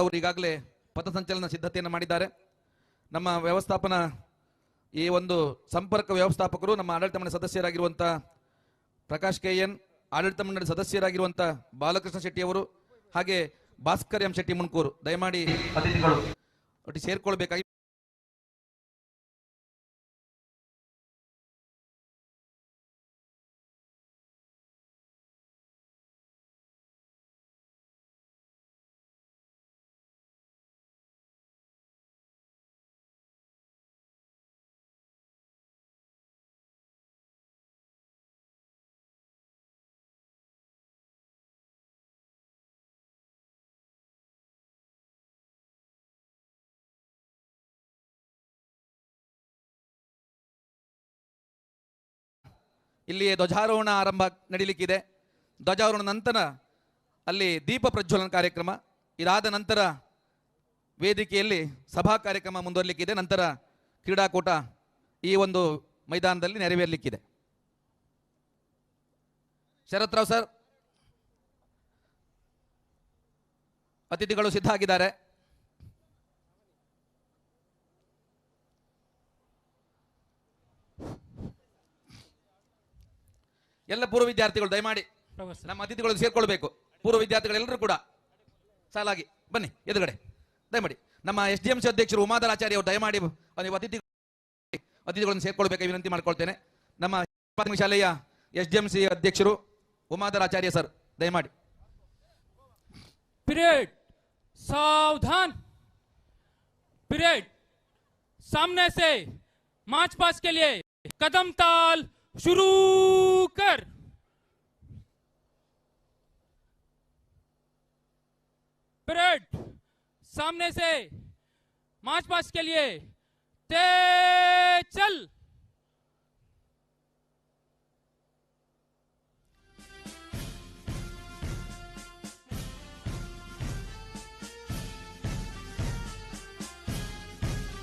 ಅವರು ಈಗಾಗಲೇ ಪಥಸಂಚಲನ ಸಿದ್ಧತೆಯನ್ನು ಮಾಡಿದ್ದಾರೆ. ನಮ್ಮ ವ್ಯವಸ್ಥಾಪನಾ ಈ ಒಂದು ಸಂಪರ್ಕ ವ್ಯವಸ್ಥಾಪಕರು ನಮ್ಮ ಆಡಳಿತ ಮಂಡಳಿ ಸದಸ್ಯರಾಗಿರುವಂಥ ಪ್ರಕಾಶ್ KN, ಆಡಳಿತ ಮಂಡಳಿ ಸದಸ್ಯರಾಗಿರುವಂಥ ಬಾಲಕೃಷ್ಣ ಶೆಟ್ಟಿ ಅವರು, ಹಾಗೆ ಭಾಸ್ಕರ್ ಎಂ ಶೆಟ್ಟಿ ಮುನ್ಕೂರು ದಯಮಾಡಿ ಅತಿಥಿಗಳು ಒಟ್ಟಿಗೆ ಸೇರ್ಕೊಳ್ಬೇಕಾಗಿ. ಇಲ್ಲಿ ಧ್ವಜಾರೋಹಣ ಆರಂಭ ನಡೀಲಿಕ್ಕಿದೆ. ಧ್ವಜಾರೋಹಣ ನಂತರ ಅಲ್ಲಿ ದೀಪ ಪ್ರಜ್ವಲನ ಕಾರ್ಯಕ್ರಮ, ಇದಾದ ನಂತರ ವೇದಿಕೆಯಲ್ಲಿ ಸಭಾ ಕಾರ್ಯಕ್ರಮ ಮುಂದುವರಲಿಕ್ಕಿದೆ. ನಂತರ ಕ್ರೀಡಾಕೂಟ ಈ ಒಂದು ಮೈದಾನದಲ್ಲಿ ನೆರವೇರಲಿಕ್ಕಿದೆ. ಶರತ್ ರಾವ್ ಸರ್, ಅತಿಥಿಗಳು ಸಿದ್ಧ ಆಗಿದ್ದಾರೆ. ಎಲ್ಲ ಪೂರ್ವ ವಿದ್ಯಾರ್ಥಿಗಳು ದಯಮಾಡಿ ನಮ್ಮ ಅತಿಥಿಗಳು ಸೇರ್ಕೊಳ್ಬೇಕು. ಪೂರ್ವ ವಿದ್ಯಾರ್ಥಿಗಳೆಲ್ಲರೂ ಕೂಡ ಸಾಲಾಗಿ ಬನ್ನಿ ಎದುರುಗಡೆ ದಯಮಾಡಿ. ನಮ್ಮ SDMC ಅಧ್ಯಕ್ಷರು ಉಮಾಧರ್ ಆಚಾರ್ಯ ಅವರು ದಯಮಾಡಿ ನೀವು ಅತಿಥಿಗಳನ್ನು ಸೇರ್ಕೊಳ್ಬೇಕಾಗಿ ವಿನಂತಿ ಮಾಡ್ಕೊಳ್ತೇನೆ. ನಮ್ಮ ಪ್ರಾಥಮಿಕ ಶಾಲೆಯ SDMC ಅಧ್ಯಕ್ಷರು ಉಮಾಧರ್ ಆಚಾರ್ಯ ಸರ್ ದಯಮಾಡಿ. पीरियड सावधान, पीरियड सामने से मार्च पास के लिए कदम ताल शुरू कर. पीरियड सामने से मार्च पास के लिए तेज चल.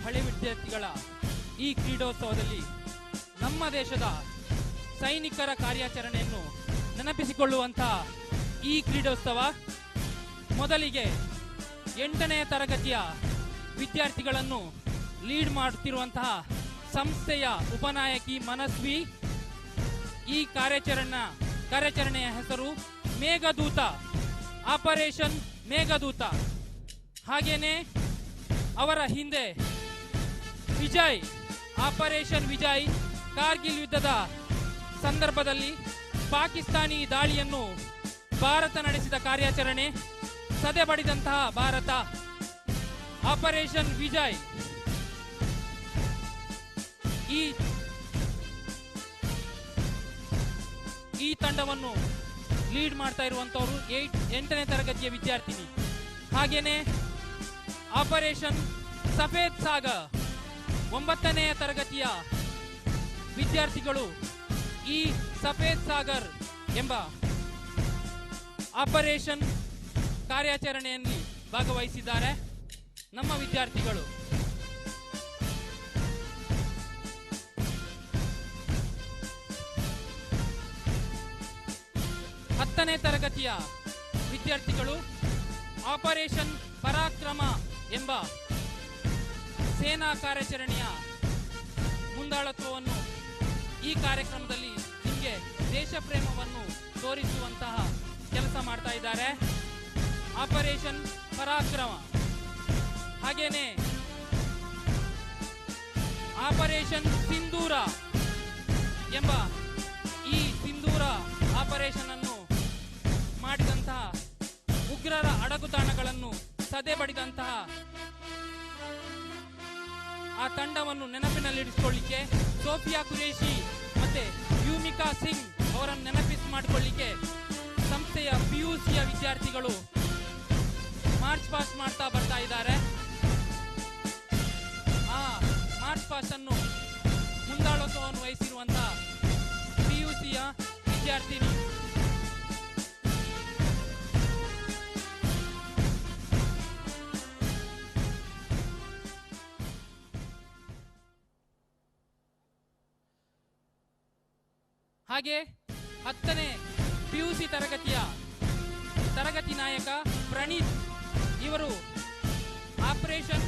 ಹಳೆ ವಿದ್ಯಾರ್ಥಿಗಳ ಈ ಕ್ರೀಡೋತ್ಸವದಲ್ಲಿ ನಮ್ಮ ದೇಶದ ಸೈನಿಕರ ಕಾರ್ಯಾಚರಣೆಯನ್ನು ನೆನಪಿಸಿಕೊಳ್ಳುವಂತಹ ಈ ಕ್ರೀಡೋತ್ಸವ ಮೊದಲಿಗೆ 8ನೇ ತರಗತಿಯ ವಿದ್ಯಾರ್ಥಿಗಳನ್ನು ಲೀಡ್ ಮಾಡುತ್ತಿರುವಂತಹ ಸಂಸ್ಥೆಯ ಉಪನಾಯಕಿ ಮನಸ್ವಿ. ಈ ಕಾರ್ಯಾಚರಣೆಯ ಹೆಸರು ಮೇಘದೂತ, ಆಪರೇಷನ್ ಮೇಘದೂತ. ಹಾಗೇನೆ ಅವರ ಹಿಂದೆ ವಿಜಯ್, ಆಪರೇಷನ್ ವಿಜಯ್, ಕಾರ್ಗಿಲ್ ಯುದ್ಧದ ಸಂದರ್ಭದಲ್ಲಿ ಪಾಕಿಸ್ತಾನಿ ದಾಳಿಯನ್ನು ಭಾರತ ನಡೆಸಿದ ಕಾರ್ಯಾಚರಣೆ, ಸದೆಬಡಿದಂತಹ ಭಾರತ, ಆಪರೇಷನ್ ವಿಜಯ್. ಈ ತಂಡವನ್ನು ಲೀಡ್ ಮಾಡ್ತಾ ಇರುವಂತವರು 8ನೇ ತರಗತಿಯ ವಿದ್ಯಾರ್ಥಿನಿ. ಹಾಗೇನೆ ಆಪರೇಷನ್ ಸಫೇದ್ ಸಾಗರ್ 9ನೇ ತರಗತಿಯ ವಿದ್ಯಾರ್ಥಿಗಳು ಈ ಸಫೇದ್ ಸಾಗರ್ ಎಂಬ ಆಪರೇಷನ್ ಕಾರ್ಯಾಚರಣೆಯಲ್ಲಿ ಭಾಗವಹಿಸಿದ್ದಾರೆ ನಮ್ಮ ವಿದ್ಯಾರ್ಥಿಗಳು. ಹತ್ತನೇ ತರಗತಿಯ ವಿದ್ಯಾರ್ಥಿಗಳು ಆಪರೇಷನ್ ಪರಾಕ್ರಮ ಎಂಬ ಸೇನಾ ಕಾರ್ಯಾಚರಣೆಯ ಮುಂದಾಳತ್ವವನ್ನು ಈ ಕಾರ್ಯಕ್ರಮದಲ್ಲಿ ನಿಮಗೆ ದೇಶ ಪ್ರೇಮವನ್ನು ತೋರಿಸುವಂತಹ ಕೆಲಸ ಮಾಡ್ತಾ ಇದ್ದಾರೆ. ಆಪರೇಷನ್ ಪರಾಕ್ರಮ. ಹಾಗೇನೆ ಆಪರೇಷನ್ ಸಿಂಧೂರ ಎಂಬ ಈ ಸಿಂಧೂರ ಆಪರೇಷನ್ ಅನ್ನು ಮಾಡಿದಂತಹ ಉಗ್ರರ ಅಡಗುತಾಣಗಳನ್ನು ಸದೆಬಡಿದಂತಹ ಆ ತಂಡವನ್ನು ನೆನಪಿನಲ್ಲಿರಿಸಿಕೊಳ್ಳಿಕ್ಕೆ ಸೋಫಿಯಾ ಕುರೇಶಿ ಮತ್ತೆ ಯೂಮಿಕಾ ಸಿಂಗ್ ಅವರನ್ನು ಮಾಡಿಕೊಳ್ಳಿಕ್ಕೆ ಸಂಸ್ಥೆಯ PUCಯ ವಿದ್ಯಾರ್ಥಿಗಳು ಮಾರ್ಚ್ ಪಾಸ್ಟ್ ಮಾಡ್ತಾ ಬರ್ತಾ ಇದ್ದಾರೆ. ಆ ಮಾರ್ಚ್ ಪಾಸ್ಟ್ ಅನ್ನು ಮುಂದಾಳತ್ವವನ್ನು ವಹಿಸಿರುವಂತಹ PUCಯ ವಿದ್ಯಾರ್ಥಿನಿ ಹಾಗೆ 10ನೇ PUC ತರಗತಿಯ ತರಗತಿ ನಾಯಕ ಪ್ರಣೀತ್ ಇವರು ಆಪರೇಷನ್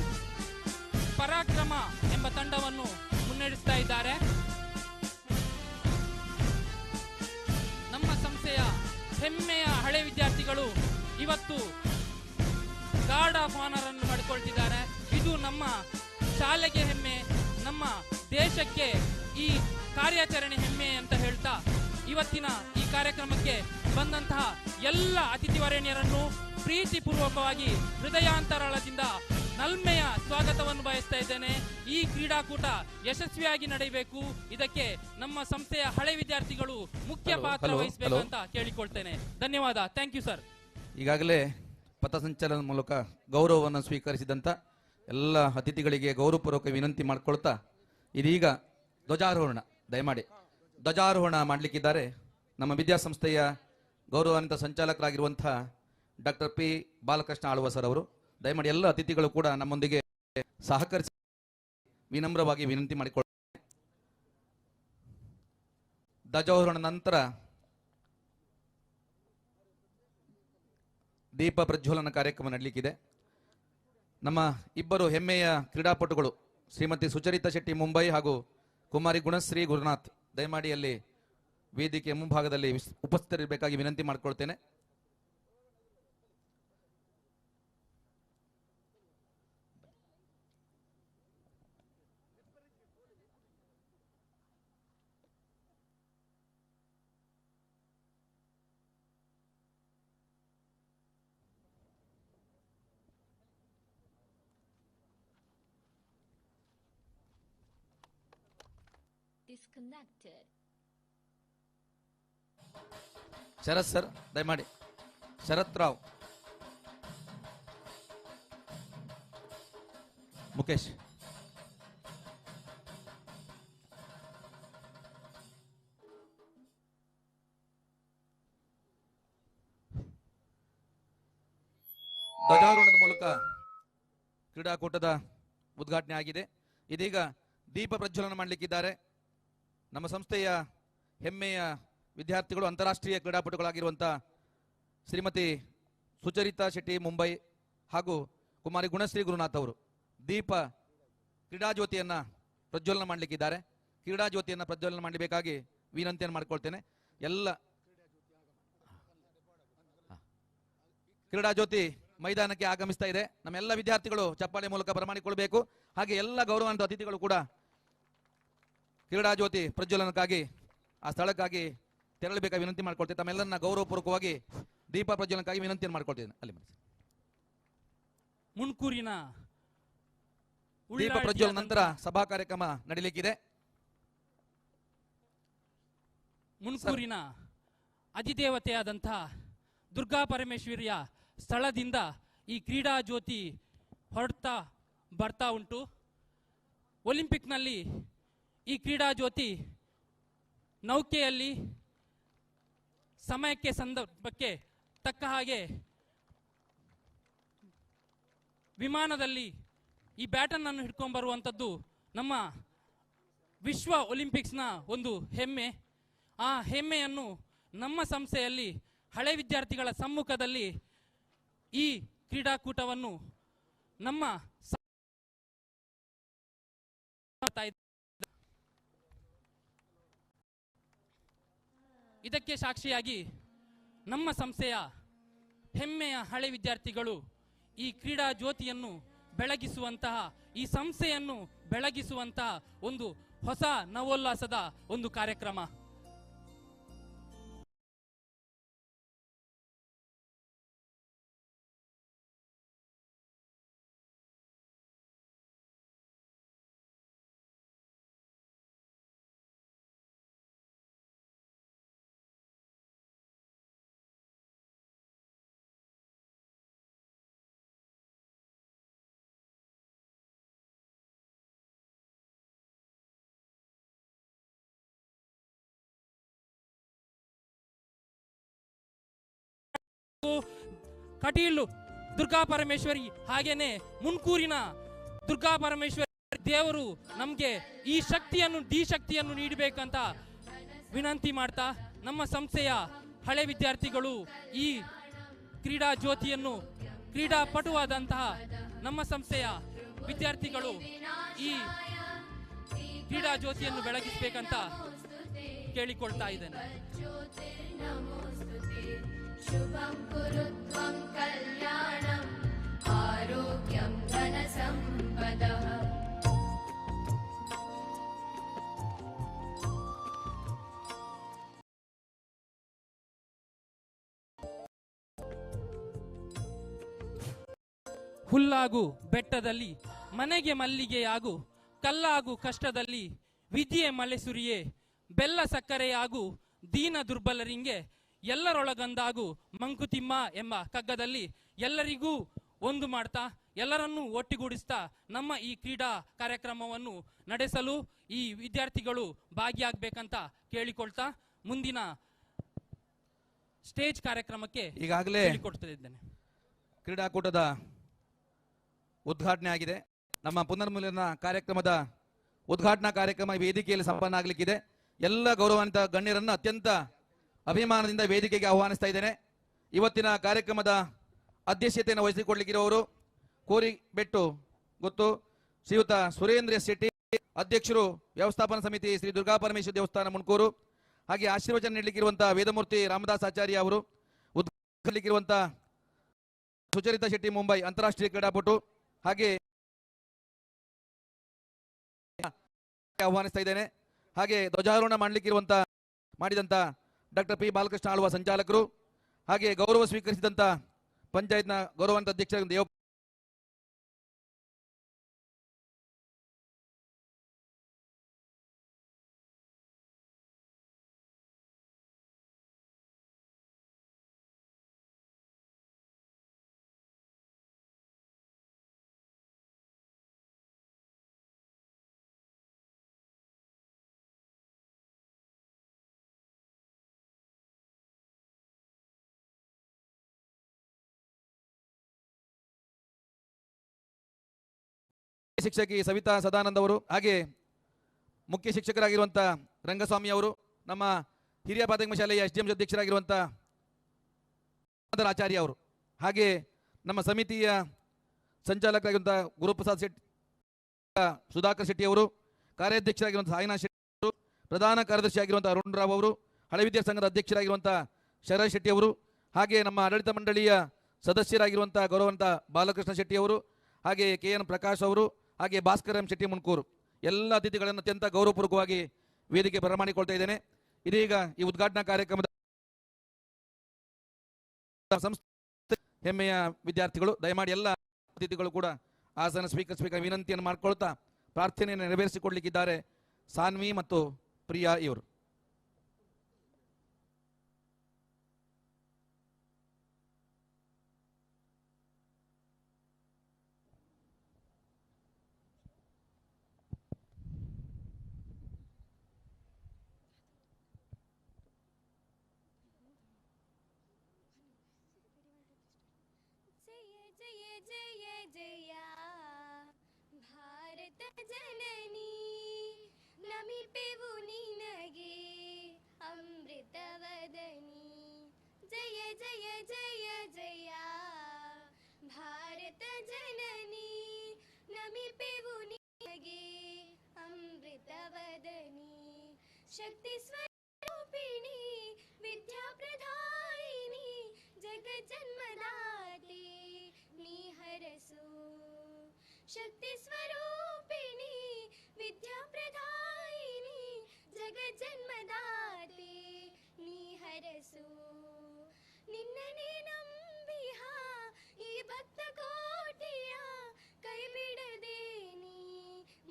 ಪರಾಕ್ರಮ ಎಂಬ ತಂಡವನ್ನು ಮುನ್ನಡೆಸ್ತಾ ಇದ್ದಾರೆ. ನಮ್ಮ ಸಂಸ್ಥೆಯ ಹೆಮ್ಮೆಯ ಹಳೆ ವಿದ್ಯಾರ್ಥಿಗಳು ಇವತ್ತು ಗಾರ್ಡ್ ಆಫ್ ಆನರ್ ಅನ್ನು ಪಡ್ಕೊಳ್ತಿದ್ದಾರೆ. ಇದು ನಮ್ಮ ಶಾಲೆಗೆ ಹೆಮ್ಮೆ, ನಮ್ಮ ದೇಶಕ್ಕೆ ಈ ಕಾರ್ಯಾಚರಣೆ ಹೆಮ್ಮೆ ಅಂತ ಹೇಳ್ತಾ ಇವತ್ತಿನ ಈ ಕಾರ್ಯಕ್ರಮಕ್ಕೆ ಬಂದಂತಹ ಎಲ್ಲ ಅತಿಥಿವರೇಣ್ಯರನ್ನು ಪ್ರೀತಿಪೂರ್ವಕವಾಗಿ ಹೃದಯಾಂತರಾಳದಿಂದ ನಲ್ಮೆಯ ಸ್ವಾಗತವನ್ನು ಬಯಸ್ತಾ ಇದ್ದೇನೆ. ಈ ಕ್ರೀಡಾಕೂಟ ಯಶಸ್ವಿಯಾಗಿ ನಡೆಯಬೇಕು, ಇದಕ್ಕೆ ನಮ್ಮ ಸಂಸ್ಥೆಯ ಹಳೆ ವಿದ್ಯಾರ್ಥಿಗಳು ಮುಖ್ಯ ಪಾತ್ರ ವಹಿಸಬೇಕು ಅಂತ ಕೇಳಿಕೊಳ್ತೇನೆ. ಧನ್ಯವಾದ. Thank you sir. ಈಗಾಗಲೇ ಪಥಸಂಚಲನ ಮೂಲಕ ಗೌರವವನ್ನು ಸ್ವೀಕರಿಸಿದಂಥ ಎಲ್ಲ ಅತಿಥಿಗಳಿಗೆ ಗೌರವಪೂರ್ವಕ ವಿನಂತಿ ಮಾಡಿಕೊಳ್ತಾ ಇದೀಗ ಧ್ವಜಾರೋಹಣ ದಯಮಾಡಿ ಧ್ವಜಾರೋಹಣ ಮಾಡಲಿಕ್ಕಿದ್ದಾರೆ ನಮ್ಮ ವಿದ್ಯಾಸಂಸ್ಥೆಯ ಗೌರವಾನ್ವಿತ ಸಂಚಾಲಕರಾಗಿರುವಂತಹ doctor P Balakrishna Alva sir ಅವರು. ದಯಮಾಡಿ ಎಲ್ಲ ಅತಿಥಿಗಳು ಕೂಡ ನಮ್ಮೊಂದಿಗೆ ಸಹಕರಿಸಿ ವಿನಮ್ರವಾಗಿ ವಿನಂತಿ ಮಾಡಿಕೊಳ್ಳುತ್ತಾರೆ. ಧ್ವಜಾರೋಹಣ ನಂತರ ದೀಪ ಪ್ರಜ್ವಲನ ಕಾರ್ಯಕ್ರಮ ನಡೆಯಲಿಕ್ಕಿದೆ. ನಮ್ಮ ಇಬ್ಬರು ಹೆಮ್ಮೆಯ ಕ್ರೀಡಾಪಟುಗಳು ಶ್ರೀಮತಿ ಸುಚರಿತಾ ಶೆಟ್ಟಿ ಮುಂಬೈ ಹಾಗೂ ಕುಮಾರಿ ಗುಣಶ್ರೀ ಗುರುನಾಥ್ ದಯಮಾಡಿ ಅಲ್ಲಿ ವೇದಿಕೆ ಮುಂಭಾಗದಲ್ಲಿ ಉಪಸ್ಥಿತರಿರಬೇಕಾಗಿ ವಿನಂತಿ ಮಾಡಿಕೊಳ್ತೇನೆ. Disconnected. ಶರತ್ ಸರ್ ದಯಮಾಡಿ ಶರತ್ ರಾವ್, ಮುಖೇಶ್. ಧ್ವಜಾರೋಹಣದ ಮೂಲಕ ಕ್ರೀಡಾಕೂಟದ ಉದ್ಘಾಟನೆ ಆಗಿದೆ. ಇದೀಗ ದೀಪ ಪ್ರಜ್ವಲನ ಮಾಡಲಿಕ್ಕಿದ್ದಾರೆ ನಮ್ಮ ಸಂಸ್ಥೆಯ ಹೆಮ್ಮೆಯ ವಿದ್ಯಾರ್ಥಿಗಳು, ಅಂತಾರಾಷ್ಟ್ರೀಯ ಕ್ರೀಡಾಪಟುಗಳಾಗಿರುವಂಥ ಶ್ರೀಮತಿ ಸುಚರಿತಾ ಶೆಟ್ಟಿ ಮುಂಬೈ ಹಾಗೂ ಕುಮಾರಿ ಗುಣಶ್ರೀ ಗುರುನಾಥ್ ಅವರು. ದೀಪ ಕ್ರೀಡಾಜ್ಯೋತಿಯನ್ನು ಪ್ರಜ್ವಲನ ಮಾಡಲಿಕ್ಕಿದ್ದಾರೆ. ಕ್ರೀಡಾಜ್ಯೋತಿಯನ್ನು ಪ್ರಜ್ವಲನ ಮಾಡಬೇಕಾಗಿ ವಿನಂತಿಯನ್ನು ಮಾಡಿಕೊಳ್ತೇನೆ. ಎಲ್ಲ ಕ್ರೀಡಾಜ್ಯೋತಿ ಮೈದಾನಕ್ಕೆ ಆಗಮಿಸ್ತಾ ಇದೆ. ನಮ್ಮೆಲ್ಲ ವಿದ್ಯಾರ್ಥಿಗಳು ಚಪ್ಪಾಳೆ ಮೂಲಕ ಬರಮಾಡಿಕೊಳ್ಬೇಕು. ಹಾಗೆ ಎಲ್ಲ ಗೌರವಾನ್ವಿತ ಅತಿಥಿಗಳು ಕೂಡ ಕ್ರೀಡಾಜ್ಯೋತಿ ಪ್ರಜ್ವಲನಕ್ಕಾಗಿ ಆ ಸ್ಥಳಕ್ಕಾಗಿ ತೆರಳಬೇಕಾಗಿ ವಿನಂತಿ ಮಾಡ್ಕೊಳ್ತೇವೆ. ತಮ್ಮೆಲ್ಲರನ್ನ ಗೌರವಪೂರ್ವಕವಾಗಿ ದೀಪ ಪ್ರಜ್ವಲನಕ್ಕಾಗಿ ವಿನಂತಿಯನ್ನು ಮಾಡ್ಕೊಳ್ತೇನೆ. ಅಲ್ಲಿ ಮುನ್ಕೂರಿನ ದೀಪ ಪ್ರಜ್ವಲನ ನಂತರ ಸಭಾ ಕಾರ್ಯಕ್ರಮ ನಡೆಯಲಿಕ್ಕಿದೆ. ಮುನ್ಕೂರಿನ ಅಧಿದೇವತೆಯಾದಂತಹ ದುರ್ಗಾ ಪರಮೇಶ್ವರಿಯ ಸ್ಥಳದಿಂದ ಈ ಕ್ರೀಡಾ ಜ್ಯೋತಿ ಬರ್ತಾ ಉಂಟು. ಒಲಿಂಪಿಕ್ನಲ್ಲಿ ಈ ಕ್ರೀಡಾ ಜ್ಯೋತಿ ನೌಕೆಯಲ್ಲಿ ಸಮಯಕ್ಕೆ ಸಂದರ್ಭಕ್ಕೆ ತಕ್ಕ ಹಾಗೆ ವಿಮಾನದಲ್ಲಿ ಈ ಬ್ಯಾಟನ್ ಅನ್ನು ಹಿಡ್ಕೊಂಡು ಬರುವಂಥದ್ದು ನಮ್ಮ ವಿಶ್ವ ಒಲಿಂಪಿಕ್ಸ್ನ ಒಂದು ಹೆಮ್ಮೆ. ಆ ಹೆಮ್ಮೆಯನ್ನು ನಮ್ಮ ಸಂಸ್ಥೆಯಲ್ಲಿ ಹಳೆ ವಿದ್ಯಾರ್ಥಿಗಳ ಸಮ್ಮುಖದಲ್ಲಿ ಈ ಕ್ರೀಡಾಕೂಟವನ್ನು ನಮ್ಮ ಇದಕ್ಕೆ ಸಾಕ್ಷಿಯಾಗಿ ನಮ್ಮ ಸಂಸ್ಥೆಯ ಹೆಮ್ಮೆಯ ಹಳೆ ವಿದ್ಯಾರ್ಥಿಗಳು ಈ ಕ್ರೀಡಾ ಜ್ಯೋತಿಯನ್ನು ಬೆಳಗಿಸುವಂತಹ, ಈ ಸಂಸ್ಥೆಯನ್ನು ಬೆಳಗಿಸುವಂತಹ ಒಂದು ಹೊಸ ನವೋಲ್ಲಾಸದ ಒಂದು ಕಾರ್ಯಕ್ರಮ. ಕಟೀಲು ದುರ್ಗಾ ಪರಮೇಶ್ವರಿ ಹಾಗೇನೆ ಮುನ್ಕೂರಿನ ದುರ್ಗಾ ಪರಮೇಶ್ವರಿ ದೇವರು ನಮಗೆ ಈ ಶಕ್ತಿಯನ್ನು ನೀಡಬೇಕಂತ ವಿನಂತಿ ಮಾಡ್ತಾ ನಮ್ಮ ಸಂಸ್ಥೆಯ ಹಳೆ ವಿದ್ಯಾರ್ಥಿಗಳು ಈ ಕ್ರೀಡಾ ಜ್ಯೋತಿಯನ್ನು ಕ್ರೀಡಾಪಟುವಾದಂತಹ ನಮ್ಮ ಸಂಸ್ಥೆಯ ವಿದ್ಯಾರ್ಥಿಗಳು ಈ ಕ್ರೀಡಾ ಜ್ಯೋತಿಯನ್ನು ಬೆಳಗಿಸಬೇಕಂತ ಕೇಳಿಕೊಳ್ತಾ ಇದ್ದೇನೆ. ಶುಭಂ ಕುರುತ್ವಂ ಕಲ್ಯಾಣಂ ಆರೋಗ್ಯಂ ಧನ ಸಂಪದಃ. ಹುಲ್ಲಾಗು ಬೆಟ್ಟದಲ್ಲಿ ಮನೆಗೆ ಮಲ್ಲಿಗೆಯಾಗು, ಕಲ್ಲಾಗು ಕಷ್ಟದಲ್ಲಿ ವಿಧಿಯೇ ಮಳೆ ಸುರಿಯೇ, ಬೆಲ್ಲ ಸಕ್ಕರೆಯಾಗು ದೀನ ದುರ್ಬಲರಿಂಗೆ, ಎಲ್ಲರೊಳಗಂದಾಗು ಮಂಕುತಿಮ್ಮ ಎಂಬ ಕಗ್ಗದಲ್ಲಿ ಎಲ್ಲರಿಗೂ ಒಂದು ಮಾಡ್ತಾ ಎಲ್ಲರನ್ನೂ ಒಟ್ಟಿಗೂಡಿಸ್ತಾ ನಮ್ಮ ಈ ಕ್ರೀಡಾ ಕಾರ್ಯಕ್ರಮವನ್ನು ನಡೆಸಲು ಈ ವಿದ್ಯಾರ್ಥಿಗಳು ಭಾಗಿಯಾಗಬೇಕಂತ ಕೇಳಿಕೊಳ್ತಾ ಮುಂದಿನ ಸ್ಟೇಜ್ ಕಾರ್ಯಕ್ರಮಕ್ಕೆ ಈಗಾಗಲೇ ಹೇಳಿಕೊಡ್ತಿದ್ದೇನೆ. ಕ್ರೀಡಾಕೂಟದ ಉದ್ಘಾಟನೆ ಆಗಿದೆ. ನಮ್ಮ ಪುನರ್ಮಿಲನ ಕಾರ್ಯಕ್ರಮದ ಉದ್ಘಾಟನಾ ಕಾರ್ಯಕ್ರಮ ವೇದಿಕೆಯಲ್ಲಿ ಸಂಪನ್ನ ಆಗಲಿಕ್ಕಿದೆ. ಎಲ್ಲ ಗೌರವಾನ್ವಿತ ಗಣ್ಯರನ್ನು ಅತ್ಯಂತ ಅಭಿಮಾನದಿಂದ ವೇದಿಕೆಗೆ ಆಹ್ವಾನಿಸ್ತಾ ಇದ್ದೇನೆ. ಇವತ್ತಿನ ಕಾರ್ಯಕ್ರಮದ ಅಧ್ಯಕ್ಷತೆಯನ್ನು ವಹಿಸಿಕೊಳ್ಳಲಿಕ್ಕಿರುವವರು ಕೋರಿಬೆಟ್ಟು ಗೊತ್ತು ಶ್ರೀಯುತ ಸುರೇಂದ್ರ ಶೆಟ್ಟಿ, ಅಧ್ಯಕ್ಷರು ವ್ಯವಸ್ಥಾಪನಾ ಸಮಿತಿ ಶ್ರೀ ದುರ್ಗಾ ಪರಮೇಶ್ವರ ದೇವಸ್ಥಾನ ಮುಣ್ಕೂರು. ಹಾಗೆ ಆಶೀರ್ವಚನ ನೀಡಲಿಕ್ಕಿರುವಂತಹ ವೇದಮೂರ್ತಿ ರಾಮದಾಸ್ ಆಚಾರ್ಯ ಅವರು, ಉದ್ಘಾಟನೆಗಿರುವಂತಹ ಸುಚರಿತಾ ಶೆಟ್ಟಿ ಮುಂಬೈ ಅಂತಾರಾಷ್ಟ್ರೀಯ ಕ್ರೀಡಾಪಟು, ಹಾಗೆ ಆಹ್ವಾನಿಸ್ತಾ ಇದ್ದೇನೆ. ಹಾಗೆ ಧ್ವಜಾರೋಹಣ ಮಾಡಿದಂತ ಡಾಕ್ಟರ್ ಪಿ ಬಾಲಕೃಷ್ಣ ಆಳ್ವ ಸಂಚಾಲಕರು, ಹಾಗೆ ಗೌರವ ಸ್ವೀಕರಿಸಿದಂತ ಪಂಚಾಯತ್ನ ಗೌರವಾನ್ವಿತ ಅಧ್ಯಕ್ಷ ದೇವ ಶಿಕ್ಷಕಿ ಸವಿತಾ ಸದಾನಂದ್ ಅವರು, ಹಾಗೆ ಮುಖ್ಯ ಶಿಕ್ಷಕರಾಗಿರುವಂತಹ ರಂಗಸ್ವಾಮಿ ಅವರು, ನಮ್ಮ ಹಿರಿಯ ಪ್ರಾಥಮಿಕ ಶಾಲೆಯ SDM ಅಧ್ಯಕ್ಷರಾಗಿರುವಂತಹ ಆಚಾರ್ಯ ಅವರು, ಹಾಗೆ ನಮ್ಮ ಸಮಿತಿಯ ಸಂಚಾಲಕರಾಗಿರುವಂತಹ ಗುರುಪ್ರಸಾದ್ ಶೆಟ್ಟಿ, ಸುಧಾಕರ್ ಶೆಟ್ಟಿ ಅವರು, ಕಾರ್ಯಾಧ್ಯಕ್ಷರಾಗಿರುವಂತಹ ಸಾಯಿನಾಥ್ ಶೆಟ್ಟಿ ಅವರು, ಪ್ರಧಾನ ಕಾರ್ಯದರ್ಶಿಯಾಗಿರುವಂತಹ ಅರುಣ್ ರಾವ್ ಅವರು, ಹಳೆ ವಿದ್ಯಾರ್ಥಿ ಸಂಘದ ಅಧ್ಯಕ್ಷರಾಗಿರುವಂತಹ ಶರತ್ ಶೆಟ್ಟಿ ಅವರು, ಹಾಗೆ ನಮ್ಮ ಆಡಳಿತ ಮಂಡಳಿಯ ಸದಸ್ಯರಾಗಿರುವಂತಹ ಗೌರವಾನ್ವಿತ ಬಾಲಕೃಷ್ಣ ಶೆಟ್ಟಿ ಅವರು, ಹಾಗೆ KN ಪ್ರಕಾಶ್ ಅವರು, ಹಾಗೆ ಭಾಸ್ಕರ್ ಎಂ ಶೆಟ್ಟಿ ಮುಣ್ಕೂರು, ಎಲ್ಲ ಅತಿಥಿಗಳನ್ನು ಅತ್ಯಂತ ಗೌರವಪೂರ್ವಕವಾಗಿ ವೇದಿಕೆ ಬರಮಾಡಿಕೊಳ್ತಾ ಇದ್ದೇನೆ. ಇದೀಗ ಈ ಉದ್ಘಾಟನಾ ಕಾರ್ಯಕ್ರಮದ ಸಂಸ್ಥೆ ಹೆಮ್ಮೆಯ ವಿದ್ಯಾರ್ಥಿಗಳು ದಯಮಾಡಿ ಎಲ್ಲ ಅತಿಥಿಗಳು ಕೂಡ ಆಸನ ಸ್ವೀಕರಿಸಬೇಕಾದ ವಿನಂತಿಯನ್ನು ಮಾಡಿಕೊಳ್ತಾ ಪ್ರಾರ್ಥನೆಯನ್ನು ನೆರವೇರಿಸಿಕೊಡ್ಲಿಕ್ಕಿದ್ದಾರೆ ಸಾನ್ವಿ ಮತ್ತು ಪ್ರಿಯಾ ಇವರು. ಜನನಿ ನಮಿಪೆವು ನಿನಗೆ ಅಮೃತವದನಿ. ಜಯ ಜಯ ಜಯ ಜಯ ಭಾರತ ಜನನಿ ನಮಿಪೆವು ನಿನಗೆ ಅಮೃತವದನಿ. ಶಕ್ತಿ ಸ್ವರೂಪಿಣಿ ವಿದ್ಯಾ ಪ್ರದಾಯಿನಿ ಜಗಜ್ಜನ್ಮದಾತೆ ನೀ ಹರಸು. ಶಕ್ತಿ ಸ್ವರೂಪಿಣಿ ವಿದ್ಯಾ ಪ್ರದಾಯಿನಿ ಜಗಜ್ಜನ್ಮದಾತೆ ನೀ ಹರಸು. ನಿನ್ನನೆ ನಂಬಿಹ ಈ ಭಕ್ತ ಕೋಟಿಯ ಕೈ ಬಿಡದೆ ನೀ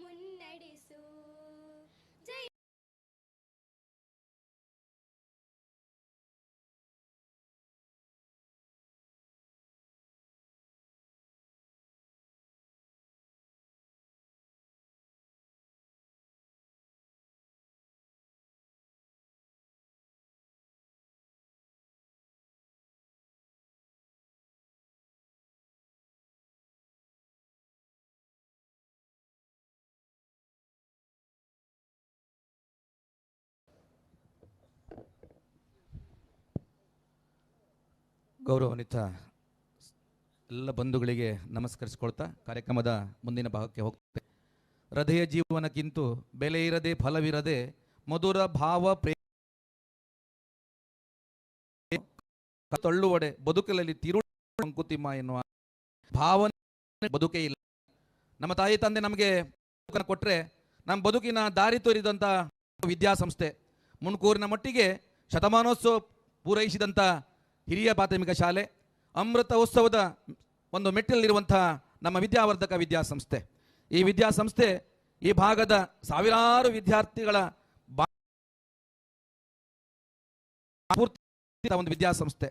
ಮುನ್ನಡೆಸು. ಜಯ ಗೌರವಾನ್ವಿತ ಎಲ್ಲ ಬಂಧುಗಳಿಗೆ ನಮಸ್ಕರಿಸಿಕೊಳ್ತಾ ಕಾರ್ಯಕ್ರಮದ ಮುಂದಿನ ಭಾಗಕ್ಕೆ ಹೋಗ್ತೇವೆ. ಹೃದಯ ಜೀವನಕ್ಕಿಂತ ಬೆಲೆ ಇರದೆ ಫಲವಿರದೆ ಮಧುರ ಭಾವ ಪ್ರೇಮ ತಳ್ಳುವಡೆ ಬದುಕಲಲ್ಲಿ ತಿರುಳು ಮಂಕುತಿಮ್ಮ ಎನ್ನುವ ಭಾವನೆ ಬದುಕೇ ಇಲ್ಲ. ನಮ್ಮ ತಾಯಿ ತಂದೆ ನಮಗೆ ಕೊಟ್ಟರೆ ನಮ್ಮ ಬದುಕಿನ ದಾರಿ ತೋರಿದಂಥ ವಿದ್ಯಾಸಂಸ್ಥೆ ಮುನ್ಕೂರಿನ ಮಟ್ಟಿಗೆ ಶತಮಾನೋತ್ಸವ ಪೂರೈಸಿದಂಥ ಹಿರಿಯ ಪ್ರಾಥಮಿಕ ಶಾಲೆ, ಅಮೃತ ಉತ್ಸವದ ಒಂದು ಮೆಟ್ಟಿಲಲ್ಲಿರುವಂಥ ನಮ್ಮ ವಿದ್ಯಾವರ್ಧಕ ವಿದ್ಯಾಸಂಸ್ಥೆ. ಈ ವಿದ್ಯಾಸಂಸ್ಥೆ ಈ ಭಾಗದ ಸಾವಿರಾರು ವಿದ್ಯಾರ್ಥಿಗಳ ಒಂದು ವಿದ್ಯಾಸಂಸ್ಥೆ.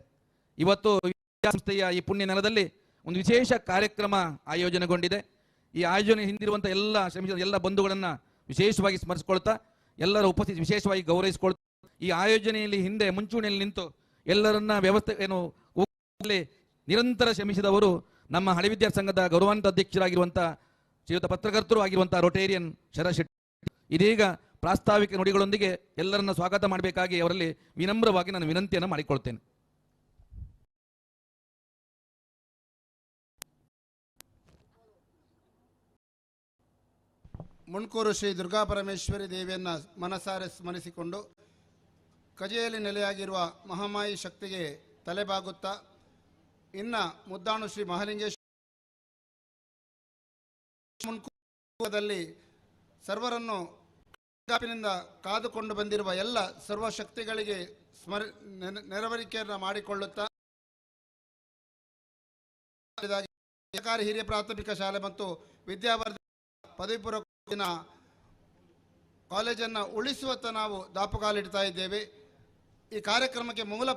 ಇವತ್ತು ವಿದ್ಯಾಸಂಸ್ಥೆಯ ಈ ಪುಣ್ಯ ನೆಲದಲ್ಲಿ ಒಂದು ವಿಶೇಷ ಕಾರ್ಯಕ್ರಮ ಆಯೋಜನೆಗೊಂಡಿದೆ. ಈ ಆಯೋಜನೆ ಹಿಂದಿರುವಂಥ ಎಲ್ಲ ಬಂಧುಗಳನ್ನು ವಿಶೇಷವಾಗಿ ಸ್ಮರಿಸಿಕೊಳ್ತಾ ಎಲ್ಲರ ಉಪಸ್ಥಿತಿ ವಿಶೇಷವಾಗಿ ಗೌರವಿಸಿಕೊಳ್ತಾ ಈ ಆಯೋಜನೆಯಲ್ಲಿ ಹಿಂದೆ ಮುಂಚೂಣಿಯಲ್ಲಿ ನಿಂತು ಎಲ್ಲರನ್ನ ವ್ಯವಸ್ಥೆ ನಿರಂತರ ಶ್ರಮಿಸಿದವರು ನಮ್ಮ ಹಳೆ ವಿದ್ಯಾರ್ಥಿ ಸಂಘದ ಗೌರವಾನ್ವಿತ ಅಧ್ಯಕ್ಷರಾಗಿರುವಂಥ ಶ್ರೀಯುತ ಪತ್ರಕರ್ತರು ಆಗಿರುವಂಥ ರೊಟೇರಿಯನ್ ಶರಶೆಟ್ಟಿ. ಇದೀಗ ಪ್ರಾಸ್ತಾವಿಕ ನುಡಿಗಳೊಂದಿಗೆ ಎಲ್ಲರನ್ನ ಸ್ವಾಗತ ಮಾಡಬೇಕಾಗಿ ಅವರಲ್ಲಿ ವಿನಮ್ರವಾಗಿ ನಾನು ವಿನಂತಿಯನ್ನು ಮಾಡಿಕೊಳ್ತೇನೆ. ಮುಣ್ಕೂರು ಶ್ರೀ ದುರ್ಗಾಪರಮೇಶ್ವರಿ ದೇವಿಯನ್ನು ಮನಸಾರೆ ಸ್ಮರಿಸಿಕೊಂಡು ಕಜೆಯಲ್ಲಿ ನೆಲೆಯಾಗಿರುವ ಮಹಾಮಾಯಿ ಶಕ್ತಿಗೆ ತಲೆಬಾಗುತ್ತಾ ಇನ್ನ ಮುದ್ದಾಣು ಶ್ರೀ ಮಹಾಲಿಂಗೇಶ್ವರ ಮುನ್ಕೂರದಲ್ಲಿ ಸರ್ವರನ್ನು ಗಾಪಿನಿಂದ ಕಾದುಕೊಂಡು ಬಂದಿರುವ ಎಲ್ಲ ಸರ್ವಶಕ್ತಿಗಳಿಗೆ ನೆರವೇರಿಕೆಯನ್ನು ಮಾಡಿಕೊಳ್ಳುತ್ತಾ ಸರ್ಕಾರಿ ಹಿರಿಯ ಪ್ರಾಥಮಿಕ ಶಾಲೆ ಮತ್ತು ವಿದ್ಯಾವರ್ಧಕ ಪದವಿ ಪೂರ್ವ ಕಾಲೇಜನ್ನು ಉಳಿಸುವತ್ತ ನಾವು ದಾಪುಗಾಲಿಡ್ತಾ ಇದ್ದೇವೆ. ಈ ಕಾರ್ಯಕ್ರಮಕ್ಕೆ ಮೂಲ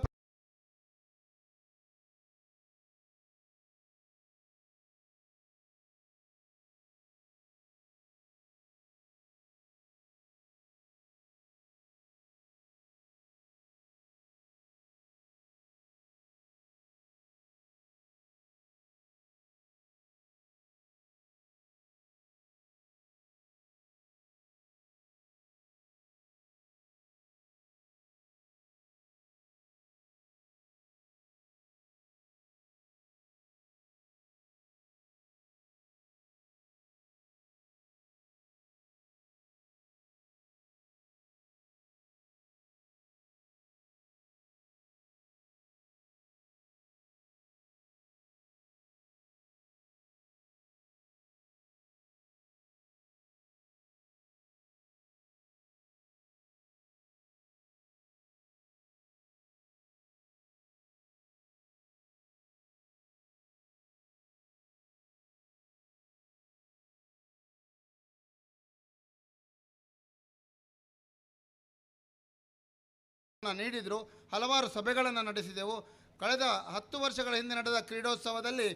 ನೀಡಿದ್ರು. ಹಲವಾರು ಸಭೆಗಳನ್ನು ನಡೆಸಿದೆವು. ಕಳೆದ 10 ವರ್ಷಗಳ ಹಿಂದೆ ನಡೆದ ಕ್ರೀಡೋತ್ಸವದಲ್ಲಿ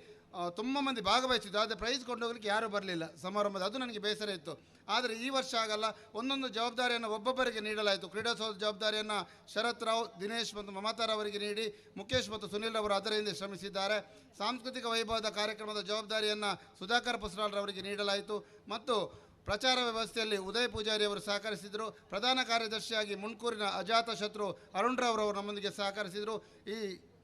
ತುಂಬ ಮಂದಿ ಭಾಗವಹಿಸಿದ್ದು, ಆದರೆ ಪ್ರೈಸ್ ಕೊಂಡೋಗ್ಲಿಕ್ಕೆ ಯಾರೂ ಬರಲಿಲ್ಲ ಸಮಾರಂಭದ. ಅದು ನನಗೆ ಬೇಸರ ಇತ್ತು. ಆದರೆ ಈ ವರ್ಷ ಆಗಲ್ಲ, ಒಂದೊಂದು ಜವಾಬ್ದಾರಿಯನ್ನು ಒಬ್ಬೊಬ್ಬರಿಗೆ ನೀಡಲಾಯಿತು. ಕ್ರೀಡೋತ್ಸವದ ಜವಾಬ್ದಾರಿಯನ್ನು ಶರತ್ ರಾವ್, ದಿನೇಶ್ ಮತ್ತು ಮಮತಾರವರಿಗೆ ನೀಡಿ ಮುಖೇಶ್ ಮತ್ತು ಸುನಿಲ್ ಅವರು ಅದರ ಹಿಂದೆ ಶ್ರಮಿಸಿದ್ದಾರೆ. ಸಾಂಸ್ಕೃತಿಕ ವೈಭವದ ಕಾರ್ಯಕ್ರಮದ ಜವಾಬ್ದಾರಿಯನ್ನು ಸುಧಾಕರ್ ಪುಸ್ರಾಲ್ರವರಿಗೆ ನೀಡಲಾಯಿತು ಮತ್ತು ಪ್ರಚಾರ ವ್ಯವಸ್ಥೆಯಲ್ಲಿ ಉದಯ್ ಪೂಜಾರಿ ಅವರು ಸಹಕರಿಸಿದರು. ಪ್ರಧಾನ ಕಾರ್ಯದರ್ಶಿಯಾಗಿ ಮುನ್ಕೂರಿನ ಅಜಾತ ಶತ್ರು ಅರುಣ್ ರಾವ್ ಅವರು ನಮ್ಮೊಂದಿಗೆ ಸಹಕರಿಸಿದರು. ಈ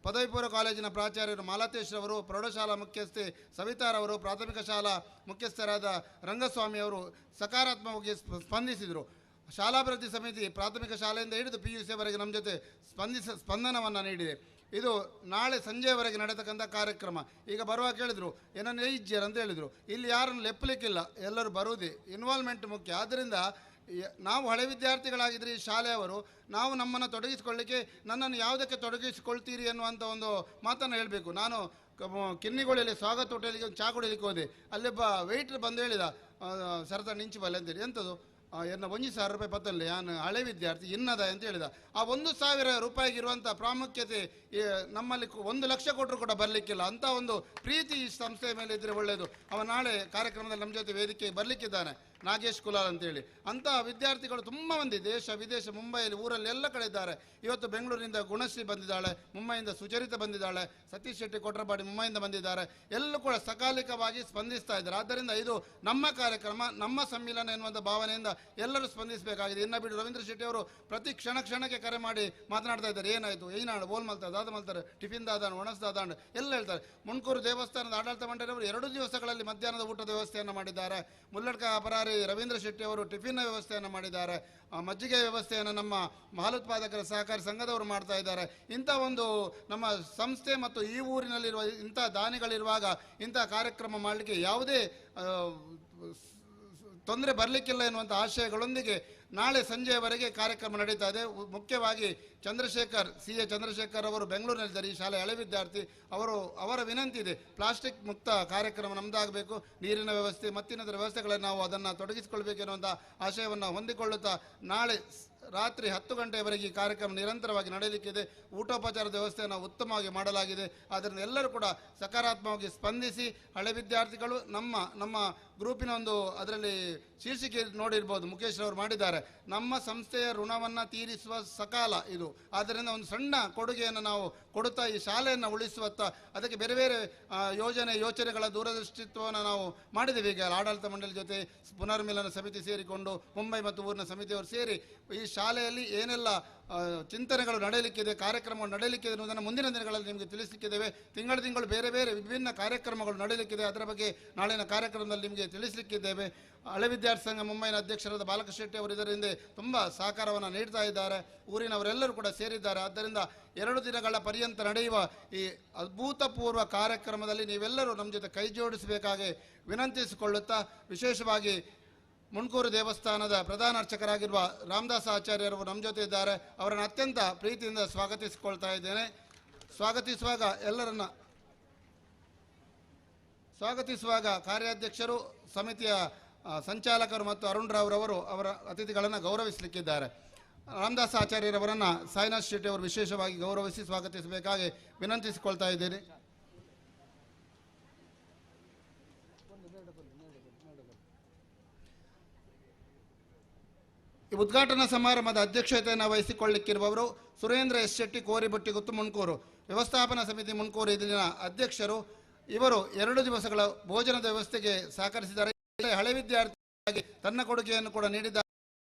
ಪದವಿ ಪೂರ್ವ ಕಾಲೇಜಿನ ಪ್ರಾಚಾರ್ಯರು ಮಾಲತೇಶ್ ರವರು, ಪ್ರೌಢಶಾಲಾ ಮುಖ್ಯಸ್ಥೆ ಸವಿತಾರವರು, ಪ್ರಾಥಮಿಕ ಶಾಲಾ ಮುಖ್ಯಸ್ಥರಾದ ರಂಗಸ್ವಾಮಿ ಅವರು ಸಕಾರಾತ್ಮಕವಾಗಿ ಸ್ಪಂದಿಸಿದರು. ಶಾಲಾಭಿವೃದ್ಧಿ ಸಮಿತಿ ಪ್ರಾಥಮಿಕ ಶಾಲೆಯಿಂದ ಹಿಡಿದು PUCವರೆಗೆ ನಮ್ಮ ಜೊತೆ ಸ್ಪಂದನವನ್ನು ನೀಡಿದೆ. ಇದು ನಾಳೆ ಸಂಜೆಯವರೆಗೆ ನಡೆತಕ್ಕಂಥ ಕಾರ್ಯಕ್ರಮ. ಈಗ ಬರುವಾಗ ಕೇಳಿದರು ಏನನ್ನು ಏಜ್ಯರ್ ಅಂತ ಹೇಳಿದರು. ಇಲ್ಲಿ ಯಾರನ್ನು ಲೆಪ್ಪಲಿಕ್ಕಿಲ್ಲ, ಎಲ್ಲರೂ ಬರುವುದೇ, ಇನ್ವಾಲ್ವ್ಮೆಂಟ್ ಮುಖ್ಯ. ಆದ್ದರಿಂದ ನಾವು ಹಳೆ ವಿದ್ಯಾರ್ಥಿಗಳಾಗಿದ್ದರೆ ಈ ಶಾಲೆಯವರು ನಾವು ನಮ್ಮನ್ನು ತೊಡಗಿಸಿಕೊಳ್ಳಿಕ್ಕೆ ನನ್ನನ್ನು ಯಾವುದಕ್ಕೆ ತೊಡಗಿಸಿಕೊಳ್ತೀರಿ ಅನ್ನುವಂಥ ಒಂದು ಮಾತನ್ನು ಹೇಳಬೇಕು. ನಾನು ಕಿನ್ನಿಗೋಳಿಯಲ್ಲಿ ಸ್ವಾಗತ ಹೋಟೆಲಿಗೆ ಒಂದು ಚಾ ಕುಡಿಲಿಕ್ಕೆ ಹೋದೆ. ಅಲ್ಲಿಬ್ಬ ವೆಯ್ಟ್ರ್ ಬಂದು ಹೇಳಿದ, ಸರತ ನಿಂಚು ಬಲ್ಲೆ ಅಂತೇಳಿ. ಎಂಥದ್ದು? ಎನ್ನ 1,000 ರೂಪಾಯಿ ಪತ್ತಲ್ಲಿ ನಾನು ಹಳೆ ವಿದ್ಯಾರ್ಥಿ ಇನ್ನದ ಅಂತ ಹೇಳಿದ. ಆ 1,000 ರೂಪಾಯಿಗಿರುವಂಥ ಪ್ರಾಮುಖ್ಯತೆ ನಮ್ಮಲ್ಲಿ 1 ಲಕ್ಷ ಕೊಟ್ಟರು ಕೂಡ ಬರಲಿಕ್ಕಿಲ್ಲ. ಅಂಥ ಒಂದು ಪ್ರೀತಿ ಈ ಸಂಸ್ಥೆಯ ಮೇಲೆ ಇದ್ದರೆ ಒಳ್ಳೆಯದು. ಅವ ನಾಳೆ ಕಾರ್ಯಕ್ರಮದಲ್ಲಿ ನಮ್ಮ ಜೊತೆ ವೇದಿಕೆಗೆ ಬರಲಿಕ್ಕಿದ್ದಾನೆ. ನಾಗೇಶ್ ಕುಲಾಲ್ ಅಂತೇಳಿ. ಅಂತಹ ವಿದ್ಯಾರ್ಥಿಗಳು ತುಂಬ ಮಂದಿ ದೇಶ ವಿದೇಶ, ಮುಂಬೈಯಲ್ಲಿ, ಊರಲ್ಲಿ ಎಲ್ಲ ಕಡೆ ಇದ್ದಾರೆ. ಇವತ್ತು ಬೆಂಗಳೂರಿನಿಂದ ಗುಣಶ್ರೀ ಬಂದಿದ್ದಾಳೆ, ಮುಂಬೈಯಿಂದ ಸುಚರಿತ ಬಂದಿದ್ದಾಳೆ, ಸತೀಶ್ ಶೆಟ್ಟಿ ಕೊಟ್ರಪಾಡಿ ಮುಂಬೈಯಿಂದ ಬಂದಿದ್ದಾರೆ. ಎಲ್ಲೂ ಕೂಡ ಸಕಾಲಿಕವಾಗಿ ಸ್ಪಂದಿಸ್ತಾ ಇದ್ದಾರೆ. ಆದ್ದರಿಂದ ಇದು ನಮ್ಮ ಕಾರ್ಯಕ್ರಮ, ನಮ್ಮ ಸಮ್ಮಿಲನ ಎನ್ನುವಂಥ ಭಾವನೆಯಿಂದ ಎಲ್ಲರೂ ಸ್ಪಂದಿಸಬೇಕಾಗಿದೆ. ಇನ್ನು ಬಿಡು ರವೀಂದ್ರ ಶೆಟ್ಟಿ ಅವರು ಪ್ರತಿ ಕ್ಷಣಕ್ಕೆ ಕರೆ ಮಾಡಿ ಮಾತನಾಡ್ತಾ ಇದ್ದಾರೆ. ಏನಾಯಿತು, ಏನಾಡು, ಬೋಲ್ ಮಲ್ತಾರೆ, ದಾದ ಮಲ್ತಾರೆ, ಟಿಫಿನ್ ದಾದಾಣ, ಒಣಸ್ ದಾದಾಣ ಎಲ್ಲ ಹೇಳ್ತಾರೆ. ಮುನ್ಕೂರು ದೇವಸ್ಥಾನದ ಆಡಳಿತ ಮಂಡಳಿಯವರು 2 ದಿವಸಗಳಲ್ಲಿ ಮಧ್ಯಾಹ್ನದ ಊಟದ ವ್ಯವಸ್ಥೆಯನ್ನು ಮಾಡಿದ್ದಾರೆ. ಮುಲ್ಲಡ್ಕ ಅಪರಾರಿ ರವೀಂದ್ರ ಶೆಟ್ಟಿ ಅವರು ಟಿಫಿನ್ ವ್ಯವಸ್ಥೆಯನ್ನು ಮಾಡಿದ್ದಾರೆ. ಮಜ್ಜಿಗೆ ವ್ಯವಸ್ಥೆಯನ್ನು ನಮ್ಮ ಹಾಲುತ್ಪಾದಕರ ಸಹಕಾರಿ ಸಂಘದವರು ಮಾಡ್ತಾ ಇದ್ದಾರೆ. ಇಂಥ ಒಂದು ನಮ್ಮ ಸಂಸ್ಥೆ ಮತ್ತು ಈ ಊರಿನಲ್ಲಿರುವ ಇಂಥ ದಾನಿಗಳಿರುವಾಗ ಇಂಥ ಕಾರ್ಯಕ್ರಮ ಮಾಡಲಿಕ್ಕೆ ಯಾವುದೇ ತೊಂದರೆ ಬರಲಿಕ್ಕಿಲ್ಲ ಎನ್ನುವಂಥ ಆಶಯಗಳೊಂದಿಗೆ ನಾಳೆ ಸಂಜೆಯವರೆಗೆ ಕಾರ್ಯಕ್ರಮ ನಡೀತಾ ಇದೆ. ಮುಖ್ಯವಾಗಿ ಚಂದ್ರಶೇಖರ್, CA ಚಂದ್ರಶೇಖರ್ ಅವರು ಬೆಂಗಳೂರಿನಲ್ಲಿದ್ದಾರೆ, ಈ ಶಾಲೆ ಹಳೆ ವಿದ್ಯಾರ್ಥಿ. ಅವರ ವಿನಂತಿ ಇದೆ, ಪ್ಲಾಸ್ಟಿಕ್ ಮುಕ್ತ ಕಾರ್ಯಕ್ರಮ ನಮ್ಮದಾಗಬೇಕು, ನೀರಿನ ವ್ಯವಸ್ಥೆ ಮತ್ತಿನ್ನದ ವ್ಯವಸ್ಥೆಗಳನ್ನು ನಾವು ಅದನ್ನು ತೊಡಗಿಸಿಕೊಳ್ಬೇಕೆನ್ನುವಂಥ ಆಶಯವನ್ನು ಹೊಂದಿಕೊಳ್ಳುತ್ತಾ ನಾಳೆ ರಾತ್ರಿ 10 ಗಂಟೆಯವರೆಗೆ ಈ ಕಾರ್ಯಕ್ರಮ ನಿರಂತರವಾಗಿ ನಡೆಯಲಿಕ್ಕಿದೆ. ಊಟೋಪಚಾರದ ವ್ಯವಸ್ಥೆಯನ್ನು ಉತ್ತಮವಾಗಿ ಮಾಡಲಾಗಿದೆ. ಆದ್ದರಿಂದ ಎಲ್ಲರೂ ಕೂಡ ಸಕಾರಾತ್ಮಕವಾಗಿ ಸ್ಪಂದಿಸಿ, ಹಳೆ ವಿದ್ಯಾರ್ಥಿಗಳು ನಮ್ಮ ಗ್ರೂಪಿನ ಒಂದು ಅದರಲ್ಲಿ ಶೀರ್ಷಿಕೆ ನೋಡಿರ್ಬೋದು, ಮುಖೇಶ್ ಅವರು ಮಾಡಿದ್ದಾರೆ, ನಮ್ಮ ಸಂಸ್ಥೆಯ ಋಣವನ್ನು ತೀರಿಸುವ ಸಕಾಲ ಇದು. ಆದ್ದರಿಂದ ಒಂದು ಸಣ್ಣ ಕೊಡುಗೆಯನ್ನು ನಾವು ಕೊಡುತ್ತಾ ಈ ಶಾಲೆಯನ್ನು ಉಳಿಸುವತ್ತ ಅದಕ್ಕೆ ಬೇರೆ ಬೇರೆ ಯೋಚನೆಗಳ ದೂರದೃಷ್ಟಿತ್ವವನ್ನು ನಾವು ಮಾಡಿದ್ದೇವೆ. ಈಗ ಆಡಳಿತ ಮಂಡಳಿ ಜೊತೆ ಪುನರ್ಮಿಲನ ಸಮಿತಿ ಸೇರಿಕೊಂಡು, ಮುಂಬೈ ಮತ್ತು ಊರಿನ ಸಮಿತಿಯವರು ಸೇರಿ ಈ ಶಾಲೆಯಲ್ಲಿ ಏನೆಲ್ಲ ಚಿಂತನೆಗಳು ನಡೆಯಲಿಕ್ಕಿದೆ, ಕಾರ್ಯಕ್ರಮಗಳು ನಡೆಯಲಿಕ್ಕಿದೆ ಅನ್ನೋದನ್ನು ಮುಂದಿನ ದಿನಗಳಲ್ಲಿ ನಿಮಗೆ ತಿಳಿಸಲಿಕ್ಕಿದ್ದೇವೆ. ತಿಂಗಳು ಬೇರೆ ಬೇರೆ ವಿಭಿನ್ನ ಕಾರ್ಯಕ್ರಮಗಳು ನಡೆಯಲಿಕ್ಕಿದೆ. ಅದರ ಬಗ್ಗೆ ನಾಳಿನ ಕಾರ್ಯಕ್ರಮದಲ್ಲಿ ನಿಮಗೆ ತಿಳಿಸಲಿಕ್ಕಿದ್ದೇವೆ. ಹಳೆ ವಿದ್ಯಾರ್ಥಿ ಸಂಘ ಮುಂಬೈನ ಅಧ್ಯಕ್ಷರಾದ ಬಾಲಕೃಷ್ಣ ಶೆಟ್ಟಿ ಅವರು ಇದರಿಂದ ತುಂಬ ಸಹಕಾರವನ್ನು ನೀಡ್ತಾ ಇದ್ದಾರೆ. ಊರಿನವರೆಲ್ಲರೂ ಕೂಡ ಸೇರಿದ್ದಾರೆ. ಆದ್ದರಿಂದ 2 ದಿನಗಳ ಪರ್ಯಂತ ನಡೆಯುವ ಈ ಅಭೂತಪೂರ್ವ ಕಾರ್ಯಕ್ರಮದಲ್ಲಿ ನೀವೆಲ್ಲರೂ ನಮ್ಮ ಜೊತೆ ಕೈ ಜೋಡಿಸಬೇಕಾಗಿ ವಿನಂತಿಸಿಕೊಳ್ಳುತ್ತಾ, ವಿಶೇಷವಾಗಿ ಮುನ್ಕೂರು ದೇವಸ್ಥಾನದ ಪ್ರಧಾನ ಅರ್ಚಕರಾಗಿರುವ ರಾಮದಾಸ ಆಚಾರ್ಯರು ನಮ್ಮ ಜೊತೆ ಇದ್ದಾರೆ. ಅವರನ್ನು ಅತ್ಯಂತ ಪ್ರೀತಿಯಿಂದ ಸ್ವಾಗತಿಸಿಕೊಳ್ತಾ ಇದ್ದೇನೆ. ಸ್ವಾಗತಿಸುವಾಗ ಕಾರ್ಯಾಧ್ಯಕ್ಷರು, ಸಮಿತಿಯ ಸಂಚಾಲಕರು ಮತ್ತು ಅರುಣ್ ರಾವ್ರವರು ಅವರ ಅತಿಥಿಗಳನ್ನು ಗೌರವಿಸಲಿಕ್ಕಿದ್ದಾರೆ. ರಾಮದಾಸ ಆಚಾರ್ಯರವರನ್ನು ಸಾಯಿನಾಥ್ ಶೆಟ್ಟಿ ಅವರು ವಿಶೇಷವಾಗಿ ಗೌರವಿಸಿ ಸ್ವಾಗತಿಸಬೇಕಾಗಿ ವಿನಂತಿಸಿಕೊಳ್ತಾ ಇದ್ದೇನೆ. ಈ ಉದ್ಘಾಟನಾ ಸಮಾರಂಭದ ಅಧ್ಯಕ್ಷತೆಯನ್ನು ವಹಿಸಿಕೊಳ್ಳಿಕ್ಕಿರುವವರು ಸುರೇಂದ್ರ ಎಸ್ ಶೆಟ್ಟಿ, ಕೋರಿಬುಟ್ಟಿಗುತ್ತು, ಮುನ್ಕೂರು. ವ್ಯವಸ್ಥಾಪನಾ ಸಮಿತಿ ಮುನ್ಕೂರು ಇಲ್ಲಿನ ಅಧ್ಯಕ್ಷರು. ಇವರು 2 ದಿವಸಗಳ ಭೋಜನದ ವ್ಯವಸ್ಥೆಗೆ ಸಹಕರಿಸಿದ್ದಾರೆ. ಹಳೆ ವಿದ್ಯಾರ್ಥಿಯಾಗಿ ತನ್ನ ಕೊಡುಗೆಯನ್ನು ಕೂಡ ನೀಡಿದ್ದಾರೆ.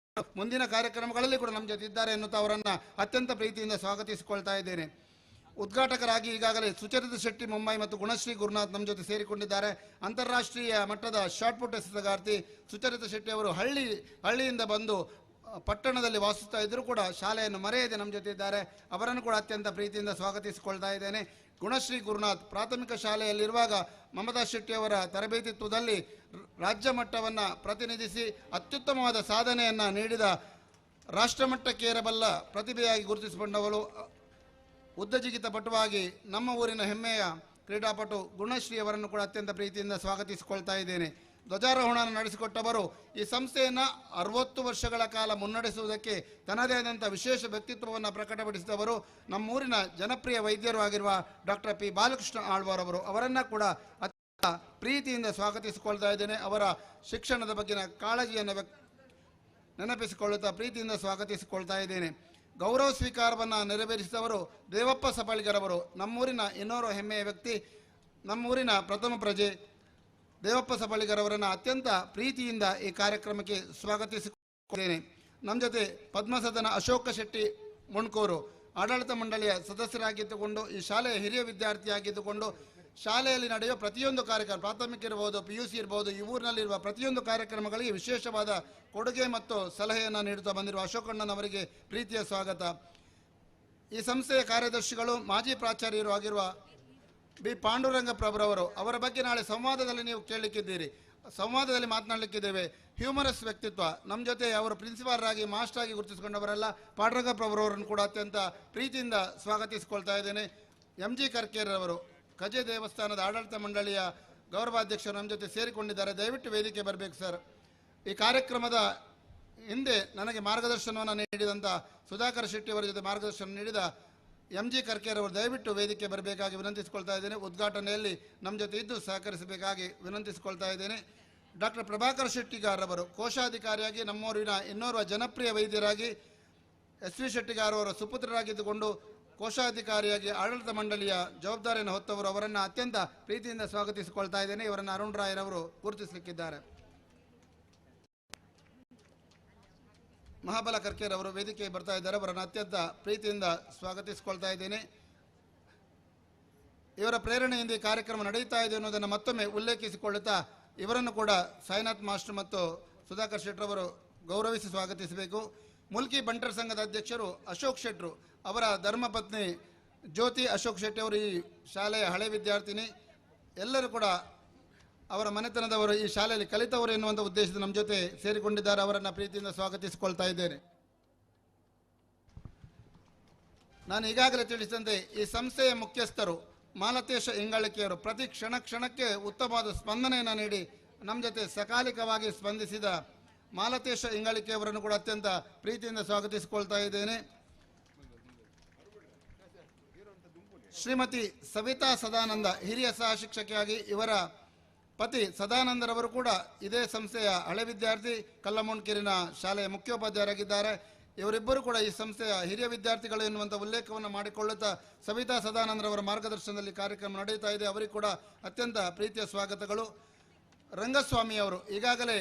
ಮುಂದಿನ ಕಾರ್ಯಕ್ರಮಗಳಲ್ಲಿ ಕೂಡ ನಮ್ಮ ಜೊತೆ ಇದ್ದಾರೆ ಎನ್ನುತ್ತಾ ಅವರನ್ನು ಅತ್ಯಂತ ಪ್ರೀತಿಯಿಂದ ಸ್ವಾಗತಿಸಿಕೊಳ್ತಾ ಇದ್ದೇನೆ. ಉದ್ಘಾಟಕರಾಗಿ ಈಗಾಗಲೇ ಸುಚರಿತ ಶೆಟ್ಟಿ ಮುಂಬೈ ಮತ್ತು ಗುಣಶ್ರೀ ಗುರುನಾಥ್ ನಮ್ಮ ಜೊತೆ ಸೇರಿಕೊಂಡಿದ್ದಾರೆ. ಅಂತಾರಾಷ್ಟ್ರೀಯ ಮಟ್ಟದ ಶಾರ್ಟ್ ಪುಟ್ ಎಸೆತಗಾರ್ತಿ ಸುಚರಿತ ಶೆಟ್ಟಿ ಅವರು ಹಳ್ಳಿಯಿಂದ ಬಂದು ಪಟ್ಟಣದಲ್ಲಿ ವಾಸಿಸ್ತಾ ಇದ್ದರೂ ಕೂಡ ಶಾಲೆಯನ್ನು ಮರೆಯದೆ ನಮ್ಮ ಜೊತೆ ಇದ್ದಾರೆ. ಅವರನ್ನು ಕೂಡ ಅತ್ಯಂತ ಪ್ರೀತಿಯಿಂದ ಸ್ವಾಗತಿಸಿಕೊಳ್ತಾ ಇದ್ದೇನೆ. ಗುಣಶ್ರೀ ಗುರುನಾಥ್ ಪ್ರಾಥಮಿಕ ಶಾಲೆಯಲ್ಲಿರುವಾಗ ಮಮತಾ ಶೆಟ್ಟಿಯವರ ತರಬೇತಿತ್ವದಲ್ಲಿ ರಾಜ್ಯ ಮಟ್ಟವನ್ನು ಪ್ರತಿನಿಧಿಸಿ ಅತ್ಯುತ್ತಮವಾದ ಸಾಧನೆಯನ್ನು ನೀಡಿದ, ರಾಷ್ಟ್ರಮಟ್ಟಕ್ಕೇರಬಲ್ಲ ಪ್ರತಿಭೆಯಾಗಿ ಗುರುತಿಸಿಕೊಂಡವಳು, ಉದ್ದಜಿಗಿತ ಪಟುವಾಗಿ ನಮ್ಮ ಊರಿನ ಹೆಮ್ಮೆಯ ಕ್ರೀಡಾಪಟು ಗುಣಶ್ರೀಯವರನ್ನು ಕೂಡ ಅತ್ಯಂತ ಪ್ರೀತಿಯಿಂದ ಸ್ವಾಗತಿಸಿಕೊಳ್ತಾ ಇದ್ದೇನೆ. ಧ್ವಜಾರೋಹಣ ನಡೆಸಿಕೊಟ್ಟವರು ಈ ಸಂಸ್ಥೆಯನ್ನು 60 ವರ್ಷಗಳ ಕಾಲ ಮುನ್ನಡೆಸುವುದಕ್ಕೆ ತನ್ನದೇ ಆದಂಥ ವಿಶೇಷ ವ್ಯಕ್ತಿತ್ವವನ್ನು ಪ್ರಕಟಪಡಿಸಿದವರು ನಮ್ಮೂರಿನ ಜನಪ್ರಿಯ ವೈದ್ಯರು ಆಗಿರುವ ಡಾಕ್ಟರ್ P. ಬಾಲಕೃಷ್ಣ ಆಳ್ವಾರ್ ಅವರು. ಅವರನ್ನು ಕೂಡ ಅತ್ಯಂತ ಪ್ರೀತಿಯಿಂದ ಸ್ವಾಗತಿಸಿಕೊಳ್ತಾ ಇದ್ದೇನೆ. ಅವರ ಶಿಕ್ಷಣದ ಬಗ್ಗಿನ ಕಾಳಜಿಯನ್ನು ನೆನಪಿಸಿಕೊಳ್ಳುತ್ತಾ ಪ್ರೀತಿಯಿಂದ ಸ್ವಾಗತಿಸಿಕೊಳ್ತಾ ಇದ್ದೇನೆ. ಗೌರವ ಸ್ವೀಕಾರವನ್ನು ನೆರವೇರಿಸಿದವರು ದೇವಪ್ಪ ಸಪಳಿಗರವರು, ನಮ್ಮೂರಿನ ಇನ್ನೋರ್ವ ಹೆಮ್ಮೆಯ ವ್ಯಕ್ತಿ, ನಮ್ಮೂರಿನ ಪ್ರಥಮ ಪ್ರಜೆ ದೇವಪ್ಪ ಸಪಳಿಗರವರನ್ನು ಅತ್ಯಂತ ಪ್ರೀತಿಯಿಂದ ಈ ಕಾರ್ಯಕ್ರಮಕ್ಕೆ ಸ್ವಾಗತಿಸಿದ್ದೇನೆ. ನಮ್ಮ ಜೊತೆ ಪದ್ಮಸದನ ಅಶೋಕ ಶೆಟ್ಟಿ ಮುಣ್ಕೂರು, ಆಡಳಿತ ಮಂಡಳಿಯ ಸದಸ್ಯರಾಗಿದ್ದುಕೊಂಡು ಈ ಶಾಲೆಯ ಹಿರಿಯ ವಿದ್ಯಾರ್ಥಿಯಾಗಿದ್ದುಕೊಂಡು ಶಾಲೆಯಲ್ಲಿ ನಡೆಯುವ ಪ್ರತಿಯೊಂದು ಕಾರ್ಯಕ್ರಮ, ಪ್ರಾಥಮಿಕ ಇರ್ಬೋದು, PUC ಇರ್ಬೋದು, ಈ ಊರಿನಲ್ಲಿರುವ ಪ್ರತಿಯೊಂದು ಕಾರ್ಯಕ್ರಮಗಳಿಗೆ ವಿಶೇಷವಾದ ಕೊಡುಗೆ ಮತ್ತು ಸಲಹೆಯನ್ನು ನೀಡುತ್ತಾ ಬಂದಿರುವ ಅಶೋಕಣ್ಣನವರಿಗೆ ಪ್ರೀತಿಯ ಸ್ವಾಗತ. ಈ ಸಂಸ್ಥೆಯ ಕಾರ್ಯದರ್ಶಿಗಳು ಮಾಜಿ ಪ್ರಾಚಾರ್ಯರು ಆಗಿರುವ B. ಪಾಂಡುರಂಗ ಪ್ರಭುರವರು, ಅವರ ಬಗ್ಗೆ ನಾಳೆ ಸಂವಾದದಲ್ಲಿ ನೀವು ಕೇಳಲಿಕ್ಕಿದ್ದೀರಿ, ಸಂವಾದದಲ್ಲಿ ಮಾತನಾಡಲಿಕ್ಕಿದ್ದೇವೆ. ಹ್ಯೂಮರಸ್ ವ್ಯಕ್ತಿತ್ವ, ನಮ್ಮ ಜೊತೆ ಅವರು ಪ್ರಿನ್ಸಿಪಾಲರಾಗಿ ಮಾಸ್ಟರ್ ಆಗಿ ಗುರುತಿಸಿಕೊಂಡವರೆಲ್ಲ ಪಾಂಡುರಂಗ ಪ್ರಭುರವರನ್ನು ಕೂಡ ಅತ್ಯಂತ ಪ್ರೀತಿಯಿಂದ ಸ್ವಾಗತಿಸಿಕೊಳ್ತಾ ಇದ್ದೇನೆ. MG ಕರ್ಕೇರವರು, ಕಜೆ ದೇವಸ್ಥಾನದ ಆಡಳಿತ ಮಂಡಳಿಯ ಗೌರವಾಧ್ಯಕ್ಷರು ನಮ್ಮ ಜೊತೆ ಸೇರಿಕೊಂಡಿದ್ದಾರೆ. ದಯವಿಟ್ಟು ವೇದಿಕೆ ಬರಬೇಕು ಸರ್. ಈ ಕಾರ್ಯಕ್ರಮದ ಹಿಂದೆ ನನಗೆ ಮಾರ್ಗದರ್ಶನವನ್ನು ನೀಡಿದಂಥ ಸುಧಾಕರ್ ಶೆಟ್ಟಿ ಅವರ ಜೊತೆ ಮಾರ್ಗದರ್ಶನ ನೀಡಿದ MG ಕರ್ಕೇರವರು ದಯವಿಟ್ಟು ವೇದಿಕೆ ಬರಬೇಕಾಗಿ ವಿನಂತಿಸಿಕೊಳ್ತಾ ಇದ್ದೇನೆ. ಉದ್ಘಾಟನೆಯಲ್ಲಿ ನಮ್ಮ ಜೊತೆ ಇದ್ದು ಸಹಕರಿಸಬೇಕಾಗಿ ವಿನಂತಿಸಿಕೊಳ್ತಾ ಇದ್ದೇನೆ. ಡಾಕ್ಟರ್ ಪ್ರಭಾಕರ್ ಶೆಟ್ಟಿಗಾರ್ ಅವರು ಕೋಶಾಧಿಕಾರಿಯಾಗಿ ನಮ್ಮೂರಿನ ಇನ್ನೋರ್ವ ಜನಪ್ರಿಯ ವೈದ್ಯರಾಗಿ ಎಸ್ ವಿ ಶೆಟ್ಟಿಗಾರ್ ಅವರ ಸುಪುತ್ರರಾಗಿದ್ದುಕೊಂಡು ಕೋಶಾಧಿಕಾರಿಯಾಗಿ ಆಡಳಿತ ಮಂಡಳಿಯ ಜವಾಬ್ದಾರಿಯನ್ನು ಹೊತ್ತವರು ಅವರನ್ನು ಅತ್ಯಂತ ಪ್ರೀತಿಯಿಂದ ಸ್ವಾಗತಿಸಿಕೊಳ್ತಾ ಇದ್ದೇನೆ. ಇವರನ್ನು ಅರುಣ್ ರಾಯರವರು ಗುರುತಿಸಲಿಕ್ಕಿದ್ದಾರೆ. ಮಹಾಬಲ ಕರ್ಕೇರ್ ಅವರು ವೇದಿಕೆಗೆ ಬರ್ತಾ ಇದ್ದಾರೆ. ಅವರನ್ನು ಅತ್ಯಂತ ಪ್ರೀತಿಯಿಂದ ಸ್ವಾಗತಿಸಿಕೊಳ್ತಾ ಇದ್ದೇನೆ. ಇವರ ಪ್ರೇರಣೆಯಿಂದ ಈ ಕಾರ್ಯಕ್ರಮ ನಡೆಯುತ್ತಾ ಇದೆ ಅನ್ನೋದನ್ನು ಮತ್ತೊಮ್ಮೆ ಉಲ್ಲೇಖಿಸಿಕೊಳ್ಳುತ್ತಾ ಇವರನ್ನು ಕೂಡ ಸಾಯಿನಾಥ್ ಮಾಸ್ಟರ್ ಮತ್ತು ಸುಧಾಕರ್ ಶೆಟ್ಟರ್ ಅವರು ಗೌರವಿಸಿ ಸ್ವಾಗತಿಸಬೇಕು. ಮುಲ್ಕಿ ಬಂಟರ್ ಸಂಘದ ಅಧ್ಯಕ್ಷರು ಅಶೋಕ್ ಶೆಟ್ರು, ಅವರ ಧರ್ಮಪತ್ನಿ ಜ್ಯೋತಿ ಅಶೋಕ್ ಶೆಟ್ಟಿ ಅವರು ಈ ಶಾಲೆಯ ಹಳೆ ವಿದ್ಯಾರ್ಥಿನಿ. ಎಲ್ಲರೂ ಕೂಡ ಅವರ ಮನೆತನದವರು, ಈ ಶಾಲೆಯಲ್ಲಿ ಕಲಿತವರು ಎನ್ನುವಂಥ ಉದ್ದೇಶದ ನಮ್ಮ ಜೊತೆ ಸೇರಿಕೊಂಡಿದ್ದಾರೆ. ಅವರನ್ನು ಪ್ರೀತಿಯಿಂದ ಸ್ವಾಗತಿಸಿಕೊಳ್ತಾ ಇದ್ದೇನೆ. ನಾನು ಈಗಾಗಲೇ ತಿಳಿಸಿದಂತೆ ಈ ಸಂಸ್ಥೆಯ ಮುಖ್ಯಸ್ಥರು ಮಾಲತೇಶ ಇಂಗಾಳಿಕೆಯವರು ಪ್ರತಿ ಕ್ಷಣಕ್ಕೆ ಉತ್ತಮವಾದ ಸ್ಪಂದನೆಯನ್ನು ನೀಡಿ ನಮ್ಮ ಜೊತೆ ಸಕಾಲಿಕವಾಗಿ ಸ್ಪಂದಿಸಿದ ಮಾಲತೇಶ ಇಂಗಾಳಿಕೆಯವರನ್ನು ಕೂಡ ಅತ್ಯಂತ ಪ್ರೀತಿಯಿಂದ ಸ್ವಾಗತಿಸಿಕೊಳ್ತಾ ಇದ್ದೇನೆ. ಶ್ರೀಮತಿ ಸವಿತಾ ಸದಾನಂದ ಹಿರಿಯ ಸಹ ಶಿಕ್ಷಕಿಯಾಗಿ, ಇವರ ಪತಿ ಸದಾನಂದರವರು ಕೂಡ ಇದೇ ಸಂಸ್ಥೆಯ ಹಳೆ ವಿದ್ಯಾರ್ಥಿ, ಕಲ್ಲಮುಣ್ಕೇರಿನ ಶಾಲೆಯ ಮುಖ್ಯೋಪಾಧ್ಯಾಯರಾಗಿದ್ದಾರೆ. ಇವರಿಬ್ಬರು ಕೂಡ ಈ ಸಂಸ್ಥೆಯ ಹಿರಿಯ ವಿದ್ಯಾರ್ಥಿಗಳು ಎನ್ನುವಂಥ ಉಲ್ಲೇಖವನ್ನು ಮಾಡಿಕೊಳ್ಳುತ್ತಾ ಸವಿತಾ ಸದಾನಂದರವರ ಮಾರ್ಗದರ್ಶನದಲ್ಲಿ ಕಾರ್ಯಕ್ರಮ ನಡೆಯುತ್ತಾ ಇದೆ. ಅವರಿಗೆ ಕೂಡ ಅತ್ಯಂತ ಪ್ರೀತಿಯ ಸ್ವಾಗತಗಳು. ರಂಗಸ್ವಾಮಿ ಅವರು ಈಗಾಗಲೇ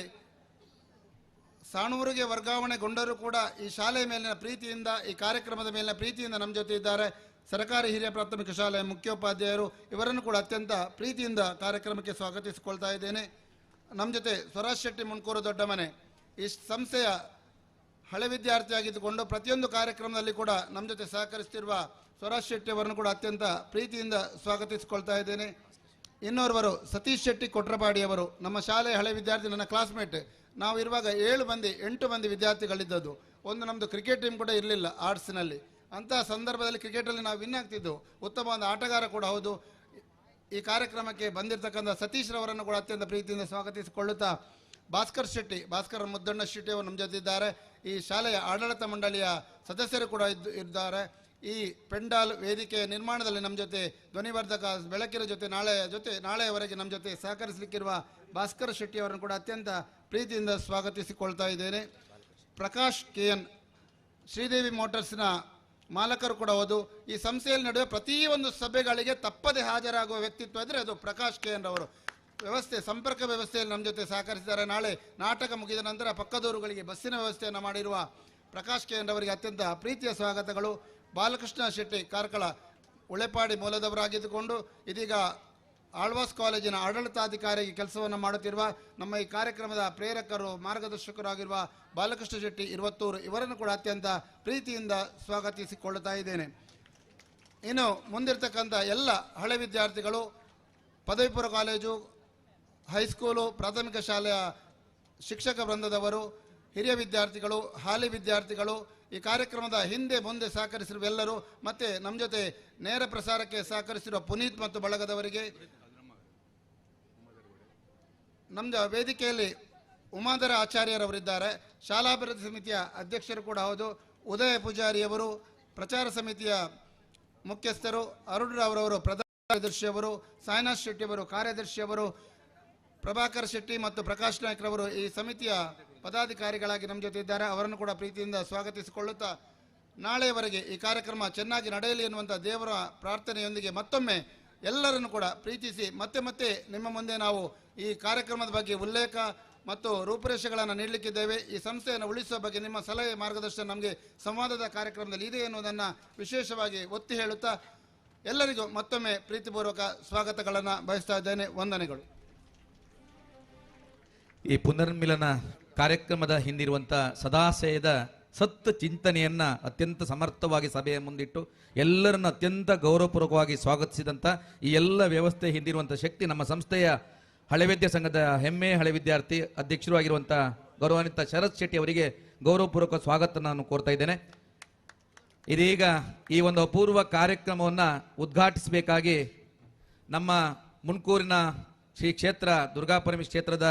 ಸಾಣೂರಿಗೆ ವರ್ಗಾವಣೆಗೊಂಡರೂ ಕೂಡ ಈ ಶಾಲೆಯ ಮೇಲಿನ ಪ್ರೀತಿಯಿಂದ, ಈ ಕಾರ್ಯಕ್ರಮದ ಮೇಲಿನ ಪ್ರೀತಿಯಿಂದ ನಮ್ಮ ಜೊತೆ ಇದ್ದಾರೆ. ಸರ್ಕಾರಿ ಹಿರಿಯ ಪ್ರಾಥಮಿಕ ಶಾಲೆಯ ಮುಖ್ಯೋಪಾಧ್ಯಾಯರು, ಇವರನ್ನು ಕೂಡ ಅತ್ಯಂತ ಪ್ರೀತಿಯಿಂದ ಕಾರ್ಯಕ್ರಮಕ್ಕೆ ಸ್ವಾಗತಿಸಿಕೊಳ್ತಾ ಇದ್ದೇನೆ. ನಮ್ಮ ಜೊತೆ ಸ್ವರಾಜ್ ಶೆಟ್ಟಿ ಮುನ್ಕೂರು ದೊಡ್ಡಮನೆ ಈ ಸಂಸ್ಥೆಯ ಹಳೆ ವಿದ್ಯಾರ್ಥಿಯಾಗಿದ್ದುಕೊಂಡು ಪ್ರತಿಯೊಂದು ಕಾರ್ಯಕ್ರಮದಲ್ಲಿ ಕೂಡ ನಮ್ಮ ಜೊತೆ ಸಹಕರಿಸುತ್ತಿರುವ ಸ್ವರಾಜ್ ಶೆಟ್ಟಿ ಅವರನ್ನು ಕೂಡ ಅತ್ಯಂತ ಪ್ರೀತಿಯಿಂದ ಸ್ವಾಗತಿಸಿಕೊಳ್ತಾ ಇದ್ದೇನೆ. ಇನ್ನೋರ್ವರು ಸತೀಶ್ ಶೆಟ್ಟಿ ಕೊಟ್ರಪಾಡಿಯವರು, ನಮ್ಮ ಶಾಲೆಯ ಹಳೆ ವಿದ್ಯಾರ್ಥಿ, ನನ್ನ ಕ್ಲಾಸ್ಮೇಟ್. ನಾವು ಇರುವಾಗ 8 ಮಂದಿ ವಿದ್ಯಾರ್ಥಿಗಳಿದ್ದದ್ದು. ಒಂದು ನಮ್ಮದು ಕ್ರಿಕೆಟ್ ಟೀಮ್ ಕೂಡ ಇರಲಿಲ್ಲ ಆರ್ಟ್ಸ್ನಲ್ಲಿ. ಅಂತಹ ಸಂದರ್ಭದಲ್ಲಿ ಕ್ರಿಕೆಟಲ್ಲಿ ನಾವು ವಿನ್ ಆಗ್ತಿದ್ದು. ಉತ್ತಮವಾದ ಆಟಗಾರ ಕೂಡ ಹೌದು. ಈ ಕಾರ್ಯಕ್ರಮಕ್ಕೆ ಬಂದಿರತಕ್ಕಂಥ ಸತೀಶ್ ರವರನ್ನು ಕೂಡ ಅತ್ಯಂತ ಪ್ರೀತಿಯಿಂದ ಸ್ವಾಗತಿಸಿಕೊಳ್ಳುತ್ತಾ ಭಾಸ್ಕರ್ ಮುದ್ದಣ್ಣ ಶೆಟ್ಟಿ ಅವರು ನಮ್ಮ ಜೊತೆ ಇದ್ದಾರೆ. ಈ ಶಾಲೆಯ ಆಡಳಿತ ಮಂಡಳಿಯ ಸದಸ್ಯರು ಕೂಡ ಇದ್ದಾರೆ. ಈ ಪೆಂಡಾಲ್ ವೇದಿಕೆಯ ನಿರ್ಮಾಣದಲ್ಲಿ ನಮ್ಮ ಜೊತೆ ಧ್ವನಿವರ್ಧಕ ಬೆಳಕಿನ ನಾಳೆಯವರೆಗೆ ನಮ್ಮ ಜೊತೆ ಸಹಕರಿಸಲಿಕ್ಕಿರುವ ಭಾಸ್ಕರ್ ಶೆಟ್ಟಿ ಅವರನ್ನು ಕೂಡ ಅತ್ಯಂತ ಪ್ರೀತಿಯಿಂದ ಸ್ವಾಗತಿಸಿಕೊಳ್ತಾ ಇದ್ದೇನೆ. ಪ್ರಕಾಶ್ KN ಶ್ರೀದೇವಿ ಮೋಟಾರ್ಸ್ನ ಮಾಲಕರು ಕೂಡ ಹೌದು. ಈ ಸಂಸ್ಥೆಯಲ್ಲಿ ನಡೆಯುವ ಪ್ರತಿಯೊಂದು ಸಭೆಗಳಿಗೆ ತಪ್ಪದೆ ಹಾಜರಾಗುವ ವ್ಯಕ್ತಿತ್ವ ಇದ್ದರೆ ಅದು ಪ್ರಕಾಶ್ KN ಅವರು. ಸಂಪರ್ಕ ವ್ಯವಸ್ಥೆಯಲ್ಲಿ ನಮ್ಮ ಜೊತೆ ಸಹಕರಿಸಿದ್ದಾರೆ. ನಾಳೆ ನಾಟಕ ಮುಗಿದ ನಂತರ ಪಕ್ಕದೂರುಗಳಿಗೆ ಬಸ್ಸಿನ ವ್ಯವಸ್ಥೆಯನ್ನು ಮಾಡಿರುವ ಪ್ರಕಾಶ್ KN ಅವರಿಗೆ ಅತ್ಯಂತ ಪ್ರೀತಿಯ ಸ್ವಾಗತಗಳು. ಬಾಲಕೃಷ್ಣ ಶೆಟ್ಟಿ ಕಾರ್ಕಳ ಉಳೆಪಾಡಿ ಮೂಲದವರಾಗಿದ್ದುಕೊಂಡು ಇದೀಗ ಆಳ್ವಾಸ್ ಕಾಲೇಜಿನ ಆಡಳಿತಾಧಿಕಾರಿಯಾಗಿ ಕೆಲಸವನ್ನು ಮಾಡುತ್ತಿರುವ ನಮ್ಮ ಈ ಕಾರ್ಯಕ್ರಮದ ಪ್ರೇರಕರು, ಮಾರ್ಗದರ್ಶಕರಾಗಿರುವ ಬಾಲಕೃಷ್ಣ ಶೆಟ್ಟಿ ಇರುವತ್ತೂರು, ಇವರನ್ನು ಕೂಡ ಅತ್ಯಂತ ಪ್ರೀತಿಯಿಂದ ಸ್ವಾಗತಿಸಿಕೊಳ್ಳುತ್ತಾ ಇದ್ದೇನೆ. ಇನ್ನು ಮುಂದಿರ್ತಕ್ಕಂಥ ಎಲ್ಲ ಹಳೆ ವಿದ್ಯಾರ್ಥಿಗಳು, ಪದವಿ ಪೂರ್ವ ಕಾಲೇಜು, ಹೈಸ್ಕೂಲು, ಪ್ರಾಥಮಿಕ ಶಾಲೆಯ ಶಿಕ್ಷಕ ವೃಂದದವರು, ಹಿರಿಯ ವಿದ್ಯಾರ್ಥಿಗಳು, ಹಾಲಿ ವಿದ್ಯಾರ್ಥಿಗಳು, ಈ ಕಾರ್ಯಕ್ರಮದ ಹಿಂದೆ ಮುಂದೆ ಸಹಕರಿಸಿರುವ ಎಲ್ಲರೂ, ಮತ್ತೆ ನಮ್ಮ ಜೊತೆ ನೇರ ಪ್ರಸಾರಕ್ಕೆ ಸಹಕರಿಸಿರುವ ಪುನೀತ್ ಮತ್ತು ಬಳಗದವರಿಗೆ, ನಮ್ಮ ವೇದಿಕೆಯಲ್ಲಿ ಉಮಾಧರ ಆಚಾರ್ಯರವರಿದ್ದಾರೆ, ಶಾಲಾಭಿವೃದ್ಧಿ ಸಮಿತಿಯ ಅಧ್ಯಕ್ಷರು ಕೂಡ ಹೌದು, ಉದಯ ಪೂಜಾರಿಯವರು, ಪ್ರಚಾರ ಸಮಿತಿಯ ಮುಖ್ಯಸ್ಥರು, ಅರುಣ್ ರಾವ್ರವರು ಪ್ರಧಾನ ಕಾರ್ಯದರ್ಶಿಯವರು, ಸಾಯಿನಾಥ್ ಶೆಟ್ಟಿಯವರು ಕಾರ್ಯದರ್ಶಿಯವರು, ಪ್ರಭಾಕರ್ ಶೆಟ್ಟಿ ಮತ್ತು ಪ್ರಕಾಶ್ ನಾಯ್ಕರವರು ಈ ಸಮಿತಿಯ ಪದಾಧಿಕಾರಿಗಳಾಗಿ ನಮ್ಮ ಜೊತೆ ಇದ್ದಾರೆ. ಅವರನ್ನು ಕೂಡ ಪ್ರೀತಿಯಿಂದ ಸ್ವಾಗತಿಸಿಕೊಳ್ಳುತ್ತಾ ನಾಳೆಯವರೆಗೆ ಈ ಕಾರ್ಯಕ್ರಮ ಚೆನ್ನಾಗಿ ನಡೆಯಲಿ ಎನ್ನುವಂಥ ದೇವರ ಪ್ರಾರ್ಥನೆಯೊಂದಿಗೆ ಮತ್ತೊಮ್ಮೆ ಎಲ್ಲರನ್ನು ಕೂಡ ಪ್ರೀತಿಸಿ ಮತ್ತೆ ನಿಮ್ಮ ಮುಂದೆ ನಾವು ಈ ಕಾರ್ಯಕ್ರಮದ ಬಗ್ಗೆ ಉಲ್ಲೇಖ ಮತ್ತು ರೂಪುರೇಷೆಗಳನ್ನು ನೀಡಲಿಕ್ಕಿದ್ದೇವೆ. ಈ ಸಂಸ್ಥೆಯನ್ನು ಉಳಿಸುವ ಬಗ್ಗೆ ನಿಮ್ಮ ಸಲಹೆ ಮಾರ್ಗದರ್ಶನ ನಮಗೆ ಸಂವಾದದ ಕಾರ್ಯಕ್ರಮದಲ್ಲಿ ಇದೆ ಎನ್ನುವುದನ್ನು ವಿಶೇಷವಾಗಿ ಒತ್ತಿ ಹೇಳುತ್ತಾ ಎಲ್ಲರಿಗೂ ಮತ್ತೊಮ್ಮೆ ಪ್ರೀತಿಪೂರ್ವಕ ಸ್ವಾಗತಗಳನ್ನು ಬಯಸ್ತಾ ಇದ್ದೇನೆ. ವಂದನೆಗಳು. ಈ ಪುನರ್ಮಿಲನ ಕಾರ್ಯಕ್ರಮದ ಹಿಂದಿರುವಂಥ ಸದಾಶಯದ ಸತ್ತ ಚಿಂತನೆಯನ್ನ ಅತ್ಯಂತ ಸಮರ್ಥವಾಗಿ ಸಭೆಯ ಮುಂದಿಟ್ಟು ಎಲ್ಲರನ್ನು ಅತ್ಯಂತ ಗೌರವಪೂರ್ವಕವಾಗಿ ಸ್ವಾಗತಿಸಿದಂಥ ಈ ಎಲ್ಲ ವ್ಯವಸ್ಥೆ ಹಿಂದಿರುವಂಥ ಶಕ್ತಿ ನಮ್ಮ ಸಂಸ್ಥೆಯ ಹಳೆವಿದ್ಯಾ ಸಂಘದ ಹೆಮ್ಮೆ ಹಳೆ ವಿದ್ಯಾರ್ಥಿ ಅಧ್ಯಕ್ಷರು ಆಗಿರುವಂಥ ಗೌರವಾನ್ವಿತ ಶರತ್ ಶೆಟ್ಟಿ ಅವರಿಗೆ ಗೌರವಪೂರ್ವಕ ಸ್ವಾಗತ ನಾನು ಕೋರ್ತಾ ಇದ್ದೇನೆ. ಇದೀಗ ಈ ಒಂದು ಅಪೂರ್ವ ಕಾರ್ಯಕ್ರಮವನ್ನು ಉದ್ಘಾಟಿಸಬೇಕಾಗಿ ನಮ್ಮ ಮುನ್ಕೂರಿನ ಶ್ರೀ ಕ್ಷೇತ್ರ ದುರ್ಗಾಪರಮೇಶ್ವರಿ ಕ್ಷೇತ್ರದ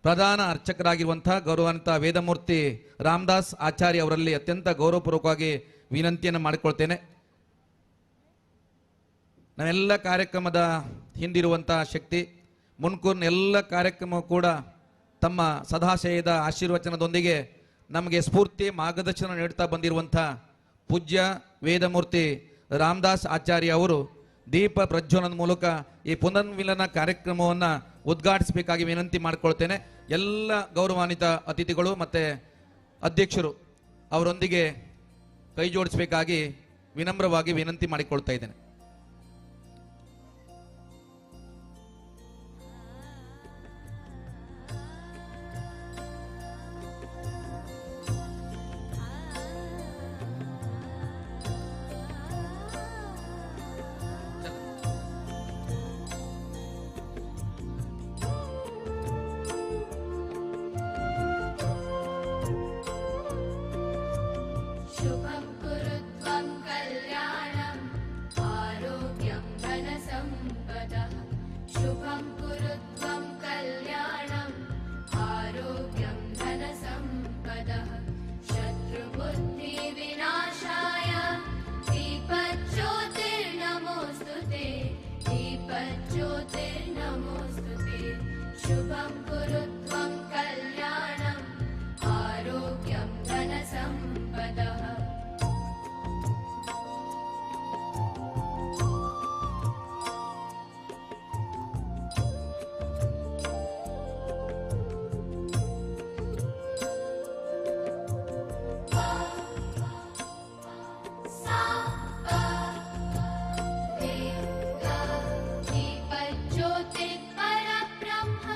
ಪ್ರಧಾನ ಅರ್ಚಕರಾಗಿರುವಂತಹ ಗೌರವಾನ್ವಿತ ವೇದಮೂರ್ತಿ ರಾಮದಾಸ್ ಆಚಾರ್ಯ ಅವರಲ್ಲಿ ಅತ್ಯಂತ ಗೌರವಪೂರ್ವಕವಾಗಿ ವಿನಂತಿಯನ್ನು ಮಾಡಿಕೊಳ್ತೇನೆ. ನಾವೆಲ್ಲ ಕಾರ್ಯಕ್ರಮದ ಹಿಂದಿರುವಂತಹ ಶಕ್ತಿ, ಮುನ್ಕೂರ್ನ ಎಲ್ಲ ಕಾರ್ಯಕ್ರಮ ಕೂಡ ತಮ್ಮ ಸದಾಶಯದ ಆಶೀರ್ವಚನದೊಂದಿಗೆ ನಮಗೆ ಸ್ಫೂರ್ತಿ ಮಾರ್ಗದರ್ಶನ ನೀಡುತ್ತಾ ಬಂದಿರುವಂಥ ಪೂಜ್ಯ ವೇದಮೂರ್ತಿ ರಾಮದಾಸ್ ಆಚಾರ್ಯ ಅವರು ದೀಪ ಪ್ರಜ್ವಲನದ ಮೂಲಕ ಈ ಪುನರ್ಮಿಲನ ಕಾರ್ಯಕ್ರಮವನ್ನು ಉದ್ಘಾಟಿಸಬೇಕಾಗಿ ವಿನಂತಿ ಮಾಡಿಕೊಳ್ತೇನೆ. ಎಲ್ಲ ಗೌರವಾನ್ವಿತ ಅತಿಥಿಗಳು ಮತ್ತು ಅಧ್ಯಕ್ಷರು ಅವರೊಂದಿಗೆ ಕೈ ಜೋಡಿಸಬೇಕಾಗಿ ವಿನಮ್ರವಾಗಿ ವಿನಂತಿ ಮಾಡಿಕೊಳ್ತಾ ಇದ್ದೇನೆ. शुभं कुरु त्वं कल्याणम् आरोग्यं धनसम्पदः शुभं कुरु त्वं कल्याणम् आरोग्यं धनसम्पदः शत्रुबुद्धिविनाशाय दीपज्योतिर्नमोऽस्तुते दीपज्योतिर्नमोऽस्तुते शुभं कुरु त्वं कल्याणम् आरोग्यं धनसम्पदः दीपज्योतिर्परब्रह्म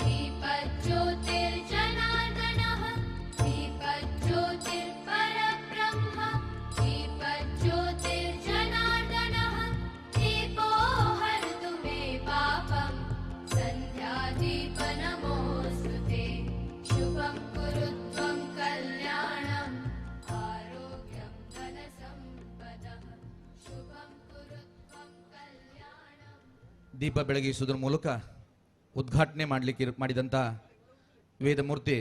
दीपज्योतिर्जनार्दनः दीपज्योतिर्परब्रह्म दीपज्योतिर्जनार्दनः दीपो हरतु मे पापं सन्ध्यादीपनमोऽस्तु ते शुभं कुरु त्वं कल्याणम् आरोग्यं धनसम्पदः शुभं कुरु त्वं कल्याणम् ದೀಪ ಬೆಳಗಿಸುವುದರ ಮೂಲಕ ಉದ್ಘಾಟನೆ ಮಾಡಿದಂಥ ವೇದಮೂರ್ತಿ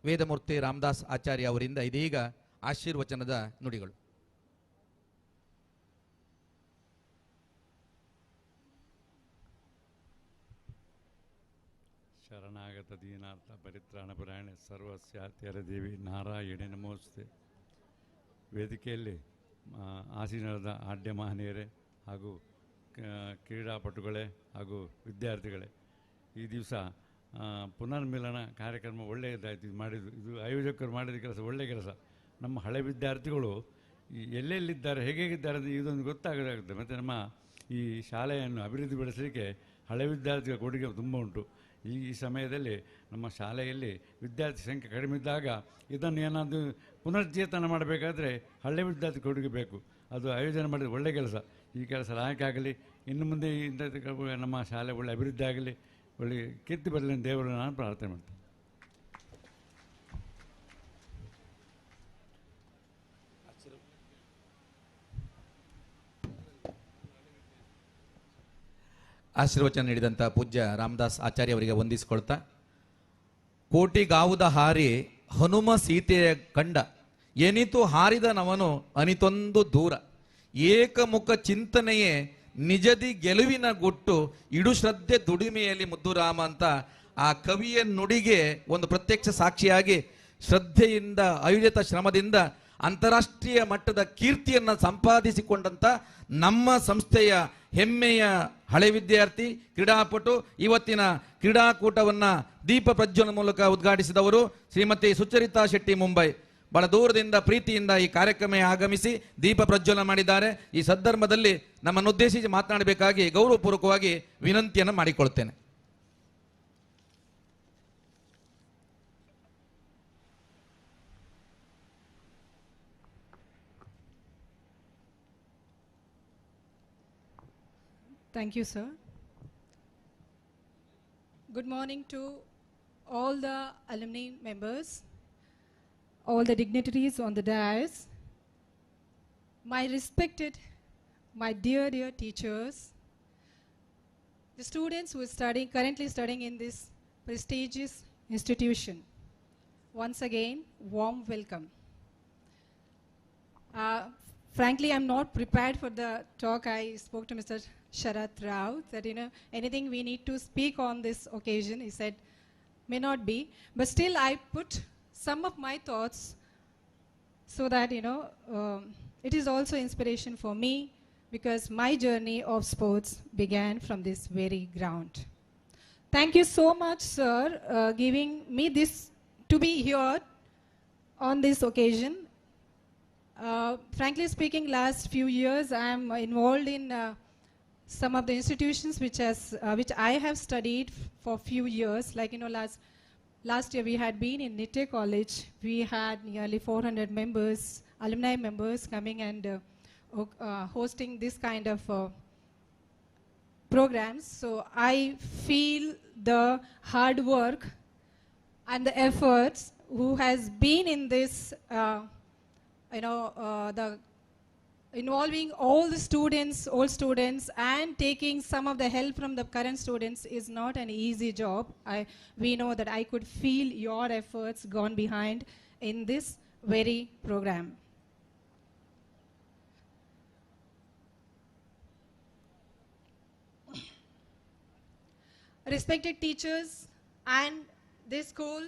ವೇದಮೂರ್ತಿ ರಾಮದಾಸ್ ಆಚಾರ್ಯ ಅವರಿಂದ ಇದೀಗ ಆಶೀರ್ವಚನದ ನುಡಿಗಳು. ಶರಣಾಗತ ದೀನಾರ್ಥ ಪರಿತ್ರಾಣ ಪರಾಯಣೆ ಸರ್ವಸ್ಯಾತ್ಯರ ದೇವಿ ನಾರಾಯಣಿ ನಮೋಸ್ತೆ. ವೇದಿಕೆಯಲ್ಲಿ ಆಸೀನರಾದ ಆಡ್ಯ ಮಹನೀಯರೇ ಹಾಗೂ ಕ್ರೀಡಾಪಟುಗಳೇ ಹಾಗೂ ವಿದ್ಯಾರ್ಥಿಗಳೇ, ಈ ದಿವಸ ಪುನರ್ಮಿಲನ ಕಾರ್ಯಕ್ರಮ ಒಳ್ಳೆಯದಾಯಿತು. ಇದು ಇದು ಆಯೋಜಕರು ಮಾಡಿದ ಕೆಲಸ ಒಳ್ಳೆಯ ಕೆಲಸ. ನಮ್ಮ ಹಳೆ ವಿದ್ಯಾರ್ಥಿಗಳು ಎಲ್ಲೆಲ್ಲಿದ್ದಾರೆ, ಹೇಗಿದ್ದಾರೆ ಅಂತ ಇದೊಂದು ಗೊತ್ತಾಗುತ್ತೆ. ಮತ್ತು ನಮ್ಮ ಈ ಶಾಲೆಯನ್ನು ಅಭಿವೃದ್ಧಿಪಡಿಸಲಿಕ್ಕೆ ಹಳೆ ವಿದ್ಯಾರ್ಥಿಗಳ ಕೊಡುಗೆ ತುಂಬ ಉಂಟು. ಈ ಸಮಯದಲ್ಲಿ ನಮ್ಮ ಶಾಲೆಯಲ್ಲಿ ವಿದ್ಯಾರ್ಥಿ ಸಂಖ್ಯೆ ಕಡಿಮೆ ಇದ್ದಾಗ ಇದನ್ನು ಏನಾದರೂ ಪುನರ್ಚೇತನ ಮಾಡಬೇಕಾದ್ರೆ ಹಳೆ ವಿದ್ಯಾರ್ಥಿ ಕೊಡುಗೆ ಬೇಕು. ಅದು ಆಯೋಜನೆ ಮಾಡಿದ ಒಳ್ಳೆಯ ಕೆಲಸ. ಈ ಕೆಲಸ ಲಾಯಕ ಆಗಲಿ, ಇನ್ನು ಮುಂದೆ ನಮ್ಮ ಶಾಲೆ ಒಳ್ಳೆ ಅಭಿವೃದ್ಧಿ ಆಗಲಿ, ಒಳ್ಳೆ ಕೀರ್ತಿ ಬರಲಿ ಅಂತ ದೇವರನ್ನು ನಾನು ಪ್ರಾರ್ಥನೆ ಮಾಡ್ತೇನೆ. ಆಶೀರ್ವಚನ ನೀಡಿದಂಥ ಪೂಜ್ಯ ರಾಮದಾಸ್ ಆಚಾರ್ಯ ಅವರಿಗೆ ವಂದಿಸಿಕೊಳ್ತಾ, ಕೋಟಿಗಾವುದ ಹಾರಿ ಹನುಮ ಸೀತೆಯ ಕಂಡ ಎನಿತು ಹಾರಿದ ನವನು ಅನಿತೊಂದು ದೂರ ಏಕಮುಖ ಚಿಂತನೆಯೇ ನಿಜದಿ ಗೆಲುವಿನ ಗುಟ್ಟು ಇಡು ಶ್ರದ್ಧೆ ದುಡಿಮೆಯಲ್ಲಿ ಮುದ್ದುರಾಮ ಅಂತ ಆ ಕವಿಯ ನುಡಿಗೆ ಒಂದು ಪ್ರತ್ಯಕ್ಷ ಸಾಕ್ಷಿಯಾಗಿ ಶ್ರದ್ಧೆಯಿಂದ ಆಯುಧಿತ ಶ್ರಮದಿಂದ ಅಂತಾರಾಷ್ಟ್ರೀಯ ಮಟ್ಟದ ಕೀರ್ತಿಯನ್ನು ಸಂಪಾದಿಸಿಕೊಂಡಂಥ ನಮ್ಮ ಸಂಸ್ಥೆಯ ಹೆಮ್ಮೆಯ ಹಳೆ ವಿದ್ಯಾರ್ಥಿ ಕ್ರೀಡಾಪಟು ಇವತ್ತಿನ ಕ್ರೀಡಾಕೂಟವನ್ನು ದೀಪ ಪ್ರಜ್ವಲನ ಮೂಲಕ ಉದ್ಘಾಟಿಸಿದವರು ಶ್ರೀಮತಿ ಸುಚರಿತಾ ಶೆಟ್ಟಿ ಮುಂಬೈ. ಬಹಳ ದೂರದಿಂದ ಪ್ರೀತಿಯಿಂದ ಈ ಕಾರ್ಯಕ್ರಮ ಆಗಮಿಸಿ ದೀಪ ಪ್ರಜ್ವಲನ ಮಾಡಿದ್ದಾರೆ. ಈ ಸಂದರ್ಭದಲ್ಲಿ ನಮ್ಮನ್ನುದ್ದೇಶಿಸಿ ಮಾತನಾಡಬೇಕಾಗಿ ಗೌರವಪೂರ್ವಕವಾಗಿ ವಿನಂತಿಯನ್ನು ಮಾಡಿಕೊಳ್ತೇನೆ. Thank you, sir. Good morning to all the alumni members, all the dignitaries on the dais, my respected my dear, dear teachers, the students who are currently studying in this prestigious institution. Once again, warm welcome. Frankly, I'm not prepared for the talk. I spoke to Mr. Sharat Rao that, anything we need to speak on this occasion, he said, may not be. But still, I put some of my thoughts so that, it is also inspiration for me, because my journey of sports began from this very ground. Thank you so much, sir, giving me this to be here on this occasion. Frankly speaking, last few years I am involved in some of the institutions which I have studied for few years. Like, last year we had been in Nitte College. We had nearly 400 members, alumni members coming and hosting this kind of programs. So I feel the hard work and the efforts who has been in this, the involving all the students, old students, and taking some of the help from the current students is not an easy job. We know that I could feel your efforts gone behind in this very program. Respected teachers and this school,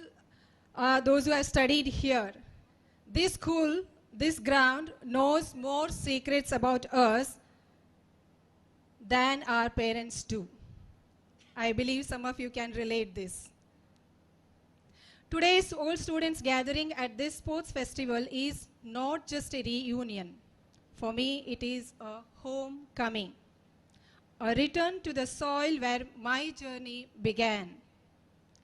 those who have studied here, this school, this ground knows more secrets about us than our parents do. I believe some of you can relate this. Today's old students gathering at this sports festival is not just a reunion. For me, it is a homecoming, a return to the soil where my journey began.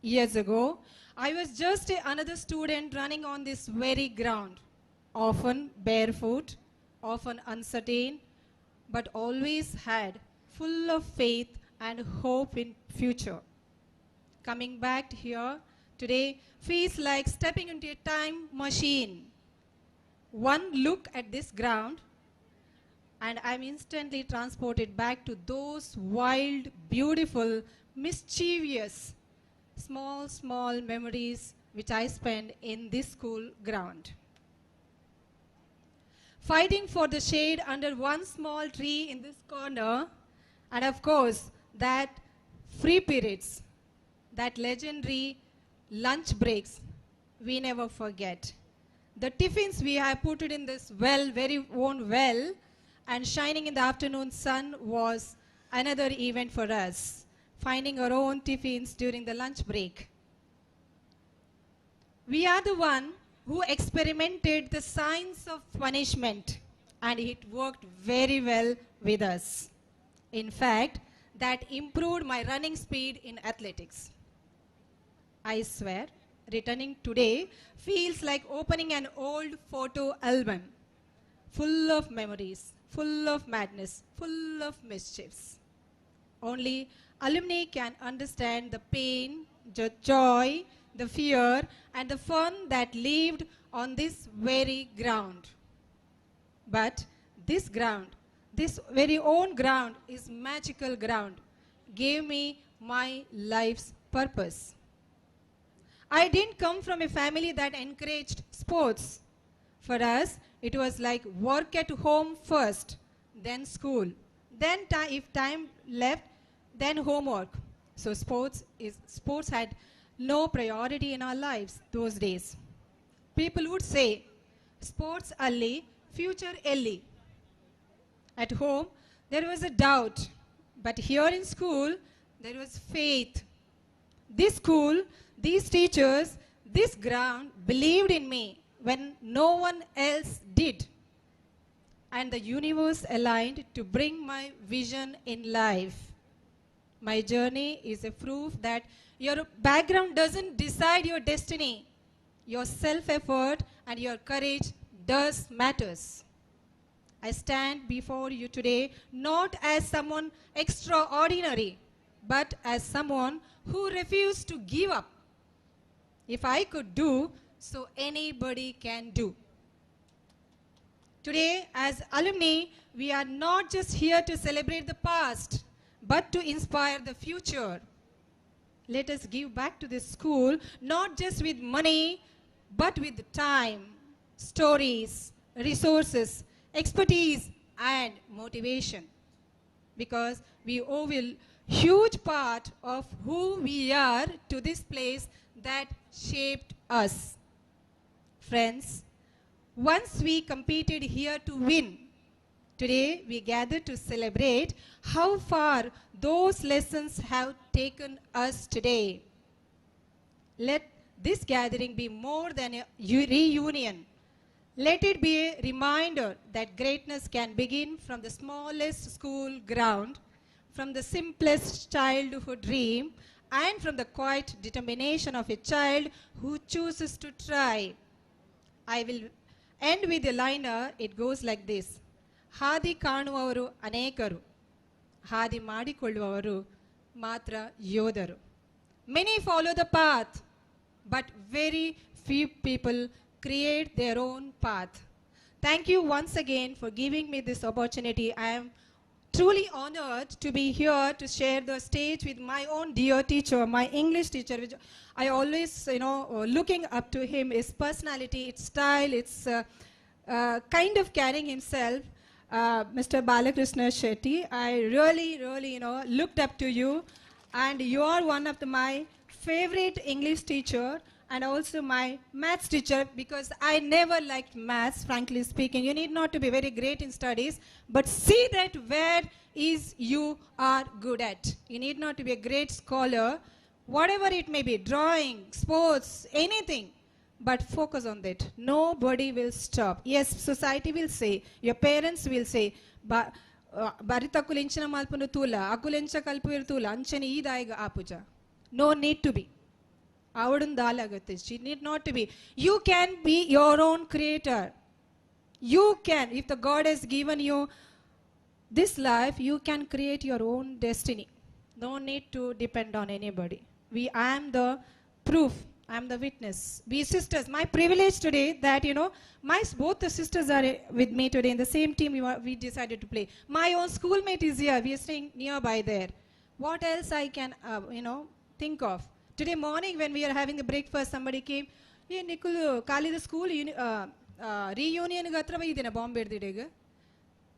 Years ago, I was just another student running on this very ground, often barefoot, often uncertain, but always had full of faith and hope in future. Coming back here today feels like stepping into a time machine. One look at this ground and I'm instantly transported back to those wild, beautiful, mischievous, small memories which I spent in this school ground. Fighting for the shade under one small tree in this corner, and of course, that free periods, that legendary lunch breaks, we never forget. The tiffins we have put it in this very own well, and shining in the afternoon sun was another event for us, finding our own tiffins during the lunch break. We are the one who experimented the science of punishment, and it worked very well with us. In fact, that improved my running speed in athletics. I swear, returning today feels like opening an old photo album, full of memories, full of madness, full of mischiefs. Only alumni can understand the pain, the joy, the fear, and the fun that lived on this very ground. But this ground, this very own ground, is magical ground, gave me my life's purpose. I didn't come from a family that encouraged sports. For us, it was like work at home first, then school, then if time left, then homework. So sports had no priority in our lives those days. People would say, sports early, future early. At home, there was a doubt, but here in school, there was faith. This school, these teachers, this ground believed in me when no one else did. And the universe aligned to bring my vision in life. My journey is a proof that your background doesn't decide your destiny. Your self-effort and your courage does matters. I stand before you today not as someone extraordinary, but as someone who refused to give up. If I could do, so anybody can do. Today, as alumni, we are not just here to celebrate the past, but to inspire the future. Let us give back to this school, not just with money, but with time, stories, resources, expertise, and motivation. Because we owe a huge part of who we are to this place that shaped us. Friends, once we competed here to win, today we gather to celebrate how far those lessons have taken us today. Let this gathering be more than a reunion. Let it be a reminder that greatness can begin from the smallest school ground, from the simplest childhood dream, and from the quiet determination of a child who chooses to try. I will end with a liner. It goes like this. ಹಾದಿ ಕಾಣುವವರು ಅನೇಕರು, ಹಾದಿ ಮಾಡಿಕೊಳ್ಳುವವರು ಮಾತ್ರ ಯೋಧರು. Many follow the path, but very few people create their own path. Thank you once again for giving me this opportunity. I am truly honored to be here to share the stage with my own dear teacher, my English teacher, which I always, looking up to him, his personality, its style, its kind of carrying himself. Mr. Balakrishna Shetty, I really, looked up to you, and you are one of my favorite English teacher and also my maths teacher, because I never liked maths, frankly speaking. You need not to be very great in studies, but see that where is you are good at. You need not to be a great scholar, whatever it may be, drawing, sports, anything. But focus on that. Nobody will stop. Yes, society will say, your parents will say, Barita kulinchana malpunu tula, akulencha kalpuir tula, anchani idaiga apuja. No need to be. Avadun dalagatte. She need not to be. You can be your own creator. You can. If the God has given you this life, you can create your own destiny. No need to depend on anybody. I am the proof. I am the witness. We sisters, my privilege today that, both the sisters are with me today in the same team we decided to play. My own schoolmate is here. We are staying nearby there. What else I can, think of? Today morning when we are having the breakfast, somebody came, hey, Nikulu, Kali the school reunion gatrava idena Bombay didega.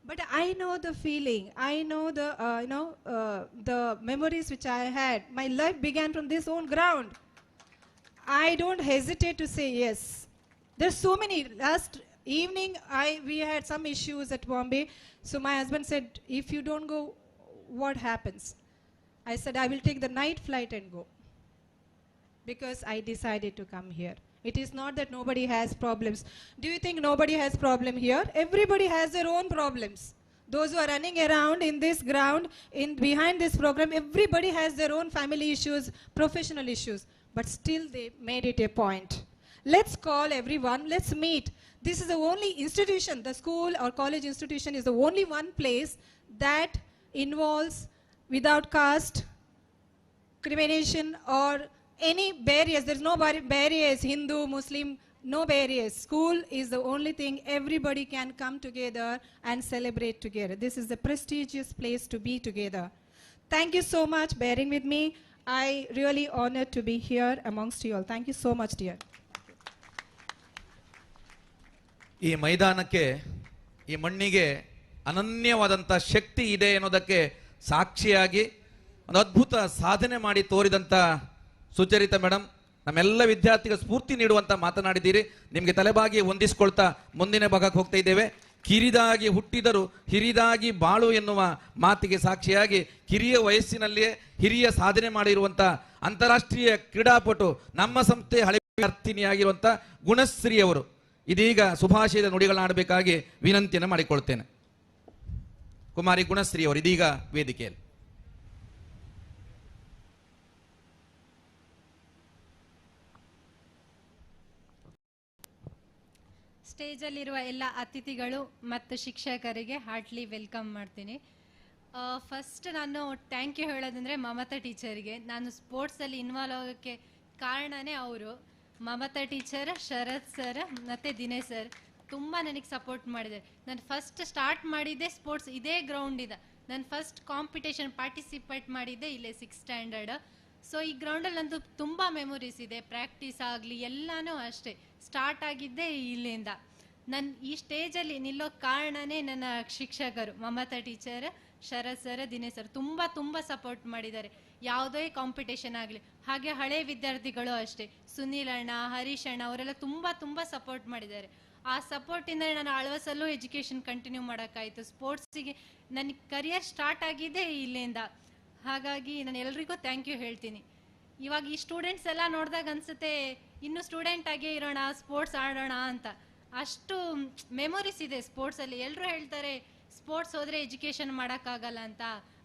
But I know the feeling. I know the memories which I had. My life began from this own ground. I don't hesitate to say yes. There's so many. Last evening, we had some issues at Bombay. So my husband said, if you don't go, what happens? I said, I will take the night flight and go. Because I decided to come here. It is not that nobody has problems. Do you think nobody has problem here? Everybody has their own problems. Those who are running around in this ground, behind this program, everybody has their own family issues, professional issues. But still they made it a point. Let's call everyone, let's meet. This is the only institution, the school or college institution is the only one place that involves without caste, discrimination or any barriers. There's no barriers, Hindu, Muslim, no barriers. School is the only thing everybody can come together and celebrate together. This is the prestigious place to be together. Thank you so much bearing with me. I really honored to be here amongst you all. Thank you so much, dear. ಈ ಮೈದಾನಕ್ಕೆ, ಈ ಮಣ್ಣಿಗೆ ಅನನ್ಯವಾದಂಥ ಶಕ್ತಿ ಇದೆ ಅನ್ನೋದಕ್ಕೆ ಸಾಕ್ಷಿಯಾಗಿ ಒಂದು ಅದ್ಭುತ ಸಾಧನೆ ಮಾಡಿ ತೋರಿದಂಥ ಸುಚರಿತಾ ಮೇಡಮ್, ನಮ್ಮೆಲ್ಲ ವಿದ್ಯಾರ್ಥಿಗಳ ಸ್ಫೂರ್ತಿ ನೀಡುವಂತ ಮಾತನಾಡಿದ್ದೀರಿ. ನಿಮಗೆ ತಲೆಬಾಗಿ ಹೊಂದಿಸ್ಕೊಳ್ತಾ ಮುಂದಿನ ಭಾಗಕ್ಕೆ ಹೋಗ್ತಾ ಇದ್ದೇವೆ. ಕಿರಿದಾಗಿ ಹುಟ್ಟಿದರು ಹಿರಿದಾಗಿ ಬಾಳು ಎನ್ನುವ ಮಾತಿಗೆ ಸಾಕ್ಷಿಯಾಗಿ ಕಿರಿಯ ವಯಸ್ಸಿನಲ್ಲಿಯೇ ಹಿರಿಯ ಸಾಧನೆ ಮಾಡಿರುವಂತ ಅಂತಾರಾಷ್ಟ್ರೀಯ ಕ್ರೀಡಾಪಟು ನಮ್ಮ ಸಂಸ್ಥೆ ಹಳೆ ವಿದ್ಯಾರ್ಥಿನಿಯಾಗಿರುವಂತ ಗುಣಶ್ರೀ ಅವರು ಇದೀಗ ಶುಭಾಶಯದ ನುಡಿಗಳನ್ನಾಡಬೇಕಾಗಿ ವಿನಂತಿಯನ್ನು ಮಾಡಿಕೊಳ್ತೇನೆ. ಕುಮಾರಿ ಗುಣಶ್ರೀ ಅವರು ಇದೀಗ ವೇದಿಕೆಯಲ್ಲಿ. ಸ್ಟೇಜಲ್ಲಿರುವ ಎಲ್ಲ ಅತಿಥಿಗಳು ಮತ್ತು ಶಿಕ್ಷಕರಿಗೆ ಹಾರ್ಟ್ಲಿ ವೆಲ್ಕಮ್ ಮಾಡ್ತೀನಿ. ಫಸ್ಟ್ ನಾನು ಥ್ಯಾಂಕ್ ಯು ಹೇಳೋದಂದರೆ ಮಮತಾ ಟೀಚರ್ಗೆ. ನಾನು ಸ್ಪೋರ್ಟ್ಸಲ್ಲಿ ಇನ್ವಾಲ್ವ್ ಆಗೋಕ್ಕೆ ಕಾರಣನೇ ಅವರು. ಮಮತಾ ಟೀಚರ್, ಶರತ್ ಸರ್ ಮತ್ತು ದಿನೇಶ್ ಸರ್ ತುಂಬ ನನಗೆ ಸಪೋರ್ಟ್ ಮಾಡಿದ್ದಾರೆ. ನಾನು ಫಸ್ಟ್ ಸ್ಟಾರ್ಟ್ ಮಾಡಿದ್ದೆ ಸ್ಪೋರ್ಟ್ಸ್ ಇದೇ ಗ್ರೌಂಡಿಂದ. ನಾನು ಫಸ್ಟ್ ಕಾಂಪಿಟೇಷನ್ ಪಾರ್ಟಿಸಿಪೇಟ್ ಮಾಡಿದ್ದೆ ಇಲ್ಲೇ 6th ಸ್ಟ್ಯಾಂಡರ್ಡ್. ಸೊ ಈ ಗ್ರೌಂಡಲ್ಲಿ ನಂದು ತುಂಬ ಮೆಮೊರೀಸ್ ಇದೆ. ಪ್ರಾಕ್ಟೀಸ್ ಆಗಲಿ ಎಲ್ಲನೂ ಅಷ್ಟೇ ಸ್ಟಾರ್ಟ್ ಆಗಿದ್ದೆ ಇಲ್ಲಿಂದ. ನನ್ನ ಈ ಸ್ಟೇಜಲ್ಲಿ ನಿಲ್ಲೋ ಕಾರಣನೇ ನನ್ನ ಶಿಕ್ಷಕರು, ಮಮತಾ ಟೀಚರ್, ಶರತ್ ಸರ್, ದಿನೇಶ್ ಸರ್ ತುಂಬ ತುಂಬ ಸಪೋರ್ಟ್ ಮಾಡಿದ್ದಾರೆ. ಯಾವುದೇ ಕಾಂಪಿಟೇಷನ್ ಆಗಲಿ. ಹಾಗೆ ಹಳೆ ವಿದ್ಯಾರ್ಥಿಗಳು ಅಷ್ಟೇ, ಸುನೀಲ್ ಅಣ್ಣ, ಹರೀಶ್ ಅಣ್ಣ ಅವರೆಲ್ಲ ತುಂಬ ತುಂಬ ಸಪೋರ್ಟ್ ಮಾಡಿದ್ದಾರೆ. ಆ ಸಪೋರ್ಟಿಂದ ನಾನು ಆಳ್ವಾಸಲ್ಲೂ ಎಜುಕೇಷನ್ ಕಂಟಿನ್ಯೂ ಮಾಡೋಕ್ಕಾಯಿತು. ಸ್ಪೋರ್ಟ್ಸಿಗೆ ನನ್ನ ಕರಿಯರ್ ಸ್ಟಾರ್ಟ್ ಆಗಿದೆ ಇಲ್ಲಿಂದ. ಹಾಗಾಗಿ ನಾನು ಎಲ್ರಿಗೂ ಥ್ಯಾಂಕ್ ಯು ಹೇಳ್ತೀನಿ. ಇವಾಗ ಈ ಸ್ಟೂಡೆಂಟ್ಸ್ ಎಲ್ಲ ನೋಡಿದಾಗ ಅನಿಸುತ್ತೆ ಇನ್ನೂ ಸ್ಟೂಡೆಂಟ್ ಆಗೇ ಇರೋಣ, ಸ್ಪೋರ್ಟ್ಸ್ ಆಡೋಣ ಅಂತ. ಅಷ್ಟು ಮೆಮೊರೀಸ್ ಇದೆ ಸ್ಪೋರ್ಟ್ಸಲ್ಲಿ. ಎಲ್ಲರೂ ಹೇಳ್ತಾರೆ ಸ್ಪೋರ್ಟ್ಸ್ ಹೋದರೆ ಎಜುಕೇಷನ್ ಮಾಡೋಕ್ಕಾಗಲ್ಲ ಅಂತ.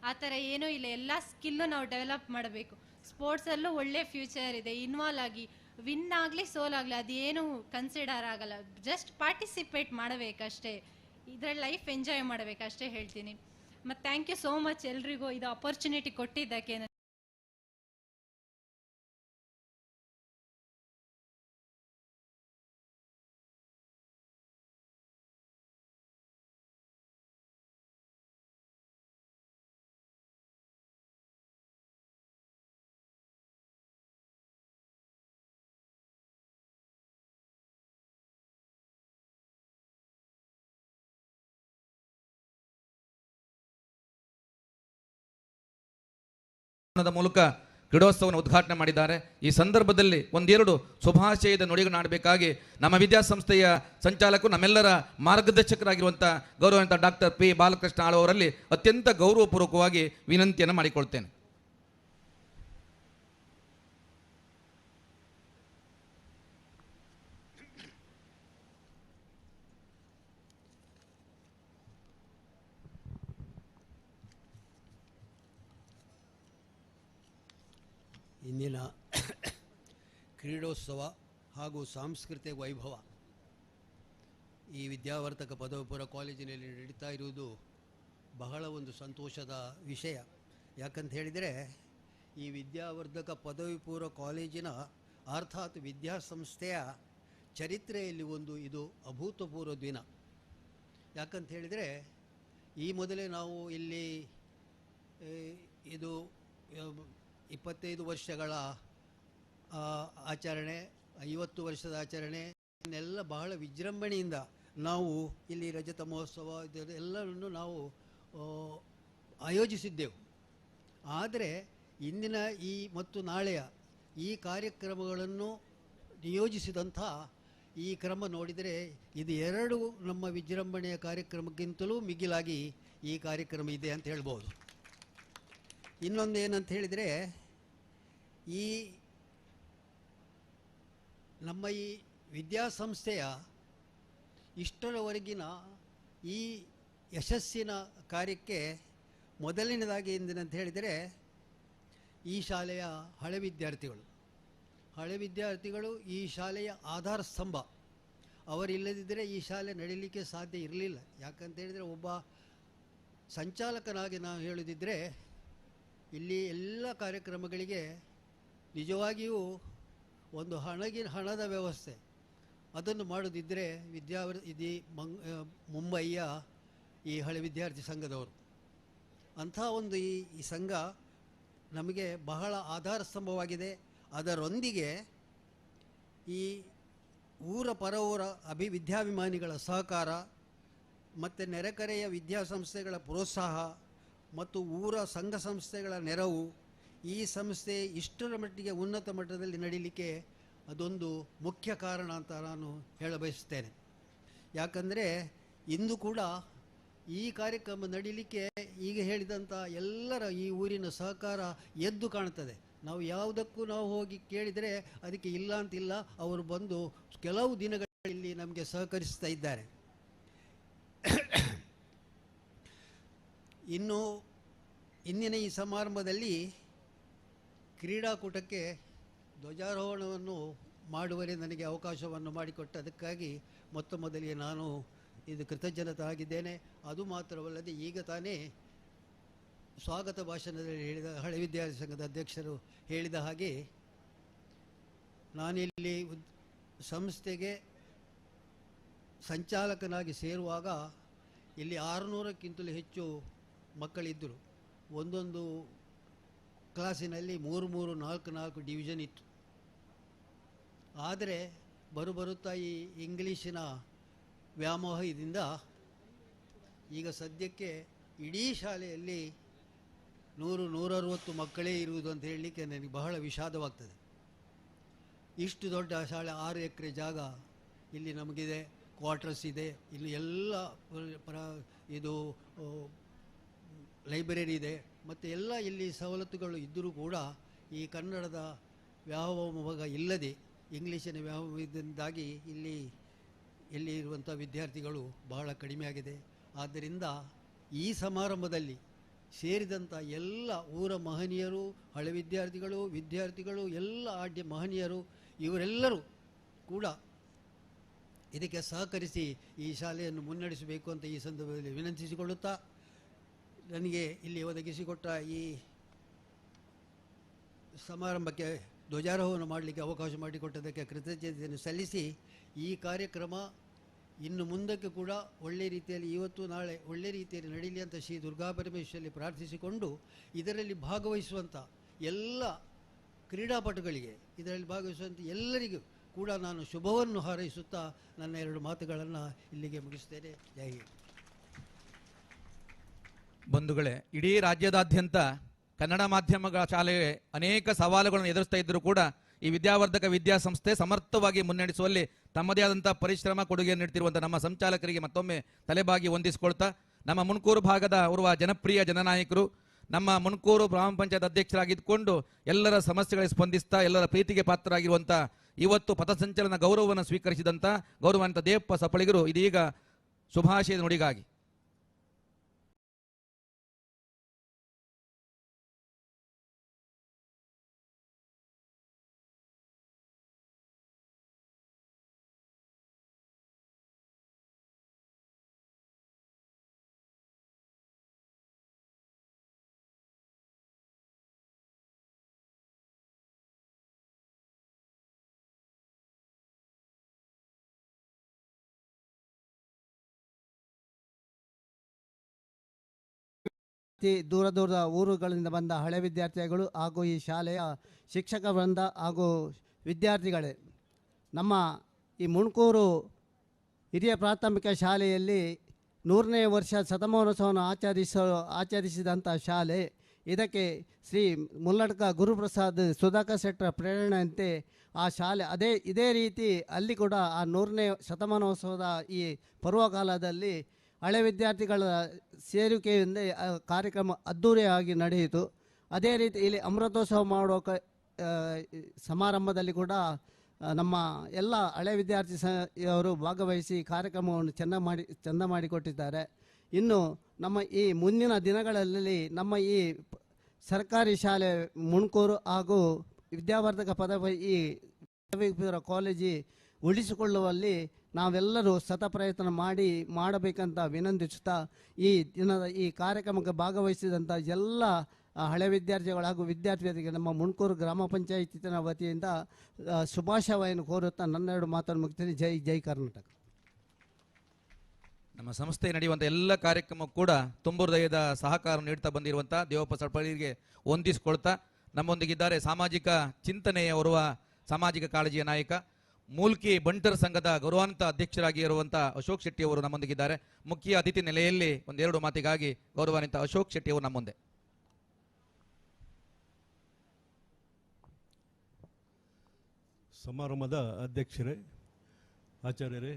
ಆ ಥರ ಏನೂ ಇಲ್ಲ. ಎಲ್ಲ ಸ್ಕಿಲ್ಲು ನಾವು ಡೆವಲಪ್ ಮಾಡಬೇಕು. ಸ್ಪೋರ್ಟ್ಸಲ್ಲೂ ಒಳ್ಳೆ ಫ್ಯೂಚರ್ ಇದೆ. ಇನ್ವಾಲ್ವ್ ಆಗಿ ವಿನ್ ಆಗಲಿ ಸೋಲಾಗಲಿ ಅದೇನು ಕನ್ಸಿಡರ್ ಆಗಲ್ಲ. ಜಸ್ಟ್ ಪಾರ್ಟಿಸಿಪೇಟ್ ಮಾಡಬೇಕಷ್ಟೇ. ಇದರಲ್ಲಿ ಲೈಫ್ ಎಂಜಾಯ್ ಮಾಡಬೇಕಷ್ಟೇ ಹೇಳ್ತೀನಿ. ಮತ್ತು ಥ್ಯಾಂಕ್ ಯು ಸೋ ಮಚ್ ಎಲ್ರಿಗೂ ಇದು ಅಪರ್ಚುನಿಟಿ ಕೊಟ್ಟಿದ್ದಕ್ಕೆ. ಮೂಲಕ ಕ್ರೀಡೋತ್ಸವವನ್ನು ಉದ್ಘಾಟನೆ ಮಾಡಿದ್ದಾರೆ. ಈ ಸಂದರ್ಭದಲ್ಲಿ ಒಂದೆರಡು ಶುಭಾಶಯದ ನುಡಿಗಳನ್ನಾಡಬೇಕಾಗಿ ನಮ್ಮ ವಿದ್ಯಾಸಂಸ್ಥೆಯ ಸಂಚಾಲಕರು, ನಮ್ಮೆಲ್ಲರ ಮಾರ್ಗದರ್ಶಕರಾಗಿರುವಂಥ ಗೌರವಾನ್ವಿತ ಡಾಕ್ಟರ್ ಪಿ ಬಾಲಕೃಷ್ಣ ಆಳು ಅವರಲ್ಲಿ ಅತ್ಯಂತ ಗೌರವಪೂರ್ವಕವಾಗಿ ವಿನಂತಿಯನ್ನು ಮಾಡಿಕೊಳ್ತೇನೆ. ಇಂದಿನ ಕ್ರೀಡೋತ್ಸವ ಹಾಗೂ ಸಾಂಸ್ಕೃತಿಕ ವೈಭವ ಈ ವಿದ್ಯಾವರ್ಧಕ ಪದವಿ ಪೂರ್ವ ಕಾಲೇಜಿನಲ್ಲಿ ನಡೀತಾ ಇರುವುದು ಬಹಳ ಒಂದು ಸಂತೋಷದ ವಿಷಯ. ಯಾಕಂತ ಹೇಳಿದರೆ ಈ ವಿದ್ಯಾವರ್ಧಕ ಪದವಿ ಪೂರ್ವ ಕಾಲೇಜಿನ ಅರ್ಥಾತ್ ವಿದ್ಯಾಸಂಸ್ಥೆಯ ಚರಿತ್ರೆಯಲ್ಲಿ ಇದು ಅಭೂತಪೂರ್ವ ದಿನ. ಯಾಕಂತ ಹೇಳಿದರೆ ಈ ಮೊದಲೇ ನಾವು ಇಲ್ಲಿ ಇದು 25 ವರ್ಷಗಳ ಆಚರಣೆ, 50 ವರ್ಷದ ಆಚರಣೆ ಎಲ್ಲ ಬಹಳ ವಿಜೃಂಭಣೆಯಿಂದ ನಾವು ಇಲ್ಲಿ ರಜತ ಮಹೋತ್ಸವ ಇದೆಲ್ಲವನ್ನು ನಾವು ಆಯೋಜಿಸಿದ್ದೆವು. ಆದರೆ ಇಂದಿನ ಈ ಮತ್ತು ನಾಳೆಯ ಈ ಕಾರ್ಯಕ್ರಮಗಳನ್ನು ನಿಯೋಜಿಸಿದಂಥ ಈ ಕ್ರಮ ನೋಡಿದರೆ ಇದು ಎರಡು ನಮ್ಮ ವಿಜೃಂಭಣೆಯ ಕಾರ್ಯಕ್ರಮಕ್ಕಿಂತಲೂ ಮಿಗಿಲಾಗಿ ಈ ಕಾರ್ಯಕ್ರಮ ಇದೆ ಅಂತ ಹೇಳ್ಬೋದು. ಇನ್ನೊಂದು ಏನಂತ ಹೇಳಿದರೆ ಈ ನಮ್ಮ ಈ ವಿದ್ಯಾಸಂಸ್ಥೆಯ ಇಷ್ಟರವರೆಗಿನ ಈ ಯಶಸ್ಸಿನ ಕಾರ್ಯಕ್ಕೆ ಮೊದಲನೇದಾಗಿ ಎಂದಿನಂತ ಹೇಳಿದರೆ ಈ ಶಾಲೆಯ ಹಳೆ ವಿದ್ಯಾರ್ಥಿಗಳು ಈ ಶಾಲೆಯ ಆಧಾರ ಸ್ತಂಭ. ಅವರಿಲ್ಲದಿದ್ದರೆ ಈ ಶಾಲೆ ನಡೀಲಿಕ್ಕೆ ಸಾಧ್ಯ ಇರಲಿಲ್ಲ. ಯಾಕಂತ ಹೇಳಿದರೆ ಒಬ್ಬ ಸಂಚಾಲಕನಾಗಿ ನಾವು ಹೇಳೋದಿದ್ದರೆ ಇಲ್ಲಿ ಎಲ್ಲ ಕಾರ್ಯಕ್ರಮಗಳಿಗೆ ನಿಜವಾಗಿಯೂ ಒಂದು ಹಣದ ವ್ಯವಸ್ಥೆ ಅದನ್ನು ಮಾಡೋದಿದ್ದರೆ ಮುಂಬಯಿಯ ಈ ಹಳೆ ವಿದ್ಯಾರ್ಥಿ ಸಂಘದವರು. ಅಂಥ ಒಂದು ಈ ಸಂಘ ನಮಗೆ ಬಹಳ ಆಧಾರ ಸ್ತಂಭವಾಗಿದೆ. ಅದರೊಂದಿಗೆ ಈ ಊರ ಪರವೂರ ವಿದ್ಯಾಭಿಮಾನಿಗಳ ಸಹಕಾರ ಮತ್ತು ನೆರೆಕರೆಯ ವಿದ್ಯಾಸಂಸ್ಥೆಗಳ ಪ್ರೋತ್ಸಾಹ ಮತ್ತು ಊರ ಸಂಘ ಸಂಸ್ಥೆಗಳ ನೆರವು ಈ ಸಂಸ್ಥೆ ಇಷ್ಟರ ಮಟ್ಟಿಗೆ ಉನ್ನತ ಮಟ್ಟದಲ್ಲಿ ನಡೀಲಿಕ್ಕೆ ಅದೊಂದು ಮುಖ್ಯ ಕಾರಣ ಅಂತ ನಾನು ಹೇಳಬಯಸುತ್ತೇನೆ. ಯಾಕಂದರೆ ಇಂದು ಕೂಡ ಈ ಕಾರ್ಯಕ್ರಮ ನಡೀಲಿಕ್ಕೆ ಈಗ ಹೇಳಿದಂಥ ಎಲ್ಲರ ಈ ಊರಿನ ಸಹಕಾರ ಎದ್ದು ಕಾಣ್ತದೆ. ನಾವು ಯಾವುದಕ್ಕೂ ನಾವು ಹೋಗಿ ಕೇಳಿದರೆ ಅದಕ್ಕೆ ಇಲ್ಲ ಅಂತಿಲ್ಲ, ಅವರು ಬಂದು ಕೆಲವು ದಿನಗಳಲ್ಲಿ ನಮಗೆ ಸಹಕರಿಸ್ತಾ ಇದ್ದಾರೆ. ಇನ್ನು ಇಂದಿನ ಈ ಸಮಾರಂಭದಲ್ಲಿ ಕ್ರೀಡಾಕೂಟಕ್ಕೆ ಧ್ವಜಾರೋಹಣವನ್ನು ಮಾಡುವರೆ ನನಗೆ ಅವಕಾಶವನ್ನು ಮಾಡಿಕೊಟ್ಟದಕ್ಕಾಗಿ ಮೊದಲಿಗೆ ನಾನು ಇದು ಕೃತಜ್ಞತೆ ಆಗಿದ್ದೇನೆ. ಅದು ಮಾತ್ರವಲ್ಲದೆ ಈಗ ತಾನೇ ಸ್ವಾಗತ ಭಾಷಣದಲ್ಲಿ ಹೇಳಿದ ಹಳೆ ವಿದ್ಯಾರ್ಥಿ ಸಂಘದ ಅಧ್ಯಕ್ಷರು ಹೇಳಿದ ಹಾಗೆ ನಾನಿಲ್ಲಿ ಸಂಸ್ಥೆಗೆ ಸಂಚಾಲಕನಾಗಿ ಸೇರುವಾಗ ಇಲ್ಲಿ 600ಕ್ಕಿಂತಲೂ ಹೆಚ್ಚು ಮಕ್ಕಳಿದ್ದರು. ಒಂದೊಂದು ಕ್ಲಾಸಿನಲ್ಲಿ 3 4 ಡಿವಿಷನ್ ಇತ್ತು. ಆದರೆ ಬರುತ್ತಾ ಈ ಇಂಗ್ಲೀಷಿನ ವ್ಯಾಮೋಹದಿಂದ ಈಗ ಸದ್ಯಕ್ಕೆ ಇಡೀ ಶಾಲೆಯಲ್ಲಿ 160 ಮಕ್ಕಳೇ ಇರುವುದು ಅಂತ ಹೇಳಲಿಕ್ಕೆ ನನಗೆ ಬಹಳ ವಿಷಾದವಾಗ್ತದೆ. ಇಷ್ಟು ದೊಡ್ಡ ಶಾಲೆ, 6 ಎಕರೆ ಜಾಗ ಇಲ್ಲಿ ನಮಗಿದೆ, ಕ್ವಾರ್ಟರ್ಸ್ ಇದೆ, ಇಲ್ಲಿ ಎಲ್ಲ ಇದು ಲೈಬ್ರರಿ ಇದೆ, ಮತ್ತು ಎಲ್ಲ ಇಲ್ಲಿ ಸವಲತ್ತುಗಳು ಇದ್ದರೂ ಕೂಡ ಈ ಕನ್ನಡದ ವ್ಯಾಮೋಹ ಇಲ್ಲದೆ ಇಂಗ್ಲೀಷಿನ ವ್ಯಾಮೋಹದಿಂದಾಗಿ ಇಲ್ಲಿ ಇರುವಂಥ ವಿದ್ಯಾರ್ಥಿಗಳು ಬಹಳ ಕಡಿಮೆ ಆಗಿದೆ. ಆದ್ದರಿಂದ ಈ ಸಮಾರಂಭದಲ್ಲಿ ಸೇರಿದಂಥ ಎಲ್ಲ ಊರ ಮಹನೀಯರು, ಹಳೆ ವಿದ್ಯಾರ್ಥಿಗಳು, ಎಲ್ಲ ಆಡ್ಯ ಮಹನೀಯರು, ಇವರೆಲ್ಲರೂ ಕೂಡ ಇದಕ್ಕೆ ಸಹಕರಿಸಿ ಈ ಶಾಲೆಯನ್ನು ಮುನ್ನಡೆಸಬೇಕು ಅಂತ ಈ ಸಂದರ್ಭದಲ್ಲಿ ವಿನಂತಿಸಿಕೊಳ್ಳುತ್ತಾ, ನನಗೆ ಇಲ್ಲಿ ಒದಗಿಸಿಕೊಟ್ಟ ಈ ಸಮಾರಂಭಕ್ಕೆ ಧ್ವಜಾರೋಹಣ ಮಾಡಲಿಕ್ಕೆ ಅವಕಾಶ ಮಾಡಿಕೊಟ್ಟದಕ್ಕೆ ಕೃತಜ್ಞತೆಯನ್ನು ಸಲ್ಲಿಸಿ, ಈ ಕಾರ್ಯಕ್ರಮ ಇನ್ನು ಮುಂದಕ್ಕೆ ಕೂಡ ಒಳ್ಳೆ ರೀತಿಯಲ್ಲಿ ಇವತ್ತು ನಾಳೆ ಒಳ್ಳೆ ರೀತಿಯಲ್ಲಿ ನಡೀಲಿ ಅಂತ ಶ್ರೀ ದುರ್ಗಾ ಪರಮೇಶ್ವರಲ್ಲಿ ಪ್ರಾರ್ಥಿಸಿಕೊಂಡು, ಇದರಲ್ಲಿ ಭಾಗವಹಿಸುವಂಥ ಎಲ್ಲ ಕ್ರೀಡಾಪಟುಗಳಿಗೆ, ಇದರಲ್ಲಿ ಭಾಗವಹಿಸುವಂಥ ಎಲ್ಲರಿಗೂ ಕೂಡ ನಾನು ಶುಭವನ್ನು ಹಾರೈಸುತ್ತಾ ನನ್ನ 2 ಮಾತುಗಳನ್ನು ಇಲ್ಲಿಗೆ ಮುಗಿಸ್ತೇನೆ. ಜೈ ಹಿಂದ್. ಬಂಧುಗಳೇ, ಇಡೀ ರಾಜ್ಯದಾದ್ಯಂತ ಕನ್ನಡ ಮಾಧ್ಯಮಗಳ ಶಾಲೆಗೆ ಅನೇಕ ಸವಾಲುಗಳನ್ನು ಎದುರಿಸ್ತಾ ಇದ್ದರೂ ಕೂಡ ಈ ವಿದ್ಯಾವರ್ಧಕ ವಿದ್ಯಾಸಂಸ್ಥೆ ಸಮರ್ಥವಾಗಿ ಮುನ್ನಡೆಸುವಲ್ಲಿ ತಮ್ಮದೇ ಆದಂಥ ಪರಿಶ್ರಮ ಕೊಡುಗೆ ನೀಡುತ್ತಿರುವಂಥ ನಮ್ಮ ಸಂಚಾಲಕರಿಗೆ ಮತ್ತೊಮ್ಮೆ ತಲೆಬಾಗಿ ವಂದಿಸಿಕೊಳ್ತಾ, ನಮ್ಮ ಮುಣಕೂರು ಭಾಗದ ಓರ್ವ ಜನಪ್ರಿಯ ಜನನಾಯಕರು, ನಮ್ಮ ಮುಣಕೂರು ಗ್ರಾಮ ಪಂಚಾಯತ್ ಅಧ್ಯಕ್ಷರಾಗಿದ್ದುಕೊಂಡು ಎಲ್ಲರ ಸಮಸ್ಯೆಗಳಿಗೆ ಸ್ಪಂದಿಸ್ತಾ ಎಲ್ಲರ ಪ್ರೀತಿಗೆ ಪಾತ್ರರಾಗಿರುವಂಥ ಇವತ್ತು ಪಥಸಂಚಲನ ಗೌರವವನ್ನು ಸ್ವೀಕರಿಸಿದಂಥ ಗೌರವಾನ್ವಿತ ದೇವಪ್ಪ ಸಪ್ಪಳಿಗರು ಇದೀಗ ಶುಭಾಶಯದ ನುಡಿಗಾಗಿ ದೂರದ ಊರುಗಳಿಂದ ಬಂದ ಹಳೆ ವಿದ್ಯಾರ್ಥಿಗಳು ಹಾಗೂ ಈ ಶಾಲೆಯ ಶಿಕ್ಷಕ ವೃಂದ ಹಾಗೂ ವಿದ್ಯಾರ್ಥಿಗಳೇ, ನಮ್ಮ ಈ ಮುಣಕೂರು ಹಿರಿಯ ಪ್ರಾಥಮಿಕ ಶಾಲೆಯಲ್ಲಿ 100ನೇ ವರ್ಷ ಶತಮಾನೋತ್ಸವವನ್ನು ಆಚರಿಸಿದಂಥ ಶಾಲೆ. ಇದಕ್ಕೆ ಶ್ರೀ ಮುಲ್ಲಡ್ಕ ಗುರುಪ್ರಸಾದ್ ಸುಧಾಕರ್ ಶೆಟ್ಟರ ಪ್ರೇರಣೆಯಂತೆ ಆ ಶಾಲೆ ಇದೇ ರೀತಿ ಅಲ್ಲಿ ಕೂಡ ಆ 100ನೇ ಶತಮಾನೋತ್ಸವದ ಈ ಪರ್ವಕಾಲದಲ್ಲಿ ಹಳೆ ವಿದ್ಯಾರ್ಥಿಗಳ ಸೇರಿಕೆಯಿಂದ ಕಾರ್ಯಕ್ರಮ ಅದ್ಧೂರಿಯಾಗಿ ನಡೆಯಿತು. ಅದೇ ರೀತಿ ಇಲ್ಲಿ ಅಮೃತೋತ್ಸವ ಮಾಡುವ ಸಮಾರಂಭದಲ್ಲಿ ಕೂಡ ನಮ್ಮ ಎಲ್ಲ ಹಳೆ ವಿದ್ಯಾರ್ಥಿ ಅವರು ಭಾಗವಹಿಸಿ ಕಾರ್ಯಕ್ರಮವನ್ನು ಚೆಂದ ಮಾಡಿಕೊಟ್ಟಿದ್ದಾರೆ. ಇನ್ನು ನಮ್ಮ ಈ ಮುಂದಿನ ದಿನಗಳಲ್ಲಿ ನಮ್ಮ ಈ ಸರ್ಕಾರಿ ಶಾಲೆ ಮುಣಕೂರು ಹಾಗೂ ವಿದ್ಯಾವರ್ಧಕ ಪದವಿ ಕಾಲೇಜಿ ಉಳಿಸಿಕೊಳ್ಳುವಲ್ಲಿ ನಾವೆಲ್ಲರೂ ಪ್ರಯತ್ನ ಮಾಡಬೇಕಂತ ವಿನಂತಿಸುತ್ತಾ, ಈ ದಿನದ ಈ ಕಾರ್ಯಕ್ರಮಕ್ಕೆ ಭಾಗವಹಿಸಿದಂಥ ಎಲ್ಲ ಹಳೆ ವಿದ್ಯಾರ್ಥಿಗಳು ಹಾಗೂ ವಿದ್ಯಾರ್ಥಿಗಳಿಗೆ ನಮ್ಮ ಮುಣಕೂರು ಗ್ರಾಮ ಪಂಚಾಯತಿನ ವತಿಯಿಂದ ಶುಭಾಶಯವನ್ನು ಕೋರುತ್ತಾ ನನ್ನ 2 ಮಾತನ್ನು ಮುಗಿಸ್ತೀನಿ. ಜೈ ಜೈ ಕರ್ನಾಟಕ. ನಮ್ಮ ಸಂಸ್ಥೆ ನಡೆಯುವಂಥ ಎಲ್ಲ ಕಾರ್ಯಕ್ರಮಕ್ಕೂ ಕೂಡ ತುಂಬು ಹೃದಯದ ಸಹಕಾರ ನೀಡ್ತಾ ಬಂದಿರುವಂಥ ದೇವಪ್ಪ ಸಪ್ಪಳಿಗೆ ವಂದಿಸಿಕೊಳ್ತಾ, ನಮ್ಮೊಂದಿಗಿದ್ದಾರೆ ಸಾಮಾಜಿಕ ಚಿಂತನೆಯ ಓರ್ವ ಸಾಮಾಜಿಕ ಕಾಳಜಿಯ ನಾಯಕ, ಮೂಲ್ಕಿ ಬಂಟರ್ ಸಂಘದ ಗೌರವಾನ್ವಿತ ಅಧ್ಯಕ್ಷರಾಗಿ ಇರುವಂಥ ಅಶೋಕ್ ಶೆಟ್ಟಿ ಅವರು ನಮ್ಮೊಂದಿಗಿದ್ದಾರೆ. ಮುಖ್ಯ ಅತಿಥಿ ನೆಲೆಯಲ್ಲಿ 1-2 ಮಾತಿಗಾಗಿ ಗೌರವಾನ್ವಿತ ಅಶೋಕ್ ಶೆಟ್ಟಿ ಅವರು ನಮ್ಮೊಂದೆ. ಸಮಾರಂಭದ ಅಧ್ಯಕ್ಷರೇ, ಆಚಾರ್ಯರೇ,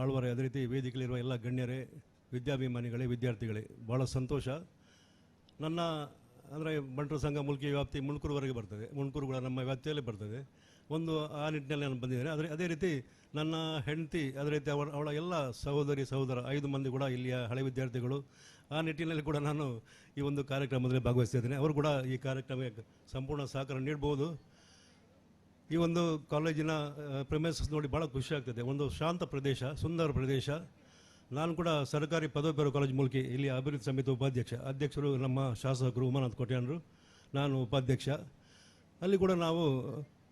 ಆಳ್ವರೇ, ಅದೇ ರೀತಿ ವೇದಿಕೆಯಲ್ಲಿರುವ ಎಲ್ಲ ಗಣ್ಯರೇ, ವಿದ್ಯಾಭಿಮಾನಿಗಳೇ, ವಿದ್ಯಾರ್ಥಿಗಳೇ, ಭಾಳ ಸಂತೋಷ. ನನ್ನ ಅಂದರೆ ಬಂಟರ ಸಂಘ ಮುಲ್ಕಿ ವ್ಯಾಪ್ತಿ ಮುಣಕೂರುವರೆಗೆ ಬರ್ತದೆ, ಮುಣಕೂರು ಕೂಡ ನಮ್ಮ ವ್ಯಾಪ್ತಿಯಲ್ಲೇ ಬರ್ತದೆ. ಆ ನಿಟ್ಟಿನಲ್ಲಿ ನಾನು ಬಂದಿದ್ದೇನೆ. ಅದೇ ರೀತಿ ನನ್ನ ಹೆಂಡತಿ, ಅದೇ ರೀತಿ ಅವಳ ಎಲ್ಲ ಸಹೋದರ 5 ಮಂದಿ ಕೂಡ ಇಲ್ಲಿಯ ಹಳೆ ವಿದ್ಯಾರ್ಥಿಗಳು. ಆ ನಿಟ್ಟಿನಲ್ಲಿ ಕೂಡ ನಾನು ಈ ಒಂದು ಕಾರ್ಯಕ್ರಮದಲ್ಲಿ ಭಾಗವಹಿಸ್ತಿದ್ದೇನೆ. ಅವರು ಕೂಡ ಈ ಕಾರ್ಯಕ್ರಮಕ್ಕೆ ಸಂಪೂರ್ಣ ಸಹಕಾರ ನೀಡಬಹುದು. ಈ ಒಂದು ಕಾಲೇಜಿನ ಪ್ರೆಮಿಸಸ್ ನೋಡಿ ಭಾಳ ಖುಷಿ ಆಗ್ತದೆ. ಒಂದು ಶಾಂತ ಪ್ರದೇಶ, ಸುಂದರ ಪ್ರದೇಶ. ನಾನು ಕೂಡ ಸರ್ಕಾರಿ ಪದವಿ ಪೂರ್ವ ಕಾಲೇಜು ಮುಲ್ಕಿ ಇಲ್ಲಿ ಅಭಿವೃದ್ಧಿ ಸಮಿತಿ ಅಧ್ಯಕ್ಷರು ನಮ್ಮ ಶಾಸಕರು ಉಮಾನಾಥ್ ಕೋಟ್ಯಾನ್ರು, ನಾನು ಉಪಾಧ್ಯಕ್ಷ. ಅಲ್ಲಿ ಕೂಡ ನಾವು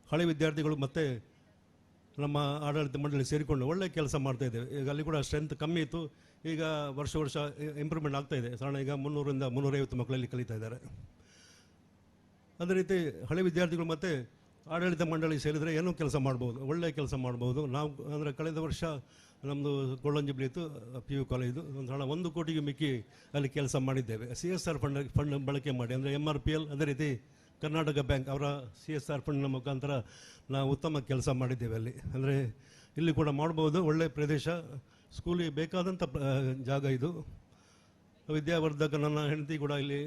ಹಳೆ ವಿದ್ಯಾರ್ಥಿಗಳು ಮತ್ತು ನಮ್ಮ ಆಡಳಿತ ಮಂಡಳಿ ಸೇರಿಕೊಂಡು ಒಳ್ಳೆ ಕೆಲಸ ಮಾಡ್ತಾ ಇದ್ದೇವೆ. ಈಗ ಅಲ್ಲಿ ಕೂಡ ಸ್ಟ್ರೆಂತ್ ಕಮ್ಮಿ ಇತ್ತು, ಈಗ ವರ್ಷ ಇಂಪ್ರೂವ್ಮೆಂಟ್ ಆಗ್ತಾ ಇದೆ. ಸಾಧಾರಣ ಈಗ 300ರಿಂದ 350 ಮಕ್ಕಳಲ್ಲಿ ಕಲಿತಾ ಇದ್ದಾರೆ. ಅದೇ ರೀತಿ ಹಳೆ ವಿದ್ಯಾರ್ಥಿಗಳು ಮತ್ತು ಆಡಳಿತ ಮಂಡಳಿ ಸೇರಿದರೆ ಏನೂ ಕೆಲಸ ಮಾಡ್ಬೋದು, ಒಳ್ಳೆಯ ಕೆಲಸ ಮಾಡ್ಬೋದು. ನಾವು ಅಂದರೆ ಕಳೆದ ವರ್ಷ ನಮ್ಮದು ಕೊಳ್ಳಂಜಿಬ್ಲಿ ಇತ್ತು PU ಕಾಲೇಜು, ಒಂದು ಹಣ 1 ಕೋಟಿಗೆ ಮಿಕ್ಕಿ ಅಲ್ಲಿ ಕೆಲಸ ಮಾಡಿದ್ದೇವೆ. CSR ಫಂಡ್ ಬಳಕೆ ಮಾಡಿ, ಅಂದರೆ MRPL, ಅದೇ ರೀತಿ ಕರ್ನಾಟಕ ಬ್ಯಾಂಕ್ ಅವರ CSR ಫಂಡ್ನ ಮುಖಾಂತರ ನಾವು ಉತ್ತಮ ಕೆಲಸ ಮಾಡಿದ್ದೇವೆ ಅಲ್ಲಿ. ಅಂದರೆ ಇಲ್ಲಿ ಕೂಡ ಮಾಡ್ಬೋದು, ಒಳ್ಳೆಯ ಪ್ರದೇಶ, ಸ್ಕೂಲಿಗೆ ಬೇಕಾದಂಥ ಜಾಗ ಇದು. ವಿದ್ಯಾವರ್ಧಕ ನನ್ನ ಹೆಂಡತಿ ಕೂಡ ಇಲ್ಲಿ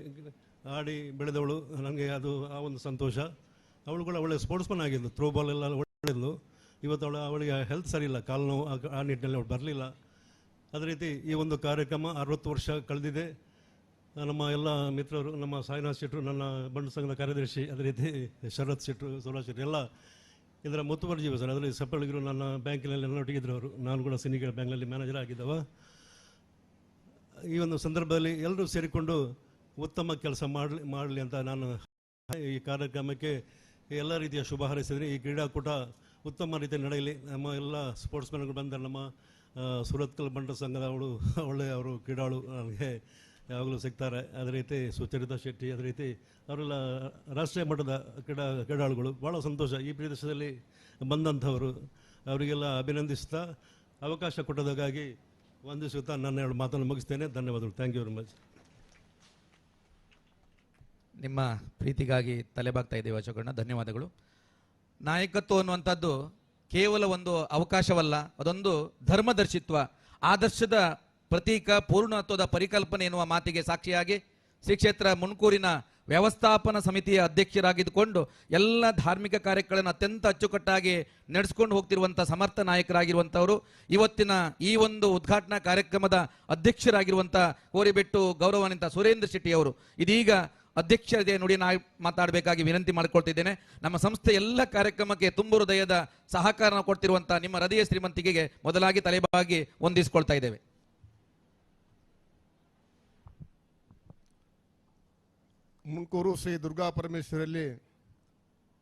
ಆಡಿ ಬೆಳೆದವಳು, ನನಗೆ ಅದು ಆ ಒಂದು ಸಂತೋಷ. ಅವಳು ಕೂಡ ಒಳ್ಳೆಯ ಸ್ಪೋರ್ಟ್ಸ್ಮನ್ ಆಗಿದ್ಲು, ಥ್ರೋಬಾಲ್ ಎಲ್ಲ ಒಳ್ಳೆಯದು. ಇವತ್ತು ಅವಳಿಗೆ ಹೆಲ್ತ್ ಸರಿ ಇಲ್ಲ, ಕಾಲು ನೋವು, ಆ ನಿಟ್ಟಿನಲ್ಲಿ ಅವಳು ಬರಲಿಲ್ಲ. ಅದೇ ರೀತಿ ಈ ಒಂದು ಕಾರ್ಯಕ್ರಮ 60 ವರ್ಷ ಕಳೆದಿದೆ. ನಮ್ಮ ಎಲ್ಲ ಮಿತ್ರರು, ನಮ್ಮ ಸಾಯಿನಾಥ್ ಶೆಟ್ಟರು, ನನ್ನ ಬಂಡು ಸಂಘದ ಕಾರ್ಯದರ್ಶಿ, ಅದೇ ರೀತಿ ಶರತ್ ಶೆಟ್ಟರು, ಸೋಲಾರ್ ಶೆಟ್ಟರು ಎಲ್ಲ ಇದರ ಮುತುವರ್ಜಿವೆ ಸರ್. ಅದರಲ್ಲಿ ಸಪ್ಪಳಿಗರು ನನ್ನ ಬ್ಯಾಂಕಿನಲ್ಲಿ ನನ್ನೊಟ್ಟಿಗಿದ್ರು ಅವರು, ನಾನು ಕೂಡ ಸಿಂಡಿಕೇಟ್ ಬ್ಯಾಂಕ್ನಲ್ಲಿ ಮ್ಯಾನೇಜರ್ ಆಗಿದ್ದವ. ಈ ಒಂದು ಸಂದರ್ಭದಲ್ಲಿ ಎಲ್ಲರೂ ಸೇರಿಕೊಂಡು ಉತ್ತಮ ಕೆಲಸ ಮಾಡಲಿ ಅಂತ ನಾನು ಈ ಕಾರ್ಯಕ್ರಮಕ್ಕೆ ಎಲ್ಲ ರೀತಿಯ ಶುಭ ಹಾರೈಸಿದ್ದೀನಿ. ಈ ಕ್ರೀಡಾಕೂಟ ಉತ್ತಮ ರೀತಿಯಲ್ಲಿ ನಡೆಯಲಿ. ನಮ್ಮ ಎಲ್ಲ ಸ್ಪೋರ್ಟ್ಸ್ಮನ್ಗಳು ಬಂದ ನಮ್ಮ ಸುರತ್ಕಲ್ ಬಂಡು ಸಂಘದ ಒಳ್ಳೆಯ ಅವರು ಕ್ರೀಡಾಳು ನನಗೆ ಯಾವಾಗಲೂ ಸಿಗ್ತಾರೆ. ಅದೇ ರೀತಿ ಸುಚರಿತಾ ಶೆಟ್ಟಿ, ಅದೇ ರೀತಿ ಅವರೆಲ್ಲ ರಾಷ್ಟ್ರೀಯ ಮಟ್ಟದ ಕ್ರೀಡಾಳುಗಳು. ಭಾಳ ಸಂತೋಷ ಈ ಪ್ರದೇಶದಲ್ಲಿ ಬಂದಂಥವರು, ಅವರಿಗೆಲ್ಲ ಅಭಿನಂದಿಸ್ತಾ ಅವಕಾಶ ಕೊಟ್ಟದಕ್ಕಾಗಿ ವಂದಿಸುತ್ತಾ ನನ್ನ 2 ಮಾತನ್ನು ಮುಗಿಸ್ತೇನೆ. ಧನ್ಯವಾದಗಳು. Thank you very much. ನಿಮ್ಮ ಪ್ರೀತಿಗಾಗಿ ತಲೆಬಾಗ್ತಾ ಇದ್ದೇವೆ ಅಶೋಕಣ್ಣ, ಧನ್ಯವಾದಗಳು. ನಾಯಕತ್ವ ಅನ್ನುವಂಥದ್ದು ಕೇವಲ ಒಂದು ಅವಕಾಶವಲ್ಲ, ಅದೊಂದು ಧರ್ಮದರ್ಶಿತ್ವ, ಆದರ್ಶದ ಪ್ರತೀಕ, ಪೂರ್ಣತ್ವದ ಪರಿಕಲ್ಪನೆ ಎನ್ನುವ ಮಾತಿಗೆ ಸಾಕ್ಷಿಯಾಗಿ ಶ್ರೀ ಕ್ಷೇತ್ರ ಮುಣ್ಕೂರಿನ ವ್ಯವಸ್ಥಾಪನಾ ಸಮಿತಿಯ ಅಧ್ಯಕ್ಷರಾಗಿದ್ದುಕೊಂಡು ಎಲ್ಲ ಧಾರ್ಮಿಕ ಕಾರ್ಯಗಳನ್ನು ಅತ್ಯಂತ ಅಚ್ಚುಕಟ್ಟಾಗಿ ನಡೆಸ್ಕೊಂಡು ಹೋಗ್ತಿರುವಂಥ ಸಮರ್ಥ ನಾಯಕರಾಗಿರುವಂಥವರು ಇವತ್ತಿನ ಈ ಒಂದು ಉದ್ಘಾಟನಾ ಕಾರ್ಯಕ್ರಮದ ಅಧ್ಯಕ್ಷರಾಗಿರುವಂಥ ಕೋರಿಬೆಟ್ಟು ಗೌರವಾನ್ವಿತ ಸುರೇಂದ್ರ ಶೆಟ್ಟಿ ಅವರು ಇದೀಗ ಅಧ್ಯಕ್ಷರೇ ನುಡಿ ಮಾತಾಡಬೇಕಾಗಿ ವಿನಂತಿ ಮಾಡಿಕೊಳ್ತಿದ್ದೇನೆ. ನಮ್ಮ ಸಂಸ್ಥೆ ಎಲ್ಲ ಕಾರ್ಯಕ್ರಮಕ್ಕೆ ತುಂಬು ಹೃದಯದ ಸಹಕಾರ ಕೊಡ್ತಿರುವಂಥ ನಿಮ್ಮ ಹೃದಯ ಶ್ರೀಮಂತಿಕೆಗೆ ಮೊದಲಾಗಿ ತಲೆಬಾಗಿ ವಂದಿಸಿಕೊಳ್ತಾ ಇದ್ದೇವೆ. ಮುಣ್ಕೂರು ಶ್ರೀ ದುರ್ಗಾ ಪರಮೇಶ್ವರಲ್ಲಿ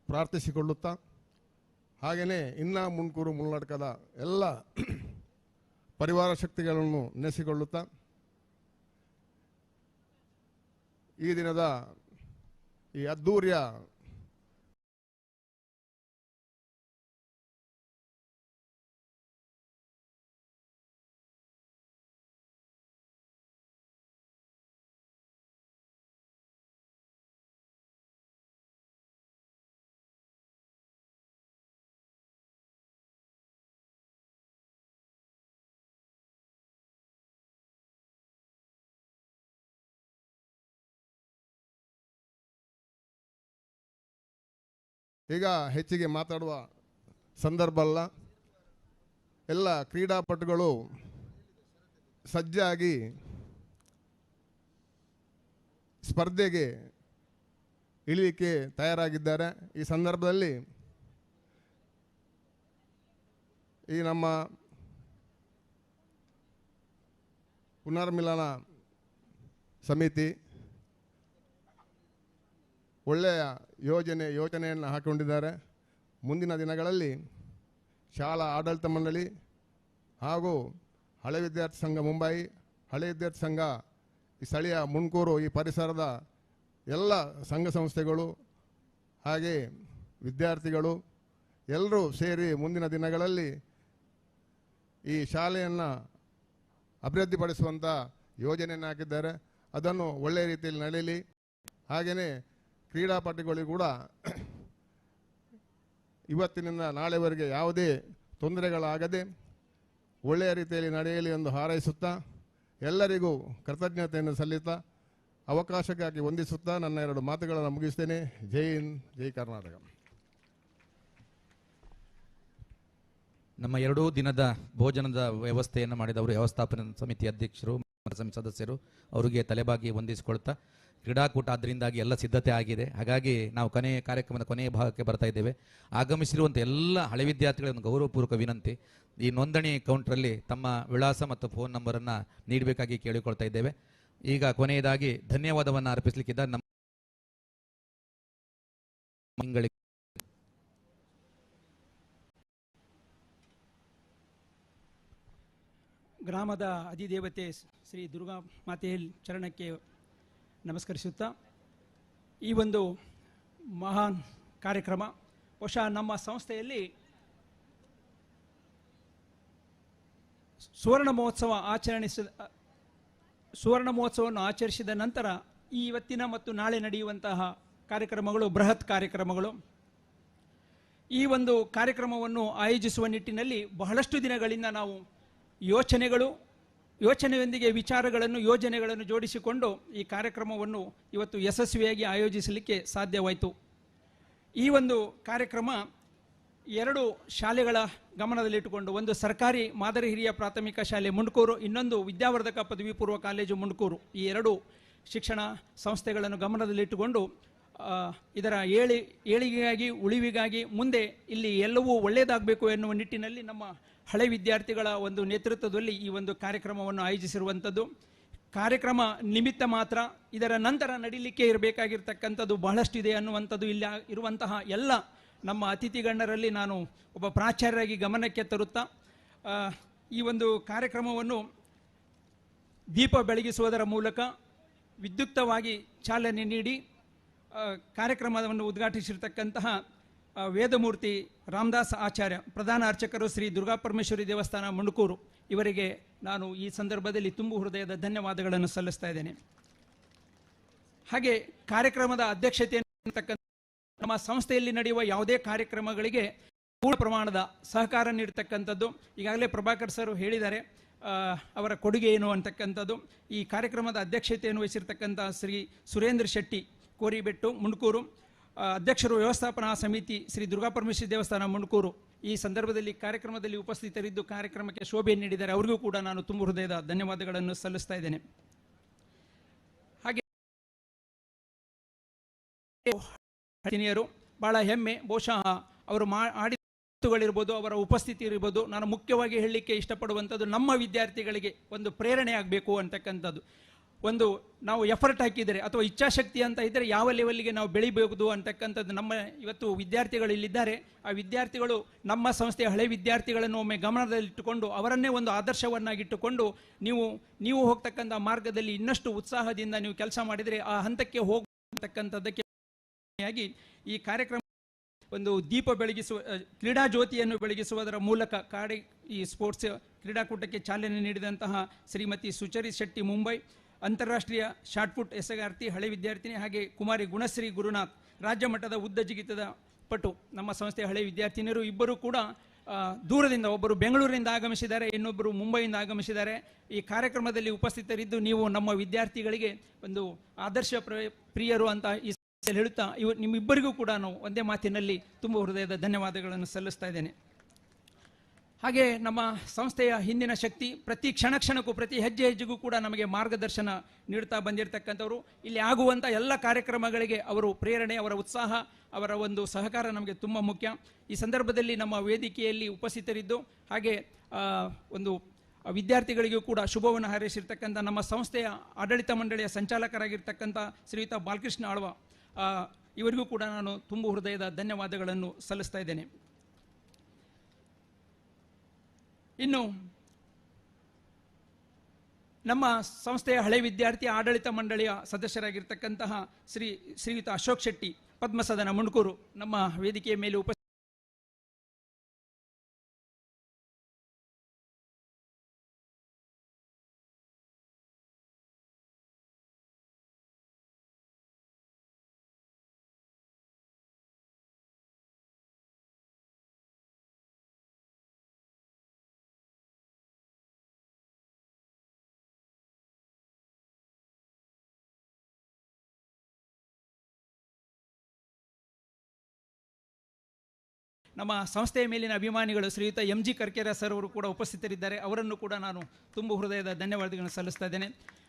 ಪ್ರಾರ್ಥಿಸಿಕೊಳ್ಳುತ್ತಾ, ಹಾಗೆಯೇ ಇನ್ನ ಮುಣ್ಕೂರು ಮುನ್ನಡಕದ ಎಲ್ಲ ಪರಿವಾರ ಶಕ್ತಿಗಳನ್ನು ನೆನೆಸಿಕೊಳ್ಳುತ್ತಾ, ಈ ದಿನದ ಈ ಅದ್ದೂರಿಯ ಈಗ ಹೆಚ್ಚಿಗೆ ಮಾತಾಡುವ ಸಂದರ್ಭ ಅಲ್ಲ. ಎಲ್ಲ ಕ್ರೀಡಾಪಟುಗಳು ಸಜ್ಜಾಗಿ ಸ್ಪರ್ಧೆಗೆ ಇಳಿಯಲಿಕ್ಕೆ ತಯಾರಾಗಿದ್ದಾರೆ. ಈ ಸಂದರ್ಭದಲ್ಲಿ ಈ ನಮ್ಮ ಪುನರ್ಮಿಲನ ಸಮಿತಿ ಒಳ್ಳೆಯ ಯೋಚನೆಯನ್ನು ಹಾಕಿಕೊಂಡಿದ್ದಾರೆ. ಮುಂದಿನ ದಿನಗಳಲ್ಲಿ ಶಾಲಾ ಆಡಳಿತ ಮಂಡಳಿ ಹಾಗೂ ಹಳೆ ವಿದ್ಯಾರ್ಥಿ ಸಂಘ ಮುಂಬೈ, ಹಳೆ ವಿದ್ಯಾರ್ಥಿ ಸಂಘ ಈ ಸ್ಥಳೀಯ ಮುಣ್ಕೂರು, ಈ ಪರಿಸರದ ಎಲ್ಲ ಸಂಘ ಸಂಸ್ಥೆಗಳು ಹಾಗೆ ವಿದ್ಯಾರ್ಥಿಗಳು ಎಲ್ಲರೂ ಸೇರಿ ಮುಂದಿನ ದಿನಗಳಲ್ಲಿ ಈ ಶಾಲೆಯನ್ನು ಅಭಿವೃದ್ಧಿಪಡಿಸುವಂಥ ಯೋಜನೆಯನ್ನು ಹಾಕಿದ್ದಾರೆ. ಅದನ್ನು ಒಳ್ಳೆಯ ರೀತಿಯಲ್ಲಿ ನಡೆಯಲಿ. ಹಾಗೆಯೇ ಕ್ರೀಡಾಪಟುಗಳಿಗೂ ಕೂಡ ಇವತ್ತಿನಿಂದ ನಾಳೆವರೆಗೆ ಯಾವುದೇ ತೊಂದರೆಗಳಾಗದೆ ಒಳ್ಳೆಯ ರೀತಿಯಲ್ಲಿ ನಡೆಯಲಿ ಎಂದು ಹಾರೈಸುತ್ತಾ, ಎಲ್ಲರಿಗೂ ಕೃತಜ್ಞತೆಯನ್ನು ಸಲ್ಲಿಸುತ್ತಾ, ಅವಕಾಶಕ್ಕಾಗಿ ವಂದಿಸುತ್ತಾ ನನ್ನ 2 ಮಾತುಗಳನ್ನು ಮುಗಿಸ್ತೇನೆ. ಜೈ ಹಿಂದ್, ಜೈ ಕರ್ನಾಟಕ. ನಮ್ಮ 2 ದಿನದ ಭೋಜನದ ವ್ಯವಸ್ಥೆಯನ್ನು ಮಾಡಿದವರು ವ್ಯವಸ್ಥಾಪನಾ ಸಮಿತಿ ಅಧ್ಯಕ್ಷರು, ಸಮಿತಿ ಸದಸ್ಯರು, ಅವರಿಗೆ ತಲೆಬಾಗಿ ವಂದಿಸಿಕೊಳ್ತಾ, ಕ್ರೀಡಾಕೂಟ ಅದರಿಂದಾಗಿ ಎಲ್ಲ ಸಿದ್ಧತೆ ಆಗಿದೆ. ಹಾಗಾಗಿ ನಾವು ಕಾರ್ಯಕ್ರಮದ ಕೊನೆಯ ಭಾಗಕ್ಕೆ ಬರ್ತಾ ಇದ್ದೇವೆ. ಆಗಮಿಸಿರುವಂಥ ಎಲ್ಲ ಹಳೆ ವಿದ್ಯಾರ್ಥಿಗಳನ್ನು ಗೌರವಪೂರ್ವಕ ವಿನಂತಿ, ಈ ನೋಂದಣಿ ಕೌಂಟ್ರಲ್ಲಿ ತಮ್ಮ ವಿಳಾಸ ಮತ್ತು ಫೋನ್ ನಂಬರನ್ನು ನೀಡಬೇಕಾಗಿ ಕೇಳಿಕೊಳ್ತಾ ಇದ್ದೇವೆ. ಈಗ ಕೊನೆಯದಾಗಿ ಧನ್ಯವಾದವನ್ನು ಅರ್ಪಿಸಲಿಕ್ಕಿದ್ದ ನಮ್ಮ ಗ್ರಾಮದ ಅಧಿದೇವತೆ ಶ್ರೀ ದುರ್ಗಾ ಮಾತೆಯ ಚರಣಕ್ಕೆ ನಮಸ್ಕರಿಸುತ್ತಾ ಈ ಒಂದು ಮಹಾನ್ ಕಾರ್ಯಕ್ರಮ ಬಹುಶಃ ನಮ್ಮ ಸಂಸ್ಥೆಯಲ್ಲಿ ಸುವರ್ಣ ಮಹೋತ್ಸವವನ್ನು ಆಚರಿಸಿದ ನಂತರ ಈ ಇವತ್ತಿನ ಮತ್ತು ನಾಳೆ ನಡೆಯುವಂತಹ ಕಾರ್ಯಕ್ರಮಗಳು ಬೃಹತ್ ಕಾರ್ಯಕ್ರಮಗಳು. ಈ ಒಂದು ಕಾರ್ಯಕ್ರಮವನ್ನು ಆಯೋಜಿಸುವ ನಿಟ್ಟಿನಲ್ಲಿ ಬಹಳಷ್ಟು ದಿನಗಳಿಂದ ನಾವು ಯೋಚನೆಯೊಂದಿಗೆ ವಿಚಾರಗಳನ್ನು ಯೋಜನೆಗಳನ್ನು ಜೋಡಿಸಿಕೊಂಡು ಈ ಕಾರ್ಯಕ್ರಮವನ್ನು ಇವತ್ತು ಯಶಸ್ವಿಯಾಗಿ ಆಯೋಜಿಸಲಿಕ್ಕೆ ಸಾಧ್ಯವಾಯಿತು. ಈ ಒಂದು ಕಾರ್ಯಕ್ರಮ 2 ಶಾಲೆಗಳ ಗಮನದಲ್ಲಿಟ್ಟುಕೊಂಡು, ಒಂದು ಸರ್ಕಾರಿ ಮಾದರಿ ಹಿರಿಯ ಪ್ರಾಥಮಿಕ ಶಾಲೆ ಮುಂಡ್ಕೂರು, ಇನ್ನೊಂದು ವಿದ್ಯಾವರ್ಧಕ ಪದವಿ ಪೂರ್ವ ಕಾಲೇಜು ಮುಂಡ್ಕೂರು, ಈ 2 ಶಿಕ್ಷಣ ಸಂಸ್ಥೆಗಳನ್ನು ಗಮನದಲ್ಲಿಟ್ಟುಕೊಂಡು ಇದರ ಏಳಿಗೆಗಾಗಿ ಉಳಿವಿಗಾಗಿ ಮುಂದೆ ಇಲ್ಲಿ ಎಲ್ಲವೂ ಒಳ್ಳೆಯದಾಗಬೇಕು ಎನ್ನುವ ನಿಟ್ಟಿನಲ್ಲಿ ನಮ್ಮ ಹಳೆ ವಿದ್ಯಾರ್ಥಿಗಳ ಒಂದು ನೇತೃತ್ವದಲ್ಲಿ ಈ ಒಂದು ಕಾರ್ಯಕ್ರಮವನ್ನು ಆಯೋಜಿಸಿರುವಂಥದ್ದು. ಕಾರ್ಯಕ್ರಮ ನಿಮಿತ್ತ ಮಾತ್ರ, ಇದರ ನಂತರ ನಡೀಲಿಕ್ಕೆ ಇರಬೇಕಾಗಿರ್ತಕ್ಕಂಥದ್ದು ಬಹಳಷ್ಟು ಇದೆ ಅನ್ನುವಂಥದ್ದು ಇಲ್ಲಿ ಇರುವಂತಹ ಎಲ್ಲ ನಮ್ಮ ಅತಿಥಿ ಗಣ್ಯರಲ್ಲಿ ನಾನು ಒಬ್ಬ ಪ್ರಾಚಾರ್ಯರಾಗಿ ಗಮನಕ್ಕೆ ತರುತ್ತಾ ಈ ಒಂದು ಕಾರ್ಯಕ್ರಮವನ್ನು ದೀಪ ಬೆಳಗಿಸುವುದರ ಮೂಲಕ ವಿದ್ಯುಕ್ತವಾಗಿ ಚಾಲನೆ ನೀಡಿ ಕಾರ್ಯಕ್ರಮವನ್ನು ಉದ್ಘಾಟಿಸಿರ್ತಕ್ಕಂತಹ ವೇದಮೂರ್ತಿ ರಾಮದಾಸ್ ಆಚಾರ್ಯ, ಪ್ರಧಾನ ಅರ್ಚಕರು ಶ್ರೀ ದುರ್ಗಾಪರಮೇಶ್ವರಿ ದೇವಸ್ಥಾನ ಮುಂಡ್ಕೂರು, ಇವರಿಗೆ ನಾನು ಈ ಸಂದರ್ಭದಲ್ಲಿ ತುಂಬು ಹೃದಯದ ಧನ್ಯವಾದಗಳನ್ನು ಸಲ್ಲಿಸ್ತಾ ಇದ್ದೇನೆ. ಹಾಗೆ ಕಾರ್ಯಕ್ರಮದ ಅಧ್ಯಕ್ಷತೆಯನ್ನು ನಮ್ಮ ಸಂಸ್ಥೆಯಲ್ಲಿ ನಡೆಯುವ ಯಾವುದೇ ಕಾರ್ಯಕ್ರಮಗಳಿಗೆ ಪೂರ್ಣ ಪ್ರಮಾಣದ ಸಹಕಾರ ನೀಡತಕ್ಕಂಥದ್ದು. ಈಗಾಗಲೇ ಪ್ರಭಾಕರ್ ಸರ್ ಹೇಳಿದ್ದಾರೆ ಅವರ ಕೊಡುಗೆ ಏನು ಅಂತಕ್ಕಂಥದ್ದು. ಈ ಕಾರ್ಯಕ್ರಮದ ಅಧ್ಯಕ್ಷತೆಯನ್ನು ವಹಿಸಿರ್ತಕ್ಕಂಥ ಶ್ರೀ ಸುರೇಂದ್ರ ಶೆಟ್ಟಿ ಕೋರಿಬೆಟ್ಟು ಮುಂಡ್ಕೂರು, ಅಧ್ಯಕ್ಷರು ವ್ಯವಸ್ಥಾಪನಾ ಸಮಿತಿ ಶ್ರೀ ದುರ್ಗಾಪರಮೇಶ್ವರಿ ದೇವಸ್ಥಾನ ಮುಂಡ್ಕೂರು, ಈ ಸಂದರ್ಭದಲ್ಲಿ ಕಾರ್ಯಕ್ರಮದಲ್ಲಿ ಉಪಸ್ಥಿತರಿದ್ದು ಕಾರ್ಯಕ್ರಮಕ್ಕೆ ಶೋಭೆ ನೀಡಿದ್ದಾರೆ. ಅವರಿಗೂ ಕೂಡ ನಾನು ತುಂಬ ಹೃದಯದ ಧನ್ಯವಾದಗಳನ್ನು ಸಲ್ಲಿಸ್ತಾ ಇದ್ದೇನೆ. ಹಾಗೆ ಬಹಳ ಹೆಮ್ಮೆ, ಬಹುಶಃ ಅವರು ಆಡಿಗಳಿರ್ಬೋದು, ಅವರ ಉಪಸ್ಥಿತಿ ಇರ್ಬೋದು, ನಾನು ಮುಖ್ಯವಾಗಿ ಹೇಳಲಿಕ್ಕೆ ಇಷ್ಟಪಡುವಂಥದ್ದು ನಮ್ಮ ವಿದ್ಯಾರ್ಥಿಗಳಿಗೆ ಒಂದು ಪ್ರೇರಣೆ ಆಗಬೇಕು ಅಂತಕ್ಕಂಥದ್ದು. ಒಂದು ನಾವು ಎಫರ್ಟ್ ಹಾಕಿದರೆ ಅಥವಾ ಇಚ್ಛಾಶಕ್ತಿ ಅಂತ ಇದ್ದರೆ ಯಾವ ಲೆವೆಲ್ಗೆ ನಾವು ಬೆಳಿಬಹುದು ಅಂತಕ್ಕಂಥದ್ದು ನಮ್ಮ ಇವತ್ತು ವಿದ್ಯಾರ್ಥಿಗಳು ಇಲ್ಲಿದ್ದಾರೆ. ಆ ವಿದ್ಯಾರ್ಥಿಗಳು ನಮ್ಮ ಸಂಸ್ಥೆಯ ಹಳೆ ವಿದ್ಯಾರ್ಥಿಗಳನ್ನು ಒಮ್ಮೆ ಗಮನದಲ್ಲಿಟ್ಟುಕೊಂಡು ಅವರನ್ನೇ ಒಂದು ಆದರ್ಶವನ್ನಾಗಿಟ್ಟುಕೊಂಡು ನೀವು ಹೋಗ್ತಕ್ಕಂಥ ಮಾರ್ಗದಲ್ಲಿ ಇನ್ನಷ್ಟು ಉತ್ಸಾಹದಿಂದ ನೀವು ಕೆಲಸ ಮಾಡಿದರೆ ಆ ಹಂತಕ್ಕೆ ಹೋಗತಕ್ಕಂಥದ್ದಕ್ಕೆ ಈ ಕಾರ್ಯಕ್ರಮ ಒಂದು ದೀಪ ಬೆಳಗಿಸುವ ಕ್ರೀಡಾ ಜ್ಯೋತಿಯನ್ನು ಬೆಳಗಿಸುವುದರ ಮೂಲಕ ಈ ಸ್ಪೋರ್ಟ್ಸ್ ಕ್ರೀಡಾಕೂಟಕ್ಕೆ ಚಾಲನೆ ನೀಡಿದಂತಹ ಶ್ರೀಮತಿ ಸುಚರಿ ಶೆಟ್ಟಿ ಮುಂಬೈ, ಅಂತಾರಾಷ್ಟ್ರೀಯ ಶಾಟ್ಪುಟ್ ಎಸೆಗಾರ್ತಿ ಹಳೆ ವಿದ್ಯಾರ್ಥಿನಿ, ಹಾಗೆ ಕುಮಾರಿ ಗುಣಶ್ರೀ ಗುರುನಾಥ್, ರಾಜ್ಯ ಮಟ್ಟದ ಉದ್ದ ಜಿಗಿತದ ಪಟು ನಮ್ಮ ಸಂಸ್ಥೆಯ ಹಳೆ ವಿದ್ಯಾರ್ಥಿನಿಯರು ಇಬ್ಬರು ಕೂಡ ದೂರದಿಂದ, ಒಬ್ಬರು ಬೆಂಗಳೂರಿನಿಂದ ಆಗಮಿಸಿದ್ದಾರೆ, ಇನ್ನೊಬ್ಬರು ಮುಂಬೈಯಿಂದ ಆಗಮಿಸಿದ್ದಾರೆ. ಈ ಕಾರ್ಯಕ್ರಮದಲ್ಲಿ ಉಪಸ್ಥಿತರಿದ್ದು ನೀವು ನಮ್ಮ ವಿದ್ಯಾರ್ಥಿಗಳಿಗೆ ಒಂದು ಆದರ್ಶ ಪ್ರಿಯರು ಅಂತ ಈ ಹೇಳುತ್ತಾ ನಿಮ್ಮಿಬ್ಬರಿಗೂ ಕೂಡ ನಾವು ಒಂದೇ ಮಾತಿನಲ್ಲಿ ತುಂಬ ಹೃದಯದ ಧನ್ಯವಾದಗಳನ್ನು ಸಲ್ಲಿಸ್ತಾ ಇದ್ದೇನೆ. ಹಾಗೆ ನಮ್ಮ ಸಂಸ್ಥೆಯ ಹಿಂದಿನ ಶಕ್ತಿ ಪ್ರತಿ ಕ್ಷಣಕ್ಕೂ ಪ್ರತಿ ಹೆಜ್ಜೆಗೂ ಕೂಡ ನಮಗೆ ಮಾರ್ಗದರ್ಶನ ನೀಡ್ತಾ ಬಂದಿರತಕ್ಕಂಥವರು. ಇಲ್ಲಿ ಆಗುವಂಥ ಎಲ್ಲ ಕಾರ್ಯಕ್ರಮಗಳಿಗೆ ಅವರು ಪ್ರೇರಣೆ, ಅವರ ಉತ್ಸಾಹ, ಅವರ ಒಂದು ಸಹಕಾರ ನಮಗೆ ತುಂಬ ಮುಖ್ಯ. ಈ ಸಂದರ್ಭದಲ್ಲಿ ನಮ್ಮ ವೇದಿಕೆಯಲ್ಲಿ ಉಪಸ್ಥಿತರಿದ್ದು ಹಾಗೆ ಒಂದು ವಿದ್ಯಾರ್ಥಿಗಳಿಗೂ ಕೂಡ ಶುಭವನ್ನು ಹಾರೈಸಿರ್ತಕ್ಕಂಥ ನಮ್ಮ ಸಂಸ್ಥೆಯ ಆಡಳಿತ ಮಂಡಳಿಯ ಸಂಚಾಲಕರಾಗಿರ್ತಕ್ಕಂಥ ಶ್ರೀಯುತ ಬಾಲಕೃಷ್ಣ ಆಳ್ವ, ಇವರಿಗೂ ಕೂಡ ನಾನು ತುಂಬ ಹೃದಯದ ಧನ್ಯವಾದಗಳನ್ನು ಸಲ್ಲಿಸ್ತಾ ಇದ್ದೇನೆ. ಇನ್ನು ನಮ್ಮ ಸಂಸ್ಥೆಯ ಹಳೆ ವಿದ್ಯಾರ್ಥಿ ಆಡಳಿತ ಮಂಡಳಿಯ ಸದಸ್ಯರಾಗಿರ್ತಕ್ಕಂತಹ ಶ್ರೀಯುತ ಅಶೋಕ್ ಶೆಟ್ಟಿ, ಪದ್ಮಸದನ ಮುಂಡ್ಕೂರು, ನಮ್ಮ ವೇದಿಕೆಯ ಮೇಲೆ ನಮ್ಮ ಸಂಸ್ಥೆಯ ಮೇಲಿನ ಅಭಿಮಾನಿಗಳು ಶ್ರೀಯುತ MG ಕರ್ಕೆರ ಸರ್ ಅವರು ಕೂಡ ಉಪಸ್ಥಿತರಿದ್ದಾರೆ. ಅವರನ್ನು ಕೂಡ ನಾನು ತುಂಬ ಹೃದಯದ ಧನ್ಯವಾದಗಳನ್ನು ಸಲ್ಲಿಸ್ತಾ ಇದ್ದೇನೆ.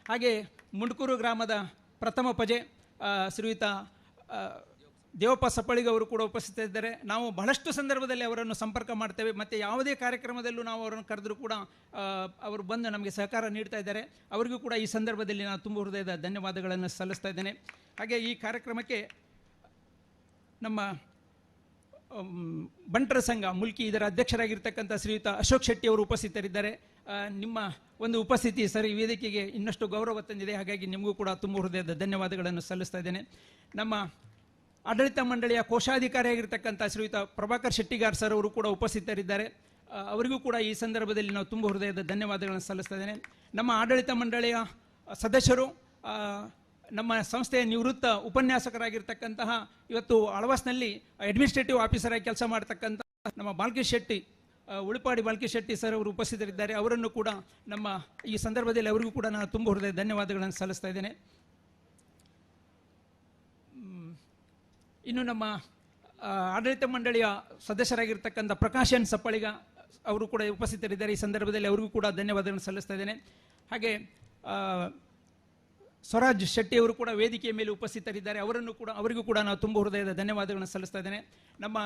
ಹಾಗೆ ಮುಂಡ್ಕೂರು ಗ್ರಾಮದ ಪ್ರಥಮ ಪಜೆ ಶ್ರೀಯುತ ದೇವಪ್ಪ ಸಪ್ಪಳಿಗೆ ಅವರು ಕೂಡ ಉಪಸ್ಥಿತರಿದ್ದಾರೆ. ನಾವು ಬಹಳಷ್ಟು ಸಂದರ್ಭದಲ್ಲಿ ಅವರನ್ನು ಸಂಪರ್ಕ ಮಾಡ್ತೇವೆ ಮತ್ತು ಯಾವುದೇ ಕಾರ್ಯಕ್ರಮದಲ್ಲೂ ನಾವು ಅವರನ್ನು ಕರೆದರೂ ಕೂಡ ಅವರು ಬಂದು ನಮಗೆ ಸಹಕಾರ ನೀಡ್ತಾ ಇದ್ದಾರೆ. ಅವರಿಗೂ ಕೂಡ ಈ ಸಂದರ್ಭದಲ್ಲಿ ನಾನು ತುಂಬ ಹೃದಯದ ಧನ್ಯವಾದಗಳನ್ನು ಸಲ್ಲಿಸ್ತಾ ಇದ್ದೇನೆ. ಹಾಗೆ ಈ ಕಾರ್ಯಕ್ರಮಕ್ಕೆ ನಮ್ಮ ಬಂಟರ ಸಂಘ ಮುಲ್ಕಿ ಇದರ ಅಧ್ಯಕ್ಷರಾಗಿರ್ತಕ್ಕಂಥ ಶ್ರೀಯುತ ಅಶೋಕ್ ಶೆಟ್ಟಿ ಅವರು ಉಪಸ್ಥಿತರಿದ್ದಾರೆ. ನಿಮ್ಮ ಒಂದು ಉಪಸ್ಥಿತಿ ಸರ್ ಈ ವೇದಿಕೆಗೆ ಇನ್ನಷ್ಟು ಗೌರವ ತಂದಿದೆ. ಹಾಗಾಗಿ ನಿಮಗೂ ಕೂಡ ತುಂಬ ಹೃದಯದ ಧನ್ಯವಾದಗಳನ್ನು ಸಲ್ಲಿಸ್ತಾ ಇದ್ದೇನೆ. ನಮ್ಮ ಆಡಳಿತ ಮಂಡಳಿಯ ಕೋಶಾಧಿಕಾರಿಯಾಗಿರ್ತಕ್ಕಂಥ ಶ್ರೀಯುತ ಪ್ರಭಾಕರ್ ಶೆಟ್ಟಿಗಾರ್ ಸರ್ ಅವರು ಕೂಡ ಉಪಸ್ಥಿತರಿದ್ದಾರೆ. ಅವರಿಗೂ ಕೂಡ ಈ ಸಂದರ್ಭದಲ್ಲಿ ನಾವು ತುಂಬ ಹೃದಯದ ಧನ್ಯವಾದಗಳನ್ನು ಸಲ್ಲಿಸ್ತಾ ಇದ್ದೇನೆ. ನಮ್ಮ ಆಡಳಿತ ಮಂಡಳಿಯ ಸದಸ್ಯರು, ನಮ್ಮ ಸಂಸ್ಥೆಯ ನಿವೃತ್ತ ಉಪನ್ಯಾಸಕರಾಗಿರ್ತಕ್ಕಂತಹ ಇವತ್ತು ಆಳ್ವಾಸ್ನಲ್ಲಿ ಅಡ್ಮಿನಿಸ್ಟ್ರೇಟಿವ್ ಆಫೀಸರ್ ಆಗಿ ಕೆಲಸ ಮಾಡತಕ್ಕಂಥ ನಮ್ಮ ಬಾಲ್ಕೇಶ್ ಶೆಟ್ಟಿ, ಉಳಿಪಾಡಿ ಬಾಲ್ಕೇಶ್ ಶೆಟ್ಟಿ ಸರ್ ಅವರು ಉಪಸ್ಥಿತರಿದ್ದಾರೆ. ಅವರನ್ನು ಕೂಡ ನಮ್ಮ ಈ ಸಂದರ್ಭದಲ್ಲಿ ಅವರಿಗೂ ಕೂಡ ನಾನು ತುಂಬ ಹೃದಯ ಧನ್ಯವಾದಗಳನ್ನು ಸಲ್ಲಿಸ್ತಾ ಇದ್ದೇನೆ. ಇನ್ನು ನಮ್ಮ ಆಡಳಿತ ಮಂಡಳಿಯ ಸದಸ್ಯರಾಗಿರ್ತಕ್ಕಂಥ ಪ್ರಕಾಶ್ ಎನ್ ಸಪ್ಪಳಿಗ ಅವರು ಕೂಡ ಉಪಸ್ಥಿತರಿದ್ದಾರೆ. ಈ ಸಂದರ್ಭದಲ್ಲಿ ಅವರಿಗೂ ಕೂಡ ಧನ್ಯವಾದಗಳನ್ನು ಸಲ್ಲಿಸ್ತಾ ಇದ್ದೇನೆ. ಹಾಗೆ ಸ್ವರಾಜ್ ಶೆಟ್ಟಿ ಅವರು ಕೂಡ ವೇದಿಕೆಯ ಮೇಲೆ ಉಪಸ್ಥಿತರಿದ್ದಾರೆ. ಅವರಿಗೂ ಕೂಡ ನಾವು ತುಂಬ ಹೃದಯದ ಧನ್ಯವಾದಗಳನ್ನು ಸಲ್ಲಿಸ್ತಾ ಇದ್ದೇನೆ. ನಮ್ಮ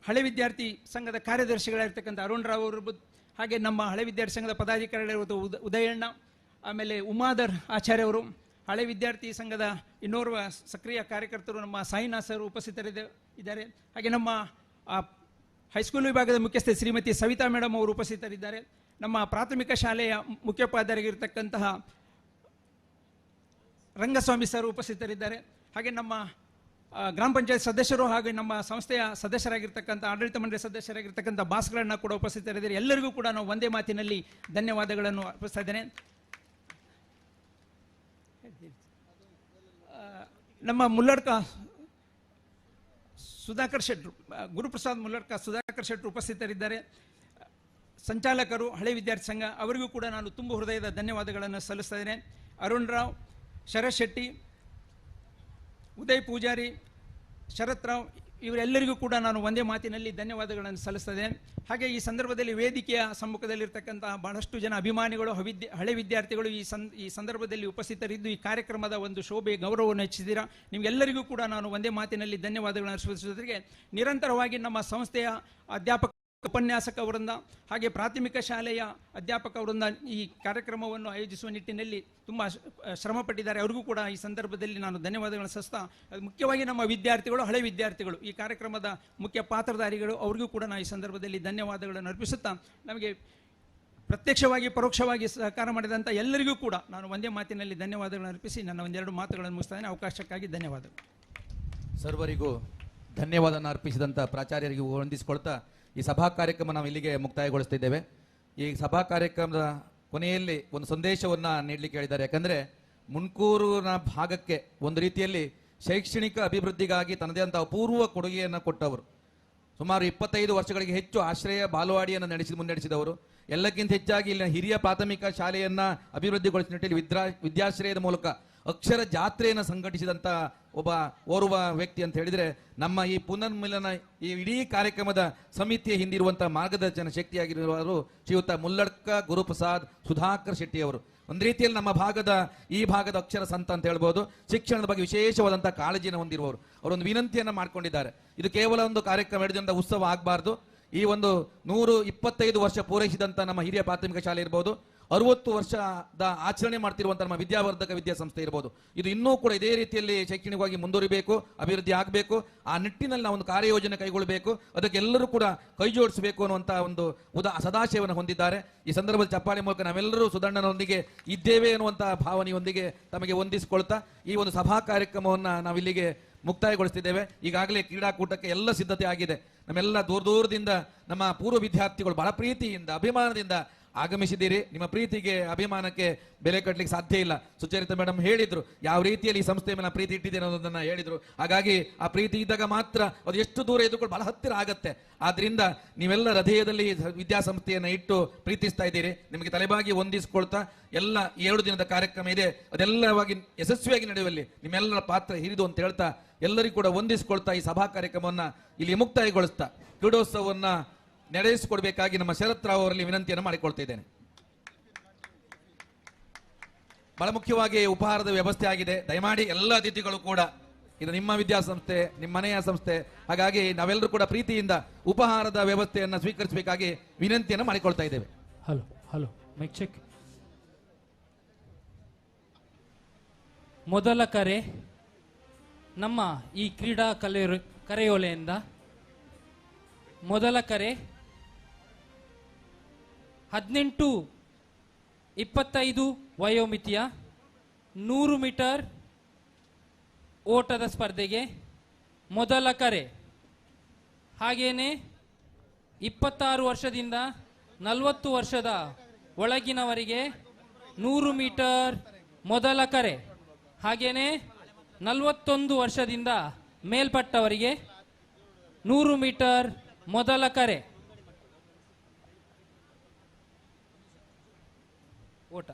ಹಳೆ ವಿದ್ಯಾರ್ಥಿ ಸಂಘದ ಕಾರ್ಯದರ್ಶಿಗಳಾಗಿರ್ತಕ್ಕಂಥ ಅರುಣ್ ರಾವ್ ಅವರು, ಹಾಗೆ ನಮ್ಮ ಹಳೆ ವಿದ್ಯಾರ್ಥಿ ಸಂಘದ ಪದಾಧಿಕಾರಿಗಳಿರುವುದು ಉದಯಣ್ಣ, ಆಮೇಲೆ ಉಮಾದರ್ ಆಚಾರ್ಯ ಅವರು, ಹಳೆ ವಿದ್ಯಾರ್ಥಿ ಸಂಘದ ಇನ್ನೋರ್ವ ಸಕ್ರಿಯ ಕಾರ್ಯಕರ್ತರು ನಮ್ಮ ಸಾಯಿನಾಥ್ ಸರ್ ಉಪಸ್ಥಿತರಿದ್ದಾರೆ. ಹಾಗೆ ನಮ್ಮ ಹೈಸ್ಕೂಲ್ ವಿಭಾಗದ ಮುಖ್ಯಸ್ಥೆ ಶ್ರೀಮತಿ ಸವಿತಾ ಮೇಡಮ್ ಅವರು ಉಪಸ್ಥಿತರಿದ್ದಾರೆ. ನಮ್ಮ ಪ್ರಾಥಮಿಕ ಶಾಲೆಯ ಮುಖ್ಯೋಪಾಧ್ಯಾಯರಾಗಿರ್ತಕ್ಕಂತಹ ರಂಗಸ್ವಾಮಿ ಸರ್ ಉಪಸ್ಥಿತರಿದ್ದಾರೆ. ಹಾಗೆ ನಮ್ಮ ಗ್ರಾಮ ಪಂಚಾಯತ್ ಸದಸ್ಯರು ಹಾಗೂ ನಮ್ಮ ಸಂಸ್ಥೆಯ ಸದಸ್ಯರಾಗಿರ್ತಕ್ಕಂಥ ಆಡಳಿತ ಮಂಡಳಿ ಸದಸ್ಯರಾಗಿರ್ತಕ್ಕಂಥ ಬಾಸ್ಗಳನ್ನ ಕೂಡ ಉಪಸ್ಥಿತರಿದ್ದಾರೆ. ಎಲ್ಲರಿಗೂ ಕೂಡ ನಾವು ಒಂದೇ ಮಾತಿನಲ್ಲಿ ಧನ್ಯವಾದಗಳನ್ನು ಅರ್ಪಿಸ್ತಾ ಇದ್ದೇನೆ. ನಮ್ಮ ಮುಲ್ಲಡ್ಕ ಸುಧಾಕರ್ ಶೆಟ್ರು, ಗುರುಪ್ರಸಾದ್ ಮುಲ್ಲಡ್ಕ ಸುಧಾಕರ್ ಶೆಟ್ರು ಉಪಸ್ಥಿತರಿದ್ದಾರೆ. ಸಂಚಾಲಕರು ಹಳೆ ವಿದ್ಯಾರ್ಥಿ ಸಂಘ, ಅವರಿಗೂ ಕೂಡ ನಾನು ತುಂಬ ಹೃದಯದ ಧನ್ಯವಾದಗಳನ್ನು ಸಲ್ಲಿಸ್ತಾ ಇದ್ದೇನೆ. ಅರುಣ್ ರಾವ್, ಶರತ್ ಶೆಟ್ಟಿ, ಉದಯ್ ಪೂಜಾರಿ, ಶರತ್ ರಾವ್, ಇವರೆಲ್ಲರಿಗೂ ಕೂಡ ನಾನು ಒಂದೇ ಮಾತಿನಲ್ಲಿ ಧನ್ಯವಾದಗಳನ್ನು ಸಲ್ಲಿಸ್ತಾ ಇದ್ದೇನೆ. ಹಾಗೆ ಈ ಸಂದರ್ಭದಲ್ಲಿ ವೇದಿಕೆಯ ಸಮ್ಮುಖದಲ್ಲಿರ್ತಕ್ಕಂತಹ ಬಹಳಷ್ಟು ಜನ ಅಭಿಮಾನಿಗಳು, ಹಳೆ ವಿದ್ಯಾರ್ಥಿಗಳು ಈ ಸಂದರ್ಭದಲ್ಲಿ ಉಪಸ್ಥಿತರಿದ್ದು ಈ ಕಾರ್ಯಕ್ರಮದ ಒಂದು ಶೋಭೆ ಗೌರವವನ್ನು ಹೆಚ್ಚಿದ್ದೀರಾ. ನಿಮಗೆಲ್ಲರಿಗೂ ಕೂಡ ನಾನು ಒಂದೇ ಮಾತಿನಲ್ಲಿ ಧನ್ಯವಾದಗಳನ್ನು ಅರ್ಪಿಸುವ ಜೊತೆಗೆ ನಿರಂತರವಾಗಿ ನಮ್ಮ ಸಂಸ್ಥೆಯ ಅಧ್ಯಾಪಕ ಉಪನ್ಯಾಸಕ ವೃಂದ ಹಾಗೆ ಪ್ರಾಥಮಿಕ ಶಾಲೆಯ ಅಧ್ಯಾಪಕ ವೃಂದ ಈ ಕಾರ್ಯಕ್ರಮವನ್ನು ಆಯೋಜಿಸುವ ನಿಟ್ಟಿನಲ್ಲಿ ತುಂಬ ಶ್ರಮ ಪಟ್ಟಿದ್ದಾರೆ. ಅವರಿಗೂ ಕೂಡ ಈ ಸಂದರ್ಭದಲ್ಲಿ ನಾನು ಧನ್ಯವಾದಗಳನ್ನು ಸಲ್ಲಿಸ್ತಾ, ಮುಖ್ಯವಾಗಿ ನಮ್ಮ ವಿದ್ಯಾರ್ಥಿಗಳು, ಹಳೆ ವಿದ್ಯಾರ್ಥಿಗಳು, ಈ ಕಾರ್ಯಕ್ರಮದ ಮುಖ್ಯ ಪಾತ್ರಧಾರಿಗಳು, ಅವರಿಗೂ ಕೂಡ ನಾನು ಈ ಸಂದರ್ಭದಲ್ಲಿ ಧನ್ಯವಾದಗಳನ್ನು ಅರ್ಪಿಸುತ್ತಾ, ನಮಗೆ ಪ್ರತ್ಯಕ್ಷವಾಗಿ ಪರೋಕ್ಷವಾಗಿ ಸಹಕಾರ ಮಾಡಿದಂಥ ಎಲ್ಲರಿಗೂ ಕೂಡ ನಾನು ಒಂದೇ ಮಾತಿನಲ್ಲಿ ಧನ್ಯವಾದಗಳನ್ನು ಅರ್ಪಿಸಿ ನನ್ನ ಒಂದೆರಡು ಮಾತುಗಳನ್ನು ಮುಗಿಸ್ತಾನೆ. ಅವಕಾಶಕ್ಕಾಗಿ ಧನ್ಯವಾದಗಳು. ಸರ್ವರಿಗೂ ಧನ್ಯವಾದವನ್ನು ಅರ್ಪಿಸಿದಂಥ ಪ್ರಾಚಾರ್ಯರಿಗೂ ವಂದಿಸಿಕೊಳ್ತಾ ಈ ಸಭಾ ಕಾರ್ಯಕ್ರಮ ನಾವು ಇಲ್ಲಿಗೆ ಮುಕ್ತಾಯಗೊಳಿಸ್ತಿದ್ದೇವೆ. ಈ ಸಭಾ ಕಾರ್ಯಕ್ರಮದ ಕೊನೆಯಲ್ಲಿ ಒಂದು ಸಂದೇಶವನ್ನು ನೀಡಲಿಕ್ಕೆ ಹೇಳಿದ್ದಾರೆ. ಯಾಕಂದರೆ ಮುಣ್ಕೂರಿನ ಭಾಗಕ್ಕೆ ಒಂದು ರೀತಿಯಲ್ಲಿ ಶೈಕ್ಷಣಿಕ ಅಭಿವೃದ್ಧಿಗಾಗಿ ತನ್ನದೇ ಅಂತ ಅಪೂರ್ವ ಕೊಡುಗೆಯನ್ನು ಕೊಟ್ಟವರು. ಸುಮಾರು 25 ವರ್ಷಗಳಿಗೆ ಹೆಚ್ಚು ಆಶ್ರಯ ಬಾಲವಾಡಿಯನ್ನು ಮುನ್ನಡೆಸಿದವರು. ಎಲ್ಲಕ್ಕಿಂತ ಹೆಚ್ಚಾಗಿ ಇಲ್ಲಿನ ಹಿರಿಯ ಪ್ರಾಥಮಿಕ ಶಾಲೆಯನ್ನು ಅಭಿವೃದ್ಧಿಗೊಳಿಸಿದ ನಿಟ್ಟಿನಲ್ಲಿ ವಿದ್ಯಾಶ್ರಯದ ಮೂಲಕ ಅಕ್ಷರ ಜಾತ್ರೆಯನ್ನು ಸಂಘಟಿಸಿದಂಥ ಓರ್ವ ವ್ಯಕ್ತಿ ಅಂತ ಹೇಳಿದರೆ ನಮ್ಮ ಈ ಪುನರ್ಮಿಲನ ಈ ಇಡೀ ಕಾರ್ಯಕ್ರಮದ ಸಮಿತಿಯ ಹಿಂದಿರುವಂಥ ಮಾರ್ಗದರ್ಶನ ಶಕ್ತಿಯಾಗಿರುವವರು ಶ್ರೀಯುತ ಮುಲ್ಲಡ್ಕ ಗುರುಪ್ರಸಾದ್ ಸುಧಾಕರ್ ಶೆಟ್ಟಿ ಅವರು. ಒಂದು ರೀತಿಯಲ್ಲಿ ನಮ್ಮ ಈ ಭಾಗದ ಅಕ್ಷರ ಸಂತ ಅಂತ ಹೇಳ್ಬೋದು. ಶಿಕ್ಷಣದ ಬಗ್ಗೆ ವಿಶೇಷವಾದಂಥ ಕಾಳಜಿಯನ್ನು ಹೊಂದಿರುವವರು. ಅವರೊಂದು ವಿನಂತಿಯನ್ನು ಮಾಡ್ಕೊಂಡಿದ್ದಾರೆ. ಇದು ಕೇವಲ ಒಂದು ಕಾರ್ಯಕ್ರಮ ನಡೆದಂಥ ಉತ್ಸವ ಆಗಬಾರ್ದು. ಈ ಒಂದು 125 ವರ್ಷ ಪೂರೈಸಿದಂಥ ನಮ್ಮ ಹಿರಿಯ ಪ್ರಾಥಮಿಕ ಶಾಲೆ ಇರ್ಬೋದು, 60 ವರ್ಷದ ಆಚರಣೆ ಮಾಡ್ತಿರುವಂಥ ನಮ್ಮ ವಿದ್ಯಾವರ್ಧಕ ವಿದ್ಯಾಸಂಸ್ಥೆ ಇರ್ಬೋದು, ಇದು ಇನ್ನೂ ಕೂಡ ಇದೇ ರೀತಿಯಲ್ಲಿ ಶೈಕ್ಷಣಿಕವಾಗಿ ಮುಂದುವರಿಬೇಕು, ಅಭಿವೃದ್ಧಿ ಆಗಬೇಕು. ಆ ನಿಟ್ಟಿನಲ್ಲಿ ನಾವು ಒಂದು ಕಾರ್ಯಯೋಜನೆ ಕೈಗೊಳ್ಳಬೇಕು, ಅದಕ್ಕೆ ಎಲ್ಲರೂ ಕೂಡ ಕೈ ಜೋಡಿಸಬೇಕು ಅನ್ನುವಂಥ ಒಂದು ಸದಾಶಯವನ್ನು ಹೊಂದಿದ್ದಾರೆ. ಈ ಸಂದರ್ಭದಲ್ಲಿ ಚಪ್ಪಾಳೆ ಮೂಲಕ ನಾವೆಲ್ಲರೂ ಸುಧಣ್ಣನೊಂದಿಗೆ ಇದ್ದೇವೆ ಅನ್ನುವಂಥ ಭಾವನೆಯೊಂದಿಗೆ ತಮಗೆ ವಂದಿಸಿಕೊಳ್ತಾ ಈ ಒಂದು ಸಭಾ ಕಾರ್ಯಕ್ರಮವನ್ನು ನಾವಿಲ್ಲಿಗೆ ಮುಕ್ತಾಯಗೊಳಿಸ್ತಿದ್ದೇವೆ. ಈಗಾಗಲೇ ಕ್ರೀಡಾಕೂಟಕ್ಕೆ ಎಲ್ಲ ಸಿದ್ಧತೆ ಆಗಿದೆ. ನಮ್ಮೆಲ್ಲ ದೂರದಿಂದ ನಮ್ಮ ಪೂರ್ವ ವಿದ್ಯಾರ್ಥಿಗಳು ಬಹಳ ಪ್ರೀತಿಯಿಂದ ಅಭಿಮಾನದಿಂದ ಆಗಮಿಸಿದ್ದೀರಿ. ನಿಮ್ಮ ಪ್ರೀತಿಗೆ ಅಭಿಮಾನಕ್ಕೆ ಬೆಲೆ ಕಟ್ಟಲಿಕ್ಕೆ ಸಾಧ್ಯ ಇಲ್ಲ. ಸುಚರಿತಾ ಮೇಡಮ್ ಹೇಳಿದ್ರು ಯಾವ ರೀತಿಯಲ್ಲಿ ಈ ಸಂಸ್ಥೆ ಮೇಲೆ ಪ್ರೀತಿ ಇಟ್ಟಿದ್ದೇನೆ ಅನ್ನೋದನ್ನ ಹೇಳಿದ್ರು. ಹಾಗಾಗಿ ಆ ಪ್ರೀತಿ ಇದ್ದಾಗ ಮಾತ್ರ ಅದು ಎಷ್ಟು ದೂರ ಇದ್ರೂ ಬಹಳ ಹತ್ತಿರ ಆಗತ್ತೆ. ಆದ್ರಿಂದ ನೀವೆಲ್ಲ ಹೃದಯದಲ್ಲಿ ವಿದ್ಯಾಸಂಸ್ಥೆಯನ್ನು ಇಟ್ಟು ಪ್ರೀತಿಸ್ತಾ ಇದ್ದೀರಿ. ನಿಮಗೆ ತಲೆಬಾಗಿ ಹೊಂದಿಸ್ಕೊಳ್ತಾ ಎಲ್ಲ 2 ದಿನದ ಕಾರ್ಯಕ್ರಮ ಇದೆ, ಅದೆಲ್ಲವಾಗಿ ಯಶಸ್ವಿಯಾಗಿ ನಡೆಯುವಲ್ಲಿ ನಿಮ್ಮೆಲ್ಲರ ಪಾತ್ರ ಹಿರಿದು ಅಂತ ಹೇಳ್ತಾ ಎಲ್ಲರಿಗೂ ಕೂಡ ಹೊಂದಿಸ್ಕೊಳ್ತಾ ಈ ಸಭಾ ಕಾರ್ಯಕ್ರಮವನ್ನ ಇಲ್ಲಿ ಮುಕ್ತಾಯಗೊಳಿಸ್ತಾ ಕ್ರೀಡೋತ್ಸವವನ್ನ ನಡೆಸಿಕೊಡ್ಬೇಕಾಗಿ ನಮ್ಮ ಶರತ್ ರಾವ್ ಅವರಲ್ಲಿ ವಿನಂತಿಯನ್ನು ಮಾಡಿಕೊಳ್ತಾ ಇದ್ದೇನೆ. ಬಹಳ ಮುಖ್ಯವಾಗಿ ಉಪಹಾರದ ವ್ಯವಸ್ಥೆ ಆಗಿದೆ. ದಯಮಾಡಿ ಎಲ್ಲ ಅತಿಥಿಗಳು ಕೂಡ, ಇದು ನಿಮ್ಮ ವಿದ್ಯಾಸಂಸ್ಥೆ, ನಿಮ್ಮ ಮನೆಯ ಸಂಸ್ಥೆ, ಹಾಗಾಗಿ ನಾವೆಲ್ಲರೂ ಕೂಡ ಪ್ರೀತಿಯಿಂದ ಉಪಹಾರದ ವ್ಯವಸ್ಥೆಯನ್ನು ಸ್ವೀಕರಿಸಬೇಕಾಗಿ ವಿನಂತಿಯನ್ನು ಮಾಡಿಕೊಳ್ತಾ ಇದ್ದೇವೆ. Hello mike check. ಮೊದಲ ಕರೆ ನಮ್ಮ ಈ ಕ್ರೀಡಾ ಕರೆಯೋಲೆಯಿಂದ ಮೊದಲ ಕರೆ 18-25 ವಯೋಮಿತಿಯ 100 ಮೀಟರ್ ಓಟದ ಸ್ಪರ್ಧೆಗೆ ಮೊದಲ ಕರೆ. ಹಾಗೇನೆ 26 ವರ್ಷದಿಂದ 40 ವರ್ಷದ ಒಳಗಿನವರಿಗೆ 100 ಮೀಟರ್ ಮೊದಲ ಕರೆ. ಹಾಗೇನೆ 41 ವರ್ಷದಿಂದ ಮೇಲ್ಪಟ್ಟವರಿಗೆ 100 ಮೀಟರ್ ಮೊದಲ ಕರೆ. ಓಟ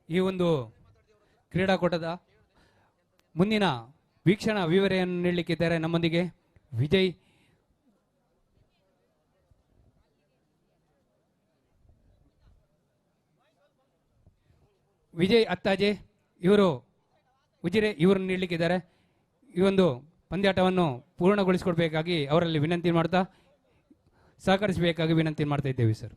ಈ ಒಂದು ಕ್ರೀಡಾಕೂಟದ ಮುಂದಿನ ವೀಕ್ಷಣಾ ವಿವರಣೆಯನ್ನು ನೀಡಲಿಕ್ಕಿದ್ದಾರೆ ನಮ್ಮೊಂದಿಗೆ ವಿಜಯ್ ಅತ್ತಾಜೆ ಉಜಿರೆ ಇವರು ನೀಡಲಿಕ್ಕಿದ್ದಾರೆ. ಈ ಒಂದು ಪಂದ್ಯಾಟವನ್ನು ಪೂರ್ಣಗೊಳಿಸಿಕೊಡ್ಬೇಕಾಗಿ ಅವರಲ್ಲಿ ವಿನಂತಿ ಮಾಡ್ತಾ ಸಹಕರಿಸಬೇಕಾಗಿ ವಿನಂತಿ ಮಾಡ್ತಾ ಇದ್ದೇವೆ ಸರ್.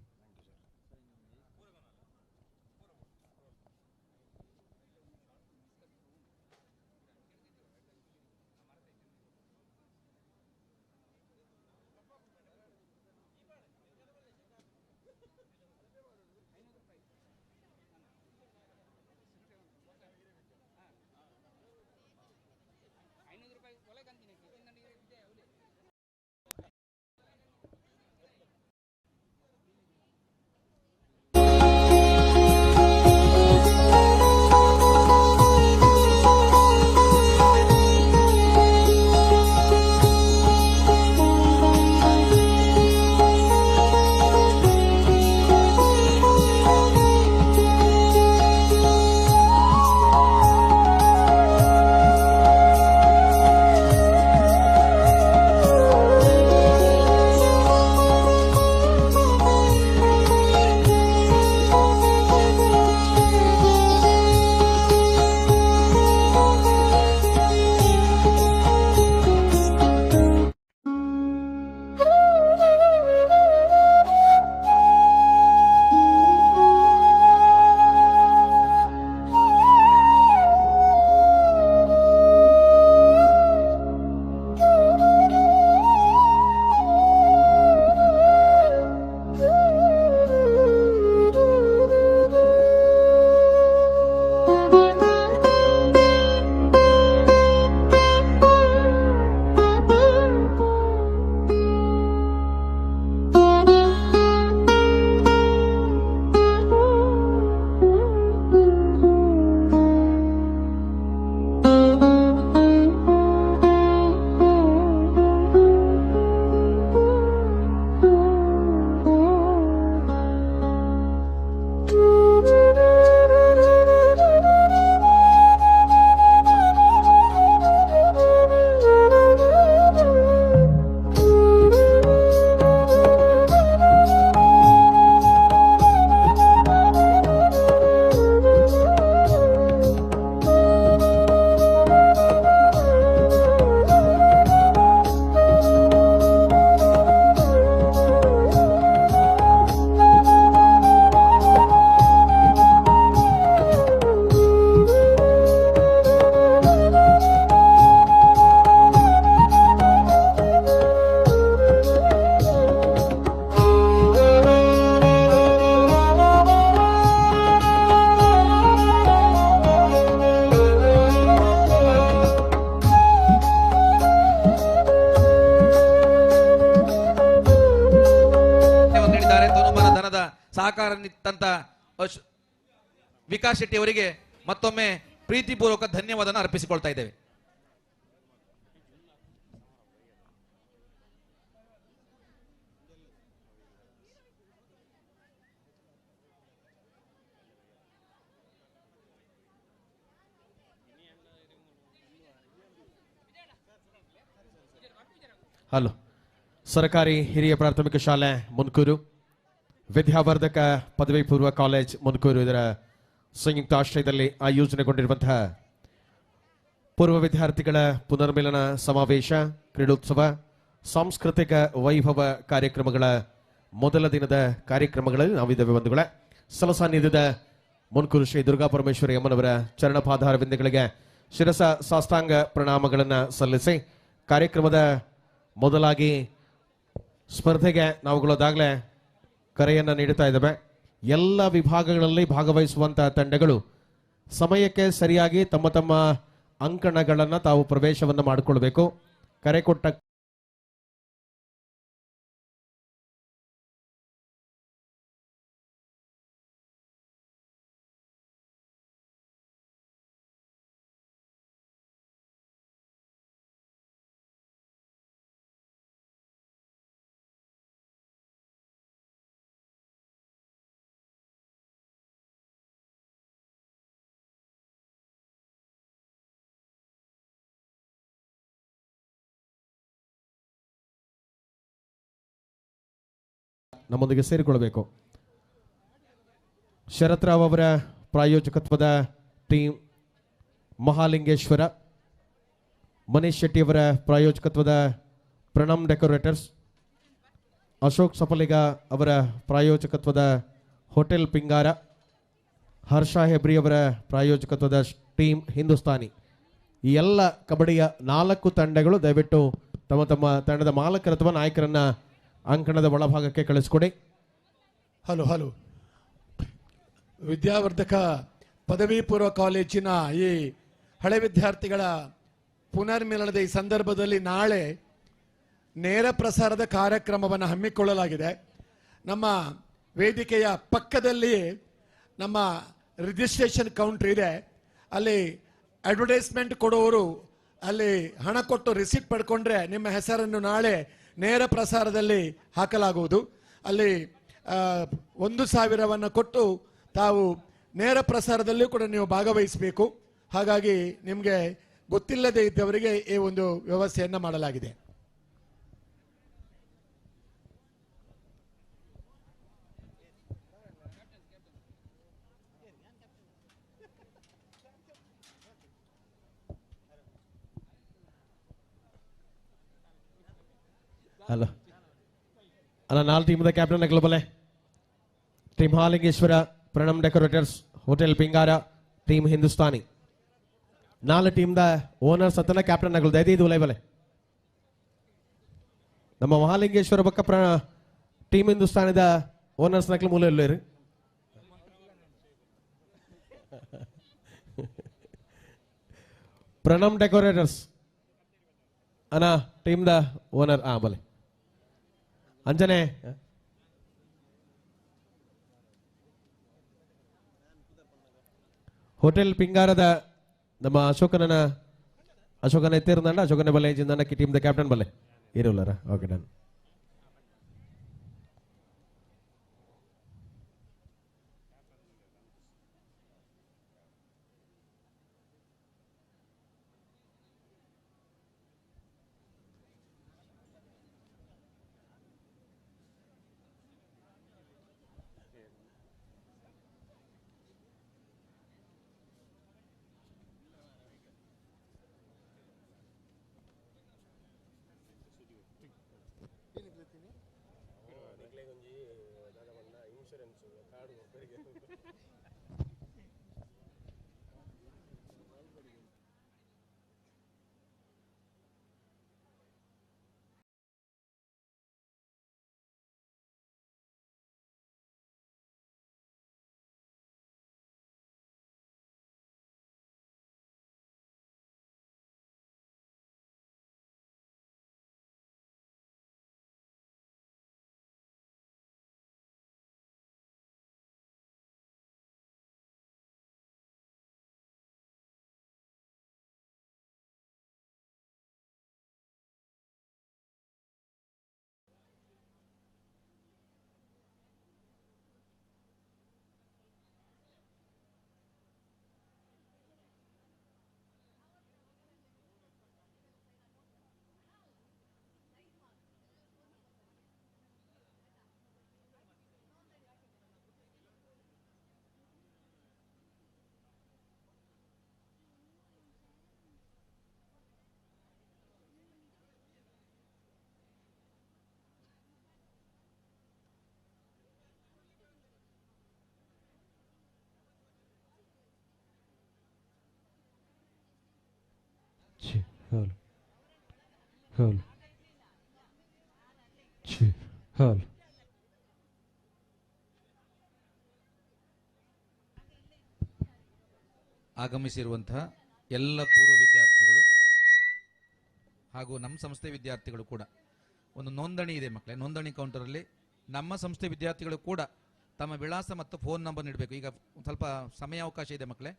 ಸಹಕಾರ ನಿತ್ತಂತ ವಿಕಾಸ್ ಶೆಟ್ಟಿ ಅವರಿಗೆ ಮತ್ತೊಮ್ಮೆ ಪ್ರೀತಿಪೂರ್ವಕ ಧನ್ಯವಾದನ ಅರ್ಪಿಸಿಕೊಳ್ತಾ ಇದ್ದೇವೆ. ಹಲೋ, ಸರ್ಕಾರಿ ಹಿರಿಯ ಪ್ರಾಥಮಿಕ ಶಾಲೆ ಮುನ್ಕೂರು, ವಿದ್ಯಾವರ್ಧಕ ಪದವಿ ಪೂರ್ವ ಕಾಲೇಜ್ ಮುನ್ಕೂರು ಇದರ ಸಂಯುಕ್ತ ಆಶ್ರಯದಲ್ಲಿ ಆಯೋಜನೆಗೊಂಡಿರುವಂತಹ ಪೂರ್ವ ವಿದ್ಯಾರ್ಥಿಗಳ ಪುನರ್ಮಿಲನ ಸಮಾವೇಶ, ಕ್ರೀಡೋತ್ಸವ, ಸಾಂಸ್ಕೃತಿಕ ವೈಭವ ಕಾರ್ಯಕ್ರಮಗಳ ಮೊದಲ ದಿನದ ಕಾರ್ಯಕ್ರಮಗಳಲ್ಲಿ ನಾವಿದ್ದೇವೆ ಬಂಧುಗಳೇ. ಸಲಸಾನ್ನಿಧ್ಯದ ಮುನ್ಕೂರು ಶ್ರೀ ದುರ್ಗಾ ಪರಮೇಶ್ವರಿ ಅಮ್ಮನವರ ಚರಣಪಾದಾರ ಬಿಂದುಗಳಿಗೆ ಶಿರಸ ಸಾಷ್ಟಾಂಗ ಪ್ರಣಾಮಗಳನ್ನು ಸಲ್ಲಿಸಿ ಕಾರ್ಯಕ್ರಮದ ಮೊದಲಾಗಿ ಸ್ಪರ್ಧೆಗೆ ನಾವುಗಳದಾಗಲೇ ಕರೆಯನ್ನು ನೀಡುತ್ತಾ ಇದ್ದೇವೆ. ಎಲ್ಲ ವಿಭಾಗಗಳಲ್ಲಿ ಭಾಗವಹಿಸುವಂತಹ ತಂಡಗಳು ಸಮಯಕ್ಕೆ ಸರಿಯಾಗಿ ತಮ್ಮ ತಮ್ಮ ಅಂಕಣಗಳನ್ನು ತಾವು ಪ್ರವೇಶವನ್ನು ಮಾಡಿಕೊಳ್ಬೇಕು. ಕರೆ ಕೊಟ್ಟ ನಮ್ಮೊಂದಿಗೆ ಸೇರಿಕೊಳ್ಳಬೇಕು. ಶರತ್ ರಾವ್ ಅವರ ಪ್ರಾಯೋಜಕತ್ವದ ಟೀಮ್ ಮಹಾಲಿಂಗೇಶ್ವರ, ಮನೀಶ್ ಶೆಟ್ಟಿ ಅವರ ಪ್ರಾಯೋಜಕತ್ವದ ಪ್ರಣಮ್ ಡೆಕೋರೇಟರ್ಸ್, ಅಶೋಕ್ ಸಫಲಿಗ ಅವರ ಪ್ರಾಯೋಜಕತ್ವದ ಹೋಟೆಲ್ ಪಿಂಗಾರ, ಹರ್ಷ ಹೆಬ್ರಿ ಅವರ ಪ್ರಾಯೋಜಕತ್ವದ ಟೀಮ್ ಹಿಂದೂಸ್ತಾನಿ. ಈ ಎಲ್ಲ ಕಬಡ್ಡಿಯ 4 ತಂಡಗಳು ದಯವಿಟ್ಟು ತಮ್ಮ ತಮ್ಮ ತಂಡದ ಮಾಲಕರ ಅಥವಾ ನಾಯಕರನ್ನ ಅಂಕಣದ ಒಳಭಾಗಕ್ಕೆ ಕಳಿಸ್ಕೊಡಿ. Hello hello. ವಿದ್ಯಾವರ್ಧಕ ಪದವಿ ಪೂರ್ವ ಕಾಲೇಜಿನ ಈ ಹಳೆ ವಿದ್ಯಾರ್ಥಿಗಳ ಪುನರ್ಮಿಲನದ ಈ ಸಂದರ್ಭದಲ್ಲಿ ನಾಳೆ ನೇರ ಪ್ರಸಾರದ ಕಾರ್ಯಕ್ರಮವನ್ನು ಹಮ್ಮಿಕೊಳ್ಳಲಾಗಿದೆ. ನಮ್ಮ ವೇದಿಕೆಯ ಪಕ್ಕದಲ್ಲಿ ನಮ್ಮ ರಿಜಿಸ್ಟ್ರೇಷನ್ ಕೌಂಟರ್ ಇದೆ. ಅಲ್ಲಿ ಅಡ್ವರ್ಟೈಸ್ಮೆಂಟ್ ಕೊಡುವವರು ಅಲ್ಲಿ ಹಣ ಕೊಟ್ಟು ರಿಸಿಪ್ಟ್ ಪಡ್ಕೊಂಡ್ರೆ ನಿಮ್ಮ ಹೆಸರನ್ನು ನಾಳೆ ನೇರ ಪ್ರಸಾರದಲ್ಲಿ ಹಾಕಲಾಗುವುದು. ಅಲ್ಲಿ 1,000ವನ್ನು ಕೊಟ್ಟು ತಾವು ನೇರ ಪ್ರಸಾರದಲ್ಲೂ ಕೂಡ ನೀವು ಭಾಗವಹಿಸಬೇಕು. ಹಾಗಾಗಿ ನಿಮಗೆ ಗೊತ್ತಿಲ್ಲದೆ ಇದ್ದವರಿಗೆ ಈ ಒಂದು ವ್ಯವಸ್ಥೆಯನ್ನು ಮಾಡಲಾಗಿದೆ. ಅಲ್ಲ ಅಲ್ಲ 4 ಟೀಮದ captain global team Mahalingeshwara, Pranam decorators, hotel Pingara, team Hindustani. 4 ಟೀಮ್ದ ಓನರ್ಸ್ ಅತ್ತನ ಕ್ಯಾಪ್ಟನ್ ಆಗಲು ದಯದಿ ಲೈವಲೆ ನಮ್ಮ ಮಹಾಲಿಂಗೇಶ್ವರ ಪಕ್ಕ ಟೀಮ್ ಹಿಂದೂಸ್ತಾನಿದ ಓನರ್ಸ್ ನಕ್ಲು ಮೂಲ ಇಲ್ಲರಿ. ಪ್ರಣಮ್ ಡೆಕೋರೇಟರ್ಸ್ ಅನ ಟೀಮ್ದ ಓನರ್ ಬಲೆ ಅಂಜನೆ. ಹೋಟೆಲ್ ಪಿಂಗಾರದ ನಮ್ಮ ಅಶೋಕನ ಎತ್ತಿರಂದ ಅಶೋಕನ ಬಲೆ ಜಿಂದನಕ್ಕೆ ಟೀಮ್ ದ ಕ್ಯಾಪ್ಟನ್ ಬಲೆ ಇರಲ್ಲರ. Okay done. ಆಗಮಿಸಿರುವಂತಹ ಎಲ್ಲ ಪೂರ್ವ ವಿದ್ಯಾರ್ಥಿಗಳು ಹಾಗೂ ನಮ್ಮ ಸಂಸ್ಥೆ ವಿದ್ಯಾರ್ಥಿಗಳು ಕೂಡ ಒಂದು ನೋಂದಣಿ ಇದೆ ಮಕ್ಕಳೇ. ನೋಂದಣಿ ಕೌಂಟರಲ್ಲಿ ನಮ್ಮ ಸಂಸ್ಥೆ ವಿದ್ಯಾರ್ಥಿಗಳು ಕೂಡ ತಮ್ಮ ವಿಳಾಸ ಮತ್ತು ಫೋನ್ ನಂಬರ್ ನೀಡಬೇಕು. ಈಗ ಸ್ವಲ್ಪ ಸಮಯಾವಕಾಶ ಇದೆ ಮಕ್ಕಳೇ.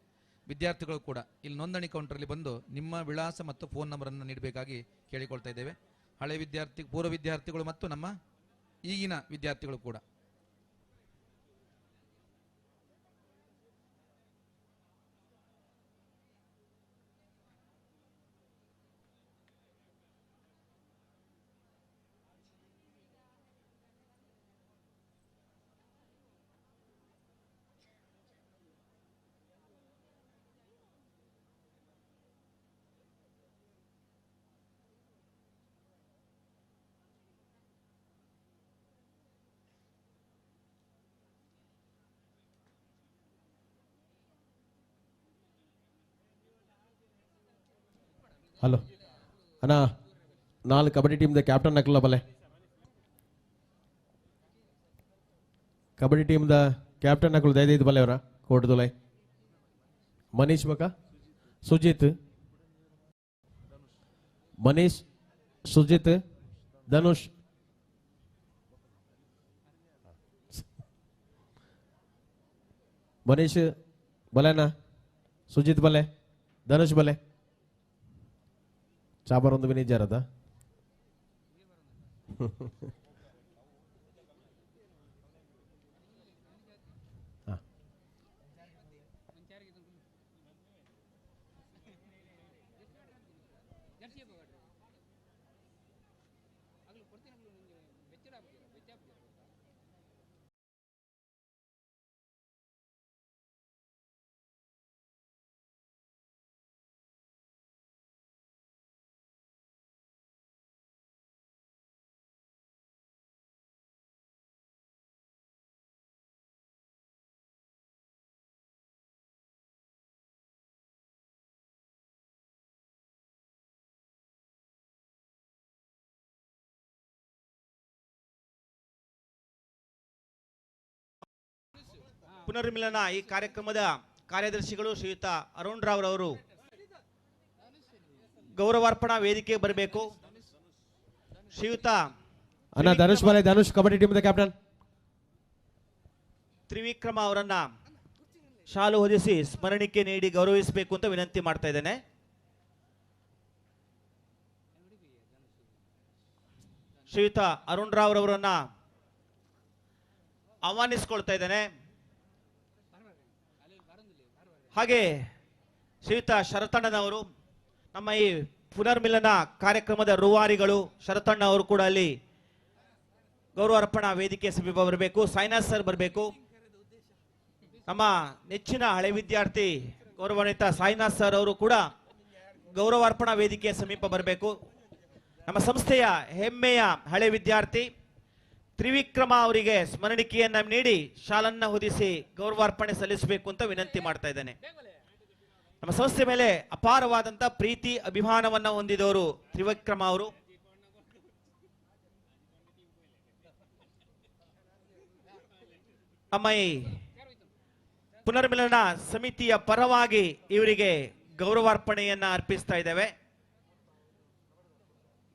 ವಿದ್ಯಾರ್ಥಿಗಳು ಕೂಡ ಇಲ್ಲಿ ನೋಂದಣಿ ಕೌಂಟರಲ್ಲಿ ಬಂದು ನಿಮ್ಮ ವಿಳಾಸ ಮತ್ತು ಫೋನ್ ನಂಬರನ್ನು ನೀಡಬೇಕಾಗಿ ಕೇಳಿಕೊಳ್ತಾ ಇದ್ದೇವೆ. ಹಳೆ ಪೂರ್ವ ವಿದ್ಯಾರ್ಥಿಗಳು ಮತ್ತು ನಮ್ಮ ಈಗಿನ ವಿದ್ಯಾರ್ಥಿಗಳು ಕೂಡ. ಹಲೋ ಅಣ್ಣ, 4 ಕಬಡ್ಡಿ ಟೀಮ್ದ ಕ್ಯಾಪ್ಟನ್ ಹಾಕಲ್ಲ ಬಲೆ. ಕಬಡ್ಡಿ ಟೀಮ್ದ ಕ್ಯಾಪ್ಟನ್ ಹಾಕಲು ದಯದೈದು ಬಲೆ ಅವರ ಕೋಟದುಲೈ. ಮನೀಶ್ ಬಕ, ಸುಜಿತ್, ಮನೀಶ್, ಸುಜಿತ್, ಧನುಷ್. ಮನೀಶ್ ಬಲೆನಾ, ಸುಜಿತ್ ಬಲೆ, ಧನುಷ್ ಬಲೆ. ಚಾಬರೊಂದು ವಿನಿಜಾರದ ಪುನರ್ಮಿಲನ ಈ ಕಾರ್ಯಕ್ರಮದ ಕಾರ್ಯದರ್ಶಿಗಳು ಶ್ರೀಯುತ ಅರುಣ್ ರಾವ್ ರವರು ಗೌರವಾರ್ಪಣಾ ವೇದಿಕೆ ಬರಬೇಕು. ಶ್ರೀಯುತ ಅಣ್ಣ ಧನುಷ್ ಬಲೆ, ಧನುಷ್ ಕಬಡ್ಡಿ ಟೀಮ್ ಕ್ಯಾಪ್ಟನ್. ತ್ರಿವಿಕ್ರಮ ಅವರನ್ನ ಶಾಲು ಹೊದಿಸಿ ಸ್ಮರಣಿಕೆ ನೀಡಿ ಗೌರವಿಸಬೇಕು ಅಂತ ವಿನಂತಿ ಮಾಡ್ತಾ ಇದ್ದೇನೆ. ಶ್ರೀಯುತ ಅರುಣ್ ರಾವ್ ರವರನ್ನ ಆಹ್ವಾನಿಸಿಕೊಳ್ತಾ ಇದ್ದೇನೆ. ಹಾಗೆ ಶ್ರೀಯುತ ಶರತಣ್ಣನವರು, ನಮ್ಮ ಈ ಪುನರ್ಮಿಲನ ಕಾರ್ಯಕ್ರಮದ ರೂವಾರಿಗಳು ಶರತಣ್ಣ ಅವರು ಕೂಡ ಅಲ್ಲಿ ಗೌರವಾರ್ಪಣಾ ವೇದಿಕೆ ಸಮೀಪ ಬರಬೇಕು. ಸಾಯಿನಾಥ್ ಸರ್ ಬರಬೇಕು. ನಮ್ಮ ನೆಚ್ಚಿನ ಹಳೆ ವಿದ್ಯಾರ್ಥಿ ಗೌರವಾನ್ವಿತ ಸಾಯಿನಾಥ್ ಸರ್ ಅವರು ಕೂಡ ಗೌರವಾರ್ಪಣಾ ವೇದಿಕೆಯ ಸಮೀಪ ಬರಬೇಕು. ನಮ್ಮ ಸಂಸ್ಥೆಯ ಹೆಮ್ಮೆಯ ಹಳೆ ವಿದ್ಯಾರ್ಥಿ ತ್ರಿವಿಕ್ರಮ ಅವರಿಗೆ ಸ್ಮರಣಿಕೆಯನ್ನ ನೀಡಿ ಶಾಲನ್ನ ಹೊದಿಸಿ ಗೌರವಾರ್ಪಣೆ ಸಲ್ಲಿಸಬೇಕು ಅಂತ ವಿನಂತಿ ಮಾಡ್ತಾ ಇದ್ದೇನೆ. ನಮ್ಮ ಸಂಸ್ಥೆ ಮೇಲೆ ಅಪಾರವಾದಂತ ಪ್ರೀತಿ ಅಭಿಮಾನವನ್ನ ಹೊಂದಿದವರು ತ್ರಿವಿಕ್ರಮ ಅವರು. ನಮ್ಮ ಈ ಪುನರ್ಮಿಲನ ಸಮಿತಿಯ ಪರವಾಗಿ ಇವರಿಗೆ ಗೌರವಾರ್ಪಣೆಯನ್ನ ಅರ್ಪಿಸ್ತಾ ಇದ್ದೇವೆ.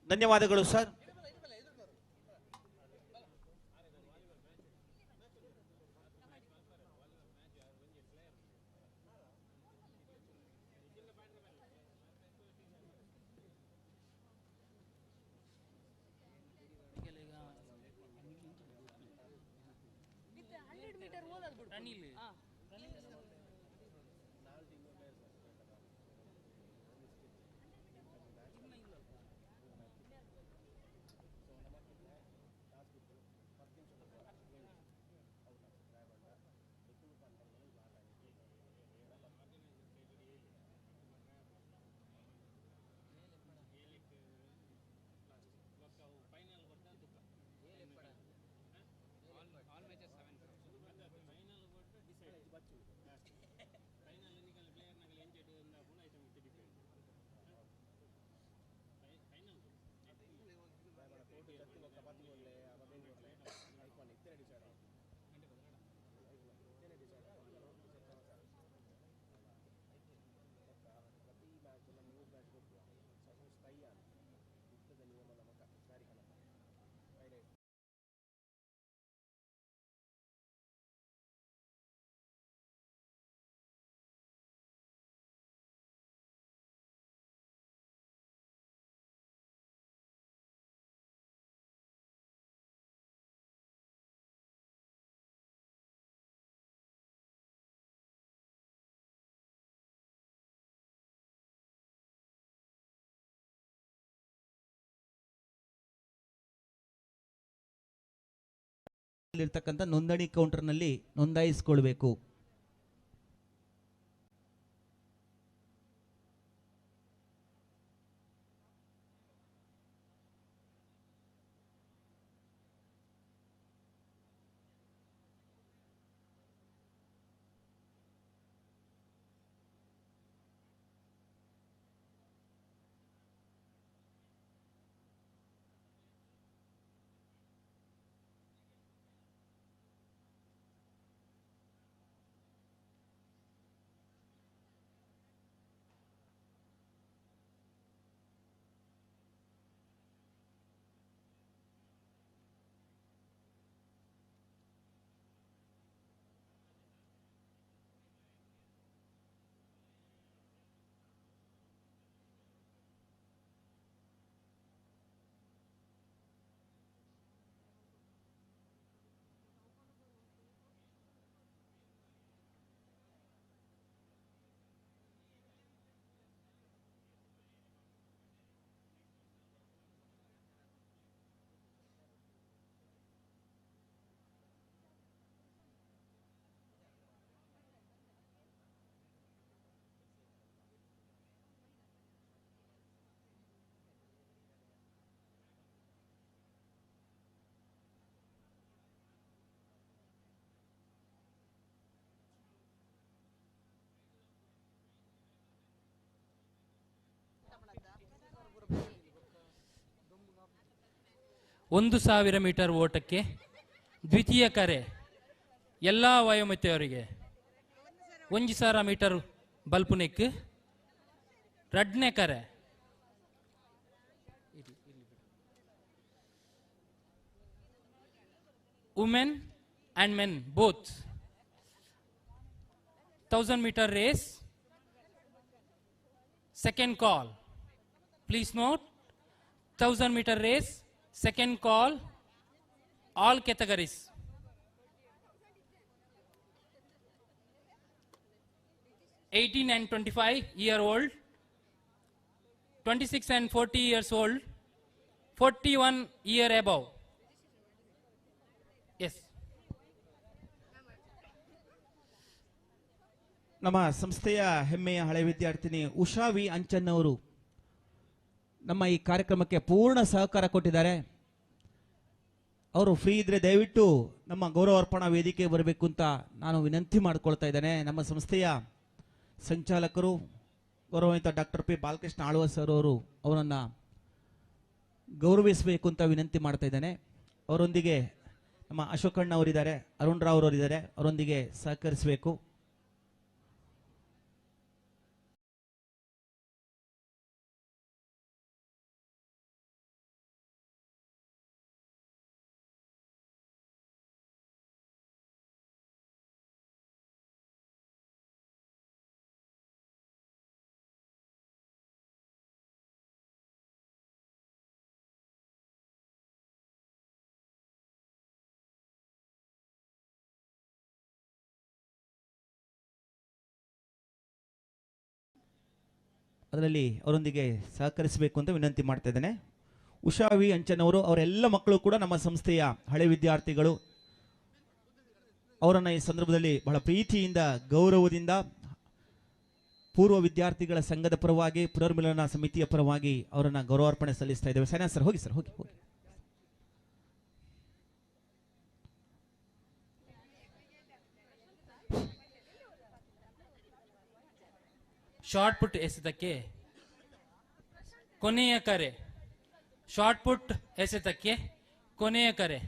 ಧನ್ಯವಾದಗಳು ಸರ್. ಇರ್ತಕ್ಕಂಥ ನೋಂದಣಿ ಕೌಂಟರ್ನಲ್ಲಿ ನೋಂದಾಯಿಸಿಕೊಳ್ಬೇಕು. 1000 ಮೀಟರ್ ಓಟಕ್ಕೆ ದ್ವಿತೀಯ ಕರೆ ಎಲ್ಲ ವಯೋಮಿತಿಯವರಿಗೆ 1000 ಮೀಟರ್ ಬಲ್ಪುನೆಕ್ ರಡ್ನೆ ಕರೆ women and men both 1000 meter race second call, please note, 1000 meter race second call, all categories. (18 and 25-year-old, 26 and 40 years old, 41 year above. Yes. ನಮ್ಮ ಸಂಸ್ಥೆಯ ಹೆಮ್ಮೆಯ ಹಳೆ ವಿದ್ಯಾರ್ಥಿನಿ ಉಷಾ ವಿ ಅಂಚನ್ ಅವರು ನಮ್ಮ ಈ ಕಾರ್ಯಕ್ರಮಕ್ಕೆ ಪೂರ್ಣ ಸಹಕಾರ ಕೊಟ್ಟಿದ್ದಾರೆ. ಅವರು ಫ್ರೀ ಇದ್ರೆ ದಯವಿಟ್ಟು ನಮ್ಮ ಗೌರವಾರ್ಪಣಾ ವೇದಿಕೆ ಬರಬೇಕು ಅಂತ ನಾನು ವಿನಂತಿ ಮಾಡಿಕೊಳ್ತಾ ಇದ್ದೇನೆ. ನಮ್ಮ ಸಂಸ್ಥೆಯ ಸಂಚಾಲಕರು ಗೌರವಾನ್ವಿತ doctor P Balakrishna Alva sir ಅವರು ಅವರನ್ನು ಗೌರವಿಸಬೇಕು ಅಂತ ವಿನಂತಿ ಮಾಡ್ತಾ ಇದ್ದೇನೆ. ಅವರೊಂದಿಗೆ ನಮ್ಮ ಅಶೋಕಣ್ಣ ಅವರಿದ್ದಾರೆ, ಅರುಣ್ ರಾವ್ ಅವರಿದ್ದಾರೆ, ಅವರೊಂದಿಗೆ ಸಹಕರಿಸಬೇಕು. ಅದರಲ್ಲಿ ಅವರೊಂದಿಗೆ ಸಹಕರಿಸಬೇಕು ಅಂತ ವಿನಂತಿ ಮಾಡ್ತಾ ಇದ್ದೇನೆ. ಉಷಾ ವಿ ಅಂಚನ್ ಅವರು, ಅವರೆಲ್ಲ ಮಕ್ಕಳು ಕೂಡ ನಮ್ಮ ಸಂಸ್ಥೆಯ ಹಳೆ ವಿದ್ಯಾರ್ಥಿಗಳು. ಅವರನ್ನು ಈ ಸಂದರ್ಭದಲ್ಲಿ ಬಹಳ ಪ್ರೀತಿಯಿಂದ ಗೌರವದಿಂದ ಪೂರ್ವ ವಿದ್ಯಾರ್ಥಿಗಳ ಸಂಘದ ಪರವಾಗಿ ಪುನರ್ಮಿಲನ ಸಮಿತಿಯ ಪರವಾಗಿ ಅವರನ್ನು ಗೌರವಾರ್ಪಣೆ ಸಲ್ಲಿಸ್ತಾ ಇದ್ದೇವೆ. ಸೈನಾ ಸರ್ ಹೋಗಿ, ಸರ್ ಹೋಗಿ ಹೋಗಿ. ಶಾರ್ಟ್ ಪುಟ್ ಎಸೆತಕ್ಕೆ ಕೊನೆಯ ಕರೆ. ಶಾರ್ಟ್ ಪುಟ್ ಎಸೆತಕ್ಕೆ ಕೊನೆಯ ಕರೆ.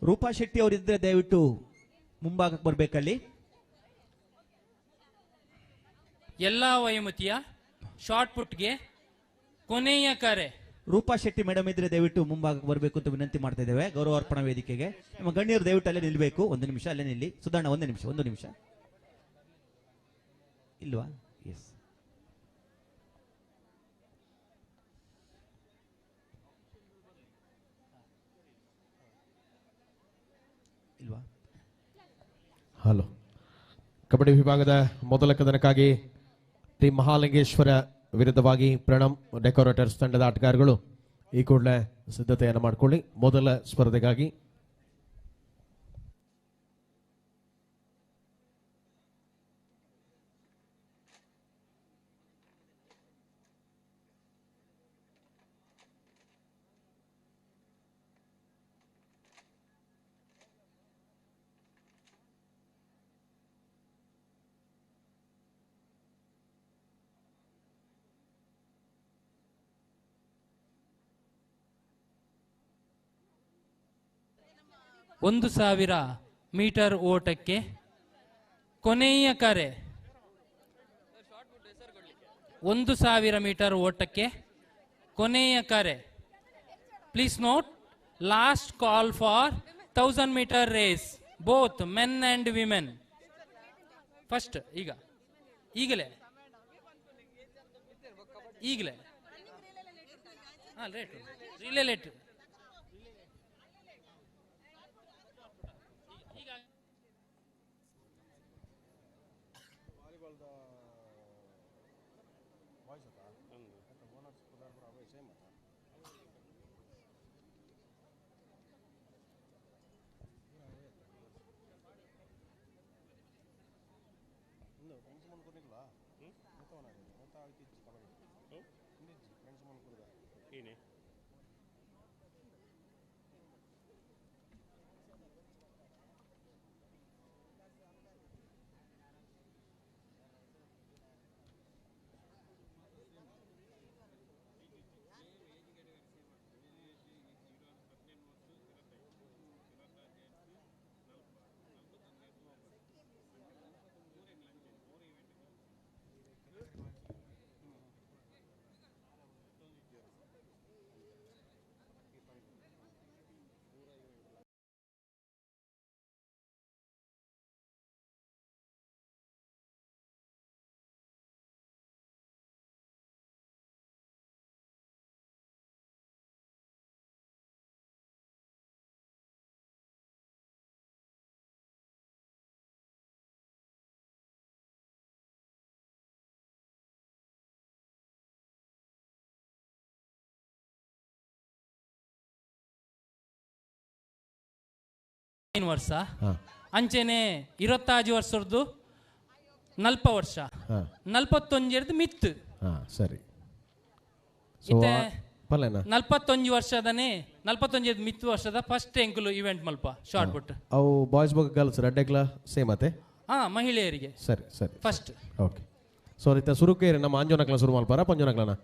ರೂಪಾ ಶೆಟ್ಟಿ ಅವರಿದ್ರೆ ದಯವಿಟ್ಟು ಮುಂಭಾಗಕ್ಕೆ ಬರಬೇಕಲ್ಲಿ. ಎಲ್ಲ ವಯೋಮಿತಿಯ ಶಾರ್ಟ್ ಪುಟ್ಗೆ ಕೊನೆಯ ಕರೆ. ರೂಪಾ ಶೆಟ್ಟಿ ಮೇಡಮ್ ಇದ್ರೆ ದಯವಿಟ್ಟು ಮುಂಭಾಗಕ್ಕೆ ಬರಬೇಕು ಅಂತ ವಿನಂತಿ ಮಾಡ್ತಾ ಇದ್ದೇವೆ ಗೌರವಾರ್ಪಣಾ ವೇದಿಕೆಗೆ. ನಮ್ಮ ಗಣ್ಯರು ದಯವಿಟ್ಟು ಅಲ್ಲೇ ನಿಲ್ಲಬೇಕು. ಒಂದು ನಿಮಿಷ ಅಲ್ಲೇ ನಿಲ್ಲಿ. ಸುಧಾರಣ ಒಂದು ನಿಮಿಷ ಇಲ್ವಾ? ಎಸ್. ಇಲ್ವಾ? ಹಲೋ. ಕಬಡ್ಡಿ ವಿಭಾಗದ ಮೊದಲ ಕದನಕ್ಕಾಗಿ ಟೀಮ್ ಮಹಾಲಿಂಗೇಶ್ವರ ವಿರುದ್ಧವಾಗಿ ಪ್ರಣಮ್ ಡೆಕೋರೇಟರ್ಸ್ ತಂಡದ ಆಟಗಾರರು ಈ ಕೂಡಲೇ ಸಿದ್ಧತೆಯನ್ನು ಮಾಡಿಕೊಳ್ಳಿ ಮೊದಲ ಸ್ಪರ್ಧೆಗಾಗಿ. ಒಂದು 1000 ಮೀಟರ್ ಓಟಕ್ಕೆ ಕೊನೆಯ ಕರೆ. 1000 ಮೀಟರ್ ಓಟಕ್ಕೆ ಕೊನೆಯ ಕರೆ. Please note, last call for 1000 metre race, both men and women. First ಈಗಲೇ ರಿಲೇ ಲೇಟ್. ವರ್ಷ ಅಂಚೆನೆ 25 ವರ್ಷದ್ದು 40 ವರ್ಷ 41 ಮಿತ್ ಸರಿ ಇತ್ತೆ 41 ವರ್ಷದನೇ 41 ಮಿತ್ ವರ್ಷದ ಫಸ್ಟ್ ಎಂಕುಲು ಇವೆಂಟ್ ಮಲ್ಪ ಶಾರ್ಟ್ ಪುಟ್ ಅವು ಬಾಯ್ಸ್ ಬಗ್ಗೆ ಗರ್ಲ್ಸ್ ರೆಡ್ಡೆಗ್ಲ ಸೇಮ್ ಅತ್ತೆ ಮಹಿಳೆಯರಿಗೆ ಸರಿ ಸರಿ ಫಸ್ಟ್ ಓಕೆ ಸೊ ರೀತಿ ಸುರುಕೇರಿ ನಮ್ಮ ಅಂಜೋನಕ್ಲ ಶುರು ಮಲ್ಪಾರ ಪಂಜೋನಕ್ಲನ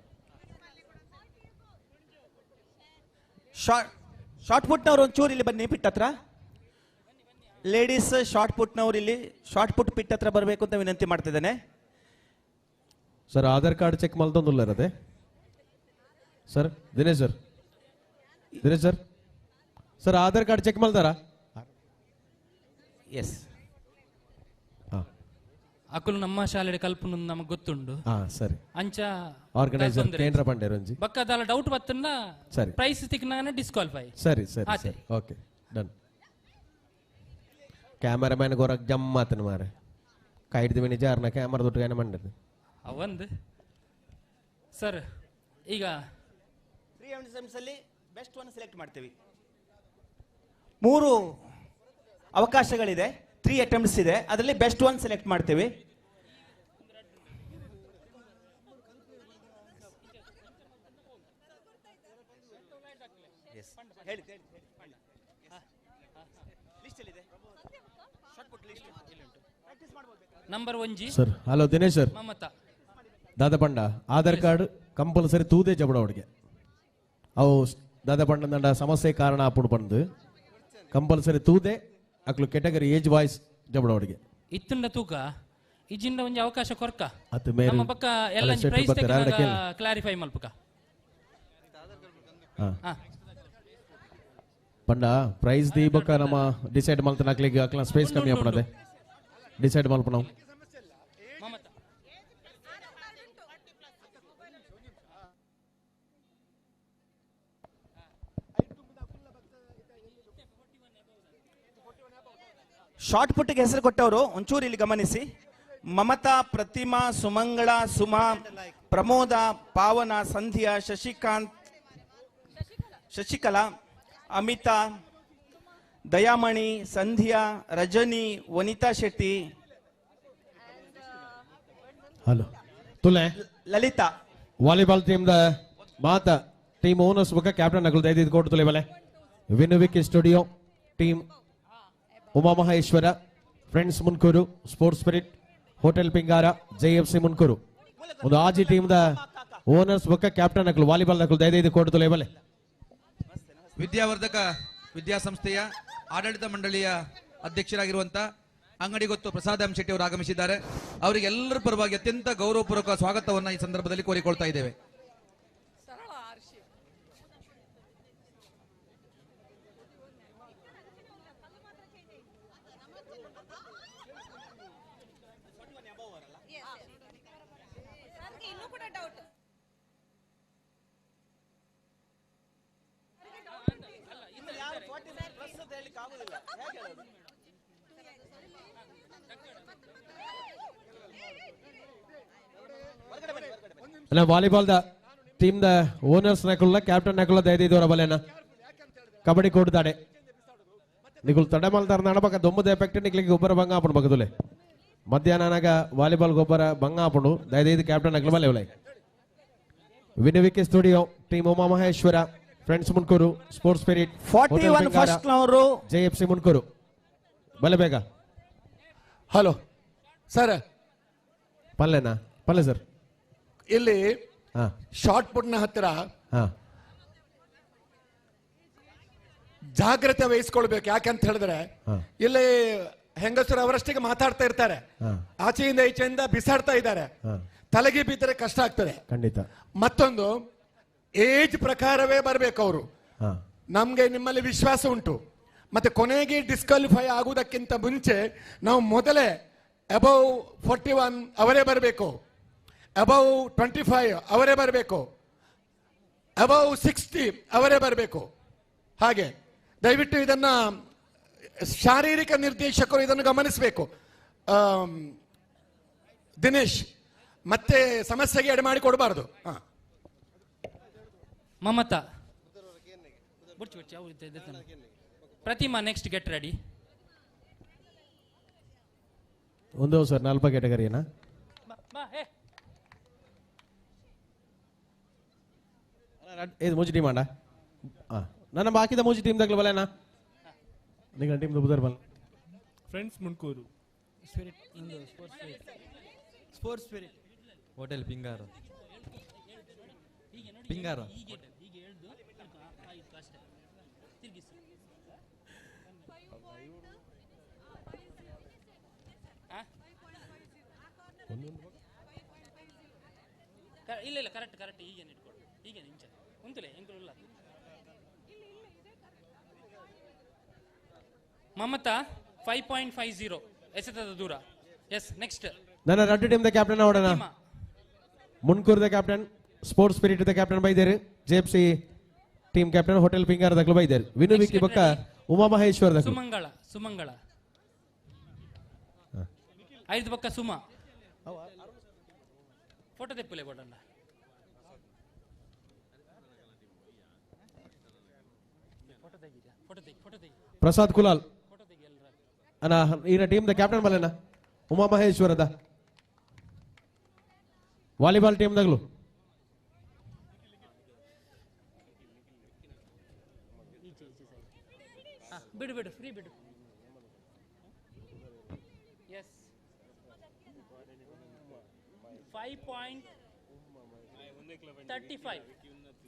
ಶಾರ್ಟ್ ಪುಟ್ನವ್ರು ಒಂಚೂರು ಇಲ್ಲಿ ಬನ್ನಿ ಪಿಟ್ ಹತ್ರ ಲೇಡೀಸ್ ಶಾರ್ಟ್ ಪುಟ್ನವ್ರು ಇಲ್ಲಿ ಶಾರ್ಟ್ ಪುಟ್ ಪಿಟ್ ಹತ್ರ ಬರಬೇಕು ಅಂತ ವಿನಂತಿ ಮಾಡ್ತಿದ್ದೇನೆ ಸರ್ ಆಧಾರ್ ಕಾರ್ಡ್ ಚೆಕ್ ಮಲ್ತೊಂದುಲ್ಲ ಇರದೆ sir Dinesh sir sir Aadhaar card check ಮಲ್ತಾರಾ ಎಸ್ ಅಕುಲು ನಮ್ಮ ಶಾಲೆ ಕಲ್ಪನು ನಮಗೆ ಗೊತ್ತುಂಡು ಸರಿ ಅಂಚ ಆರ್ಗನೈಸರ್ ಕೇಂದ್ರ ಪಂಡೆ ರಂಜಿ ಬಕ್ಕದಾಲ ಡೌಟ್ ಬತ್ತನ್ನ ಸರಿ ಪ್ರೈಸ್ ತಿಕ್ನಾನೆ ಡಿಸ್ಕ್ವಾಲಿಫೈ ಸರಿ ಸರಿ ಸರಿ ಓಕೆ ಡನ್ ಕ್ಯಾಮರಾಮ್ಯಾನ್ ಗೋರಕ್ ಜಮ್ಮಾತನ ಮಾರೆ ಕೈಡ್ದು ಮಿನಿ ಜಾರ್ನ ಕ್ಯಾಮರಾ ದುಡ್ಡು ಮಂಡದು ಅವಂದು ಸರ್ ಈಗ 3 items ಅಲ್ಲಿ ಬೆಸ್ಟ್ ಒನ್ ಸೆಲೆಕ್ಟ್ ಮಾಡ್ತೀವಿ 3 ಅವಕಾಶಗಳಿದೆ 3 attempts ಇದೆ ಅದರಲ್ಲಿ ಬೆಸ್ಟ್ ಒನ್ ಸೆಲೆಕ್ಟ್ ಮಾಡ್ತೀವಿ number 1 sir hello Dinesh sir Mamata ದಾದಾ ಪಂಡ ಆಧಾರ್ ಕಾರ್ಡ್ ಕಂಪಲ್ಸರಿ ತೂದೆ ಜಬಡ ಅವಡಿಗೆ ಅವು ದಾದಾ ಪಂಡ ದಂಡ ಸಮಸ್ಯೆ ಕಾರಣ ಅప్పుడు ಬಂದು ಕಂಪಲ್ಸರಿ ತೂದೆ ಅಕ್ಲು ಕೆಟಗರಿ ಏಜ್ ವಾಯ್ಸ್ ಜಬಡ ಅವಡಿಗೆ ಇತ್ತುಂಡ ತೂಕ ಇಜಿಂದ ಒಂಜಿ ಅವಕಾಶ ಕೊರ್ಕ ಅತ್ತು ಮೇರೆ ನಮ್ಮ ಪಕ್ಕ ಎಲ್ಲ ಪ್ರೈಸ್ ಕ್ಲಾರಿಫೈ ಮಲ್ಪಕ ಪಂಡ ಪ್ರೈಸ್ ದಿ ಬಕ್ಕ ನಮ್ಮ ಡಿಸೈಡ್ ಮಲ್ತನ ಅಕ್ಲಿಗೆ ಅಕ್ಲ ಸ್ಪೇಸ್ ಕಮ್ಮಿ ಆಗ್ಬಿಡದೆ ಡಿಸೈಡ್ ಮಲ್ಪ ನಾವು ಶಾರ್ಟ್ ಪುಟ್ಗೆ ಹೆಸರು ಕೊಟ್ಟವರು ಒಂಚೂರು ಇಲ್ಲಿ ಗಮನಿಸಿ ಮಮತಾ ಪ್ರತಿಮಾ ಸುಮಂಗಳ ಸುಮಾ ಪ್ರಮೋದ ಪಾವನ ಸಂಧ್ಯಾ ಶಶಿಕಾಂತ್ ಶಶಿಕಲಾ ಅಮಿತಾ ದಯಾಮಣಿ ಸಂಧ್ಯಾ ರಜನಿ ವನಿತಾ ಶೆಟ್ಟಿ ಹಲೋ ತುಲೆ ಲಲಿತಾ ವಾಲಿಬಾಲ್ ಟೀಮ್ ದ ಮಾತ ಟೀಮ್ ಓನರ್ಸ್ ಬಕ್ಕ ಕ್ಯಾಪ್ಟನ್ ಅಗಲ್ ದೈದು ಕೊಟ್ಟು ತುಲೆ ಬಲೆ ವಿನುವಿಕ್ studio team Uma Maheshwara friends Munkur sports spirit hotel Pingara JFC Munkur ಒಂದು ಆಜಿ ಟೀಮ್ ದ ಓನರ್ಸ್ ಬಕ್ಕ ಕ್ಯಾಪ್ಟನ್ ಅಗಲ್ ವಾಲಿಬಾಲ್ ಅಗಲ್ ದೈದು ಕೊಟ್ಟು ತುಲೆ ಬಲೆ ವಿದ್ಯಾವರ್ಧಕ ವಿದ್ಯಾಸಂಸ್ಥೆಯ ಆಡಳಿತ ಮಂಡಳಿಯ ಅಧ್ಯಕ್ಷರಾಗಿರುವಂತ ಅಂಗಡಿ ಗೊತ್ತು ಪ್ರಸಾದ್ ಎಂ ಶೆಟ್ಟಿ ಅವರು ಆಗಮಿಸಿದ್ದಾರೆ ಅವರಿಗೆಲ್ಲರ ಪರವಾಗಿ ಅತ್ಯಂತ ಗೌರವಪೂರ್ವಕ ಸ್ವಾಗತವನ್ನ ಈ ಸಂದರ್ಭದಲ್ಲಿ ಕೋರಿಕೊಳ್ತಾ ಇದ್ದೇವೆ ಅಲ್ಲ ವಾಲಿಬಾಲ್ ದ ಟೀಮ್ ದ ಓನರ್ಸ್ ನಾಕುಲ್ಲ ಕ್ಯಾಪ್ಟನ್ ನಾಕುಲ್ಲ ದೈದೈದವರ ಬಲೆನ ಕಬಡ್ಡಿ ಕೊಡ್ತಾಡೆ ನಿಗುಲ್ ತಡೆ ಮಲ್ತಾರ ನಡಬಕ ದೊಮ್ಮದ ಎಫೆಕ್ಟ್ ನಿಕ್ಲಿಗೆ ಗೊಬ್ಬರ ಭಂಗ ಆಪಣ್ ಬಗದುಲೆ ಮಧ್ಯಾಹ್ನನಾಗ ವಾಲಿಬಾಲ್ ಗೊಬ್ಬರ ಭಂಗ ಆಪಣು ದೈದೈದು ಕ್ಯಾಪ್ಟನ್ ನಾಕುಲ ಬಲೆ ಉಲೈ ವಿನುವಿಕೆ studio team Uma Maheshwara friends Munkur sports spirit 41 first ನವರು JFC ಮುನ್ಕೂರು ಬಲೆ ಬೇಗ ಹಲೋ ಸರ್ ಪಲ್ಲೆನಾ ಪಲ್ಲೆ ಸರ್ ಇಲ್ಲಿ ಶಾರ್ಟ್ ಪುಟ್ನ ಹತ್ತಿರ ಜಾಗ್ರತೆ ವಹಿಸ್ಕೊಳ್ಬೇಕು ಯಾಕಂತ ಹೇಳಿದ್ರೆ ಇಲ್ಲಿ ಹೆಂಗಸರು ಅವರಷ್ಟಿಗೆ ಮಾತಾಡ್ತಾ ಇರ್ತಾರೆ ಆಚೆಯಿಂದ ಈಚೆಯಿಂದ ಬಿಸಾಡ್ತಾ ಇದ್ದಾರೆ ತಲೆಗೆ ಬಿದ್ದರೆ ಕಷ್ಟ ಆಗ್ತದೆ. ಖಂಡಿತ. ಮತ್ತೊಂದು ಏಜ್ ಪ್ರಕಾರವೇ ಬರಬೇಕು ಅವರು. ಹಾ, ನಮ್ಗೆ ನಿಮ್ಮಲ್ಲಿ ವಿಶ್ವಾಸ ಉಂಟು. ಮತ್ತೆ ಕೊನೆಗೆ ಡಿಸ್ಕ್ವಾಲಿಫೈ ಆಗುವುದಕ್ಕಿಂತ ಮುಂಚೆ ನಾವು ಮೊದಲೇ ಅಬೌವ್ 41 ಅವರೇ ಬರಬೇಕು, ಅಬೌವ್ 25 ಅವರೇ ಬರಬೇಕು, ಅಬೌವ್ 60 ಅವರೇ ಬರಬೇಕು. ಹಾಗೆ ದಯವಿಟ್ಟು ಇದನ್ನ ಶಾರೀರಿಕ ನಿರ್ದೇಶಕರು ಇದನ್ನು ಗಮನಿಸಬೇಕು. ದಿನೇಶ್, ಮತ್ತೆ ಸಮಸ್ಯೆಗೆ ಎಡೆ ಮಾಡಿ ಕೊಡಬಾರ್ದು. ಮಮತಾ, ಪ್ರತಿಮಾ, ನೆಕ್ಸ್ಟ್ ಗೆಟ್ ರೆಡಿ. ಒಂದು ಸರ್ 4 ಕ್ಯಾಟಗರಿನಾ? ಇದು ಮೂಜಿ ಟೀಮ್ ಆಂಡ ನನ್ನ ಬಾಕಿದ ಮೂಜಿ ಟೀಮ್ ದಾಗಲ ಬಲೇನಾ ನಿಗಳ ಟೀಮ್ ಬುದರ್ ಬಲ್ friends Munkur spirit sports spirit hotel Pingara Pingara ಇಲ್ಲ ಇಲ್ಲ ಕರೆಕ್ಟ್ ಕರೆಕ್ಟ್ ಈಗೇನು ಇಟ್ಕೊಡು ಈಗೇನು ಇಂಚ ಉಂತುಲೆ ಎಂಕುಲ್ಲ ಮಮತಾ 5.50 ಎಸೆತದ ದೂರ. ಎಸ್ ನೆಕ್ಸ್ಟ್ ನನ್ನ ರೆಡ್ ಟೀಮ್ ದ ಕ್ಯಾಪ್ಟನ್ ಅವಡನ ಮುನ್ಕೂರ್ ದ ಕ್ಯಾಪ್ಟನ್ ಸ್ಪೋರ್ಟ್ಸ್ ಸ್ಪಿರಿಟ್ ದ ಕ್ಯಾಪ್ಟನ್ ಬೈದೇರು JFC team captain hotel Pingara ದಕ್ಲು ಬೈದೇರು ವಿನು ವಿಕ್ಕಿ ಬಕ್ಕ ಉಮಾ ಮಹೇಶ್ವರ್ ದಕ್ಲು ಸುಮಂಗಳ ಸುಮಂಗಳ 5 ಬಕ್ಕ ಸುಮ ಫೋಟೋ ತೆಪ್ಪಲೆ ಕೊಡಣ್ಣ ಪ್ರಸಾದ್ ಕುಲಾಲ್ ಅಣ್ಣ ಈನ ಟೀಮ್ ದ ಕ್ಯಾಪ್ಟನ್ ಬಲ್ಲೇನ ಉಮಾ ಮಹೇಶ್ವರದ ವಾಲಿಬಾಲ್ ಟೀಮ್ ದಾಗ್ಲು ಬಿಡು ಬಿಡು ಫ್ರೀ ಬಿಡು. Yes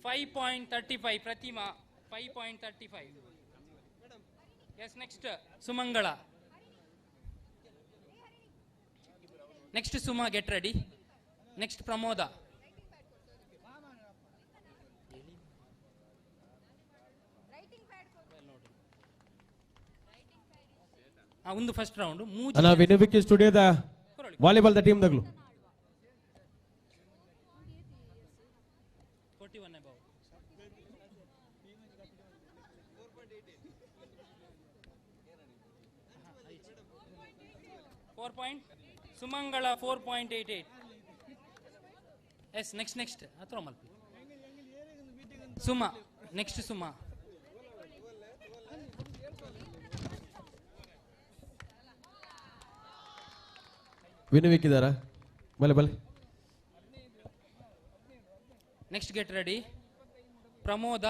5.35 Prathima 5.35. Yes next Sumangala. Next Suma get ready. Next Pramoda. ಒಂದು ಫಸ್ಟ್ ರೌಂಡ್ ಅಣ್ಣ ವಿನು ವಿಕ್ಕಿ ಸ್ಟುಡಿಯೋದ ವಾಲಿಬಾಲ್ ದ ಟೀಮ್ ದಾಗ್ಲು 41 above. Sumangala 4.88. Yes next next ಹತ್ರ ಮಲ್ಪಿ ಸುಮಾ. ನೆಕ್ಸ್ಟ್ ಸುಮಾ. ವಿನು ವಿಕ್ಕಿದಾರ ಬಲೆ ಬಲೆ. Next get ready. ಪ್ರಮೋದ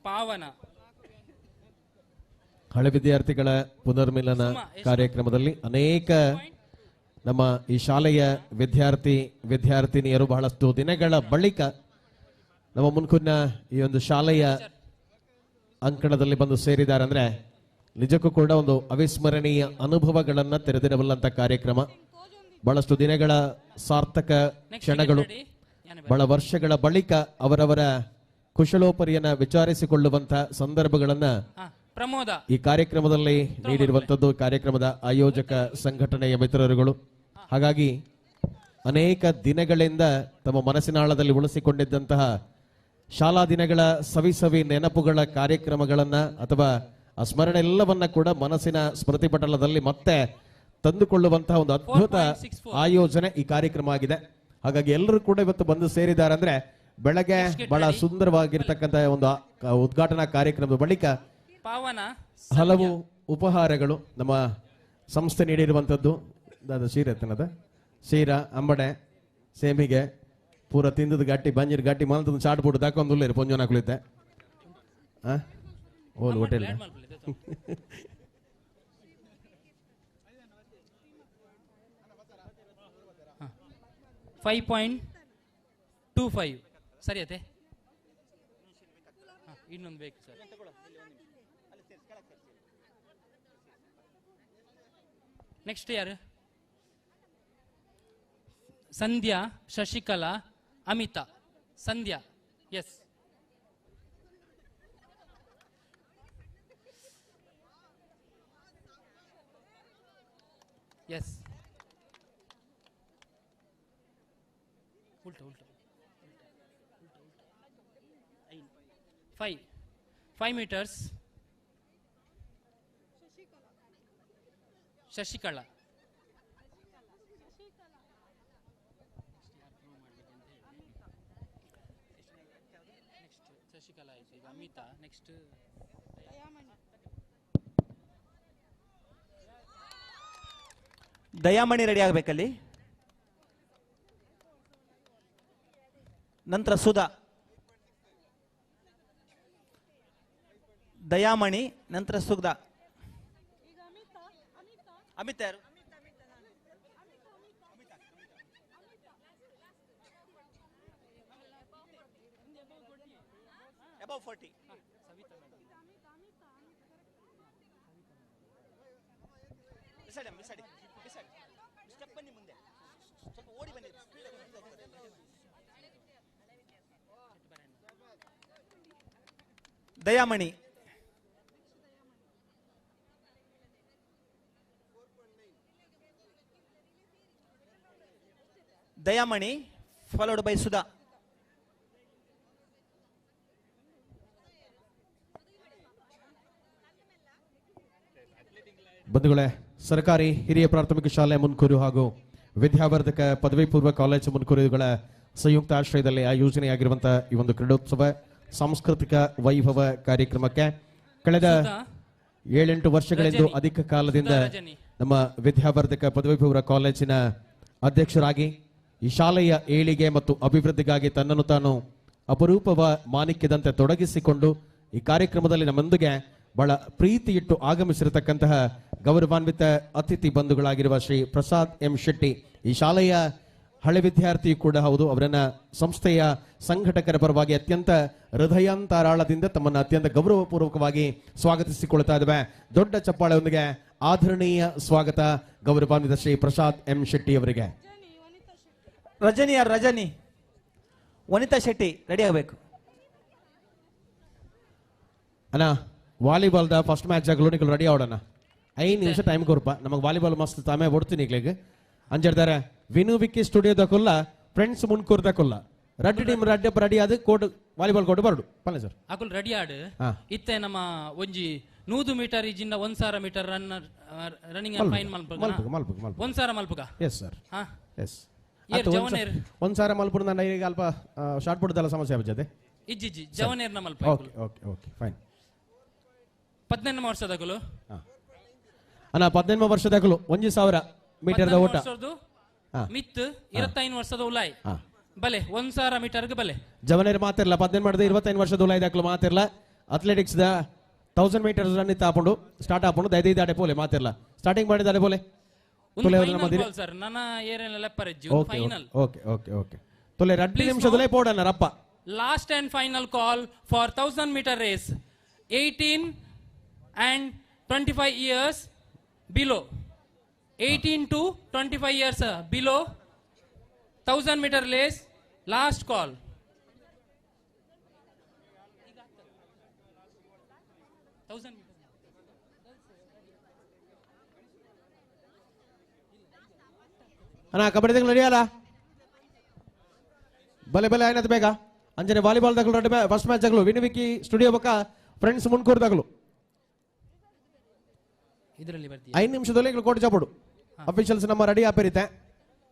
ಪಾವನ. ಹಳೆ ವಿದ್ಯಾರ್ಥಿಗಳ ಪುನರ್ಮಿಲನ ಕಾರ್ಯಕ್ರಮದಲ್ಲಿ ಅನೇಕ ನಮ್ಮ ಈ ಶಾಲೆಯ ವಿದ್ಯಾರ್ಥಿನಿಯರು ಬಹಳಷ್ಟು ದಿನಗಳ ಬಳಿಕ ನಮ್ಮ ಮುನ್ಕೂರಿನ ಈ ಒಂದು ಶಾಲೆಯ ಅಂಕಣದಲ್ಲಿ ಬಂದು ಸೇರಿದ್ದಾರೆ ಅಂದ್ರೆ ನಿಜಕ್ಕೂ ಕೂಡ ಒಂದು ಅವಿಸ್ಮರಣೀಯ ಅನುಭವಗಳನ್ನ ತೆರೆದಿರಬಲ್ಲಂತ ಕಾರ್ಯಕ್ರಮ. ಬಹಳಷ್ಟು ದಿನಗಳ ಸಾರ್ಥಕ ಕ್ಷಣಗಳು, ಬಹಳ ವರ್ಷಗಳ ಬಳಿಕ ಅವರವರ ಕುಶಲೋಪರಿಯನ್ನ ವಿಚಾರಿಸಿಕೊಳ್ಳುವಂತ ಸಂದರ್ಭಗಳನ್ನ ಪ್ರಮೋದ ಈ ಕಾರ್ಯಕ್ರಮದಲ್ಲಿ ನೀಡಿರುವಂತದ್ದು ಕಾರ್ಯಕ್ರಮದ ಆಯೋಜಕ ಸಂಘಟನೆಯ ಮಿತ್ರರುಗಳು. ಹಾಗಾಗಿ ಅನೇಕ ದಿನಗಳಿಂದ ತಮ್ಮ ಮನಸ್ಸಿನಾಳದಲ್ಲಿ ಉಳಿಸಿಕೊಂಡಿದ್ದಂತಹ ಶಾಲಾ ದಿನಗಳ ಸವಿ ನೆನಪುಗಳ ಕಾರ್ಯಕ್ರಮಗಳನ್ನ ಅಥವಾ ಆ ಸ್ಮರಣೆ ಎಲ್ಲವನ್ನ ಕೂಡ ಮನಸ್ಸಿನ ಸ್ಮೃತಿಪಟಲದಲ್ಲಿ ಮತ್ತೆ ತಂದುಕೊಳ್ಳುವಂತಹ ಒಂದು ಅದ್ಭುತ ಆಯೋಜನೆ ಈ ಕಾರ್ಯಕ್ರಮ ಆಗಿದೆ. ಹಾಗಾಗಿ ಎಲ್ಲರೂ ಕೂಡ ಇವತ್ತು ಬಂದು ಸೇರಿದ್ದಾರೆ ಅಂದ್ರೆ ಬೆಳಗ್ಗೆ ಬಹಳ ಸುಂದರವಾಗಿರ್ತಕ್ಕಂಥ ಒಂದು ಉದ್ಘಾಟನಾ ಕಾರ್ಯಕ್ರಮದ ಬಳಿಕ ಹಲವು ಉಪಹಾರಗಳು ನಮ್ಮ ಸಂಸ್ಥೆ ನೀಡಿರುವಂತದ್ದು. ಶೀರತನದ ಶೀರಾ ಅಂಬಡೆ ಸೇಮಿಗೆ ಪೂರ ತಿಂದದ ಗಟ್ಟಿ ಬಂಜಿರ್ ಗಟ್ಟಿ ಮಲ್ತದ ಚಾಟ್ ಬಿಟ್ಟು ದಾಕೊಂದು ಪೊಂಜೋನ ಹಾಕ್ಲಿದ್ದೆ ಓಲ್ ಹೋಟೆಲ್ 5.25 ಸರಿಯತೆ. ಇನ್ನೊಂದು ಬೇಕು ಸರ್. ನೆಕ್ಸ್ಟ್ ಯಾರು? ಸಂಧ್ಯಾ, ಶಶಿಕಲಾ, ಅಮಿತಾ. ಸಂಧ್ಯಾ, ಎಸ್. ಎಸ್. ಉಲ್ಟಾ ಉಲ್ಟಾ 5 meters. ಶಶಿಕಲಾ. ಶಶಿಕಲಾ ಆಯ್ತು, ಈಗ ಅಮಿತಾ. ನೆಕ್ಸ್ಟ್ ದಯಾಮಣಿ ರೆಡಿ ಆಗಬೇಕಲ್ಲಿ. ನಂತರ ಸುಧಾ. ದಯಾಮಣಿ ನಂತರ ಸುಧಾ. ಅಮಿತಾ ಯಾರು? ಅಬೌವ್ 40. ಸ್ಟೆಪ್ ಬನ್ನಿ ಮುಂದೆ, ಸ್ವಲ್ಪ ಓಡಿ ಬನ್ನಿ. ದಯಾಮಣಿ. Dayamani followed by Sudha. ಬಂಧುಗಳೇ, ಸರ್ಕಾರಿ ಹಿರಿಯ ಪ್ರಾಥಮಿಕ ಶಾಲೆ ಮುನ್ಕೂರು ಹಾಗೂ ವಿದ್ಯಾವರ್ಧಕ ಪದವಿ ಪೂರ್ವ ಕಾಲೇಜು ಮುನ್ಕೂರುಗಳ ಸಂಯುಕ್ತ ಆಶ್ರಯದಲ್ಲಿ ಆಯೋಜನೆಯಾಗಿರುವಂತಹ ಈ ಒಂದು ಕ್ರೀಡೋತ್ಸವ ಸಾಂಸ್ಕೃತಿಕ ವೈಭವ ಕಾರ್ಯಕ್ರಮಕ್ಕೆ ಕಳೆದ 7-8 ವರ್ಷಗಳಿಂದ ಅಧಿಕ ಕಾಲದಿಂದ ನಮ್ಮ ವಿದ್ಯಾವರ್ಧಕ ಪದವಿ ಪೂರ್ವ ಕಾಲೇಜಿನ ಅಧ್ಯಕ್ಷರಾಗಿ ಈ ಶಾಲೆಯ ಏಳಿಗೆ ಮತ್ತು ಅಭಿವೃದ್ಧಿಗಾಗಿ ತನ್ನನ್ನು ತಾನು ಅಪರೂಪವ ಮಾಣಿಕ್ಯದಂತೆ ತೊಡಗಿಸಿಕೊಂಡು ಈ ಕಾರ್ಯಕ್ರಮದಲ್ಲಿ ನಮ್ಮೊಂದಿಗೆ ಬಹಳ ಪ್ರೀತಿ ಇಟ್ಟು ಆಗಮಿಸಿರತಕ್ಕಂತಹ ಗೌರವಾನ್ವಿತ ಅತಿಥಿ ಬಂಧುಗಳಾಗಿರುವ ಶ್ರೀ ಪ್ರಸಾದ್ ಎಂ ಶೆಟ್ಟಿ, ಈ ಶಾಲೆಯ ಹಳೆ ವಿದ್ಯಾರ್ಥಿಯೂ ಕೂಡ ಹೌದು. ಅವರನ್ನ ಸಂಸ್ಥೆಯ ಸಂಘಟಕರ ಪರವಾಗಿ ಅತ್ಯಂತ ಹೃದಯಾಂತರಾಳದಿಂದ ತಮ್ಮನ್ನು ಅತ್ಯಂತ ಗೌರವಪೂರ್ವಕವಾಗಿ ಸ್ವಾಗತಿಸಿಕೊಳ್ತಾ ಇದ್ದೇವೆ. ದೊಡ್ಡ ಚಪ್ಪಾಳೆಯೊಂದಿಗೆ ಆದರಣೀಯ ಸ್ವಾಗತ ಗೌರವಾನ್ವಿತ ಶ್ರೀ ಪ್ರಸಾದ್ ಎಂ ಶೆಟ್ಟಿ ಅವರಿಗೆ. ರಜನಿ ಯಾರು? ರಜನಿ. ವನಿತಾ ಶೆಟ್ಟಿ ರೆಡಿ ಆಗಬೇಕು. ಅಣ್ಣ ವಾಲಿಬಾಲ್ದ ಫಸ್ಟ್ ಮ್ಯಾಚ್ ಆಗಲು ನೀವು ರೆಡಿ ಆಡೋಣ. 5 ನಿಮಿಷ ಟೈಮ್ ಕೊರಪ ನಮಗೆ ವಾಲಿಬಾಲ್ ಮಸ್ತ್ ತಾಮೇ ಓಡ್ತೀನಿ ಈಗಲಿಗೆ ಅಂಜರ್ದಾರೆ ವಿನು ವಿಕ್ಕಿ ಸ್ಟುಡಿಯೋದಕ್ಕೊಲ್ಲ ಫ್ರೆಂಡ್ಸ್ ಮುನ್ಕೂರ್ದಕ್ಕೊಲ್ಲ ರೆಡ್ ಟೀಮ್ ರೆಡಿ ಆದ ಕೋಡ್ ವಾಲಿಬಾಲ್ ಕೋಡ್ ಬರಡು ಪಲ್ಲ ಸರ್ ಅಕುಲ್ ರೆಡಿ ಆಡು ಇತ್ತೆ ನಮ್ಮ ಒಂಜಿ 100 ಮೀಟರ್ ಇಜಿಂದ 1000 ಮೀಟರ್ ರನ್ನಿಂಗ್ ಫೈನ್ ಮಲ್ಪುಗ 1000 ಮಲ್ಪುಗ. Yes sir. ಎಸ್ ಏರ್ ಜವನೇರ್ 1000 ಮಲ್ಪುರ ನಾನು ಈಗ ಅಲ್ಪ ಶಾರ್ಟ್ ಪುಟ್ದಲ್ಲ ಸಮಸ್ಯೆ ಬಜ್ಜದೆ ಇಜ್ಜಿ ಜವನೇರ್ನ ಮಲ್ಪ. Okay okay okay fine. 18 ವರ್ಷದಕಲು ಅಣ್ಣ 18 ವರ್ಷದಕಲು 1000 ಮೀಟರ್ದ ಓಟ ಮಿತ್ 25 ವರ್ಷದ ಉಲಾಯ್ ಬಲೆ 1000 ಮೀಟರ್ಗೆ ಬಲೆ ಜವನೇರ್ ಮಾತಿರ್ಲ 18 ಮಾಡಿದ 25 ವರ್ಷದ ಉಲಾಯ್ ದಾಖಲು ಮಾತಿರ್ಲ ಅಥ್ಲೆಟಿಕ್ಸ್ ದ 1000 ಮೀಟರ್ಸ್ ರನ್ ತಾಪುಂಡು ಸ್ಟಾರ್ಟ್ ಆಪುಂಡು ದೈದೈದು ಅಡೆ ಪೋಲೆ ಮಾತಿರ್ಲ ಸ್ಟಾರ್ಟಿಂಗ್ ಮಾಡಿದ ಅಡೆ ಪೋಲೆ ಸರ್ ನನ್ನ ಏರಿಯಲ್ ಲೆಪ್ಪರೆಜ್ಜು ಫೈನಲ್. ಓಕೆ ಓಕೆ ಓಕೆ ತೊಲೆ 2 ನಿಮಿಷದಲ್ಲೇ ಪೋಡಣ್ಣ ರಪ್ಪ. Last and final call for 1000 metre race 18 and 25 years below. 18 to 25 years below 1000 meter race last call. ಅಣ್ಣ ಕಬಡ್ಡಿ ನಡೆಯಲ್ಲ ಬಲೆ ಬಲೆ ಆಯ್ನತ್ ಬೇಗ ಅಂಜನೆ ವಾಲಿಬಾಲ್ ದಾಗಲು ರೆಡ್ ಫಸ್ಟ್ ಮ್ಯಾಚ್ ಆಗಲು ವಿನು ವಿಕ್ಕಿ ಸ್ಟುಡಿಯೋ ಬಕ್ಕ ಫ್ರೆಂಡ್ಸ್ ಮುನ್ಕೂರ್ದಾಗಲು 5 ನಿಮಿಷದಲ್ಲಿ ಕೋಟಿ ಚಾಪಡು ಅಫಿಷಿಯಲ್ಸ್ ನಮ್ಮ ರೆಡಿ ಆಪೇರಿತೆ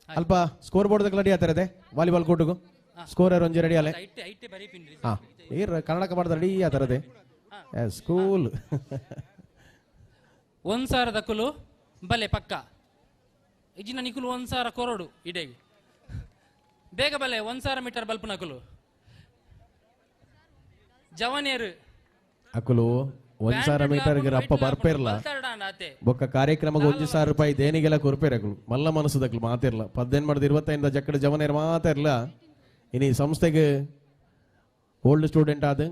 ಅಲ್ಪ ಸ್ಕೋರ್ ಬೋರ್ಡ್ ರೆಡಿ ಆತರದೆ ವಾಲಿಬಾಲ್ ಕೋರ್ಟ್ಗೂ ಸ್ಕೋರರ್ ಒಂಜಿ ರೆಡಿ ಆಲೆ ಹಾ ಈರ್ ಕನ್ನಡಕ ಮಾಡ್ದ ರೆಡಿ ಆತರದೆ ಸ್ಕೂಲ್ 1000 ದಕಲು ಬಲೆ ಪಕ್ಕ ಇಜಿನ ನಿಕುಲು 1000 ಕೊರಡು ಇಡೆಗೆ ಬೇಗ ಬಲೆ 1000 ಮೀಟರ್ ಬಲ್ಪ್ ನಕಲು ಜವನೇರು ಅಕುಲು 1000 ಮೀಟರ್ಗೆ ರಪ್ಪ ಬರ್ಪೇರ್ಲ ಬೊಕ್ಕ ಕಾರ್ಯಕ್ರಮಕ್ಕೆ 1000 ರೂಪಾಯಿ ದೇನಿಗೆಲ್ಲ ಕೊರ್ಪೇರಕಲು ಮಲ್ಲ ಮನಸ್ಸದಕ್ಲು ಮಾತಿರ್ಲ 18 ಮಾಡಿದ 25 ಜಕ್ಕಡ ಜವನೇರ್ ಮಾತಿರ್ಲ ಇನಿ ಸಂಸ್ಥೆಗೆ ಓಲ್ಡ್ ಸ್ಟೂಡೆಂಟ್ ಆದ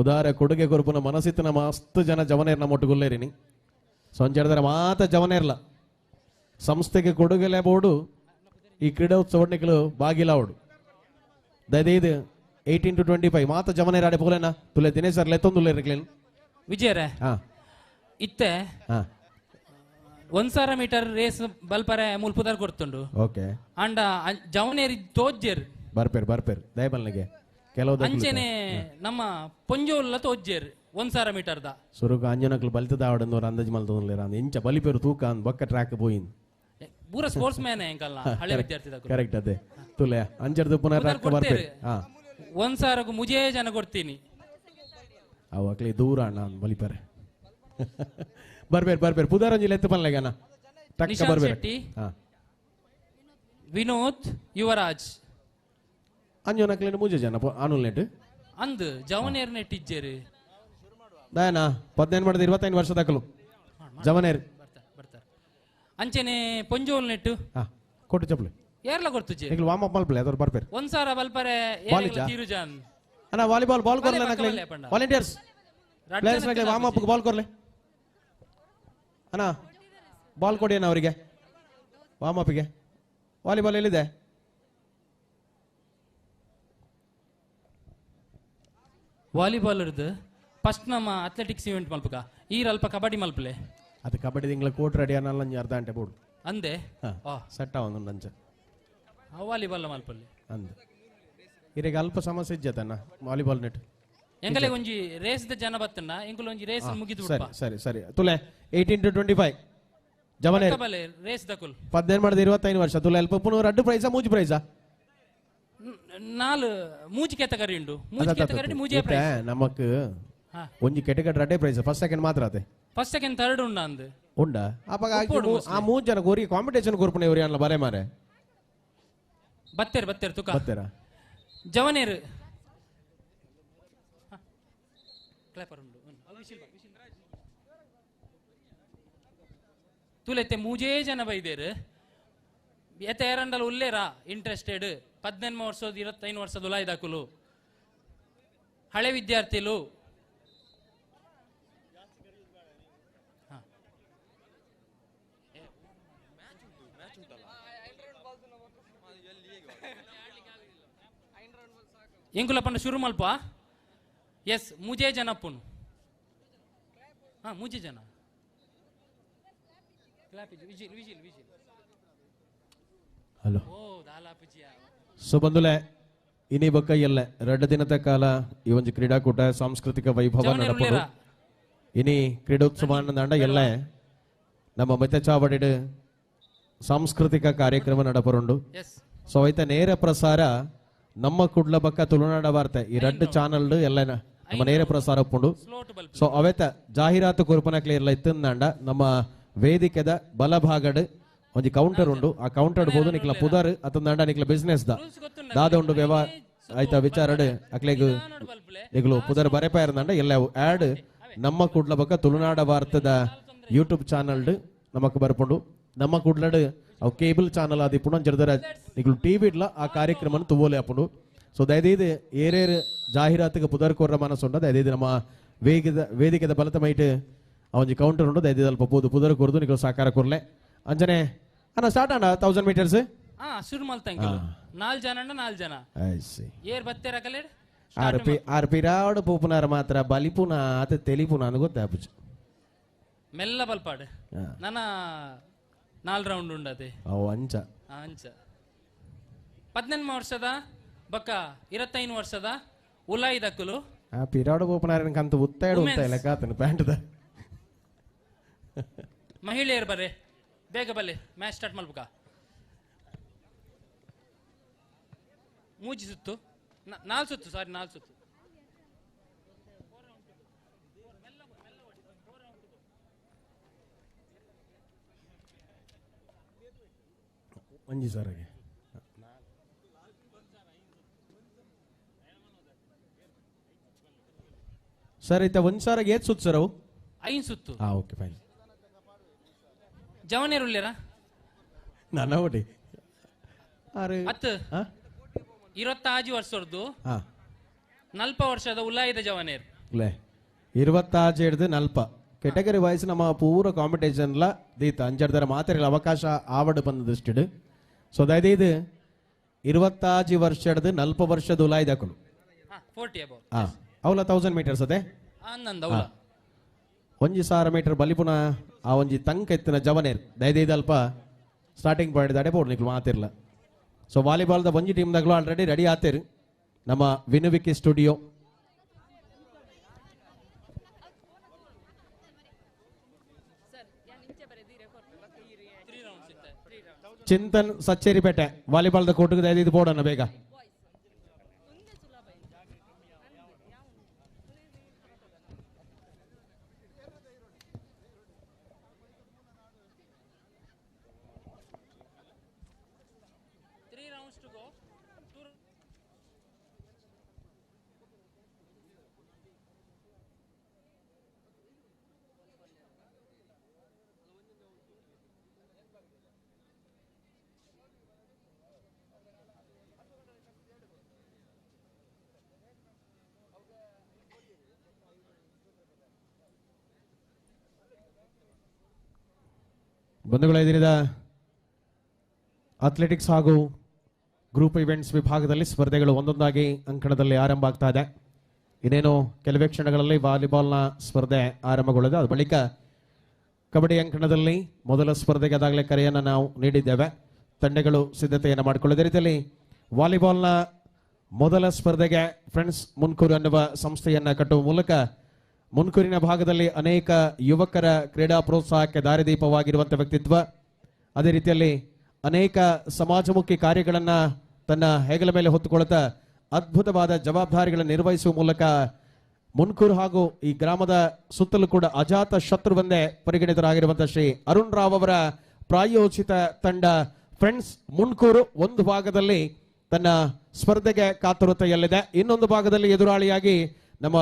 ಉದಾರ ಕೊಡುಗೆ ಕೊರ್ಪುನ ಮನಸ್ಸಿತ್ತಿನ ಮಸ್ತ್ ಜನ ಜವನೇರ್ನ ಮೊಟ್ಟುಗುಲ್ಲೇರಿನಿ ಸಂಜೆಡದರ ಮಾತ ಜವನೇರ್ಲ ಸಂಸ್ಥೆಗೆ ಕೊಡುಗೆಲೆ ಬೋಡು ಈ ಕ್ರೀಡೋತ್ಸವಡ್ನಿಕಲು ಬಾಗಿಲಾವಡು ದಯದು 18 to 25 ಮಾತ ಜಮನೇರಾಡೆ ಪೋಲೆನ ತುಲೆ ದಿನೇಶ್ ಲೆತ್ತೊಂದುಲ್ಲೆ ಇರ್ಕ್ಲೇನು ವಿಜಯರೇ ಹಾ ಇತ್ತೆ ಹಾ 1,000 ಮೀಟರ್ ರೇಸ್ ಬಲ್ಪರೆ ಮುಲ್ಪುದಾರ್ ಕೊಡ್ತುಂಡು ಓಕೆ ಅಂಡ ಜವನೇರಿ ತೋಜ್ಜೇರ್ ಬರ್ಪೇರ್ ದಯಬಲ್ನಿಗೆ ಕೆಲವು ಅಂಚೆನೆ ನಮ್ಮ ಪೊಂಜೋಲ್ಲ ತೋಜ್ಜೇರ್ 1,000 ಮೀಟರ್ದ ಸುರುಗ ಅಂಜನಕ್ಲು ಬಲಿತದ ಆವಡಂದವ್ರು ಅಂದಾಜು ಮಲ್ತೊಂದಿಲ್ಲ ಇಂಚ ಬಲಿಪೇರು ತೂಕ ಅಂದ್ ಬಕ್ಕ ಟ್ರ್ಯಾಕ್ ಪೋಯಿನ್ ಪೂರ ಸ್ಪೋರ್ಟ್ಸ್ ಮ್ಯಾನ್ ಎಂಕಲ್ಲ ಹಳೆ ವಿದ್ಯಾರ್ಥಿ ಕರೆಕ್ಟ್ ಅದೇ ತುಲೆ ಅಂಜರ್ದು ಪುನರ್ ಬರ್ಪೇರು ಹಾ 1,000ಕ್ಕೂ ಮುಜೇ ಜನ ಕೊಡ್ತೀನಿ ಅವಕ್ಲಿ ದೂರ ಅಣ್ಣ ಅಂದ್ ಬಲಿಪೇರೆ ಬರ್ಬೇರು ಪುದಾರಂಜಿಲ್ ಎತ್ತು ಪನ್ಲೆಗನ ಟಕ್ಕ ನಿಶಾಂತ್ ಬರ್ಬೇರು ಶೆಟ್ಟಿ ಹಾ ವಿನೋದ್ ಯುವರಾಜ್ ಅಂಜನಕ್ಲೇನು ಮೂಜೆ ಜನ ಆನುಲ್ ನೆಟ್ ಅಂದ್ ಜವನೇರ್ ನೆಟ್ಟಿಜ್ಜೇರು ದಯನ 15 ಮಾಡಿದ 25 ವರ್ಷದಕ್ಕಲು ಜವನೇರ್ ಅಂಚೆನೆ ಪೊಂಜೋಲ್ ನೆಟ್ಟು ಹಾ ಕೊಟ್ಟು ಚಪ್ಲಿ ಏರ್ಲ ಕೊಡ್ತುಜೆ ಈಗ ವಾಮ್ ಅಪ್ ಮಲ್ಪಲೆ ಅದ್ರ ಬರ್ಬೇರು 1,000 ಬಲ್ಪರೆ ಬಾಲಿಜಾ? ತೀರುಜಾನ್ ಅಣ್ಣ ವಾಲಿಬಾಲ್ ಬಾಲ್ ಕೊರ್ಲೆ ವಾಲಿಬಾಲ್ ನಕ್ಲೆ ಪಂಡ. ವಾಲಂಟಿಯರ್ಸ್ ಪ್ಲೇಯರ್ಸ್ ನಕ್ಲೆ ವಾಮ್ ಅಪ್ ಬಾಲ್ ಕೊರ್ಲೆ ಅಣ್ಣ ಬಾಲ್ ಕೊಡಿ ಅಣ್ಣ ಅವರಿಗೆ ವಾಮ್ ಅಪ್ಗೆ ವಾಲಿಬಾಲ್ ಎಲ್ಲಿದೆ ವಾಲಿಬಾಲ್ ಇರ್ದು ಫಸ್ಟ್ ನಮ್ಮ ಅಥ್ಲೆಟಿಕ್ಸ್ ಇವೆಂಟ್ ಮಲ್ಪಕ ಈರ್ ಅಲ್ಪ ಕಬಡ್ಡಿ ಮಲ್ಪಲೆ ಅದು ಕಬಡ್ಡಿ ತಿಂಗಳ ಕೋಟ್ ರೆಡಿ ಅನ್ನಲ್ಲ ಅರ್ಧ ಗಂಟೆ ಬೋಡು ಅಂದೆ ಸೆಟ್ ಒಂದು ನಂಚ ವಾಲಿಬಾಲ್ ಮಲ್ಪಲ್ಲಿ ಅಂದ ಇರಿಗೆ ಅಲ್ಪ ಸಮಸ್ಯೆ ಇಜ್ಜತಣ್ಣ ವಾಲಿಬಾಲ್ ನೆಟ್ ಎಂಗಲೆ ಒಂಜಿ ರೇಸ್ ದ ಜನ ಬತ್ತಣ್ಣ ಎಂಕುಲು ಒಂಜಿ ರೇಸ್ ಮುಗಿದು ಸರಿ ತುಲೆ 18 to 25 ಜವನೇರ್ ಬಲೆ ರೇಸ್ ದಕುಲ್ 15 ಮಾಡಿದ 25 ವರ್ಷ ತುಲೆ ಅಲ್ಪ ಪುನಃ ಅಡ್ಡು ಪ್ರೈಸಾ ಮೂಜಿ ಪ್ರೈಸಾ ನಾಲ್ ಮೂಜಿ ಕೆತ್ತಗರಿ ಉಂಡು ಮೂಜಿ ಕೆತ್ತಗರಿ ಮೂಜಿ ಪ್ರೈಸ್ ನಮಕ್ ಹಾ. ಒಂಜಿ ಕೆಟಗಡ್ ಅಡ್ಡೆ ಪ್ರೈಸ್ ಫಸ್ಟ್ ಸೆಕೆಂಡ್ ಮಾತ್ರ ಅದೇ ಫಸ್ಟ್ ಸೆಕೆಂಡ್ ಥರ್ಡ್ ಉಂಡ ಅಂದ್ ಉಂಡ ಅಪ್ಪಾಗ ಆ ಮೂಜ್ ಜನ ಗೋರಿ ಕಾಂಪಿಟೇಷನ್ ಕೊರ್ಪುನೆ ಇವ್ರಿ ಅನ್ಲ ಬರೆ ಮಾರೆ ಬತ್ತೇರ್ ತುಕ ಬತ್ತೇರಾ ಜವನೇರ್ ಕ್ಲಾಪರ್ ಉಂಡು ತುಲೆತ್ತೆ ಮೂಜೇ ಜನ ಬೈದೇರು ಎತ್ತ ಏರಂಡಲ್ ಉಲ್ಲೇರ ಇಂಟ್ರೆಸ್ಟೆಡ್ 18 ವರ್ಷದ 25 ವರ್ಷದ ಉಲಾಯ್ದಾಕುಲು ಹಳೆ ವಿದ್ಯಾರ್ಥಿಲು ಎಂಕುಲ ಪಂಡ ಶುರು ಮಲ್ಪ ಎಸ್ ಮುಜೇ ಜನ ಪುನು ಹಾ ಮುಜೆ ಜನ ಹಲೋ ಸೊ ಬಂದುಲೆ ಇನಿ ಬಕ್ಕ ಎಲ್ಲ 2 ದಿನದ ಕಾಲ ಈ ಒಂದು ಕ್ರೀಡಾಕೂಟ ಸಾಂಸ್ಕೃತಿಕ ವೈಭವ ನಡಪಡು ಇನಿ ಕ್ರೀಡೋತ್ಸವ ದಂಡ ಎಲ್ಲ ನಮ್ಮ ಮೆತ್ತಚಾವಡಿಡ್ ಸಾಂಸ್ಕೃತಿಕ ಕಾರ್ಯಕ್ರಮ ನಡಪರುಂಡು ಸೊ ಐತ ನೇರ ಪ್ರಸಾರ ನಮ್ಮ ಕುಡ್ಲ ಬಕ್ಕ ತುಳುನಾಡ ವಾರ್ತೆ ಈ 2 ಚಾನಲ್ ಎಲ್ಲ ನಮ್ಮ ನೇರ ಪ್ರಸಾರ ಉಪ್ಪುಂಡು ಸೊ ಅವೆತ ಜಾಹೀರಾತು ಕೊರ್ಪನಕ್ಲೆ ಎಲ್ಲ ಇತ್ತಂದಂಡ ನಮ್ಮ ವೇದಿಕೆದ ಬಲಭಾಗಡ್ ಒಂಜಿ ಕೌಂಟರ್ ಉಂಡು ಆ ಕೌಂಟರ್ ಬೋದು ನಿಕ್ಲ ಪುದರ್ ಅತಂದಂಡ ನಿಕ್ಲ ಬಿಸ್ನೆಸ್ ದಾದ ಉಂಡು ವ್ಯವಹಾರ ಆಯ್ತಾ ವಿಚಾರಡ್ ಅಕ್ಲೆಗ್ ನಿಗ್ಲು ಪುದರ್ ಬರೆಪಾಯರ್ದಂಡ ಎಲ್ಲ ಆಡ್ ನಮ್ಮ ಕುಡ್ಲ ಬಕ್ಕ ತುಳುನಾಡ ವಾರ್ತದ ಯೂಟ್ಯೂಬ್ ಚಾನಲ್ ನಮಕ್ ಬರ್ಪುಂಡು ನಮ್ಮ ಕುಡ್ಲಡ್ ಅವು ಕೇಬಲ್ ಚಾನಲ್ ಆದಿ ಪುಣಂಜರ್ದರ ನಿಗ್ಲು ಟಿವಿ ಇಡ್ಲ ಆ ಕಾರ್ಯಕ್ರಮ ತುವೋಲೆ ಅಪ್ಪುಂಡು ಸೊ ದಯದೀದು ಏರೇರು ಜಾಹೀರಾತಿಗೆ ಪುದರ್ ಕೊರ್ರ ಮನಸ್ಸುಂಡ ದಯದೀದು ನಮ್ಮ ವೇದಿಕೆದ ಬಲತ ಮೈಟ್ ಅವೊಂಜಿ ಕೌಂಟರ್ ಉಂಡು ದಯದೀದು ಅಲ್ಪ ಪೋದು ಪುದರ್ ಕೊರ್ದು ನಿಗ್ಲು ಸಾಕಾರ ಕೊರ್ಲೆ ಅಂಜನೆ ಅಣ್ಣ ಸ್ಟಾರ್ಟ್ ಅಣ್ಣ 1000 ಮೀಟರ್ಸ್ ಹಾ ಶುರು ಮಲ್ತ 4 ಜನ ಅಂಡ 4 ಜನ ಏರ್ ಬತ್ತೇರ ಕಲೆಡ್ ಆರ್ ಪಿರಾವಡು ಪೂಪುನಾರ ಮಾತ್ರ ಬಲಿಪುನ ಆತ ತೆಲಿಪುನ ಅನ್ನು ಗೊತ್ತಾಪುಜ್ ಮೆಲ್ಲ ಬಲ್ಪಾಡು ನನ್ನ 4 ರೌಂಡ್ ಉಂಡದೆ ಅವು ಅಂಚ 18 ವರ್ಷದ ಬಕ್ಕ 25 ವರ್ಷದ ಉಲಾಯಿ ದಕ್ಕಲು ಆ ಪಿರಾವಡು ಪೂಪುನಾರ ಕಂತ ಉತ್ತಾಯ್ಡು ಉತ್ತಾಯಿಲ್ಲ ಕಾತನು ಪ್ಯಾಂಟ್ದ ಮಹಿಳೆಯರು ಬರ್ರೆ ಬೇಗ ಬಲ್ಲೆ ಮ್ಯಾಚ್ ಸ್ಟಾರ್ಟ್ ಮಾಡ್ಬೇಕ ಮೂಜಿ ಸುತ್ತು 4 ಸುತ್ತು ಸಾರಿ 4 ಸುತ್ತು ಒಂಜಿ ಸಾರಿಗೆ ಸರ್ ಇತ್ತ ಒಂದ್ ಸಾರಿಗೆ ಏತ್ ಸುತ್ತು ಸರ್ ಅವು 5 ಸುತ್ತು ಓಕೆ ಫೈನ್ ಜವನೇರು ಉಳ್ಳೇರ ನನ್ನ ಒಡಿ ಅತ್ತು 25 ವರ್ಷದ್ದು 40 ವರ್ಷದ ಉಲಾಯಿದ ಜವನೇರು 25 ಹಿಡಿದು 40 ಕೆಟಗರಿ ವೈಸ್ ನಮ್ಮ ಪೂರ ಕಾಂಪಿಟೇಷನ್ಲ ದೀತ ಅಂಜರ್ದರ ಮಾತೆರೆಗಳ ಅವಕಾಶ ಆವಡ್ ಬಂದದಿಷ್ಟಿಡು ಸೊ ಅದಾയത് ಇದು 25 ವರ್ಷದ 40 ವರ್ಷದ ಉಲಾಯ್ದಾಕಲು 40 above. ಅವಲ 1000 ಮೀಟರ್ಸ್ ಅದೇ ಆನಂದ ಅವಲ 1000 ಮೀಟರ್ ಬಲಿಪುನ ಆ ಒಂಜಿ ತಂಕ ಎತ್ತಿನ ಜವನೇರ್ ದಯದೈದು ಅಲ್ಪ ಸ್ಟಾರ್ಟಿಂಗ್ ಪಾಯಿಂಟ್ ದಾಡೆ ಬೋರ್ಡ್ ನಿಕ್ಲು ಮಾತಿರ್ಲ. ಸೊ ವಾಲಿಬಾಲ್ದ ಒಂಜಿ ಟೀಮ್ದಾಗಲೂ ಆಲ್ರೆಡಿ ರೆಡಿ ಆತೇರು ನಮ್ಮ ವಿನುವಿಕಿ ಸ್ಟುಡಿಯೋ. ಚಿಂತನ್ ಸಚ್ಚೇರಿಪೇಟೆ ವಾಲಿಬಾಲ್ದ ಕೋರ್ಟ್ಗೆ ದಯದೈದು ಬೋರ್ಡ್ ಅನ್ನ ಬೇಗ. ಬಂಧುಗಳಿದ ಅಥ್ಲೆಟಿಕ್ಸ್ ಹಾಗೂ ಗ್ರೂಪ್ ಇವೆಂಟ್ಸ್ ವಿಭಾಗದಲ್ಲಿ ಸ್ಪರ್ಧೆಗಳು ಒಂದೊಂದಾಗಿ ಅಂಕಣದಲ್ಲಿ ಆರಂಭ ಆಗ್ತಾ ಇದೆ. ಇನ್ನೇನು ಕೆಲವೇ ಕ್ಷಣಗಳಲ್ಲಿ ವಾಲಿಬಾಲ್ನ ಸ್ಪರ್ಧೆ ಆರಂಭಗೊಳ್ಳದೆ. ಅದು ಬಳಿಕ ಕಬಡ್ಡಿ ಅಂಕಣದಲ್ಲಿ ಮೊದಲ ಸ್ಪರ್ಧೆಗೆ ಅದಾಗಲೇ ಕರೆಯನ್ನು ನಾವು ನೀಡಿದ್ದೇವೆ. ತಂಡಗಳು ಸಿದ್ಧತೆಯನ್ನು ಮಾಡಿಕೊಳ್ಳುವ ರೀತಿಯಲ್ಲಿ ವಾಲಿಬಾಲ್ನ ಮೊದಲ ಸ್ಪರ್ಧೆಗೆ ಫ್ರೆಂಡ್ಸ್ ಮುನ್ಕೂರು ಅನ್ನುವ ಸಂಸ್ಥೆಯನ್ನು ಕಟ್ಟುವ ಮೂಲಕ ಮುನ್ಕೂರಿನ ಭಾಗದಲ್ಲಿ ಅನೇಕ ಯುವಕರ ಕ್ರೀಡಾ ಪ್ರೋತ್ಸಾಹಕ್ಕೆ ದಾರಿದೀಪವಾಗಿರುವಂಥ ವ್ಯಕ್ತಿತ್ವ, ಅದೇ ರೀತಿಯಲ್ಲಿ ಅನೇಕ ಸಮಾಜಮುಖಿ ಕಾರ್ಯಗಳನ್ನು ತನ್ನ ಹೆಗಲ ಮೇಲೆ ಹೊತ್ತುಕೊಳ್ಳುತ್ತಾ ಅದ್ಭುತವಾದ ಜವಾಬ್ದಾರಿಗಳನ್ನು ನಿರ್ವಹಿಸುವ ಮೂಲಕ ಮುನ್ಕೂರು ಹಾಗೂ ಈ ಗ್ರಾಮದ ಸುತ್ತಲೂ ಕೂಡ ಅಜಾತ ಶತ್ರುವೆಂದೇ ಪರಿಗಣಿತರಾಗಿರುವಂತಹ ಶ್ರೀ ಅರುಣ್ ರಾವ್ ಅವರ ಪ್ರಾಯೋಜಿತ ತಂಡ ಫ್ರೆಂಡ್ಸ್ ಮುನ್ಕೂರು ಒಂದು ಭಾಗದಲ್ಲಿ ತನ್ನ ಸ್ಪರ್ಧೆಗೆ ಕಾತುರತೆಯಲ್ಲಿದೆ. ಇನ್ನೊಂದು ಭಾಗದಲ್ಲಿ ಎದುರಾಳಿಯಾಗಿ ನಮ್ಮ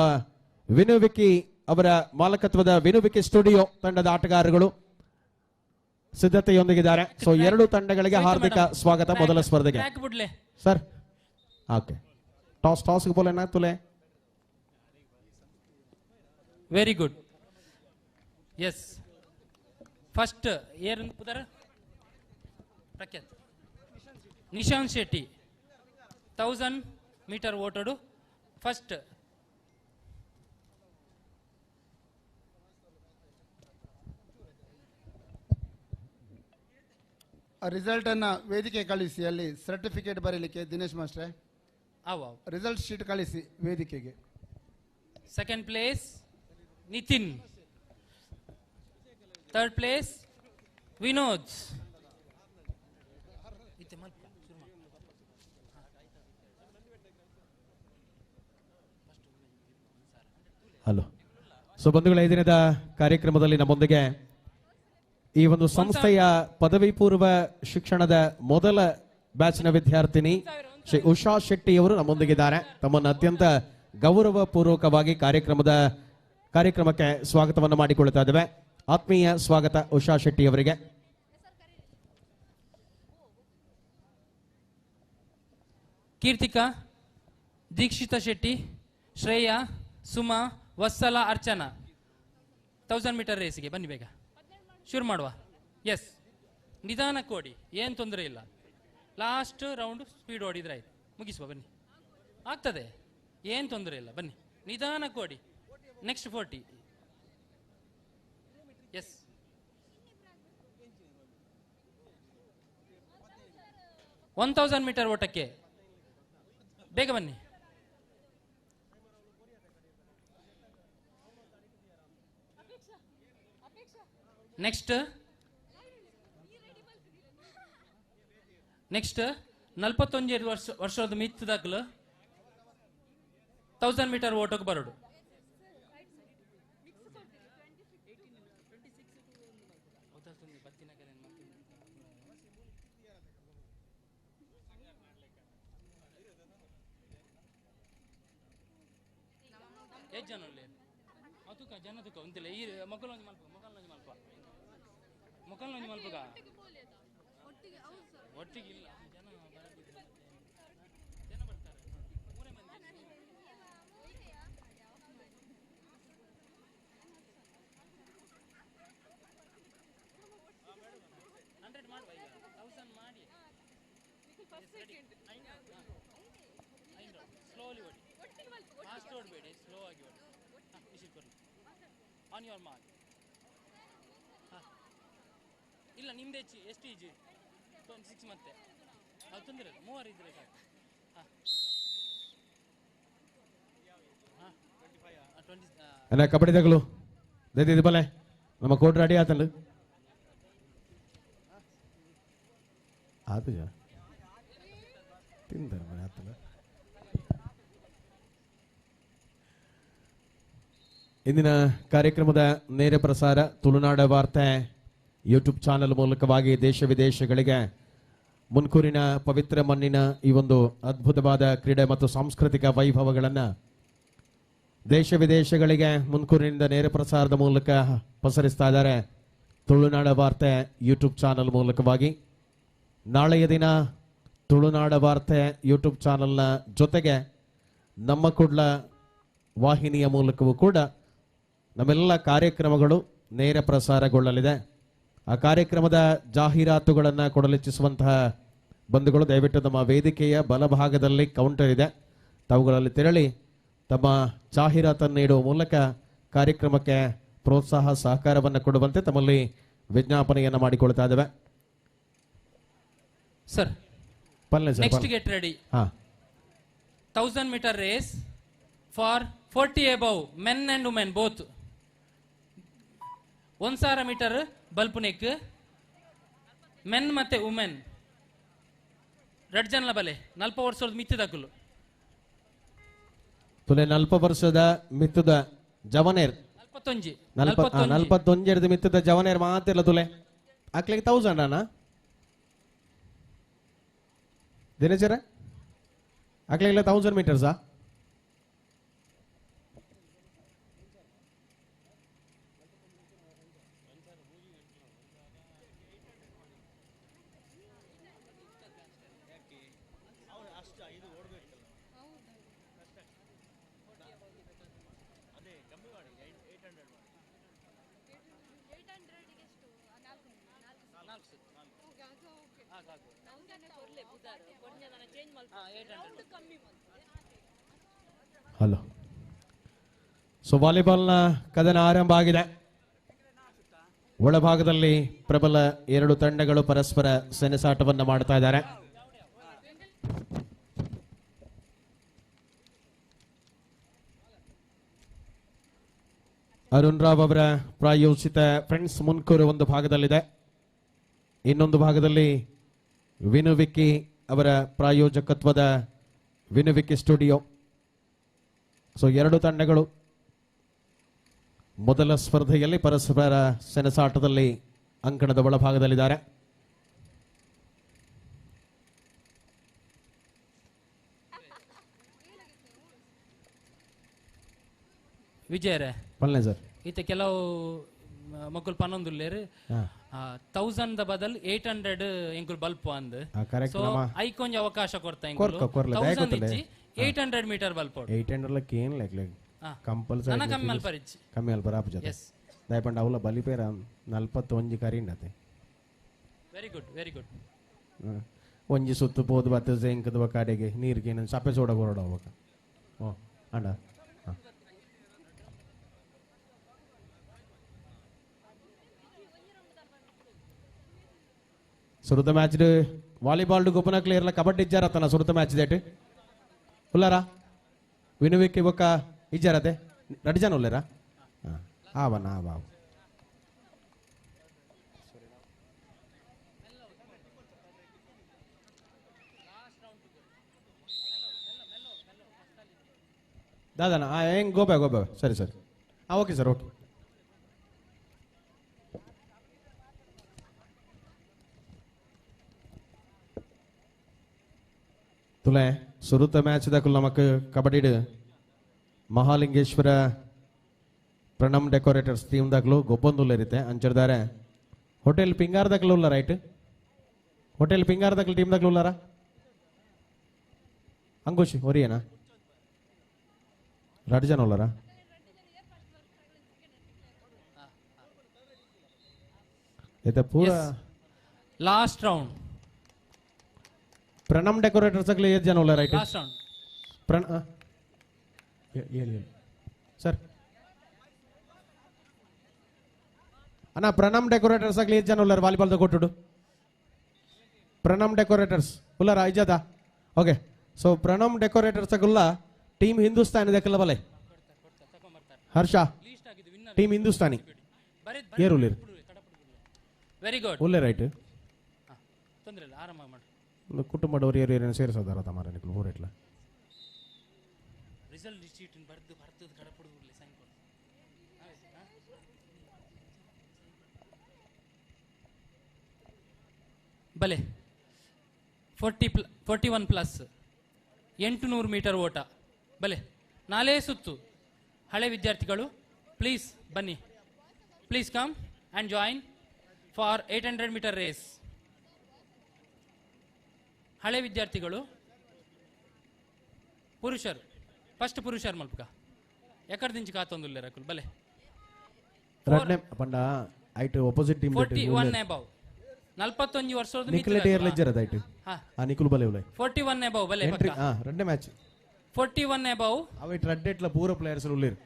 ವಿನುವಿಕಿ ಅವರ ಮಾಲಕತ್ವದ ವಿನುವಿಕಿ ಸ್ಟುಡಿಯೋ ತಂಡದ ಆಟಗಾರರು ಸಿದ್ಧತೆಯೊಂದಿಗಿದ್ದಾರೆ. ಸೊ ಎರಡು ತಂಡಗಳಿಗೆ ಹಾರ್ದಿಕ ಸ್ವಾಗತ ಮೊದಲ ಸ್ಪರ್ಧೆಗೆ. ಸರ್ ಓಕೆ ಟಾಸ್ ಬೋಲೇನಾ ತುಲೆ ವೆರಿ ಗುಡ್. ಎಸ್ ಫಸ್ಟ್ ಏರ್ ಪುದರ ಪ್ರಖ್ಯಾತ್ ನಿಶಾಂತ್ ಶೆಟ್ಟಿ 1000 ಮೀಟರ್ ಓಟಡು ಫಸ್ಟ್. ರಿಸಲ್ಟ್ ಅನ್ನ ವೇದಿಕೆ ಕಳಿಸಿ, ಅಲ್ಲಿ ಸರ್ಟಿಫಿಕೇಟ್ ಬರೀಲಿಕ್ಕೆ ದಿನೇಶ್ ಮಾಸ್ಟ್ರೆ ರಿಸಲ್ಟ್ ಶೀಟ್ ಕಳಿಸಿ ವೇದಿಕೆಗೆ. Second place Nitin, third place Vinod. Hello. So ಬಂಧುಗಳ ಈ ದಿನದ ಕಾರ್ಯಕ್ರಮದಲ್ಲಿ ನಮ್ಮೊಂದಿಗೆ ಈ ಒಂದು ಸಂಸ್ಥೆಯ ಪದವಿ ಪೂರ್ವ ಶಿಕ್ಷಣದ ಮೊದಲ ಬ್ಯಾಚ್ನ ವಿದ್ಯಾರ್ಥಿನಿ ಶ್ರೀ ಉಷಾ ಶೆಟ್ಟಿ ಅವರು ನಮ್ಮೊಂದಿಗಿದ್ದಾರೆ. ತಮ್ಮನ್ನು ಅತ್ಯಂತ ಗೌರವ ಪೂರ್ವಕವಾಗಿ ಕಾರ್ಯಕ್ರಮಕ್ಕೆ ಸ್ವಾಗತವನ್ನು ಮಾಡಿಕೊಳ್ಳುತ್ತಾ ಇದ್ದೇವೆ. ಆತ್ಮೀಯ ಸ್ವಾಗತ ಉಷಾ ಶೆಟ್ಟಿ ಅವರಿಗೆ. ಕೀರ್ತಿಕಾ, ದೀಕ್ಷಿತಾ ಶೆಟ್ಟಿ, ಶ್ರೇಯಾ, ಸುಮಾ, ವತ್ಸಲ, ಅರ್ಚನಾ 1000 ಮೀಟರ್ ರೇಸ್ಗೆ ಬನ್ನಿ ಬೇಗ ಶುರು ಮಾಡುವ. ಎಸ್ ನಿಧಾನಕ್ಕೆ ಓಡಿ, ಏನು ತೊಂದರೆ ಇಲ್ಲ. ಲಾಸ್ಟ್ ರೌಂಡ್ ಸ್ಪೀಡ್ ಓಡಿದ್ರೆ ಆಯ್ತು, ಮುಗಿಸುವ ಬನ್ನಿ. ಆಗ್ತದೆ, ಏನು ತೊಂದರೆ ಇಲ್ಲ, ಬನ್ನಿ ನಿಧಾನಕ್ಕೆ ಓಡಿ. ನೆಕ್ಸ್ಟ್ 40. ಎಸ್ 1000 ಮೀಟರ್ ಓಟಕ್ಕೆ ಬೇಗ ಬನ್ನಿ. ನೆಕ್ಸ್ಟ್ 41 ವರ್ಷದ ಮಿತ್ತದಾಗಲು 1000 ಮೀಟರ್ ಓಟಕ್ಕೆ ಬರೋಡು. ಎಷ್ಟು ಜನ ಅದುಕ ಜನ ತುಕ ಒಂದಿಲ್ಲ ಈ ಮಕ್ಕಳೊಂದು ಮಲ್ಪ ಮುಖಲ್ನೊಂದು ಮಲ್ಪಗ ಒಟ್ಟಿಗೆ ಇಲ್ಲ ಜನ ಬರ್ತಾರೆ. ಮೂರೇ ಮಂದಿ 100 ಮಾಡುವ, ಈಗ 1000 ಮಾಡಿ ಸ್ಲೋಲಿ ಹೊಡಿ, ಫಾಸ್ಟ್ ಹೊಡಬೇಡಿ, ಸ್ಲೋ ಆಗಿ ಹೊಡಿ. On your mark. ಇಲ್ಲ ನಿಮ್ದು ಎಷ್ಟು ಈಜಿ 6 ಮತ್ತೆ ಅದು ತೊಂದರೆ ಇಲ್ಲ, 3 ಇದ್ರೆ ಸಾಕು. ಅಲ್ಲ ಕಬಡ್ಡಿ ತಗಲು ಇದು ಬಲೆ ನಮ್ಮ ಕೋಟ್ ರೆಡಿ ಆತಲ್ಲ ಆತು ತಿಂತಾರೆ ಮನೆ ಆತಲ್ಲ. ಇಂದಿನ ಕಾರ್ಯಕ್ರಮದ ನೇರ ಪ್ರಸಾರ ತುಳುನಾಡ ವಾರ್ತೆ ಯೂಟ್ಯೂಬ್ ಚಾನೆಲ್ ಮೂಲಕವಾಗಿ ದೇಶ ವಿದೇಶಗಳಿಗೆ ಮುನ್ಕೂರಿನ ಪವಿತ್ರ ಮಣ್ಣಿನ ಈ ಒಂದು ಅದ್ಭುತವಾದ ಕ್ರೀಡೆ ಮತ್ತು ಸಾಂಸ್ಕೃತಿಕ ವೈಭವಗಳನ್ನು ದೇಶ ವಿದೇಶಗಳಿಗೆ ಮುನ್ಕೂರಿನಿಂದ ನೇರ ಪ್ರಸಾರದ ಮೂಲಕ ಪಸರಿಸ್ತಾ ಇದ್ದಾರೆ ತುಳುನಾಡ ವಾರ್ತೆ ಯೂಟ್ಯೂಬ್ ಚಾನೆಲ್ ಮೂಲಕವಾಗಿ. ನಾಳೆಯ ದಿನ ತುಳುನಾಡ ವಾರ್ತೆ ಯೂಟ್ಯೂಬ್ ಚಾನೆಲ್ನ ಜೊತೆಗೆ ನಮ್ಮ ಕುಡ್ಲ ವಾಹಿನಿಯ ಮೂಲಕವೂ ಕೂಡ ನಮ್ಮೆಲ್ಲ ಕಾರ್ಯಕ್ರಮಗಳು ನೇರ ಪ್ರಸಾರಗೊಳ್ಳಲಿದೆ. ಆ ಕಾರ್ಯಕ್ರಮದ ಜಾಹೀರಾತುಗಳನ್ನು ಕೊಡಲಿಚ್ಛಿಸುವಂತಹ ಬಂಧುಗಳು ದಯವಿಟ್ಟು ನಮ್ಮ ವೇದಿಕೆಯ ಬಲಭಾಗದಲ್ಲಿ ಕೌಂಟರ್ ಇದೆ, ತಾವುಗಳಲ್ಲಿ ತೆರಳಿ ತಮ್ಮ ಜಾಹೀರಾತನ್ನು ನೀಡುವ ಮೂಲಕ ಕಾರ್ಯಕ್ರಮಕ್ಕೆ ಪ್ರೋತ್ಸಾಹ ಸಹಕಾರವನ್ನು ಕೊಡುವಂತೆ ತಮ್ಮಲ್ಲಿ ವಿಜ್ಞಾಪನೆಯನ್ನು ಮಾಡಿಕೊಳ್ತಾ ಇದ್ದೇವೆ. Sir next get ready. 1000 meter race for 40 above men and women both. 1000 meter bulb neck men ಮತ್ತೆ ವುಮೆನ್ 2 ಜನల ಬಲೆ 40 ವರ್ಷದ ಮಿತ್ತಿದಕ್ಕಲು ತುಲೆ 40 ವರ್ಷದ ಮಿತ್ತದ ಜವನೇರ್ 41 ಮಿತ್ತದ ಜವನೇರ್ ಮಾತಿಲ್ಲ ತುಲೆ ಹಾಕ್ಲಿಕ್ಕೆ 1000 ಅಣ್ಣ ದಿನಚರ ಹಾಕ್ಲಿಲ್ಲ 1000 ಮೀಟರ್ಸಾ ಹಲೋ. ಸೊ ವಾಲಿಬಾಲ್ನ ಕದನ ಆರಂಭ ಆಗಿದೆ. ಒಳಭಾಗದಲ್ಲಿ ಪ್ರಬಲ 2 ತಂಡಗಳು ಪರಸ್ಪರ ಸೆಣಸಾಟವನ್ನು ಮಾಡ್ತಾ ಇದ್ದಾರೆ. ಅರುಣ್ ರಾವ್ ಅವರ ಪ್ರಾಯೋಜಿತ ಫ್ರೆಂಡ್ಸ್ ಮುನ್ಕೂರು ಒಂದು ಭಾಗದಲ್ಲಿದೆ, ಇನ್ನೊಂದು ಭಾಗದಲ್ಲಿ ವಿನುವಿಕ್ಕಿ ಅವರ ಪ್ರಾಯೋಜಕತ್ವದ ವಿನುವಿಕ್ಕಿ ಸ್ಟುಡಿಯೋ. ಸೊ 2 ತಂಡಗಳು ಮೊದಲ ಸ್ಪರ್ಧೆಯಲ್ಲಿ ಪರಸ್ಪರ ಸೆಣಸಾಟದಲ್ಲಿ ಅಂಕಣದ ಒಳಭಾಗದಲ್ಲಿದ್ದಾರೆ. ವಿಜಯರೇ ಪಲ್ಲೆ ಸರ್ ಈತ ಕೆಲವು ಮಕ್ಕಳು ಪನ್ನೊಂದುಲ್ಲೇರು 1000 ಬದಲು 800 ಎಂಕುಲ್ ಬಲ್ಪ್ ಅಂದ್ ಸೊ ಐಕೊಂಜ ಅವಕಾಶ ಕೊಡ್ತಾ 1000 ಇಚ್ಚಿ 800 ಮೀಟರ್ ಬಲ್ಪ್ 800 ಲಕ್ಕೆ ಏನ್ ಲೆಕ್ಕ ಕಂಪಲ್ಸರಿ ನನ್ನ ಕಮ್ಮಿ ಅಲ್ಪರಿಚ್ ಕಮ್ಮಿ ಅಲ್ಪರ ಜೊತೆ ದಯಪಂಡ ಅವಲ ಬಲಿಪೇರ 41 ಕರಿಂಡತೆ ವೆರಿ ಗುಡ್ ಒಂಜಿ ಸುತ್ತು ಪೋದು ಬತ್ತ ಜೆಂಕದ ಕಾಡೆಗೆ ನೀರಿಗೆ ಸಪ್ಪೆ ಸೋಡ ಹೊರಡ ಹೋಗ ಓ ಅಂಡ ಸುರುತ ಮ್ಯಾಚ್ ವಾಲಿಬಾಲ್ ಗೊಬ್ಬನ ಕ್ಲಿಯರ್ ಕಬಡ್ಡಿ ಇಜ್ಜಾರತ್ತನ ಸುರುತ ಮ್ಯಾಚ್ ದೇಟ್ ಉಲ್ಲಾರ ವಿನುವಿಕ್ಕೆ ಬೊಕ್ಕ ಇಜ್ಜಾರತೆ 2 ಜನ ಉಲ್ಲೇರ ಆವನ ಬಾವು ದಾದಾನ ಹೆಂಗ್ ಗೋಬೆ ಸರಿ ಓಕೆ ಸರ್ ಓಕೆ. ತುಲೆ ಸುರುತ ಮ್ಯಾಚ್ ದಾಖಲು ನಮಕ್ ಕಬಡ್ಡಿ ಮಹಾಲಿಂಗೇಶ್ವರ ಪ್ರಣಮ್ ಡೆಕೋರೇಟರ್ಸ್ ಟೀಮ್ ದಾಖಲು ಗೊಬ್ಬೊಂದುಲ್ಲ ಇರುತ್ತೆ ಅಂಚರ್ದಾರೆ ಹೋಟೆಲ್ ಪಿಂಗಾರ್ ದಾಖಲು ಉಲ್ಲ ರೈಟ್ ಹೋಟೆಲ್ ಪಿಂಗಾರ್ ದಾಖಲು ಟೀಮ್ ದಾಖಲು ಉಲ್ಲಾರ ಅಂಗುಶಿ ಒರಿಯೇನಾ 2 ಜನ ಉಲ್ಲಾರ ಇದು ಪೂರ ಲಾಸ್ಟ್ ರೌಂಡ್ ಪ್ರಣಮ್ ಡೆಕೋರೇಟರ್ಸ್ ಆಗಲಿ 8 ಜನ ಉಳ್ಳ ರೈಟ್ ಲಾಸ್ಟ್ ರೌಂಡ್ ಹೇಳಿ ಸರ್ ಅಣ್ಣ ಪ್ರಣಮ್ ಡೆಕೋರೇಟರ್ಸ್ ಆಗಲಿ 8 ಜನ ಉಳ್ಳಾರ ವಾಲಿಬಾಲ್ದ ಕೊಟ್ಟುಡು ಪ್ರಣಮ್ ಡೆಕೋರೇಟರ್ಸ್ ಉಳ್ಳಾರ 5 ಜನ ಓಕೆ ಸೊ ಪ್ರಣಮ್ ಡೆಕೋರೇಟರ್ಸ್ ಆಗುಲ್ಲ ಟೀಮ್ ಹಿಂದೂಸ್ತಾನಿ ದಕ್ಕಲ್ಲ ಬಲೆ ಹರ್ಷ ಟೀಮ್ ಹಿಂದೂಸ್ತಾನಿ ಏರು ಉಳ್ಳೀರ್ ವೆರಿ ಗುಡ್ ಉಳ್ಳೇ ರೈಟ್ ತೊಂದರೆ ಇಲ್ಲ ಆರಾಮಾಗಿ ಮಾಡಿ ಕುಟುಂಬದವರು ಏರು ಸೇರಿಸೋದಾರ ತಮಾರ ನಿಕ್ಲು ಊರಿಟ್ಲ ರಿಸಲ್ಟ್ ಶೀಟ್ ಬರ್ದು ಕಡಪುಡುಗಲಿ ಸೈನ್ ಕೊಡು ಬಲೆ 41 ಪ್ಲಸ್ 800 ಮೀಟರ್ ಓಟ ಬಲೆ 4 ಸುತ್ತು ಹಳೆ ವಿದ್ಯಾರ್ಥಿಗಳು ಪ್ಲೀಸ್ ಬನ್ನಿ please come and join for 800 metre race ಹಳೆ ವಿದ್ಯಾರ್ಥಿಗಳು ಪುರುಷರು ಫಸ್ಟ್ ಪುರುಷರು ಮಲ್ಪಕ ಎಕಡೆ ದಿಂಚಿ ಕಾತೊಂದುಲ್ಲೆ ರಕುಲ್ ಬಲೆ ರಡ್ನೆ ಪಂಡ ಐಟ್ ಆಪೋಸಿಟ್ ಟೀಮ್ 41 ಅಬೌವ್ 41 ವರ್ಷದ ನಿಖಿಲ್ ಡೇರ್ ಲೆಜರ್ ಅದ ಐಟ್ ಆ ನಿಖಿಲ್ ಬಲೆ ಉಲೈ 41 ಅಬೌವ್ ಬಲೆ ಪಕ್ಕ ರಡ್ನೆ ಮ್ಯಾಚ್ 41 ಅಬೌವ್ ಅವೈಟ್ ರಡ್ಡೆಟ್ಲ ಪೂರ ಪ್ಲೇಯರ್ಸ್ ಉಳ್ಳಿರ್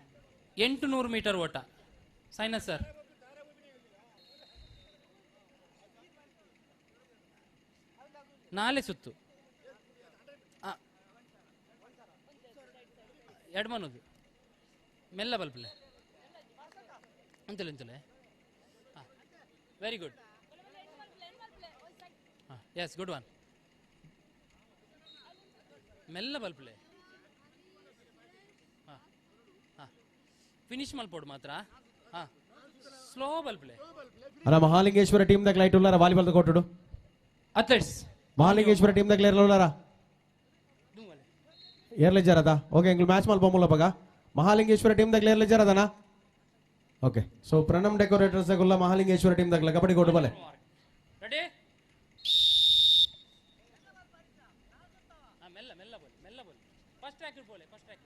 800 ಮೀಟರ್ ಓಟ ಸೈನಸ್ ಸರ್ ನಾಳೆ ಸುತ್ತು ಎಡ್ಮನದು ಮೆಲ್ಲ ಬಲ್ಪಲೆ ಅಂತಲೇ ಅಂತಲೇ very good yes good one ಮೆಲ್ಲ ಬಲ್ಪಲೆ ಫಿನಿಶ್ ಮಲ್ಪೋಡು ಮಾತ್ರ ಸ್ಲೋ ಬಲ್ಪಲೆ ಅಲ್ಲ ಮಹಾಲಿಂಗೇಶ್ವರ ಟೀಮ್ ದಾಗ ಲೈಟ್ ಉಳ್ಳಾರ ವಾಲಿಬಾಲ್ ಕೊಟ್ಟುಡು ಅಥ್ಲೆಟ್ಸ್ ಮಹಾಲಿಂಗೇಶ್ವರ ಟೀಮ್ ದಾಗ ಲೇರ್ ಉಳ್ಳಾರ ಏರ್ ಲೆಜರ್ ಅದ ಓಕೆ ಎಂಗ್ಳು ಮ್ಯಾಚ್ ಮಲ್ಪಮೂಲ ಬಗ ಮಹಾಲಿಂಗೇಶ್ವರ ಟೀಮ್ ದಾಗ ಲೇರ್ ಲೆಜರ್ ಅದನಾ ಓಕೆ ಸೊ ಪ್ರಣಮ್ ಡೆಕೋರೇಟರ್ಸ್ ದಾಗುಲ್ಲ ಮಹಾಲಿಂಗೇಶ್ವರ ಟೀಮ್ ದಾಗ ಕಬಡ್ಡಿ ಕೊಟ್ಟು ಬಲೆ ರೆಡಿ ಮೆಲ್ಲ ಮೆಲ್ಲ ಬೋಲಿ ಮೆಲ್ಲ ಬೋಲಿ ಫಸ್ಟ್ ಟ್ರ್ಯಾಕ್ ಬೋಲೆ ಫಸ್ಟ್ ಟ್ರ್ಯಾಕ್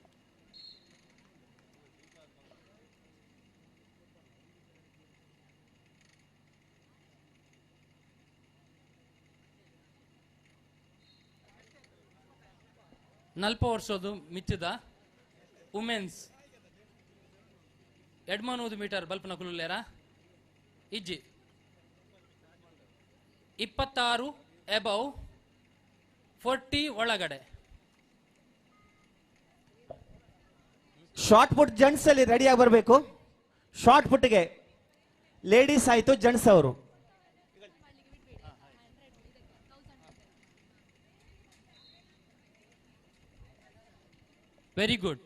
ನಲ್ಪ ವರ್ಷದ್ದು ಮಿಚ್ಚಿದ ವುಮೆನ್ಸ್ 200 ಮೀಟರ್ ಬಲ್ಪನ ಕುಲುಲ್ಲೇರ ಇಜ್ಜಿ 26 ಎಬವ್ 40 ಒಳಗಡೆ ಶಾರ್ಟ್ ಪುಟ್ ಜೆಂಟ್ಸ್ ಅಲ್ಲಿ ರೆಡಿಯಾಗಿ ಬರಬೇಕು ಶಾರ್ಟ್ ಪುಟ್ಗೆ ಲೇಡೀಸ್ ಆಯ್ತು ಜೆಂಟ್ಸ್ ಅವರು very good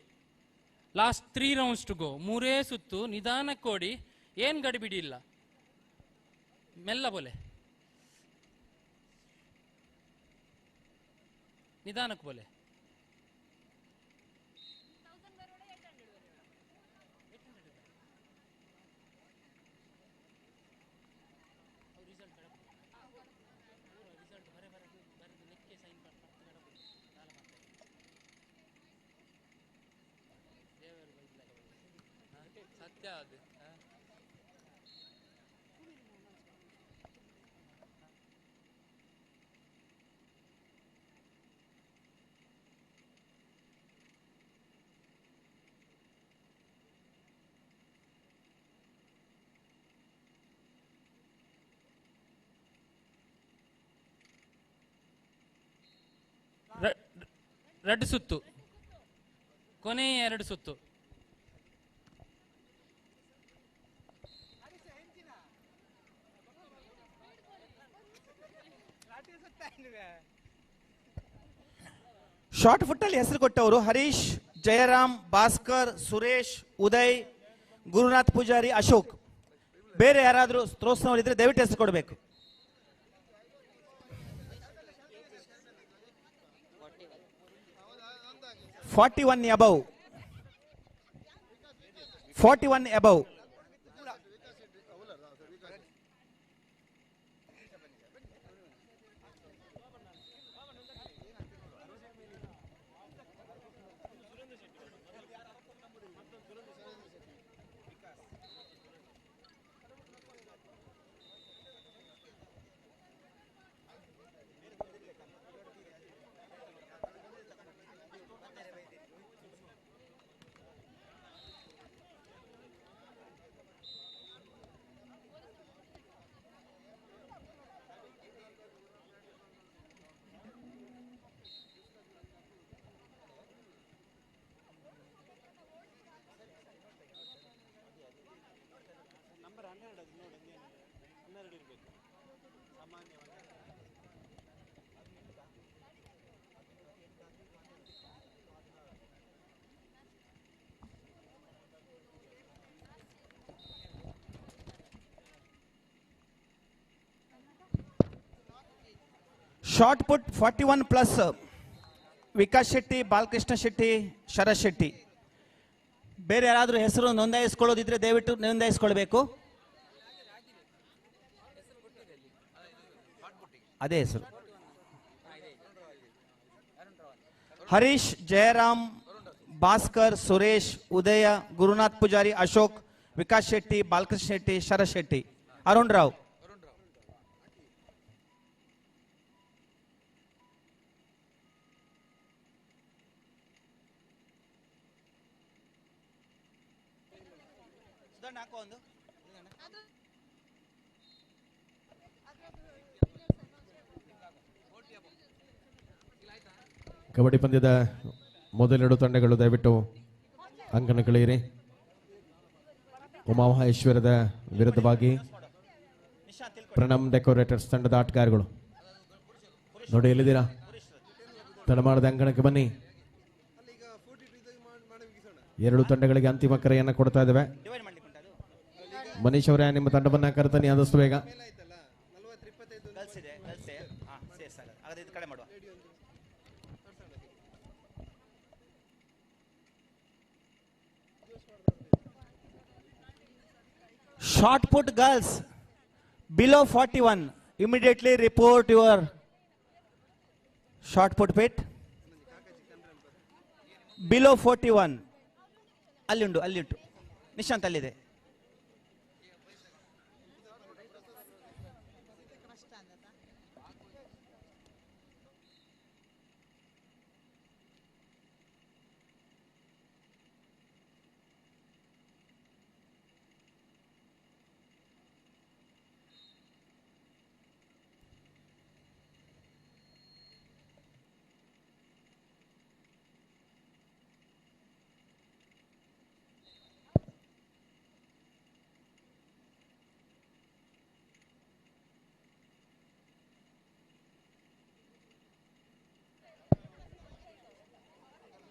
last 3 rounds to go 3 ಸುತ್ತು ನಿಧಾನಕ್ಕೆ ಓಡಿ ಏನ್ ಗಡಿಬಿಡಿ ಇಲ್ಲ ಮೆಲ್ಲ ಬೋಲೆ ನಿಧಾನಕ್ಕೆ ಬೋಲೆ ಸತ್ಯ ಅದು ರೆಡ್ ಸುತ್ತು ಕೊನೆ 2 ಸುತ್ತು ಶಾರ್ಟ್ ಫುಟ್ ಅಲ್ಲಿ ಹೆಸರು ಕೊಟ್ಟವರು ಹರೀಶ್ ಜಯರಾಮ್ ಭಾಸ್ಕರ್ ಸುರೇಶ್ ಉದಯ್ ಗುರುನಾಥ್ ಪೂಜಾರಿ ಅಶೋಕ್ ಬೇರೆ ಯಾರಾದರೂ ಸ್ತ್ರೋತ್ಸವರಿದ್ರೆ ದಯವಿಟ್ಟು ಹೆಸರು ಕೊಡಬೇಕು 41 above 41 above short put 41 plus Vikas Shetty, Balakrishna Shetty, Sharath Shetty. ಬೇರೆ ಯಾರಾದರೂ ಹೆಸರು ನೋಂದಾಯಿಸ್ಕೊಳ್ಳೋದಿದ್ರೆ ದಯವಿಟ್ಟು ನೋಂದಾಯಿಸ್ಕೊಳ್ಬೇಕು. ಅದೇ ಹೆಸರು. ಹರೀಶ್, ಜಯರಾಮ್, ಭಾಸ್ಕರ್, ಸುರೇಶ್, ಉದಯ, ಗುರುನಾಥ್ ಪೂಜಾರಿ, ಅಶೋಕ್, ವಿಕಾಸ್ ಶೆಟ್ಟಿ, ಬಾಲಕೃಷ್ಣ ಶೆಟ್ಟಿ, ಶರತ್ ಶೆಟ್ಟಿ, ಅರುಣ್ ರಾವ್. ಕಬಡ್ಡಿ ಪಂದ್ಯದ ಮೊದಲೆರಡು ತಂಡಗಳು ದಯವಿಟ್ಟು ಅಂಕಣಗಳಿರಿ. ಉಮಾಮಹೇಶ್ವರದ ವಿರುದ್ಧವಾಗಿ ಪ್ರಣಮ್ ಡೆಕೋರೇಟರ್ಸ್ ತಂಡದ ಆಟಗಾರಗಳು ನೋಡಿ ಎಲ್ಲಿದ್ದೀರಾ? ತಡಮಾಡದ ಅಂಕಣಕ್ಕೆ ಬನ್ನಿ. ಎರಡು ತಂಡಗಳಿಗೆ ಅಂತಿಮ ಕರೆಯನ್ನು ಕೊಡ್ತಾ ಇದ್ದೇವೆ. ಮನೀಶ್ ಅವರೇ, ನಿಮ್ಮ ತಂಡವನ್ನ ಕರೆತನಿ ಆದಷ್ಟು ಬೇಗ. Shot put girls below 41, immediately report your shot put pit. Below 41, ಅಲ್ಲಿಂಟು Nishant ಅಲ್ಲಿದೆ.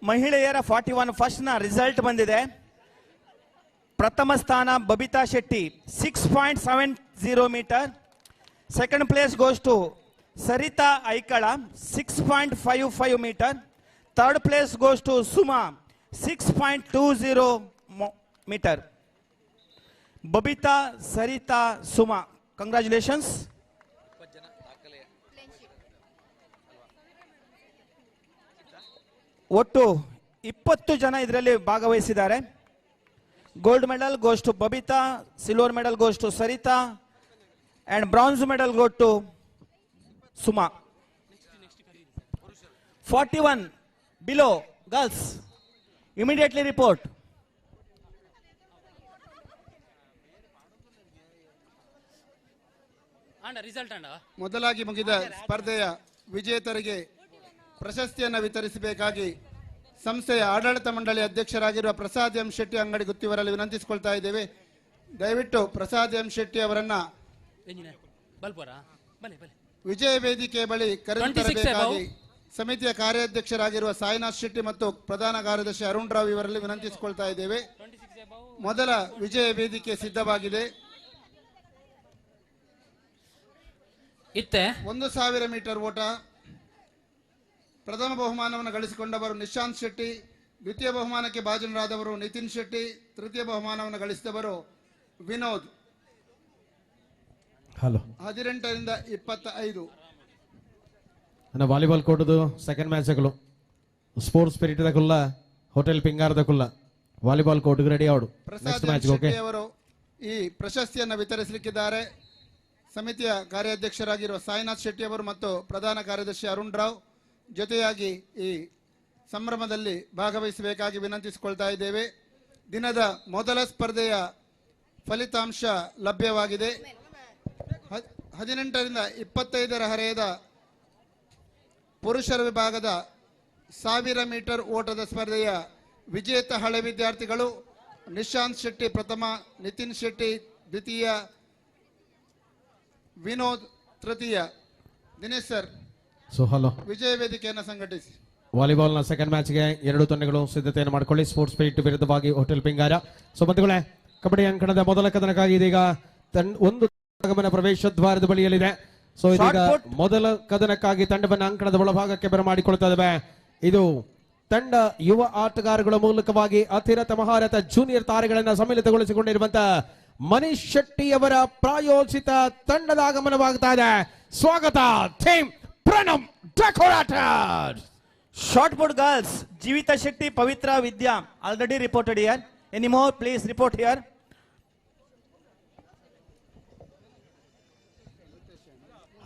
ಮಹಿಳೆಯರ 41 ಫಸ್ಟ್ ನ ರಿಸಲ್ಟ್ ಬಂದಿದೆ. ಪ್ರಥಮ ಸ್ಥಾನ Babitha Shetty 6.70 meter. Second place goes to Saritha Aikala 6.55 meter. Third place goes to Suma 6.20 meter. Babitha, Saritha, Suma, congratulations. ಒಟ್ಟು 20 ಜನ ಇದರಲ್ಲಿ ಭಾಗವಹಿಸಿದ್ದಾರೆ. Gold medal goes to Babitha, silver medal goes to Saritha and bronze medal goes to Suma. 41 below girls immediately report. ಮೊದಲಾಗಿ ಮುಗಿದ ಸ್ಪರ್ಧೆಯ ವಿಜೇತರಿಗೆ ಪ್ರಶಸ್ತಿಯನ್ನು ವಿತರಿಸಬೇಕಾಗಿ ಸಂಸ್ಥೆಯ ಆಡಳಿತ ಮಂಡಳಿ ಅಧ್ಯಕ್ಷರಾಗಿರುವ ಪ್ರಸಾದ್ ಎಂ ಶೆಟ್ಟಿ ಅಂಗಡಿ ಗುತ್ತಿಯವರಲ್ಲಿ ವಿನಂತಿಸಿಕೊಳ್ತಾ ಇದ್ದೇವೆ. ದಯವಿಟ್ಟು ಪ್ರಸಾದ್ ಎಂ ಶೆಟ್ಟಿ ಅವರನ್ನ ವಿಜಯ ವೇದಿಕೆ ಬಳಿ ಕರೆತರಬೇಕಾಗಿ ಸಮಿತಿಯ ಕಾರ್ಯಾಧ್ಯಕ್ಷರಾಗಿರುವ ಸಾಯಿನಾಥ್ ಶೆಟ್ಟಿ ಮತ್ತು ಪ್ರಧಾನ ಕಾರ್ಯದರ್ಶಿ ಅರುಣ್ ರಾವ್ ಇವರಲ್ಲಿ ವಿನಂತಿಸಿಕೊಳ್ತಾ ಇದ್ದೇವೆ. ಮೊದಲ ವಿಜಯ ವೇದಿಕೆ ಸಿದ್ಧವಾಗಿದೆ. 1000 ಮೀಟರ್ ಓಟ. ಪ್ರಥಮ ಬಹುಮಾನವನ್ನು ಗಳಿಸಿಕೊಂಡವರು ನಿಶಾಂತ್ ಶೆಟ್ಟಿ, ದ್ವಿತೀಯ ಬಹುಮಾನಕ್ಕೆ ಭಾಜನರಾದವರು ನಿತಿನ್ ಶೆಟ್ಟಿ, ತೃತೀಯ ಬಹುಮಾನವನ್ನು ಗಳಿಸಿದವರು ವಿನೋದ್. 18 ರಿಂದ 25 ವಾಲಿಬಾಲ್ ಕೋರ್ಟ್ದು ಸೆಕೆಂಡ್ ಮ್ಯಾಚ್ಗಳು ಸ್ಪೋರ್ಟ್ಸ್ ಸ್ಪಿರಿಟ್ ಕುಲ್ಲ ಹೋಟೆಲ್ ಪಿಂಗಾರದ ಕುಲ್ಲ ವಾಲಿಬಾಲ್ ಕೋರ್ಟ್ ರೆಡಿ ಆಡು. Next match okay. ಅವರು ಈ ಪ್ರಶಸ್ತಿಯನ್ನು ವಿತರಿಸಲಿಕ್ಕಿದ್ದಾರೆ. ಸಮಿತಿಯ ಕಾರ್ಯಾಧ್ಯಕ್ಷರಾಗಿರುವ ಸಾಯಿನಾಥ್ ಶೆಟ್ಟಿ ಅವರು ಮತ್ತು ಪ್ರಧಾನ ಕಾರ್ಯದರ್ಶಿ ಅರುಣ್ ರಾವ್ ಜೊತೆಯಾಗಿ ಈ ಸಂಭ್ರಮದಲ್ಲಿ ಭಾಗವಹಿಸಬೇಕಾಗಿ ವಿನಂತಿಸಿಕೊಳ್ತಾ ಇದ್ದೇವೆ. ದಿನದ ಮೊದಲ ಸ್ಪರ್ಧೆಯ ಫಲಿತಾಂಶ ಲಭ್ಯವಾಗಿದೆ. 18 ರಿಂದ 25 ಹರೆಯದ ಪುರುಷರ ವಿಭಾಗದ 1000 ಮೀಟರ್ ಓಟದ ಸ್ಪರ್ಧೆಯ ವಿಜೇತ ಹಳೆ ವಿದ್ಯಾರ್ಥಿಗಳು ನಿಶಾಂತ್ ಶೆಟ್ಟಿ ಪ್ರಥಮ, ನಿತಿನ್ ಶೆಟ್ಟಿ ದ್ವಿತೀಯ, ವಿನೋದ್ ತೃತೀಯ. ದಿನೇಶ್ ಸರ್, ವಿಜಯ ವೇದಿಕೆಯನ್ನು ಸಂಘಟಿಸಿ. ವಾಲಿಬಾಲ್ನ ಸೆಕೆಂಡ್ ಮ್ಯಾಚ್ಗೆ ಎರಡು ತಂಡಗಳು ಸಿದ್ಧತೆಯನ್ನು ಮಾಡಿಕೊಳ್ಳಿ. ಸ್ಪೋರ್ಟ್ಸ್ ಸ್ಪಿರಿಟ್ ವಿರುದ್ಧವಾಗಿ ಹೋಟೆಲ್ ಪಿಂಗಾರ. ಸೊ ಬಂಧುಗಳೇ, ಕಬಡ್ಡಿ ಅಂಕಣದ ಮೊದಲ ಕದನಕ್ಕಾಗಿ ಇದೀಗ ಒಂದು ಆಗಮನ ಪ್ರವೇಶ ದ್ವಾರದ ಬಳಿಯಲ್ಲಿದೆ. ಸೊ ಇದೀಗ ಮೊದಲ ಕದನಕ್ಕಾಗಿ ತಂಡವನ್ನು ಅಂಕಣದ ಒಳಭಾಗಕ್ಕೆ ಬರಮಾಡಿಕೊಳ್ತಾ ಇದ್ದಾವೆ. ಇದು ತಂಡ ಯುವ ಆಟಗಾರಗಳ ಮೂಲಕವಾಗಿ ಅತಿರಥ ಮಹಾರಥ ಜೂನಿಯರ್ ತಾರೆಗಳನ್ನು ಸಮ್ಮಿಳಿತಗೊಳಿಸಿಕೊಂಡಿರುವಂತಹ ಮನೀಶ್ ಶೆಟ್ಟಿ ಅವರ ಪ್ರಾಯೋಜಿತ ತಂಡದ ಆಗಮನವಾಗ್ತಾ ಇದೆ. ಸ್ವಾಗತ team Pranam decorator. Short put girls Jeevitha Shetty, Pavithra Vidya already reported here. Any more please report here.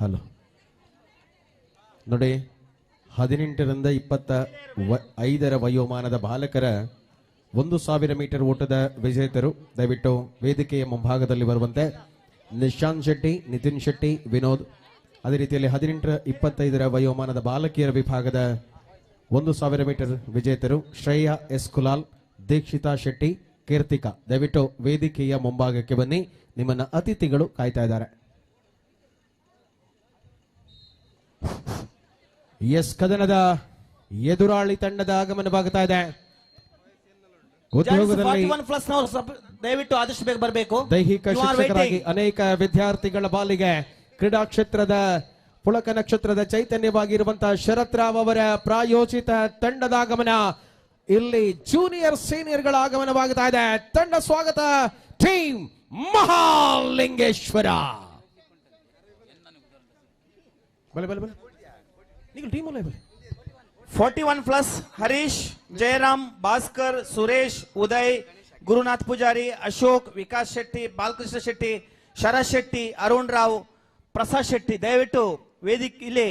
Hello ನೋಡಿ, 18ರಿಂದ 25 ವಯೋಮಾನದ ಬಾಲಕರ 1000 ಮೀಟರ್ ಓಟದ ವಿಜೇತರು ದಯವಿಟ್ಟು ವೇದಿಕೆಯ ಮುಂಭಾಗದಲ್ಲಿ ಬರುವಂತೆ. ನಿಶಾಂತ್ ಶೆಟ್ಟಿ, ನಿತಿನ್ ಶೆಟ್ಟಿ, ವಿನೋದ್. ಅದೇ ರೀತಿಯಲ್ಲಿ 18-25 ವಯೋಮಾನದ ಬಾಲಕಿಯರ ವಿಭಾಗದ 1000 ಮೀಟರ್ ವಿಜೇತರು ಶ್ರೇಯಾ ಎಸ್ ಕುಲಾಲ್, ದೀಕ್ಷಿತಾ ಶೆಟ್ಟಿ, ಕೀರ್ತಿಕಾ. ದಯವಿಟ್ಟು ವೇದಿಕೆಯ ಮುಂಭಾಗಕ್ಕೆ ಬನ್ನಿ, ನಿಮ್ಮನ್ನ ಅತಿಥಿಗಳು ಕಾಯ್ತಾ ಇದ್ದಾರೆ. ಎಸ್ ಕದನದ ಎದುರಾಳಿ ತಂಡದ ಆಗಮನವಾಗ್ತಾ ಇದೆ. ಉದ್ಯೋಗದಲ್ಲಿ ದಯವಿಟ್ಟು ಆದಷ್ಟು ಬೇಗ ಬರಬೇಕು. ದೈಹಿಕ ಶಿಕ್ಷಕರಾಗಿ ಅನೇಕ ವಿದ್ಯಾರ್ಥಿಗಳ ಬಾಲಿಗೆ ಕ್ರೀಡಾ ಕ್ಷೇತ್ರದ ಪುಳಕ ನಕ್ಷತ್ರದ ಚೈತನ್ಯವಾಗಿರುವಂತಹ ಶರತ್ ರಾವ್ ಅವರ ಪ್ರಾಯೋಜಿತ ತಂಡದ ಆಗಮನ. ಇಲ್ಲಿ ಜೂನಿಯರ್ ಸೀನಿಯರ್ಗಳ ಆಗಮನವಾಗ್ತಾ ಇದೆ. ತಂಡ ಸ್ವಾಗತ ಟೀಮ್ ಮಹಾಲಿಂಗೇಶ್ವರ. ಬಲೆ ಬಲೆ ಬಲೆ 41 ಪ್ಲಸ್ ಹರೀಶ್, ಜಯರಾಮ್, ಭಾಸ್ಕರ್, ಸುರೇಶ್, ಉದಯ್, ಗುರುನಾಥ್ ಪೂಜಾರಿ, ಅಶೋಕ್, ವಿಕಾಸ್ ಶೆಟ್ಟಿ, ಬಾಲಕೃಷ್ಣ ಶೆಟ್ಟಿ, ಶರತ್ ಶೆಟ್ಟಿ, ಅರುಣ್ ರಾವ್, ಪ್ರಸಾದ್ ಶೆಟ್ಟಿ ದಯವಿಟ್ಟು ವೇದಿಕೆ ಇಲ್ಲಿ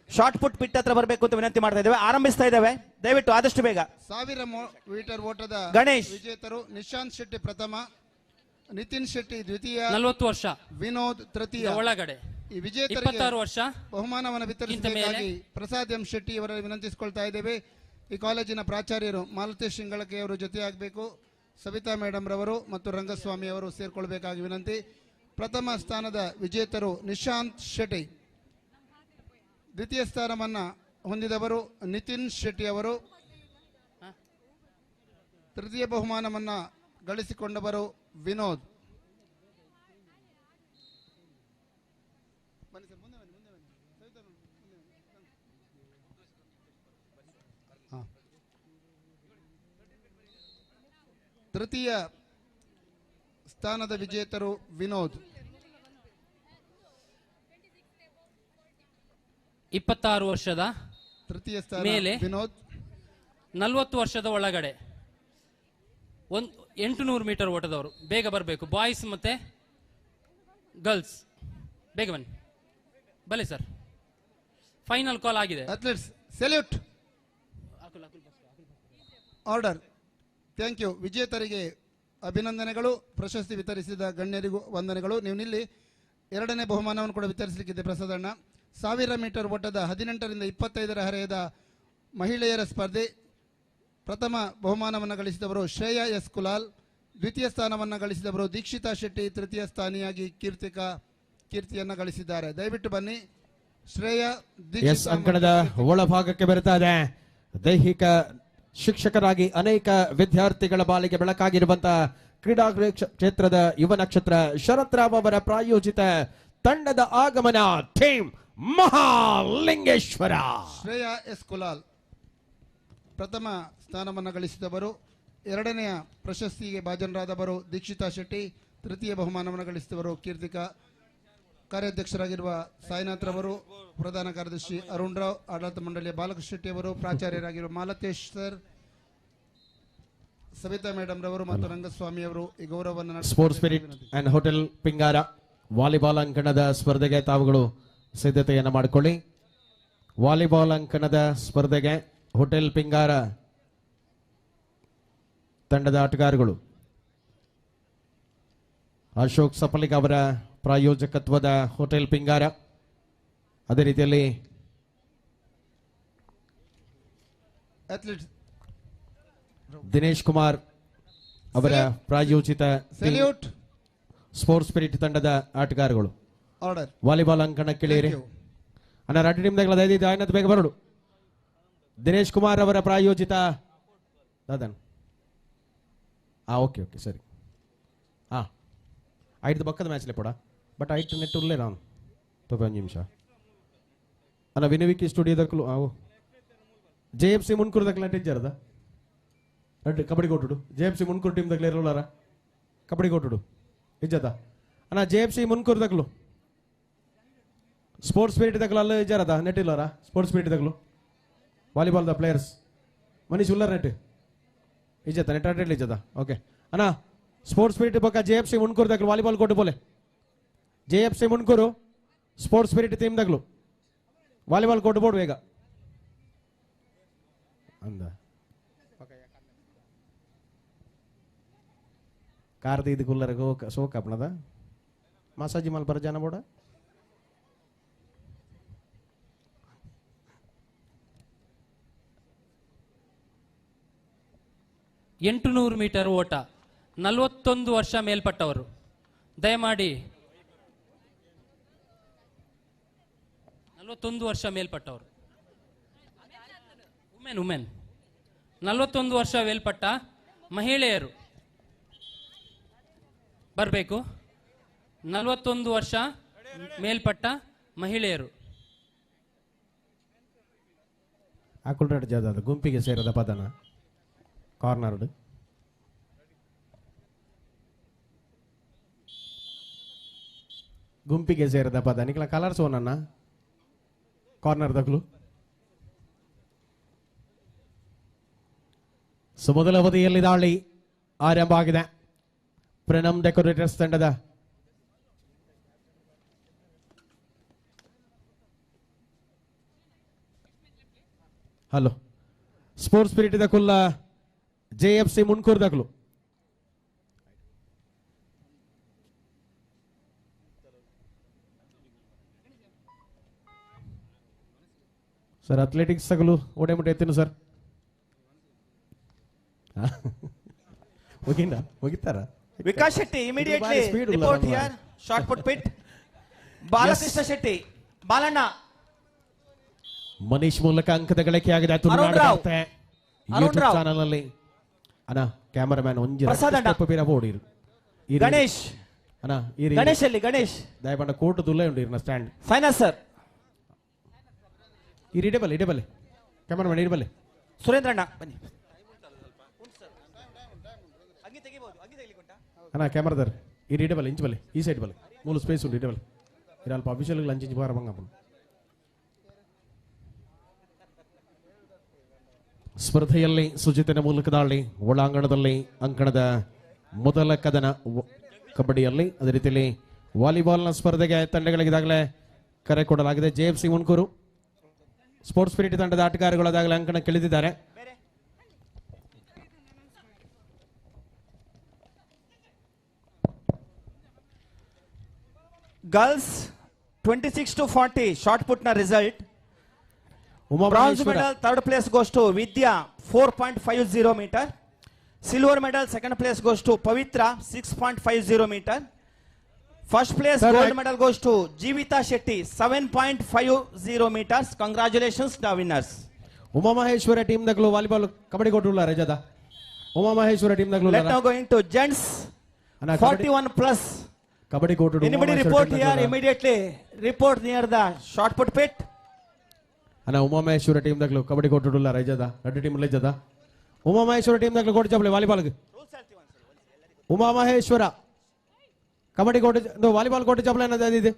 ಶಾರ್ಟ್ ಪುಟ್ ಪಿಟ್ ಹತ್ರ ಬರಬೇಕು ಅಂತ ವಿನಂತಿ ಮಾಡ್ತಾ ಇದ್ದೇವೆ. ಆರಂಭಿಸ್ತಾ ಇದ್ದೇವೆ, ದಯವಿಟ್ಟು ಆದಷ್ಟು ಬೇಗ. 1000 ಮೀಟರ್ ಓಟದ ಗಣೇಶ್ ವಿಜೇತರು ನಿಶಾಂತ್ ಶೆಟ್ಟಿ ಪ್ರಥಮ, ನಿತಿನ್ ಶೆಟ್ಟಿ ದ್ವಿತೀಯ, 40 ವರ್ಷ, ವಿನೋದ್ ತೃತೀಯ. ಒಳಗಡೆ ಈ ವಿಜೇತರಿಗೆ 26 ವರ್ಷ ಬಹುಮಾನವನ್ನು ವಿತರಿಸಬೇಕಾಗಿ ಪ್ರಸಾದ್ ಎಂ ಶೆಟ್ಟಿ ಅವರ ವಿನಂತಿಸಿಕೊಳ್ತಾ ಇದ್ದೇವೆ. ಈ ಕಾಲೇಜಿನ ಪ್ರಾಚಾರ್ಯರು ಮಾಲತೇಶ್ ಶಿಂಗಳಕೆ ಅವರು ಜೊತೆಯಾಗಬೇಕು. ಸವಿತಾ ಮೇಡಮ್ ರವರು ಮತ್ತು ರಂಗಸ್ವಾಮಿ ಅವರು ಸೇರ್ಕೊಳ್ಬೇಕಾಗಿ ವಿನಂತಿ. ಪ್ರಥಮ ಸ್ಥಾನದ ವಿಜೇತರು ನಿಶಾಂತ್ ಶೆಟ್ಟಿ, ದ್ವಿತೀಯ ಸ್ಥಾನವನ್ನು ಹೊಂದಿದವರು ನಿತಿನ್ ಶೆಟ್ಟಿ ಅವರು, ತೃತೀಯ ಬಹುಮಾನವನ್ನು ಗಳಿಸಿಕೊಂಡವರು ವಿನೋದ್. ತೃತೀಯ ಸ್ಥಾನದ ವಿಜೇತರು ವಿನೋದ್. 26 ವರ್ಷದ ತೃತೀಯ ಸ್ಥಾನ ಮೇಲೆ ವಿನೋದ್. 40 ವರ್ಷದ ಒಳಗಡೆ 800 ಮೀಟರ್ ಓಟದವರು ಬೇಗ ಬರಬೇಕು. ಬಾಯ್ಸ್ ಮತ್ತೆ ಗರ್ಲ್ಸ್ ಬೇಗ ಬನ್ನಿ. ಬನ್ನಿ ಸರ್, ಫೈನಲ್ ಕಾಲ್ ಆಗಿದೆ. Athletes salute, order. Thank you. ವಿಜೇತರಿಗೆ ಅಭಿನಂದನೆಗಳು. ಪ್ರಶಸ್ತಿ ವಿತರಿಸಿದ ಗಣ್ಯರಿಗೂ ವಂದನೆಗಳು. ನೀವು ನಿಲ್ಲಿ. ಎರಡನೇ ಬಹುಮಾನವನ್ನು ಕೂಡ ವಿತರಿಸಲಿಕ್ಕಿದೆ ಪ್ರಸಾದಣ್ಣ. 1000 ಮೀಟರ್ ಓಟದ 18ರಿಂದ 25 ಹರೆಯದ ಮಹಿಳೆಯರ ಸ್ಪರ್ಧೆ. ಪ್ರಥಮ ಬಹುಮಾನವನ್ನು ಗಳಿಸಿದವರು ಶ್ರೇಯಾ ಎಸ್ ಕುಲಾಲ್, ದ್ವಿತೀಯ ಸ್ಥಾನವನ್ನು ಗಳಿಸಿದವರು ದೀಕ್ಷಿತಾ ಶೆಟ್ಟಿ, ತೃತೀಯ ಸ್ಥಾನಿಯಾಗಿ ಕೀರ್ತಿಯನ್ನು ಗಳಿಸಿದ್ದಾರೆ. ದಯವಿಟ್ಟು ಬನ್ನಿ. ಶ್ರೇಯಾ ಎಸ್ ಅಂಕಣದ ಒಳಭಾಗಕ್ಕೆ ಬರ್ತಾ ಇದೆ. ದೈಹಿಕ ಶಿಕ್ಷಕರಾಗಿ ಅನೇಕ ವಿದ್ಯಾರ್ಥಿಗಳ ಬಾಲಿಗೆ ಬೆಳಕಾಗಿರುವಂತಹ ಕ್ರೀಡಾ ಕ್ಷೇತ್ರದ ಯುವ ನಕ್ಷತ್ರ ಶರತ್ ರಾವ್ ಅವರ ಪ್ರಾಯೋಜಿತ ತಂಡದ ಆಗಮನ. ಟೀಮ್ ಮಹಾಲಿಂಗೇಶ್ವರ. ಶ್ರೇಯಾ ಎಸ್ ಕುಲಾಲ್ ಪ್ರಥಮ ಸ್ಥಾನವನ್ನು ಗಳಿಸಿದವರು. ಎರಡನೆಯ ಪ್ರಶಸ್ತಿಗೆ ಭಾಜನರಾದವರು ದೀಕ್ಷಿತಾ ಶೆಟ್ಟಿ, ತೃತೀಯ ಬಹುಮಾನವನ್ನು ಗಳಿಸಿದವರು ಕೀರ್ತಿಕಾ. ಕಾರ್ಯಾಧ್ಯಕ್ಷರಾಗಿರುವ ಸಾಯಿನಾಥ್ ರವರು, ಪ್ರಧಾನ ಕಾರ್ಯದರ್ಶಿ ಅರುಣ್ ರಾವ್, ಆಡಳಿತ ಮಂಡಳಿಯ ಬಾಲಕೃಷ್ಣ ಶೆಟ್ಟಿ ಅವರು, ಪ್ರಾಚಾರ್ಯರಾಗಿರುವ ಮಾಲತೇಶ್ ಸರ್, ಸವಿತಾ ಮೇಡಮ್ ರವರು ಮತ್ತು ರಂಗಸ್ವಾಮಿ ಅವರು ಈ ಗೌರವವನ್ನು. Sports spirit and hotel Pingara volleyball ಅಂಕಣದ ಸ್ಪರ್ಧೆಗೆ ತಾವುಗಳು ಸಿದ್ಧತೆಯನ್ನು ಮಾಡಿಕೊಳ್ಳಿ. ವಾಲಿಬಾಲ್ ಅಂಕಣದ ಸ್ಪರ್ಧೆಗೆ ಹೋಟೆಲ್ ಪಿಂಗಾರ ತಂಡದ ಆಟಗಾರಗಳು ಅಶೋಕ್ ಸಪಲಿಗ ಅವರ ಪ್ರಾಯೋಜಕತ್ವದ ಹೋಟೆಲ್ ಪಿಂಗಾರ, ಅದೇ ರೀತಿಯಲ್ಲಿ ದಿನೇಶ್ ಕುಮಾರ್ ಅವರ ಪ್ರಾಯೋಜಿತ ಸ್ಪೋರ್ಟ್ಸ್ ಸ್ಪಿರಿಟ್ ತಂಡದ ಆಟಗಾರಗಳು ವಾಲಿಬಾಲ್ ಅಂಕಣಕ್ಕಿಳಿಯಿರಿ. ಅನ್ನ ರಾಟಿ ಟೀಮ್ದಾಗ ದಯದಿದ್ದು ಆಯ್ನತ್ ಬೇಗ ಬರೋಡು. ದಿನೇಶ್ ಕುಮಾರ್ ಅವರ ಪ್ರಾಯೋಜಿತ ದಾದನ್. ಓಕೆ ಓಕೆ ಸರಿ. ಐದು ಪಕ್ಕದ ಮ್ಯಾಚ್ಲೆ ಪಡ ಬಟ್ ಐಟ್ ನೆಟ್ ಉರ್ಲೇ ನಾನು ಒಂದು ನಿಮಿಷ ಅಣ್ಣ ವಿನವಿಕಿ ಸ್ಟುಡಿಯೋದಕ್ಕೂ ಅವು JFC ಮುನ್ಕೂರ್ದಕ್ಲ ಟೀಚರ್ದ ರೆಡ್ ಕಬಡ್ಡಿ ಕೊಟ್ಟುಡು JFC ಮುನ್ಕೂರ್ ಟೀಮ್ ದಕ್ಲ ಇರೋಲಾರ ಕಬಡ್ಡಿ ಕೊಟ್ಟುಡು ಇಜ್ಜದ ಅಣ್ಣ JFC ಮುನ್ಕೂರ್ದಕ್ಲು ಸ್ಪೋರ್ಟ್ಸ್ ಸ್ಪಿರಿಟ್ ದಕ್ಲ ಅಲ್ಲ ಇಜ್ಜಾರದ ನೆಟ್ ಇಲ್ಲರ ಸ್ಪೋರ್ಟ್ಸ್ ಸ್ಪಿರಿಟ್ ದಕ್ಲು ವಾಲಿಬಾಲ್ ದ ಪ್ಲೇಯರ್ಸ್ ಮನೀಶ್ ಉಲ್ಲರ್ ನೆಟ್ ಇಜ್ಜತ ನೆಟ್ ಆಟಲ್ಲಿ ಇಜ್ಜದ ಓಕೆ ಅಣ್ಣ ಸ್ಪೋರ್ಟ್ಸ್ ಸ್ಪಿರಿಟ್ ಪಕ್ಕ JFC ಮುನ್ಕೂರ್ದಕ್ಲು ವಾಲಿಬಾಲ್ ಕೊಟ್ಟು ಬೋಲೆ JFC Munkur sports spirit team ದಕ್ಲು ವಾಲಿಬಾಲ್ ಕೊಟ್ಟು ಬೋರ್ಡ್ ಬೇಗ ಅಂದ ಕಾರ್ದ ಇದು ಕುಲ್ಲರ್ಗೆ ಸೋಕ ಅಪ್ಪಣದ ಮಸಾಜಿ ಮಲ್ಪರ ಜನ ಬೋಡ 800 ಮೀಟರ್ ಓಟ 41 ವರ್ಷ ಮೇಲ್ಪಟ್ಟವರು ದಯಮಾಡಿ 41 ವರ್ಷ ಮೇಲ್ಪಟ್ಟವರು ಉಮೆನ್ 41 ವರ್ಷ ಮೇಲ್ಪಟ್ಟ ಮಹಿಳೆಯರು ಬರಬೇಕು 41 ವರ್ಷ ಮೇಲ್ಪಟ್ಟ ಮಹಿಳೆಯರು ಆಕುಲ್ರಾಡ್ ಜಾದ ಗುಂಪಿಗೆ ಸೇರದ ಪದನ ಕಾರ್ನರ್ಡ್ ಗುಂಪಿಗೆ ಸೇರದ ಪದ ನಿಖಲ ಕಲರ್ಸ್ ಓನನ್ನ ಕಾರ್ನರ್ ದಕ್ಲು ಮೊದಲ ಅವಧಿಯಲ್ಲಿ ದಾಳಿ ಆರಂಭ ಆಗಿದೆ ಪ್ರಣಮ್ ಡೆಕೋರೇಟರ್ಸ್ ತಂಡದ ಹಲೋ ಸ್ಪೋರ್ಟ್ಸ್ ಸ್ಪಿರಿಟ್ ದಕುಲ್ಲ JFC ಮುನ್ಕೂರ್ ದಕ್ಲು ಸರ್ ಅಥ್ಲೆಟಿಕ್ಸ್ ತಗಲು ಓಡೆ ಮುಟ್ಟೆ ಎತ್ತಿನ ಸರ್ ಹೋಗಿತ್ತಾರ Vikas Shetty immediately report here shot put pit Balakrishna Shetty Balanna Manish ಮೂಲಕ ಅಂಕದ ಗಳಿಕೆ ಆಗಿದೆ ಯೂಟ್ಯೂಬ್ ಚಾನಲ್ ಅಲ್ಲಿ ಅಣ್ಣ ಕ್ಯಾಮರಾಮ್ಯಾನ್ ಒಂಜಿ ಬೋರ್ಡ್ ಗಣೇಶ್ ಅಣ್ಣ ಗಣೇಶ್ ಅಲ್ಲಿ ಗಣೇಶ್ ದಯಪಂಡ ಕೋರ್ಟ್ ದುಲ್ಲ ಉಂಡು ಇರ್ನ ಸ್ಟ್ಯಾಂಡ್ ಫೈನಲ್ ಸರ್ ಇಡಬಲ್ಲೆ ಕ್ಯಾಮರಾಮ್ಯಾನ್ ಇಡಬಲ್ಲೆ ಸುರೇಂದ್ರಣ್ಣ ಬನ್ನಿ ಅಣ್ಣ ಕ್ಯಾಮರಾದರ್ ಇಡಬಲ್ಲೆ ಇಂಚ್ ಬಲ್ಲೆ ಈ ಸೈಡ್ ಬಲ್ಲೆ ಮೂಲ ಸ್ಪೇಸ್ ಉಂಟು ಇಡಬಲ್ಲೆ ಇರಲ್ಪ ಅಫಿಷಿಯಲ್ ಅಂಚಿ ಬಾರ ಬಂಗ ಸ್ಪರ್ಧೆಯಲ್ಲಿ ಸುಜಿತನ ಮೂಲಕ ದಾಳಿ ಒಳಾಂಗಣದಲ್ಲಿ ಅಂಕಣದ ಮೊದಲ ಕದನ ಕಬಡ್ಡಿಯಲ್ಲಿ ಅದೇ ರೀತಿಯಲ್ಲಿ ವಾಲಿಬಾಲ್ನ ಸ್ಪರ್ಧೆಗೆ ತಂಡಗಳಿಗೆ ಇದಾಗಲೇ ಕರೆ ಕೊಡಲಾಗಿದೆ JFC ಮುನ್ಕೂರು ಸ್ಪೋರ್ಟ್ಸ್ ಸ್ಪಿರಿಟ್ ತಂಡದ ಆಟಗಾರರು ಅದಾಗಲೇ ಅಂಕಣ ಕೆಳೆದಿದ್ದಾರೆ ಗರ್ಲ್ಸ್ 26-40 ಶಾರ್ಟ್ ಪುಟ್ ನ result bronze medal third place goes to Vidya 4.50 meter silver medal second place goes to Pavithra 6.50 meter first place gold medal goes to Jeevitha Shetty 7.50 meters. Congratulations the winners. Umamaheshwara team ದಗ್ಲು volleyball kabaddi ಕೊಟ್ಟುಲ್ಲ ರಜದ Umamaheshwara team ದಗ್ಲು let now going to gents 41 plus kabaddi court anybody report here immediately report near the shot put pit ಅಣ್ಣ Umamaheshwara team ದಗ್ಲು ಕಬಡ್ಡಿ ಕೊಟ್ಟುಲ್ಲ ರಜದ red team ಲೆಜದ Umamaheshwara team ದಗ್ಲು ಕೊಟ್ಟು ಚಪ್ಲೆ volleyball Umamaheshwara kabaddi ಕೊಟ್ಟು volleyball ಕೊಟ್ಟು ಚಪ್ಲೆ ಅನ್ನೋದು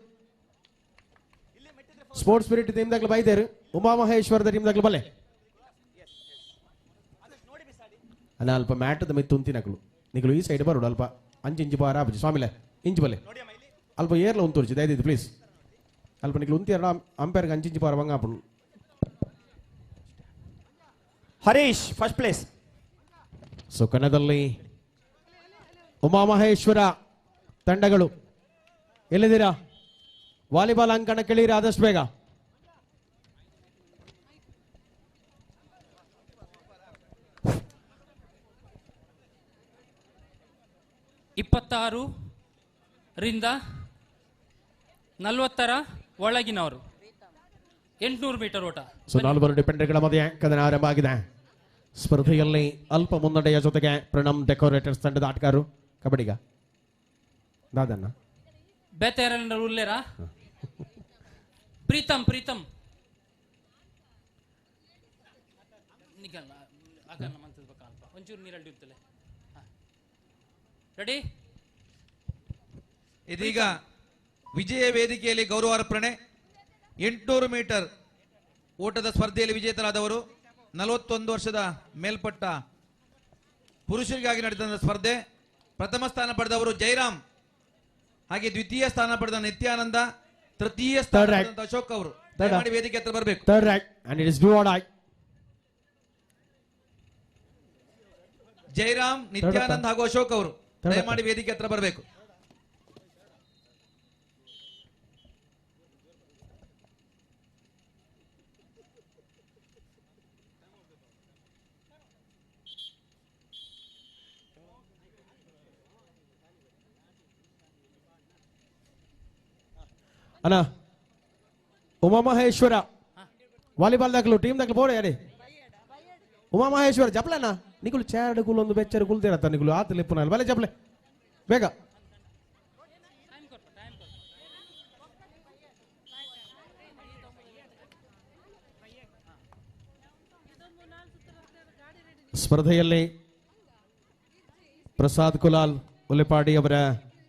ಸ್ಪೋರ್ಟ್ಸ್ ಸ್ಪಿರಿಟ್ ಟೀಮ್ ದಗ್ಲು ಬೈದೇರು ಉಮಾಮಹೇಶ್ವರದ ಟೀಮ್ ದಗ್ಲು ಬಲ್ಲೆ ಅಣ್ಣ ಅಲ್ಪ ಮ್ಯಾಟದ ಮಿತ್ತು ಉಂತಿನಕ್ಲು ನಿಗಳು ಈ ಸೈಡ್ ಬರೋಡು ಅಲ್ಪ ಇಂಚು ಬಾರ ಆಪಜಿ ಸ್ವಾಮಿಲೆ ಇಂಚು ಬಲ್ಲೆ ಅಲ್ಪ ಏರ್ಲ ಉಂತು ತೋರಿಸಿ ದಯದಿದ್ದು ಪ್ಲೀಸ್ ಅಲ್ಪ ನಿಗಳು ಉಂತಿ ಎರಡು ಅಂಪೈರ್ಗೆ ಇಂಚು ಬಾರ ಬಂಗ ಆಪಣು ಹರೀಶ್ ಫಸ್ಟ್ ಪ್ಲೇಸ್. ಸುಕನದಲ್ಲಿ ಉಮಾಮಹೇಶ್ವರ ತಂಡಗಳು ಎಲ್ಲಿದ್ದೀರಾ? ವಾಲಿಬಾಲ್ ಅಂಕಣ ಕೆಳೀರಿ ಆದಷ್ಟು ಬೇಗ. ರಿಂದ 40ರ ಒಳಗಿನವರು 800 ಮೀಟರ್ ಓಟ. ಸೊ 4 ಡಿಪೆಂಡೆಂಟ್ಗಳ ಮಧ್ಯೆ ಕದನ ಆರಂಭ ಆಗಿದೆ. ಸ್ಪರ್ಧೆಯಲ್ಲಿ ಅಲ್ಪ ಮುನ್ನಡೆಯ ಜೊತೆಗೆ ಪ್ರಣಮ್ ಡೆಕೋರೇಟರ್ಸ್ ತಂಡದ ಆಟಗಾರರು ಕಬಡ್ಡಿಗ ದಾದನ್ನ ಬೇತೆರನ್ನ ಉಲ್ಲೇರಾ ಪ್ರೀತಮ್ ಪ್ರೀತಮ್ ನಿಕಲ್ಲ ಆಗಲ್ಲ ಮಂತಬೇಕಲ್ಪ ಒಂಚೂರು ನೀರಲ್ಲಿ ಇರ್ತಲೆ ರೆಡಿ. ಇದೀಗ ವಿಜಯ ವೇದಿಕೆಯಲ್ಲಿ ಗೌರವಾರ್ಪಣೆ. 800 ಮೀಟರ್ ಓಟದ ಸ್ಪರ್ಧೆಯಲ್ಲಿ ವಿಜೇತರಾದವರು 41 ವರ್ಷದ ಮೇಲ್ಪಟ್ಟ ಪುರುಷರಿಗಾಗಿ ನಡೆದ ಸ್ಪರ್ಧೆ. ಪ್ರಥಮ ಸ್ಥಾನ ಪಡೆದವರು ಜೈರಾಮ್, ಹಾಗೆ ದ್ವಿತೀಯ ಸ್ಥಾನ ಪಡೆದ ನಿತ್ಯಾನಂದ, ತೃತೀಯ ಸ್ಥಾನ ಪಡೆದ ಅಶೋಕ್ ಅವರು. ದಯಮಾಡಿ ವೇದಿಕೆ ಹತ್ರ ಬರಬೇಕು. Third rank and it is do or die. Jairam, Nityanand ಹಾಗೂ ಅಶೋಕ್ ಅವರು ದಯಮಾಡಿ ವೇದಿಕೆ ಹತ್ರ ಬರಬೇಕು. ಅಣ್ಣ ಉಮಾಮಹೇಶ್ವರ ವಾಲಿಬಾಲ್ ದಾಖಲು ಟೀಮ್ ದಾಖಲು ಬೋಡೆ ಅಡಿ ಉಮಾಮಹೇಶ್ವರ ಜಪ್ಲಣ್ಣ ನಿಗುಲು ಚಾರ್ಡ್ ಗುಲ್ ಒಂದು ಬೆಚ್ಚರು ಗುಲ್ದಿರತ್ತ ನಿಗುಲು ಆತ ಲಿಪ್ಪುನಲ್ಲಿ ಬಲೆ ಜಪ್ಲೆ ಬೇಗ. ಸ್ಪರ್ಧೆಯಲ್ಲಿ ಪ್ರಸಾದ್ ಕುಲಾಲ್ ಉಲೆಪಾಡಿ ಅವರ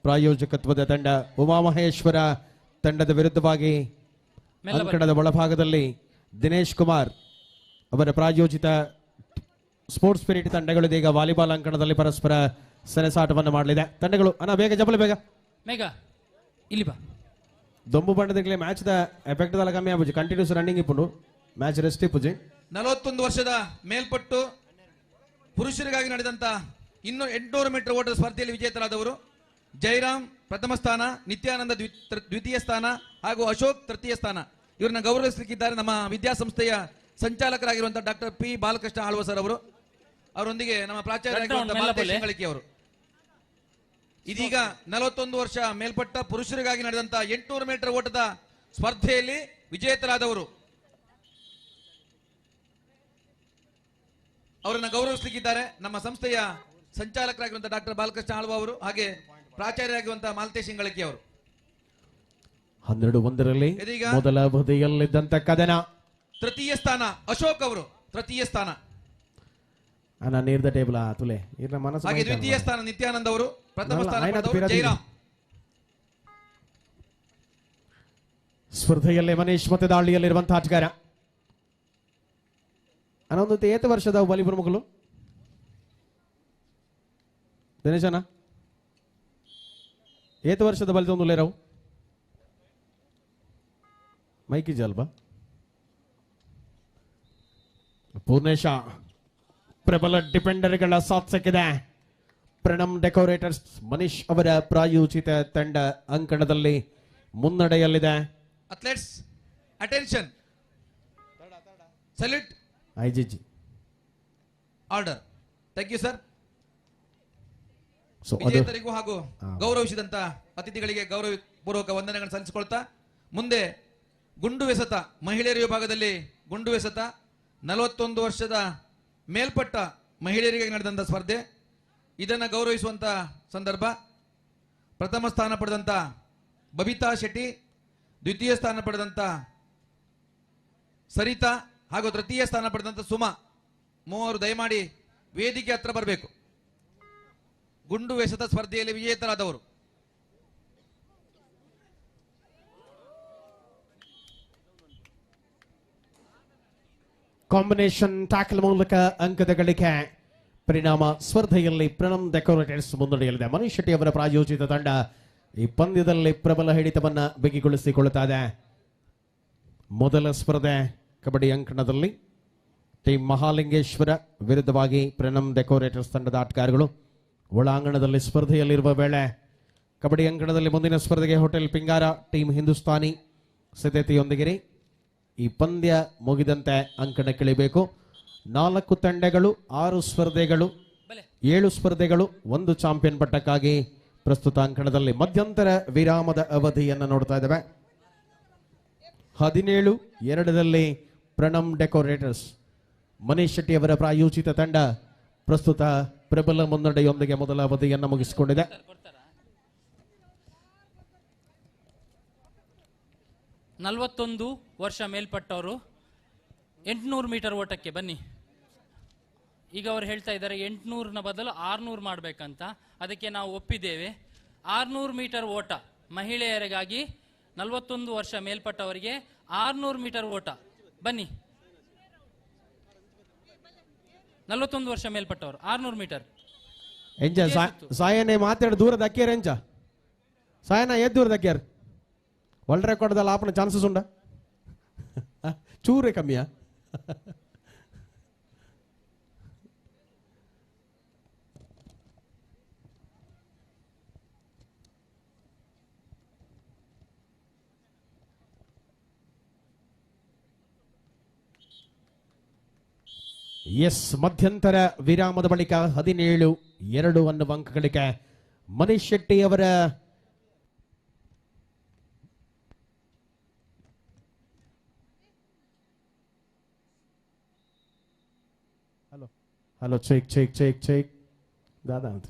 ಪ್ರಾಯೋಜಕತ್ವದ ತಂಡ ಉಮಾಮಹೇಶ್ವರ ತಂಡದ ವಿರುದ್ಧವಾಗಿ ಅಂಕಣದ ಒಳಭಾಗದಲ್ಲಿ ದಿನೇಶ್ ಕುಮಾರ್ ಅವರ ಪ್ರಾಯೋಜಿತ ಸ್ಪೋರ್ಟ್ಸ್ ಸ್ಪಿರಿಟ್ ತಂಡಗಳು ಇದೀಗ ವಾಲಿಬಾಲ್ ಅಂಕಣದಲ್ಲಿ ಪರಸ್ಪರ ಸೆಣಸಾಟವನ್ನು ಮಾಡಲಿದೆ. ತಂಡಗಳು ಅಣ್ಣ ಬೇಗ ಜಪ್ಪಲೆ ಬೇಗ ಮೇಘ ಇಲ್ಲಿ ಬಾ. ದೊಂಬು ಬಣ್ಣದಲ್ಲಿ ಮ್ಯಾಚ್ ದ ಎಫೆಕ್ಟ್ ದಲ್ಲ ಕಮ್ಮಿ ಆಪುಜಿ ಕಂಟಿನ್ಯೂಸ್ ರನ್ನಿಂಗ್ ಇಪ್ಪುಂಡು ಮ್ಯಾಚ್ ರೆಸ್ಟ್ ಇಪ್ಪುಜಿ. 41 ವರ್ಷದ ಮೇಲ್ಪಟ್ಟು ಪುರುಷರಿಗಾಗಿ ನಡೆದಂತ 800 ಮೀಟರ್ ಓಟದ ಸ್ಪರ್ಧೆಯಲ್ಲಿ ವಿಜೇತರಾದವರು ಜೈರಾಮ್ ಪ್ರಥಮ ಸ್ಥಾನ, ನಿತ್ಯಾನಂದ ದ್ವಿತೀಯ ಸ್ಥಾನ ಹಾಗೂ ಅಶೋಕ್ ತೃತೀಯ ಸ್ಥಾನ. ಇವರನ್ನ ಗೌರವಿಸಲಿಕ್ಕಿದ್ದಾರೆ ನಮ್ಮ ವಿದ್ಯಾಸಂಸ್ಥೆಯ ಸಂಚಾಲಕರಾಗಿರುವಂತಹ doctor P Balakrishna Alva sir ಅವರು. ಅವರೊಂದಿಗೆ ನಮ್ಮ ಪ್ರಾಚಾರ್ಯರಾಗಿರುವಂತಹ ಅವರು. ಇದೀಗ 41 ವರ್ಷ ಮೇಲ್ಪಟ್ಟ ಪುರುಷರಿಗಾಗಿ ನಡೆದಂತ 800 ಮೀಟರ್ ಓಟದ ಸ್ಪರ್ಧೆಯಲ್ಲಿ ವಿಜೇತರಾದವರು ಅವರನ್ನ ಗೌರವಿಸಲಿಕ್ಕಿದ್ದಾರೆ ನಮ್ಮ ಸಂಸ್ಥೆಯ ಸಂಚಾಲಕರಾಗಿರುವಂತಹ ಡಾಕ್ಟರ್ ಬಾಲಕೃಷ್ಣ ಆಳ್ವ ಅವರು, ಹಾಗೆ ಪ್ರಾಚಾರ್ಯರಾಗಿರುವಂತಹ ಮಾಲ್ತೇಶ್ ಇಂಗಳಕಿ ಅವರು. 12-1ರಲ್ಲಿ ಮೊದಲ ಅವಧಿಯಲ್ಲಿದ್ದಂತ ಕದನ. ತೃತೀಯ ಸ್ಥಾನ ಅಶೋಕ್ ಅವರು, ತೃತೀಯ ಸ್ಥಾನ. ಅಣ್ಣ ನೀರ್ ದ ಟೇಬಲ್ ತುಲೆ ಇರ್ನ ಮನಸ್ಸು. ಹಾಗೆ ದ್ವಿತೀಯ ಸ್ಥಾನ ನಿತ್ಯಾನಂದ್ ಅವರು, ಪ್ರಥಮ ಸ್ಥಾನ ಪಡೆದವರು ಜೈರಾಮ್. ಸ್ಪರ್ಧೆಯಲ್ಲಿ ಮನೀಶ್ ಮತ್ತೆ ದಾಳಿಯಲ್ಲಿರುವಂತಹ ಆಟಗಾರ. ಅನ್ನೊಂದು ಏತ ವರ್ಷದ ವಾಲಿಬಾಲ್ ಮಗಳು ದಿನೇಶನ ಏತ ವರ್ಷದ ಬಲಿತೊಂದು ಲೇರವು ಮೈಕಿ ಜಲ್ಬಾ ಪೂರ್ಣೇಶ ಪ್ರಬಲ ಡಿಪೆಂಡರ್ಗಳ ಸಾಥ್ ಸಿಕ್ಕಿದೆ. ಪ್ರಣಮ್ ಡೆಕೋರೇಟರ್ಸ್ ಮನೀಶ್ ಅವರ ಪ್ರಾಯೋಜಿತ ತಂಡ ಅಂಕಣದಲ್ಲಿ ಮುನ್ನಡೆಯಲ್ಲಿದೆ. ಅಥ್ಲೆಟ್ಸ್ ಅಟೆನ್ಷನ್, ಸಲ್ಯೂಟ್, ಐಜಿಜಿ order. Thank you sir. So ವಿಜೇತರಿಗೂ ಹಾಗೂ ಗೌರವಿಸಿದಂತ ಅತಿಥಿಗಳಿಗೆ ಗೌರವ ಪೂರ್ವಕ ವಂದನೆಗಳನ್ನು ಸಲ್ಲಿಸಿಕೊಳ್ತಾ ಮುಂದೆ ಗುಂಡು ಎಸೆತ ಮಹಿಳೆಯರ ವಿಭಾಗದಲ್ಲಿ ಗುಂಡು ಎಸೆತ 41 ವರ್ಷದ ಮೇಲ್ಪಟ್ಟ ಮಹಿಳೆಯರಿಗೆ ನಡೆದಂತ ಸ್ಪರ್ಧೆ. ಇದನ್ನ ಗೌರವಿಸುವಂತ ಸಂದರ್ಭ ಪ್ರಥಮ ಸ್ಥಾನ ಪಡೆದಂತ ಬಬಿತಾ ಶೆಟ್ಟಿ, ದ್ವಿತೀಯ ಸ್ಥಾನ ಪಡೆದಂತ ಸರಿತಾ ಹಾಗೂ ತೃತೀಯ ಸ್ಥಾನ ಪಡೆದಂತ ಸುಮಾ, ಮೂವರು ದಯಮಾಡಿ ವೇದಿಕೆ ಹತ್ರ ಬರಬೇಕು. ಗುಂಡು ಎಸೆತ ಸ್ಪರ್ಧೆಯಲ್ಲಿ ವಿಜೇತರಾದವರು ಕಾಂಬಿನೇಷನ್ ಟ್ಯಾಕಲ್ ಮೂಲಕ ಅಂಕದ ಗಳಿಕೆ. ಪರಿಣಾಮ ಸ್ಪರ್ಧೆಯಲ್ಲಿ ಪ್ರಣಮ್ ಡೆಕೋರೇಟರ್ಸ್ ಮುನ್ನಡೆಯಲ್ಲಿದೆ. ಮನೀಶ್ ಶೆಟ್ಟಿ ಅವರ ಪ್ರಾಯೋಜಿತ ತಂಡ ಈ ಪಂದ್ಯದಲ್ಲಿ ಪ್ರಬಲ ಹಿಡಿತವನ್ನ ಬಿಗಿಗೊಳಿಸಿಕೊಳ್ಳುತ್ತಾ ಇದೆ. ಮೊದಲ ಸ್ಪರ್ಧೆ ಕಬಡ್ಡಿ ಅಂಕಣದಲ್ಲಿ ಟೀಮ್ ಮಹಾಲಿಂಗೇಶ್ವರ ವಿರುದ್ಧವಾಗಿ ಪ್ರಣಮ್ ಡೆಕೋರೇಟರ್ಸ್ ತಂಡದ ಆಟಗಾರರು ಒಳಾಂಗಣದಲ್ಲಿ ಸ್ಪರ್ಧೆಯಲ್ಲಿರುವ ವೇಳೆ ಕಬಡ್ಡಿ ಅಂಕಣದಲ್ಲಿ ಮುಂದಿನ ಸ್ಪರ್ಧೆಗೆ ಹೋಟೆಲ್ ಪಿಂಗಾರ ಟೀಮ್ ಹಿಂದೂಸ್ತಾನಿ ಸಿದ್ಧತೆಯೊಂದಿಗೆ ಈ ಪಂದ್ಯ ಮುಗಿದಂತೆ ಅಂಕಣಕ್ಕಿಳಿಬೇಕು. 4 ತಂಡಗಳು 6 ಸ್ಪರ್ಧೆಗಳು 7 ಸ್ಪರ್ಧೆಗಳು 1 ಚಾಂಪಿಯನ್ ಪಟ್ಟಕ್ಕಾಗಿ ಪ್ರಸ್ತುತ ಅಂಕಣದಲ್ಲಿ ಮಧ್ಯಂತರ ವಿರಾಮದ ಅವಧಿಯನ್ನು ನೋಡ್ತಾ ಇದ್ದೇವೆ. 17-2ರಲ್ಲಿ ಪ್ರಣಮ್ ಡೆಕೋರೇಟರ್ಸ್ ಮನೀಶ್ ಶೆಟ್ಟಿ ಅವರ ಪ್ರಾಯೋಜಿತ ತಂಡ ಪ್ರಸ್ತುತ ಪ್ರಬಲ ಮುನ್ನಡೆಯೊಂದಿಗೆ ಮೊದಲ ಅವಧಿಯನ್ನು ಮುಗಿಸಿಕೊಂಡಿದೆ. 41 ವರ್ಷ ಮೇಲ್ಪಟ್ಟವರು 800 ಮೀಟರ್ ಓಟಕ್ಕೆ ಬನ್ನಿ. ಈಗ ಅವರು ಹೇಳ್ತಾ ಇದ್ದಾರೆ 800ನ ಬದಲು 600 ಮಾಡಬೇಕಂತ. ಅದಕ್ಕೆ ನಾವು ಒಪ್ಪಿದ್ದೇವೆ. 600 ಮೀಟರ್ ಓಟ ಮಹಿಳೆಯರಿಗಾಗಿ 41 ವರ್ಷ ಮೇಲ್ಪಟ್ಟವರಿಗೆ 600 ಮೀಟರ್ ಓಟ ಬನ್ನಿ. 41 ವರ್ಷ ಮೇಲ್ಪಟ್ಟವರು 600 ಮೀಟರ್. ಎಂಜ ಸಾಯನೆ ಮಾತಾಡಿ ದೂರ ದಕ್ಕಿಯರ್ ಎಂಚ ಸಾಯನ ಏತ್ ದೂರ ದಕ್ಕಿಯರ್ ವರ್ಲ್ಡ್ ರೆಕಾರ್ಡ್ದಲ್ಲಿ ಆಪನ ಚಾನ್ಸಸ್ ಉಂಡ ಚೂರೇ ಕಮ್ಮಿಯಾ? ಎಸ್, ಮಧ್ಯಂತರ ವಿರಾಮದ ಬಳಿಕ 17-2 ಅನ್ನುವ ಅಂಕಗಳಿಗೆ ಮನೀಶ್ ಶೆಟ್ಟಿ ಅವರ ಹಲೋ ಚೆಕ್ ದಾದಾ ಅಂತ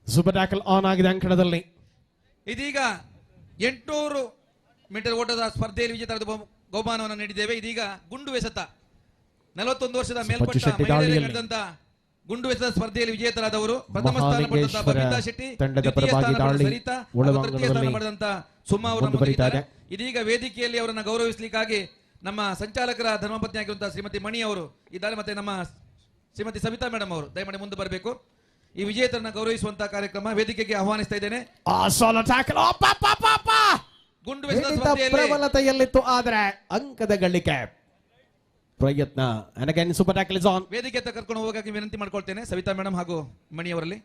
ಸೂಪರ್ ಟ್ಯಾಕಲ್ ಆನ್ ಆಗಿದೆ ಅಂಕಣದಲ್ಲಿ. ಇದೀಗ 800 ಮೀಟರ್ ಓಟದ ಸ್ಪರ್ಧೆಯಲ್ಲಿ ವಿಜೇತರಾದ ಬಹುಮಾನವನ್ನು ನೀಡಿದ್ದೇವೆ. ಇದೀಗ ಗುಂಡು ಎಸೆತ 41 ವರ್ಷದ ಮೇಲ್ಪಟ್ಟ ಮಹಿಳೆಯರಿಗೆ ನಡೆದಂತ ಗುಂಡು ಎಸೆತ ಸ್ಪರ್ಧೆಯಲ್ಲಿ ವಿಜೇತರಾದವರು ಪ್ರಥಮ ಸ್ಥಾನ ಪಡೆದಂತ ಬಬಿತಾ ಶೆಟ್ಟಿ, ದ್ವಿತೀಯ ಸ್ಥಾನ ಪಡೆದ ಸರಿತಾ, ತೃತೀಯ ಸ್ಥಾನ ಪಡೆದಂತ ಸುಮಾ ಅವರು ನಮ್ಮೊಂದಿಗಿದ್ದಾರೆ. ಇದೀಗ ವೇದಿಕೆಯಲ್ಲಿ ಅವರನ್ನು ಗೌರವಿಸಲಿಕ್ಕಾಗಿ ನಮ್ಮ ಸಂಚಾಲಕರ ಧರ್ಮಪತ್ನಿ ಆಗಿರುವಂತಹ ಶ್ರೀಮತಿ ಮಣಿ ಅವರು ಇದ್ದಾರೆ, ಮತ್ತೆ ನಮ್ಮ ಶ್ರೀಮತಿ ಸವಿತಾ ಮೇಡಮ್ ಅವರು ದಯಮಾಡಿ ಮುಂದೆ ಬರಬೇಕು. ಈ ವಿಜೇತರನ್ನ ಗೌರವಿಸುವಂತಹ ಕಾರ್ಯಕ್ರಮ ವೇದಿಕೆಗೆ ಆಹ್ವಾನಿಸ್ತಾ ಇದ್ದೇನೆ. ಗುಂಡು ಎಸೆತ ಸ್ಪರ್ಧೆಯಲ್ಲಿ ಪ್ರಬಲತೆಯಲ್ಲಿತ್ತು, ಆದರೆ ಅಂಕದ ಗಳಿಕೆ ಪ್ರಯತ್ನ. Super tackle is on. ವೇದಿಕೆ ಹತ್ರ ಕರ್ಕೊಂಡು ಹೋಗೋಕೆ ವಿನಂತಿ ಮಾಡ್ಕೊಳ್ತೇನೆ ಸವಿತಾ ಮೇಡಮ್ ಹಾಗೂ ಮಣಿ ಅವರಲ್ಲಿ.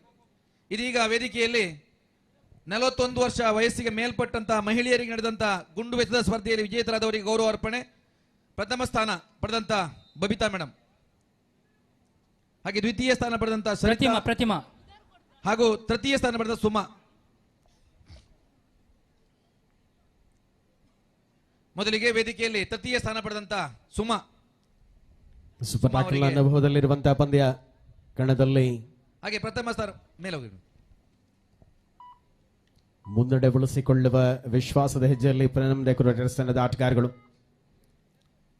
ಇದೀಗ ವೇದಿಕೆಯಲ್ಲಿ 41 ವರ್ಷ ವಯಸ್ಸಿಗೆ ಮೇಲ್ಪಟ್ಟಂತಹ ಮಹಿಳೆಯರಿಗೆ ನಡೆದಂತ ಗುಂಡು ಎಸೆತ ಸ್ಪರ್ಧೆಯಲ್ಲಿ ವಿಜೇತರಾದವರಿಗೆ ಗೌರವ ಅರ್ಪಣೆ. ಪ್ರಥಮ ಸ್ಥಾನ ಪಡೆದಂತ ಬಬಿತಾ ಮೇಡಮ್, ಹಾಗೆ ದ್ವಿತೀಯ ಸ್ಥಾನ ಪಡೆದಂತ ಪ್ರತಿಮಾ ಹಾಗೂ ತೃತೀಯ ಸ್ಥಾನ ಪಡೆದ ಸುಮಾ. ಮೊದಲಿಗೆ ವೇದಿಕೆಯಲ್ಲಿ ತೃತೀಯ ಸ್ಥಾನ ಪಡೆದಂತ ಸುಮಾ ಸೂಪರ್ ಟ್ಯಾಕಲ್ ಅನುಭವದಲ್ಲಿರುವಂತಹ ಪಂದ್ಯ ಕಣದಲ್ಲಿ, ಹಾಗೆ ಪ್ರಥಮ ಸ್ಥಾನ ಮೇಲೆ ಹೋಗಿ ಮುನ್ನಡೆ ಉಳಿಸಿಕೊಳ್ಳುವ ವಿಶ್ವಾಸದ ಹೆಜ್ಜೆಯಲ್ಲಿ ಪ್ರಣಮ್ ಡೆಕೋರೇಟರ್ಸ್ ತಂಡದ ಆಟಗಾರರು.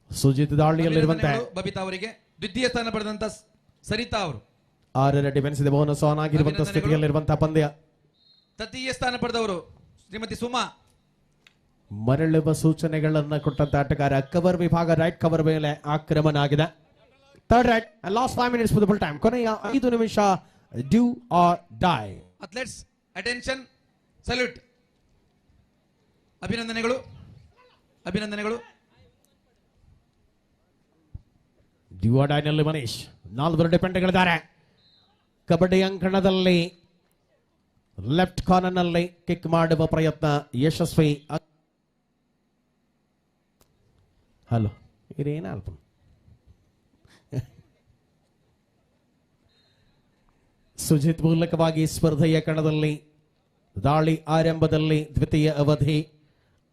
ಸುಜಿತ್ ದಾಳಿಯಲ್ಲಿರುವಂತಹ ಬಬಿತಾ ಅವರಿಗೆ, ದ್ವಿತೀಯ ಸ್ಥಾನ ಪಡೆದಂತ ಸರಿತಾ ಅವರು 6ರ ಡಿಫೆನ್ಸ್ ಇದೆ, ಬೋನಸ್ ಆನ್ ಆಗಿರುವಂತಹ ಸ್ಥಿತಿಯಲ್ಲಿರುವಂತಹ ಪಂದ್ಯ. ತೃತೀಯ ಸ್ಥಾನ ಪಡೆದವರು ಶ್ರೀಮತಿ ಸುಮಾ. ಮರಳುವ ಸೂಚನೆಗಳನ್ನು ಕೊಟ್ಟಂತ ಆಟಗಾರ ಕವರ್ ವಿಭಾಗ ರೈಟ್ ಕವರ್ ಮೇಲೆ ಆಕ್ರಮಣ ಆಗಿದೆ. Third raid, last 5 minutes for the full time. ಕೊನೆಯ 5 ನಿಮಿಷ do or die. Athletes attention, salute. ಅಭಿನಂದನೆಗಳು. ಡ್ಯೂ ಆರ್ ಡೈನಲ್ಲಿ ಮನೀಶ್ 4 ಡಿಪೆಂಡ್ಗಳಿದ್ದಾರೆ. ಕಬಡ್ಡಿ ಅಂಕಣದಲ್ಲಿ ಲೆಫ್ಟ್ ಕಾರ್ನರ್ ನಲ್ಲಿ ಕಿಕ್ ಮಾಡುವ ಪ್ರಯತ್ನ ಯಶಸ್ವಿ. ಹಲೋ, ಇದೇನ ಅಲ್ಪ ಸುಜಿತ್ ಮೂಲಕವಾಗಿ ಸ್ಪರ್ಧೆಯ ಕಣದಲ್ಲಿ ದಾಳಿ ಆರಂಭದಲ್ಲಿ ದ್ವಿತೀಯ ಅವಧಿ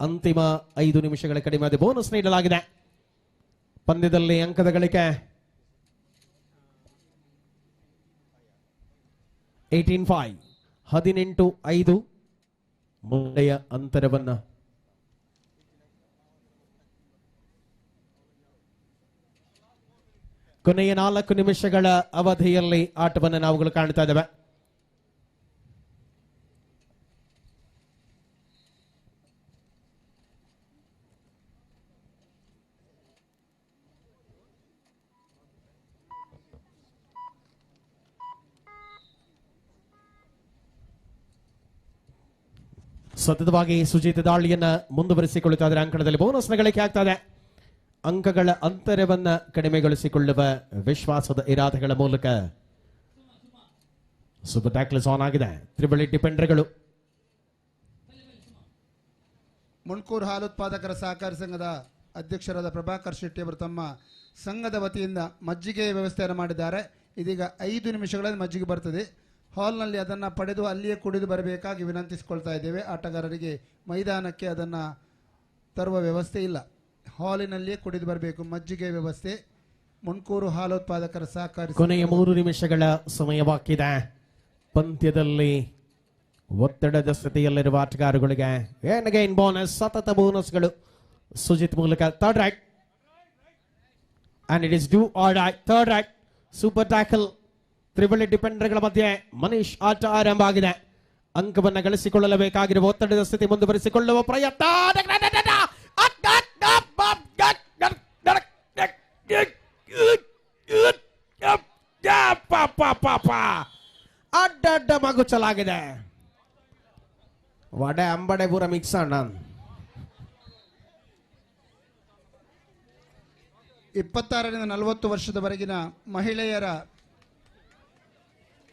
ಅಂತಿಮ 5 ನಿಮಿಷಗಳ ಕಡಿಮೆ ಆದ ಬೋನಸ್ ನೀಡಲಾಗಿದೆ. ಪಂದ್ಯದಲ್ಲಿ ಅಂಕದ ಗಳಿಕೆ 18-5, 18-5 ಮುಂದೆಯ ಅಂತರವನ್ನ ಕೊನೆಯ 4 ನಿಮಿಷಗಳ ಅವಧಿಯಲ್ಲಿ ಆಟವನ್ನು ನಾವುಗಳು ಕಾಣ್ತಾ ಇದ್ದೇವೆ. ಸತತವಾಗಿ ಸುಜಿತ್ ದಾಳಿಯನ್ನ ಮುಂದುವರಿಸಿಕೊಳ್ಳುತ್ತಾ ಇದ್ದಾರೆ. ಅಂಕಣದಲ್ಲಿ ಬೋನಸ್ನ ಗಳಿಕೆ ಆಗ್ತಾ ಇದೆ. ಅಂಕಗಳ ಅಂತರವನ್ನ ಕಡಿಮೆಗೊಳಿಸಿಕೊಳ್ಳುವ ವಿಶ್ವಾಸದ ಇರಾದೆಗಳ ಮೂಲಕ ಸೂಪರ್ ಟ್ಯಾಕಲ್ ಆನ್ ಆಗಿದೆ. ತ್ರಿಬಳಿ ಡಿಪೆಂಡರ್ಗಳು. ಮುಣ್ಕೂರು ಹಾಲು ಉತ್ಪಾದಕರ ಸಹಕಾರಿ ಸಂಘದ ಅಧ್ಯಕ್ಷರಾದ ಪ್ರಭಾಕರ್ ಶೆಟ್ಟಿ ಅವರು ತಮ್ಮ ಸಂಘದ ವತಿಯಿಂದ ಮಜ್ಜಿಗೆ ವ್ಯವಸ್ಥೆಯನ್ನು ಮಾಡಿದ್ದಾರೆ. ಇದೀಗ 5 ನಿಮಿಷಗಳಲ್ಲಿ ಮಜ್ಜಿಗೆ ಬರ್ತದೆ. ಹಾಲ್ನಲ್ಲಿ ಅದನ್ನು ಪಡೆದು ಅಲ್ಲಿಯೇ ಕುಡಿದು ಬರಬೇಕಾಗಿ ವಿನಂತಿಸಿಕೊಳ್ತಾ ಇದ್ದೇವೆ. ಆಟಗಾರರಿಗೆ ಮೈದಾನಕ್ಕೆ ಅದನ್ನು ತರುವ ವ್ಯವಸ್ಥೆ ಇಲ್ಲ, ಹಾಲಿನಲ್ಲಿಯೇ ಕುಡಿದು ಬರಬೇಕು. ಮಜ್ಜಿಗೆ ವ್ಯವಸ್ಥೆ ಮುಣ್ಕೂರು ಹಾಲು ಉತ್ಪಾದಕರ ಸಹಕಾರಿ. ಕೊನೆಯ 3 ನಿಮಿಷಗಳ ಸಮಯವಾಗಿದೆ. ಪಂದ್ಯದಲ್ಲಿ ಒತ್ತಡದ ಸ್ಥಿತಿಯಲ್ಲಿರುವ ಆಟಗಾರಗಳಿಗೆ ಏನ್ ಬೋನಸ್, ಸತತ ಬೋನಸ್ಗಳು. ಸುಜಿತ್ ಮೂಲಕ third right and it is do or die. Third raid super tackle. ತ್ರಿಬಳಿ ಡಿಫೆಂಡರ್ಗಳ ಮಧ್ಯೆ ಮನೀಶ್ ಆಟ ಆರಂಭ ಆಗಿದೆ. ಅಂಕವನ್ನು ಗಳಿಸಿಕೊಳ್ಳಲೇಬೇಕಾಗಿರುವ ಒತ್ತಡದ ಸ್ಥಿತಿ ಮುಂದುವರಿಸಿಕೊಳ್ಳುವ ಪ್ರಯತ್ನ. ಅಡ್ಡ ಮಗುಚಲಾಗಿದೆ. ವಡೆ ಅಂಬಡೆ ಪೂರ ಮಿಕ್ಸ್ ಅಣ್ಣ. 26ರಿಂದ 40 ವರ್ಷದವರೆಗಿನ ಮಹಿಳೆಯರ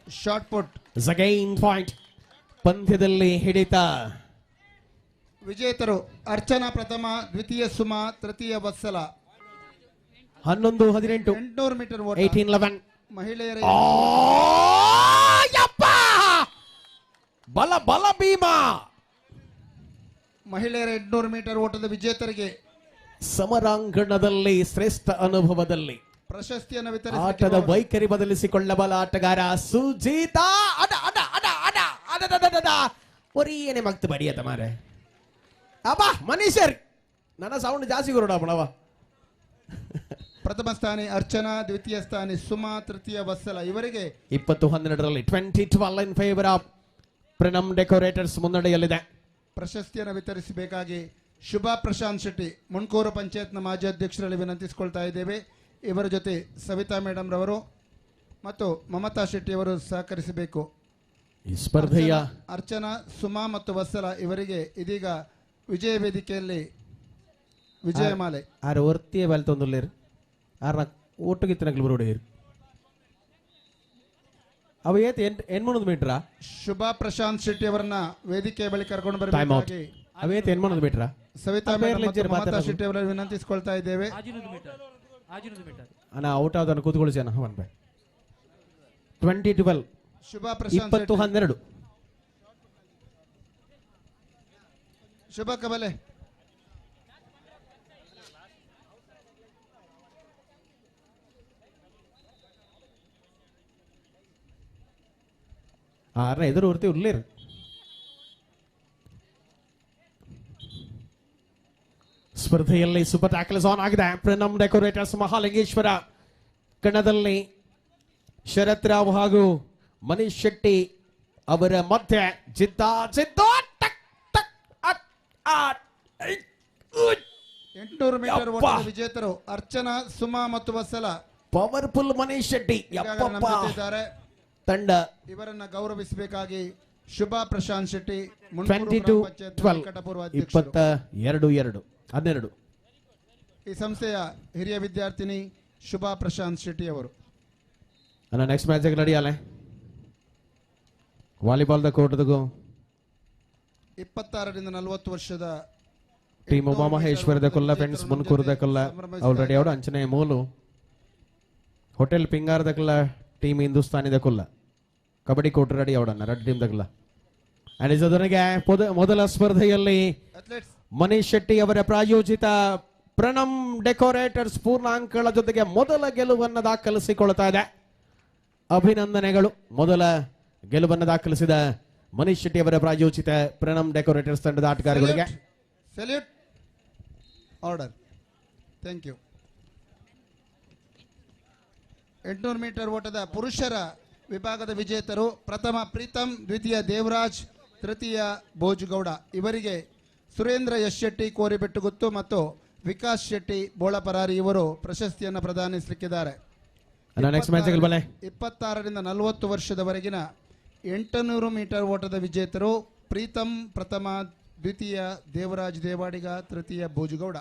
ಶಾರ್ಟ್ ಪುಟ್ ಅಗೈನ್ ಪಾಯಿಂಟ್. ಪಂದ್ಯದಲ್ಲಿ ಹಿಡಿತ. ವಿಜೇತರು ಅರ್ಚನಾ ಪ್ರಥಮ, ದ್ವಿತೀಯ ಸುಮಾ, ತೃತೀಯ ವತ್ಸಲ. 11-18 800 ಮೀಟರ್ ಓಟ 18-11 ಮಹಿಳೆಯರ ಬಲ ಬಲ ಭೀಮಾ. ಮಹಿಳೆಯರ 800 ಮೀಟರ್ ಓಟದ ವಿಜೇತರಿಗೆ ಸಮರಾಂಗಣದಲ್ಲಿ ಶ್ರೇಷ್ಠ ಅನುಭವದಲ್ಲಿ ಪ್ರಶಸ್ತಿಯನ್ನು ಆಟದ ವಿತರಿಸಿ ವೈಖರಿ ಬದಲಿಸಿಕೊಳ್ಳಬಲ್ಲ ಆಟಗಾರ ಸುಜೀತಾ. ಒರಿಯೇನೆ ಮಗ್ತು ಬಡಿಯತ ಮಾರೆ ಅಬ್ಬಾ ಮನೀಶರ್ ನನ್ನ ಸೌಂಡ್ ಜಾಸ್ತಿ ಕೊಡೋಣ. ಪ್ರಥಮ ಸ್ಥಾನಿ ಅರ್ಚನಾ, ದ್ವಿತೀಯ ಸ್ಥಾನಿ ಸುಮಾ, ತೃತೀಯ ವತ್ಸಲ. ಇವರಿಗೆ 2012ರಲ್ಲಿ 2012 in favour of Pranam decorators ಮುನ್ನಡೆಯಲ್ಲಿದೆ. ಪ್ರಶಸ್ತಿಯನ್ನು ವಿತರಿಸಬೇಕಾಗಿ ಶುಭಾ ಪ್ರಶಾಂತ್ ಶೆಟ್ಟಿ, ಮುಣ್ಕೂರು ಪಂಚಾಯತ್ನ ಮಾಜಿ ಅಧ್ಯಕ್ಷರಲ್ಲಿ ವಿನಂತಿಸಿಕೊಳ್ತಾ ಇದ್ದೇವೆ. ಇವರ ಜೊತೆ ಸವಿತಾ ಮೇಡಮ್ ರವರು ಮತ್ತು ಮಮತಾ ಶೆಟ್ಟಿ ಅವರು ಸಹಕರಿಸಬೇಕು. ಈ ಸ್ಪರ್ಧೆಯ ಅರ್ಚನಾ, ಸುಮಾ ಮತ್ತು ವತ್ಸಲ ಇವರಿಗೆ ಇದೀಗ ವಿಜಯ ವೇದಿಕೆಯಲ್ಲಿ ವಿಜಯಮಾಲೆ. ಆರು ಒರ್ತಿಯ ಬಾಲ್ ತೊಂದರ್ಲೇರು ಆರ್ನ ಒಟ್ಟುಗಿತ್ತಿನಕ್ಲು ಬರೋಡೇರು ಅವ ಏತ್ 800 ಮೀಟ್ರಾ. ಶುಭಾ ಪ್ರಶಾಂತ್ ಶೆಟ್ಟಿ ಅವರನ್ನ ವೇದಿಕೆಯ ಬಳಿ ಕರ್ಕೊಂಡು ಟೈಮ್ ಔಟ್. ಬರಬೇಕಾಗಿ ಅವೇತ್ 800 ಮೀಟ್ರಾ. ಸವಿತಾ ಮೇಡಮ್ ಮತ್ತು ಮಮತಾ ಶೆಟ್ಟಿ ಅವರಲ್ಲಿ ವಿನಂತಿಸಿಕೊಳ್ತಾ ಇದ್ದೇವೆ. ಅಣ್ಣ ಔಟ್ ಆದನ್ನು ಕೂತ್ಕೊಳಿಸಿ ಅಣ್ಣ. 2012 ಶುಭಾ ಪ್ರಶಾಂತ್ 2012 ಶುಭಾ ಕಬಲೆ. ಆರ ಎದುರು ಹೊರ್ತಿ ಉರ್ಲೇರು. ಸ್ಪರ್ಧೆಯಲ್ಲಿ ಸೂಪರ್ ಟ್ಯಾಕಲ್ಸ್ ಆನ್ ಆಗಿದೆ. ಪ್ರಣಮ್ ಡೆಕೋರೇಟರ್ಸ್ ಮಹಾಲಿಂಗೇಶ್ವರ ಕಣದಲ್ಲಿ ಶರತ್ ರಾವ್ ಹಾಗೂ ಮನೀಶ್ ಶೆಟ್ಟಿ ಅವರ ಮಧ್ಯೆ ಜಿದ್ದ 800 ಮೀಟರ್ ಓಟದ ವಿಜೇತರು ಅರ್ಚನಾ, ಸುಮಾ ಮತ್ತು ವತ್ಸಲ. ಪವರ್ಫುಲ್ ಮನೀಶ್ ಶೆಟ್ಟಿ ಇದ್ದಾರೆ. ತಂಡ ಇವರನ್ನ ಗೌರವಿಸಬೇಕಾಗಿ ಶುಭಾ ಪ್ರಶಾಂತ್ ಶೆಟ್ಟಿ, 22-12 ಈ ಸಂಸ್ಥೆಯ ಹಿರಿಯ ವಿದ್ಯಾರ್ಥಿನಿ ಶುಭಾ ಪ್ರಶಾಂತ್ ಶೆಟ್ಟಿ ಅವರು. ಅಣ್ಣ ನೆಕ್ಸ್ಟ್ ಮ್ಯಾಚ್ ರೆಡಿಯಾಲೆ ವಾಲಿಬಾಲ್ ದ ಕೋರ್ಟ್ದಗೂ 26ರಿಂದ 40 ವರ್ಷದ ಟೀಮ್ ಉಮಾಮಹೇಶ್ವರದ ಕೊಲ್ಲ ಫ್ರೆಂಡ್ಸ್ ಮುನ್ಕೂರದ ಕೊಲ್ಲ ಆಲ್ರೆಡಿ ಅವಡು ಅಂಚನೆ ಮೂಲು ಹೋಟೆಲ್ ಪಿಂಗಾರದ ಕೊಲ್ಲ ಟೀಮ್ ಹಿಂದೂಸ್ತಾನಿದ ಕೊಲ್ಲ ಕಬಡ್ಡಿ ಕೋರ್ಟ್ ರೆಡಿ ಅವಡನ್ನ ರೆಡ್ ಟೀಮ್ ದಗಲ್ಲ. ಅಂಡ್ ಇದರೊಂದಿಗೆ ಮೊದಲ ಸ್ಪರ್ಧೆಯಲ್ಲಿ ಮನೀಶ್ ಶೆಟ್ಟಿ ಅವರ ಪ್ರಾಯೋಜಿತ ಪ್ರಣಮ್ ಡೆಕೋರೇಟರ್ಸ್ ಪೂರ್ಣಾಂಕಗಳ ಜೊತೆಗೆ ಮೊದಲ ಗೆಲುವನ್ನು ದಾಖಲಿಸಿಕೊಳ್ತಾ ಇದೆ. ಅಭಿನಂದನೆಗಳು. ಮೊದಲ ಗೆಲುವನ್ನು ದಾಖಲಿಸಿದ ಮನೀಶ್ ಶೆಟ್ಟಿ ಅವರ ಪ್ರಾಯೋಜಿತ ಪ್ರಣಮ್ ಡೆಕೋರೇಟರ್ಸ್ ತಂಡದ ಆಟಗಾರರಿಗೆ salute order. Thank you. 800 metre ಓಟದ ಪುರುಷರ ವಿಭಾಗದ ವಿಜೇತರು ಪ್ರಥಮ ಪ್ರೀತಮ್, ದ್ವಿತೀಯ ದೇವರಾಜ್, ತೃತೀಯ ಭೋಜುಗೌಡ. ಇವರಿಗೆ ಸುರೇಂದ್ರ ಯಶ್ ಶೆಟ್ಟಿ ಕೋರಿಬೆಟ್ಟುಗುತ್ತು ಮತ್ತು ವಿಕಾಸ್ ಶೆಟ್ಟಿ ಬೋಳಪರಾರಿ ಇವರು ಪ್ರಶಸ್ತಿಯನ್ನು ಪ್ರದಾನಿಸಲಿಕ್ಕಿದ್ದಾರೆ. 26ರಿಂದ 40 ವರ್ಷದವರೆಗಿನ 800 ಮೀಟರ್ ಓಟದ ವಿಜೇತರು ಪ್ರೀತಮ್ ಪ್ರಥಮ, ದ್ವಿತೀಯ ದೇವರಾಜ್ ದೇವಾಡಿಗ, ತೃತೀಯ ಭೋಜುಗೌಡ.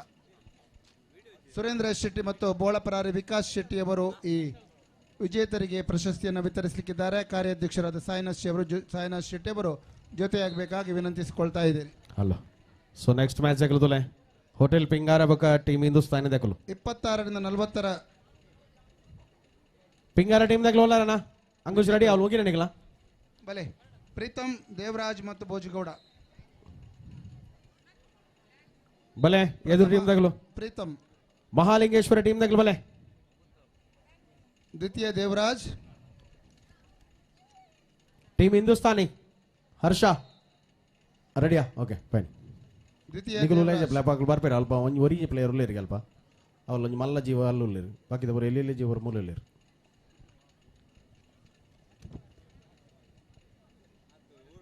ಸುರೇಂದ್ರ ಯಶ್ ಶೆಟ್ಟಿ ಮತ್ತು ಬೋಳಪರಾರಿ ವಿಕಾಸ್ ಶೆಟ್ಟಿ ಅವರು ಈ ವಿಜೇತರಿಗೆ ಪ್ರಶಸ್ತಿಯನ್ನು ವಿತರಿಸಲಿಕ್ಕಿದ್ದಾರೆ. ಕಾರ್ಯಾಧ್ಯಕ್ಷರಾದ ಸಾಯಿನಾಥ್ ಶೆಟ್ಟಿ ಅವರು ಜೊತೆಯಾಗಬೇಕಾಗಿ ವಿನಂತಿಸಿಕೊಳ್ತಾ ಇದ್ದೇನೆ. ಅಲ್ಲ ಸೊ ನೆಕ್ಸ್ಟ್ ಮ್ಯಾಚ್ ಆಗಲುದಲೆ ಹೋಟೆಲ್ ಪಿಂಗಾರ ಬಕ ಟೀಮ್ ಹಿಂದೂಸ್ತಾನಿ ದಕಲು 26ರಿಂದ 40 ಪಿಂಗಾರ ಟೀಮ್ ದಕಲೋಲಾರಣ ಅಂಗುಶ್ ರೆಡಿ ಅವ್ರು ಹೋಗಿ ನಿಗಲ ಬಲೆ ಪ್ರೀತಮ್, ದೇವರಾಜ್ ಮತ್ತು ಭೋಜುಗೌಡ. ಬಲೆ ಎದುರು ಟೀಮ್ ದಗಲು ಪ್ರೀತಮ್. ಮಹಾಲಿಂಗೇಶ್ವರ ಟೀಮ್ ದಗಲು ಬಲೆ ದ್ವಿತೀಯ ದೇವರಾಜ್. ಟೀಮ್ ಹಿಂದೂಸ್ತಾನಿ ಹರ್ಷ ರೆಡಿಯಾ ಓಕೆ ಫೈನ್ ದ್ವಿತೀಯ ನಿಖಲು ಉಲ್ಲೇಜ ಪ್ಲೇ ಪಾಕಲು ಬರ್ಪೇರು ಅಲ್ಪ ಒಂದು ಒರಿಜಿ ಪ್ಲೇಯರ್ ಉಳ್ಳೇರಿಗೆ ಅಲ್ಪ ಅವ್ರು ಒಂದು ಮಲ್ಲ ಜೀವ ಅಲ್ಲಿ ಉಳ್ಳೇರು ಬಾಕಿದವರು ಎಲ್ಲೆಲ್ಲಿ ಜೀವರು ಮೂಲ ಉಳ್ಳೇರು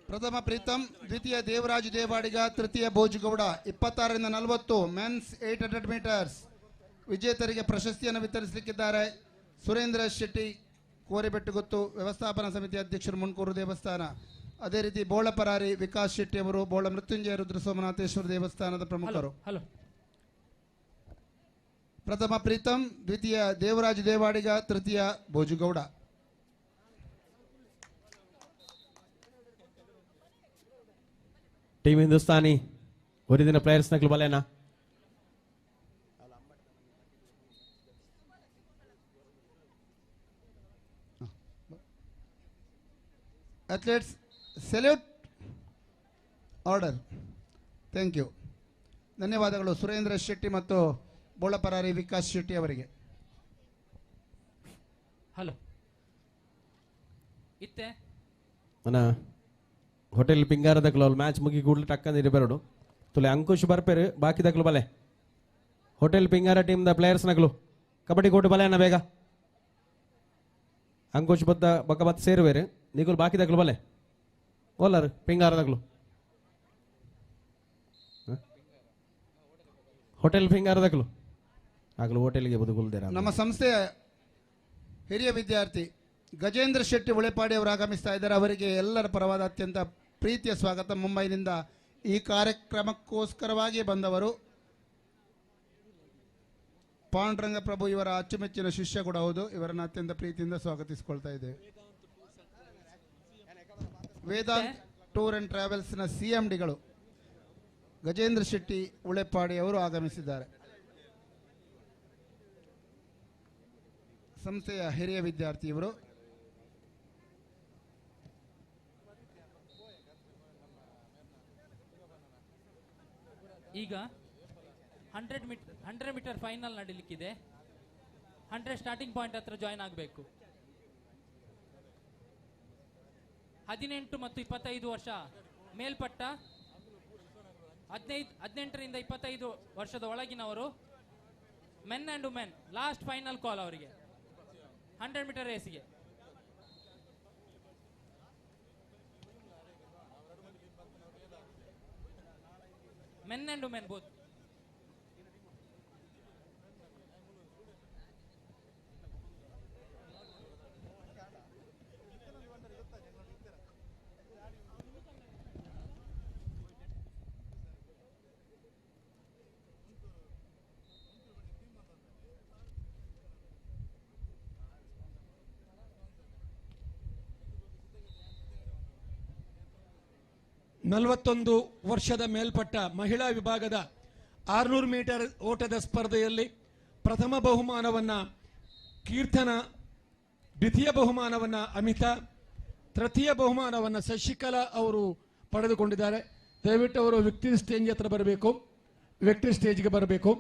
ಪ್ರಥಮ ಪ್ರೀತಮ್, ದ್ವಿತೀಯ ದೇವರಾಜು ದೇವಾಡಿಗ, ತೃತೀಯ ಭೋಜುಗೌಡ. 26ರಿಂದ 40 ಮೆನ್ಸ್ 800 ಮೀಟರ್ಸ್ ವಿಜೇತರಿಗೆ ಪ್ರಶಸ್ತಿಯನ್ನು ವಿತರಿಸಲಿಕ್ಕಿದ್ದಾರೆ. ಸುರೇಂದ್ರ ಶೆಟ್ಟಿ, ಕೋರೆಬೆಟ್ಟುಗುತ್ತು, ವ್ಯವಸ್ಥಾಪನಾ ಸಮಿತಿ ಅಧ್ಯಕ್ಷರು, ಮುಣ್ಕೂರು ದೇವಸ್ಥಾನ. ಅದೇ ರೀತಿ ಬೋಳಪರಾರಿ ವಿಕಾಸ್ ಶೆಟ್ಟಿ ಅವರು, ಬೋಳ ಮೃತ್ಯುಂಜಯ ರುದ್ರ ಸೋಮನಾಥೇಶ್ವರ ದೇವಸ್ಥಾನದ ಪ್ರಮುಖರು. ಪ್ರಥಮ ಪ್ರೀತಮ್, ದ್ವಿತೀಯ ದೇವರಾಜು ದೇವಾಡಿಗ, ತೃತೀಯ ಭೋಜುಗೌಡ. ಟೀಮ್ ಹಿಂದೂಸ್ತಾನಿ ഒരു ദിന പ്ലേയേഴ്സ് നക്കൽ ಬಲೇನಾ athletes salute order. Thank you, ಧನ್ಯವಾದಗಳು ಸುರೇಂದ್ರ ಶೆಟ್ಟಿ ಮತ್ತು ಬೋಳಪರಾರಿ ವಿಕಾಸ್ ಶೆಟ್ಟಿ ಅವರಿಗೆ. ಹಲೋ ಇತ್ತೆ ಮನ ಹೋಟೆಲ್ ಪಿಂಗಾರ ದಕ್ಲು ಮ್ಯಾಚ್ ಮುಗಿ ಕೂಡಲೇ ಟಕ್ಕಂದು ಇರಬೇರು ತುಲೆ ಅಂಕುಶ್ ಬರ್ಪೇರು ಬಾಕಿ ದಕ್ಲು ಬಲೆ ಹೋಟೆಲ್ ಪಿಂಗಾರ ಟೀಮ್ ದ ಪ್ಲೇಯರ್ಸ್ ನಗಲು ಕಬಡ್ಡಿ ಕೋಟು ಬಲೆನ ಬೇಗ ಅಂಕುಶ್ ಬದ್ದ ಬಕ್ಕ ಬತ್ ಸೇರುವೇರು ನಿಗುಲು ಬಾಕಿ ದಕ್ಲು ಬಲೆ ಓಲರ್ ಪಿಂಗಾರ ದಕ್ಲು ಹೋಟೆಲ್ ಪಿಂಗಾರ ದಕ್ಲು ಆಗಲು ಹೋಟೆಲ್ಗೆ ಬದುಕುಲ್ದೇರ. ನಮ್ಮ ಸಂಸ್ಥೆಯ ಹಿರಿಯ ವಿದ್ಯಾರ್ಥಿ ಗಜೇಂದ್ರ ಶೆಟ್ಟಿ ಉಳೆಪಾಡಿ ಅವರು ಆಗಮಿಸ್ತಾ ಇದ್ದಾರೆ. ಅವರಿಗೆ ಎಲ್ಲರ ಪರವಾದ ಅತ್ಯಂತ ಪ್ರೀತಿಯ ಸ್ವಾಗತ. ಮುಂಬೈನಿಂದ ಈ ಕಾರ್ಯಕ್ರಮಕ್ಕೋಸ್ಕರವಾಗಿ ಬಂದವರು. ಪಾಂಡುರಂಗ ಪ್ರಭು ಇವರ ಅಚ್ಚುಮೆಚ್ಚಿನ ಶಿಷ್ಯ ಕೂಡ ಹೌದು. ಇವರನ್ನು ಅತ್ಯಂತ ಪ್ರೀತಿಯಿಂದ ಸ್ವಾಗತಿಸಿಕೊಳ್ತಾ ಇದ್ದೇವೆ. ವೇದಾಂತ್ ಟೂರ್ ಅಂಡ್ ಟ್ರಾವೆಲ್ಸ್ನ CMDಗಳು ಗಜೇಂದ್ರ ಶೆಟ್ಟಿ ಉಳೆಪಾಡಿ ಅವರು ಆಗಮಿಸಿದ್ದಾರೆ. ಸಂಸ್ಥೆಯ ಹಿರಿಯ ವಿದ್ಯಾರ್ಥಿ ಇವರು. ಈಗ 100 ಮೀಟರ್ ಫೈನಲ್ ನಡೀಲಿಕ್ಕಿದೆ. 100 ಸ್ಟಾರ್ಟಿಂಗ್ ಪಾಯಿಂಟ್ ಹತ್ರ ಜಾಯಿನ್ ಆಗಬೇಕು. 18 ಮತ್ತು 25 ವರ್ಷ ಮೇಲ್ಪಟ್ಟ 18ರಿಂದ 25 ವರ್ಷದ ಒಳಗಿನವರು men and women last final call ಅವರಿಗೆ 100 ಮೀಟರ್ ರೇಸ್ಗೆ. Men and women both. ನಲವತ್ತೊಂದು ವರ್ಷದ ಮೇಲ್ಪಟ್ಟ ಮಹಿಳಾ ವಿಭಾಗದ 600 ಮೀಟರ್ ಓಟದ ಸ್ಪರ್ಧೆಯಲ್ಲಿ ಪ್ರಥಮ ಬಹುಮಾನವನ್ನು ಕೀರ್ತನ, ದ್ವಿತೀಯ ಬಹುಮಾನವನ್ನು ಅಮಿತಾ, ತೃತೀಯ ಬಹುಮಾನವನ್ನು ಶಶಿಕಲಾ ಅವರು ಪಡೆದುಕೊಂಡಿದ್ದಾರೆ. ದಯವಿಟ್ಟು ಅವರು ವಿಕ್ಟರಿ ಸ್ಟೇಜ್ ಹತ್ರ ಬರಬೇಕು, ವಿಕ್ಟರಿ ಸ್ಟೇಜ್ಗೆ ಬರಬೇಕು.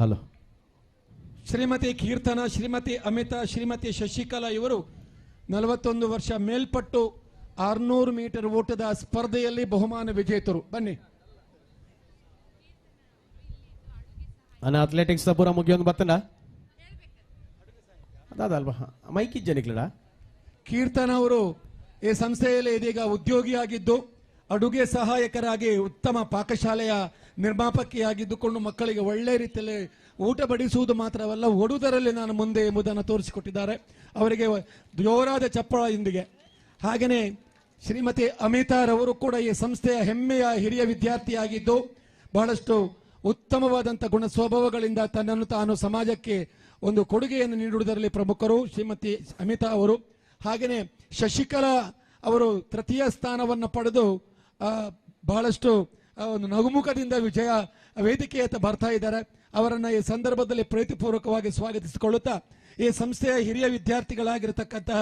ಹಲೋ. ಶ್ರೀಮತಿ ಕೀರ್ತನ, ಶ್ರೀಮತಿ ಅಮಿತಾ, ಶ್ರೀಮತಿ ಶಶಿಕಲಾ ಇವರು 41 ವರ್ಷ ಮೇಲ್ಪಟ್ಟು 600 ಮೀಟರ್ ಓಟದ ಸ್ಪರ್ಧೆಯಲ್ಲಿ ಬಹುಮಾನ ವಿಜೇತರು. ಬನ್ನಿ. ಅನ್ನ ಅಥ್ಲೆಟಿಕ್ಸ್ ಪೂರ ಮುಗಿಯೊಂದು ಬತ್ತನ ಅದಲ್ವಾ ಮೈಕಿಜ್ಜ ನಿಕ್ಲಡ. ಕೀರ್ತನ ಅವರು ಈ ಸಂಸ್ಥೆಯಲ್ಲಿ ಇದೀಗ ಉದ್ಯೋಗಿಯಾಗಿದ್ದು ಅಡುಗೆ ಸಹಾಯಕರಾಗಿ ಉತ್ತಮ ಪಾಕಶಾಲೆಯ ನಿರ್ಮಾಪಕಿಯಾಗಿದ್ದುಕೊಂಡು ಮಕ್ಕಳಿಗೆ ಒಳ್ಳೆ ರೀತಿಯಲ್ಲಿ ಊಟ ಬಡಿಸುವುದು ಮಾತ್ರವಲ್ಲ, ಓಡುವುದರಲ್ಲಿ ನಾನು ಮುಂದೆ ಎಂಬುದನ್ನು ತೋರಿಸಿಕೊಟ್ಟಿದ್ದಾರೆ. ಅವರಿಗೆ ಜೋರಾದ ಚಪ್ಪಳದೊಂದಿಗೆ. ಹಾಗೆಯೇ ಶ್ರೀಮತಿ ಅಮಿತಾರವರು ಕೂಡ ಈ ಸಂಸ್ಥೆಯ ಹೆಮ್ಮೆಯ ಹಿರಿಯ ವಿದ್ಯಾರ್ಥಿಯಾಗಿದ್ದು ಬಹಳಷ್ಟು ಉತ್ತಮವಾದಂಥ ಗುಣ ಸ್ವಭಾವಗಳಿಂದ ತನ್ನನ್ನು ತಾನು ಸಮಾಜಕ್ಕೆ ಒಂದು ಕೊಡುಗೆಯನ್ನು ನೀಡುವುದರಲ್ಲಿ ಪ್ರಮುಖರು ಶ್ರೀಮತಿ ಅಮಿತಾ ಅವರು. ಹಾಗೆಯೇ ಶಶಿಕಲಾ ಅವರು ತೃತೀಯ ಸ್ಥಾನವನ್ನು ಪಡೆದು ಬಹಳಷ್ಟು ಒಂದು ನಗುಮುಖದಿಂದ ವಿಜಯ ವೇದಿಕೆಯತ್ತ ಬರ್ತಾ ಇದ್ದಾರೆ. ಅವರನ್ನು ಈ ಸಂದರ್ಭದಲ್ಲಿ ಪ್ರೀತಿಪೂರ್ವಕವಾಗಿ ಸ್ವಾಗತಿಸಿಕೊಳ್ಳುತ್ತಾ ಈ ಸಂಸ್ಥೆಯ ಹಿರಿಯ ವಿದ್ಯಾರ್ಥಿಗಳಾಗಿರತಕ್ಕಂತಹ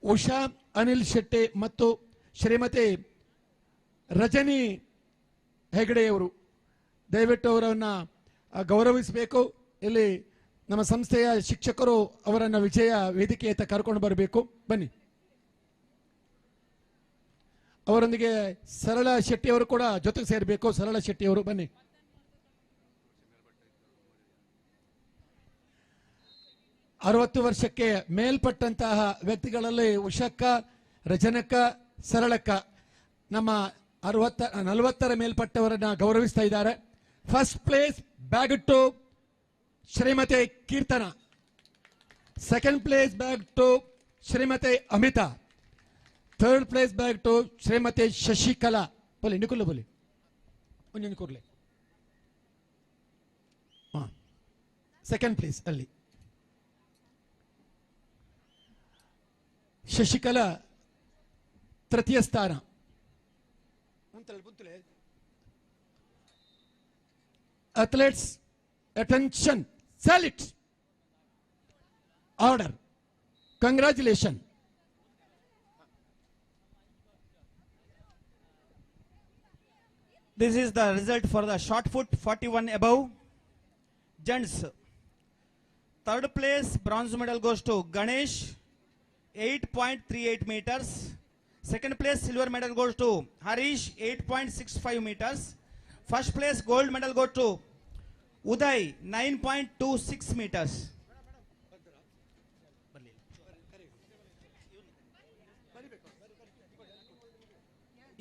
ಉಷಾ ಅನಿಲ್ ಶೆಟ್ಟಿ ಮತ್ತು ಶ್ರೀಮತಿ ರಜನಿ ಹೆಗಡೆಯವರು ದಯವಿಟ್ಟು ಅವರನ್ನು ಗೌರವಿಸಬೇಕು. ಇಲ್ಲಿ ನಮ್ಮ ಸಂಸ್ಥೆಯ ಶಿಕ್ಷಕರು ಅವರನ್ನು ವಿಜಯ ವೇದಿಕೆಯತ್ತ ಕರ್ಕೊಂಡು ಬರಬೇಕು. ಬನ್ನಿ. ಅವರೊಂದಿಗೆ ಸರಳ ಶೆಟ್ಟಿಯವರು ಕೂಡ ಜೊತೆಗೆ ಸೇರಬೇಕು. ಸರಳ ಶೆಟ್ಟಿಯವರು ಬನ್ನಿ. ಅರವತ್ತು ವರ್ಷಕ್ಕೆ ಮೇಲ್ಪಟ್ಟಂತಹ ವ್ಯಕ್ತಿಗಳಲ್ಲಿ ಉಷಕ್ಕ, ರಜನಕ್ಕ, ಸರಳಕ್ಕ ನಮ್ಮ 40 ಮೇಲ್ಪಟ್ಟವರನ್ನ ಗೌರವಿಸ್ತಾ ಇದ್ದಾರೆ. First place bag to Shrimati Keerthana, second place bag to Shrimati Amitha, third place bag to Shrimati Shashikala. ಬೋಲಿ ನಿಕುಲ್ಲ ಬೋಲಿ ಒಂದೊಂದು ಕೂರ್ಲೆ. ಸೆಕೆಂಡ್ ಪ್ಲೇಸ್ ಅಲ್ಲಿ ಶಶಿಕಲಾ, ತೃತೀಯ ಸ್ಥಾನ. Athletes attention, salute, order, congratulation. This is the result for the short put 41 above gents. Third place bronze medal goes to Ganesh, 8.38 meters. Second place silver medal goes to Harish, 8.65 meters. First place gold medal goes to Uday, 9.26 meters.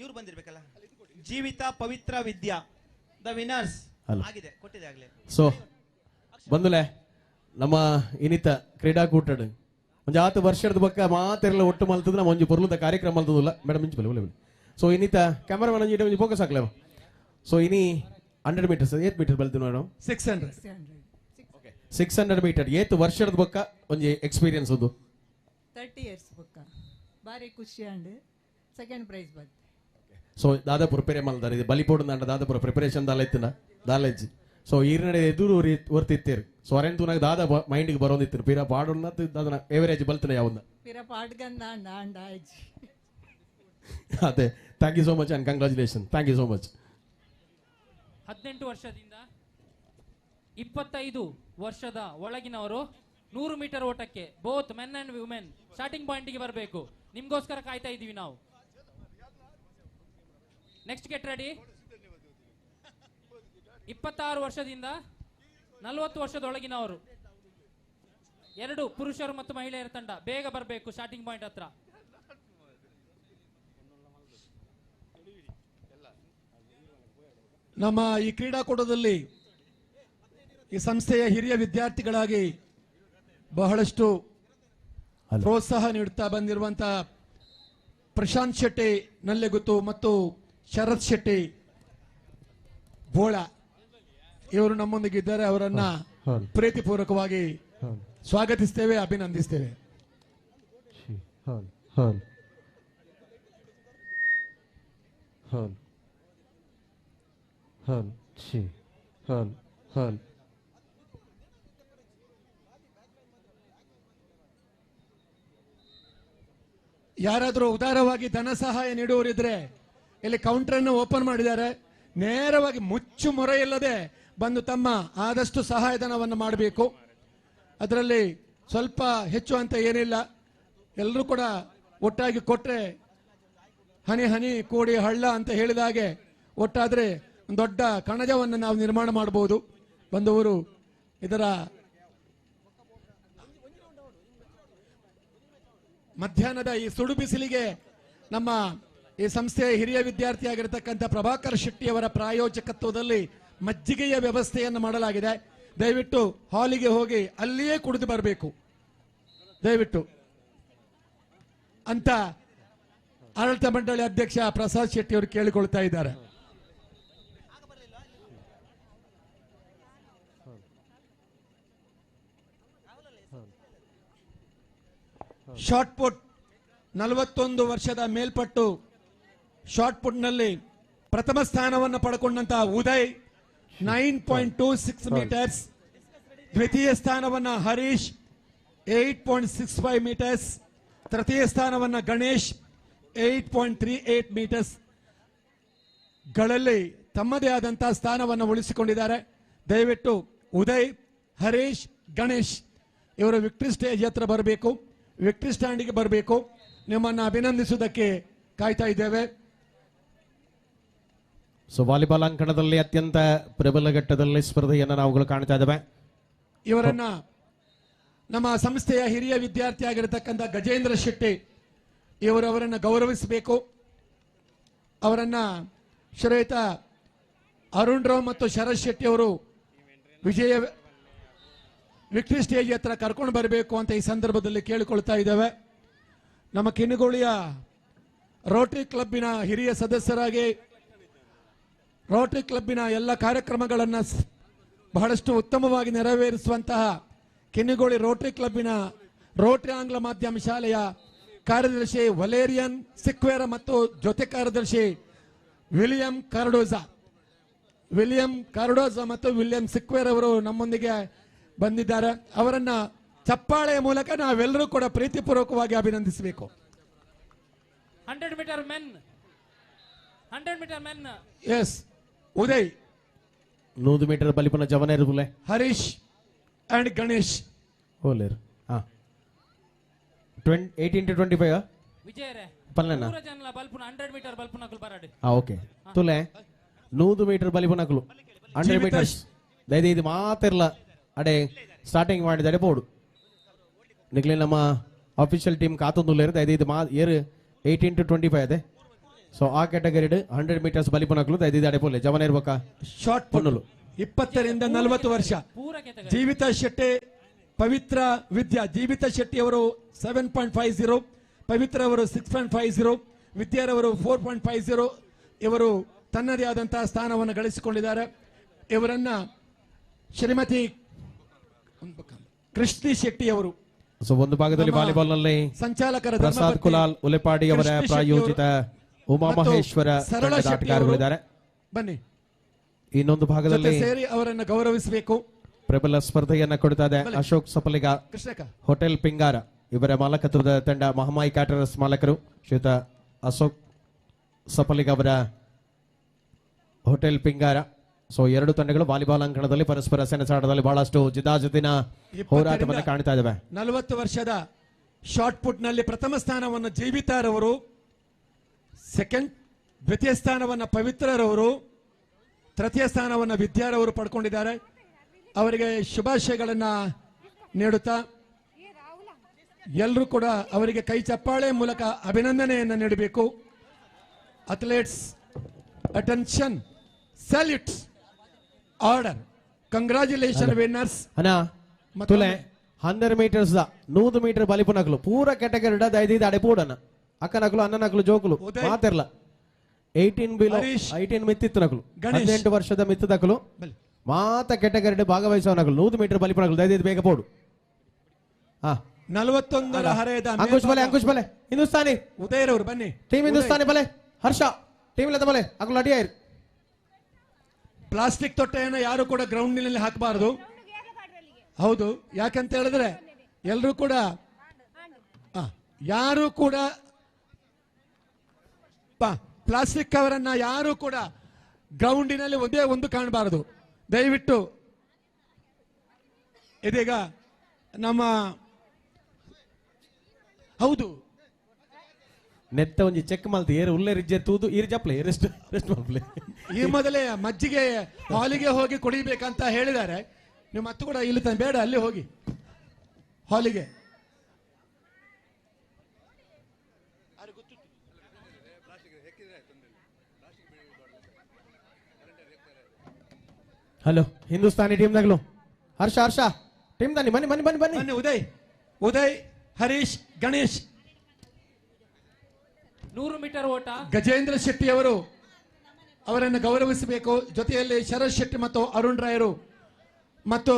ಇವರು ಬಂದಿರಬೇಕಲ್ಲ. ಜೀವಿತ, ಪವಿತ್ರ, ವಿದ್ಯಾ the winners ಆಗಿದೆ, ಕೊಟ್ಟಿದೆ ಆಗಲೇ. So ಬಂದುಲೆ ನಮ್ಮ ಇನ್ನಿತ ಕ್ರೀಡಾಕೂಟಡ್ ಒಂದು 10 ವರ್ಷದ ಬಕ್ಕ ಮಾತೆಲ್ಲ ಒಟ್ಟು ಮಲ್ತದ ನಮ್ಮ ಒಂಜಿ ಪೊರ್ಲುದ ಕಾರ್ಯಕ್ರಮ ಮಲ್ತದಿಲ್ಲ ಮೇಡಮ್ ಇಂಚು ಬಲೆ ಸೊ ಇನ್ನಿತ ಕ್ಯಾಮರಾಮನ್ ಅಂಜಿ ಒಂಜಿ ಫೋಕಸ್ ಹಾಕ್ಲೇವ. ಸೊ ಇನಿ 100 ಮೀಟರ್ಸ್ 8 ಮೀಟರ್ ಬಲ್ತು ಮೇಡಮ್ 600 ಮೀಟರ್ 8 ವರ್ಷದ ಬಕ್ಕ ಒಂಜಿ ಎಕ್ಸ್ಪೀರಿಯನ್ಸ್ ಅದು 30 years ಬಕ್ಕ ಬಾರಿ ಖುಷಿ ಅಂಡ್ ಸೆಕೆಂಡ್ ಪ್ರೈಸ್ ಬಂತು. ಸೊ ದಾದ ಪ್ರಿಪೇರ್ ಮಲ್ದಾರ ಇದು ಬಲಿಪೋಡು ದಾದ ಪುರ ಪ್ರಿಪರೇಷನ್ ದಾಲೈತಿನ ದಾಲೆಜ್ಜಿ. ಸೊ ಈರ್ನಡೆ ಎದುರು ವರ್ತಿತ್ತೇರು. ಸೊ ಅರೆನ್ ತೂನಾಗ ದಾದ ಮೈಂಡಿಗೆ ಬರೋದಿತ್ತು ಪಿರ ಪಾಡೋಣ ದಾದನ ಎವರೇಜ್ ಬಲ್ತನ ಯಾವ್ದ ಪಿರ ಪಾಡ್ಗಂದ ಅಂಡ ಅಂಡ ಆಯ್ಜಿ. ಅದೇ thank you so much and congratulation. Thank you so much. 18 ವರ್ಷದಿಂದ 25 ವರ್ಷದ ಒಳಗಿನವರು 100 ಮೀಟರ್ ಓಟಕ್ಕೆ both men and women starting ಪಾಯಿಂಟ್ಗೆ ಬರಬೇಕು. ನಿಮ್ಗೋಸ್ಕರ ಕಾಯ್ತಾ ಇದೀವಿ ನಾವು. Next get ready. 26 ವರ್ಷದಿಂದ 40 ವರ್ಷದೊಳಗಿನವರು 2 ಪುರುಷರು ಮತ್ತು ಮಹಿಳೆಯರ ತಂಡ ಬೇಗ ಬರಬೇಕು ಸ್ಟಾರ್ಟಿಂಗ್ ಪಾಯಿಂಟ್ ಹತ್ರ. ನಮ್ಮ ಈ ಕ್ರೀಡಾಕೂಟದಲ್ಲಿ ಈ ಸಂಸ್ಥೆಯ ಹಿರಿಯ ವಿದ್ಯಾರ್ಥಿಗಳಾಗಿ ಬಹಳಷ್ಟು ಪ್ರೋತ್ಸಾಹ ನೀಡುತ್ತಾ ಬಂದಿರುವಂತಹ ಪ್ರಶಾಂತ್ ಶೆಟ್ಟಿ ನಲ್ಲೆಗುತ್ತು ಮತ್ತು ಶರತ್ ಶೆಟ್ಟಿ ಬೋಳ ಇವರು ನಮ್ಮೊಂದಿಗೆ ಇದ್ದಾರೆ. ಅವರನ್ನ ಪ್ರೀತಿಪೂರ್ವಕವಾಗಿ ಸ್ವಾಗತಿಸ್ತೇವೆ, ಅಭಿನಂದಿಸ್ತೇವೆ. ಯಾರಾದರೂ ಉದಾರವಾಗಿ ಧನ ಸಹಾಯ ನೀಡುವವರಿದ್ರೆ ಇಲ್ಲಿ ಕೌಂಟರ್ ಅನ್ನು ಓಪನ್ ಮಾಡಿದ್ದಾರೆ. ನೇರವಾಗಿ ಮುಚ್ಚು ಮೊರೆ ಇಲ್ಲದೆ ಬಂದು ತಮ್ಮ ಆದಷ್ಟು ಸಹಾಯಧನವನ್ನು ಮಾಡಬೇಕು. ಅದರಲ್ಲಿ ಸ್ವಲ್ಪ ಹೆಚ್ಚು ಅಂತ ಏನಿಲ್ಲ, ಎಲ್ಲರೂ ಕೂಡ ಒಟ್ಟಾಗಿ ಕೊಟ್ರೆ ಹನಿ ಹನಿ ಕೂಡಿ ಹಳ್ಳ ಅಂತ ಹೇಳಿದ ಹಾಗೆ ಒಟ್ಟಾದ್ರೆ ಒಂದು ದೊಡ್ಡ ಕಣಜವನ್ನು ನಾವು ನಿರ್ಮಾಣ ಮಾಡಬಹುದು. ಬಂದವರು ಇದರ ಮಧ್ಯಾಹ್ನದ ಈ ಸುಡು ಬಿಸಿಲಿಗೆ ನಮ್ಮ ಈ ಸಂಸ್ಥೆಯ ಹಿರಿಯ ವಿದ್ಯಾರ್ಥಿಯಾಗಿರತಕ್ಕಂಥ ಪ್ರಭಾಕರ್ ಶೆಟ್ಟಿಯವರ ಪ್ರಾಯೋಜಕತ್ವದಲ್ಲಿ ಮಜ್ಜಿಗೆಯ ವ್ಯವಸ್ಥೆಯನ್ನು ಮಾಡಲಾಗಿದೆ. ದಯವಿಟ್ಟು ಹಾಲಿಗೆ ಹೋಗಿ ಅಲ್ಲಿಯೇ ಕುಡಿದು ಬರಬೇಕು ದಯವಿಟ್ಟು ಅಂತ ಆಡಳಿತ ಮಂಡಳಿ ಅಧ್ಯಕ್ಷ ಪ್ರಸಾದ್ ಶೆಟ್ಟಿ ಅವರು ಕೇಳಿಕೊಳ್ತಾ ಇದ್ದಾರೆ. ಶಾರ್ಟ್ ಪುಟ್ 41 ವರ್ಷದ ಮೇಲ್ಪಟ್ಟು ಶಾರ್ಟ್ ಪುಟ್ ನಲ್ಲಿ ಪ್ರಥಮ ಸ್ಥಾನವನ್ನು ಪಡೆಕೊಂಡಂತಹ ಉದಯ್ 9.26 ಮೀಟರ್ಸ್, ದ್ವಿತೀಯ ಸ್ಥಾನವನ್ನ ಹರೀಶ್ 8.65 ಮೀಟರ್ಸ್, ತೃತೀಯ ಸ್ಥಾನವನ್ನ ಗಣೇಶ್ 8.38 ಮೀಟರ್ಸ್ ಗಳಲ್ಲಿ ತಮ್ಮದೇ ಆದಂತಹ ಸ್ಥಾನವನ್ನು ಉಳಿಸಿಕೊಂಡಿದ್ದಾರೆ. ದಯವಿಟ್ಟು ಉದಯ್, ಹರೀಶ್, ಗಣೇಶ್ ಇವರು ವಿಕ್ಟ್ರಿ ಸ್ಟೇಜ್ ಹತ್ರ ಬರಬೇಕು, ವಿಕ್ಟ್ರಿ ಸ್ಟ್ಯಾಂಡಿಗೆ ಬರಬೇಕು. ನಿಮ್ಮನ್ನು ಅಭಿನಂದಿಸುವುದಕ್ಕೆ ಕಾಯ್ತಾ ಇದ್ದೇವೆ. ಸೊ ವಾಲಿಬಾಲ್ ಅಂಕಣದಲ್ಲಿ ಅತ್ಯಂತ ಪ್ರಬಲ ಘಟ್ಟದಲ್ಲಿ ಸ್ಪರ್ಧೆಯನ್ನು ನಾವುಗಳು ಕಾಣ್ತಾ ಇದ್ದೇವೆ. ಇವರನ್ನ ನಮ್ಮ ಸಂಸ್ಥೆಯ ಹಿರಿಯ ವಿದ್ಯಾರ್ಥಿ ಆಗಿರತಕ್ಕಂಥ ಗಜೇಂದ್ರ ಶೆಟ್ಟಿ ಇವರು ಅವರನ್ನು ಗೌರವಿಸಬೇಕು. ಅವರನ್ನ ಶ್ರೇತ ಅರುಣ್ ರಾವ್ ಮತ್ತು ಶರತ್ ಶೆಟ್ಟಿ ಅವರು ವಿಜಯ ವಿಕ್ಟ್ರಿ ಸ್ಟೇಜ್ ಹತ್ರ ಕರ್ಕೊಂಡು ಬರಬೇಕು ಅಂತ ಈ ಸಂದರ್ಭದಲ್ಲಿ ಕೇಳಿಕೊಳ್ತಾ ಇದ್ದೇವೆ. ನಮ್ಮ ಕಿನ್ನಿಗೋಳಿಯ ರೋಟರಿ ಕ್ಲಬ್ಬಿನ ಹಿರಿಯ ಸದಸ್ಯರಾಗಿ ರೋಟರಿ ಕ್ಲಬ್ಬಿನ ಎಲ್ಲ ಕಾರ್ಯಕ್ರಮಗಳನ್ನು ಬಹಳಷ್ಟು ಉತ್ತಮವಾಗಿ ನೆರವೇರಿಸುವಂತಹ ಕಿನ್ನಿಗೋಳಿ ರೋಟರಿ ಕ್ಲಬ್ಬಿನ ರೋಟರಿ ಆಂಗ್ಲ ಮಾಧ್ಯಮ ಶಾಲೆಯ ಕಾರ್ಯದರ್ಶಿ ವಲೇರಿಯನ್ ಸಿಕ್ವೇರ ಮತ್ತು ಜೊತೆ ಕಾರ್ಯದರ್ಶಿ ವಿಲಿಯಂ ಕಾರ್ಡೋಜಾ ಮತ್ತು ವಿಲಿಯಂ ಸಿಕ್ವೇರ್ ಅವರು ನಮ್ಮೊಂದಿಗೆ ಬಂದಿದ್ದಾರೆ. ಅವರನ್ನ ಚಪ್ಪಾಳೆಯ ಮೂಲಕ ನಾವೆಲ್ಲರೂ ಕೂಡ ಪ್ರೀತಿಪೂರ್ವಕವಾಗಿ ಅಭಿನಂದಿಸಬೇಕು. 100 meter men S Uday 100 meter ಬಲಿಪನ ಜವನೇರು ಬುಲೆ ಹರೀಶ್ ಅಂಡ್ ಗಣೇಶ್ ಹೋಲೇರು 18 to 25 ವಿಜಯರೇ ಪಲ್ಲನ ಪೂರ ಜನಲ ಬಲ್ಪುನ 100 ಮೀಟರ್ ಬಲ್ಪುನಕಲ್ ಬರಾಡಿ ಓಕೆ ತುಲೆ 100 ಮೀಟರ್ ಬಲಿಪನಕಲು 100 ಮೀಟರ್ಸ್ ದಯದಿ ಇದು ಮಾತಿರ್ಲ ಅಡೆ ಸ್ಟಾರ್ಟಿಂಗ್ ಮಾಡಿದರೆ ಬೋರ್ಡು ನಿಕ್ಲೆ ನಮ್ಮ ಅಫಿಷಿಯಲ್ ಟೀಮ್ ಕಾತೊಂದುಲ್ಲೇರು ದಯದಿ ಇದು ಏರು 18 to 25 ಅದೇ. ಸೊ ಆ ಕ್ಯಾಟಗರಿ 100 ಮೀಟರ್ಸ್ ಬಲಿಪನಕಲು ದಯದಿ ಅಡೆ ಪೋಲೆ ಜವನ ಇರ್ಬೇಕಾ ಶಾರ್ಟ್ ಪುಣ್ಣಲು 20 ರಿಂದ 40 ವರ್ಷ ಜೀವಿತ ಶೆಟ್ಟಿ ಪವಿತ್ರ ವಿದ್ಯಾ ಜೀವಿತ ಶೆಟ್ಟಿ ಅವರು 7.50, ಪವಿತ್ರ ಅವರು 6.50, ವಿದ್ಯಾರವರು 4.50 ಇವರು ತನ್ನದೇ ಆದಂತಹ ಸ್ಥಾನವನ್ನು ಗಳಿಸಿಕೊಂಡಿದ್ದಾರೆ. ಇವರನ್ನ ಶ್ರೀಮತಿ ಕೃಷ್ಣಿ ಶೆಟ್ಟಿ ಅವರು ಸೊ ಒಂದು ಭಾಗದಲ್ಲಿ ವಾಲಿಬಾಲ್ ನಲ್ಲಿ ಸಂಚಾಲಕರ ಪ್ರಸಾದ್ ಕುಲಾಲ್ ಉಲೆಪಾಡಿ ಅವರ ಪ್ರಾಯೋಜಿತ ಉಮಾಮಹೇಶ್ವರ ಆಟಗಾರಗಳಿದ್ದಾರೆ. ಬನ್ನಿ ಇನ್ನೊಂದು ಭಾಗದಲ್ಲಿ ಸೇರಿ ಅವರನ್ನು ಗೌರವಿಸಬೇಕು. ಪ್ರಬಲ ಸ್ಪರ್ಧೆಯನ್ನ ಕೊಡ್ತಾ ಇದೆ ಅಶೋಕ್ ಸಪಲಿಗ ಹೋಟೆಲ್ ಪಿಂಗಾರ ಇವರ ಮಾಲಕತ್ವದ ತಂಡ ಮಹಮಾಯಿ ಕ್ಯಾಟರರ್ಸ್ ಮಾಲಕರು ಶ್ರೀಯುತ ಅಶೋಕ್ ಸಪಲಿಗ ಅವರ ಹೋಟೆಲ್ ಪಿಂಗಾರ. ಸೊ ಎರಡು ತಂಡಗಳು ವಾಲಿಬಾಲ್ ಅಂಕಣದಲ್ಲಿ ಪರಸ್ಪರ ಸೆಣಸಾಟದಲ್ಲಿ ಬಹಳಷ್ಟು ಜಿದಾಜಿದಿನ ಹೋರಾಟವನ್ನು ಕಾಣ್ತಾ ಇದ್ದಾವೆ. 40 ವರ್ಷದ ಶಾರ್ಟ್ ಪುಟ್ ನಲ್ಲಿ ಪ್ರಥಮ ಸ್ಥಾನವನ್ನು ಜೀವಿತಾರವರು, ದ್ವಿತೀಯ ಸ್ಥಾನವನ್ನು ಪವಿತ್ರರವರು, ತೃತೀಯ ಸ್ಥಾನವನ್ನು ವಿದ್ಯಾರವರು ಪಡ್ಕೊಂಡಿದ್ದಾರೆ. ಅವರಿಗೆ ಶುಭಾಶಯಗಳನ್ನ ನೀಡುತ್ತಾ ಎಲ್ಲರೂ ಕೂಡ ಅವರಿಗೆ ಕೈ ಚಪ್ಪಾಳೆ ಮೂಲಕ ಅಭಿನಂದನೆಯನ್ನು ನೀಡಬೇಕು. Athletes attention, salute, order, congratulation winners. ಅನಾ ತುಲೆ 100 ಮೀಟರ್ಸ್ 100 ಮೀಟರ್ ಬಲಿಪುನಕಲು ಪೂರ ಕ್ಯಾಟಗರಿ ದೈದ ಅಡೆಪೂಡನ ಅಕ್ಕನಕಲು ಅನ್ನನಕಲು ಜೋಕುಲು ಮಾತಿರ್ಲ 18 ಬಿಲೋ 18 ಮಿತ್ತಿತ್ತನಕಲು 18 ವರ್ಷದ ಮಿತ್ತದಕಲು ಮಾತ ಕ್ಯಾಟಗರಿ ಭಾಗವಹಿಸೋನಕಲು 100 ಮೀಟರ್ ಬಲಿಪುನಕಲು ದೈದ ಬೇಗ ಪೋಡು. 41ರ ಹರೆಯದ ಅಂಕುಶ್ ಬಲೆ ಹಿಂದೂಸ್ತಾನಿ ಉದಯರವರು ಬನ್ನಿ. ಟೀಮ್ ಹಿಂದೂಸ್ತಾನಿ ಬಲೆ ಹರ್ಷ ಟೀಮ್ ಇಲ್ಲದ ಬಲೆ ಅಕಲು ಅಡಿಯಾಯಿರು. ಪ್ಲಾಸ್ಟಿಕ್ ತೊಟ್ಟೆಯನ್ನು ಯಾರು ಕೂಡ ಗ್ರೌಂಡಿನಲ್ಲಿ ಹಾಕಬಾರದು. ಹೌದು, ಯಾಕಂತ ಹೇಳಿದ್ರೆ ಎಲ್ಲರೂ ಕೂಡ ಯಾರು ಕೂಡ ಪ್ಲಾಸ್ಟಿಕ್ ಕವರನ್ನ ಯಾರು ಕೂಡ ಗ್ರೌಂಡಿನಲ್ಲಿ ಒಂದೇ ಒಂದು ಕಾಣಬಾರದು ದಯವಿಟ್ಟು. ಇದೀಗ ನಮ್ಮ ಹೌದು ನೆತ್ತ ಒಂಜಿ ಚೆಕ್ ಮಲ್ತಿ ಏರು ಉಲ್ಲೆ ರಿಜ್ಜೆ ತೂದು ಈರ್ ಜಪ್ಲೆ ರೆಸ್ಟ್ ಮಲ್ಪ್ಲೆ ಈ ಮೊದಲೇ ಮಜ್ಜಿಗೆ ಹಾಲಿಗೆ ಹೋಗಿ ಕುಡಿಬೇಕಂತ ಹೇಳಿದ್ದಾರೆ. ನೀವು ಮತ್ತು ಕೂಡ ಇಲ್ಲಿ ತನ ಬೇಡ, ಅಲ್ಲಿ ಹೋಗಿ ಹಾಲಿಗೆ. ಹಲೋ ಹಿಂದೂಸ್ತಾನಿ ಟೀಮ್ ದಾಗಲು ಹರ್ಷ ಟೀಮ್ ದಾನಿ ಬನ್ನಿ ಬನ್ನಿ ಬನ್ನಿ ಬನ್ನಿ. ಉದಯ್ ಹರೀಶ್ ಗಣೇಶ್ 100 ಮೀಟರ್ ಓಟ ಗಜೇಂದ್ರ ಶೆಟ್ಟಿ ಅವರು ಅವರನ್ನು ಗೌರವಿಸಬೇಕು. ಜೊತೆಯಲ್ಲಿ ಶರತ್ ಶೆಟ್ಟಿ ಮತ್ತು ಅರುಣ್ ರಾಯರು ಮತ್ತು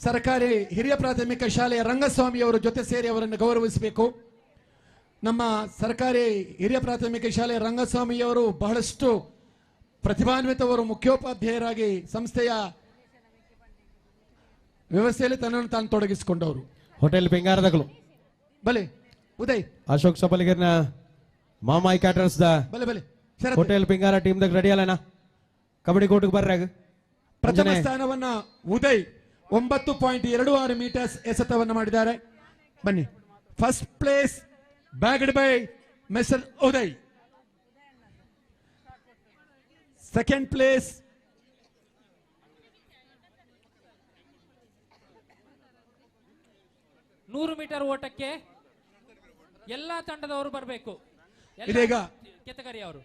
ಸರ್ಕಾರಿ ಹಿರಿಯ ಪ್ರಾಥಮಿಕ ಶಾಲೆಯ ರಂಗಸ್ವಾಮಿ ಅವರು ಜೊತೆ ಸೇರಿ ಅವರನ್ನು ಗೌರವಿಸಬೇಕು. ನಮ್ಮ ಸರ್ಕಾರಿ ಹಿರಿಯ ಪ್ರಾಥಮಿಕ ಶಾಲೆಯ ರಂಗಸ್ವಾಮಿಯವರು ಬಹಳಷ್ಟು ಪ್ರತಿಭಾನ್ವಿತವರು, ಮುಖ್ಯೋಪಾಧ್ಯಾಯರಾಗಿ ಸಂಸ್ಥೆಯ ವ್ಯವಸ್ಥೆಯಲ್ಲಿ ತನ್ನನ್ನು ತಾನು ತೊಡಗಿಸಿಕೊಂಡವರು. ಹೋಟೆಲ್ ಬೆಂಗಾರದಗಳು ಬಲೆ ಉದಯ್ ಅಶೋಕ್ ಸಪಲಿಗರ್ನ ಮಾಮಾಯಿ ಕ್ಯಾಟರ್ಸ್ ದ ಬಲೆ ಹೋಟೆಲ್ ಪಿಂಗಾರ ಟೀಮ್ ದಾಗ ರೆಡಿ ಅಲ್ಲನ ಕಬಡ್ಡಿ ಕೋರ್ಟ್ ಬರ್ರಾಗ ಪ್ರಥಮ ಸ್ಥಾನವನ್ನ ಉದಯ್ 9.26 ಮೀಟರ್ಸ್ ಎಸೆತವನ್ನು ಮಾಡಿದ್ದಾರೆ. ಬನ್ನಿ. First place bagged by mister Uday. Second place ನೂರು ಮೀಟರ್ ಓಟಕ್ಕೆ ಎಲ್ಲಾ ತಂಡದವರು ಬರಬೇಕು. ಇದೀಗ ಕೆತಗರಿ ಅವರು.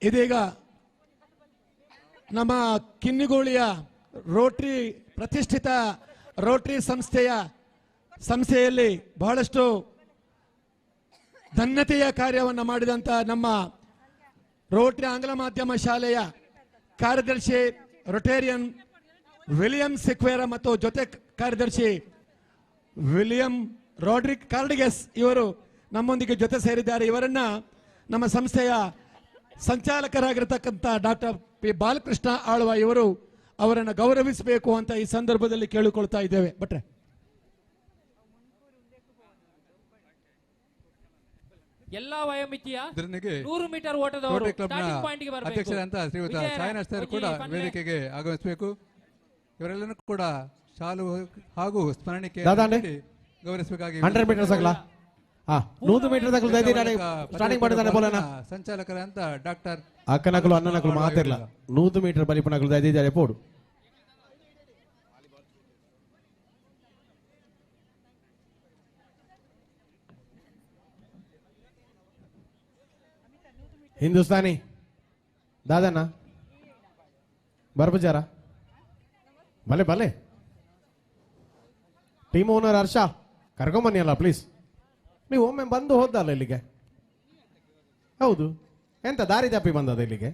ಇದೀಗ ನಮ್ಮ ಕಿನ್ನಿಗೋಳಿಯ ರೋಟರಿ ಪ್ರತಿಷ್ಠಿತ ರೋಟರಿ ಸಂಸ್ಥೆಯಲ್ಲಿ ಬಹಳಷ್ಟು ಧನ್ಯತೆಯ ಕಾರ್ಯವನ್ನು ಮಾಡಿದಂಥ ನಮ್ಮ ರೋಟರಿ ಆಂಗ್ಲ ಮಾಧ್ಯಮ ಶಾಲೆಯ ಕಾರ್ಯದರ್ಶಿ ರೊಟೇರಿಯನ್ ವಿಲಿಯಂ ಸಿಕ್ವೇರ ಮತ್ತು ಜೊತೆ ಕಾರ್ಯದರ್ಶಿ ವಿಲಿಯಂ ರಾಡ್ರಿಕ್ ಕಾರ್ಡಿಗೆಸ್ ಇವರು ನಮ್ಮೊಂದಿಗೆ ಜೊತೆ ಸೇರಿದ್ದಾರೆ. ಇವರನ್ನ ನಮ್ಮ ಸಂಸ್ಥೆಯ ಸಂಚಾಲಕರಾಗಿರತಕ್ಕಂಥ ಡಾಕ್ಟರ್ ಪಿ ಬಾಲಕೃಷ್ಣ ಆಳ್ವ ಇವರು ಅವರನ್ನು ಗೌರವಿಸಬೇಕು ಅಂತ ಈ ಸಂದರ್ಭದಲ್ಲಿ ಕೇಳಿಕೊಳ್ತಾ ಇದ್ದೇವೆ. ಭಟ್ರೆ. ಎಲ್ಲಾ ವಯೋಮಿತಿಯ 100 ಮೀಟರ್ ಓಟದವರು ಸ್ಟಾರ್ಟಿಂಗ್ ಪಾಯಿಂಟ್ ಗೆ ಬರಬೇಕು. ಅಧ್ಯಕ್ಷರಂತ ಶ್ರೀಯುತ ಸಾಯಿನಾಥ್ ಸರ್ ಕೂಡ ವೇದಿಕೆಗೆ ಆಗಮಿಸಬೇಕು. ಇವರೆಲ್ಲರೂ ಕೂಡ ಶಾಲು ಹಾಗೂ ಸ್ಮರಣಿಕೆ ಗೌರವಿಸಬೇಕಾಗಿ 100 ಮೀಟರ್ ಆಗಲ್ಲ 100 ಮೀಟರ್ ಸ್ಟಾರ್ಟಿಂಗ್ ಮಾಡಿದಾನೆ ಬೋಲನ ಸಂಚಾಲಕರಂತ ಡಾಕ್ಟರ್ ಅಕ್ಕನಕಲು ಅನ್ನನಕಲು ಮಾತಿರಲ್ಲ 100 ಮೀಟರ್ ಬಲಿಪನಕಲು ದೈದಿದ್ದಾರೆ ಪೋಡು. ಹಿಂದೂಸ್ತಾನಿ ದಾದನ ಬರ್ಬಜಾರ ಭಲೆ ಭಲೆ ಟೀಮ್ ಓನರ್ ಹರ್ಷ ಕರ್ಕೊಂಬನ್ನಿ ಅಲ್ಲ ಪ್ಲೀಸ್. ನೀವು ಒಮ್ಮೆ ಬಂದು ಹೋದಲ್ಲ ಇಲ್ಲಿಗೆ. ಹೌದು, ಎಂತ ದಾರಿ ತಪ್ಪಿ ಬಂದದ ಇಲ್ಲಿಗೆ?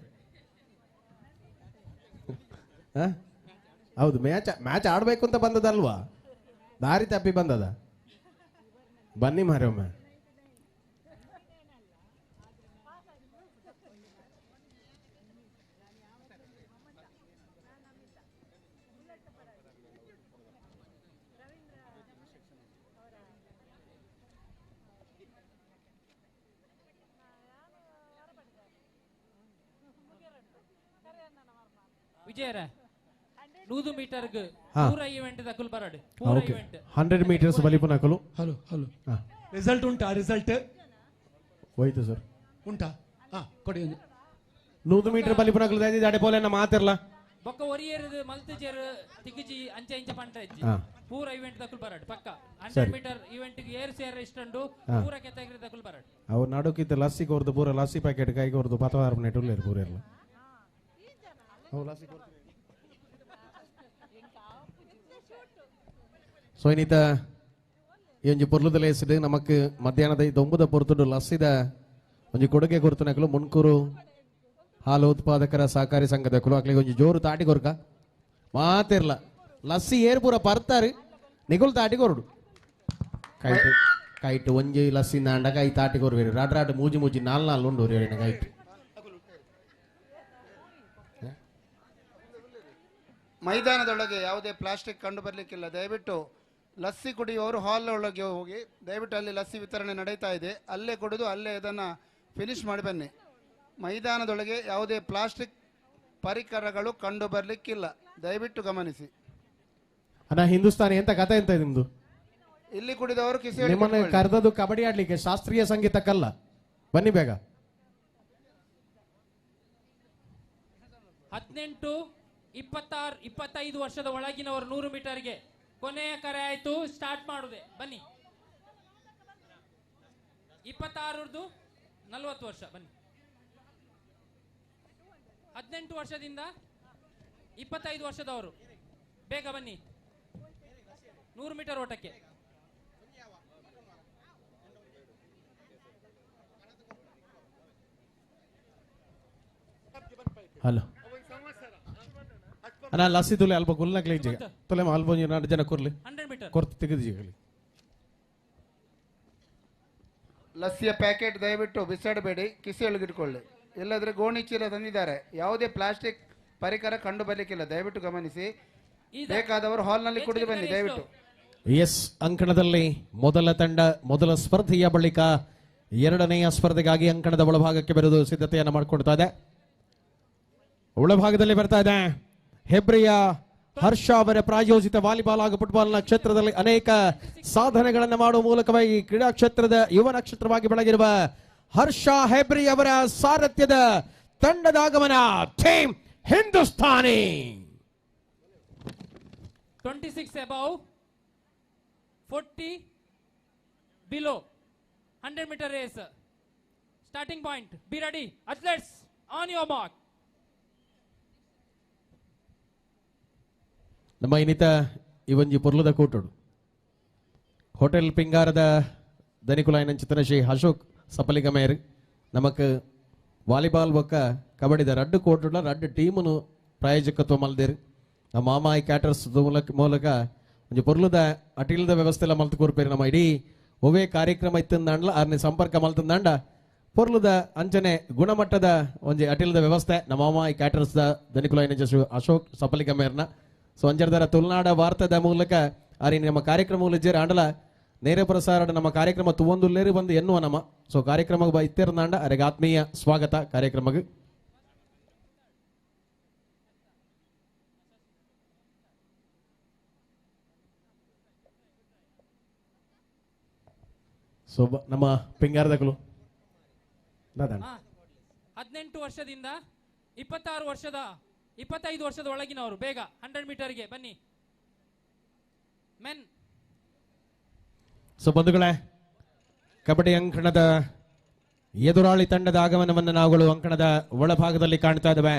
ಹೌದು, ಮ್ಯಾಚ್ ಆಡ್ಬೇಕು ಅಂತ ಬಂದದಲ್ವಾ? ದಾರಿ ತಪ್ಪಿ ಬಂದದ? ಬನ್ನಿ ಮಾರಿ ಒಮ್ಮೆ. ವಿಜಯರ 100 ಮೀಟರ್ ಪೂರ ಇವೆಂಟ್ ದಕುಲ್ ಬರಡ್ ಪೂರ ಇವೆಂಟ್ 100 ಮೀಟರ್ಸ್ ಬಲಿಪನಕಲು. ಹಲೋ ರಿಸಲ್ಟ್ ಉಂಟಾ? ರಿಸಲ್ಟ್ ಹೋಯ್ತು ಸರ್. ಉಂಟಾ? ಕೊಡಿ. 100 ಮೀಟರ್ ಬಲಿಪನಕಲು ದೈದಿದ್ದಾರೆ ಬೋಲೆನ ಮಾತಿರಲ್ಲ ಬೊಕ್ಕ ಒರಿಯರ್ ಮಲ್ತಜರ್ ತಿಗಿಜಿ ಅಂಚ ಇಂಚ ಪಂಟ ಇಜ್ಜಿ ಪೂರ ಇವೆಂಟ್ ದಕುಲ್ ಬರಡ್ ಪಕ್ಕ 100 ಮೀಟರ್ ಇವೆಂಟ್ ಗೆ ಏರ್ ಸೇರ್ ಇಷ್ಟಂಡು ಪೂರ ಕೆತಗರಿ ದಕುಲ್ ಬರಡ್. ಅವ್ರು ನಡುಕಿತ್ತು ಲಸ್ಸಿ ಕೊರ್ದು ಪೂರ ಲಸ್ಸಿ ಪ್ಯಾಕೆಟ್ ಕೈ ಕೊರ್ದು 16 ಮಿನಿಟ್ ಉಳ್ಳೇರು ಪೂರ ಎಲ್ಲ. ಸೊ ಇನ್ನಿತ ಈ ಒಂಜಿ ಪೊರ್ಲುದ ಹೆಸರು ನಮಕ್ ಮಧ್ಯಾಹ್ನದ 9 ಪೊರ್ತುಡು ಲಸ್ಸಿದ ಒಂಜಿ ಕೊಡುಗೆ ಕೊರ್ತನಕಲು ಮುನ್ಕೂರು ಹಾಲು ಉತ್ಪಾದಕರ ಸಹಕಾರಿ ಸಂಘದಕಲು ಅಕ್ಲಿಗೆ ಒಂಜಿ ಜೋರು ತಾಟಿ ಕೊರ್ಕ ಮಾತಿರ್ಲ ಲಸ್ಸಿ ಏರ್ ಪೂರ ಪರ್ತಾರೆ ನಿಗುಲ್ ತಾಟಿ ಕೊರಡು ಕೈಟ್ ಕೈಟ್ ಒಂಜಿ ಲಸ್ಸಿ ನಾಂಡ ಕೈ ತಾಟಿ ಕೊರ್ವೇರು ರಾಡ್ ರಾಡ್ ಮೂಜಿ ಮೂಜಿ 4 ಉಂಡು ಕೈಟ್. ಮೈದಾನದೊಳಗೆ ಯಾವುದೇ ಪ್ಲಾಸ್ಟಿಕ್ ಕಂಡು ಬರಲಿಕ್ಕಿಲ್ಲ. ದಯವಿಟ್ಟು ಲಸ್ಸಿ ಕುಡಿಯುವವರು ಹಾಲ್ ಒಳಗೆ ಹೋಗಿ ದಯವಿಟ್ಟು ಅಲ್ಲಿ ಲಸ್ಸಿ ವಿತರಣೆ ನಡೀತಾ ಇದೆ, ಅಲ್ಲೇ ಕುಡಿದು ಅಲ್ಲೇ ಅದನ್ನು ಫಿನಿಶ್ ಮಾಡಿ ಬನ್ನಿ. ಮೈದಾನದೊಳಗೆ ಯಾವುದೇ ಪ್ಲಾಸ್ಟಿಕ್ ಪರಿಕರಗಳು ಕಂಡು ಬರಲಿಕ್ಕಿಲ್ಲ, ದಯವಿಟ್ಟು ಗಮನಿಸಿ. ಅಣ್ಣ ಹಿಂದೂಸ್ತಾನಿ ಎಂತ ಕಥೆ ಎಂತ ನಿಮ್ದು? ಇಲ್ಲಿ ಕುಡಿದವರು ನಿಮ್ಮನ್ನ ಕರೆದದ್ದು ಕಬಡ್ಡಿ ಆಡ್ಲಿಕ್ಕೆ, ಶಾಸ್ತ್ರೀಯ ಸಂಗೀತಕ್ಕಲ್ಲ. ಬನ್ನಿ ಬೇಗ. 18, 26, 25 ವರ್ಷದ ಒಳಗಿನವರು 100 ಮೀಟರ್ಗೆ ಕೊನೆಯ ಕರೆ ಆಯ್ತು. ಸ್ಟಾರ್ಟ್ ಮಾಡುದೆ ಬನ್ನಿ. 26 40 ವರ್ಷ ಬನ್ನಿ. 18 ವರ್ಷದಿಂದ 25 ವರ್ಷದವರು ಬೇಗ ಬನ್ನಿ 100 ಮೀಟರ್ ಓಟಕ್ಕೆ. ಹಲೋ ಅಣ್ಣ ಲಸ್ಸಿ ತುಲೆ ಅಲ್ಪ ಗುಲ್ನಕ್ಲಿ ತುಲೆ ಅಲ್ಪ 2 ಜನ ಕೊರ್ಲಿ 100 ಮೀಟರ್ ಕೊರ್ತು ತೆಗೆದು ಲಸ್ಸಿಯ ಪ್ಯಾಕೆಟ್ ದಯವಿಟ್ಟು ಬಿಸಾಡಬೇಡಿ, ಕಿಸಿ ಒಳಗಿಟ್ಕೊಳ್ಳಿ. ಇಲ್ಲದ್ರೆ ಗೋಣಿ ಚೀಲ ತಂದಿದ್ದಾರೆ, ಯಾವುದೇ ಪ್ಲಾಸ್ಟಿಕ್ ಪರಿಕರ ಕಂಡು ಬರಲಿಕ್ಕಿಲ್ಲ, ದಯವಿಟ್ಟು ಗಮನಿಸಿ. ಬೇಕಾದವರು ಹಾಲ್ನಲ್ಲಿ ಕುಡಿದು ಬನ್ನಿ ದಯವಿಟ್ಟು. ಎಸ್ ಅಂಕಣದಲ್ಲಿ ಮೊದಲ ತಂಡ ಮೊದಲ ಸ್ಪರ್ಧೆಯ ಬಳಿಕ ಎರಡನೆಯ ಸ್ಪರ್ಧೆಗಾಗಿ ಅಂಕಣದ ಒಳಭಾಗಕ್ಕೆ ಬರೆದು ಸಿದ್ಧತೆಯನ್ನು ಮಾಡಿಕೊಡ್ತಾ ಇದೆ. ಒಳಭಾಗದಲ್ಲಿ ಬರ್ತಾ ಇದೆ ಹೆಬ್ರಿಯ ಹರ್ಷ ಅವರ ಪ್ರಾಯೋಜಿತ ವಾಲಿಬಾಲ್ ಹಾಗೂ ಫುಟ್ಬಾಲ್ನ ಕ್ಷೇತ್ರದಲ್ಲಿ ಅನೇಕ ಸಾಧನೆಗಳನ್ನು ಮಾಡುವ ಮೂಲಕವಾಗಿ ಕ್ರೀಡಾ ಕ್ಷೇತ್ರದ ಯುವ ನಕ್ಷತ್ರವಾಗಿ ಬೆಳಗಿರುವ ಹರ್ಷ ಹೆಬ್ರಿ ಅವರ ಸಾರಥ್ಯದ ತಂಡದ ಆಗಮನ. Team Hindustani 26 above, 40 below, 100 meter race. Starting point. Be ready. Athletes, on your mark. ನಮ್ಮ ಇನ್ನಿತ ಇವೊಂಜಿ ಪೊರ್ಲುದ ಕೂಟೋಡು ಹೋಟೆಲ್ ಪಿಂಗಾರದ ದನಿಕುಲಾಯನ ಚಿತ್ರನ ಶ್ರೀ ಅಶೋಕ್ ಸಪಲಿಗಮೇರ್ ನಮಕ್ ವಾಲಿಬಾಲ್ ಬೊಕ್ಕ ಕಬಡ್ಡಿದ ರಡ್ಡು ಕೋಟುಡ್ಲ ರಡ್ಡು ಟೀಮನು ಪ್ರಾಯೋಜಕತ್ವ ಮಲ್ದೇರು ನಮ್ಮ ಮಾಮಾಯಿ ಕ್ಯಾಟರ್ಸ್ ಮೂಲಕ ಒಂಜಿ ಪೊರ್ಲುದ ಅಟಿಲ್ದ ವ್ಯವಸ್ಥೆ ಎಲ್ಲ ಮಲ್ತು ಕೂರ್ಪೇರು. ನಮ್ಮ ಇಡೀ ಒವೇ ಕಾರ್ಯಕ್ರಮ ಇತ್ತಂದಾಂಡ್ಲ ಆರ್ನೆ ಸಂಪರ್ಕ ಮಲ್ತಂದಾಂಡ ಪೊರ್ಲುದ ಅಂಚನೆ ಗುಣಮಟ್ಟದ ಒಂಜಿ ಅಟಿಲ್ದ ವ್ಯವಸ್ಥೆ ನಮ್ಮ ಮಾಮಾಯಿ ಕ್ಯಾಟರ್ಸ್ ದನಿಕುಲಾಯನ ಶ್ರೀ ಅಶೋಕ್ ಸಪಲಿಗಮೇರ್ನ ಸೊ ಅಂಜರ್ದರ ತುಳುನಾಡ ವಾರ್ತೆದ ಮೂಲಕ ಅರಿ ನಮ್ಮ ಕಾರ್ಯಕ್ರಮ ಆಂಡಲ ನೇರ ಪ್ರಸಾರ ನಮ್ಮ ಕಾರ್ಯಕ್ರಮ ತುವೊಂದುಲ್ಲೇರು ಬಂದು ಎನ್ನುವ ನಮ್ಮ ಸೊ ಕಾರ್ಯಕ್ರಮ ಇತ್ತೇರ್ನಾಂಡ ಅರೆಗೆ ಆತ್ಮೀಯ ಸ್ವಾಗತ ಕಾರ್ಯಕ್ರಮಕ್ಕೆ. ಸೊ ನಮ್ಮ ಪಿಂಗಾರದಗಳು 18 ವರ್ಷದಿಂದ 26 ವರ್ಷದ 25 ವರ್ಷದ ಒಳಗಿನವರು ಬೇಗ 100 ಮೀಟರ್ಗೆ ಬನ್ನಿ ಮೆನ್. ಸೊ ಬಂಧುಗಳೇ, ಕಬಡ್ಡಿ ಅಂಕಣದ ಎದುರಾಳಿ ತಂಡದ ಆಗಮನವನ್ನು ನಾವುಗಳು ಅಂಕಣದ ಒಳಭಾಗದಲ್ಲಿ ಕಾಣ್ತಾ ಇದ್ದೇವೆ.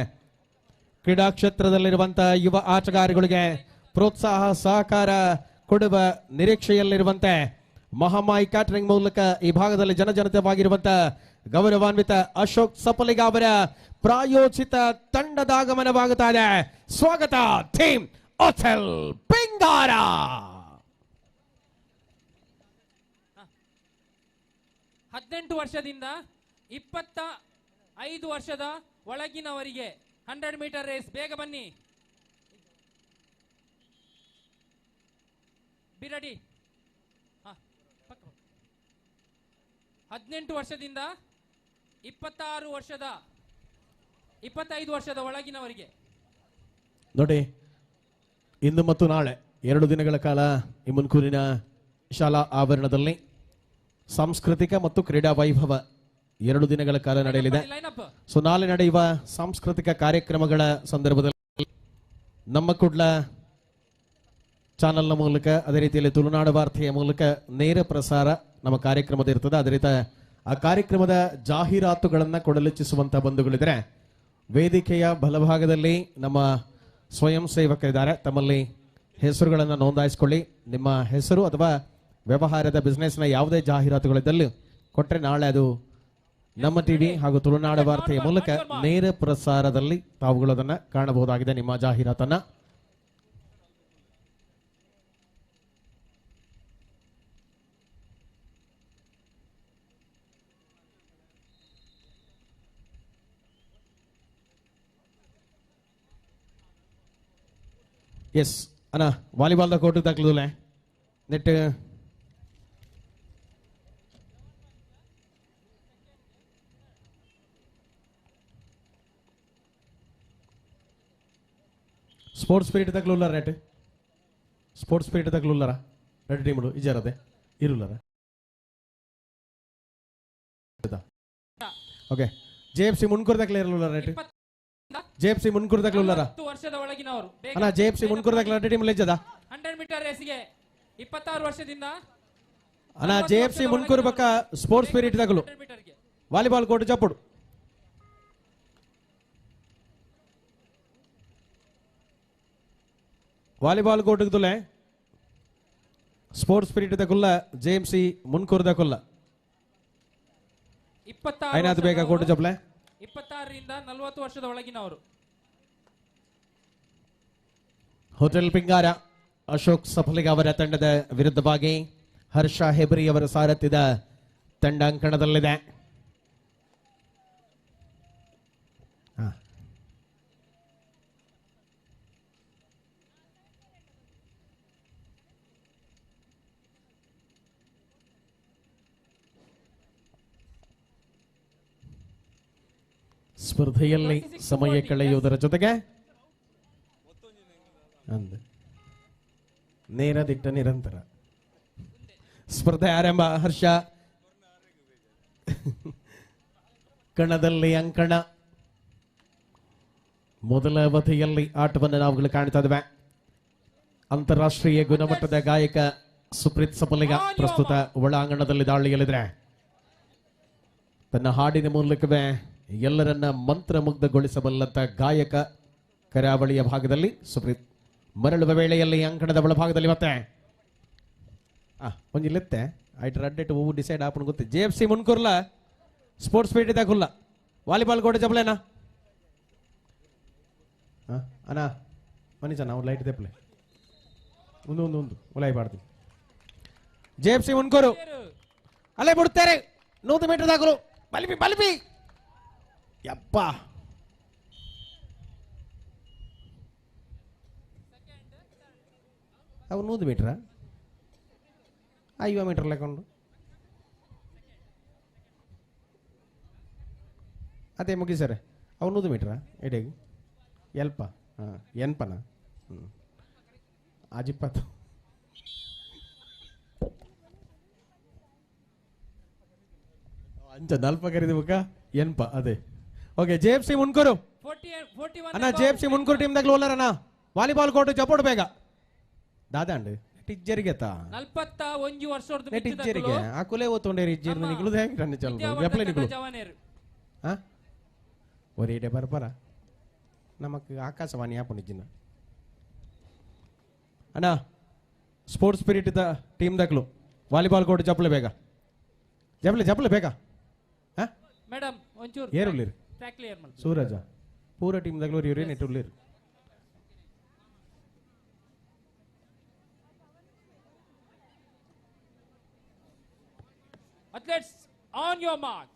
ಕ್ರೀಡಾ ಕ್ಷೇತ್ರದಲ್ಲಿರುವಂತಹ ಯುವ ಆಟಗಾರರಿಗೆ ಪ್ರೋತ್ಸಾಹ ಸಹಕಾರ ಕೊಡುವ ನಿರೀಕ್ಷೆಯಲ್ಲಿರುವಂತೆ ಮಹಾಮಾಯಿ ಕ್ಯಾಟರಿಂಗ್ ಮೂಲಕ ಈ ಭಾಗದಲ್ಲಿ ಜನಜನಿತವಾಗಿರುವಂತಹ ಗೌರವಾನ್ವಿತ ಅಶೋಕ್ ಸಪಲಿಗ ಅವರ ಪ್ರಾಯೋಜಿತ ತಂಡದ ಆಗಮನವಾಗುತ್ತಾ ಇದೆ. ಸ್ವಾಗತ ಟೀಮ್ ಹೋಟೆಲ್ ಪಿಂಗಾರ. 18 ವರ್ಷದಿಂದ 25 ವರ್ಷದ ಒಳಗಿನವರಿಗೆ 100 ಮೀಟರ್ ರೇಸ್ ಬೇಗ ಬನ್ನಿ. Be ready. 18 ವರ್ಷದಿಂದ 25 ವರ್ಷದ ಒಳಗಿನವರಿಗೆ ನೋಡಿ, ಇಂದು ಮತ್ತು ನಾಳೆ 2 ದಿನಗಳ ಕಾಲ ಈ ಮುನ್ಕೂರಿನ ಶಾಲಾ ಆವರಣದಲ್ಲಿ ಸಾಂಸ್ಕೃತಿಕ ಮತ್ತು ಕ್ರೀಡಾ ವೈಭವ 2 ದಿನಗಳ ಕಾಲ ನಡೆಯಲಿದೆ. ಸೊ ನಾಳೆ ನಡೆಯುವ ಸಾಂಸ್ಕೃತಿಕ ಕಾರ್ಯಕ್ರಮಗಳ ಸಂದರ್ಭದಲ್ಲಿ ನಮ್ಮ ಕುಡ್ಲ ಚಾನಲ್ನ ಮೂಲಕ ಅದೇ ರೀತಿಯಲ್ಲಿ ತುಳುನಾಡು ವಾರ್ತೆಯ ಮೂಲಕ ನೇರ ಪ್ರಸಾರ ನಮ್ಮ ಕಾರ್ಯಕ್ರಮದ ಇರ್ತದೆ. ಅದೇ ರೀತಿ ಆ ಕಾರ್ಯಕ್ರಮದ ಜಾಹೀರಾತುಗಳನ್ನು ಕೊಡಲಿಚ್ಛಿಸುವಂತಹ ಬಂಧುಗಳಿದ್ದಾರೆ. ವೇದಿಕೆಯ ಬಲಭಾಗದಲ್ಲಿ ನಮ್ಮ ಸ್ವಯಂ ಸೇವಕರಿದ್ದಾರೆ. ತಮ್ಮಲ್ಲಿ ಹೆಸರುಗಳನ್ನು ನೋಂದಾಯಿಸಿಕೊಳ್ಳಿ. ನಿಮ್ಮ ಹೆಸರು ಅಥವಾ ವ್ಯವಹಾರದ ಬಿಸ್ನೆಸ್ನ ಯಾವುದೇ ಜಾಹೀರಾತುಗಳಿದ್ದಲ್ಲಿ ಕೊಟ್ಟರೆ ನಾಳೆ ಅದು ನಮ್ಮ ಟಿವಿ ಹಾಗೂ ತುಳುನಾಡು ವಾರ್ತೆಯ ಮೂಲಕ ನೇರ ಪ್ರಸಾರದಲ್ಲಿ ತಾವುಗಳು ಅದನ್ನು ಕಾಣಬಹುದಾಗಿದೆ ನಿಮ್ಮ ಜಾಹೀರಾತನ್ನ. ಎಸ್ ಅಣ್ಣ, ವಾಲಿಬಾಲ್ದ ಕೋರ್ಟ್ ತಕ್ಕಲುಲೆ ನೆಟ್ ಸ್ಪೋರ್ಟ್ಸ್ ಸ್ಪಿರಿಟ್ ತಕ್ಕಲುಲ್ಲ ರೆಟ್ ಸ್ಪೋರ್ಟ್ಸ್ ಸ್ಪಿರಿಟ್ ತಕ್ಕಲುಲ್ಲರ ರೆಡ್ ಟೀಮ್ಡು ಇಜಾರದೆ ಇರುಲ್ಲರ. ಓಕೆ, ಜೆಎಫ್ಸಿ ಮುನ್ಕೂರ್ ತಕ್ಕಲ ಇರಲಿಲ್ಲ ರೆಟ್ ಜೆಎಫ್ಸಿ ಮುನ್ಕೂರ್ ತಕ್ಕಲುಲ್ಲರ 10 ವರ್ಷದ ಒಳಗಿನವರು ಅಣ್ಣ. ಜೆಎಫ್ಸಿ ಮುನ್ಕೂರ್ ತಕ್ಕಲ ರೆಡ್ ಟೀಮ್ ಲೆಜ್ಜದ 100 ಮೀಟರ್ ರೇಸ್ಗೆ 26 ವರ್ಷದಿಂದ ಅಣ್ಣ. ಜೆಎಫ್ಸಿ ಮುನ್ಕೂರ್ ಬಕ್ಕ ಸ್ಪೋರ್ಟ್ಸ್ ಸ್ಪಿರಿಟ್ ತಗಲು ವಾಲಿಬಾಲ್ ಕೋರ್ಟ್ ಚಪ್ಪುಡು. ವಾಲಿಬಾಲ್ ಕೋರ್ಟ್ ತುಲೆ ಸ್ಪೋರ್ಟ್ಸ್ ಸ್ಪಿರಿಟ್ ತಗುಲ್ಲ ಜೆಎಂಸಿ ಮುನ್ಕೂರ್ ತಗುಲ್ಲ 26 ಐನಾದ್ ಬೇಗ ಕೋರ್ಟ್ ಚಪ್ಪಲೆ 26 ರಿಂದ 40 ವರ್ಷದ ಒಳಗಿನವರು. ಹೋಟೆಲ್ ಪಿಂಗಾರ ಅಶೋಕ್ ಸಫಲಿಗ ಅವರ ತಂಡದ ವಿರುದ್ಧವಾಗಿ ಹರ್ಷ ಹೆಬ್ರಿ ಅವರ ಸಾರಥ್ಯದ ತಂಡ ಅಂಕಣದಲ್ಲಿದೆ. ಸ್ಪರ್ಧೆಯಲ್ಲಿ ಸಮಯ ಕಳೆಯುವುದರ ಜೊತೆಗೆ ನೇರ ದಿಟ್ಟ ನಿರಂತರ ಸ್ಪರ್ಧೆ ಆರಂಭ. ಹರ್ಷ ಕಣದಲ್ಲಿ ಅಂಕಣ. ಮೊದಲ ಅವಧಿಯಲ್ಲಿ ಆಟವನ್ನು ನಾವುಗಳು ಕಾಣ್ತಾ ಇದ್ದೇವೆ. ಅಂತಾರಾಷ್ಟ್ರೀಯ ಗುಣಮಟ್ಟದ ಗಾಯಕ ಸುಪ್ರೀತ್ ಸಪಲಿಗ ಪ್ರಸ್ತುತ ಒಳಾಂಗಣದಲ್ಲಿ ದಾಳಿಯಲ್ಲಿದ್ರೆ ತನ್ನ ಹಾಡಿನ ಮೂಲಕವೇ ಎಲ್ಲರನ್ನ ಮಂತ್ರಮುಗ್ಧಗೊಳಿಸಬಲ್ಲಂತ ಗಾಯಕ ಕರಾವಳಿಯ ಭಾಗದಲ್ಲಿ ಸುಪ್ರೀತ್ ಮರಳುವ ವೇಳೆಯಲ್ಲಿ ಅಂಕಣದ ಒಳಭಾಗದಲ್ಲಿ ಮತ್ತೆ ಒಂಜಿಲ್ಲತ್ತೆ ಐಟ್ ರಡ್ಡೆಟ್ ಹೂವು ಡಿಸೈಡ್ ಆಪನ್ ಗೊತ್ತೆ. JFC ಮುನ್ಕೂರ್ಲ ಸ್ಪೋರ್ಟ್ಸ್ ಪೀಟ್ ಇದ್ದಾಗ ಹುಲ್ಲ ವಾಲಿಬಾಲ್ ಗೋಡೆ ಜಬಲೇನಾ ಅಣ್ಣ ಮನೀಷ ನಾವು ಲೈಟ್ ತೆಪ್ಪಲೆ ಒಂದು ಒಲಾಯಿ ಪಾಡ್ತೀವಿ. JFC ಮುನ್ಕೂರು ಅಲ್ಲೇ ಬಿಡ್ತಾರೆ 100 ಮೀಟರ್ ದಾಗಲು ಬಲಿಪಿ ಯಪ್ಪ ಅವು 100 ಮೀಟ್ರ 50 ಮೀಟರ್ ಲೆಕ್ಕೊಂಡು ಅದೇ ಮುಗಿಸರೆ ಅವು 100 ಮೀಟ್ರ ಎಡೆಗೆ ಎಲ್ಪ ಎನ್ಪನ ಆಜಿಪ್ಪತ್ತು ಅಂಚ ನಲ್ಪ ಕರೀದಿ ಮುಖ ಎನ್ಪ ಅದೇ ಓಕೆ. JFC ಮುನ್ಕೂರು ಅಣ್ಣ JFC ಮುನ್ಕೂರು ಟೀಮ್ದಾಗ್ಲು ಹೋಲಾರಣ್ಣ ವಾಲಿಬಾಲ್ ಕೋರ್ಟ್ ಜಪೋಡ್ ಬೇಗ ದಾದಾಂಡ್ ಟಿಜ್ಜರಿಗೆ 41 ವರ್ಷದ ಟಿಜ್ಜರಿಗೆ ಆ ಕುಲೆ ಓದ್ಕೊಂಡೇರಿ ಇಜ್ಜಿರ್ ನಿಗುಳುದು ಹೆಂಗ್ ರನ್ನ ಚಲ್ದು ಎಪ್ಲೆ ನಿಗುಳು ಒರೇಡೆ ಬರ್ಬರ ನಮಕ್ ಆಕಾಶವಾಣಿ ಆಪನ್ ಇಜ್ಜಿನ ಅಣ್ಣ ಸ್ಪೋರ್ಟ್ಸ್ ಸ್ಪಿರಿಟ್ ಇದ್ದ ಟೀಮ್ದಾಗ್ಲು ವಾಲಿಬಾಲ್ ಕೋರ್ಟ್ ಜಪ್ಲೆ ಬೇಗ ಜಪ್ಲೆ ಬೇಗ ಮೇಡಮ್ ಒಂಚೂರು ಏರುಲ್ಲಿರಿ ಟ್ರ್ಯಾಕ್ ಕ್ಲಿಯರ್ ಮಾಡಿ ಸೂರಜ ಪೂರ ಟೀಮ್ದಾಗ್ಲು ಇವ್ರೇ ನೆಟ್ಟುಲ್ಲಿರಿ. Athletes on your mark.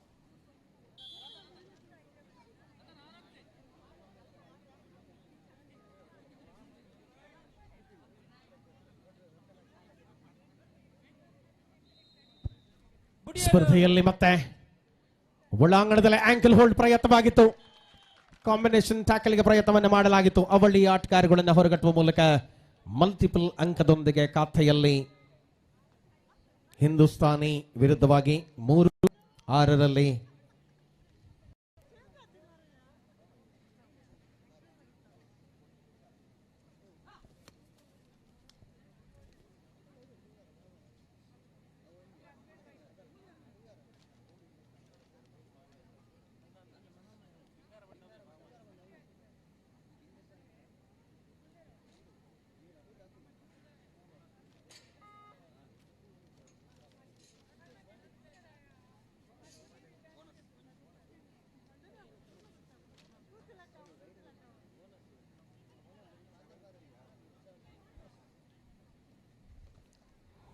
ಸ್ಪರ್ಧೆಯಲ್ಲಿ ಮತ್ತೆ ಒಳಾಂಗಣದಲ್ಲಿ ಆಂಕಲ್ ಹೋಲ್ಡ್ ಪ್ರಯತ್ನವಾಗಿತ್ತು. ಕಾಂಬಿನೇಷನ್ ಟ್ಯಾಕಲ್ಗೆ ಪ್ರಯತ್ನವನ್ನು ಮಾಡಲಾಗಿತ್ತು. ಅವಳಿ ಆಟಗಾರಗಳನ್ನು ಹೊರಗಟ್ಟುವ ಮೂಲಕ ಮಲ್ಟಿಪಲ್ ಅಂಕದೊಂದಿಗೆ ಖಾತೆಯಲ್ಲಿ ಹಿಂದೂಸ್ತಾನಿ ವಿರುದ್ಧವಾಗಿ 3-6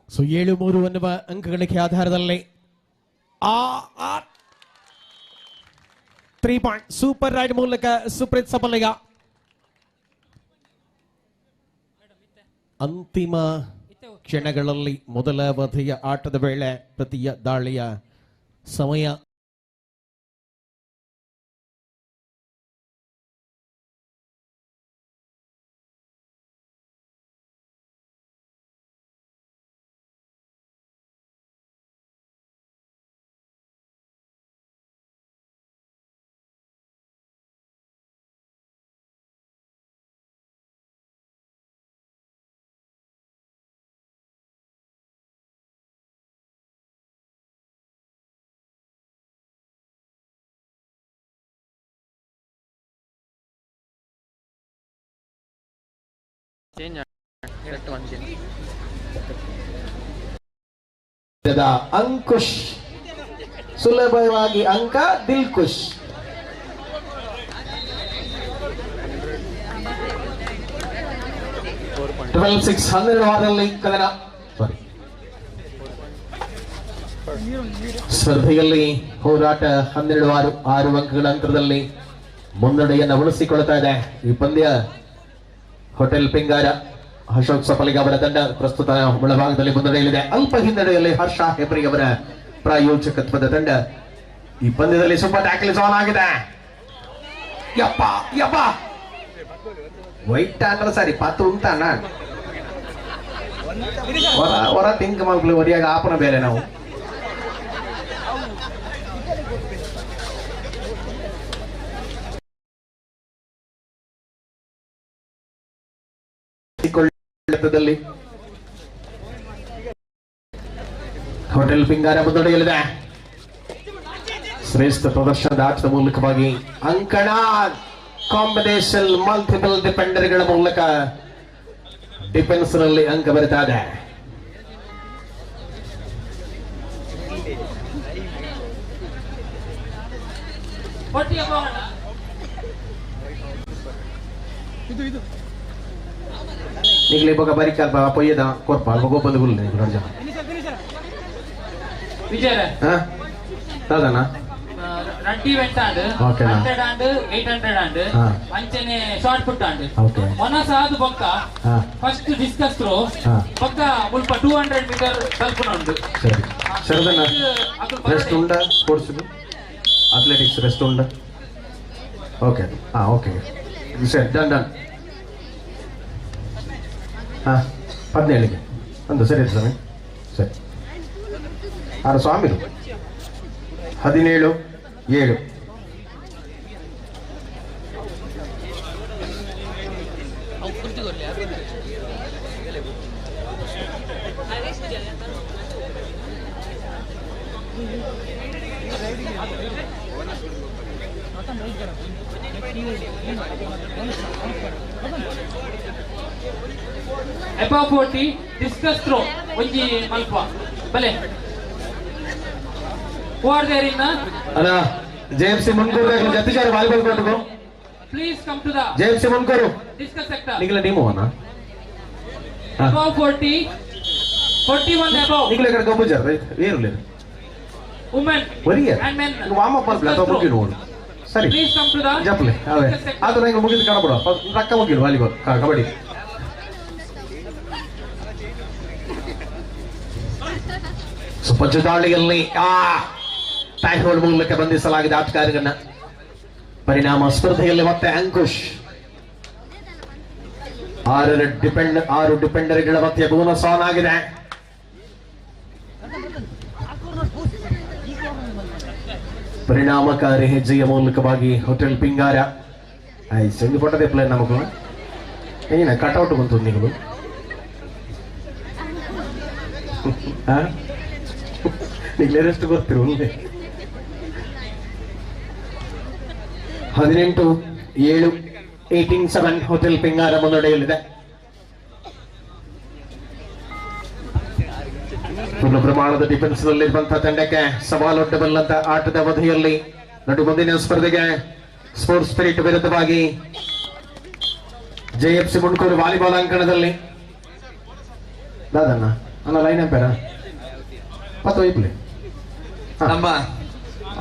ಸೊ 7-3 ಅನ್ನುವ ಅಂಕಗಳಿಕೆ ಆಧಾರದಲ್ಲಿ 3 ಪಾಯಿಂಟ್ ಸೂಪರ್ ರೈಡ್ ಮೂಲಕ ಸುಪ್ರೀತ್ ಸಪಲಿಗ ಅಂತಿಮ ಕ್ಷಣಗಳಲ್ಲಿ ಮೊದಲ ಅವಧಿಯ ಆಟದ ವೇಳೆ ಪ್ರತಿಯ ದಾಳಿಯ ಸಮಯ ಅಂಕುಶ್ ಸುಲಭವಾಗಿ ಅಂಕ ದಿಲ್ಕುಶ್ 12-6 12 ಕದನ ಸ್ಪರ್ಧೆಯಲ್ಲಿ ಹೋರಾಟ 12-6 6 ಅಂಕಗಳ ಅಂತರದಲ್ಲಿ ಮುನ್ನಡೆಯನ್ನು ಉಳಿಸಿಕೊಳ್ತಾ ಇದೆ. ಈ ಪಂದ್ಯ ಹೋಟೆಲ್ ಪಿಂಗಾರ ಅಶೋಕ್ ಸಪಲಿಗ ಅವರ ತಂಡ ಪ್ರಸ್ತುತ ಒಳಭಾಗದಲ್ಲಿ ಮುನ್ನಡೆಯಲಿದೆ. ಅಲ್ಪ ಹಿನ್ನಡೆಯಲ್ಲಿ ಹರ್ಷ ಹೆಬ್ರಿ ಅವರ ಪ್ರಾಯೋಜಕತ್ವದ ತಂಡ. ಈ ಪಂದ್ಯದಲ್ಲಿ ಸೂಪರ್ ಟ್ಯಾಕಲ್ ಆನ್ ಆಗಿದೆ. ಯಪ್ಪ ಯಪ್ಪ ವೈಟ್ ಅಂದ್ರೆ ಸರಿ ಪತ್ತು ಉಂಟಾನ ಹೊರ ತಿಂಕ್ ಮಕ್ಕಳು ಒರಿಯಾಗ ಆಪನ ಬೇರೆ ನಾವು ಹೋಟೆಲ್ ಪಿಂಗಾರ ಮುಂದೂಡಿಯಲಿದೆ ಶ್ರೇಷ್ಠ ಪ್ರದರ್ಶನದ ಆಟದ ಮೂಲಕವಾಗಿ ಅಂಕಣ ಕಾಂಬಿನೇಷನ್ ಮಲ್ಟಿಪಲ್ ಡಿಫೆಂಡರ್ಗಳ ಮೂಲಕ ಡಿಫೆನ್ಸ್ ನಲ್ಲಿ ಅಂಕ ಬರಿತಾ ಇದೆ. ನಿಗಲಿ ಬೊಕ ಬರಿಕ ಅಲ್ಪ ಪೊಯ್ಯದ ಕೊರ್ಪ ಅಲ್ಪ ಗೋಪದ ಗುಲ್ಲೆ ರಾಜ Vijay ದಾದನ Reddy vent and 100 and 800 and ಅಂಚನೆ ಶಾರ್ಟ್ ಪುಟ್ ಆಂಡ್ ಮನಸ ಆದು ಬೊಕ್ಕ ಫಸ್ಟ್ ಡಿಸ್ಕಸ್ ಥ್ರೋ ಬೊಕ್ಕ ಮುಲ್ಪ 200 ಮೀಟರ್ ತಲುಪುನ ಉಂಡು ಸರಿ ಶರದನ ರೆಸ್ಟ್ ಉಂಡ ಸ್ಪೋರ್ಟ್ಸ್ ಅಥ್ಲೆಟಿಕ್ಸ್ ರೆಸ್ಟ್ ಉಂಡ ಓಕೆ ಓಕೆ ಸರಿ ಡನ್ 17ಗೆ ಒಂದು ಸರಿ ಸ್ವಾಮಿ ಸರಿ ಆರು ಸ್ವಾಮಿರು 17-7 above 40 discus throw ಒಂಜಿ ಮಲ್ಪ ಬಲೆ ಓವರ್ ದೇರ್ ಇನ್ ಅಲ್ಲ ಜೆಎಂಸಿ ಮುನ್ಕೂರು ಜತಿಚಾರ ವಾಲಿಬಾಲ್ ಕೋರ್ಟ್ಗೋ please come to the JMC Munkur discus sector ನಿಗಲ ಟೀಮ್ ಹೋಗೋಣ above 40 41 above ನಿಗಲ ಕಡೆ ಗಬ್ಬುಜರ್ ರೈಟ್ ಏರುಲೆ women ವರಿಯ and men ವಾಮ ಪರ್ಪ್ಲ ತೋ ಮುಗಿ ನೋಡು ಸರಿ ಪ್ಲೀಸ್ ಕಮ್ ಟು ದ ಜಪ್ಲೆ ಅವೇ ಆದ್ರೆ ನಂಗೆ ಮುಗಿದು ಕಾಣಬೇಡ ರಕ್ಕ ಮುಗಿಡು ವಾಲಿಬಾಲ್ ಕಬಡ್ಡಿ ಸುಪಜುದಾಳಿಯಲ್ಲಿ ಟೈಹೋಲ್ ಮೂಲಕ ಬಂಧಿಸಲಾಗಿದೆ ಆಟಗಾರರನ್ನ ಪರಿಣಾಮ ಸ್ಪರ್ಧೆಯಲ್ಲಿ ಮತ್ತೆ ಅಂಕುಶ್ 6 ಡಿಪೆಂಡರ್ಗಳ ಮಧ್ಯೆ ಬೋನಸ್ ಆನ್ ಆಗಿದೆ. ಪರಿಣಾಮಕಾರಿ ಹೆಜ್ಜೆಯ ಮೂಲಕವಾಗಿ ಹೋಟೆಲ್ ಪಿಂಗಾರ ಸಂಗಿ ಪೊಟ್ಟದೆ ಪ್ಲೇನ್ ನಮಗೂ ಏನ ಕಟ್ಔಟ್ ಬಂತು ನೀವು ನಿಗ್ಲೇರಷ್ಟು ಗೊತ್ತಿರು 18-7 18-7 ಹೋಟೆಲ್ ಪಿಂಗಾರ ಮುನ್ನಡೆಯಲ್ಲಿದೆ. ಪೂರ್ಣ ಪ್ರಮಾಣದ ಡಿಫೆನ್ಸ್ ನಲ್ಲಿರುವಂತಹ ತಂಡಕ್ಕೆ ಸವಾಲೊಡ್ಡಬಲ್ಲಂತ ಆಟದ ಅವಧಿಯಲ್ಲಿ ಮುಂದಿನ ಸ್ಪರ್ಧೆಗೆ ಸ್ಪೋರ್ಟ್ಸ್ ಸ್ಪಿರಿಟ್ ವಿರುದ್ಧವಾಗಿ ಜೆಎಫ್ಸಿ ಮುಣ್ಕೂರು ವಾಲಿಬಾಲ್ ಅಂಕಣದಲ್ಲಿ ದಾದಣ್ಣ ಅಲ್ಲ ಲೈನ್ ಅಂಪೇರ ನಮ್ಮ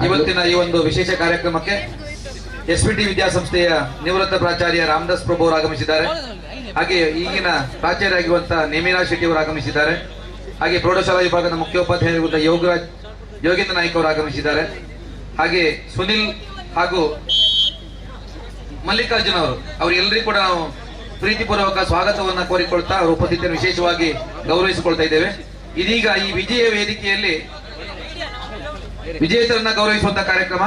ಇವತ್ತಿನ ಈ ಒಂದು ವಿಶೇಷ ಕಾರ್ಯಕ್ರಮಕ್ಕೆ ಎಸ್ಪಿಟಿ ವಿದ್ಯಾಸಂಸ್ಥೆಯ ನಿವೃತ್ತ ಪ್ರಾಚಾರ್ಯ ರಾಮದಾಸ್ ಪ್ರಭು ಅವರು ಆಗಮಿಸಿದ್ದಾರೆ. ಹಾಗೆ ಈಗಿನ ಪ್ರಾಚಾರ್ಯರಾಗಿರುವಂತಹ ನೇಮಿರಾ ಶೆಟ್ಟಿ ಅವರು ಆಗಮಿಸಿದ್ದಾರೆ. ಹಾಗೆ ಪ್ರೌಢಶಾಲಾ ವಿಭಾಗದ ಮುಖ್ಯೋಪಾಧ್ಯಾಯರಾಗಿರುವಂತಹ ಯೋಗೇಂದ್ರ ನಾಯ್ಕ ಅವರು ಆಗಮಿಸಿದ್ದಾರೆ. ಹಾಗೆ ಸುನಿಲ್ ಹಾಗೂ ಮಲ್ಲಿಕಾರ್ಜುನ್ ಅವರೆಲ್ಲರಿಗೂ ಕೂಡ ನಾವು ಪ್ರೀತಿಪೂರ್ವಕ ಸ್ವಾಗತವನ್ನ ಕೋರಿಕೊಳ್ತಾ ಅವರ ಉಪಸ್ಥಿತಿಯನ್ನು ವಿಶೇಷವಾಗಿ ಗೌರವಿಸಿಕೊಳ್ತಾ ಇದ್ದೇವೆ. ಇದೀಗ ಈ ವಿಜಯ ವೇದಿಕೆಯಲ್ಲಿ ವಿಜೇತರನ್ನ ಗೌರವಿಸುವಂತಹ ಕಾರ್ಯಕ್ರಮ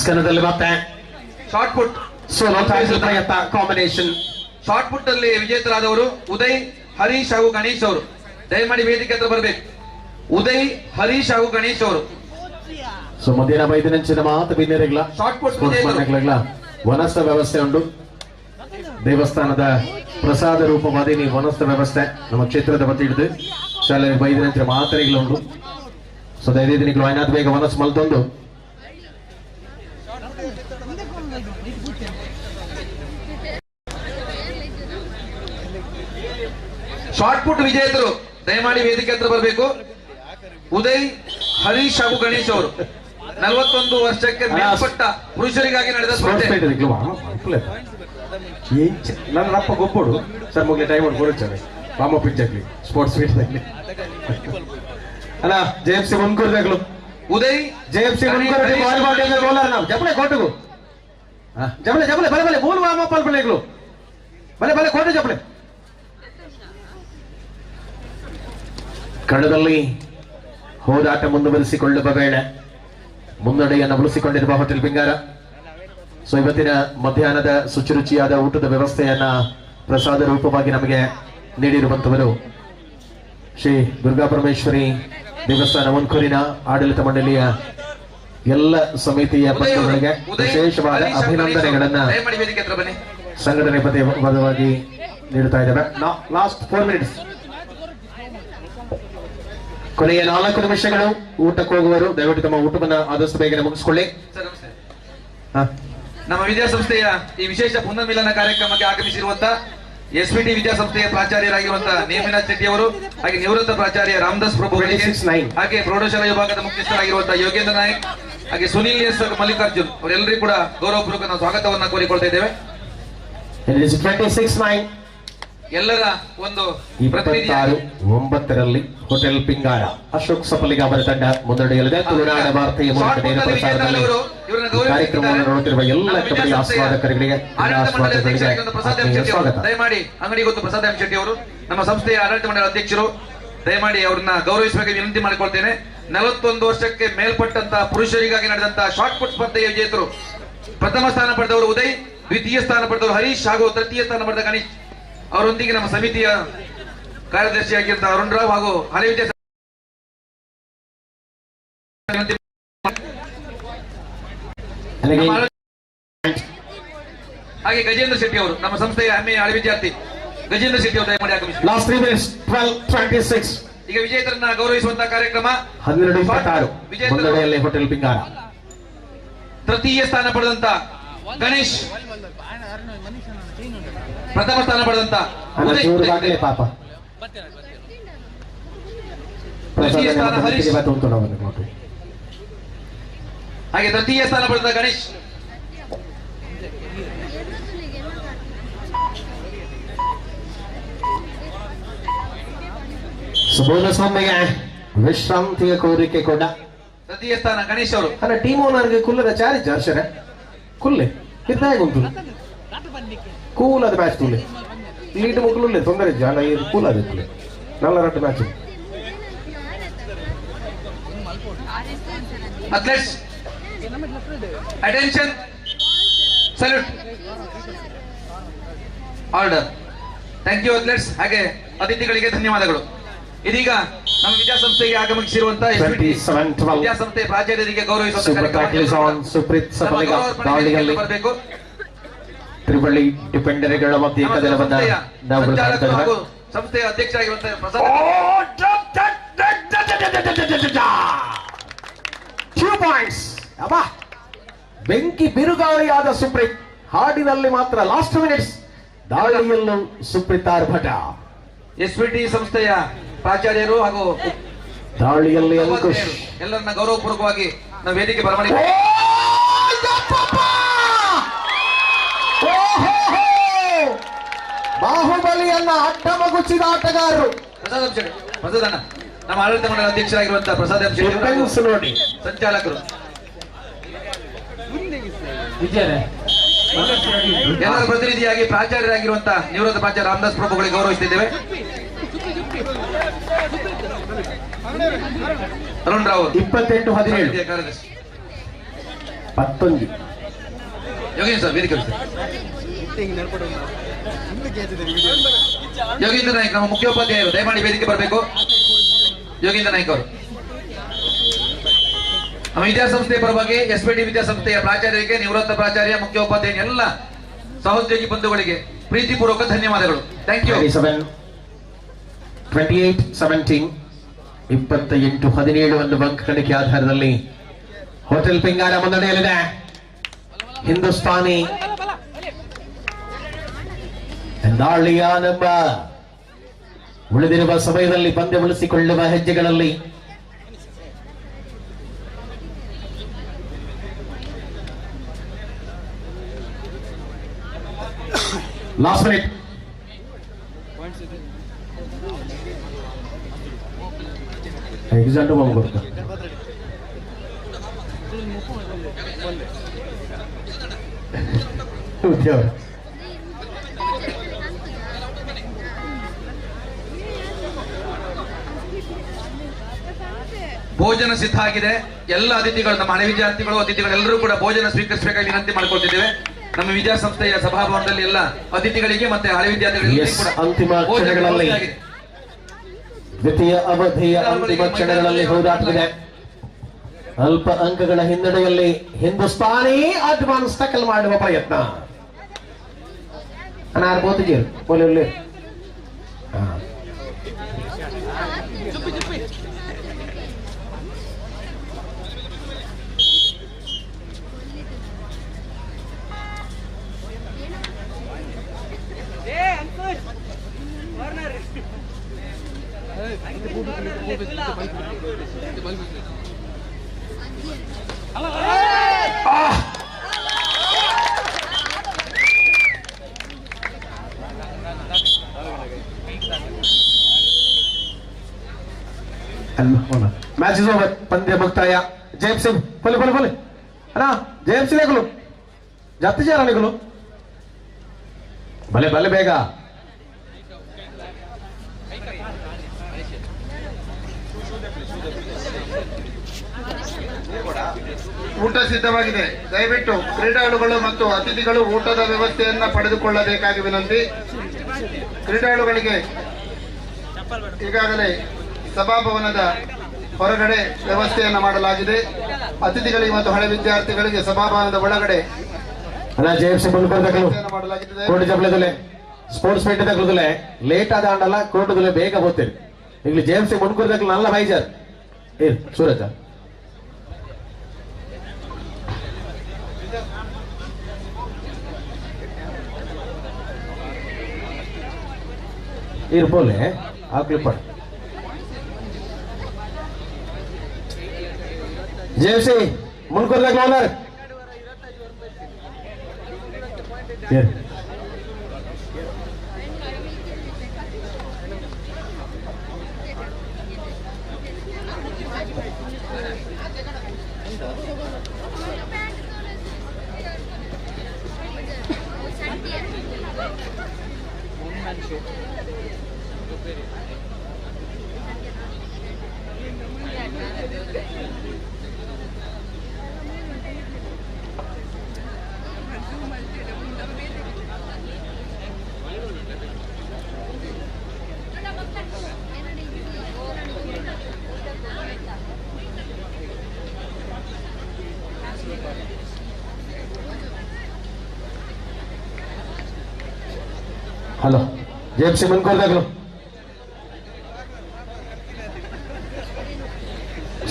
ಕನ್ನಡದಲ್ಲಿ ಮತ್ತೆ shot put combination shot put ಅಲ್ಲಿ ವಿಜೇತರಾದವರು ಉದಯ್, ಹರೀಶ್ ಹಾಗೂ ಗಣೇಶ್ ಅವರು. ದಯಮಾಡಿ ವೇದಿಕೆ ಹತ್ರ ಬರಬೇಕು. ಉದಯ್, ಹರೀಶ್ ಹಾಗೂ ಗಣೇಶ್ ಅವರು. ಸೊ ಮಧ್ಯಾಹ್ನ 5 ನಿಮಿಷದ ಮಾತು ಬಿನ್ನರಿಗಳ ಶಾರ್ಟ್ ಪುಟ್ ವನಸ್ಥ ವ್ಯವಸ್ಥೆ ಉಂಟು. ದೇವಸ್ಥಾನದ ಪ್ರಸಾದ ರೂಪವಾದಿ ನೀವು ವನಸ್ಥ ವ್ಯವಸ್ಥೆ ನಮ್ಮ ಕ್ಷೇತ್ರದ ಬತ್ತಿ ಹಿಡಿದು ಶಾಲೆಗೆ 5 ನಿಮಿಷ ಮಾತರಿಗಳುಂಟು. ಸೊ ದಯದೇ ದಿನಗಳು ಐನಾದ್ ಬೇಗ ವನಸ್ ಮಲ್ತೊಂದು ಶಾರ್ಟ್ ಪುಟ್ ವಿಜೇತರು ದಯಮಾಡಿ ವೇದಿಕೆ ಹತ್ರ ಬರಬೇಕು. ಉದಯ್, ಹರೀಶ್ ಹಾಗೂ ಗಣೇಶ್ ಅವರು 41 ವರ್ಷಕ್ಕೆ ಮೇಲ್ಪಟ್ಟ ಪುರುಷರಿಗಾಗಿ ನಡೆದ ಸ್ಪರ್ಧೆ. ನನ್ನ ಅಪ್ಪ ಗೊಪ್ಪಡು ಸರ್ ಮುಗ್ಲಿ ಟೈಮ್ ಕೊಡುತ್ತಾರೆ ವಾಮ ಪಿಚ್ಚಲ್ಲಿ ಸ್ಪೋರ್ಟ್ಸ್ ಮೀಟ್ನಲ್ಲಿ ಅಲ್ಲ ಜೆಎಫ್ಸಿ ಮುನ್ಕೂರ್ದಾಗ್ಲು ಉದಯ್ ಜೆಎಫ್ಸಿ ಮುನ್ಕೂರ್ ವಾಲಿಬಾಲ್ ಗೋಲರ್ ನಾವು ಜಪಳೆ ಕೊಟ್ಟುಗು ಜಪಲೆ ಜಪಲೆ ಬಲೆ ಬಲೆ ಮೂಲ ಪಲ್ ಬಲೆಗಳು ಬಲೆ ಬಲೆ ಕೋಟೆ ಜಪಲೆ. ಕಣದಲ್ಲಿ ಹೋರಾಟ ಮುಂದುವರಿಸಿಕೊಳ್ಳುವ ವೇಳೆ ಮುನ್ನಡೆಯನ್ನು ಉಳಿಸಿಕೊಂಡಿರುವ ಹೋಟೆಲ್ ಪಿಂಗಾರ. ಸೊ ಇವತ್ತಿನ ಮಧ್ಯಾಹ್ನದ ಶುಚಿರುಚಿಯಾದ ಊಟದ ವ್ಯವಸ್ಥೆಯನ್ನ ಪ್ರಸಾದ ರೂಪವಾಗಿ ನಮಗೆ ನೀಡಿರುವಂತವರು ಶ್ರೀ ದುರ್ಗಾ ಪರಮೇಶ್ವರಿ ದೇವಸ್ಥಾನ ಮುನ್ಕೂರಿನ ಆಡಳಿತ ಮಂಡಳಿಯ ಎಲ್ಲ ಸಮಿತಿಯ ಪಕ್ಷಗಳಿಗೆ ವಿಶೇಷವಾದ ಅಭಿನಂದನೆಗಳನ್ನ ಸಂಘಟನೆ ಪದವಾಗಿ ನೀಡುತ್ತಾ ಇದ್ದೇವೆ. ಲಾಸ್ಟ್ 4 ಮಿನಿಟ್ಸ್, ಕೊನೆಯ 4 ನಿಮಿಷಗಳು. ಊಟಕ್ಕೆ ಹೋಗುವರು ದಯವಿಟ್ಟು ತಮ್ಮ ಊಟವನ್ನು ಆದಷ್ಟು ಬೇಗನೆ ಮುಗಿಸ್ಕೊಳ್ಳಿ. ನಮ್ಮ ವಿದ್ಯಾಸಂಸ್ಥೆಯ ಈ ವಿಶೇಷ ಪುನರ್ಮಿಲನ ಕಾರ್ಯಕ್ರಮಕ್ಕೆ ಆಗಮಿಸಿರುವಂತ SPT ವಿದ್ಯಾಸಂಸ್ಥೆಯ ಪ್ರಾಚಾರ್ಯರಾಗಿರುವಂತಹ ನೇಮಿನಾಥ್ ಶೆಟ್ಟಿ ಅವರು, ಹಾಗೆ ನಿವೃತ್ತ ಪ್ರಾಚಾರ್ಯ ರಾಮದಾಸ್ ಪ್ರಭು, ಹಾಗೆ ಪ್ರೌಢಶಾಲಾ ವಿಭಾಗದ ಮುಖ್ಯಸ್ಥರಾಗಿರುವಂತಹ ಯೋಗೇಂದ್ರ ನಾಯಕ್, ಹಾಗೆ ಸುನಿಲ್ ಎಸ್ ಮಲ್ಲಿಕಾರ್ಜುನ್ ಅವರೆಲ್ಲರಿಗೂ ಕೂಡ ಗೌರವಪೂರ್ವಕ ನಾವು ಸ್ವಾಗತವನ್ನ ಕೋರಿಕೊಳ್ತಾ ಇದ್ದೇವೆ. ಎಲ್ಲರ ಒಂದು 26-9 ಹೋಟೆಲ್ ಪಿಂಗಾರ ಅಶೋಕ್ ಸಫಲಿಗ ಅವರ ತಂಡ ಮುನ್ನಡೆಯಲಿದೆ. ತುಳುನಾಡ ವಾರ್ತೆಯ ಮೂಲಕ ನೇರ ಪ್ರಸಾರದಲ್ಲಿ ಕಾರ್ಯಕ್ರಮವನ್ನು ನೋಡುತ್ತಿರುವ ಎಲ್ಲ ಕಬಡ್ಡಿ ಆಸ್ವಾದಕರಿಗೆ ಸ್ವಾಗತ. ದಯಮಾಡಿ ಅಂಗಡಿ ಗೊತ್ತು ಪ್ರಸಾದ್ ಎಂ ಶೆಟ್ಟಿ ಅವರು ನಮ್ಮ ಸಂಸ್ಥೆಯ ಆಡಳಿತ ಮಂಡಳಿ ಅಧ್ಯಕ್ಷರು, ದಯಮಾಡಿ ಅವರನ್ನ ಗೌರವಿಸಬೇಕು ವಿನಂತಿ ಮಾಡಿಕೊಳ್ತೇನೆ. 41 ವರ್ಷಕ್ಕೆ ಮೇಲ್ಪಟ್ಟಂತಹ ಪುರುಷರಿಗಾಗಿ ನಡೆದಂತಹ ಶಾರ್ಟ್ ಪುಟ್ ಸ್ಪರ್ಧೆಯ ವಿಜೇತರು, ಪ್ರಥಮ ಸ್ಥಾನ ಪಡೆದವರು ಉದಯ್, ದ್ವಿತೀಯ ಸ್ಥಾನ ಪಡೆದವರು ಹರೀಶ್ ಹಾಗೂ ತೃತೀಯ ಸ್ಥಾನ ಪಡೆದ ಗಣೇಶ್ ಅವರೊಂದಿಗೆ ನಮ್ಮ ಸಮಿತಿಯ ಕಾರ್ಯದರ್ಶಿಯಾಗಿದ್ದ ಅರುಣ್ ರಾವ್ ಹಾಗೂ ಹಳೆ ವಿದ್ಯಾ ಹಾಗೆ ಗಜೇಂದ್ರ ಶೆಟ್ಟಿ ಅವರು ನಮ್ಮ ಸಂಸ್ಥೆಯ ಹೆಮ್ಮೆಯ ಹಳೆ ವಿದ್ಯಾರ್ಥಿ ಗಜೇಂದ್ರ ಶೆಟ್ಟಿ ಅವರು ದಯಮಾಡಿ ಆಗಮಿಸಿ. ಈಗ ವಿಜೇತರನ್ನ ಗೌರವಿಸುವಂತಹ ಕಾರ್ಯಕ್ರಮ 12-26 ಹೋಟೆಲ್ ಪಿಂಗಾರ. ತೃತೀಯ ಸ್ಥಾನ ಪಡೆದಂತ ಗಣೇಶ್, ಪ್ರಥಮ ಸ್ಥಾನ ಪಡೆದಂತ ಪಾಪ ದ್ವಿತೀಯ ಸ್ಥಾನ ಹರೀಶ್, ಹಾಗೆ ತೃತೀಯ ಸ್ಥಾನ ಪಡೆದ ಗಣೇಶ್. ಸುಬೋಧ ಸ್ವಾಮಿಗೆ ವಿಶ್ರಾಂತಿಯ ಕೋರಿಕೆ ಕೂಡ. ತೃತೀಯ ಸ್ಥಾನ ಗಣೇಶ್ ಅವರು. ಅಲ್ಲ ಟೀಮ್ ಓನರ್ಗೆ ಕುಲ್ಲದ ಚಾರ್ಜ್ ಅರ್ಷರ ಕುಲ್ಲೆ ಕಿತ್ತಾಗಿ ಉಂಟು ಕೂಲ್ ಅದು ಮ್ಯಾಚ್ ತುಲೆ ಲೀಡ್ ಮುಗ್ಲು ತೊಂದರೆ ಜಾಲ ಕೂಲ್ ಅದು ನಲ್ಲ 2 match. Athletes attention, salute, order. Thank you athletes. ಹಾಗೆ ಅತಿಥಿಗಳಿಗೆ ಧನ್ಯವಾದಗಳು. ಇದೀಗ ನಮ್ಮ ವಿದ್ಯಾಸಂಸ್ಥೆಗೆ ಆಗಮಿಸಿರುವಂತಹ ವಿದ್ಯಾಸಂಸ್ಥೆ ಪ್ರಾಚಾರ್ಯರಿಗೆ ಗೌರವಿಸಬೇಕು. ತ್ರಿಬಳ್ಳಿ ಡಿಪೆಂಡರ್ಗಳ ಮಧ್ಯೆ ಕದನವನ್ನ ನಾವು ಸಂಸ್ಥೆಯ ಅಧ್ಯಕ್ಷರಾಗಿರುವಂತಹ ಪ್ರಸಾದ್ ಬೆಂಕಿ ಬಿರುಗಾಳಿಯಾದ ಸುಪ್ರೀತ್ ಹಾಡಿನಲ್ಲಿ ಮಾತ್ರ ಲಾಸ್ಟ್ ಮಿನಿಟ್ಸ್ ದಾಳಿಯಲ್ಲೂ ಸುಪ್ರೀತ್ ಆರ್ಭಟ. SPT ಸಂಸ್ಥೆಯ ಪ್ರಾಚಾರ್ಯರು ಹಾಗೂ ದಾಳಿಯಲ್ಲಿ ಅಂಕುಶ್ ಎಲ್ಲರನ್ನ ಗೌರವಪೂರ್ವಕವಾಗಿ ನಾವು ವೇದಿಕೆ ಬರಮಾಡಿದ್ದೇವೆ. ಬಾಹುಬಲಿಯನ್ನ ಅಡ್ಡ ಮಗುಚಿದ ಆಟಗಾರರು ಪ್ರಸಾದಣ್ಣ, ನಮ್ಮ ಆಡಳಿತ ಮಂಡಳಿ ಅಧ್ಯಕ್ಷರಾಗಿರುವಂತಹ ಪ್ರಸಾದ್ ಎಂ ಶೆಟ್ಟಿ ನೋಡಿ, ಸಂಚಾಲಕರು, ಎಲ್ಲರ ಪ್ರತಿನಿಧಿಯಾಗಿ ಪ್ರಾಚಾರ್ಯರಾಗಿರುವಂತಹ ನಿವೃತ್ತ ಪ್ರಾಚಾರ್ಯ ರಾಮದಾಸ್ ಪ್ರಭುಗಳಿಗೆ ಗೌರವಿಸುತ್ತಿದ್ದೇವೆ. ಅರುಣ್ ರಾವ್ 28-17 ಕಾರ್ಯದರ್ಶಿ 11 ಯೋಗೇಂದ್ರ ಸರ್ ವೇದಿಕೆ. ಯೋಗೇಂದ್ರ ನಾಯ್ಕ್ ನಮ್ಮ ಮುಖ್ಯೋಪಾಧ್ಯಾಯರು ದಯಮಾಡಿ ವೇದಿಕೆ ಬರಬೇಕು. ಯೋಗೇಂದ್ರ ನಾಯ್ಕ್ ಅವರು ನಮ್ಮ ವಿದ್ಯಾಸಂಸ್ಥೆಯ ಪರವಾಗಿ SPT ವಿದ್ಯಾಸಂಸ್ಥೆಯ ಪ್ರಾಚಾರ್ಯರಿಗೆ, ನಿವೃತ್ತ ಪ್ರಾಚಾರ್ಯ, ಮುಖ್ಯೋಪಾಧ್ಯಾಯ ಎಲ್ಲ ಸಹೋದ್ಯೋಗಿ ಬಂಧುಗಳಿಗೆ ಪ್ರೀತಿಪೂರ್ವಕ ಧನ್ಯವಾದಗಳು. Thank you. 28-17 28-17 ಒಂದು ಅಂಕ ಗಳಿಕೆ ಆಧಾರದಲ್ಲಿ ಹೋಟೆಲ್ ಪಿಂಗಾರ ಮುನ್ನಡೆಯಲಿದೆ. ಹಿಂದೂಸ್ತಾನಿ ದಾಳಿಯಾನೆಂಬ ಉಳಿದಿರುವ ಸಮಯದಲ್ಲಿ ಪಂದ್ಯ ಉಳಿಸಿಕೊಳ್ಳುವ ಹೆಜ್ಜೆಗಳಲ್ಲಿ ಲಾಸ್ಟ್ ಮಿನಿಟ್ ಎಕ್ಸಾಕ್ಟ್ ಬಾಂಬ್ ಕೊಡ್ತಾರೆ. ದೇವ್ರು. ಭೋಜನ ಸಿದ್ಧ ಆಗಿದೆ. ಎಲ್ಲ ಅತಿಥಿಗಳು, ನಮ್ಮ ಹಳೆ ವಿದ್ಯಾರ್ಥಿಗಳು, ಅತಿಥಿಗಳೆಲ್ಲರೂ ಕೂಡ ಭೋಜನ ಸ್ವೀಕರಿಸಬೇಕಾಗಿ ವಿನಂತಿ ಮಾಡಿಕೊಳ್ತಿದ್ದೇವೆ. ನಮ್ಮ ವಿದ್ಯಾಸಂಸ್ಥೆಯ ಸಭಾಭವನದಲ್ಲಿ ಎಲ್ಲ ಅತಿಥಿಗಳಿಗೆ ಮತ್ತೆ ಹಳೆ ವಿದ್ಯಾರ್ಥಿಗಳಿಗೆ ಕೂಡ ಅಂತಿಮ ಕ್ಷಣಗಳಲ್ಲಿ, ದ್ವಿತೀಯ ಅವಧಿಯ ಅಂತಿಮ ಕ್ಷಣಗಳಲ್ಲಿ ಹೋರಾಟವಿದೆ. ಅಲ್ಪ ಅಂಕಗಳ ಹಿನ್ನಡೆಯಲ್ಲಿ ಹಿಂದೂಸ್ತಾನಿ ಅಡ್ವಾನ್ಸ್ ಟಕಲ್ ಮಾಡುವ ಪ್ರಯತ್ನ. ಅನಾರ್ಬೋತಿಗೆ ಪೊಲೆ ಮ್ಯಾಚ್ ಇಸ್ ಓವರ್. ಪಂದ್ಯ ಮುಕ್ತಾಯ. ಜಯಪ್ ಸಿಂಗ್ ಫುಲ್ ಫುಲ್ ಫುಲ್ ಅಣ್ಣ, ಜಯಪ್ ಸಿಂಗ್ ನಿಗಲು ಜಾಸ್ತಿ ಜನ ನಿಗಲು ಭಲೆ ಭಲೆ ಬೇಗ. ಊಟ ಸಿದ್ಧವಾಗಿದೆ. ದಯವಿಟ್ಟು ಕ್ರೀಡಾಳುಗಳು ಮತ್ತು ಅತಿಥಿಗಳು ಊಟದ ವ್ಯವಸ್ಥೆಯನ್ನ ಪಡೆದುಕೊಳ್ಳಬೇಕಾಗಿ ವಿನಂತಿ. ಕ್ರೀಡಾಳುಗಳಿಗೆ ಈಗಾಗಲೇ ಸಭಾಭವನದ ಹೊರಗಡೆ ವ್ಯವಸ್ಥೆಯನ್ನ ಮಾಡಲಾಗಿದೆ. ಅತಿಥಿಗಳಿಗೆ ಮತ್ತು ಹಳೆ ವಿದ್ಯಾರ್ಥಿಗಳಿಗೆ ಸಭಾಭವನದ ಒಳಗಡೆ ಕೋರ್ಟ್ ಜಪ್ಲದಲ್ಲೇ ಸ್ಪೋರ್ಟ್ಸ್ ಮೀಟ್ ತಗೊಳ್ಳದಲ್ಲೇ ಲೇಟ್ ಆದ ಆಂಡಲ್ಲ ಕೋರ್ಟದಲ್ಲೇ ಬೇಗ ಹೋಗ್ತೀರಿ. ಈಗ ಜೇಮ್ಸ್ ಮುನ್ಕೂರ್ದಾಗ ನಲ್ಲ ಬೈಜಾರ್ ಸೂರಜ ಇರ್ಬೋಲೆ ಆಗ್ಲಿ ಪಡ ಜೇಮ್ಸಿ ಮುನ್ಕೂರ್ದಾಗ ಓನರ್ ಹಲೋ ಜೇಮ್ಸಿ ಮುನ್ಕೂರ್ದಾಗ್ಲು.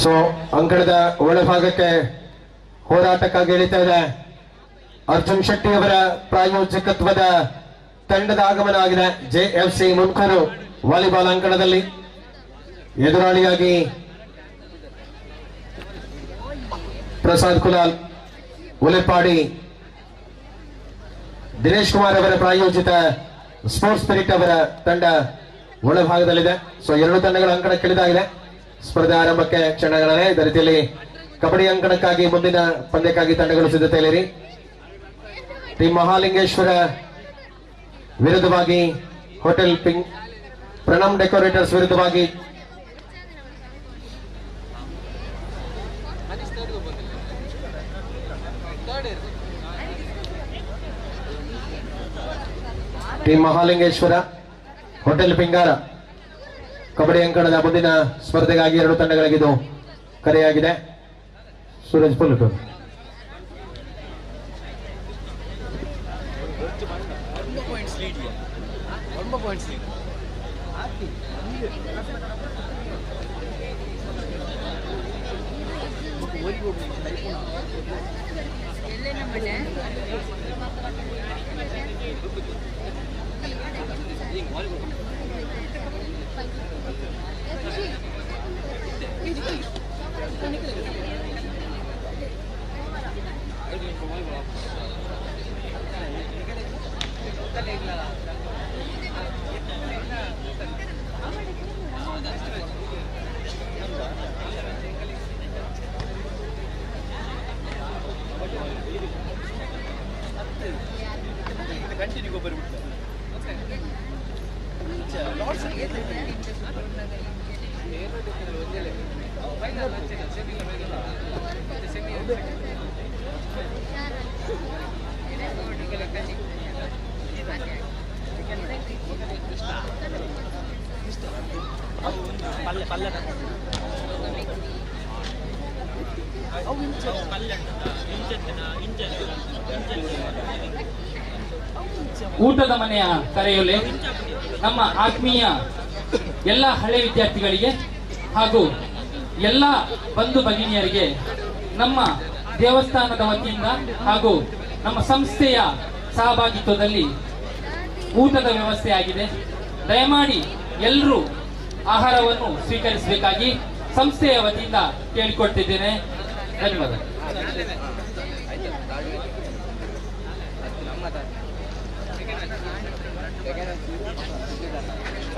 ಸೊ ಅಂಕಣದ ಒಳಭಾಗಕ್ಕೆ ಹೋರಾಟಕ್ಕಾಗಿ ಇಳಿತಾ ಇದೆ. ಅರ್ಜುನ್ ಶೆಟ್ಟಿ ಅವರ ಪ್ರಾಯೋಜಕತ್ವದ ತಂಡದ ಆಗಮನ ಆಗಿದೆ. JFC ಮುನ್ಕೂರು ವಾಲಿಬಾಲ್ ಅಂಕಣದಲ್ಲಿ ಎದುರಾಳಿಯಾಗಿ ಪ್ರಸಾದ್ ಕುಲಾಲ್, ಉಲೆಪಾಡಿ, ದಿನೇಶ್ ಕುಮಾರ್ ಅವರ ಪ್ರಾಯೋಜಿತ ಸ್ಪೋರ್ಟ್ಸ್ ಸ್ಪಿರಿಟ್ ಅವರ ತಂಡ ಒಳಭಾಗದಲ್ಲಿದೆ. ಸೊ ಎರಡು ತಂಡಗಳ ಅಂಕಣಕ್ಕಿಳಿದಾಗಿದೆ. ಸ್ಪರ್ಧೆ ಆರಂಭಕ್ಕೆ ಕ್ಷಣಗಳೇ. ಇದೇ ರೀತಿಯಲ್ಲಿ ಕಬಡ್ಡಿ ಅಂಕಣಕ್ಕಾಗಿ ಮುಂದಿನ ಪಂದ್ಯಕ್ಕಾಗಿ ತಂಡಗಳು ಸಿದ್ಧತೆಯಲ್ಲಿರಿ. ಟೀಮ್ ಮಹಾಲಿಂಗೇಶ್ವರ ವಿರುದ್ಧವಾಗಿ ಹೋಟೆಲ್ ಪ್ರಣಮ್ ಡೆಕೋರೇಟರ್ಸ್ ವಿರುದ್ಧವಾಗಿ ಟೀಮ್ ಮಹಾಲಿಂಗೇಶ್ವರ, ಹೋಟೆಲ್ ಪಿಂಗಾರ ಕಬಡ್ಡಿ ಅಂಕಣದ ಮುಂದಿನ ಸ್ಪರ್ಧೆಗಾಗಿ ಎರಡು ತಂಡಗಳಿಗಿದು ಕರೆಯಾಗಿದೆ. ಸೂರಜ್ ಪುಲ್ಟು ಊಟದ ಮನೆಯ ಕರೆಯೊಲೆ ನಮ್ಮ ಆತ್ಮೀಯ ಎಲ್ಲ ಹಳೆ ವಿದ್ಯಾರ್ಥಿಗಳಿಗೆ ಹಾಗೂ ಎಲ್ಲ ಬಂಧು ಭಗಿನಿಯರಿಗೆ ನಮ್ಮ ದೇವಸ್ಥಾನದ ವತಿಯಿಂದ ಹಾಗೂ ನಮ್ಮ ಸಂಸ್ಥೆಯ ಸಹಭಾಗಿತ್ವದಲ್ಲಿ ಊಟದ ವ್ಯವಸ್ಥೆ ಆಗಿದೆ. ದಯಮಾಡಿ ಎಲ್ಲರೂ ಆಹಾರವನ್ನು ಸ್ವೀಕರಿಸಬೇಕಾಗಿ ಸಂಸ್ಥೆಯ ವತಿಯಿಂದ ಕೇಳಿಕೊಳ್ತಿದ್ದೇನೆ. ಧನ್ಯವಾದ.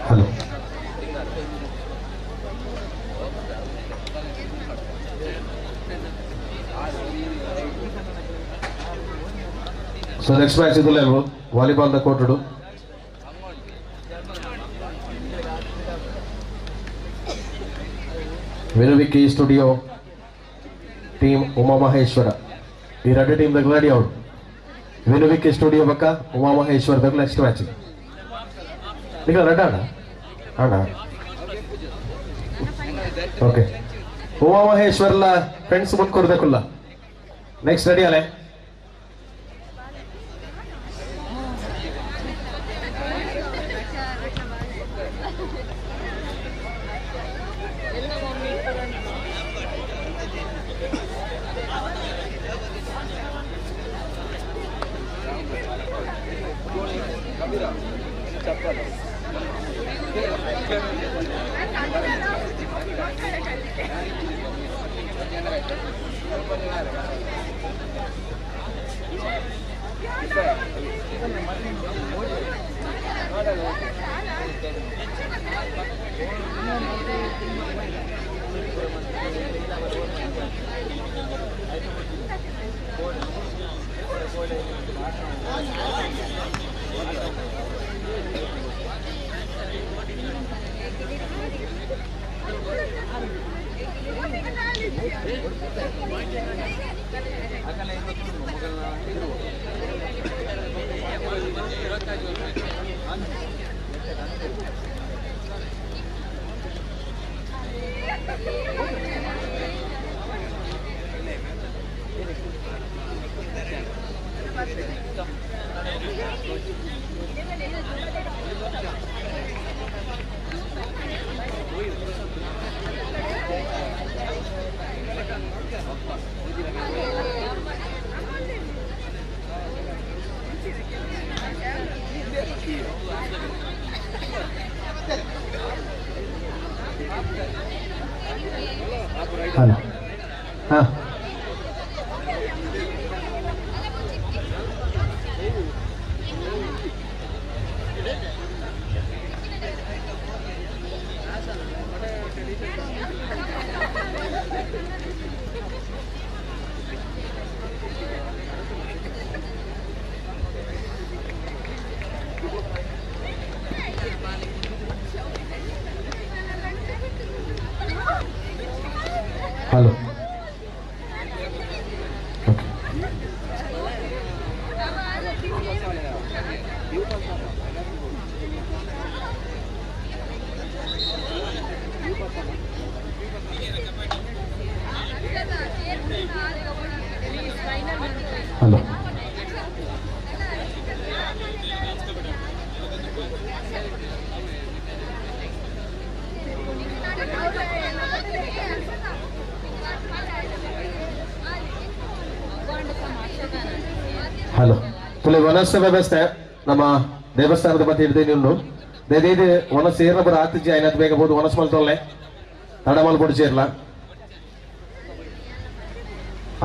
Hello. So next match is the level volleyball the court to do. Vinuviki Studio team Uma Maheshwara. ಈ ಎರಡು ಟೀಮ್ ದಾಗ ರೆಡಿ ಅವರು. Vinuviki Studio ಬಕ್ಕ Uma Maheshwara ದಾಗ ನೆಕ್ಸ್ಟ್ ಮ್ಯಾಚ್. ಈಗ ರೆಡಿ ಅಣ್ಣ ಓಕೆ. Uma Maheshwarla ಫ್ರೆಂಡ್ಸ್ ಮುಂದೆ ಕೊಡ್ಬೇಕಲ್ಲ. ನೆಕ್ಸ್ಟ್ ರೆಡಿ ಅಲ್ಲೇ. ಹಲೋ ಹಾಂ ಹಲೋ ಹಲೋ ಹಲೋ ತುಲೆ ವನಸ್ಸ ವ್ಯವಸ್ಥೆ ನಮ್ಮ ದೇವಸ್ಥಾನದ ಮತ್ತೆ ಹಿಡಿದು ನಿನ್ನು ದೇದಿ ವನಸ್ ಏರ್ನ ಬರ ಆತಿಜಿ ಆಯ್ನತ್ ಬೇಗ ಬೋದು ವನಸ್ ಮಲ್ತೊಲ್ಲೆ ತಡಮಲ್ పొడిచేర్ల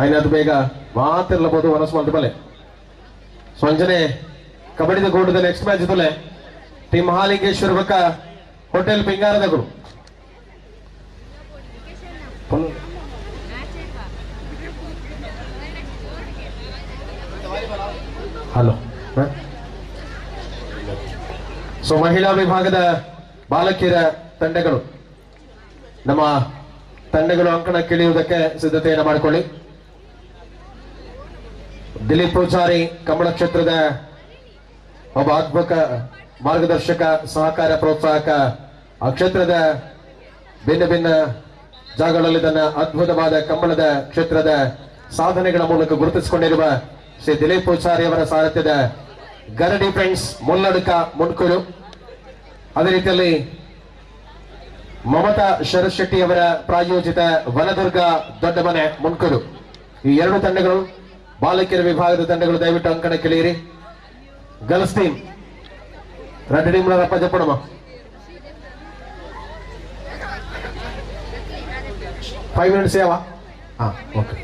ಆಯ್ನತ್ ಬೇಗ ಮಾತಿರ್ಲಬಹುದು ವನಸ್ ಮಲ್ತ ಬಲೆ ಸಂಜನೆ ಕಬಡ್ಡಿದ ಗೋಟದ ನೆಕ್ಸ್ಟ್ ಮ್ಯಾಚ್ ತೊಲೆ ಟೀಮ್ ಮಹಾಲಿಂಗೇಶ್ವರ ಬಕ್ಕ ಹೋಟೆಲ್ ಪಿಂಗಾರದ ಗುರು ಹಲೋ ಸೊ ಮಹಿಳಾ ವಿಭಾಗದ ಬಾಲಕಿಯರ ತಂಡಗಳು ನಮ್ಮ ತಂಡಗಳು ಅಂಕಣಕ್ಕಿಳಿಯುವುದಕ್ಕೆ ಸಿದ್ಧತೆಯನ್ನು ಮಾಡಿಕೊಳ್ಳಿ. ದಿಲೀಪ್ ಪೂಜಾರಿ ಕಮಲ ಕ್ಷೇತ್ರದ ಒಬ್ಬ ಅದ್ಭುತ ಮಾರ್ಗದರ್ಶಕ, ಸಹಕಾರ ಪ್ರೋತ್ಸಾಹಕ. ಆ ಕ್ಷೇತ್ರದ ಭಿನ್ನ ಭಿನ್ನ ಜಾಗಗಳಲ್ಲಿ ತನ್ನ ಅದ್ಭುತವಾದ ಕಂಬಳದ ಕ್ಷೇತ್ರದ ಸಾಧನೆಗಳ ಮೂಲಕ ಗುರುತಿಸಿಕೊಂಡಿರುವ ಶ್ರೀ ದಿಲೀಪ್ ಪೂಜಾರಿ ಅವರ ಸಾರಥ್ಯದ ಗರಡಿ ಫ್ರೆಂಡ್ಸ್ ಮುಲ್ಲಡ್ಕ ಮುನ್ಕೂರು. ಅದೇ ರೀತಿಯಲ್ಲಿ ಮಮತಾ ಶರತ್ ಶೆಟ್ಟಿ ಅವರ ಪ್ರಾಯೋಜಿತ ವನದುರ್ಗ ದೊಡ್ಡಮನೆ ಮುನ್ಕೂರು. ಈ ಎರಡು ತಂಡಗಳು ಬಾಲಕಿಯರ ವಿಭಾಗದ ತಂಡಗಳು ದಯವಿಟ್ಟು ಅಂಕಣಕ್ಕಿಳಿಯಿರಿ. ಗರ್ಲ್ಸ್ ಟೀಮ್ ರೆಡ್ ಟೀಮ್ ರಪ್ಪ ಜಪ್ಪಣಮ್ಮ 5 minutes ಸೇವಾ. ಓಕೆ.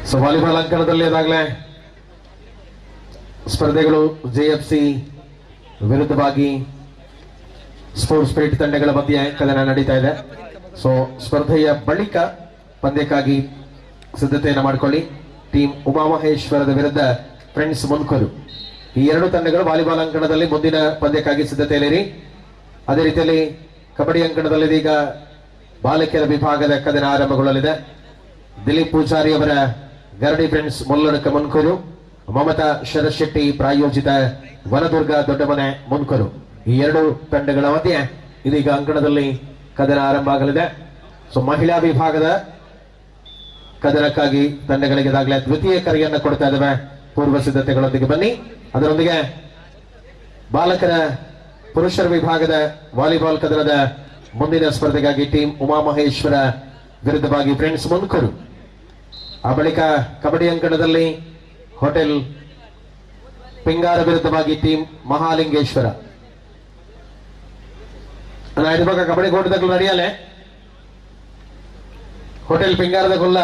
ಸೊ ವಾಲಿಬಾಲ್ ಅಂಕಣದಲ್ಲಿ ಅದಾಗಲೇ ಸ್ಪರ್ಧೆಗಳು ಜೆಎಫ್ಸಿ ವಿರುದ್ಧವಾಗಿ ಸ್ಪೋರ್ಟ್ಸ್ ಸ್ಪಿರಿಟ್ ತಂಡಗಳ ಮಧ್ಯೆ ಕದನ ನಡೀತಾ ಇದೆ. ಸೊ ಸ್ಪರ್ಧೆಯ ಬಳಿಕ ಪಂದ್ಯಕ್ಕಾಗಿ ಸಿದ್ಧತೆಯನ್ನು ಮಾಡಿಕೊಳ್ಳಿ. ಟೀಮ್ ಉಮಾಮಹೇಶ್ವರದ ವಿರುದ್ಧ ಫ್ರೆಂಡ್ಸ್ ಮುನ್ಕೂರು. ಈ ಎರಡು ತಂಡಗಳು ವಾಲಿಬಾಲ್ ಅಂಕಣದಲ್ಲಿ ಮುಂದಿನ ಪಂದ್ಯಕ್ಕಾಗಿ ಸಿದ್ಧತೆಯಲ್ಲಿರಿ. ಅದೇ ರೀತಿಯಲ್ಲಿ ಕಬಡ್ಡಿ ಅಂಕಣದಲ್ಲಿ ಇದೀಗ ಬಾಲಕಿಯರ ವಿಭಾಗದ ಕದನ ಆರಂಭಗೊಳ್ಳಲಿದೆ. ದಿಲೀಪ್ ಪೂಜಾರಿ ಅವರ ಗರಡಿ ಫ್ರೆಂಡ್ಸ್ ಮುಲ್ಲಡ್ಕ ಮುನ್ಕೂರು ಮಮತಾ ಶರತ್ ಶೆಟ್ಟಿ ಪ್ರಾಯೋಜಿತ ವನದುರ್ಗ ದೊಡ್ಡಮನೆ ಮುನ್ಕೂರು. ಈ ಎರಡು ತಂಡಗಳ ಮಧ್ಯೆ ಇದೀಗ ಅಂಕಣದಲ್ಲಿ ಕದನ ಆರಂಭ ಆಗಲಿದೆ. ಸೊ ಮಹಿಳಾ ವಿಭಾಗದ ಕದನಕ್ಕಾಗಿ ತಂಡಗಳಿಗೆ ಈಗಾಗಲೇ ದ್ವಿತೀಯ ಕರೆಯನ್ನು ಕೊಡ್ತಾ ಇದ್ದಾವೆ. ಪೂರ್ವ ಸಿದ್ಧತೆಗಳೊಂದಿಗೆ ಬನ್ನಿ. ಅದರೊಂದಿಗೆ ಬಾಲಕರ ಪುರುಷರ ವಿಭಾಗದ ವಾಲಿಬಾಲ್ ಕದನದ ಮುಂದಿನ ಸ್ಪರ್ಧೆಗಾಗಿ ಟೀಮ್ ಉಮಾಮಹೇಶ್ವರ ವಿರುದ್ಧವಾಗಿ ಫ್ರೆಂಡ್ಸ್ ಮುನ್ಕೂರು. ಆ ಬಳಿಕ ಕಬಡ್ಡಿ ಅಂಕಣದಲ್ಲಿ ಹೋಟೆಲ್ ಪಿಂಗಾರ ವಿರುದ್ಧವಾಗಿ ಟೀಮ್ ಮಹಾಲಿಂಗೇಶ್ವರ. ಇವಾಗ ಕಬಡ್ಡಿ ಕೋಟದಗಳು ನಡೆಯಲೆ ಹೋಟೆಲ್ ಪಿಂಗಾರದ ಗುಲ್ಲ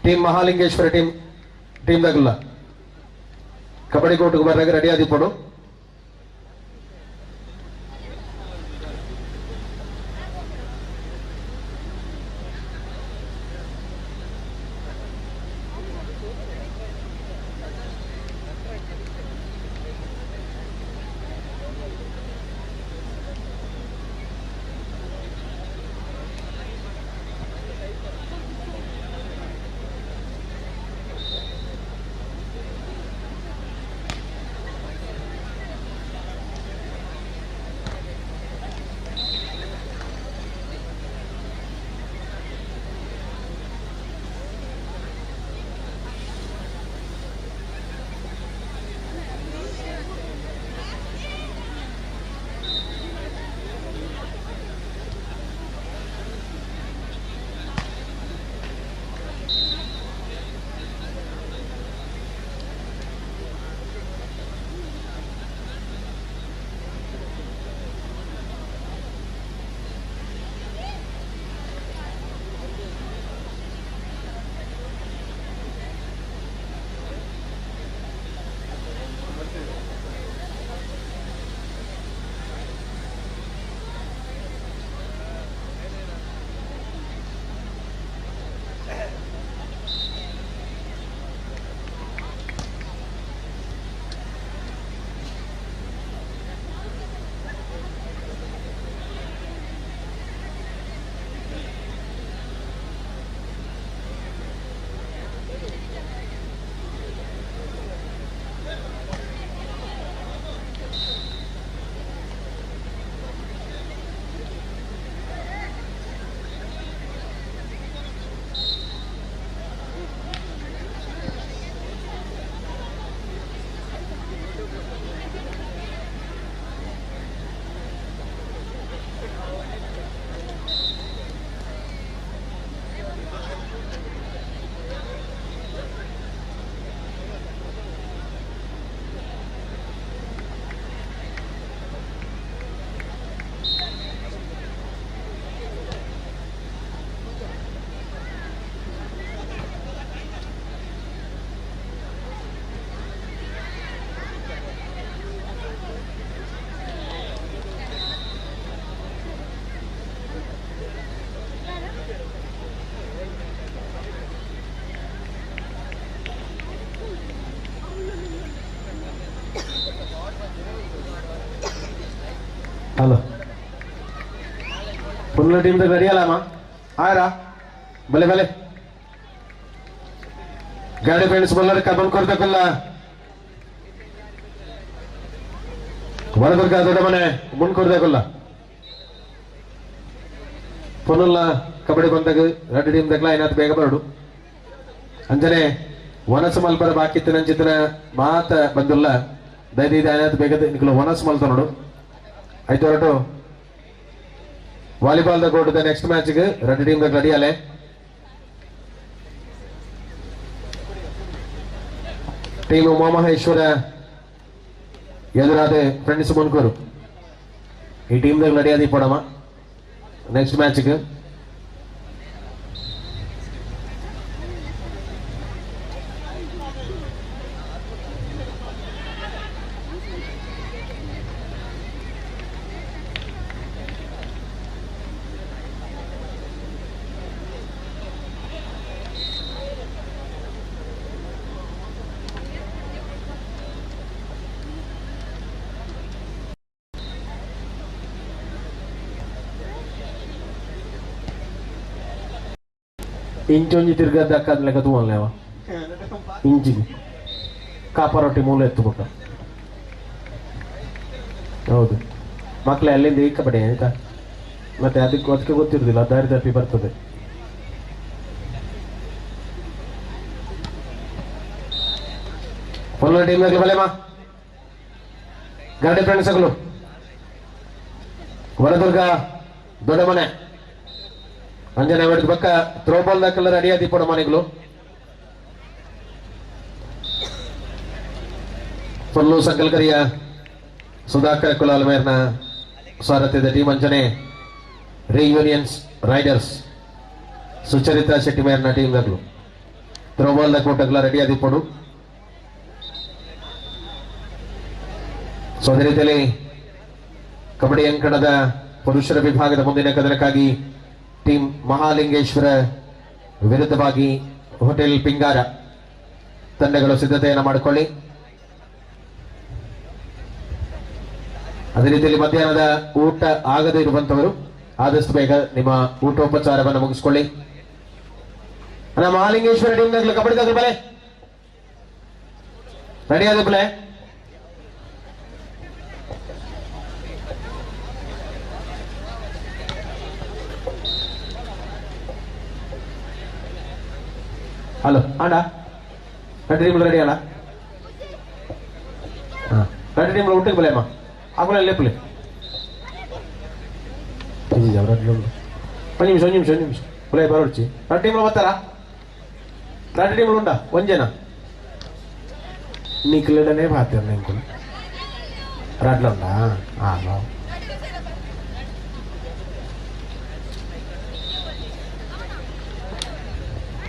ಟೀಮ್ ಮಹಾಲಿಂಗೇಶ್ವರ ಟೀಮ್ ದಗುಲ್ಲ ಕಬಡ್ಡಿ ಕೋರ್ಟ್ಗೆ ಬರಾಗ ರೆಡಿ ಆದಿಪಡು. ಹಲೋ ಫುಲ್ ಟೀಮ್ ರೆಡಿ ಅಲ್ಲ ಆಯ್ರಾ ಬಲೆ ಬಲೆ ಗಾಡಿ ಫ್ರೆಂಡ್ಸ್ ಬಲ್ಲರ್ ಕರ್ಕೊಂಡು ಕೊಡ್ಬೇಕಲ್ಲ ವನದುರ್ಗ ದೊಡ್ಡ ಮನೆ ಮುಂದ್ ಕೊಡ್ಬೇಕಲ್ಲ ಫುಲ್ಲ ಕಬಡ್ಡಿ ಬಂದಾಗ ಎರಡು ಟೀಮ್ ದಗ್ಲ ಏನಾದ್ರು ಬೇಗ ಬರಡು ಅಂಜನೆ ವನಸ್ ಮಲ್ಪರ ಬಾಕಿತ್ತು ನಂಚಿತ್ತಿನ ಮಾತ ಬಂದಿಲ್ಲ ದಯದಿ ಏನಾದ್ರು ಬೇಗ ನಿಕ್ಲು ವನಸ್ ಮಲ್ತ ನೋಡು ಆಯ್ತು ಹೊರಟು ವಾಲಿಬಾಲ್ ದ ಕೋರ್ಟ್ ನೆಕ್ಸ್ಟ್ ಮ್ಯಾಚ್ಗೆ ಎರಡು ಟೀಮ್ ರೆಡಿ ಅಲೆ ಟೀಮ್ ಉಮಾಮಹೇಶ್ವರ ಎದುರಾದ ಫ್ರೆಂಡ್ಸ್ ಮುನ್ಕೂರು ಈ ಟೀಮ್ ದಾಗ ರೆಡಿ ಆದಿ ಪಡಮ ನೆಕ್ಸ್ಟ್ ಮ್ಯಾಚ್ಗೆ इंच तिरगत दाखल का तू म्हणलाय इंची ಕಾಪರೊಟ್ಟಿ ಮೂಲ ಎತ್ತುಬಿಟ್ಟು ಹೌದು ಮಕ್ಕಳೇ ಅಲ್ಲಿಂದ ಈ ಕಬಡ್ಡಿ ಆಯ್ತಾ ಮತ್ತೆ ಅದಕ್ಕೆ ಗೊತ್ತಿರುದಿಲ್ಲ ದಾರಿ ತಪ್ಪಿ ಬರ್ತದೆ. ಫುಲ್ ಟೀಮ್ ಬಲೆಮ ಗಾಡಿ ಫ್ರೆಂಡ್ಸ್ಗಳು ವನದುರ್ಗ ದೊಡ್ಡ ಮನೆ ಅಂಜನೆ ಹೊಡೆದ ಪಕ್ಕ ಥ್ರೋಬಾಲ್ ದಾಖಲ ರೆಡಿಯಾದಿ ಪಡ ಮನೆಗಳು ಫುಲ್ಲು ಸಂಕಲ್ಕರಿಯ ಸುಧಾಕರ್ ಕುಲಾಲ್ಮೇರ್ನ ಸಾರಥ್ಯದ ಟೀಮ್ ಅಂಜನೆ ರಿಯೂನಿಯನ್ಸ್ ರೈಡರ್ಸ್ ಸುಚರಿತಾ ಶೆಟ್ಟಿ ಮೇರ್ನ ಟೀಮ್ ದಾಖಲು ಥ್ರೋಬಾಲ್ ದ ಕೋಟಗಳ ರೆಡಿಯಾದಿ ಪಡು. ಸೊ ಅದೇ ರೀತಿಯಲ್ಲಿ ಕಬಡ್ಡಿ ಅಂಕಣದ ಪುರುಷರ ವಿಭಾಗದ ಮುಂದಿನ ಕದನಕ್ಕಾಗಿ ಟೀಮ್ ಮಹಾಲಿಂಗೇಶ್ವರ ವಿರುದ್ಧವಾಗಿ ಹೋಟೆಲ್ ಪಿಂಗಾರ ತಂಡಗಳು ಸಿದ್ಧತೆಯನ್ನು ಮಾಡಿಕೊಳ್ಳಿ. ಅದೇ ರೀತಿಯಲ್ಲಿ ಮಧ್ಯಾಹ್ನದ ಊಟ ಆಗದೇ ಇರುವಂತವರು ಆದಷ್ಟು ಬೇಗ ನಿಮ್ಮ ಊಟೋಪಚಾರವನ್ನು ಮುಗಿಸ್ಕೊಳ್ಳಿ. ಮಹಾಲಿಂಗೇಶ್ವರ ಟೀಮ್ ಕಬಡ್ಡಿ ಬಲೆ ರೆಡಿಯಾದ ಬಲೆ ಹಲೋ ಆಡ ರೆಡಿ ಟೀಮ್ ರೆಡಿ ಅಲ್ಲ ರೆಡಿ ಟೀಮ್ ಊಟಕ್ಕೆ ಬಲೆ ಅಮ್ಮ ಆಗುಲ್ಲ ಲೇಪಲೆ ಒಂದು ನಿಮಿಷ ಬಲೆ ಬರೋಡ್ಚಿ ರೆಡಿ ಟೀಮ್ ಬರ್ತಾರಾ ರೆಡಿ ಟೀಮ್ ಉಂಟಾ ಒಂಜೇನ నీకులనే పాతారు నేను రాట్లా ఉందా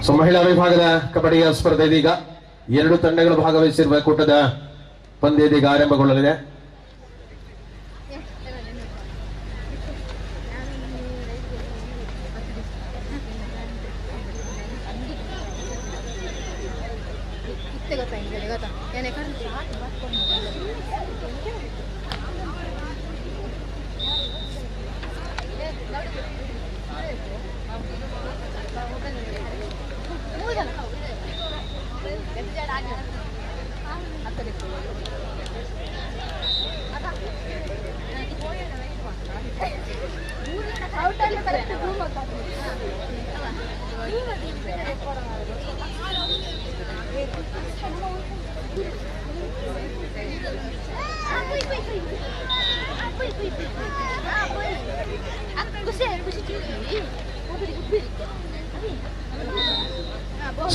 ಸೊ ಮಹಿಳಾ ವಿಭಾಗದ ಕಬಡ್ಡಿಯ ಸ್ಪರ್ಧೆ ಇದೀಗ 2 ತಂಡಗಳು ಭಾಗವಹಿಸಿರುವ ಕೂಟದ ಪಂದ್ಯ ಇದೀಗ ಆರಂಭಗೊಳ್ಳಲಿದೆ.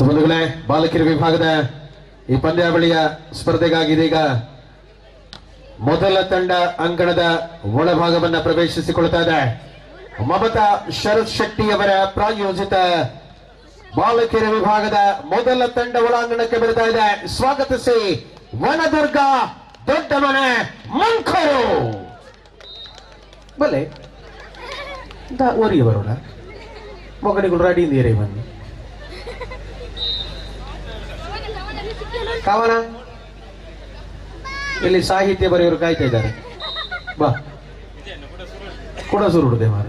ಬಂಧುಗಳೇ, ಬಾಲಕಿಯರ ವಿಭಾಗದ ಈ ಪಂದ್ಯಾವಳಿಯ ಸ್ಪರ್ಧೆಗಾಗಿ ಇದೀಗ ಮೊದಲ ತಂಡ ಅಂಕಣದ ಒಳಭಾಗವನ್ನ ಪ್ರವೇಶಿಸಿಕೊಳ್ತಾ ಇದೆ. ಮಮತಾ ಶರತ್ ಶೆಟ್ಟಿ ಅವರ ಪ್ರಾಯೋಜಿತ ಬಾಲಕಿಯರ ವಿಭಾಗದ ಮೊದಲ ತಂಡ ಒಳಾಂಗಣಕ್ಕೆ ಬರ್ತಾ ಇದೆ. ಸ್ವಾಗತಿಸಿ ವನದುರ್ಗ ದೊಡ್ಡ ಮನೆ ಮಂಕರು ಬಲೆ ಓರಿಗೆ ಬರೋಣ ಮೊಗಡಿಗಳು ರೆಡಿ ಇಂದಿಯರೇ ಬನ್ನಿ ಕಾವನ ಇಲ್ಲಿ ಸಾಹಿತ್ಯ ಬರೆಯೋರು ಕಾಯ್ತಾ ಇದ್ದಾರೆ. ಬಾ ಕೂಡ ಸುರುಡೆ ಮಾರ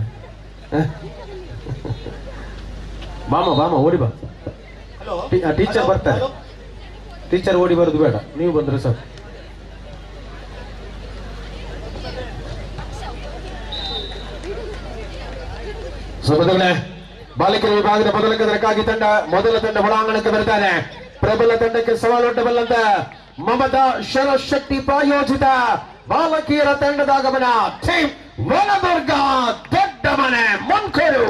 ಬಾಮ ಓಡಿ ಬಾ. ಟೀಚರ್ ಬರ್ತಾರೆ, ಟೀಚರ್ ಓಡಿ ಬರೋದು ಬೇಡ, ನೀವು ಬಂದ್ರೆ ಸಾಕು. ಸುಮಧುಗಳೇ, ಬಾಲಕಿಯರ ವಿಭಾಗದ ಮೊದಲ ಕದನಕ್ಕಾಗಿ ಮೊದಲ ತಂಡ ಒಳಾಂಗಣಕ್ಕೆ ಬರ್ತಾರೆ. ಪ್ರಬಲ ತಂಡಕ್ಕೆ ಸವಾಲೊಡ್ಡಬಲ್ಲಂತ ಮಮತಾ ಶರತ್ ಶೆಟ್ಟಿ ಪ್ರಾಯೋಜಿತ ಬಾಲಕಿಯರ ತಂಡದ ಆಗಮನ. ಟೀಮ್ ವನದುರ್ಗ ದೊಡ್ಡ ಮನೆ ಮಂಕರು.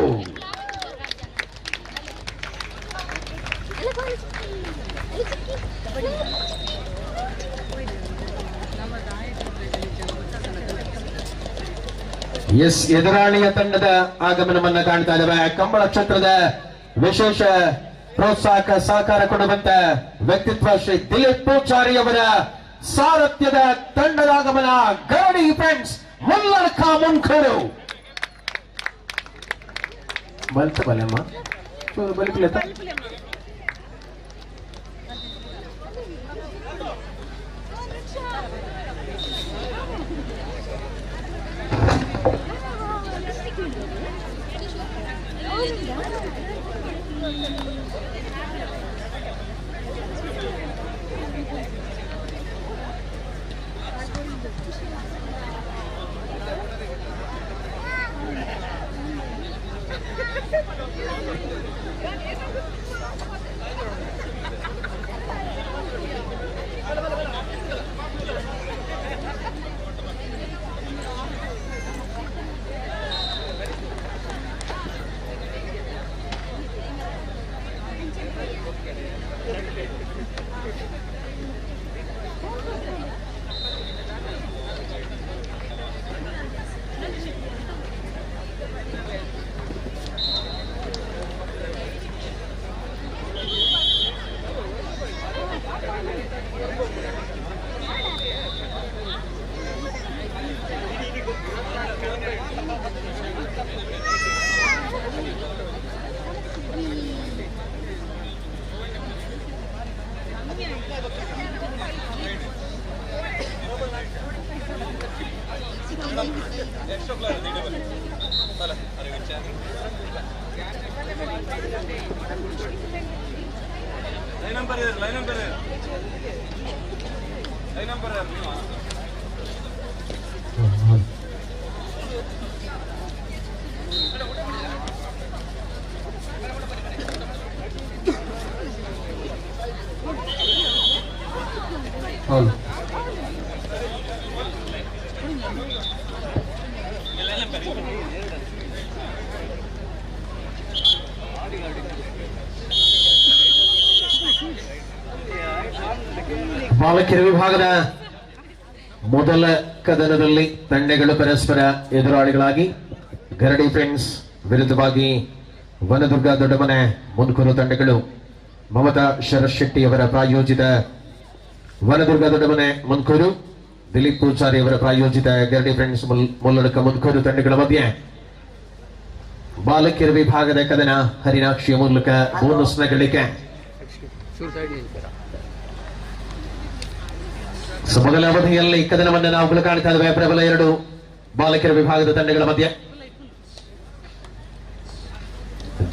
ಎಸ್ ಎದುರಾಳಿಯ ತಂಡದ ಆಗಮನವನ್ನ ಕಾಣ್ತಾ ಇದ್ದಾವೆ. ಕಂಬಳ ಕ್ಷೇತ್ರದ ವಿಶೇಷ ಪ್ರೋತ್ಸಾಹಕ ಸಹಕಾರ ಕೊಡುವಂತ ವ್ಯಕ್ತಿತ್ವ ಶ್ರೀ ದಿಲೀಪ್ ಪೂಜಾರಿ ಅವರ ಸಾರಥ್ಯದ ತಂಡದ ಆಗಮನ. ಗರಡಿ ಫ್ರೆಂಡ್ಸ್ ಮುಲ್ಲರ್ಕ ಮುಂಕರು ಬಲ್ತ ಬಲಮ್ಮ ಬಲಿಪ್ಲೇತ ಬಾಲಕಿಯರ ವಿಭಾಗದ ಮೊದಲ ಕದನದಲ್ಲಿ ತಂಡಗಳು ಪರಸ್ಪರ ಎದುರಾಳಿಗಳಾಗಿ ಗರಡಿ ಫ್ರೆಂಡ್ಸ್ ವಿರುದ್ಧವಾಗಿ ವನದುರ್ಗ ದೊಡ್ಡಮನೆ ಮುನ್ಕೂರು ತಂಡಗಳು ಮಮತಾ ಶರತ್ ಶೆಟ್ಟಿ ಅವರ ಪ್ರಾಯೋಜಿತ ವನದುರ್ಗ ದೊಡ್ಡಮನೆ ಮುನ್ಕೂರು, ದಿಲೀಪ್ ಪೂಜಾರಿ ಅವರ ಪ್ರಾಯೋಜಿತ ಗರಡಿ ಫ್ರೆಂಡ್ಸ್ ಮುಲ್ಲಡಕ ಮುನ್ಕೂರು ತಂಡಗಳ ಮಧ್ಯೆ ಬಾಲಕಿಯರ ವಿಭಾಗದ ಕದನ ಹರಿನಾಕ್ಷಿಯ ಮೂಲಕ ಬೋನಸ್ನ ಗಳಿಕೆ. ಮೊದಲ ಅವಧಿಯಲ್ಲಿ ಕದನವನ್ನು ನಾವು ಕಾಣ್ತಾ ಇದ್ದೇವೆ. ಪ್ರಬಲ ಎರಡು ಬಾಲಕಿಯರ ವಿಭಾಗದ ತಂಡಗಳ ಮಧ್ಯೆ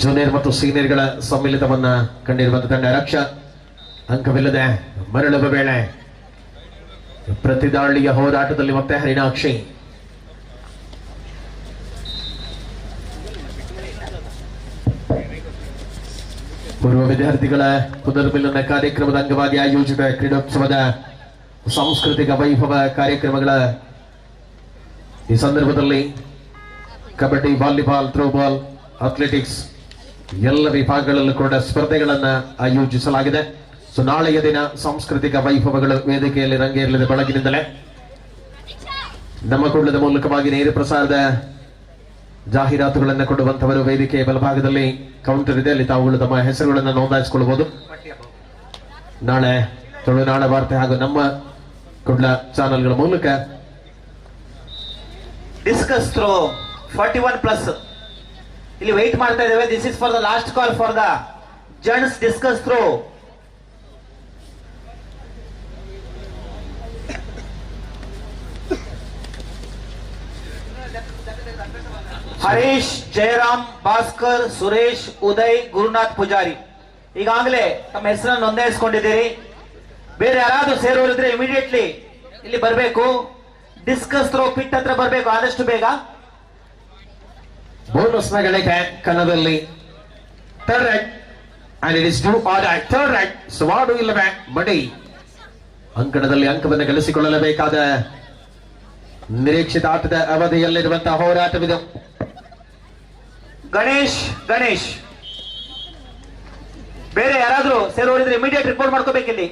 ಜೂನಿಯರ್ ಮತ್ತು ಸೀನಿಯರ್ಗಳ ಸಮ್ಮಿಲಿತವನ್ನ ಕಂಡಿರುವಂತಹ ತಂಡ ರಕ್ಷ ಅಂಕವಿಲ್ಲದೆ ಮರಳುವ ವೇಳೆ ಪ್ರತಿದಾಳಿಯ ಹೋರಾಟದಲ್ಲಿ ಮತ್ತೆ ಹರಿನಾಕ್ಷಿ. ಪೂರ್ವ ವಿದ್ಯಾರ್ಥಿಗಳ ಪುನರ್ಮಿಲನ ಕಾರ್ಯಕ್ರಮದ ಅಂಗವಾಗಿ ಆಯೋಜಿತ ಕ್ರೀಡೋತ್ಸವದ ಸಾಂಸ್ಕೃತಿಕ ವೈಭವ ಕಾರ್ಯಕ್ರಮಗಳ ಈ ಸಂದರ್ಭದಲ್ಲಿ ಕಬಡ್ಡಿ, ವಾಲಿಬಾಲ್, ಥ್ರೋಬಾಲ್, ಅಥ್ಲೆಟಿಕ್ಸ್ ಎಲ್ಲ ವಿಭಾಗಗಳಲ್ಲೂ ಕೂಡ ಸ್ಪರ್ಧೆಗಳನ್ನ ಆಯೋಜಿಸಲಾಗಿದೆ. ಸೊ ನಾಳೆಯ ದಿನ ಸಾಂಸ್ಕೃತಿಕ ವೈಭವಗಳ ವೇದಿಕೆಯಲ್ಲಿ ರಂಗೇರಲಿದೆ. ಬೆಳಗಿನಿಂದಲೇ ನಮ್ಮ ಕುಳ್ಳದ ಮೂಲಕವಾಗಿ ನೇರ ಪ್ರಸಾರದ ಜಾಹೀರಾತುಗಳನ್ನು ಕೊಡುವಂತವರು ವೇದಿಕೆಯ ಬಲಭಾಗದಲ್ಲಿ ಕೌಂಟರ್ ಇದೆ, ಅಲ್ಲಿ ತಾವುಗಳು ತಮ್ಮ ಹೆಸರುಗಳನ್ನು ನೋಂದಾಯಿಸಿಕೊಳ್ಳಬಹುದು. ನಾಳೆ ತುಳುನಾಡ ವಾರ್ತೆ ಹಾಗೂ ನಮ್ಮ ಕುಡ್ಲ ಚಾನೆಲ್ಗಳ ಮೂಲಕ ಡಿಸ್ಕಸ್ ಥ್ರೋ 41+ ಇಲ್ಲಿ ವೆಯ್ಟ್ ಮಾಡ್ತಾ ಇದ್ದೇವೆ. This is for the last call for the gents discus throw. Harish, Jayaram, Bhaskar, Suresh, Uday, Gurunath Poojari ಈಗಾಗಲೇ ತಮ್ಮ ಹೆಸರನ್ನು ನೋಂದಾಯಿಸಿಕೊಂಡಿದ್ದೀರಿ. ಬೇರೆ ಯಾರಾದ್ರೂ ಸೇರೋರಿದ್ರೆ ಇಮಿಡಿಯೇಟ್ಲಿ ಇಲ್ಲಿ ಬರಬೇಕು. ಡಿಸ್ಕಸ್ ಥ್ರೋ ಪಿಟ್ ಹತ್ರ ಬರಬೇಕು ಆದಷ್ಟು ಬೇಗ. ಬೋನಸ್ನ ಗಳಿಕೆ ಕನ್ನಡದಲ್ಲಿ third right and it is two or third right. ಸವಾಲು ಇಲ್ಲವೇ ಬಡಿ ಅಂಕಣದಲ್ಲಿ ಅಂಕವನ್ನು ಗಳಿಸಿಕೊಳ್ಳಲೇಬೇಕಾದ ನಿರೀಕ್ಷಿತ ಆಟದ ಅವಧಿಯಲ್ಲಿರುವಂತಹ ಹೋರಾಟವಿದು. ಗಣೇಶ್ ಬೇರೆ ಯಾರಾದ್ರೂ ಸೇರೋರಿದ್ರೆ ಇಮಿಡಿಯೇಟ್ ರಿಪೋರ್ಟ್ ಮಾಡ್ಕೋಬೇಕಿಲ್ಲಿ.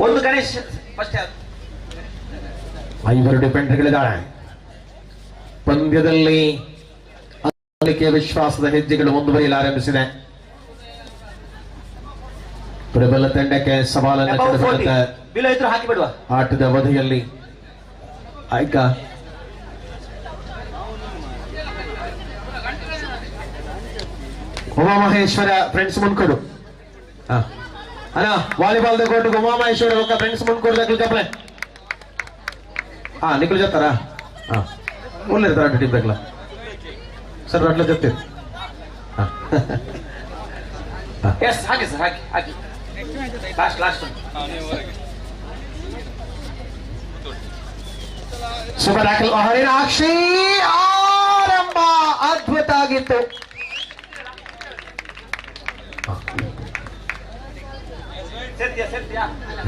ಒಂದು ಗಣೇಶ್ ಫಸ್ಟ್. 5 ಡಿಫೆಂಡರ್ಗಳಿದ್ದಾಳೆ. ಪಂದ್ಯದಲ್ಲಿ ವಿಶ್ವಾಸದ ಹೆಜ್ಜೆಗಳು ಮುಂದುವರಿಯಲು ಆರಂಭಿಸಿದೆ. ಪ್ರಬಲ ತಂಡಕ್ಕೆ ಸವಾಲನ್ನು ಕೊಡುವಂತ ಆಟದ ಅವಧಿಯಲ್ಲಿ ಆಯ್ಕ ಉಮಾಮಹೇಶ್ವರ ಫ್ರೆಂಡ್ಸ್ ಮುನ್ಕೊಡು. ಅಣ್ಣ ವಾಲಿಬಾಲ್ ಕೋರ್ಟ್ ಉಮಾಮಹೇಶ್ವರ ఒక ఫ్రెండ్స్ మున్కోడు దగ్గర చెప్పలే నికులు చెప్తారా ఉండలేదు అటు టీం దగ్గర సార్ అట్లా చెప్తే ಶುಭದಾಖಲು ಹರಿನಾಕ್ಷಿ ಆರಂಭ ಅದ್ಭುತ ಆಗಿತ್ತು.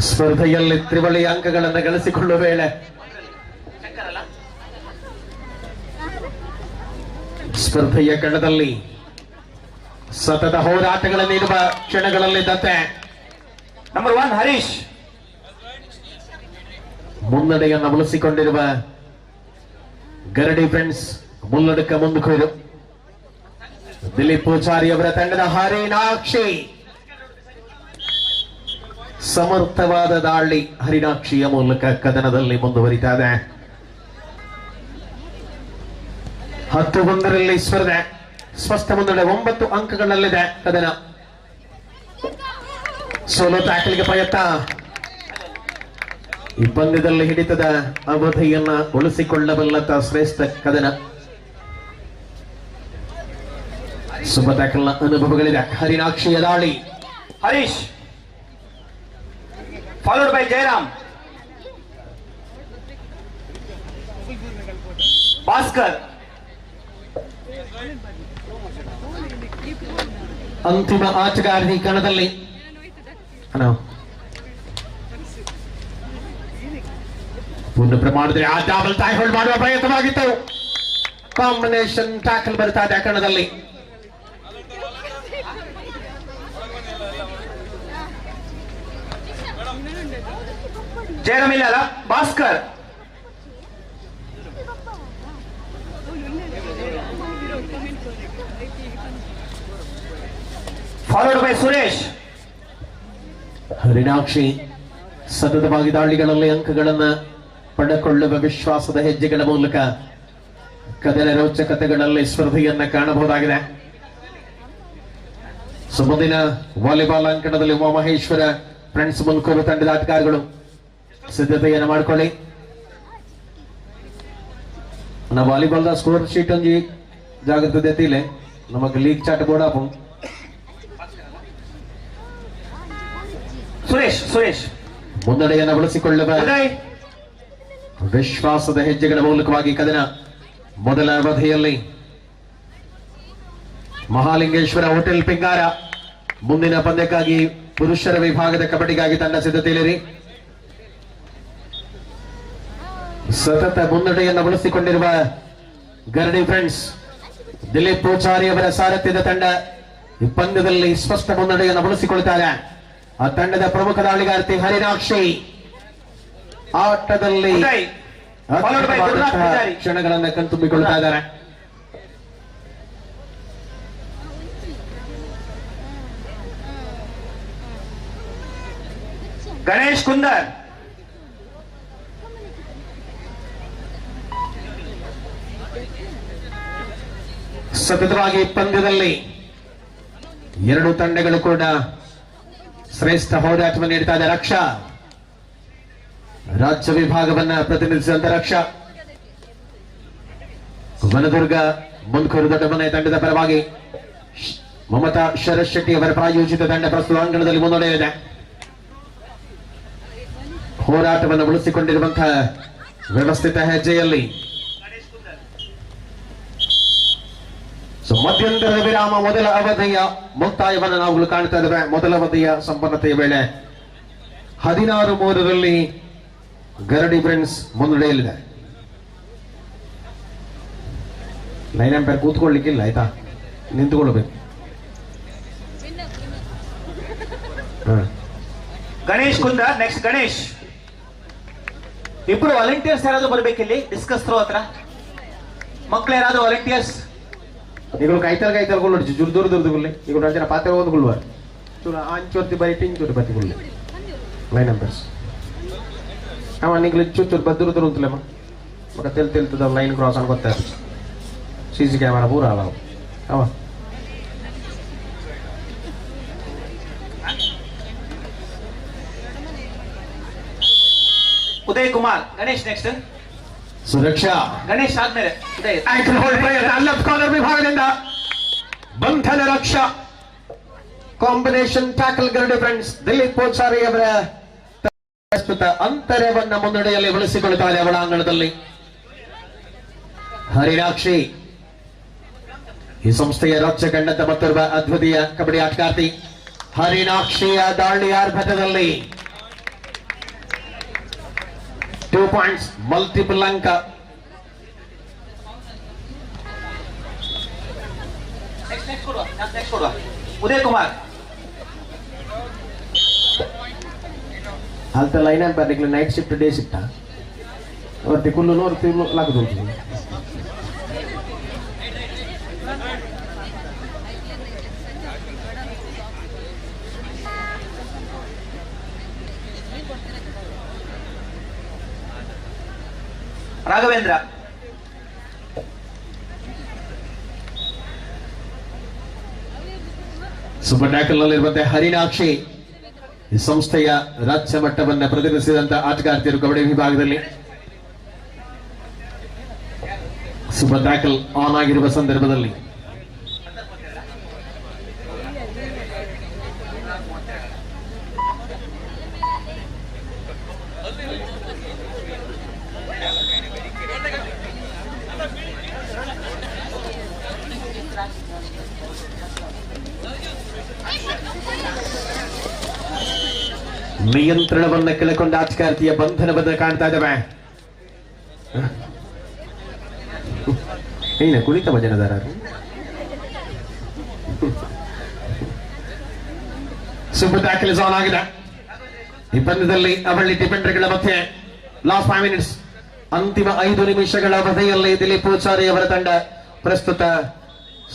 ಸ್ಪರ್ಧೆಯಲ್ಲಿ ತ್ರಿವಳಿ ಅಂಕಗಳನ್ನು ಗಳಿಸಿಕೊಳ್ಳುವ ವೇಳೆ ಸ್ಪರ್ಧೆಯ ಕಣದಲ್ಲಿ ಸತತ ಹೋರಾಟಗಳನ್ನಿರುವ ಕ್ಷಣಗಳಲ್ಲಿದ್ದಂತೆ ನಂಬರ್ 1 ಹರೀಶ್ ಮುನ್ನಡೆಯನ್ನು ಉಳಿಸಿಕೊಂಡಿರುವ ಗರಡಿ ಫ್ರೆಂಡ್ಸ್ ಮುನ್ನಡಕ ಮುಂದುವರಿದು ದಿಲೀಪ್ ಪೂಜಾರಿ ಅವರ ತಂಡದ ಹರಿಣಾಕ್ಷಿ. ಸಮರ್ಥವಾದ ದಾಳಿ ಹರಿಣಾಕ್ಷಿಯ ಮೂಲಕ ಕದನದಲ್ಲಿ ಮುಂದುವರಿತಾ ಇದೆ. 10-1 ಸ್ಪರ್ಧೆ, ಸ್ಪಷ್ಟ ಮುನ್ನಡೆ, 9 ಅಂಕಗಳಲ್ಲಿದೆ ಕದನ. ಸೋಲೋ ಟ್ಯಾಕಲ್ಗೆ ಪ್ರಯತ್ನ. ಈ ಪಂದ್ಯದಲ್ಲಿ ಹಿಡಿತದ ಅವಧಿಯನ್ನ ಉಳಿಸಿಕೊಳ್ಳಬಲ್ಲಂತ ಶ್ರೇಷ್ಠ ಕದನ. ಶುಭ ಟ್ಯಾಕಲ್ನ ಅನುಭವಗಳಿದೆ. ಹರಿಣಾಕ್ಷಿಯ ದಾಳಿ. Harish followed by Jayaram. ಭಾಸ್ಕರ್. ಅಂತಿಮ ಆಟಗಾರನಿ ಕಣದಲ್ಲಿ ಪೂರ್ಣ ಪ್ರಮಾಣದಲ್ಲಿ ಆ ಡಬಲ್ ಟೈ ಹೋಲ್ಡ್ ಮಾಡುವ ಪ್ರಯತ್ನವಾಗಿತ್ತು. ಕಾಂಬಿನೇಷನ್ ಟ್ಯಾಕಲ್ ಬರ್ತಾ ಇದೆ ಕಣದಲ್ಲಿ. ಜಯರಾಮ್ ಇಲ್ಲ, ಭಾಸ್ಕರ್. Followed by Suresh. ಹರಿಣಾಕ್ಷಿ ಸತತವಾಗಿ ದಾಳಿಗಳಲ್ಲಿ ಅಂಕಗಳನ್ನು ಪಡೆದುಕೊಳ್ಳುವ ವಿಶ್ವಾಸದ ಹೆಜ್ಜೆಗಳ ಮೂಲಕ ಕದನ ರೋಚಕತೆಗಳಲ್ಲಿ ಸ್ಪರ್ಧೆಯನ್ನ ಕಾಣಬಹುದಾಗಿದೆ. ಮುಂದಿನ ವಾಲಿಬಾಲ್ ಅಂಕಣದಲ್ಲಿ ಉಮಾಮಹೇಶ್ವರ ಫ್ರೆಂಡ್ಸ್ ಮುನ್ಕೂರು ತಂಡದ ಆಟಗಾರಗಳು ಸಿದ್ಧತೆಯನ್ನು ಮಾಡಿಕೊಳ್ಳಿ. ನಾವು ವಾಲಿಬಾಲ್ ಸ್ಕೋರ್ ಶೀಟ್ ಒಂಜಿ ಜಾಗ್ರತೆ ದೇತಿಲೆ ನಮಗೆ ಲೀಗ್ ಚಾಟ್ ಬೋರ್ಡ್ ಆಪು. ಸುರೇಶ್ ಮುನ್ನಡೆಯನ್ನು ಬಳಸಿಕೊಳ್ಳುವ ವಿಶ್ವಾಸದ ಹೆಜ್ಜೆಗಳ ಮೂಲಕವಾಗಿ ಕದನ ಮೊದಲ ಅವಧಿಯಲ್ಲಿ ಮಹಾಲಿಂಗೇಶ್ವರ ಹೋಟೆಲ್ ಪಿಂಗಾರ ಮುಂದಿನ ಪಂದ್ಯಕ್ಕಾಗಿ ಪುರುಷರ ವಿಭಾಗದ ಕಬಡ್ಡಿಗಾಗಿ ತಂಡ ಸಿದ್ಧತೆಯಲ್ಲಿ ಸತತ ಮುನ್ನಡೆಯನ್ನು ಬಳಸಿಕೊಂಡಿರುವ ಗರಡಿ ಫ್ರೆಂಡ್ಸ್ ದಿಲೀಪ್ ಪೂಜಾರಿ ಅವರ ಸಾರಥ್ಯದ ತಂಡ ಈ ಪಂದ್ಯದಲ್ಲಿ ಸ್ಪಷ್ಟ ಮುನ್ನಡೆಯನ್ನು ಬಳಸಿಕೊಳ್ತಾರೆ. ಆ ತಂಡದ ಪ್ರಮುಖ ದಾಳಿಗಾರ್ತಿ ಹರಿಣಾಕ್ಷಿ ಆಟದಲ್ಲಿ ಕ್ಷಣಗಳನ್ನು ಕಣ್ತುಂಬಿಕೊಳ್ತಾ ಇದ್ದಾರೆ. ಗಣೇಶ್ ಕುಂದರ್. ಸತತವಾಗಿ ಪಂದ್ಯದಲ್ಲಿ ಎರಡು ತಂಡಗಳು ಕೂಡ ಶ್ರೇಷ್ಠ ಹೋರಾಟವನ್ನು ನೀಡ್ತಾ ಇದೆ. ರಕ್ಷಾ ರಾಜ್ಯ ವಿಭಾಗವನ್ನ ಪ್ರತಿನಿಧಿಸಿದಂತ ರಕ್ಷಾ ವನದುರ್ಗ ಮುನ್ಕೂರು ದೊಡ್ಡಮನೆ ತಂಡದ ಪರವಾಗಿ ಮಮತಾ ಶರತ್ ಶೆಟ್ಟಿ ಅವರ ಪ್ರಾಯೋಜಿತ ತಂಡ ಪ್ರಸ್ತುತ ಅಂಗಣದಲ್ಲಿ ಮುನ್ನಡೆಯಿದೆ. ಹೋರಾಟವನ್ನು ಉಳಿಸಿಕೊಂಡಿರುವಂತಹ ವ್ಯವಸ್ಥಿತ ಹೆಜ್ಜೆಯಲ್ಲಿ ಮಧ್ಯಂತರದ ವಿರಾಮ ಮೊದಲ ಅವಧಿಯ ಮುಕ್ತಾಯವನ್ನು ನಾವು ಕಾಣ್ತಾ ಇದ್ದೇವೆ. ಮೊದಲ ಅವಧಿಯ ಸಂಪನ್ನತೆಯ ವೇಳೆ 16-3 ಗರಡಿ ಫ್ರೆಂಡ್ಸ್ ಮುನ್ನಡೆಯಲ್ಲಿದೆ. ಲೈನ್ ಅಂಪೈರ್ ಕೂತ್ಕೊಳ್ಳಿಕ್ಕಿಲ್ಲ, ಆಯ್ತಾ, ನಿಂತುಕೊಳ್ಬೇಕು. ಗಣೇಶ್ ಕುಂದರ್. ನೆಕ್ಸ್ಟ್ ಗಣೇಶ್. ಇಬ್ರು ವಾಲಂಟಿಯರ್ಸ್ ಯಾರಾದ್ರೂ ಬರ್ಬೇಕಿಲ್ಲಿ ಡಿಸ್ಕಸ್ ಥ್ರೋ ಹತ್ರ. ಮಕ್ಳು ಯಾರಾದ್ರೂ ವಾಲಂಟಿಯರ್ಸ್ ಈಗ ಕೈತಲ್ ಕೊಲ್ಲೊಡ್ಚು ಚೂರು ದೂರ ಕೊಲ್ಲಿ ಈಗ ಅಂಚನ ಪಾತ್ರ ಓದ್ಕೊಳ್ಳುವ ಚೂರು ಅಂಚೊರ್ತಿ ಬರೀ ಟಿಂಚೂರು ಬತ್ತಿ ಕೊಲ್ಲಿ ಲೈನ್ ನಂಬರ್ಸ್ ಅವ ನಿಂಗೆ ಚೂರು ದೂರ ಉಂತಲಮ್ಮ ಮಗ ತೆಲ್ತದ ಲೈನ್ ಕ್ರಾಸ್ ಅನ್ಕೊತ ಸಿಸಿ ಕ್ಯಾಮರಾ ಪೂರ ಅಲ್ಲ ಅವ ಉದಯ್ ಕುಮಾರ್. ಗಣೇಶ್ ನೆಕ್ಸ್ಟ್. ಸುರಕ್ಷಾ. ಗಣೇಶ್ ಆದ್ಮೇಲೆ ಉದಯ್. ಕಾರ್ನರ್ ವಿಭಾಗದಿಂದ ಬಂಧನ ರಕ್ಷಾ ಕಾಂಬಿನೇಷನ್ ಟ್ಯಾಕಲ್ ಗರಡಿ ಫ್ರೆಂಡ್ಸ್ ದಿಲೀಪ್ ಪೂಜಾರಿ ಅವರ ಪ್ರಸ್ತುತ ಅಂತರವನ್ನ ಮುನ್ನಡೆಯಲ್ಲಿ ಬಳಸಿಕೊಳ್ಳುತ್ತಾರೆ ಒಳಾಂಗಣದಲ್ಲಿ. ಹರಿಣಾಕ್ಷಿ ಈ ಸಂಸ್ಥೆಯ ರಾಜ್ಯ ಕಂಡಂತ ಮತ್ತೊಬ್ಬ ಅದ್ವಿತೀಯ ಕಬಡ್ಡಿ ಆಟಗಾರ್ತಿ. ಹರಿಣಾಕ್ಷಿಯ ದಾಳಿ ಆರ್ಭಟದಲ್ಲಿ 2 ಪಾಯಿಂಟ್ಸ್ ಮಲ್ಟಿಪಲ್ ಅಂಕ. ಉದಯ್ ಕುಮಾರ್. हालत लाइन पर नाइट शिफ्ट डे शिफ्ट और तिकुल्लू और तिकुल्लू लाग दो ರಾಘವೇಂದ್ರ. ಸೂಪರ್ ಟ್ಯಾಕಲ್ ನಲ್ಲಿರುವಂತಹ ಹರಿಣಾಕ್ಷಿ ಈ ಸಂಸ್ಥೆಯ ರಾಜ್ಯ ಮಟ್ಟವನ್ನು ಪ್ರತಿನಿಧಿಸಿದಂತಹ ಆಟಗಾರ್ತಿಯರು ಕಬಡ್ಡಿ ವಿಭಾಗದಲ್ಲಿ. ಸೂಪರ್ ಟ್ಯಾಕಲ್ ಆನ್ ಆಗಿರುವ ಸಂದರ್ಭದಲ್ಲಿ ನಿಯಂತ್ರಣವನ್ನು ಕೆಳಕೊಂಡ ಆಟಗಾರ್ತಿಯ ಬಂಧನವನ್ನು ಕಾಣ್ತಾ ಇದ್ದಾವೆ. ಏನ ಕುಳಿತ ಭಜನದಾರ ಸೂಪರ್ ಟ್ಯಾಕಲ್ ಇಸ್ ಆನ್ ಆಗಿದೆ. ಈ ಪಂದ್ಯದಲ್ಲಿ ಅವಳಿ ಡಿಫೆಂಡರ್ಗಳ ಮಧ್ಯೆ ಲಾಸ್ಟ್ 5 ಮಿನಿಟ್ಸ್, ಅಂತಿಮ 5 ನಿಮಿಷಗಳ ಅವಧಿಯಲ್ಲಿ ದಿಲೀಪ್ ಪೂಜಾರಿ ಅವರ ತಂಡ ಪ್ರಸ್ತುತ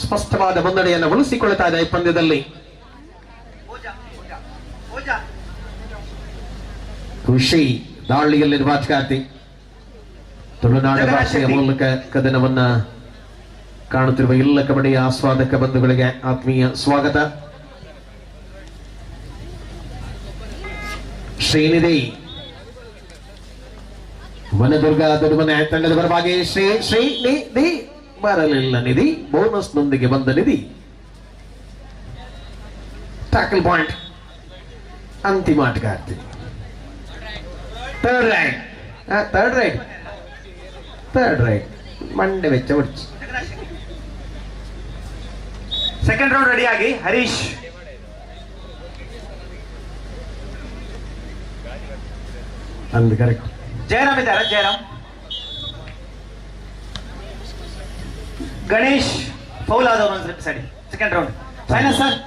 ಸ್ಪಷ್ಟವಾದ ಮುನ್ನಡೆಯನ್ನು ಉಳಿಸಿಕೊಳ್ಳುತ್ತಾ ಇದೆ. ಈ ಪಂದ್ಯದಲ್ಲಿ ಖುಷಿ ದಾಳಿಯಲ್ಲಿರುವ ಆಟಗಾರ್ತಿ ತುಳುನಾಡು ಭಾಷೆಯ ಮೂಲಕ ಕದನವನ್ನ ಕಾಣುತ್ತಿರುವ ಎಲ್ಲ ಕಬಡ್ಡಿಯ ಆಸ್ವಾದಕ ಬಂಧುಗಳಿಗೆ ಆತ್ಮೀಯ ಸ್ವಾಗತ. ಶ್ರೀನಿಧಿ ವನದುರ್ಗ ದೊಡ್ಡಮನೆ ತಂಡದ ಪರವಾಗಿ ಶ್ರೀನಿಧಿ ಬರಲಿಲ್ಲ. ನಿಧಿ ಬೋನಸ್ ನೊಂದಿಗೆ ಬಂದ ನಿಧಿ. ಟ್ಯಾಕಲ್ ಪಾಯಿಂಟ್ ಅಂತಿಮ ಆಟಗಾರ್ತಿ. ಥರ್ಡ್ ರೈಟ್ ಮಂಡೆ ವೆಚ್ಚ ಹೊಡಿಸಿ. ಸೆಕೆಂಡ್ ರೌಂಡ್ ರೆಡಿಯಾಗಿ ಹರೀಶ್. ಅಂದ್ ಕರೆಕ್ಟ್. ಜಯರಾಮ್ ಇದ್ದಾರೆ. ಜಯರಾಮ್. ಗಣೇಶ್ ಫೌಲ್ ಆದವರು ಒಂದು side. Second round final sir.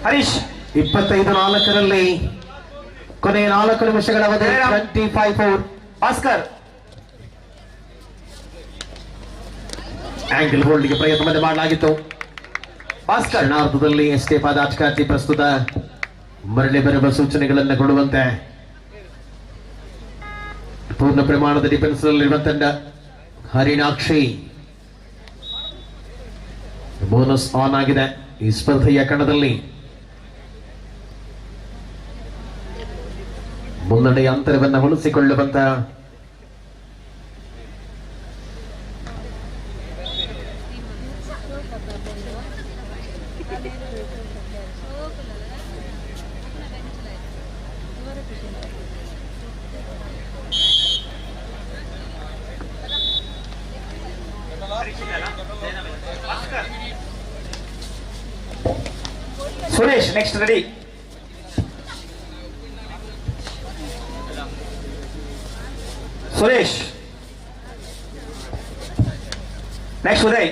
Harish 25-4 ಕೊನೆಯ 4 ನಿಮಿಷಗಳ ಅವಧಿ. 25-4. ಭಾಸ್ಕರ್ ಆಂಗಲ್ ಹೋಲ್ಡ್ಗೆ ಪ್ರಯತ್ನ ಮಾಡಲಾಗಿತ್ತು. ಭಾಸ್ಕರ್ ಕ್ಷಣಾರ್ಧದಲ್ಲಿ ಎಸ್ಕೇಪ್ ಆದ ಆಟಗಾರ್ತಿ ಪ್ರಸ್ತುತ ಮರಳಿ ಬರುವ ಸೂಚನೆಗಳನ್ನು ಕೊಡುವಂತೆ ಪೂರ್ಣ ಪ್ರಮಾಣದ ಡಿಫೆನ್ಸ್ ನಲ್ಲಿರುವ ತಂಡ ಹರಿಣಾಕ್ಷಿ. ಬೋನಸ್ ಆನ್ ಆಗಿದೆ ಈ ಸ್ಪರ್ಧೆಯ ಕಣದಲ್ಲಿ. ಮುನ್ನಡೆಯ ಅಂತರವನ್ನು ಉಳಿಸಿಕೊಳ್ಳುವಂತ Suresh next ready. Suresh next Uday.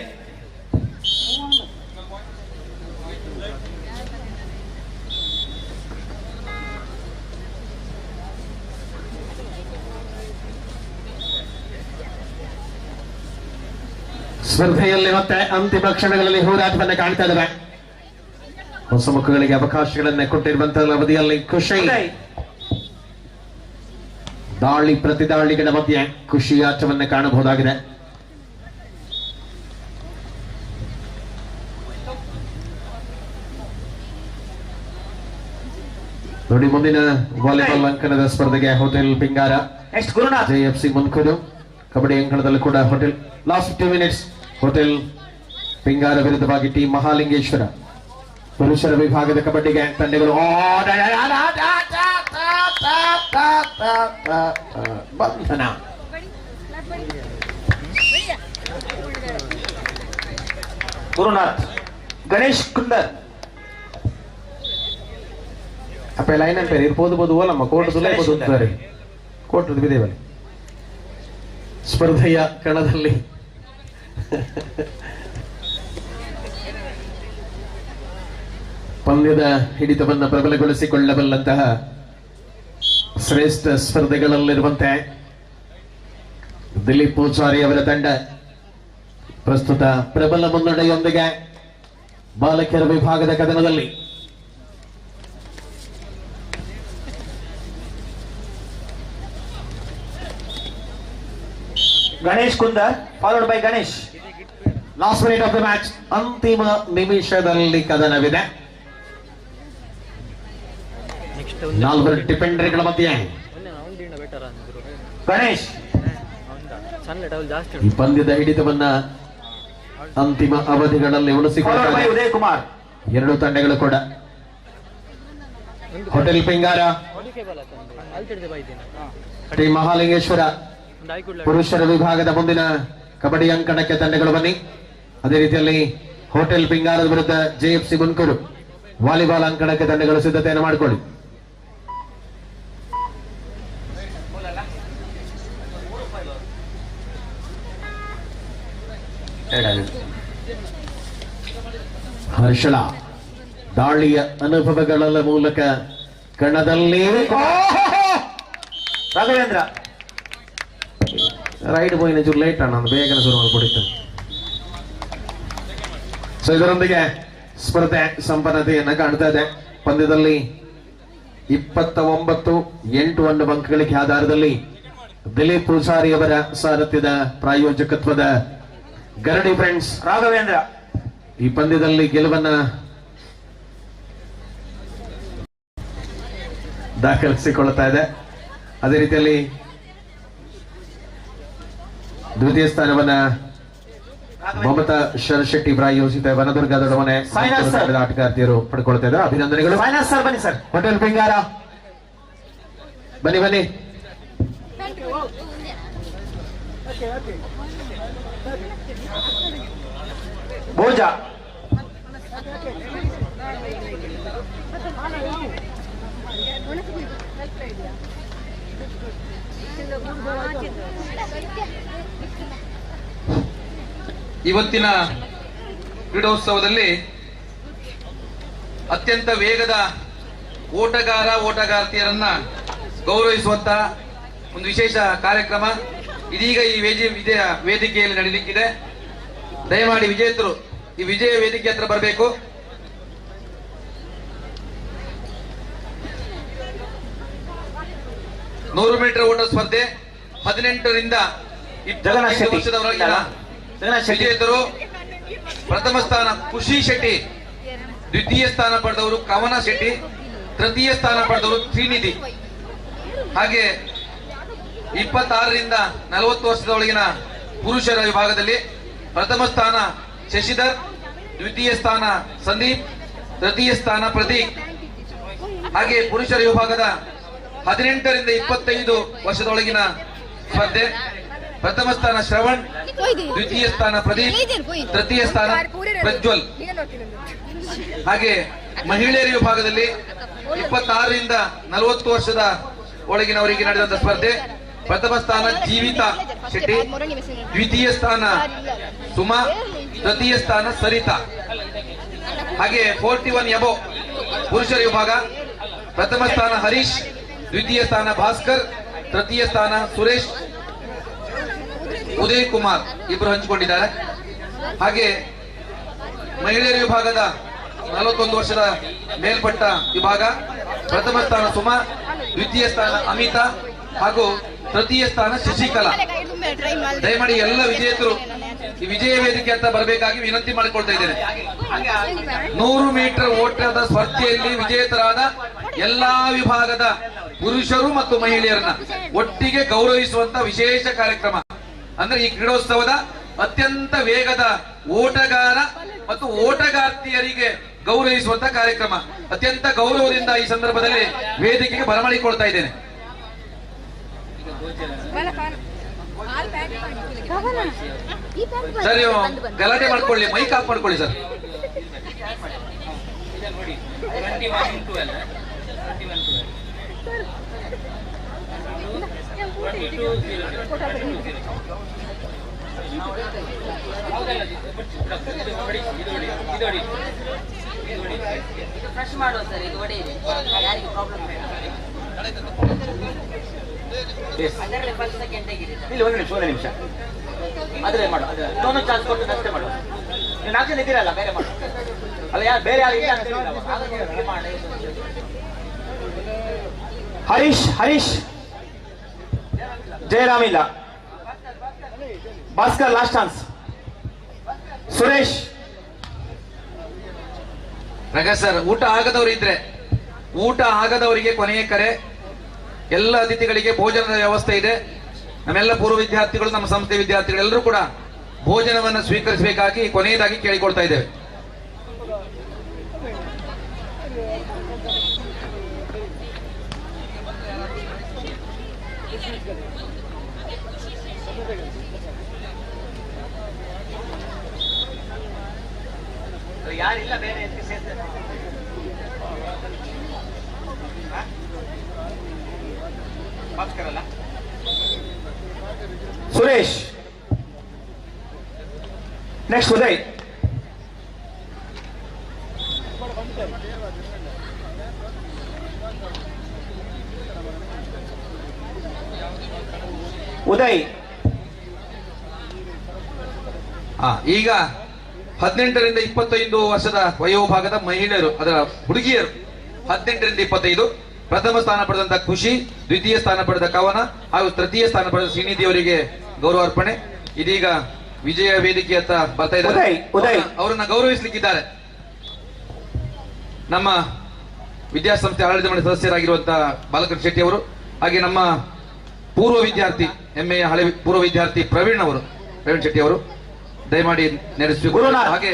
ಸ್ಪರ್ಧೆಯಲ್ಲಿ ಮತ್ತೆ ಅಂತಿಮ ಕ್ಷಣಗಳಲ್ಲಿ ಹೋರಾಟವನ್ನು ಕಾಣ್ತಾ ಇದ್ದಾರೆ. ಹೊಸ ಮುಖಗಳಿಗೆ ಅವಕಾಶಗಳನ್ನು ಕೊಟ್ಟಿರುವಂತಹ ಅವಧಿಯಲ್ಲಿ ಖುಷಿ ದಾಳಿ ಪ್ರತಿದಾಳಿಗಳ ಮಧ್ಯೆ ಖುಷಿ ಆಟವನ್ನು ಕಾಣಬಹುದಾಗಿದೆ. ನೋಡಿ ಮುಂದಿನ ವಾಲಿಬಾಲ್ ಅಂಕಣದ ಸ್ಪರ್ಧೆಗೆ ಹೋಟೆಲ್ ಪಿಂಗಾರ JFC ಮುನ್ಕೂರು. ಕಬಡ್ಡಿ ಅಂಕಣದಲ್ಲೂ ಕೂಡ ಹೋಟೆಲ್ ಲಾಸ್ಟ್ 2 ಮಿನಿಟ್ಸ್ ಹೋಟೆಲ್ ಪಿಂಗಾರ ವಿರುದ್ಧವಾಗಿ ಟೀಮ್ ಮಹಾಲಿಂಗೇಶ್ವರ. ಪುರುಷರ ವಿಭಾಗದ ಕಬಡ್ಡಿಗೆ ತಂಡಗಳು ಬಂಧನ. ಗುರುನಾಥ್ ಗಣೇಶ್ ಕುಂದರ್ ಅಪ್ಪ ಲೈನ್ ಅಂಪೇರ್ ಇರ್ಬೋದು ಓಲಮ್ಮ ಕೋರ್ಟ್ ತುಲೈಬೋದು ಸರಿ ಕೋರ್ಟ್ ಬಿದೇವಲ್ಲಿ ಸ್ಪರ್ಧೆಯ ಕಣದಲ್ಲಿ ಪಂದ್ಯದ ಹಿಡಿತವನ್ನು ಪ್ರಬಲಗೊಳಿಸಿಕೊಳ್ಳಬಲ್ಲಂತಹ ಶ್ರೇಷ್ಠ ಸ್ಪರ್ಧೆಗಳಲ್ಲಿರುವಂತೆ ದಿಲೀಪ್ ಪೂಜಾರಿ ಅವರ ತಂಡ ಪ್ರಸ್ತುತ ಪ್ರಬಲ ಮುನ್ನಡೆಯೊಂದಿಗೆ ಬಾಲಕಿಯರ ವಿಭಾಗದ ಕದನದಲ್ಲಿ Ganesh Kundar followed by Ganesh. Last minute of the match, ಅಂತಿಮ ನಿಮಿಷದಲ್ಲಿ ಕದನವಿದೆ. ನಾಲ್ವರು ಡಿಫೆಂಡರ್ಗಳ ಮಧ್ಯೆ ಗಣೇಶ್ ಈ ಪಂದ್ಯದ ಹಿಡಿತವನ್ನ ಅಂತಿಮ ಅವಧಿಗಳಲ್ಲಿ ಉಳಿಸಿಕೊಳ್ಳುತ್ತಾರೆ ಉದಯ್ ಕುಮಾರ್. ಎರಡು ತಂಡಗಳು ಕೂಡ. ಹೋಟೆಲ್ ಪಿಂಗಾರ ಟೀಮ್ ಮಹಾಲಿಂಗೇಶ್ವರ ಪುರುಷರ ವಿಭಾಗದ ಮುಂದಿನ ಕಬಡ್ಡಿ ಅಂಕಣಕ್ಕೆ ತಂಡಗಳು ಬನ್ನಿ. ಅದೇ ರೀತಿಯಲ್ಲಿ ಹೋಟೆಲ್ ಪಿಂಗಾರದ ವಿರುದ್ಧ JFC ಮುನ್ಕೂರು ವಾಲಿಬಾಲ್ ಅಂಕಣಕ್ಕೆ ತಂಡಗಳು ಸಿದ್ಧತೆಯನ್ನು ಮಾಡಿಕೊಳ್ಳಿ. ಹರ್ಷಳ ದಾಳಿಯ ಅನುಭವಗಳ ಮೂಲಕ ಕಣದಲ್ಲಿ ರಾಘವೇಂದ್ರ ರೈಡ್ ಬೋಯಿನ ಚೂರು ಲೇಟ್ ಅಣ್ಣ, ಬೇಗನೆ ಶುರು ಮಾಡಿಕೊಡಿತ್ತು. ಸೊ ಇದರೊಂದಿಗೆ ಸ್ಪರ್ಧೆ ಸಂಪನ್ನತೆಯನ್ನ ಕಾಣ್ತಾ ಇದೆ. ಪಂದ್ಯದಲ್ಲಿ 29-8 ಅಂಕಗಳಿಗೆ ಆಧಾರದಲ್ಲಿ ದಿಲೀಪ್ ಪೂಜಾರಿ ಅವರ ಸಾರಥ್ಯದ ಪ್ರಾಯೋಜಕತ್ವದ ಗರಡಿ ಫ್ರೆಂಡ್ಸ್ ರಾಘವೇಂದ್ರ ಈ ಪಂದ್ಯದಲ್ಲಿ ಗೆಲುವನ್ನ ದಾಖಲಿಸಿಕೊಳ್ಳುತ್ತಾ ಇದೆ. ಅದೇ ರೀತಿಯಲ್ಲಿ ದ್ವಿತೀಯ ಸ್ಥಾನವನ್ನ ಮಮತಾ ಶರಶೆಟ್ಟಿ ಪ್ರಾಯೋಜಿತ ವನದುರ್ಗದ ಮನೆ ಆಟಗಾರ್ತಿಯರು ಪಡ್ಕೊಳ್ತಾ ಇದ್ದಾರೆ. ಅಭಿನಂದನೆಗಳು. ಸರ್ ಬನ್ನಿ ಸರ್. ಹೋಟೆಲ್ ಪಿಂಗಾರ ಬನ್ನಿ ಬನ್ನಿ. ಭೋಜ ಇವತ್ತಿನ ಕ್ರೀಡೋತ್ಸವದಲ್ಲಿ ಅತ್ಯಂತ ವೇಗದ ಓಟಗಾರ್ತಿಯರನ್ನ ಗೌರವಿಸುವಂತ ಒಂದು ವಿಶೇಷ ಕಾರ್ಯಕ್ರಮ ಇದೀಗ ಈ ವೇದಿಕೆಯಲ್ಲಿ ನಡೆಯಲಿಕ್ಕಿದೆ. ದಯಮಾಡಿ ವಿಜೇತರು ಈ ವಿಜಯ ವೇದಿಕೆ ಹತ್ರ ಬರಬೇಕು. ನೂರು ಮೀಟರ್ ಓಟ ಸ್ಪರ್ಧೆ 18ರಿಂದ 25 ವರ್ಷದವರೆಗಿನ ವಿಜೇತರು. ಪ್ರಥಮ ಸ್ಥಾನ ಖುಷಿ ಶೆಟ್ಟಿ, ದ್ವಿತೀಯ ಸ್ಥಾನ ಪಡೆದವರು ಕವನ ಶೆಟ್ಟಿ, ತೃತೀಯ ಸ್ಥಾನ ಪಡೆದವರು ಶ್ರೀನಿಧಿ. ಹಾಗೆ 26ರಿಂದ 40 ವರ್ಷದೊಳಗಿನ ಪುರುಷರ ವಿಭಾಗದಲ್ಲಿ ಪ್ರಥಮ ಸ್ಥಾನ ಶಶಿಧರ್, ದ್ವಿತೀಯ ಸ್ಥಾನ ಸಂದೀಪ್, ತೃತೀಯ ಸ್ಥಾನ ಪ್ರದೀಪ್. ಹಾಗೆ ಪುರುಷರ ವಿಭಾಗದ 18ರಿಂದ 25 ವರ್ಷದೊಳಗಿನ ಸ್ಪರ್ಧೆ ಪ್ರಥಮ ಸ್ಥಾನ ಶ್ರವಣ್, ದ್ವಿತೀಯ ಸ್ಥಾನ ಪ್ರದೀಪ್, ತೃತೀಯ ಸ್ಥಾನ ಪ್ರಜ್ವಲ್. ಹಾಗೆ ಮಹಿಳೆಯರ ವಿಭಾಗದಲ್ಲಿ 26ರಿಂದ 40 ವರ್ಷದ ಒಳಗಿನವರಿಗೆ ನಡೆದಂತ ಸ್ಪರ್ಧೆ ಪ್ರಥಮ ಸ್ಥಾನ ಜೀವಿತಾ ಶೆಟ್ಟಿ, ದ್ವಿತೀಯ ಸ್ಥಾನ ಸುಮಾ, ತೃತೀಯ ಸ್ಥಾನ ಸರಿತಾ. ಹಾಗೆ 41 ಎಬೋ ಪುರುಷರ ವಿಭಾಗ ಪ್ರಥಮ ಸ್ಥಾನ ಹರೀಶ್, ದ್ವಿತೀಯ ಸ್ಥಾನ ಭಾಸ್ಕರ್, ತೃತೀಯ ಸ್ಥಾನ ಸುರೇಶ್, ಉದಯ್ ಕುಮಾರ್ ಇಬ್ಬರು ಹಂಚಿಕೊಂಡಿದ್ದಾರೆ. ಹಾಗೆ ಮಹಿಳೆಯರ ವಿಭಾಗದ 41 ವರ್ಷದ ಮೇಲ್ಪಟ್ಟ ವಿಭಾಗ ಪ್ರಥಮ ಸ್ಥಾನ ಸುಮಾ, ದ್ವಿತೀಯ ಸ್ಥಾನ ಅಮಿತಾ ಹಾಗೂ ತೃತೀಯ ಸ್ಥಾನ ಶಶಿಕಲಾ. ದಯಮಾಡಿ ಎಲ್ಲ ವಿಜೇತರು ಈ ವಿಜಯ ವೇದಿಕೆ ಅಂತ ಬರಬೇಕಾಗಿ ವಿನಂತಿ ಮಾಡಿಕೊಳ್ತಾ ಇದ್ದೇನೆ. 100 ಮೀಟರ್ ಓಟದ ಸ್ಪರ್ಧೆಯಲ್ಲಿ ವಿಜೇತರಾದ ಎಲ್ಲಾ ವಿಭಾಗದ ಪುರುಷರು ಮತ್ತು ಮಹಿಳೆಯರನ್ನ ಒಟ್ಟಿಗೆ ಗೌರವಿಸುವಂತ ವಿಶೇಷ ಕಾರ್ಯಕ್ರಮ. ಅಂದ್ರೆ ಈ ಕ್ರೀಡೋತ್ಸವದ ಅತ್ಯಂತ ವೇಗದ ಓಟಗಾರ ಮತ್ತು ಓಟಗಾರ್ತಿಯರಿಗೆ ಗೌರವಿಸುವಂತ ಕಾರ್ಯಕ್ರಮ. ಅತ್ಯಂತ ಗೌರವದಿಂದ ಈ ಸಂದರ್ಭದಲ್ಲಿ ವೇದಿಕೆಗೆ ಬರಮಾಡಿಕೊಳ್ತಾ ಇದ್ದೇನೆ. ಸರ್ ಗಲಾಟೆ ಮಾಡ್ಕೊಳ್ಳಿ, ಮೈಕ್ ಆಫ್ ಮಾಡ್ಕೊಳ್ಳಿ ಸರ್. ಫ್ರೆಶ್ ಮಾಡುವ ಸರ್, ಇದು ಹೊಡೆಯಿರಿ, ಯಾರಿಗೆ ಪ್ರಾಬ್ಲಮ್ ಬೇಡ. ಅದರಲ್ಲಿ 10 ಸೆಕೆಂಡ್ ತೆಗೀರಿ. ಇಲ್ಲಿ ಒಂದು ನಿಮಿಷ ಅದ್ರೇ ಮಾಡು, ಇನ್ನೊಂದು ಚಾನ್ಸ್ ಕೊಟ್ಟು ಅಷ್ಟೇ ಮಾಡು. ನೀವು 4 ಜನ ಇದ್ದೀರಲ್ಲ, ಬೇರೆ ಮಾಡು. ಅಲ್ಲ, ಯಾರು ಬೇರೆ ಯಾರು ಇಲ್ಲ ಅಂತ ಹೇಳಿಲ್ಲ. ಮಾಡಿ ಹರೀಶ್ ಜಯರಾಮ್ ಇಲ್ಲ. Bhaskar last chance. Suresh. Prakash sir, ಊಟ ಆಗದವರು ಇದ್ರೆ, ಊಟ ಆಗದವರಿಗೆ ಕೊನೆಯ ಕರೆ. ಎಲ್ಲ ಅತಿಥಿಗಳಿಗೆ ಭೋಜನದ ವ್ಯವಸ್ಥೆ ಇದೆ. ನಮ್ಮೆಲ್ಲ ಪೂರ್ವ ವಿದ್ಯಾರ್ಥಿಗಳು, ನಮ್ಮ ಸಂಸ್ಥೆ ವಿದ್ಯಾರ್ಥಿಗಳು ಎಲ್ಲರೂ ಕೂಡ ಭೋಜನವನ್ನು ಸ್ವೀಕರಿಸಬೇಕಾಗಿ ಕೊನೆಯದಾಗಿ ಕೇಳಿಕೊಳ್ತಾ ಇದ್ದೇವೆ. ಯಾರಿಲ್ಲ ಬೇರೆ ಎಲ್ಲಿ ಸೇರ್ತೇನೆ. ಭಾಸ್ಕರ್ ಅಲ್ಲ, ಸುರೇಶ್. ನೆಕ್ಸ್ಟ್ ಉದಯ್. ಉದಯ್. ಈಗ 18ರಿಂದ 25 ವರ್ಷದ ವಯೋಭಾಗದ ಮಹಿಳೆಯರು, ಅದರ ಹುಡುಗಿಯರು 18ರಿಂದ 25, ಪ್ರಥಮ ಸ್ಥಾನ ಪಡೆದಂತ ಖುಷಿ, ದ್ವಿತೀಯ ಸ್ಥಾನ ಪಡೆದ ಕವನ ಹಾಗೂ ತೃತೀಯ ಸ್ಥಾನ ಪಡೆದ ಶ್ರೀನಿಧಿ ಅವರಿಗೆ ಗೌರವಾರ್ಪಣೆ. ಇದೀಗ ವಿಜಯ ವೇದಿಕೆಯತ್ತ ಬರ್ತಾ ಇದ್ದಾರೆ. ಅವರನ್ನ ಗೌರವಿಸಲಿಕ್ಕಿದ್ದಾರೆ ನಮ್ಮ ವಿದ್ಯಾಸಂಸ್ಥೆ ಆಡಳಿತ ಮಂಡಳಿ ಸದಸ್ಯರಾಗಿರುವಂತಹ ಬಾಲಕೃಷ್ಣ ಶೆಟ್ಟಿ ಅವರು, ಹಾಗೆ ನಮ್ಮ ಪೂರ್ವ ವಿದ್ಯಾರ್ಥಿ, ಹೆಮ್ಮೆಯ ಹಳೆ ಪೂರ್ವ ವಿದ್ಯಾರ್ಥಿ ಪ್ರವೀಣ್ ಶೆಟ್ಟಿ ಅವರು ದಯಮಾಡಿ ನೆರೆಸಬೇಕು. ಹಾಗೆ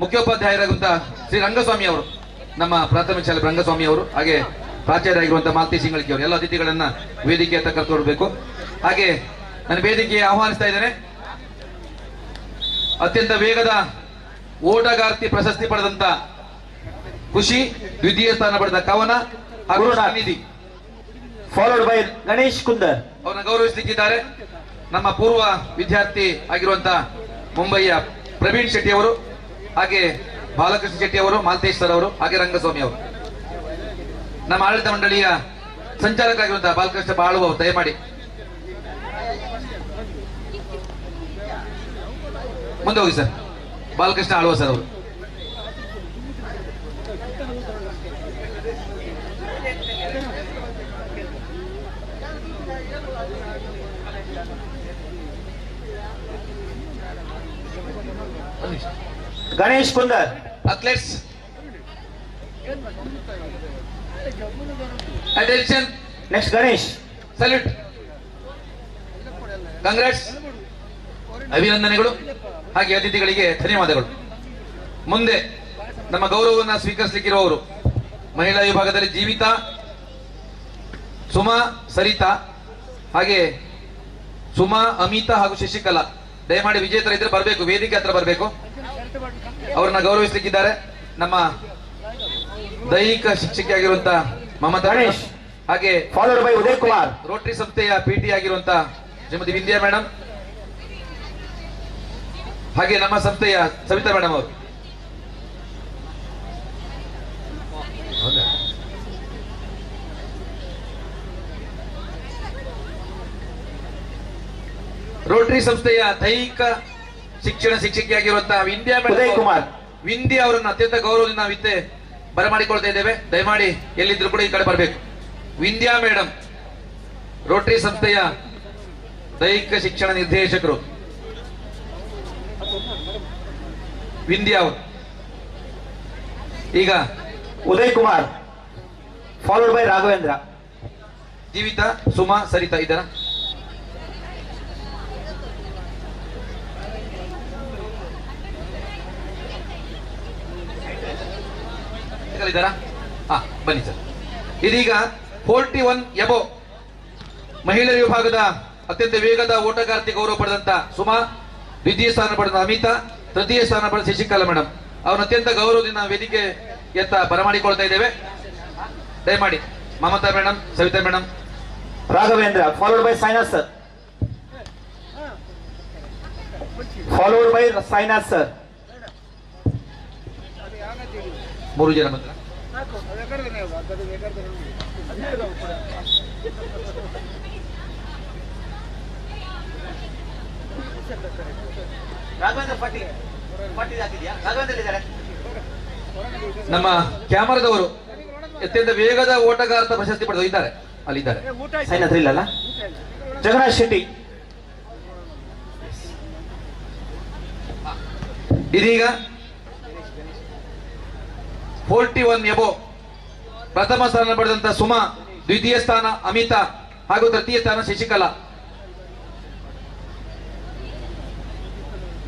ಮುಖ್ಯೋಪಾಧ್ಯಾಯರಾಗುವಂತಹ ಶ್ರೀ ರಂಗಸ್ವಾಮಿ ಅವರು, ನಮ್ಮ ಪ್ರಾಥಮಿಕ ಶಾಲೆ ರಂಗಸ್ವಾಮಿ ಅವರು, ಹಾಗೆ ಪ್ರಾಚಾರ್ಯರಾಗಿರುವಂತಹ ಮಾಲತಿ ಸಿಂಗಳಿಕೆ ಅವರು, ಎಲ್ಲ ಅತಿಥಿಗಳನ್ನ ವೇದಿಕೆಯತ್ತ ಕರೆದುಕೊಳ್ಬೇಕು. ಹಾಗೆ ನಾನು ವೇದಿಕೆಗೆ ಆಹ್ವಾನಿಸ್ತಾ ಇದ್ದೇನೆ ಅತ್ಯಂತ ವೇಗದ ಓಟಗಾರ್ತಿ ಪ್ರಶಸ್ತಿ ಪಡೆದಂತ ಖುಷಿ, ದ್ವಿತೀಯ ಸ್ಥಾನ ಪಡೆದ ಕವನ ಹಾಗೂ ಶ್ರೀನಿಧಿ, ಫಾಲೋಡ್ ಬೈ ಗಣೇಶ್ ಕುಂದರ್ ಅವರನ್ನ ಗೌರವಿಸಲಿಕ್ಕಿದ್ದಾರೆ. ನಮ್ಮ ಪೂರ್ವ ವಿದ್ಯಾರ್ಥಿ ಆಗಿರುವಂತಹ ಮುಂಬಯಿಯ ಪ್ರವೀಣ್ ಶೆಟ್ಟಿ ಅವರು, ಹಾಗೆ ಬಾಲಕೃಷ್ಣ ಶೆಟ್ಟಿ ಅವರು, ಮಾಲ್ತೇಶ್ ಸರ್ ಅವರು, ಹಾಗೆ ರಂಗಸ್ವಾಮಿ ಅವರು. ನಮ್ಮ ಆಡಳಿತ ಮಂಡಳಿಯ ಸಂಚಾಲಕರಾಗಿರುವಂತಹ ಬಾಲಕೃಷ್ಣ ಬಾಳು ಅವರು ದಯಮಾಡಿ ಮುಂದೆ ಹೋಗಿ ಸರ್. ಬಾಲಕೃಷ್ಣ ಆಳ್ವ ಸರ್ ಅವರು. Ganesh Kunder. Athletes attention. Next Ganesh. Salute. Congrats. ಅಭಿನಂದನೆಗಳು. ಹಾಗೆ ಅತಿಥಿಗಳಿಗೆ ಧನ್ಯವಾದಗಳು. ಮುಂದೆ ನಮ್ಮ ಗೌರವವನ್ನು ಸ್ವೀಕರಿಸಲಿಕ್ಕಿರುವವರು ಮಹಿಳಾ ವಿಭಾಗದಲ್ಲಿ ಜೀವಿತಾ, ಸುಮಾ, ಸರಿತಾ, ಹಾಗೆ ಸುಮಾ, ಅಮಿತಾ ಹಾಗೂ ಶಶಿಕಲಾ. ದಯಮಾಡಿ ವಿಜೇತರ ಇದ್ರೆ ಬರಬೇಕು, ವೇದಿಕೆ ಹತ್ರ ಬರಬೇಕು. ಅವರನ್ನ ಗೌರವಿಸಲಿಕ್ಕಿದ್ದಾರೆ ನಮ್ಮ ದೈಹಿಕ ಶಿಕ್ಷಕಿಯಾಗಿರುವಂತಹ ಮಮತಾ ಗಣೇಶ್, ಹಾಗೆ followed by Uday Kumar, Rotary ಸಂಸ್ಥೆಯ ಪಿಟಿ ಆಗಿರುವಂತಹ ಶ್ರೀಮತಿ ವಿಂದ್ಯಾ ಮೇಡಮ್, ಹಾಗೆ ನಮ್ಮ ಸಂಸ್ಥೆಯ ಸವಿತಾ ಮೇಡಮ್ ಅವರು. ರೋಟರಿ ಸಂಸ್ಥೆಯ ದೈಹಿಕ ಶಿಕ್ಷಣ ಶಿಕ್ಷಕಿಯಾಗಿರುವಂತಹ ವಿಂದ್ಯಾ ಉದಯ್ ಕುಮಾರ್, ವಿಂದ್ಯಾ ಅವರನ್ನು ಅತ್ಯಂತ ಗೌರವದಿಂದ ನಾವು ಇತ್ತೆ ಬರಮಾಡಿಕೊಳ್ತಾ ಇದ್ದೇವೆ. ದಯಮಾಡಿ ಎಲ್ಲಿದ್ರು ಕೂಡ ಈ ಕಡೆ ಬರಬೇಕು. ವಿಂದ್ಯಾ ಮೇಡಮ್, ರೋಟರಿ ಸಂಸ್ಥೆಯ ದೈಹಿಕ ಶಿಕ್ಷಣ ನಿರ್ದೇಶಕರು ವಿಂದ್ಯಾ ಅವರು. ಈಗ ಉದಯ್ ಕುಮಾರ್, ಫಾಲೋಡ್ ಬೈ ರಾಘವೇಂದ್ರ. ಜೀವಿತಾ, ಸುಮಾ, ಸರಿತಾ ಇದ್ದಾರ? ಇದ್ದಾರಾ? ಬನ್ನಿ ಸರ್. ಇದೀಗ 41 ಎಬೋ ಮಹಿಳೆಯರ ವಿಭಾಗದ ಅತ್ಯಂತ ವೇಗದ ಓಟಗಾರ್ತಿ ಗೌರವ ಪಡೆದಂತ ಸುಮಾ, ದ್ವಿತೀಯ ಸ್ಥಾನ ಪಡೆದ ಅಮಿತಾ, ತೃತೀಯ ಸ್ಥಾನ ಪಡೆದ ಶಶಿಕಲಾ ಮೇಡಮ್ ಅವರನ್ನು ಅತ್ಯಂತ ಗೌರವದಿಂದ ವೇದಿಕೆ ಎತ್ತ ಬರಮಾಡಿಕೊಳ್ತಾ ಇದ್ದೇವೆ. ದಯಮಾಡಿ Mamatha madam, Savitha madam. Raghavendra followed by ಸೈನಾಸ್ ಸರ್. ಫಾಲೋಡ್ ಬೈ ಸೈನಾಸ್ ಸರ್. 3 ಜನ ಬಂದ್ರ. ರಾಘವೇಂದ್ರ ಪಾಟೀಲ್ ಹಾಕಿದ್ಯಾ? ರಾಘವೇಂದ್ರ ಇದ್ದಾರೆ. ನಮ್ಮ ಕ್ಯಾಮರಾದವರು ಅತ್ಯಂತ ವೇಗದ ಓಟಗಾರ ಪ್ರಶಸ್ತಿ ಪಡೆದು ಇದ್ದಾರೆ, ಅಲ್ಲಿದ್ದಾರೆ. ಸೈನಾಸ್ ಇಲ್ಲಲ್ಲ. ಜಗನ್ನಾಥ್ ಶೆಟ್ಟಿ. ಇದೀಗ 41 ಎಬೋ ಪ್ರಥಮ ಸ್ಥಾನ ಪಡೆದಂತ ಸುಮಾ, ದ್ವಿತೀಯ ಸ್ಥಾನ ಅಮಿತಾ ಹಾಗೂ ತೃತೀಯ ಸ್ಥಾನ ಶಶಿಕಲಾ.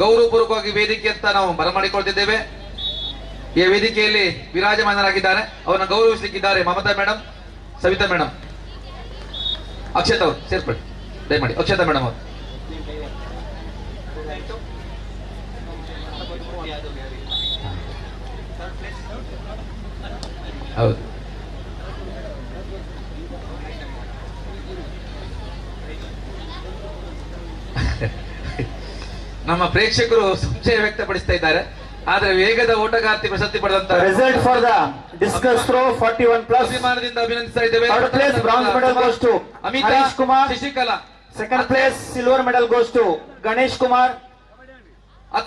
ಗೌರವಪೂರ್ವಕವಾಗಿ ವೇದಿಕೆ ಅಂತ ನಾವು ಬರಮಾಡಿಕೊಳ್ತಿದ್ದೇವೆ. ಈ ವೇದಿಕೆಯಲ್ಲಿ ವಿರಾಜಮಾನರಾಗಿದ್ದಾರೆ, ಅವರನ್ನು ಗೌರವಿಸಲಿಕ್ಕಿದ್ದಾರೆ ಮಮತಾ ಮೇಡಮ್, ಸವಿತಾ ಮೇಡಮ್, ಅಕ್ಷತಾ ಅವರು ಸೇರ್ಪಡಿ ದಯಮಾಡಿ. ಅಕ್ಷತಾ ಮೇಡಮ್ ಅವರು. ಹೌದು. ನಮ್ಮ ಪ್ರೇಕ್ಷಕರು ಸಂಶಯ ವ್ಯಕ್ತಪಡಿಸ್ತಾ ಇದ್ದಾರೆ, ಆದ್ರೆ ವೇಗದ ಓಟಗಾರ್ತಿ ಪ್ರಶಸ್ತಿ ಪಡೆದಂತ result for the discus throw 41+ ಅಭಿಮಾನದಿಂದ ಅಭಿನಂದಿಸ್ತಾ ಇದ್ದೇವೆ. Third place bronze medal goes to Amitha, Harish Kumar. Shashikala. Second place silver medal goes to Ganesh Kumar.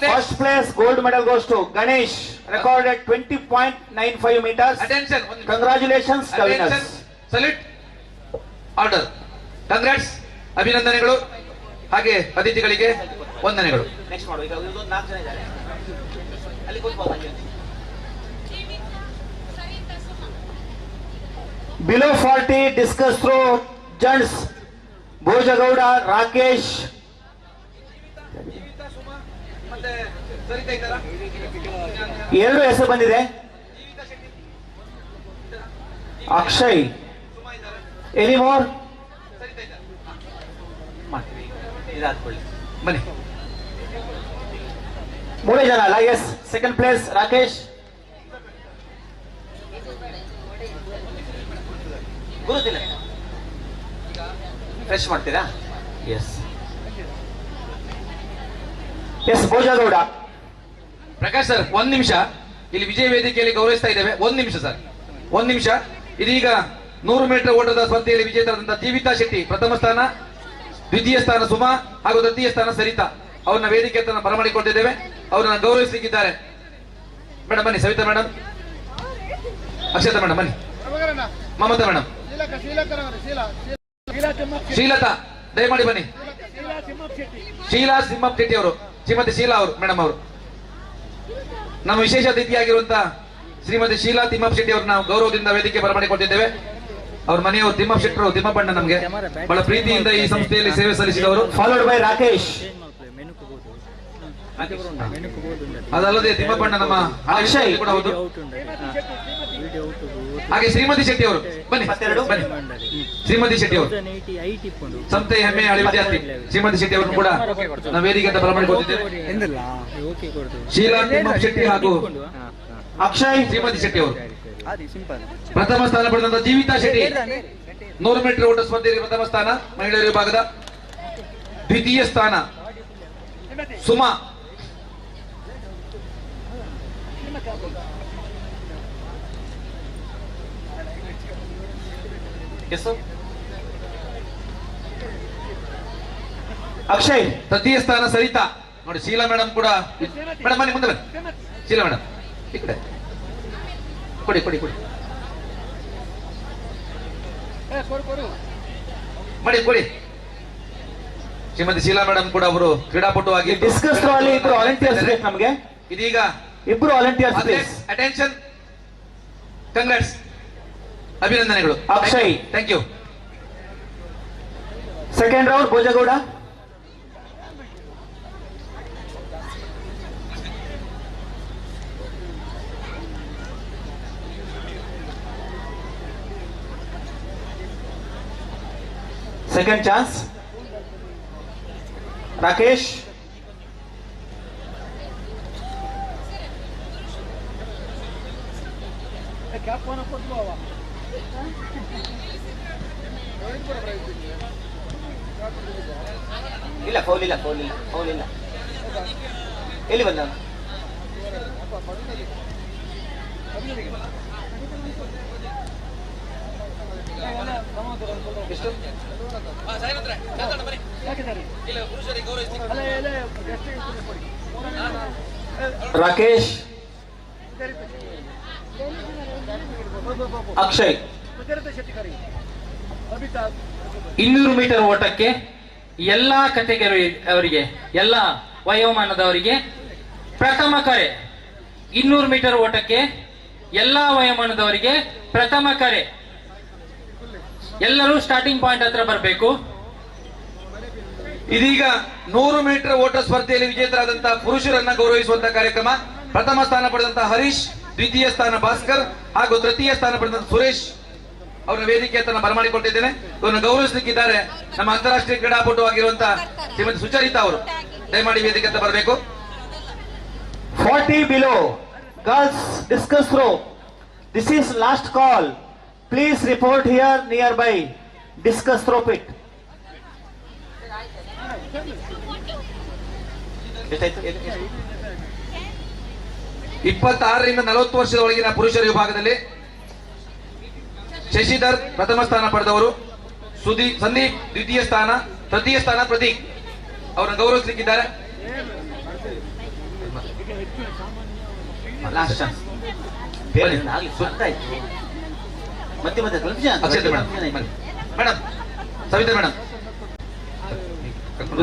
First place gold medal goes to Ganesh, recorded 20.95 meters. Attention, congratulations winners. Salute, order, congrats, ಅಭಿನಂದನೆಗಳು. ಹಾಗೆ ಅತಿಥಿಗಳಿಗೆ ವಂದನೆಗಳು. Next ಮಾಡು. ಈಗ 4 ಜನ ಇದ್ದಾರೆ, ಅಲ್ಲಿ ಕೂತ್ಕೊಳ್ಳಿ. Below 40 discus throw gents Bhojagowda, Rakesh. ಎರಡು ಹೆಸರು ಬಂದಿದೆ. ಅಕ್ಷಯ್. Any more? ಬನ್ನಿ. 3 ಜನ ಅಲ್ಲ? ಎಸ್. Second place Rakesh. ಗುರುತಿಲ್ಲ, ಫ್ರೆಶ್ ಮಾಡ್ತೀರಾ? Yes yes. Bhojagowda. Prakash sir, 1 ನಿಮಿಷ. ಇಲ್ಲಿ ವಿಜಯ ವೇದಿಕೆಯಲ್ಲಿ ಗೌರವಿಸ್ತಾ ಇದ್ದೇವೆ. 1 ನಿಮಿಷ ಸರ್, 1 ನಿಮಿಷ. ಇದೀಗ 100 ಮೀಟರ್ ಓಟದ ಸ್ಪರ್ಧೆಯಲ್ಲಿ ವಿಜೇತರಾದಂತಹ ಜೀವಿತಾ ಶೆಟ್ಟಿ ಪ್ರಥಮ ಸ್ಥಾನ, ದ್ವಿತೀಯ ಸ್ಥಾನ ಸುಮಾ ಹಾಗೂ ತೃತೀಯ ಸ್ಥಾನ ಸರಿತಾ ಅವ್ರನ್ನ ವೇದಿಕೆ ಅಂತ ಬರಮಾಡಿಕೊಂಡಿದ್ದೇವೆ. ಅವ್ರನ್ನ ಗೌರವಿಸಲಿಕ್ಕಿದ್ದಾರೆ. ಮೇಡಮ್ ಬನ್ನಿ. ಸವಿತಾ ಮೇಡಮ್, ಅಕ್ಷತಾ ಮೇಡಮ್ ಬನ್ನಿ. ಮಮತಾ ಮೇಡಮ್, ಶ್ರೀಲತಾ ದಯಮಾಡಿ ಬನ್ನಿ. ಶೀಲಾ ಸಿಂಹಪ್ ಶೆಟ್ಟಿ ಅವರು, ಶ್ರೀಮತಿ ಶೀಲಾ ಅವರು ಮೇಡಮ್ ಅವರು. ನಮ್ಮ ವಿಶೇಷ ಅತಿಥಿಯಾಗಿರುವಂತಹ ಶ್ರೀಮತಿ ಶೀಲಾ ತಿಮ್ಮಪ್ಪ ಶೆಟ್ಟಿ ಅವ್ರನ್ನ ನಾವು ಗೌರವದಿಂದ ವೇದಿಕೆ ಬರಮಾಡಿಕೊಟ್ಟಿದ್ದೇವೆ. ಅವ್ರ ಮನೆಯವರು ತಿಮ್ಮಪ್ಪ ಶೆಟ್ಟರು, ತಿಮ್ಮಪ್ಪಣ್ಣ ನಮಗೆ ಬಹಳ ಪ್ರೀತಿಯಿಂದ ಈ ಸಂಸ್ಥೆಯಲ್ಲಿ ಸೇವೆ ಸಲ್ಲಿಸಿದವರು. Followed by Rakesh. ಅದಲ್ಲದೆ ತಿಮ್ಮಪ್ಪಣ್ಣ ನಮ್ಮ ಅಕ್ಷಯ್ ಕೂಡ ಹೌದು. ಹಾಗೆ ಶ್ರೀಮತಿ ಶೆಟ್ಟಿ ಅವರು ಬನ್ನಿ, ಬನ್ನಿ. ಶ್ರೀಮತಿ ಶೆಟ್ಟಿ ಅವರು ಸಂಸ್ಥೆ ಹೆಮ್ಮೆ ಹಳೆ ವಿದ್ಯಾರ್ಥಿ ಶ್ರೀಮತಿ ಶೆಟ್ಟಿ ಅವರನ್ನು ಕೂಡ ನಾವು ವೇದಿಕೆ ಅಂತ ಬರಮಾಡಿಕೊಟ್ಟಿದ್ದೇವೆ. ಶೀಲಾ ತಿಮ್ಮಪ್ಪ ಶೆಟ್ಟಿ ಹಾಗೂ ಅಕ್ಷಯ್. ಶ್ರೀಮತಿ ಶೆಟ್ಟಿ ಅವರು ಪ್ರಥಮ ಸ್ಥಾನ ಪಡೆದಂತ ಜೀವಿತಾ ಶೆಟ್ಟಿ 100 ಮೀಟರ್ ಓಟ ಸ್ಪರ್ಧೆಯಲ್ಲಿ ಪ್ರಥಮ ಸ್ಥಾನ ಮಹಿಳೆಯರ ವಿಭಾಗದ. ದ್ವಿತೀಯ ಸ್ಥಾನ ಸುಮಾ. ಅಕ್ಷಯ್. ತೃತೀಯ ಸ್ಥಾನ ಸರಿತಾ. ನೋಡಿ ಶೀಲಾ ಮೇಡಮ್ ಕೂಡ. ಮೇಡಮ್ ಬನ್ನಿ, ಮುಂದೆ ಬನ್ನಿ. ಶೀಲಾ ಮೇಡಮ್ ಈ ಕಡೆ ಕೊಡಿ ಕೊಡಿ ಕೊಡಿ ಮಾಡಿ ಕೊಡಿ. ಶ್ರೀಮತಿ ಶೀಲಾ ಮೇಡಮ್ ಕೂಡ ಅವರು ಕ್ರೀಡಾಪಟು ಆಗಿ ಡಿಸ್ಕಸ್ ಥ್ರೋ ಅಲ್ಲಿ ಇಬ್ರು ವಾಲಂಟಿಯರ್ಸ್ ಬೇಕು ನಮಗೆ. ಇದೀಗ ಇಬ್ರು ವಾಲಂಟಿಯರ್ಸ್ ಪ್ಲೀಸ್. ಅಟೆನ್ಷನ್, ಕಂಗ್ರಾಟ್ಸ್, ಅಭಿನಂದನೆಗಳು. Akshay, thank you. Second round Bhojagowda. Second chance Rakesh. ಇಲ್ಲ ಫೌಲ್ ಇಲ್ಲ ಫೌಲ್ ಇಲ್ಲ ಫೌಲ್ ಇಲ್ಲ. ಎಲ್ಲಿ ಬಂದ ಎಷ್ಟು ರಾಕೇಶ್, ಅಕ್ಷಯ್ 200 ಮೀಟರ್ ಓಟಕ್ಕೆ ಎಲ್ಲಾ ಕೆಟಗರಿ ಅವರಿಗೆ, ಎಲ್ಲ ವಯೋಮಾನದವರಿಗೆ ಪ್ರಥಮ ಕರೆ. 200 ಮೀಟರ್ ಓಟಕ್ಕೆ ಎಲ್ಲಾ ವಯೋಮಾನದವರಿಗೆ ಪ್ರಥಮ ಕರೆ. ಎಲ್ಲರೂ ಸ್ಟಾರ್ಟಿಂಗ್ ಪಾಯಿಂಟ್ ಹತ್ರ ಬರಬೇಕು. ಇದೀಗ 100 ಮೀಟರ್ ಓಟ ಸ್ಪರ್ಧೆಯಲ್ಲಿ ವಿಜೇತರಾದಂತಹ ಪುರುಷರನ್ನ ಗೌರವಿಸುವಂತಹ ಕಾರ್ಯಕ್ರಮ. ಪ್ರಥಮ ಸ್ಥಾನ ಪಡೆದಂತಹ ಹರೀಶ್, ದ್ವಿತೀಯ ಸ್ಥಾನ ಭಾಸ್ಕರ್ ಹಾಗೂ ತೃತೀಯ ಸ್ಥಾನ ಪಡೆದಂತಹ ಸುರೇಶ್ ಅವರ ವೇದಿಕೆಯನ್ನು ಬರಮಾಡಿಕೊಟ್ಟಿದ್ದೇನೆ. ಇವರನ್ನು ಗೌರವಿಸಲಿಕ್ಕಿದ್ದಾರೆ ನಮ್ಮ ಅಂತಾರಾಷ್ಟ್ರೀಯ ಕ್ರೀಡಾಪಟು ಆಗಿರುವಂತಹ ಶ್ರೀಮತಿ ಸುಚರಿತಾ ಅವರು. ದಯಮಾಡಿ ವೇದಿಕೆ ಅಂತ ಬರಬೇಕು. 40 below girls discus throw. This is last call. Please report here nearby discus throw pit. 26 ರಿಂದ 40 ವರ್ಷದ ಒಳಗಿನ ಪುರುಷರ ವಿಭಾಗದಲ್ಲಿ ಶಶಿಧರ್ ಪ್ರಥಮ ಸ್ಥಾನ ಪಡೆದವರು, ಸಂದೀಪ್ ದ್ವಿತೀಯ ಸ್ಥಾನ, ತೃತೀಯ ಸ್ಥಾನ ಪ್ರತೀಕ್ ಅವರನ್ನು ಗೌರವಿಸಲಿಕ್ಕಿದ್ದಾರೆ. Madam, Savitha madam,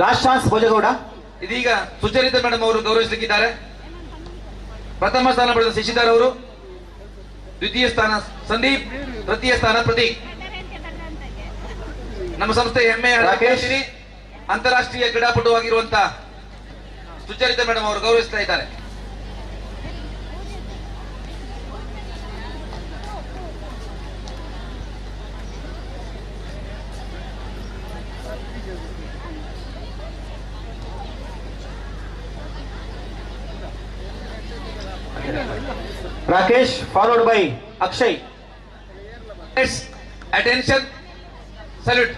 last chance Bhojagowda. ಇದೀಗ ಸುಚರಿತಾ ಮೇಡಮ್ ಅವರು ಗೌರವಿಸಲಿಕ್ಕಿದ್ದಾರೆ. ಪ್ರಥಮ ಸ್ಥಾನ ಪಡೆದ ಶಶಿಧರ್ ಅವರು, ದ್ವಿತೀಯ ಸ್ಥಾನ ಸಂದೀಪ್, ತೃತೀಯ ಸ್ಥಾನ ಪ್ರತೀಕ್. ನಮ್ಮ ಸಂಸ್ಥೆ ಹೆಮ್ಮೆಯ ಅಂತಾರಾಷ್ಟ್ರೀಯ ಕ್ರೀಡಾಪಟು ಆಗಿರುವಂತಹ ಸುಚರಿತಾ ಮೇಡಮ್ ಅವರು ಗೌರವಿಸ್ತಾ ಇದ್ದಾರೆ. Rakesh followed by Akshay. Attention, salute.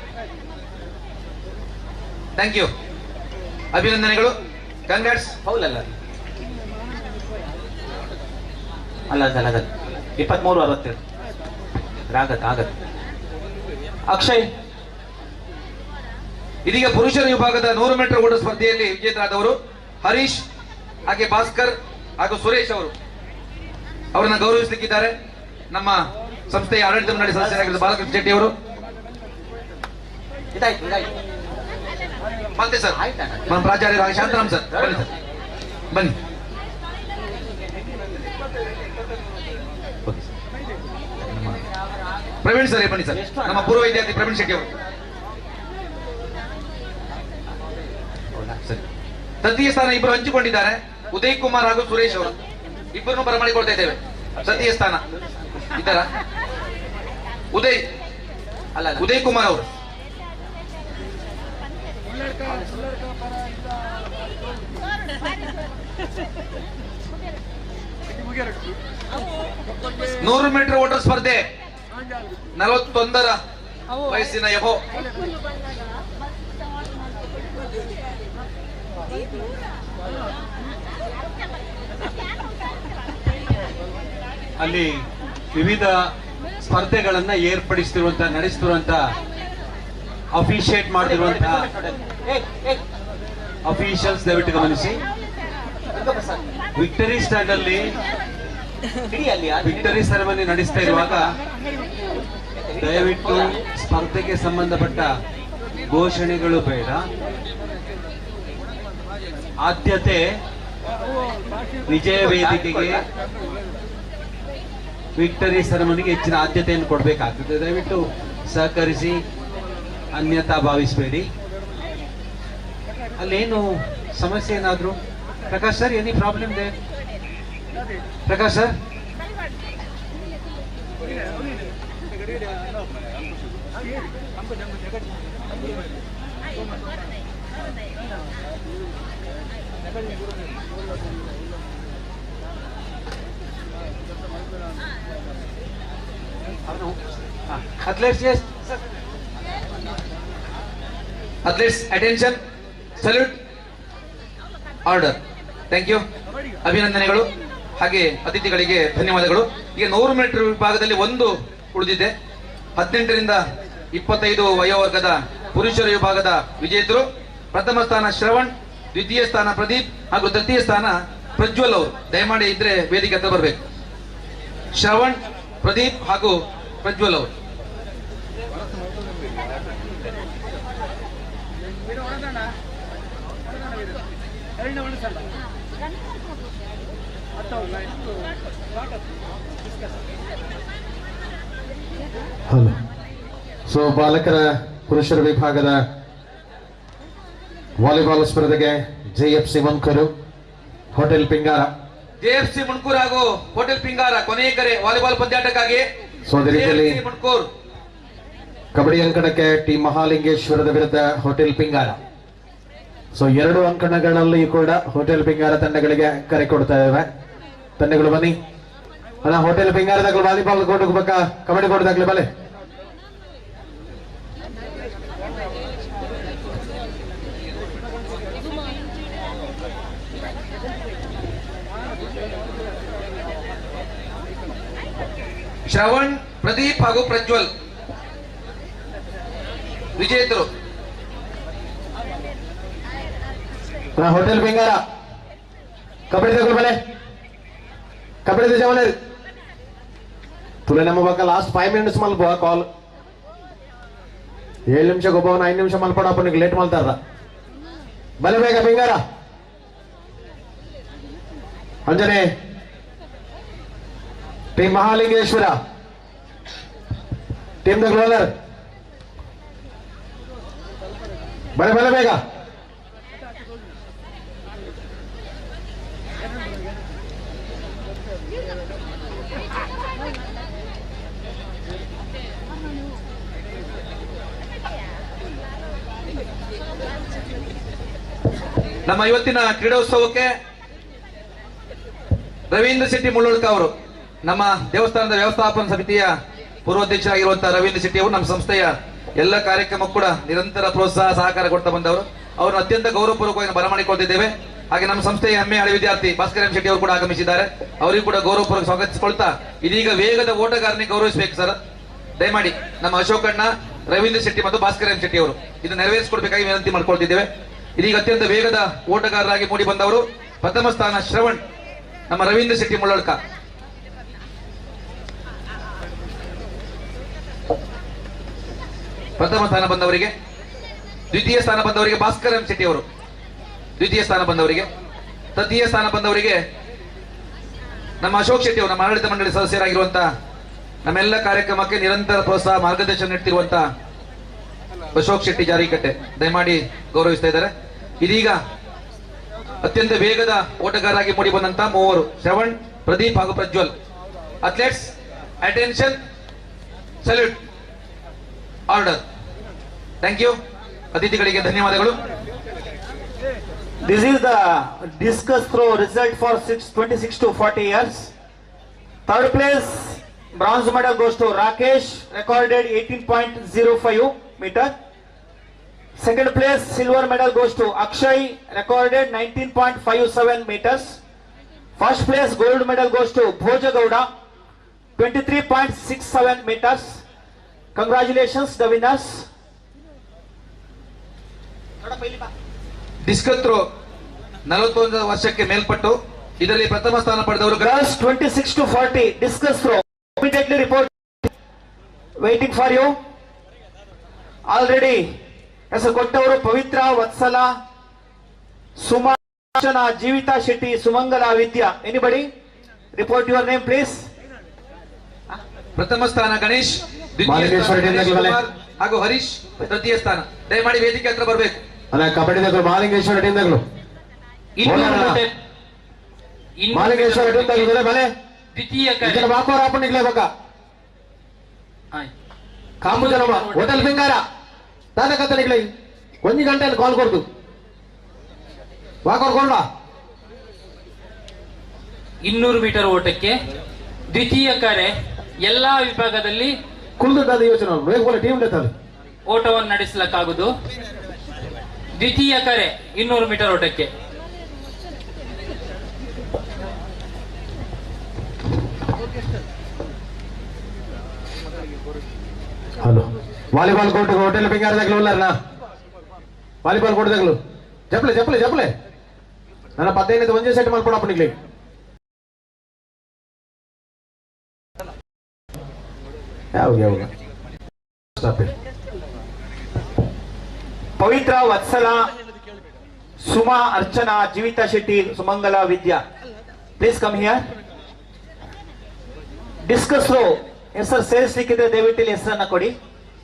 Thank you. ಅಭಿನಂದನೆಗಳು. ಕಂಗ್ರಾಟ್ಸ್. ಫೌಲ್ ಅಲ್ಲ ಅಲ್ಲ 23-62 ಆಗತ್ತೆ. ಅಕ್ಷಯ್, ಇದೀಗ ಪುರುಷರ ವಿಭಾಗದ 100 ಮೀಟರ್ ಓಟ ಸ್ಪರ್ಧೆಯಲ್ಲಿ ವಿಜೇತರಾದವರು ಹರೀಶ್ ಹಾಗೆ ಭಾಸ್ಕರ್ ಹಾಗೂ ಸುರೇಶ್ ಅವರು. ಅವರನ್ನ ಗೌರವಿಸಲಿಕ್ಕಿದ್ದಾರೆ ನಮ್ಮ ಸಂಸ್ಥೆಯ ಆಡಳಿತ ಮಂಡಳಿ ಸದಸ್ಯರಾಗಿರುವ ಬಾಲಕೃಷ್ಣ ಶೆಟ್ಟಿ ಅವರು. ಮತ್ತೆ ಸರ್ ನಮ್ಮ ಪ್ರಾಚಾರ್ಯರಾಗಿ ಶಾಂತರಾಮ್ ಸರ್ ಬನ್ನಿ ಸರ್, ಬನ್ನಿ. ಪ್ರವೀಣ್ ಸರ್ ಬನ್ನಿ ಸರ್, ನಮ್ಮ ಪೂರ್ವ ವಿದ್ಯಾರ್ಥಿ ಪ್ರವೀಣ್ ಶೆಟ್ಟಿ ಅವರು. ತೃತೀಯ ಸ್ಥಾನ ಇಬ್ಬರು ಹಂಚಿಕೊಂಡಿದ್ದಾರೆ, ಉದಯ್ ಕುಮಾರ್ ಹಾಗೂ ಸುರೇಶ್ ಅವರು. ಇಬ್ಬರನ್ನು ಬರಮಾಡಿಕೊಳ್ತಾ ಇದ್ದೇವೆ. ತೃತೀಯ ಸ್ಥಾನ ಇದ್ದಾರ ಉದಯ್ ಕುಮಾರ್ ಅವರು. ನೂರು ಮೀಟರ್ ಓಟ ಸ್ಪರ್ಧೆ 41ರ ವಯಸ್ಸಿನ ಎಬೋ ಅಲ್ಲಿ ವಿವಿಧ ಸ್ಪರ್ಧೆಗಳನ್ನ ಏರ್ಪಡಿಸ್ತಿರುವಂತ, ನಡೆಸ್ತಿರುವಂತ, ಅಫಿಷಿಯೇಟ್ ಮಾಡ್ತಿರುವಂತಹ ಅಫಿಷಿಯಲ್ಸ್ ದಯವಿಟ್ಟು ಗಮನಿಸಿ. ವಿಕ್ಟರಿ ಸ್ಟ್ಯಾಂಡ್ ಅಲ್ಲಿ ವಿಕ್ಟರಿ ಸೆರೆಮನಿ ನಡೆಸ್ತಾ ಇರುವಾಗ ದಯವಿಟ್ಟು ಸ್ಪರ್ಧೆಗೆ ಸಂಬಂಧಪಟ್ಟ ಘೋಷಣೆಗಳು ಬೇಡ. ಆದ್ಯತೆ ವಿಜಯ ವೇದಿಕೆಗೆ, ವಿಕ್ಟರಿ ಸೆರೆಮನಿಗೆ ಹೆಚ್ಚಿನ ಆದ್ಯತೆಯನ್ನು ಕೊಡಬೇಕಾಗ್ತದೆ. ದಯವಿಟ್ಟು ಸಹಕರಿಸಿ, ಅನ್ಯತಾ ಭಾವಿಸಬೇಡಿ. ಅಲ್ಲೇನು ಸಮಸ್ಯೆ ಏನಾದ್ರು? Prakash sir, any problem they? Prakash sir, Athletes, yes. Athletes, attention. Salute. Order. Thank you. ಅಭಿನಂದನೆಗಳು. ಹಾಗೆ ಅತಿಥಿಗಳಿಗೆ ಧನ್ಯವಾದಗಳು. ಈಗ 100 ಮೀಟರ್ ವಿಭಾಗದಲ್ಲಿ ಒಂದು ಉಳಿದಿದೆ. 18 ರಿಂದ 25 ವಯೋವರ್ಗದ ಪುರುಷರ ವಿಭಾಗದ ವಿಜೇತರು. ಪ್ರಥಮ ಸ್ಥಾನ ಶ್ರವಣ್, ದ್ವಿತೀಯ ಸ್ಥಾನ ಪ್ರದೀಪ್ ಹಾಗೂ ತೃತೀಯ ಸ್ಥಾನ ಪ್ರಜ್ವಲ್ ಅವರು. ದಯಮಾಡಿ ಇದ್ರೆ ವೇದಿಕೆ ಹತ್ರ ಬರಬೇಕು. ಶ್ರವಣ್, ಪ್ರದೀಪ್ ಹಾಗೂ ಪ್ರಜ್ವಲ್ ಅವರು. ಹಲೋ. ಸೊ ಬಾಲಕರ ಪುರುಷರ ವಿಭಾಗದ ವಾಲಿಬಾಲ್ ಸ್ಪರ್ಧೆಗೆ JFC ಮನ್ಕೂರು, ಹೋಟೆಲ್ ಪಿಂಗಾರ. JFC ಮಣ್ಕೂರ್ ಹಾಗೂ ಹೋಟೆಲ್ ಪಿಂಗಾರ ಕೊನೆಯ ಕರೆ ವಾಲಿಬಾಲ್ ಪಂದ್ಯಾಟಕ್ಕಾಗಿ. ಸೊ ಅದೇ ರೀತಿಯಲ್ಲಿ ಮಣ್ಕೂರ್ ಕಬಡ್ಡಿ ಅಂಕಣಕ್ಕೆ ಟೀಮ್ ಮಹಾಲಿಂಗೇಶ್ವರದ ವಿರುದ್ಧ ಹೋಟೆಲ್ ಪಿಂಗಾರ. ಸೊ 2 ಅಂಕಣಗಳಲ್ಲಿ ಕೂಡ ಹೋಟೆಲ್ ಪಿಂಗಾರ ತಂಡಗಳಿಗೆ ಕರೆ ಕೊಡ್ತಾ ಇದ್ದಾವೆ. ತಂಡಗಳು ಬನ್ನಿ. ಅಣ್ಣ ಹೋಟೆಲ್ ಪಿಂಗಾರದಾಗಲು ವಾಲಿಬಾಲ್ ಕೋರ್ಟ್ ಹೋಗ್ಬೇಕಾ, ಕಬಡ್ಡಿ ಕೋರ್ಟ್ದಾಗ್ಲಿ ಬಲೆ. ಶ್ರವಣ್, ಪ್ರದೀಪ್ ಹಾಗೂ ಪ್ರಜ್ವಲ್ ವಿಜೇತರು. ಹೋಟೆಲ್ ಪಿಂಗಾರ ಕಬಡ್ಡಿ ತಗೊಳ್ ಬಲೆ, ಕಬಡ್ಡಿ ದೇಶವಲ್ಲ ತುಲೆ ನಮ್ಮ ಬಕ್ಕ ಲಾಸ್ಟ್ 5 minutes ಮಲ್ಪ ಕಾಲ್ 7 ನಿಮಿಷ ಒಬ್ಬವನ 5 ನಿಮಿಷ ಮಲ್ಪಡಪ್ಪ, ನಿಗೆ ಲೇಟ್ ಮಾಡ್ತಾರ ಬಲೆ ಬೇಗ ಪಿಂಗಾರ. ಅಂಜನೆ ಟೀಮ್ ಮಹಾಲಿಂಗೇಶ್ವರ, ಟೀಮ್ ದ ಗ್ಲೋಲರ್ ಬಲೆ ಬಲೆ ಬೇಗ. ನಮ್ಮ ಇವತ್ತಿನ ಕ್ರೀಡೋತ್ಸವಕ್ಕೆ ರವೀಂದ್ರ ಶೆಟ್ಟಿ ಮುಳ್ಳೋಳ್ಕ ಅವರು, ನಮ್ಮ ದೇವಸ್ಥಾನದ ವ್ಯವಸ್ಥಾಪನಾ ಸಮಿತಿಯ ಪೂರ್ವಾಧ್ಯಕ್ಷರಾಗಿರುವಂತಹ ರವೀಂದ್ರ ಶೆಟ್ಟಿ ಅವರು ನಮ್ಮ ಸಂಸ್ಥೆಯ ಎಲ್ಲ ಕಾರ್ಯಕ್ರಮಕ್ಕೂ ಕೂಡ ನಿರಂತರ ಪ್ರೋತ್ಸಾಹ ಸಹಕಾರ ಕೊಡ್ತಾ ಬಂದವರು. ಅವರನ್ನು ಅತ್ಯಂತ ಗೌರವಪೂರ್ವಕವಾಗಿ ಬರಮಾಡಿಕೊಳ್ತಿದ್ದೇವೆ. ಹಾಗೆ ನಮ್ಮ ಸಂಸ್ಥೆಯ ಹೆಮ್ಮೆ ಹಳೆ ವಿದ್ಯಾರ್ಥಿ ಭಾಸ್ಕರ್ ಎಂ ಶೆಟ್ಟಿ ಅವರು ಕೂಡ ಆಗಮಿಸಿದ್ದಾರೆ. ಅವರಿಗೂ ಕೂಡ ಗೌರವಪೂರ್ವಕ ಸ್ವಾಗತಿಸಿಕೊಳ್ತಾ ಇದೀಗ ವೇಗದ ಓಟಗಾರನಿಗೆ ಗೌರವಿಸಬೇಕು ಸರ್. ದಯಮಾಡಿ ನಮ್ಮ ಅಶೋಕಣ್ಣ, ರವೀಂದ್ರ ಶೆಟ್ಟಿ ಮತ್ತು ಭಾಸ್ಕರ್ ಎಂ ಶೆಟ್ಟಿ ಅವರು ಇದನ್ನು ನೆರವೇರಿಸಿಕೊಡ್ಬೇಕಾಗಿ ವಿನಂತಿ ಮಾಡ್ಕೊಳ್ತಿದ್ದೇವೆ. ಇದೀಗ ಅತ್ಯಂತ ವೇಗದ ಓಟಗಾರರಾಗಿ ಮೂಡಿ ಬಂದವರು ಪ್ರಥಮ ಸ್ಥಾನ ಶ್ರವಣ್, ನಮ್ಮ ರವೀಂದ್ರ ಶೆಟ್ಟಿ ಮುಳ್ಳೋಳ್ಕ. ಪ್ರಥಮ ಸ್ಥಾನ ಬಂದವರಿಗೆ. ದ್ವಿತೀಯ ಸ್ಥಾನ ಬಂದವರಿಗೆ ಭಾಸ್ಕರ್ ಎಂ ಶೆಟ್ಟಿ ಅವರು ದ್ವಿತೀಯ ಸ್ಥಾನ ಬಂದವರಿಗೆ. ತೃತೀಯ ಸ್ಥಾನ ಬಂದವರಿಗೆ ನಮ್ಮ ಅಶೋಕ್ ಶೆಟ್ಟಿ ಅವರು, ನಮ್ಮ ಆಡಳಿತ ಮಂಡಳಿ ಸದಸ್ಯರಾಗಿರುವಂತಹ ನಮ್ಮೆಲ್ಲ ಕಾರ್ಯಕ್ರಮಕ್ಕೆ ನಿರಂತರ ಪ್ರೋತ್ಸಾಹ ಮಾರ್ಗದರ್ಶನ ನೀಡ್ತಿರುವಂತಹ ಅಶೋಕ್ ಶೆಟ್ಟಿ ಜಾರಿಕಟ್ಟೆ ದಯಮಾಡಿ ಗೌರವಿಸ್ತಾ ಇದ್ದಾರೆ. ಇದೀಗ ಅತ್ಯಂತ ವೇಗದ ಓಟಗಾರರಾಗಿ ಮೂಡಿ ಬಂದಂತಹ ಮೂವರು ಶ್ರವಣ್, ಪ್ರದೀಪ್ ಹಾಗೂ Prajwal. Athletes attention, salute, order. Thank you. ಅತಿಥಿಗಳಿಗೆ ಧನ್ಯವಾದಗಳು. This is the discus throw result for 26 to 40 years. Third place bronze medal goes to Rakesh, recorded 18.05 meter. Second place silver medal goes to Akshay, recorded 19.57 meters. First place gold medal goes to Bhojagowda, 23.67 meters. Congratulations the winners. Discus throw 41 ವರ್ಷಕ್ಕೆ ಮೇಲ್ಪಟ್ಟು ಇದರಲ್ಲಿ ಪ್ರಥಮ ಸ್ಥಾನ ಪಡೆದವರು girls 26 to 40 discus throw. Immediately report. Waiting for you. Already ಹೆಸರು ಕೊಟ್ಟವರು Pavithra, Vatsala, Suma, Jeevitha Shetty, Sumangala, Vidya. Anybody report your name please. ಪ್ರಥಮ ಸ್ಥಾನ ಗಣೇಶ್, ದ್ವಿತೀಯ ಸ್ಥಾನ ಹಾಗೂ ಹರೀಶ್, ತೃತೀಯ ಸ್ಥಾನ. ದಯಮಾಡಿ ವೇದಿಕೆ ಹತ್ರ ಬರಬೇಕು. ಅಲ್ಲ ಕಬಡ್ಡಿ ಮಹಾಲಿಂಗೇಶ್ವರ ಟೀಮ್ದಾಗಲು ಮಹಾಲಿಂಗೇಶ್ವರ ಟೀಮ್ದಾಗಲು ಬಲೆ ದ್ವಿತೀಯ ವಾಕೋರಾಪ ನಿಗ್ಲೇಬೇಕಾ ಕಾಂಬು ಜನಮ ಹೋಟೆಲ್ ಪಿಂಗಾರ ತಾತ ಕತ್ತ ನಿಗ್ಲೈ 1 ಗಂಟೆಯಲ್ಲಿ ಕಾಲ್ ಕೊಡ್ತು ವಾಕೋರ್ಕೊಂಡ 200 ಮೀಟರ್ ಓಟಕ್ಕೆ ದ್ವಿತೀಯ ಕರೆ ಎಲ್ಲಾ ವಿಭಾಗದಲ್ಲಿ ಕುಲ್ದಾದ ಯೋಚನೆ ವೇಗ ಬೋಲೆ ಟೀಮ್ ಲೆತ್ತಾದ ಓಟವನ್ನು ನಡೆಸಲಾಗುವುದು. ದ್ವಿತೀಯ ಕರೆ 200 ಮೀಟರ್ ಓಟಕ್ಕೆ. ಹಲೋ ವಾಲಿಬಾಲ್ ಕೋರ್ಟ್ ಹೋಟೆಲ್ ಪಿಂಗಾರದಾಗ್ಲು ಉಳ್ಳಾರನ ವಾಲಿಬಾಲ್ ಕೋರ್ಟ್ದಾಗ್ಲು ಜಪ್ಲೆ ಜಪ್ಲೆ ಜಪ್ಲೆ ನನ್ನ 15 ಒಂದೇ ಸೆಟ್ ಮಾಡ್ಕೊಡಪ್ಪ ನಿಗ್ಲಿ ಯಾವ Pavithra, Vatsala, Suma, Archana, Jeevitha Shetty, Sumangala, Vidya, please come here. Discus throw ಹೆಸರು ಸೇರಿಸಲಿಕ್ಕಿದ್ರೆ ದಯವಿಟ್ಟು ಇಲ್ಲಿ ಹೆಸರನ್ನ ಕೊಡಿ.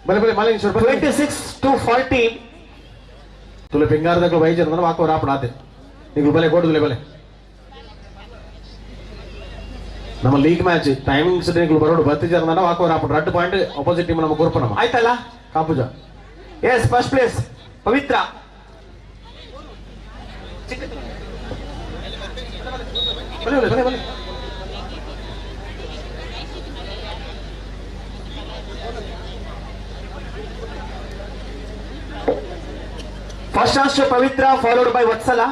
26 to 40 ತುಲೆ ಪಿಂಗಾರದಾಗ್ಲು ವೈಜರ್ ನನ್ನ ವಾಕೋ ರಾಪಣ ಆತೆ ನೀವು ಬಲೆ ಕೊಡುದಿಲ್ಲ ಬಲೆ ನಮ್ಮ ಲೀಗ್ ಮ್ಯಾಚ್ ಟೈಮಿಂಗ್ಸ್ ಬರೋಡು ಬರ್ತಿದ್ದಾರೆ ನನ್ನ ವಾಕೋ ರಾಪಣ 2 ಪಾಯಿಂಟ್ ಆಪೋಸಿಟ್ ಟೀಮ್ ನಮ್ಮ ಗುರುಪ ನಮ್ಮ ಆಯ್ತಲ್ಲ ಕಾಪುಜ. Yes, first place Pavithra. First answer Pavithra, followed by Vatsala.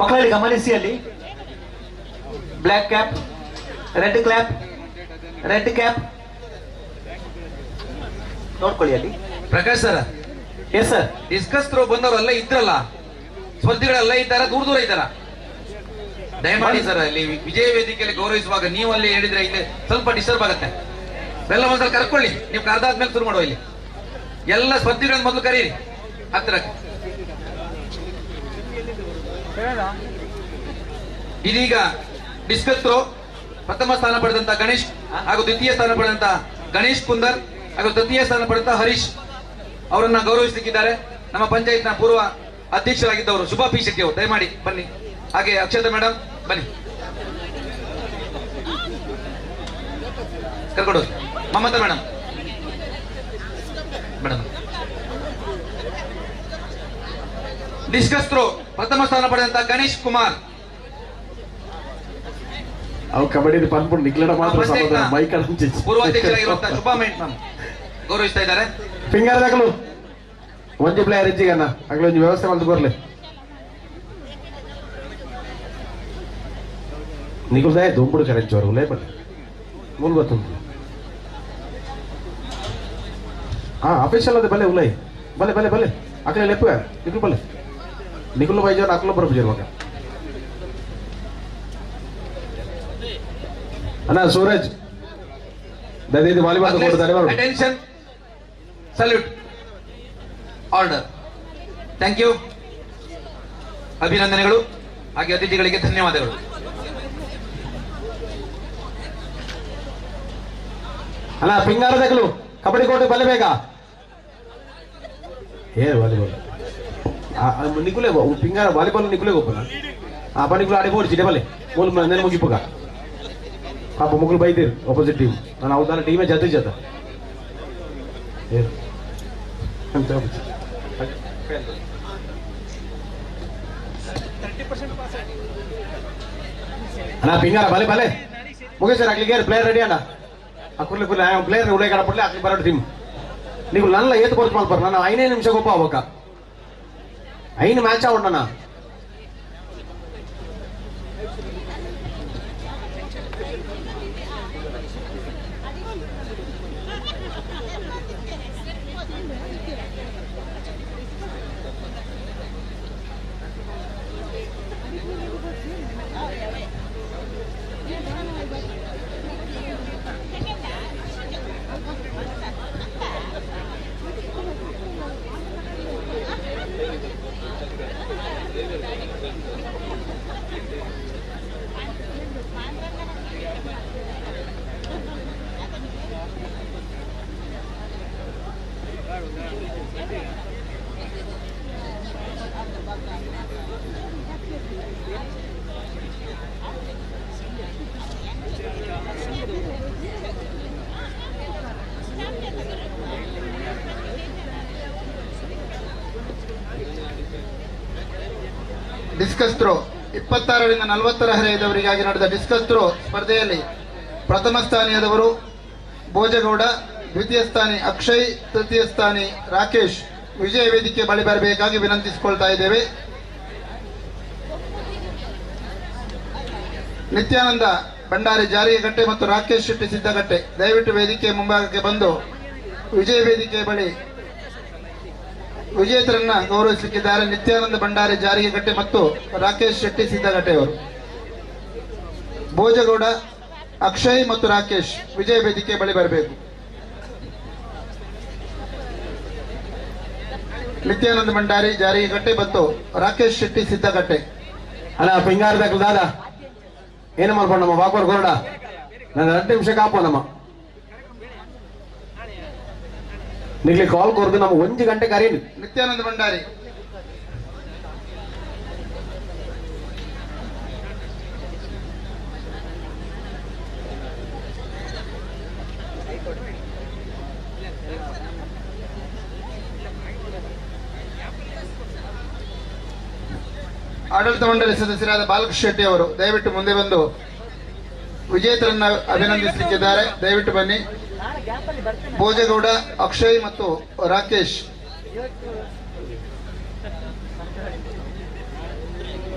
ಮಕ್ಕಳಲ್ಲಿ ಗಮನಿಸಿ, ಅಲ್ಲಿ black cap, red cap, red cap ನೋಡ್ಕೊಳ್ಳಿ ಅಲ್ಲಿ. Prakash sir, yes sir. Discus throw ಬಂದವರೆಲ್ಲ ಇದ್ರಲ್ಲ, ಸ್ಪರ್ಧಿಗಳೆಲ್ಲ ಇದ್ದಾರ, ದೂರ ದೂರ ಇದ್ದಾರ. ದಯಮಾಡಿ ಸರ್, ಅಲ್ಲಿ ವಿಜಯ ವೇದಿಕೆಯಲ್ಲಿ ಗೌರವಿಸುವಾಗ ನೀವು ಅಲ್ಲಿ ಹೇಳಿದ್ರೆ ಇಲ್ಲಿ ಸ್ವಲ್ಪ ಡಿಸ್ಟರ್ಬ್ ಆಗುತ್ತೆ. ಎಲ್ಲ ಒಂದ್ಸಲ ಕರ್ಕೊಳ್ಳಿ, ನೀವು ಕರೆದಾದ್ಮೇಲೆ ಶುರು ಮಾಡುವ. ಇಲ್ಲಿ ಎಲ್ಲ ಸ್ಪರ್ಧಿಗಳನ್ನ ಮೊದಲು ಕರೀರಿ ಹತ್ತಿರಕ್ಕೆ. ಇದೀಗ ಡಿಸ್ಕಸ್ ಥ್ರೋ ಪ್ರಥಮ ಸ್ಥಾನ ಪಡೆದಂತ ಗಣೇಶ್ ಹಾಗೂ ದ್ವಿತೀಯ ಸ್ಥಾನ ಪಡೆದಂತ ಗಣೇಶ್ ಕುಂದರ್ ಹಾಗೂ ತೃತೀಯ ಸ್ಥಾನ ಪಡೆದಂತ ಹರೀಶ್ ಅವರನ್ನ ಗೌರವಿಸಲಿಕ್ಕಿದ್ದಾರೆ. ನಮ್ಮ ಪಂಚಾಯತ್ನ ಪೂರ್ವ ಅಧ್ಯಕ್ಷರಾಗಿದ್ದವರು ಶುಭಾ ಪಿ ಶೆಟ್ಟಿ ಅವರು, ದಯಮಾಡಿ ಬನ್ನಿ. ಹಾಗೆ ಅಕ್ಷತಾ ಮೇಡಮ್ ಬನ್ನಿ, ಕರ್ಕೊಂಡು Mamata madam madam. Discus throw ಪ್ರಥಮ ಸ್ಥಾನ ಪಡೆದಂತ ಗಣೇಶ್ ಕುಮಾರ್, ಅವು ಕಬಡ್ಡಿ ಪನ್ಪುಂಡು ನಿಕ್ಲಡ ಮಾತ್ರ ಮೈಕ್ ಪೂರ್ವಾಧ್ಯಕ್ಷರಾಗಿರುವಂತಹ ಶುಭಾ ಮೇಡಮ್ ಗೌರವಿಸ್ತಾ ಇದ್ದಾರೆ. ಪಿಂಗಾರದಾಗಲು ಒಂಜಿ ಪ್ಲೇಯರ್ ಇಜ್ಜಿಗನ್ನ ಆಗ್ಲೂ ಒಂದು ವ್ಯವಸ್ಥೆ ಮಾಡ್ದು ಬರ್ಲಿ. ನಿಗುಲ್ದಾಯ ದುಂಬುಡು ಕರೆಂಚೋರು ಉಲೇ ಬಲ್ಲಿ ಮೂಲ ಗೊತ್ತುಂಟು. ಹಾ ಅಫಿಷಿಯಲ್ ಅದೇ ಬಲೆ ಉಲೈ ಬಲೆ ಬಲೆ ಬಲೆ ಅಕಲೆ ಲೆಪ್ಪು ನಿಗುಲ್ ಬಲೆ ನಿಗುಲ್ ಬೈಜೋರ್ ಅಕಲು ಬರಬಿಜರ್ ಮಗ ಅಣ್ಣ ಸೂರಜ್ ದಯವಿಟ್ಟು ವಾಲಿಬಾಲ್ ಕೊಡ್ತಾರೆ. Attention, salute, order. Thank you, ಅಭಿನಂದನೆಗಳು. ಹಾಗೆ ಅತಿಥಿಗಳಿಗೆ ಧನ್ಯವಾದಗಳು. ಅಲ್ಲ ಪಿಂಗಾರದಾಗಲು ಕಬಡ್ಡಿ ಕೋಟೆ ಬಲೆ ಬೇಗ ಏ ವಾಲಿಬಾಲ್ ನಿಕುಲೆ ಪಿಂಗಾರ ವಾಲಿಬಾಲ್ ನಿಕುಲೆ ಗೊಬ್ಬನ ಅಪ್ಪ ನಿಕುಲು ಆಡಿ ಓಡಿಸಿದೆ ಬಲೆ ಮೂಲ ನೆನೆ ಮುಗಿಪುಗ ಪಾಪ ಮುಗುಲು ಬೈದಿರು ಆಪೋಸಿಟ್ ಟೀಮ್. ನಾನು ಅವಧಾನ ಟೀಮೇ ಜತೆ ಜತ ಅಣ್ಣ ಪಿಂಗಾರ ಬಲೆ ಬಲೆ ಮುಗೇಶ್ವರ ಆಗ್ಲಿಕ್ಕೆ ಪ್ಲೇಯರ್ ರೆಡಿ ಅಣ್ಣ ಅಕ್ಕುರ್ಲಿ ಪ್ಲೇಯರ್ ಉಳೆ ಕಡಪಡ್ಲಿ ಅಕ್ಕಿ ಬರೋ ಟೀಮ್ ನೀವು ನನ್ನ ಏತ್ ಕೊಡ್ತು ಮಾಡ್ಬಾರ ನಾನು 5 ನಿಮಿಷ ಗೊಪ್ಪ ಅವಾಗ 5 ಮ್ಯಾಚ್ ಆವಣ್ಣ. ಡಿಸ್ಕಸ್ ಥ್ರೋ 26ರಿಂದ 40 ಹರೆಯದವರಿಗಾಗಿ ನಡೆದ ಡಿಸ್ಕಸ್ ಥ್ರೋ ಸ್ಪರ್ಧೆಯಲ್ಲಿ ಪ್ರಥಮ ಸ್ಥಾನೀಯದವರು ಭೋಜಗೌಡ, ದ್ವಿತೀಯ ಸ್ಥಾನಿ ಅಕ್ಷಯ್, ತೃತೀಯ ಸ್ಥಾನಿ ರಾಕೇಶ್ ವಿಜಯ ವೇದಿಕೆ ಬಳಿ ಬರಬೇಕಾಗಿ ವಿನಂತಿಸಿಕೊಳ್ತಾ ಇದ್ದೇವೆ. ನಿತ್ಯಾನಂದ ಭಂಡಾರಿ ಜಾರಿಗಟ್ಟೆ ಮತ್ತು ರಾಕೇಶ್ ಶೆಟ್ಟಿ ಸಿದ್ದಗಟ್ಟೆ ದಯವಿಟ್ಟು ವೇದಿಕೆ ಮುಂಭಾಗಕ್ಕೆ ಬಂದು ವಿಜಯ ವೇದಿಕೆ ಬಳಿ ವಿಜೇತರನ್ನ ಗೌರವಿಸಲಿಕ್ಕಿದ್ದಾರೆ. ನಿತ್ಯಾನಂದ ಭಂಡಾರಿ ಜಾರಿಗಟ್ಟೆ ಮತ್ತು ರಾಕೇಶ್ ಶೆಟ್ಟಿ ಸಿದ್ದಗಟ್ಟೆ ಅವರು. ಭೋಜಗೌಡ, ಅಕ್ಷಯ್ ಮತ್ತು ರಾಕೇಶ್ ವಿಜಯ ವೇದಿಕೆ ಬಳಿ ಬರಬೇಕು. ನಿತ್ಯಾನಂದ ಭಂಡಾರಿ ಜಾರಿಗಟ್ಟೆ ಮತ್ತು ರಾಕೇಶ್ ಶೆಟ್ಟಿ ಸಿದ್ದಗಟ್ಟೆ. ಅಲ್ಲ ಪಿಂಗಾರಬೇಕು ದಾದಾ ಏನು ಮಾಡ್ಕೊಂಡು ನಮ್ಮ ವಾಕೋರ್ ಗೋರಡ ನನ್ನ 2 ನಿಮಿಷ ಕಾಪು ನಮ್ಮ ನಿಗ್ಲಿ ಕಾಲ್ ಕೊರ್ದು ನಮ್ಮ 1 ಗಂಟೆ ಕರೀನಿ. ನಿತ್ಯಾನಂದ ಭಂಡಾರಿ ಆಡಳಿತ ಮಂಡಳಿ ಸದಸ್ಯರಾದ ಬಾಲಕೃಷ್ಣ ಶೆಟ್ಟಿ ಅವರು ದಯವಿಟ್ಟು ಮುಂದೆ ಬಂದು ವಿಜೇತರನ್ನ ಅಭಿನಂದಿಸಲಿಕ್ಕಿದ್ದಾರೆ. ದಯವಿಟ್ಟು ಬನ್ನಿ. ಭೋಜಗೌಡ, ಅಕ್ಷಯ್ ಮತ್ತು ರಾಕೇಶ್.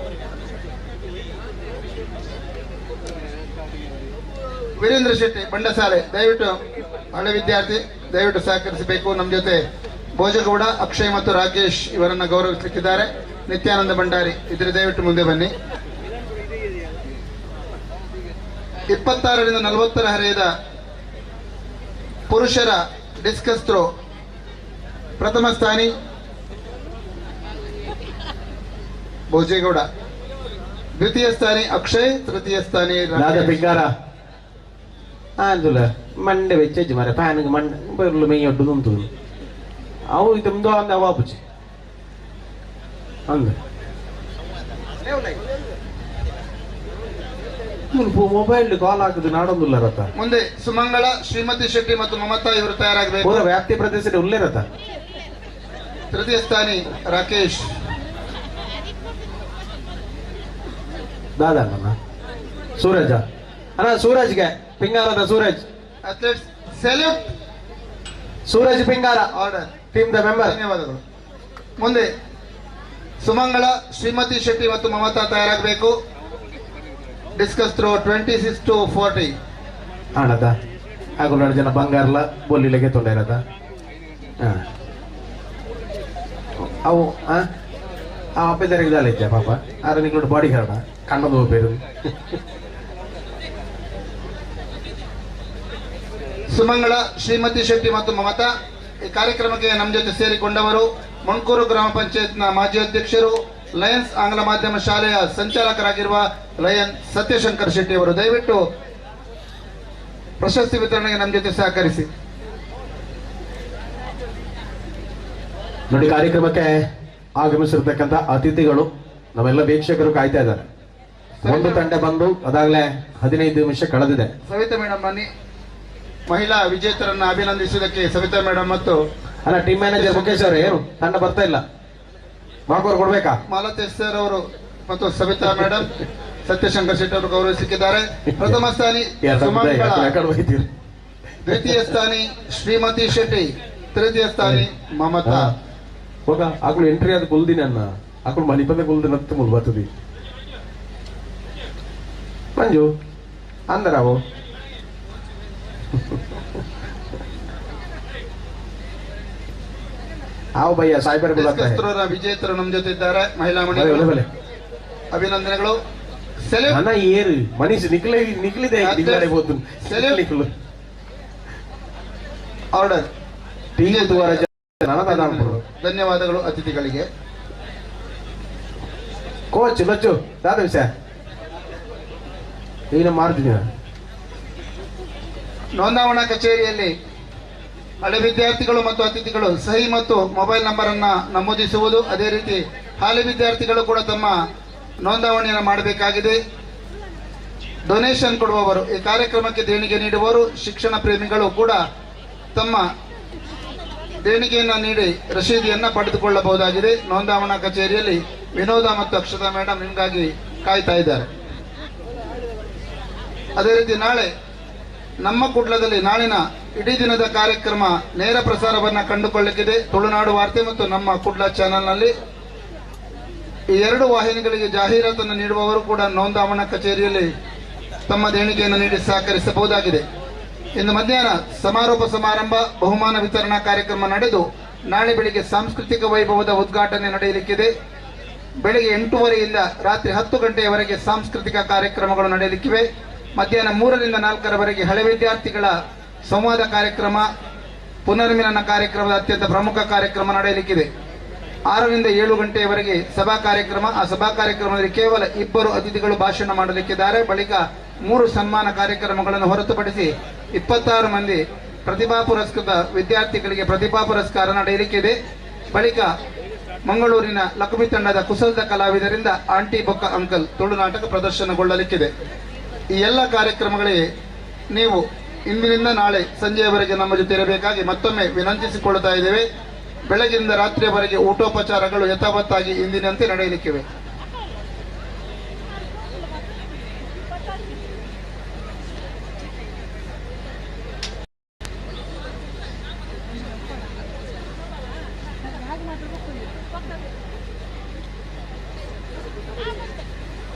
ವೀರೇಂದ್ರ ಶೆಟ್ಟಿ ಬಂಡಸಾಲೆ ದಯವಿಟ್ಟು ಹಳೆ ವಿದ್ಯಾರ್ಥಿ ದಯವಿಟ್ಟು ಸಹಕರಿಸಬೇಕು. ನಮ್ಮ ಜೊತೆ ಭೋಜಗೌಡ, ಅಕ್ಷಯ್ ಮತ್ತು ರಾಕೇಶ್ ಇವರನ್ನ ಗೌರವಿಸಲಿಕ್ಕಿದ್ದಾರೆ. ನಿತ್ಯಾನಂದ ಭಂಡಾರಿ ಇದ್ರೆ ದಯವಿಟ್ಟು ಮುಂದೆ ಬನ್ನಿ. 26ರಿಂದ 40 ಹರೆಯದ ಪುರುಷರ ಡಿಸ್ಕಸ್ ಥ್ರೋ ಪ್ರಥಮ ಸ್ಥಾನಿ ಭೋಜೇಗೌಡ, ದ್ವಿತೀಯ ಸ್ಥಾನಿ ಅಕ್ಷಯ್, ತೃತೀಯ ಸ್ಥಾನಿ ಪಿಂಗಾರ ಮಂಡೆ വെച്ചേച്ച് മാരെ ഫാനിങ് മണ്ണ് മെയ്യൊട്ട് നിന്നു അವು ഇതെന്തോ ಅಂದ ಅವಾಪುಚಿ ಅಂದ ಮೊಬೈಲ್ ಕಾಲ್ ಹಾಕುದು ನಾಡೊಂದಿಲ್ಲ ರಥ. ಮುಂದೆ ಸುಮಂಗಳ, ಶ್ರೀಮತಿ ಶೆಟ್ಟಿ ಮತ್ತು ಮಮತಾ ಇವರು ತಯಾರಾಗಬೇಕು. ವ್ಯಾಪ್ತಿ ಪ್ರದೇಶ ಉಳ್ಳೇ ರಥ. ತೃತೀಯ ಸ್ಥಾನಿ ರಾಕೇಶ್. ದಾದಾ ಅಣ್ಣ ಸೂರಜ ಅಣ್ಣ ಸೂರಜ್ಗೆ ಪಿಂಗಾರದ Suraj athletes salute. Suraj Pingara order team ದ ಮೆಂಬರ್. ಧನ್ಯವಾದಗಳು. ಮುಂದೆ ಸುಮಂಗಳ, ಶ್ರೀಮತಿ ಶೆಟ್ಟಿ ಮತ್ತು ಮಮತಾ ತಯಾರಾಗಬೇಕು. Discus throw 26 to 40. ಆಣದ ಹಾಗೂ 2 ಜನ ಬಂಗಾರಲ ಬೋಲಿಲೆಗೆ ತೊಂದರೆ ಅವು ಅಪ್ಪೆದರಿಗೆ ಜಾಲಿದ್ದೆ ಪಾಪ ಆದ್ರೆ ನಿಂಗಳು ಬಾಡಿ ಹರಡ ಕಣ್ಣದು ಹೋಗ್ಬೇರು. ಸುಮಂಗಳ, ಶ್ರೀಮತಿ ಶೆಟ್ಟಿ ಮತ್ತು ಮಮತಾ ಈ ಕಾರ್ಯಕ್ರಮಕ್ಕೆ ನಮ್ಮ ಜೊತೆ ಸೇರಿಕೊಂಡವರು ಮಣ್ಕೂರು ಗ್ರಾಮ ಪಂಚಾಯತ್ನ ಮಾಜಿ ಅಧ್ಯಕ್ಷರು, ಲಯನ್ಸ್ ಆಂಗ್ಲ ಮಾಧ್ಯಮ ಶಾಲೆಯ ಸಂಚಾಲಕರಾಗಿರುವ ಲಯನ್ ಸತ್ಯಶಂಕರ್ ಶೆಟ್ಟಿ ಅವರು. ದಯವಿಟ್ಟು ಪ್ರಶಸ್ತಿ ವಿತರಣೆಗೆ ನಮ್ಮ ಜೊತೆ ಸಹಕರಿಸಿ. ನೋಡಿ ಕಾರ್ಯಕ್ರಮಕ್ಕೆ ಆಗಮಿಸಿರ್ತಕ್ಕಂಥ ಅತಿಥಿಗಳು ನಮ್ಮೆಲ್ಲ ವೀಕ್ಷಕರು ಕಾಯ್ತಾ ಇದ್ದಾರೆ. ಒಂದು ತಂಡ ಬಂದು ಅದಾಗಲೇ 15 ನಿಮಿಷ ಕಳೆದಿದೆ. ಸವಿತಾ ಮೇಡಮ್ ಬನ್ನಿ. ಮಹಿಳಾ ವಿಜೇತರನ್ನ ಅಭಿನಂದಿಸುವುದಕ್ಕೆ ಸವಿತಾ ಮೇಡಮ್ ಮತ್ತು ಅಲ್ಲ ಟೀಮ್ ಮ್ಯಾನೇಜರ್ ಮುಖೇಶ್ ಅವರು ಏನು ತಂಡ ಬರ್ತಾ ಇಲ್ಲ, ಮಾಕೋರ್ ಕೊಡ್ಬೇಕಾ? ಮಾಲತೇಶ್ ಸರ್ ಅವರು ಮತ್ತು ಸವಿತಾ ಮೇಡಮ್ ಸತ್ಯಶಂಕರ್ ಶೆಟ್ಟಿ ಅವರು ಗೌರವಿಸಿದ್ದಾರೆ. ಪ್ರಥಮ ಸ್ಥಾನಿ ಸುಮಂಗಳ, ದ್ವಿತೀಯ ಸ್ಥಾನಿ ಶ್ರೀಮತಿ ಶೆಟ್ಟಿ, ತೃತೀಯ ಸ್ಥಾನಿ ಮಮತಾ. ಹೋಗ ಆಕಳು ಎಂಟ್ರಿ ಆದ ಕುಲ್ದಿನ ಅನ್ನ ಆಕಳು ಮನಿಪದ ಕುಲ್ದಿನ ಮುಲ್ ಬರ್ತದೆ ಮಂಜು ಅಂದರಾವು आओ भैया साइबर बुलाता है. ವಿಜೇತರು ನಮ್ಮ ಜೊತೆ ಇದ್ದಾರೆ. ಮಹಿಳಾ ಮಂಡಳಿ ಅಭಿನಂದನೆಗಳು. ಅಣ್ಣ ಏರು ಮನೀಶ್ ನಿಕ್ಲಿದೆ ಆರ್ಡರ್. ಧನ್ಯವಾದಗಳು ಅತಿಥಿಗಳಿಗೆ. ಕೋಚ್ ಲಚ್ಚು ದಾದ ವಿಷಯ ಈಗ ಮಾಡ್ತೀನಿ. ನೋಂದಾವಣಾ ಕಚೇರಿಯಲ್ಲಿ ಹಳೆ ವಿದ್ಯಾರ್ಥಿಗಳು ಮತ್ತು ಅತಿಥಿಗಳು ಸಹಿ ಮತ್ತು ಮೊಬೈಲ್ ನಂಬರ್ ಅನ್ನ ನಮೂದಿಸುವುದು, ಅದೇ ರೀತಿ ಹಾಲಿ ವಿದ್ಯಾರ್ಥಿಗಳು ಕೂಡ ತಮ್ಮ ನೋಂದಾವಣೆಯನ್ನು ಮಾಡಬೇಕಾಗಿದೆ. ಡೊನೇಷನ್ ಕೊಡುವವರು, ಈ ಕಾರ್ಯಕ್ರಮಕ್ಕೆ ದೇಣಿಗೆ ನೀಡುವವರು, ಶಿಕ್ಷಣ ಪ್ರೇಮಿಗಳು ಕೂಡ ತಮ್ಮ ದೇಣಿಗೆಯನ್ನು ನೀಡಿ ರಸೀದಿಯನ್ನ ಪಡೆದುಕೊಳ್ಳಬಹುದಾಗಿದೆ. ನೋಂದಾವಣಾ ಕಚೇರಿಯಲ್ಲಿ ವಿನೋದ ಮತ್ತು ಅಕ್ಷತಾ ಮೇಡಮ್ ನಿಮಗಾಗಿ ಕಾಯ್ತಾ ಇದ್ದಾರೆ. ಅದೇ ರೀತಿ ನಾಳೆ ನಮ್ಮ ಕುಡ್ಲದಲ್ಲಿ ನಾಳಿನ ಇಡೀ ದಿನದ ಕಾರ್ಯಕ್ರಮ ನೇರ ಪ್ರಸಾರವನ್ನು ಕಂಡುಕೊಳ್ಳಲಿಕ್ಕಿದೆ. ತುಳುನಾಡು ವಾರ್ತೆ ಮತ್ತು ನಮ್ಮ ಕುಡ್ಲ ಚಾನೆಲ್ನಲ್ಲಿ ಈ ಎರಡು ವಾಹಿನಿಗಳಿಗೆ ಜಾಹೀರಾತನ್ನು ನೀಡುವವರು ಕೂಡ ನೋಂದಾವಣಾ ಕಚೇರಿಯಲ್ಲಿ ತಮ್ಮ ದೇಣಿಗೆಯನ್ನು ನೀಡಿ ಸಹಕರಿಸಬಹುದಾಗಿದೆ. ಇಂದು ಮಧ್ಯಾಹ್ನ ಸಮಾರೋಪ ಸಮಾರಂಭ ಬಹುಮಾನ ವಿತರಣಾ ಕಾರ್ಯಕ್ರಮ ನಡೆದು ನಾಳೆ ಬೆಳಿಗ್ಗೆ ಸಾಂಸ್ಕೃತಿಕ ವೈಭವದ ಉದ್ಘಾಟನೆ ನಡೆಯಲಿಕ್ಕಿದೆ. ಬೆಳಗ್ಗೆ 8:30ರಿಂದ ರಾತ್ರಿ 10 ಗಂಟೆಯವರೆಗೆ ಸಾಂಸ್ಕೃತಿಕ ಕಾರ್ಯಕ್ರಮಗಳು ನಡೆಯಲಿಕ್ಕಿವೆ. ಮಧ್ಯಾಹ್ನ 3ರಿಂದ 4ರವರೆಗೆ ಹಳೆ ವಿದ್ಯಾರ್ಥಿಗಳ ಸಂವಾದ ಕಾರ್ಯಕ್ರಮ, ಪುನರ್ಮಿಲನ ಕಾರ್ಯಕ್ರಮದ ಅತ್ಯಂತ ಪ್ರಮುಖ ಕಾರ್ಯಕ್ರಮ ನಡೆಯಲಿಕ್ಕಿದೆ. 6ರಿಂದ 7 ಗಂಟೆಯವರೆಗೆ ಸಭಾ ಕಾರ್ಯಕ್ರಮ. ಆ ಸಭಾ ಕಾರ್ಯಕ್ರಮದಲ್ಲಿ ಕೇವಲ 2 ಅತಿಥಿಗಳು ಭಾಷಣ ಮಾಡಲಿಕ್ಕಿದ್ದಾರೆ. ಬಳಿಕ 3 ಸನ್ಮಾನ ಕಾರ್ಯಕ್ರಮಗಳನ್ನು ಹೊರತುಪಡಿಸಿ 26 ಮಂದಿ ಪ್ರತಿಭಾ ಪುರಸ್ಕೃತ ವಿದ್ಯಾರ್ಥಿಗಳಿಗೆ ಪ್ರತಿಭಾ ಪುರಸ್ಕಾರ ನಡೆಯಲಿಕ್ಕಿದೆ. ಬಳಿಕ ಮಂಗಳೂರಿನ ಲಕ್ಷ್ಮಿ ತಂಡದ ಕುಸಲದ ಕಲಾವಿದರಿಂದ ಆಂಟಿ ಬೊಕ್ಕ ಅಂಕಲ್ ತುಳು ನಾಟಕ ಪ್ರದರ್ಶನಗೊಳ್ಳಲಿಕ್ಕಿದೆ. ಈ ಎಲ್ಲ ಕಾರ್ಯಕ್ರಮಗಳಿಗೆ ನೀವು ಇಂದಿನಿಂದ ನಾಳೆ ಸಂಜೆಯವರೆಗೆ ನಮ್ಮ ಜೊತೆ ಇರಬೇಕಾಗಿ ಮತ್ತೊಮ್ಮೆ ವಿನಂತಿಸಿಕೊಳ್ಳುತ್ತಾ ಇದ್ದೇವೆ. ಬೆಳಗಿನಿಂದ ರಾತ್ರಿಯವರೆಗೆ ಊಟೋಪಚಾರಗಳು ಯಥಾವತ್ತಾಗಿ ಇಂದಿನಂತೆ ನಡೆಯಲಿಕ್ಕಿವೆ.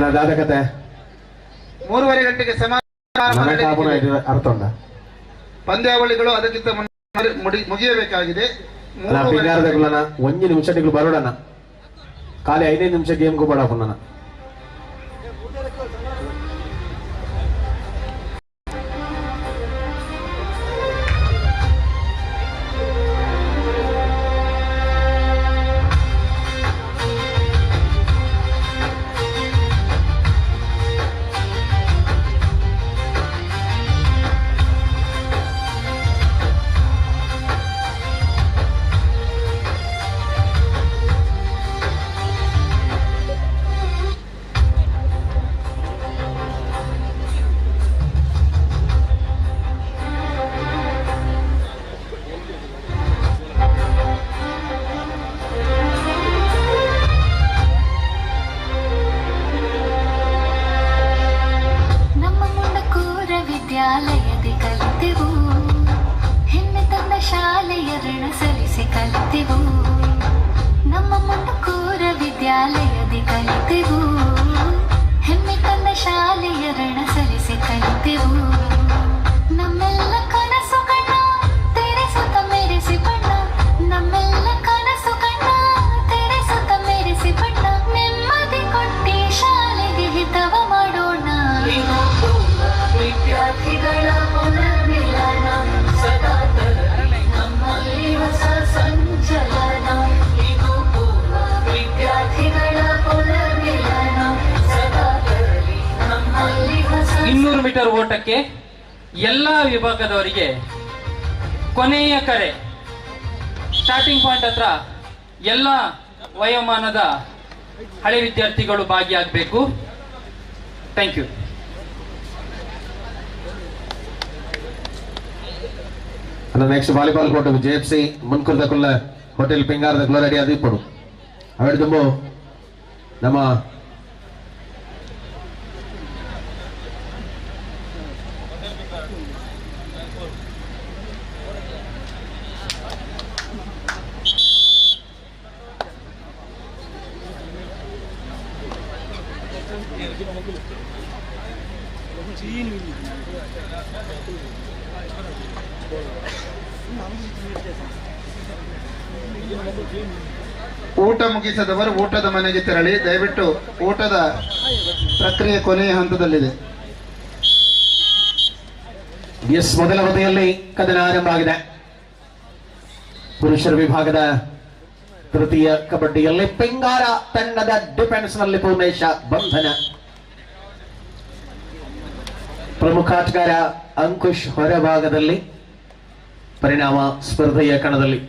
ಅದಾದ ಕತೆ 3:30 ಗಂಟೆಗೆ ಅರ್ಥ ಉಂಟ ಪಂದ್ಯಾವಳಿಗಳು ಅದಕ್ಕಿಂತ ಮುಗಿಯಬೇಕಾಗಿದೆ. 1 ನಿಮಿಷ ಬರೋಡನ ಖಾಲಿ 5 ನಿಮಿಷ ಗೇಮ್ ಬಡ ನನ್ನ ವಿದ್ಯಾಲಯದಿ ಕಲಿತೆವು, ಹೆಣ್ಣೆ ತಂದ ಶಾಲೆಯ ಋಣ ಸಲ್ಲಿಸಿ ಕಲಿತೆವು. ನಮ್ಮ ಮುಂಡಕೂರ ವಿದ್ಯಾಲಯದಿ ಕಲಿತೆವು, ಹೆಮ್ಮೆ ತಂದ ಶಾಲೆಯ ಋಣ ಸಲ್ಲಿಸಿ ಕಲಿತೆವು. ನಮ್ಮೆಲ್ಲ ಕನಸುಗಳನ್ನ ತೆರೆಸುತ್ತ ಮೆರೆಸಿ ಬಣ್ಣ, ನಮ್ಮೆಲ್ಲ ಕನಸುಗಳನ್ನ ತೆರೆಸುತ್ತ ಮೆರೆಸಿ ಬಣ್ಣ. ನೆಮ್ಮದಿ ಕೊಟ್ಟಿ ಶಾಲೆಗೆ ಹಿತವ ಮಾಡೋಣ. ವಿದ್ಯಾರ್ಥಿಗಳ ಪುನರ್ಮಿಲನ ಸದಾ ತರಲಿ ನಮ್ಮಲ್ಲಿ ಹೊಸ ಸಂಚಲನ. ಇದು ಪೂರ್ವ ವಿದ್ಯಾರ್ಥಿಗಳ ಪುನರ್ಮಿಲನ ಸದಾ ತರಲಿ ನಮ್ಮಲ್ಲಿ ಹೊಸ. 200 ಮೀಟರ್ ಓಟಕ್ಕೆ ಎಲ್ಲಾ ವಿಭಾಗದವರಿಗೆ ಕೊನೆಯ ಕರೆ ಸ್ಟಾರ್ಟಿಂಗ್ ಪಾಯಿಂಟ್ ಹತ್ರ ಎಲ್ಲ ವಯೋಮಾನದ ಹಳೆ ವಿದ್ಯಾರ್ಥಿಗಳು ಭಾಗಿಯಾಗಬೇಕು. Thank you. Next volleyball court JFC ಮುನ್ಕುರ್ದಕುಲ್ಲ ಹೋಟೆಲ್ ಪಿಂಗಾರದ ಗ್ಲೋರಡಿ ಅದು ಇಪ್ಪಡು ಅವಳು ತುಂಬು ನಮ್ಮ ಊಟ ಮುಗಿಸದವರು ಊಟದ ಮನೆಗೆ ತೆರಳಿ. ದಯವಿಟ್ಟು ಊಟದ ಪ್ರಕ್ರಿಯೆ ಕೊನೆಯ ಹಂತದಲ್ಲಿದೆ. ಮೊದಲ ಅವಧಿಯಲ್ಲಿ ಕದನ ಆರಂಭ ಆಗಿದೆ. ಪುರುಷರ ವಿಭಾಗದ ತೃತೀಯ ಕಬಡ್ಡಿಯಲ್ಲಿ ಪಿಂಗಾರ ತಂಡದ ಡಿಫೆನ್ಸ್ ನಲ್ಲಿ ಪೂರ್ಣೇಶ ಬಂಧನ, ಪ್ರಮುಖ ಆಟಗಾರ ಅಂಕುಶ್ ಹೊರಭಾಗದಲ್ಲಿ, ಪರಿಣಾಮ ಸ್ಪರ್ಧೆಯ ಕಣದಲ್ಲಿ.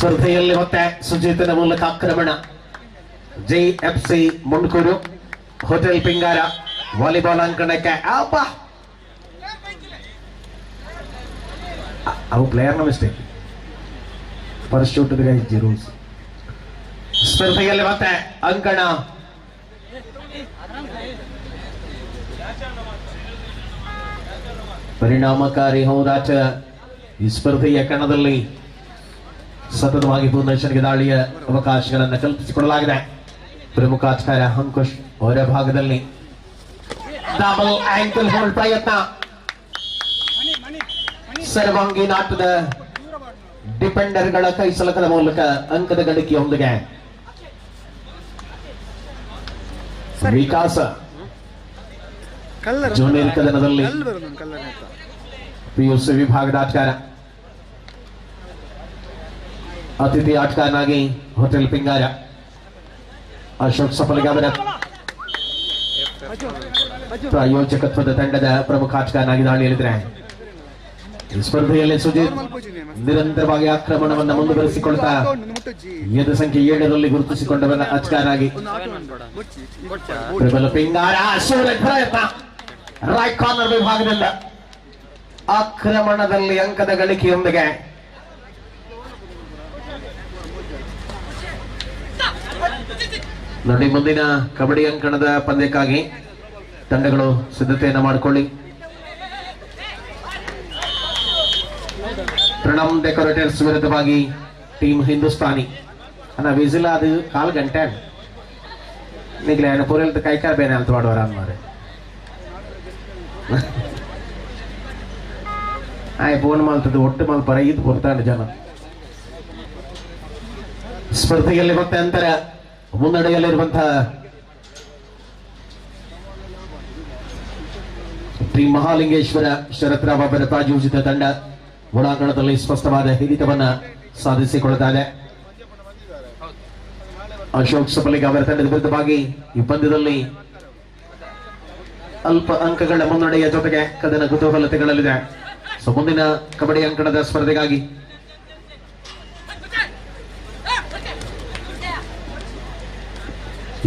ಸ್ಪರ್ಧೆಯಲ್ಲಿ ಮತ್ತೆ ಸುಜಿತನ ಮೂಲಕ ಆಕ್ರಮಣ. JFC Mundkur hotel Pingara volleyball ಅಂಕಣಕ್ಕೆ ಅವು ಪ್ಲೇಯರ್ನ ಮಿಸ್ಟೇಕ್. First rules. ಸ್ಪರ್ಧೆಯಲ್ಲಿ ಮತ್ತೆ ಅಂಕಣ ಪರಿಣಾಮಕಾರಿ ಹೋರಾಟ. ಈ ಸ್ಪರ್ಧೆಯ ಕಣದಲ್ಲಿ ಸತತವಾಗಿ ಭುವನೇಶ್ವರ್ಗೆ ದಾಳಿಯ ಅವಕಾಶಗಳನ್ನು ಕಲ್ಪಿಸಿಕೊಡಲಾಗಿದೆ. ಪ್ರಮುಖ ಆಟಗಾರ ಅಂಕುಶ್ ಹೊರ ಭಾಗದಲ್ಲಿ ಡಬಲ್ ಆಂಕಲ್ ಹೋಲ್ಡ್ ಪ್ರಯತ್ನ. ಸರ್ವಾಂಗೀಣ ಆಟದ ಡಿಫೆಂಡರ್ಗಳ ಕೈ ಸಲಕದ ಮೂಲಕ ಅಂಕದ ಗಳಿಕೆಯೊಂದಿಗೆ ವಿಕಾಸ ಜೂನಿಯರ್ ಕದನದಲ್ಲಿ PUC ವಿಭಾಗದ ಆಟಗಾರ. ಅತಿಥಿ ಆಟಗಾರನಾಗಿ ಹೋಟೆಲ್ ಪಿಂಗಾರ ಅಶೋಕ್ ಸಫಲಿಗೆ ಅವರ ಪ್ರಾಯೋಜಕತ್ವದ ತಂಡದ ಪ್ರಮುಖ ಆಟಗಾರನಾಗಿ ದಾಳಿಯಲ್ಲಿದ್ದಾರೆ. ಈ ಸ್ಪರ್ಧೆಯಲ್ಲಿ ಸುಜಿತ್ ನಿರಂತರವಾಗಿ ಆಕ್ರಮಣವನ್ನು ಮುಂದುವರಿಸಿಕೊಳ್ತಾ ಎದು ಸಂಖ್ಯೆ 7ರಲ್ಲಿ ಗುರುತಿಸಿಕೊಂಡವರ ಆಟಗಾರನಾಗಿ ಪ್ರಬಲ ಪಿಂಗಾರ ಪ್ರಯತ್ನ ರೈಟ್ ಕಾರ್ನರ್ ವಿಭಾಗದಿಂದ ಆಕ್ರಮಣದಲ್ಲಿ ಅಂಕದ ಗಳಿಕೆಯೊಂದಿಗೆ ನೋಡಿ. ಮುಂದಿನ ಕಬಡ್ಡಿ ಅಂಕಣದ ಪಂದ್ಯಕ್ಕಾಗಿ ತಂಡಗಳು ಸಿದ್ಧತೆಯನ್ನು ಮಾಡಿಕೊಳ್ಳಿ. ಪ್ರಣಮ್ ಡೆಕೋರೇಟರ್ಸ್ ವಿರುದ್ಧವಾಗಿ ಟೀಮ್ ಹಿಂದೂಸ್ತಾನಿ ಅನ್ನ ವಿಸಿಲ್ ಅದು 4 ಗಂಟೆ ನಿಗ್ಲೆ ಪೂರೈತ ಕೈಕಾರ ಬೇನೆ ಅಂತ ಮಾಡುವಾರ ಅನ್ಮಾರೆ ಆಯ್ ಫೋನ್ ಮಾಡ್ತದೆ ಒಟ್ಟು ಮಾಲ್ ಪರ ಇದು ಬರ್ತಾನೆ ಜನ. ಸ್ಪರ್ಧೆಯಲ್ಲಿ ಮತ್ತೆ ಅಂತರ ಮುನ್ನಡೆಯಲ್ಲಿರುವಂತಹ ಟೀಮ್ ಮಹಾಲಿಂಗೇಶ್ವರ ಶರತ್ರಾವ್ ಅವರ ಪ್ರಾಯೋಜಿತ ತಂಡ ಒಳಾಂಗಣದಲ್ಲಿ ಸ್ಪಷ್ಟವಾದ ಹಿಡಿತವನ್ನ ಸಾಧಿಸಿಕೊಳ್ಳುತ್ತಾರೆ. ಅಶೋಕ್ ಸಫಲಿಗೆ ಅವರ ತಂಡದ ವಿರುದ್ಧವಾಗಿ ಈ ಪಂದ್ಯದಲ್ಲಿ ಅಲ್ಪ ಅಂಕಗಳ ಮುನ್ನಡೆಯ ಜೊತೆಗೆ ಕದನ ಕುತೂಹಲತೆಗಳಲ್ಲಿದೆ. ಸೊ ಮುಂದಿನ ಕಬಡ್ಡಿ ಅಂಕಣದ ಸ್ಪರ್ಧೆಗಾಗಿ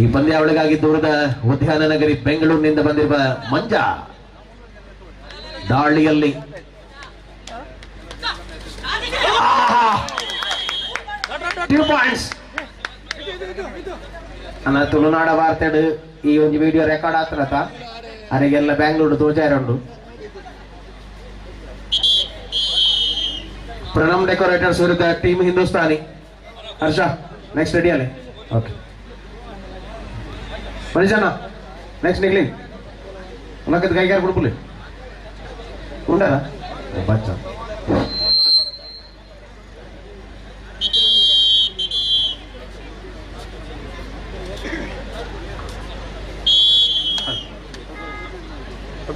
ಈ ಪಂದ್ಯಾವಳಿಗಾಗಿ ದೂರದ ಉದ್ಯಾನ ನಗರಿ ಬೆಂಗಳೂರಿನಿಂದ ಬಂದಿರುವ ಮಂಜಾ ದಾಳಿಯಲ್ಲಿ ತುಳುನಾಡ ವಾರ್ತೆಡ್ ಈ ಒಂದು ವಿಡಿಯೋ ರೆಕಾರ್ಡ್ ಆಗ್ತಾರತ ಅರಿಗೆಲ್ಲ ಬ್ಯಾಂಗ್ಳೂರು ತೋಜಾರುಂಡು. ಪ್ರಣಮ್ ಡೆಕೋರೇಟರ್ಸ್ ವಿರುದ್ಧ ಟೀಮ್ ಹಿಂದೂಸ್ತಾನಿ. ಹರ್ಷ ನೆಕ್ಸ್ಟ್ ರೆಡಿಯಲ್ಲಿ ಓಕೆ ಮನುಷ್ಯನ ನೆಕ್ಸ್ಟ್ ನಿಗ್ಲಿ ಉನಕದ ಕೈಗಾರ ಬಿಡ್ಪುಲಿ ಉಂಡಾರ ಬಚ್ಚ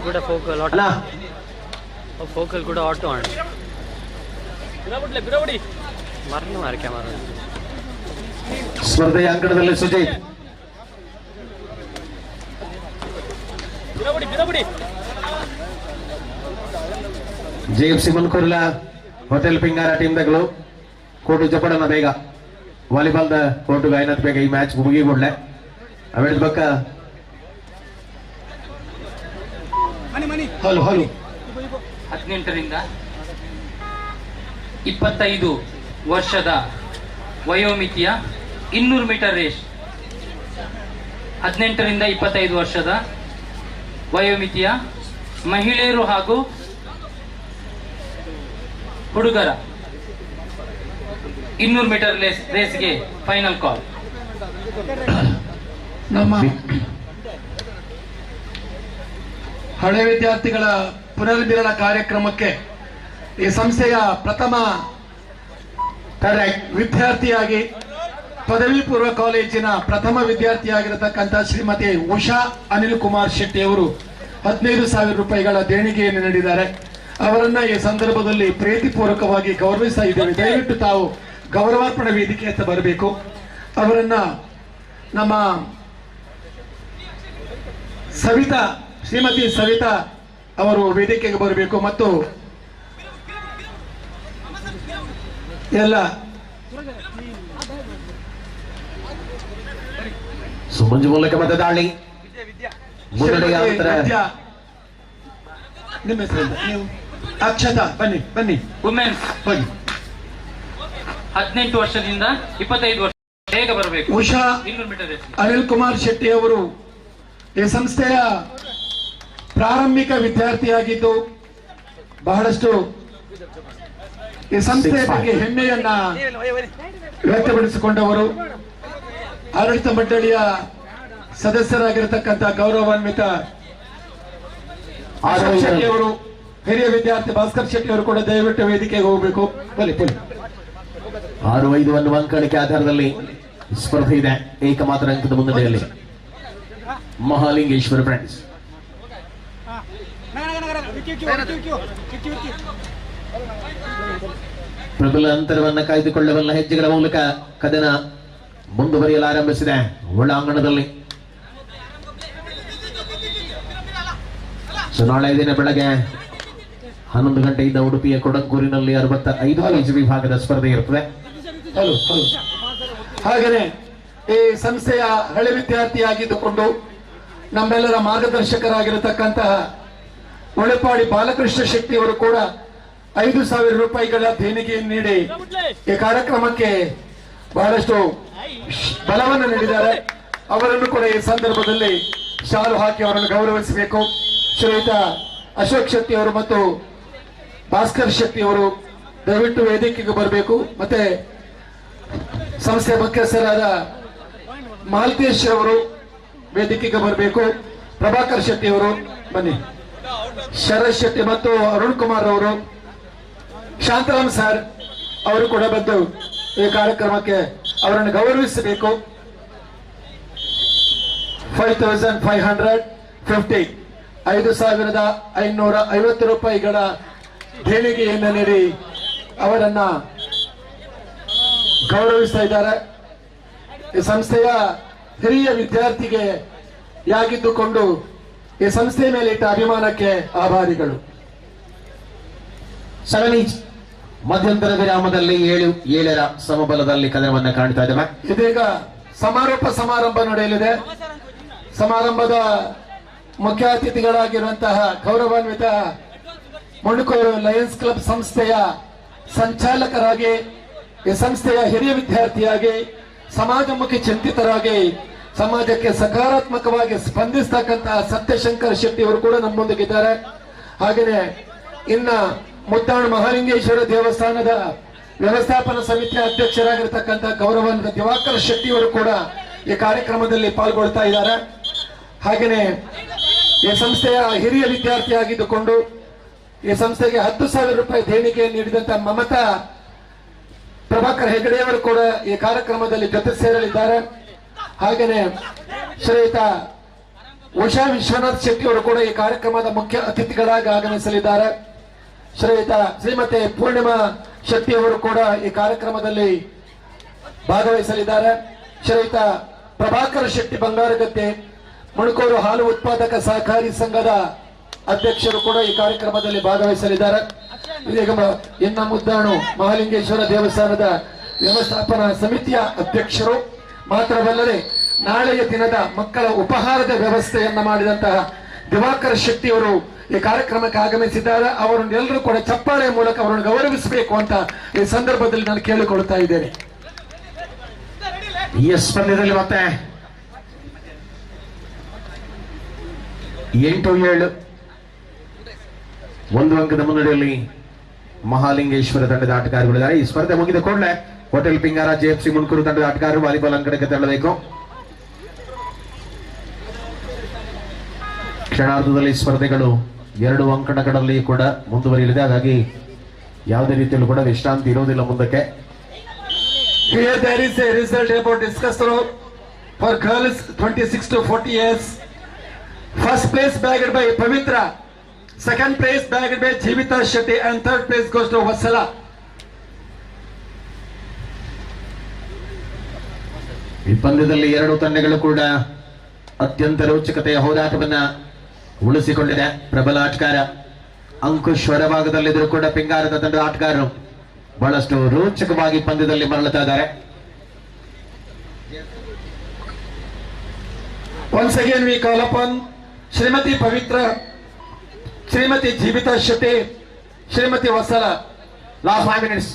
ಕೂಡ ಫೋಕಲ್ ಆಟೋ ಫೋಕಲ್ ಕೂಡ ಆಟೋ ಆಣ ಬಿರಬಡಿ ಮರನು ಮಾರ ಕ್ಯಾಮರಾ. ಸ್ಪರ್ಧೆಯ ಅಂಕಣದಲ್ಲಿ ಸುಜಿತ್ JFC ಮನ್ಕೂರ್ಲ ಹೋಟೆಲ್ ಪಿಂಗಾರ ಟೀಮ್ದಾಗಲು ಕೋಟು ಜಪಡನ ಬೇಗ ವಾಲಿಬಾಲ್ದ ಕೋಟು ಗಾಯನತ್ ಬೇಗ ಈ ಮ್ಯಾಚ್ ಮುಗಿಗೊಳ್ಳೆ ಅವೆಡ್ ಬಕ್ಕ ಹಲೋ 18ರಿಂದ 25 ವರ್ಷದ ವಯೋಮಿತಿಯ 200 ಮೀಟರ್ ರೇಸ್. 18ರಿಂದ 25 ವರ್ಷದ ವಯೋಮಿತಿಯ ಮಹಿಳೆಯರು ಹಾಗೂ ಹುಡುಗರ 200 ಮೀಟರ್ ರೇಸ್ಗೆ ಫೈನಲ್ ಕಾಲ್. ನಮ್ಮ ಹಳೆ ವಿದ್ಯಾರ್ಥಿಗಳ ಪುನರ್ಮಿಲನ ಕಾರ್ಯಕ್ರಮಕ್ಕೆ ಈ ಸಂಸ್ಥೆಯ ಪ್ರಥಮ ವಿದ್ಯಾರ್ಥಿಯಾಗಿ ಪದವಿ ಪೂರ್ವ ಕಾಲೇಜಿನ ಪ್ರಥಮ ವಿದ್ಯಾರ್ಥಿಯಾಗಿರತಕ್ಕಂಥ ಶ್ರೀಮತಿ ಉಷಾ ಅನಿಲ್ ಕುಮಾರ್ ಶೆಟ್ಟಿ ಅವರು 15,000 ರೂಪಾಯಿಗಳ ದೇಣಿಗೆಯನ್ನು ನೀಡಿದ್ದಾರೆ. ಅವರನ್ನ ಈ ಸಂದರ್ಭದಲ್ಲಿ ಪ್ರೀತಿಪೂರ್ವಕವಾಗಿ ಗೌರವಿಸ್ತಾ ಇದ್ದೇವೆ. ದಯವಿಟ್ಟು ತಾವು ಗೌರವಾರ್ಪಣೆ ವೇದಿಕೆ ಅಂತ ಬರಬೇಕು. ಅವರನ್ನ ನಮ್ಮ ಶ್ರೀಮತಿ ಸವಿತಾ ಅವರು ವೇದಿಕೆಗೆ ಬರಬೇಕು ಮತ್ತು ಎಲ್ಲ ಸುಮಂಜು ಮೂಲಕ ಮತ್ತೆ ದಾಳಿ ಮುನ್ನಡೆಯ ಅಂತರ. ನಿಮ್ಮ ಹೆಸರಿಂದ ನೀವು ಅಕ್ಷತಾ ಬನ್ನಿ ಬನ್ನಿ. ವುಮೆನ್ಸ್ ಹೋಗಿ. 18 ವರ್ಷದಿಂದ 25 ವರ್ಷ ಬೇಗ ಬರಬೇಕು. Usha 200 metre race. ಅನಿಲ್ ಕುಮಾರ್ ಶೆಟ್ಟಿ ಅವರು ಈ ಸಂಸ್ಥೆಯ ಪ್ರಾರಂಭಿಕ ವಿದ್ಯಾರ್ಥಿಯಾಗಿದ್ದು ಬಹಳಷ್ಟು ಈ ಸಂಸ್ಥೆಯ ಬಗ್ಗೆ ಹೆಮ್ಮೆಯನ್ನ ವ್ಯಕ್ತಪಡಿಸಿಕೊಂಡವರು. ಆಡಳಿತ ಮಂಡಳಿಯ ಸದಸ್ಯರಾಗಿರತಕ್ಕಂಥ ಗೌರವಾನ್ವಿತ ಅಶೋಕ್ ಶೆಟ್ಟಿ ಅವರು, ಹಿರಿಯ ವಿದ್ಯಾರ್ಥಿ ಭಾಸ್ಕರ್ ಶೆಟ್ಟಿ ಅವರು ಕೂಡ ದಯವಿಟ್ಟು ವೇದಿಕೆಗೆ ಹೋಗಬೇಕು. ಬಲಿ 6-5 ಅನ್ನುವ ಅಂಕಣಿಕೆ ಆಧಾರದಲ್ಲಿ ಸ್ಪರ್ಧೆ ಇದೆ. ಏಕಮಾತ್ರ ಅಂಕದ ಮುನ್ನಡೆಯಲ್ಲಿ ಮಹಾಲಿಂಗೇಶ್ವರ ಫ್ರೆಂಡ್ಸ್. ಪ್ರಬಲ ಅಂತರವನ್ನು ಕಾಯ್ದುಕೊಳ್ಳಬಲ್ಲ ಹೆಜ್ಜೆಗಳ ಮೂಲಕ ಕದನ ಮುಂದುವರಿಯಲು ಆರಂಭಿಸಿದೆ ಒಳಾಂಗಣದಲ್ಲಿ. ನಾಳೆ ದಿನ ಬೆಳಗ್ಗೆ 11 ಗಂಟೆಯಿಂದ ಉಡುಪಿಯ ಕೊಡಂಗೂರಿನಲ್ಲಿ 65 ಕೆಜಿ ವಿಭಾಗದ ಸ್ಪರ್ಧೆ ಇರುತ್ತದೆ. ಹಾಗೆಯೇ ಈ ಸಂಸ್ಥೆಯ ಹಳೆ ವಿದ್ಯಾರ್ಥಿಯಾಗಿದ್ದುಕೊಂಡು ನಮ್ಮೆಲ್ಲರ ಮಾರ್ಗದರ್ಶಕರಾಗಿರತಕ್ಕಂತಹ ಒಳೆಪಾಡಿ ಬಾಲಕೃಷ್ಣ ಶೆಟ್ಟಿ ಅವರು ಕೂಡ 5,000 ರೂಪಾಯಿಗಳ ದೇಣಿಗೆಯನ್ನು ನೀಡಿ ಈ ಕಾರ್ಯಕ್ರಮಕ್ಕೆ ಬಹಳಷ್ಟು ಬಲವನ್ನು ನೀಡಿದ್ದಾರೆ. ಅವರನ್ನು ಕೂಡ ಈ ಸಂದರ್ಭದಲ್ಲಿ ಶಾಲು ಹಾಕಿ ಅವರನ್ನು ಗೌರವಿಸಬೇಕು. ಶ್ರೀಯುತ ಅಶೋಕ್ ಶೆಟ್ಟಿ ಅವರು ಮತ್ತು ಭಾಸ್ಕರ್ ಶೆಟ್ಟಿ ಅವರು ದಯವಿಟ್ಟು ವೇದಿಕೆಗೆ ಬರಬೇಕು. ಮತ್ತೆ ಸಂಸ್ಥೆಯ ಮುಖ್ಯಸ್ಥರಾದ ಮಾಲ್ತೇಶ್ ಅವರು ವೇದಿಕೆಗೆ ಬರಬೇಕು. ಪ್ರಭಾಕರ್ ಶೆಟ್ಟಿ ಅವರು ಬನ್ನಿ. ಶರತ್ ಶೆಟ್ಟಿ ಮತ್ತು ಅರುಣ್ ಕುಮಾರ್ ಅವರು, ಶಾಂತರಾಮ್ ಸರ್ ಅವರು ಕೂಡ ಬಂದು ಈ ಕಾರ್ಯಕ್ರಮಕ್ಕೆ ಅವರನ್ನು ಗೌರವಿಸಬೇಕು. 5,550 5,550 ರೂಪಾಯಿಗಳ ದೇಣಿಗೆಯನ್ನು ನೀಡಿ ಅವರನ್ನ ಗೌರವಿಸ್ತಾ ಇದ್ದಾರೆ. ಈ ಸಂಸ್ಥೆಯ ಹಿರಿಯ ವಿದ್ಯಾರ್ಥಿಗೆ ಯಾಗಿದ್ದುಕೊಂಡು ಈ ಸಂಸ್ಥೆಯ ಮೇಲೆ ಇಟ್ಟ ಅಭಿಮಾನಕ್ಕೆ ಆಭಾರಿಗಳು. ಸರಣಿ ಮಧ್ಯಂತರ ವಿರಾಮದಲ್ಲಿ 7-7ರ ಸಮಬಲದಲ್ಲಿ ಕದನವನ್ನು ಕಾಣ್ತಾ ಇದ್ದೇವೆ. ಇದೀಗ ಸಮಾರೋಪ ಸಮಾರಂಭ ನಡೆಯಲಿದೆ. ಸಮಾರಂಭದ ಮುಖ್ಯ ಅತಿಥಿಗಳಾಗಿರುವಂತಹ ಗೌರವಾನ್ವಿತ ಮಣಕೂರು ಲಯನ್ಸ್ ಕ್ಲಬ್ ಸಂಸ್ಥೆಯ ಸಂಚಾಲಕರಾಗಿ, ಈ ಸಂಸ್ಥೆಯ ಹಿರಿಯ ವಿದ್ಯಾರ್ಥಿಯಾಗಿ, ಸಮಾಜಮುಖಿ ಚಿಂತಿತರಾಗಿ, ಸಮಾಜಕ್ಕೆ ಸಕಾರಾತ್ಮಕವಾಗಿ ಸ್ಪಂದಿಸತಕ್ಕಂತಹ ಸತ್ಯಶಂಕರ್ ಶೆಟ್ಟಿ ಅವರು ಕೂಡ ನಮ್ಮೊಂದಿಗಿದ್ದಾರೆ. ಹಾಗೆಯೇ ಇನ್ನ ಮುದ್ದಾಣ್ ಮಹಾಲಿಂಗೇಶ್ವರ ದೇವಸ್ಥಾನದ ವ್ಯವಸ್ಥಾಪನಾ ಸಮಿತಿಯ ಅಧ್ಯಕ್ಷರಾಗಿರ್ತಕ್ಕಂಥ ಗೌರವಾನ್ವಿತ ದಿವಾಕರ್ ಶೆಟ್ಟಿ ಅವರು ಕೂಡ ಈ ಕಾರ್ಯಕ್ರಮದಲ್ಲಿ ಪಾಲ್ಗೊಳ್ತಾ ಇದ್ದಾರೆ. ಹಾಗೆಯೇ ಈ ಸಂಸ್ಥೆಯ ಹಿರಿಯ ವಿದ್ಯಾರ್ಥಿಯಾಗಿದ್ದುಕೊಂಡು ಈ ಸಂಸ್ಥೆಗೆ 10,000 ರೂಪಾಯಿ ದೇಣಿಗೆ ನೀಡಿದಂತ ಮಮತಾ ಪ್ರಭಾಕರ್ ಹೆಗಡೆ ಅವರು ಕೂಡ ಈ ಕಾರ್ಯಕ್ರಮದಲ್ಲಿ ಜೊತೆ ಸೇರಲಿದ್ದಾರೆ. ಹಾಗೆಯೇ ಶ್ರೀಯುತ ಉಷಾ ವಿಶ್ವನಾಥ್ ಶೆಟ್ಟಿ ಅವರು ಕೂಡ ಈ ಕಾರ್ಯಕ್ರಮದ ಮುಖ್ಯ ಅತಿಥಿಗಳಾಗಿ ಆಗಮಿಸಲಿದ್ದಾರೆ. ಶ್ರೀಮತಿ ಪೂರ್ಣಿಮಾ ಶೆಟ್ಟಿ ಅವರು ಕೂಡ ಈ ಕಾರ್ಯಕ್ರಮದಲ್ಲಿ ಭಾಗವಹಿಸಲಿದ್ದಾರೆ. ಶ್ರೀಯುತ ಪ್ರಭಾಕರ್ ಶೆಟ್ಟಿ ಬಂಗಾರಗದ್ದೆ ಮಣಕೂರು ಹಾಲು ಉತ್ಪಾದಕ ಸಹಕಾರಿ ಸಂಘದ ಅಧ್ಯಕ್ಷರು ಕೂಡ ಈ ಕಾರ್ಯಕ್ರಮದಲ್ಲಿ ಭಾಗವಹಿಸಲಿದ್ದಾರೆ. ಇದೀಗ ಎನ್ನ ಮುದ್ದಾಣು ಮಹಾಲಿಂಗೇಶ್ವರ ದೇವಸ್ಥಾನದ ವ್ಯವಸ್ಥಾಪನಾ ಸಮಿತಿಯ ಅಧ್ಯಕ್ಷರು ಮಾತ್ರವಲ್ಲದೆ ನಾಳೆಯ ದಿನದ ಮಕ್ಕಳ ಉಪಹಾರದ ವ್ಯವಸ್ಥೆಯನ್ನ ಮಾಡಿದಂತಹ ದಿವಾಕರ್ ಶೆಟ್ಟಿ ಅವರು ಈ ಕಾರ್ಯಕ್ರಮಕ್ಕೆ ಆಗಮಿಸಿದ್ದಾರೆ. ಅವರನ್ನೆಲ್ಲರೂ ಕೂಡ ಚಪ್ಪಾಳೆಯ ಮೂಲಕ ಅವರನ್ನು ಗೌರವಿಸಬೇಕು ಅಂತ ಈ ಸಂದರ್ಭದಲ್ಲಿ ನಾನು ಕೇಳಿಕೊಳ್ತಾ ಇದ್ದೇನೆ. ಈ ಸ್ಪರ್ಧೆಯಲ್ಲಿ ಮತ್ತೆ 8-7 1 ಅಂಕದ ಮುನ್ನಡೆಯಲ್ಲಿ ಮಹಾಲಿಂಗೇಶ್ವರ ತಂಡದ ಆಟಗಾರಗಳಿದ್ದಾರೆ. ಈ ಸ್ಪರ್ಧೆ ಮುಗಿದ ಕೂಡಲೇ ಹೋಟೆಲ್ ಪಿಂಗಾರ JFC ಮುನ್ಕೂರು ತಂಡದ ಆಟಗಾರರು ವಾಲಿಬಾಲ್ ಅಂಕಣಕ್ಕೆ ತೆರಳಬೇಕು. ಕ್ಷಣಾರ್ಧದಲ್ಲಿ ಸ್ಪರ್ಧೆಗಳು 2 ಅಂಕಣಗಳಲ್ಲಿ ಕೂಡ ಮುಂದುವರಿಯಲಿದೆ. ಹಾಗಾಗಿ ಯಾವುದೇ ರೀತಿಯಲ್ಲೂ ಕೂಡ ವಿಶ್ರಾಂತಿ ಇರೋದಿಲ್ಲ ಮುಂದಕ್ಕೆ. Here there is a result about discussed for girls 26 to 40 years. First place bagged by Pavitra, second place bagged by Jivita Shetty, and third place goes to Vatsala. ಈ ಪಂದ್ಯದಲ್ಲಿ 2 ತಂಡಗಳು ಕೂಡ ಅತ್ಯಂತ ರೋಚಕತೆಯ ಹೋರಾಟವನ್ನ ಉಳಿಸಿಕೊಂಡಿದೆ. ಪ್ರಬಲ ಆಟಗಾರ ಅಂಕುಶ್ ಹೊರಭಾಗದಲ್ಲಿದ್ದರೂ ಕೂಡ ಪಿಂಗಾರದ ತಂಡದ ಆಟಗಾರರು ಬಹಳಷ್ಟು ರೋಚಕವಾಗಿ ಪಂದ್ಯದಲ್ಲಿ ಮರಳುತ್ತಾ ಇದ್ದಾರೆ. Once again we call upon Srimati Pavitra, Srimati Jivita Shete, Srimati Vasala. Last 5 minutes.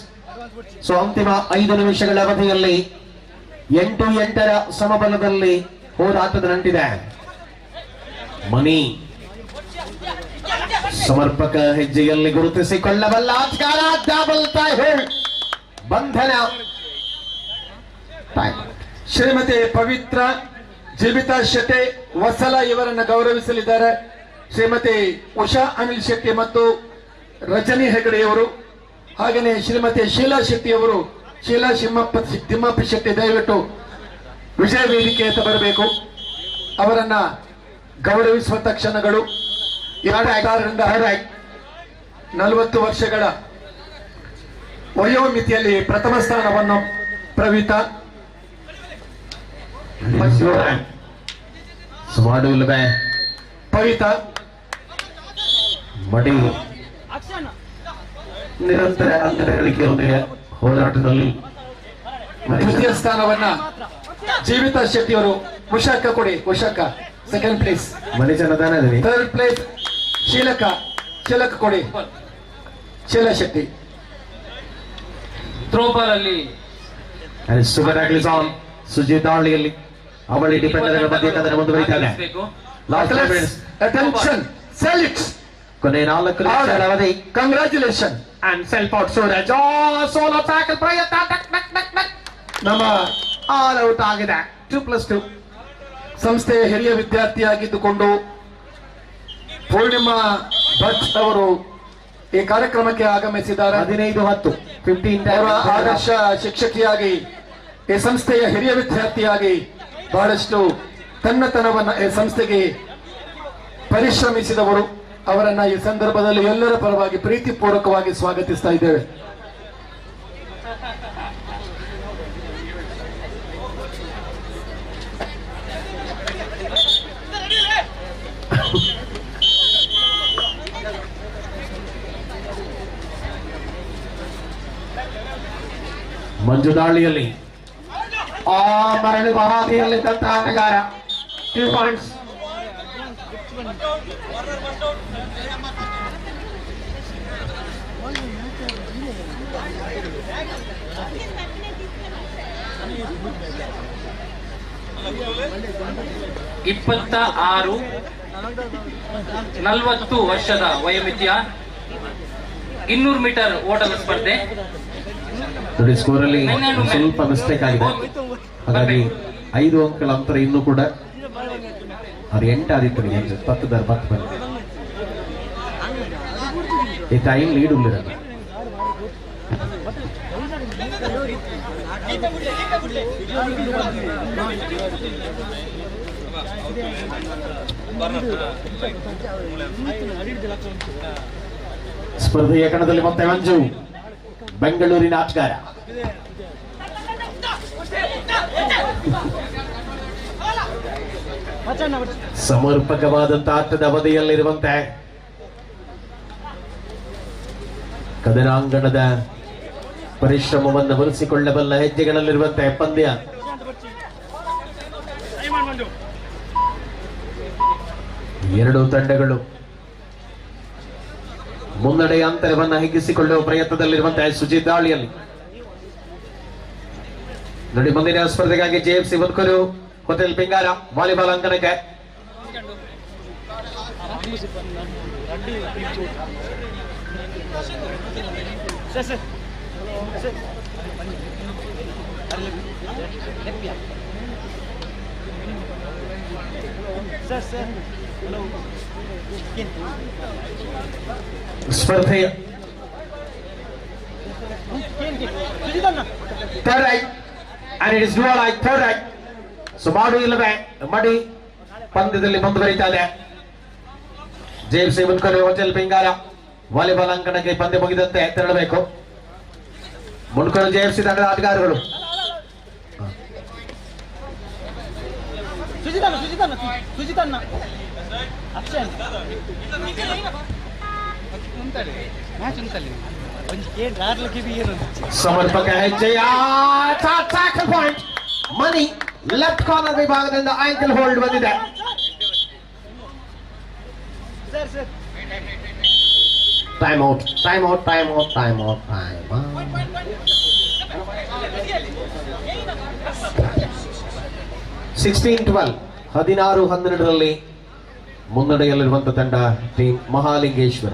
So ಅಂತಿಮ 5 ನಿಮಿಷಗಳ ಅವಧಿಯಲ್ಲಿ 8-8 ಸಮಬಲದಲ್ಲಿ ಹೋರಾಟದ ನಂಟಿದೆ. ಮಣಿ ಸಮರ್ಪಕ ಹೆಜ್ಜೆಯಲ್ಲಿ ಗುರುತಿಸಿಕೊಳ್ಳಬಲ್ಲ ಆಟಗಾರ. ಡಬಲ್ ಟೈ ಹೋಲ್ಡ್ ಬಂಧನ. ಶ್ರೀಮತಿ ಪವಿತ್ರ ಜೀವಿತಾ ಶೆಟ್ಟಿ ವಸಲ ಇವರನ್ನು ಗೌರವಿಸಲಿದ್ದಾರೆ. ಶ್ರೀಮತಿ ಉಷಾ ಅನಿಲ್ ಶೆಟ್ಟಿ ಮತ್ತು ರಜನಿ ಹೆಗಡೆಯವರು, ಹಾಗೆಯೇ ಶ್ರೀಮತಿ ಶೀಲಾ ಶೆಟ್ಟಿಯವರು, ಶೀಲಾ ತಿಮ್ಮಪ್ಪ ಶೆಟ್ಟಿ ದಯವಿಟ್ಟು ವಿಜಯ ವೇದಿಕೆಯತ್ತ ಬರಬೇಕು. ಅವರನ್ನ ಗೌರವಿಸುವ ತಕ್ಷಣಗಳು 26ರಿಂದ 40 ವರ್ಷಗಳ ವಯೋಮಿತಿಯಲ್ಲಿ ಪ್ರಥಮ ಸ್ಥಾನವನ್ನು ಪ್ರವೀತಾ ಪವಿತಾ ಮಡಿ ನಿರಂತರ ಅಂತರ ಗಳಿಕೆಯೊಂದಿಗೆ ಹೋರಾಟದಲ್ಲಿ ದ್ವಿತೀಯ ಸ್ಥಾನವನ್ನ ಜೀವಿತಾ ಶೆಟ್ಟಿಯವರು. ಉಷಾಕ ಕೊಡಿ, ಉಷಾಕ ಸೆಕೆಂಡ್ ಪ್ಲೇಸ್. ಮಣಿಜನದಾನದಲ್ಲಿ ಥರ್ಡ್ ಪ್ಲೇಸ್ ಶೀಲಕ ಕೊಡಿ, ಶೀಲಾ ಶೆಟ್ಟಿ. ಥ್ರೋಬಾಲ್ ಅಲ್ಲಿ ಸೂಪರ್ ಆಕ್ಲಿಸ್ ಆನ್ ಸುಜಿತ್ ದಾಳಿಯಲ್ಲಿ ಅವಳಿ ಡಿಫೆಂಡರ್ ಮಧ್ಯೆ ಕದನ ಮುಂದುವರಿತಾರೆ. ಅಟೆನ್ಷನ್ ಸೆಲೆಕ್ಟ್ ಕೊನೆ 4 ನಿಮಿಷಗಳ ಅವಧಿ. Congratulation and self out Suraj. Solo tackle ಪ್ರಯತ್ನ. ನಮ್ಮ ಆಲ್ ಔಟ್ ಆಗಿದೆ. 2+2. ಸಂಸ್ಥೆಯ ಹಿರಿಯ ವಿದ್ಯಾರ್ಥಿಯಾಗಿದ್ದುಕೊಂಡು ಪೂರ್ಣಿಮಾ ಭಟ್ ಅವರು ಈ ಕಾರ್ಯಕ್ರಮಕ್ಕೆ ಆಗಮಿಸಿದ್ದಾರೆ. 15-10 ಅವರ ಆದರ್ಶ ಶಿಕ್ಷಕಿಯಾಗಿ, ಈ ಸಂಸ್ಥೆಯ ಹಿರಿಯ ವಿದ್ಯಾರ್ಥಿಯಾಗಿ ಬಹಳಷ್ಟು ತನ್ನತನವನ್ನ ಈ ಸಂಸ್ಥೆಗೆ ಪರಿಶ್ರಮಿಸಿದವರು. ಅವರನ್ನ ಈ ಸಂದರ್ಭದಲ್ಲಿ ಎಲ್ಲರ ಪರವಾಗಿ ಪ್ರೀತಿಪೂರ್ವಕವಾಗಿ ಸ್ವಾಗತಿಸ್ತಾ ಇದ್ದೇವೆ. ಮಂಜು ದಾಳಿಯಲ್ಲಿ ಮರಳಿ ಬಹಾದಿಯಲ್ಲಿದ್ದಂತ ಆಟಗಾರ. 2 ಪಾಯಿಂಟ್ಸ್. ಇಪ್ಪತ್ತಾರು 40 ವರ್ಷದ ವಯೋಮಿತಿಯ 200 ಮೀಟರ್ ಓಟದ ಸ್ಪರ್ಧೆ. ನೋಡಿ, ಸ್ಕೋರ್ ಅಲ್ಲಿ ಸ್ವಲ್ಪ ಮಿಸ್ಟೇಕ್ ಆಗಿದೆ, ಹಾಗಾಗಿ 5 ಅಂಕಗಳ ಅಂತರ ಇನ್ನೂ ಕೂಡ ಅದು 8 ಆದಿತ್ತು. 10 ಬಂದು ಈ ಟೈಮ್ ಲೀಡ್ ಉಳ್ಳಿರಲ್ಲ. ಸ್ಪರ್ಧೆಯ ಕಣದಲ್ಲಿ ಮತ್ತೆ ಮಂಜು, ಬೆಂಗಳೂರಿನ ಆಟಗಾರ. ಸಮರ್ಪಕವಾದಂತಹ ಆಟದ ಅವಧಿಯಲ್ಲಿರುವಂತೆ ಕದನಾಂಗಣದ ಪರಿಶ್ರಮವನ್ನು ಬಳಸಿಕೊಳ್ಳಬಲ್ಲ ಹೆಜ್ಜೆಗಳಲ್ಲಿರುವಂತೆ ಪಂದ್ಯ. ಎರಡೂ ತಂಡಗಳು ಮುನ್ನಡೆಯ ಅಂತರವನ್ನು ಹಿಗ್ಗಿಸಿಕೊಳ್ಳುವ ಪ್ರಯತ್ನದಲ್ಲಿರುವಂತಹ ಸುಜಿತ್ ದಾಳಿಯಲ್ಲಿ. ನೋಡಿ, ಮುಂದಿನ ಸ್ಪರ್ಧೆಗಾಗಿ JFC ಬದುಕರು ಹೋಟೆಲ್ ಪಿಂಗಾರ ವಾಲಿಬಾಲ್ ಅಂಕಣಕ್ಕೆ. ಸ್ಪರ್ಧೆಯ third right and it is dual like third right. So ಮಾಡು ಇಲ್ಲವೇ ಮಡಿ ಪಂದ್ಯದಲ್ಲಿ ಮುಂದುವರಿತಾ ಇದೆ. JFC ಬದುಕರು ಹೋಟೆಲ್ ಪಿಂಗಾರ ವಾಲಿಬಾಲ್ ಅಂಕಣಕ್ಕೆ ಪಂದ್ಯ ಮುಗಿದಂತೆ ತೆರಳಬೇಕು. ಮುನ್ಕರು JFC ತಂಡದ ಆಟಗಾರರು. ಮ್ಯಾಚ್ ಉಂಟಲ್ಲಿ ಸಮರ್ಪಕ ಹೆಜ್ಜೆಯ ಟ್ಯಾಕಲ್ ಪಾಯಿಂಟ್. ಮನಿ ಲೆಫ್ಟ್ ಕಾರ್ನರ್ ವಿಭಾಗದಿಂದ ಆಂಕಲ್ ಹೋಲ್ಡ್ ಬಂದಿದೆ. Time out, time out, time out, time out, time out. 16-12 16-12ರಲ್ಲಿ ಮುನ್ನಡೆಯಲ್ಲಿರುವಂತಹ ತಂಡ ಟೀಮ್ ಮಹಾಲಿಂಗೇಶ್ವರ.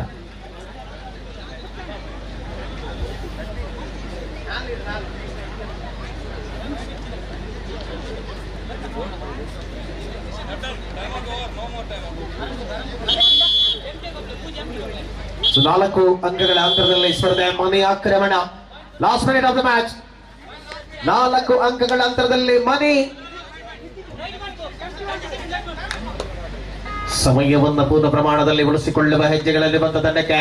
ಸೊ 4 ಅಂಕಗಳ ಅಂತರದಲ್ಲಿ ಸ್ಪರ್ಧೆ. ಮನಿ ಆಕ್ರಮಣ. Last minute of the match. 4 ಅಂಕಗಳ ಅಂತರದಲ್ಲಿ ಮನಿ ಸಮಯವನ್ನು ಪೂರ್ಣ ಪ್ರಮಾಣದಲ್ಲಿ ಉಳಿಸಿಕೊಳ್ಳುವ ಹೆಜ್ಜೆಗಳಲ್ಲಿ ಬಂದ ತಂಡಕ್ಕೆ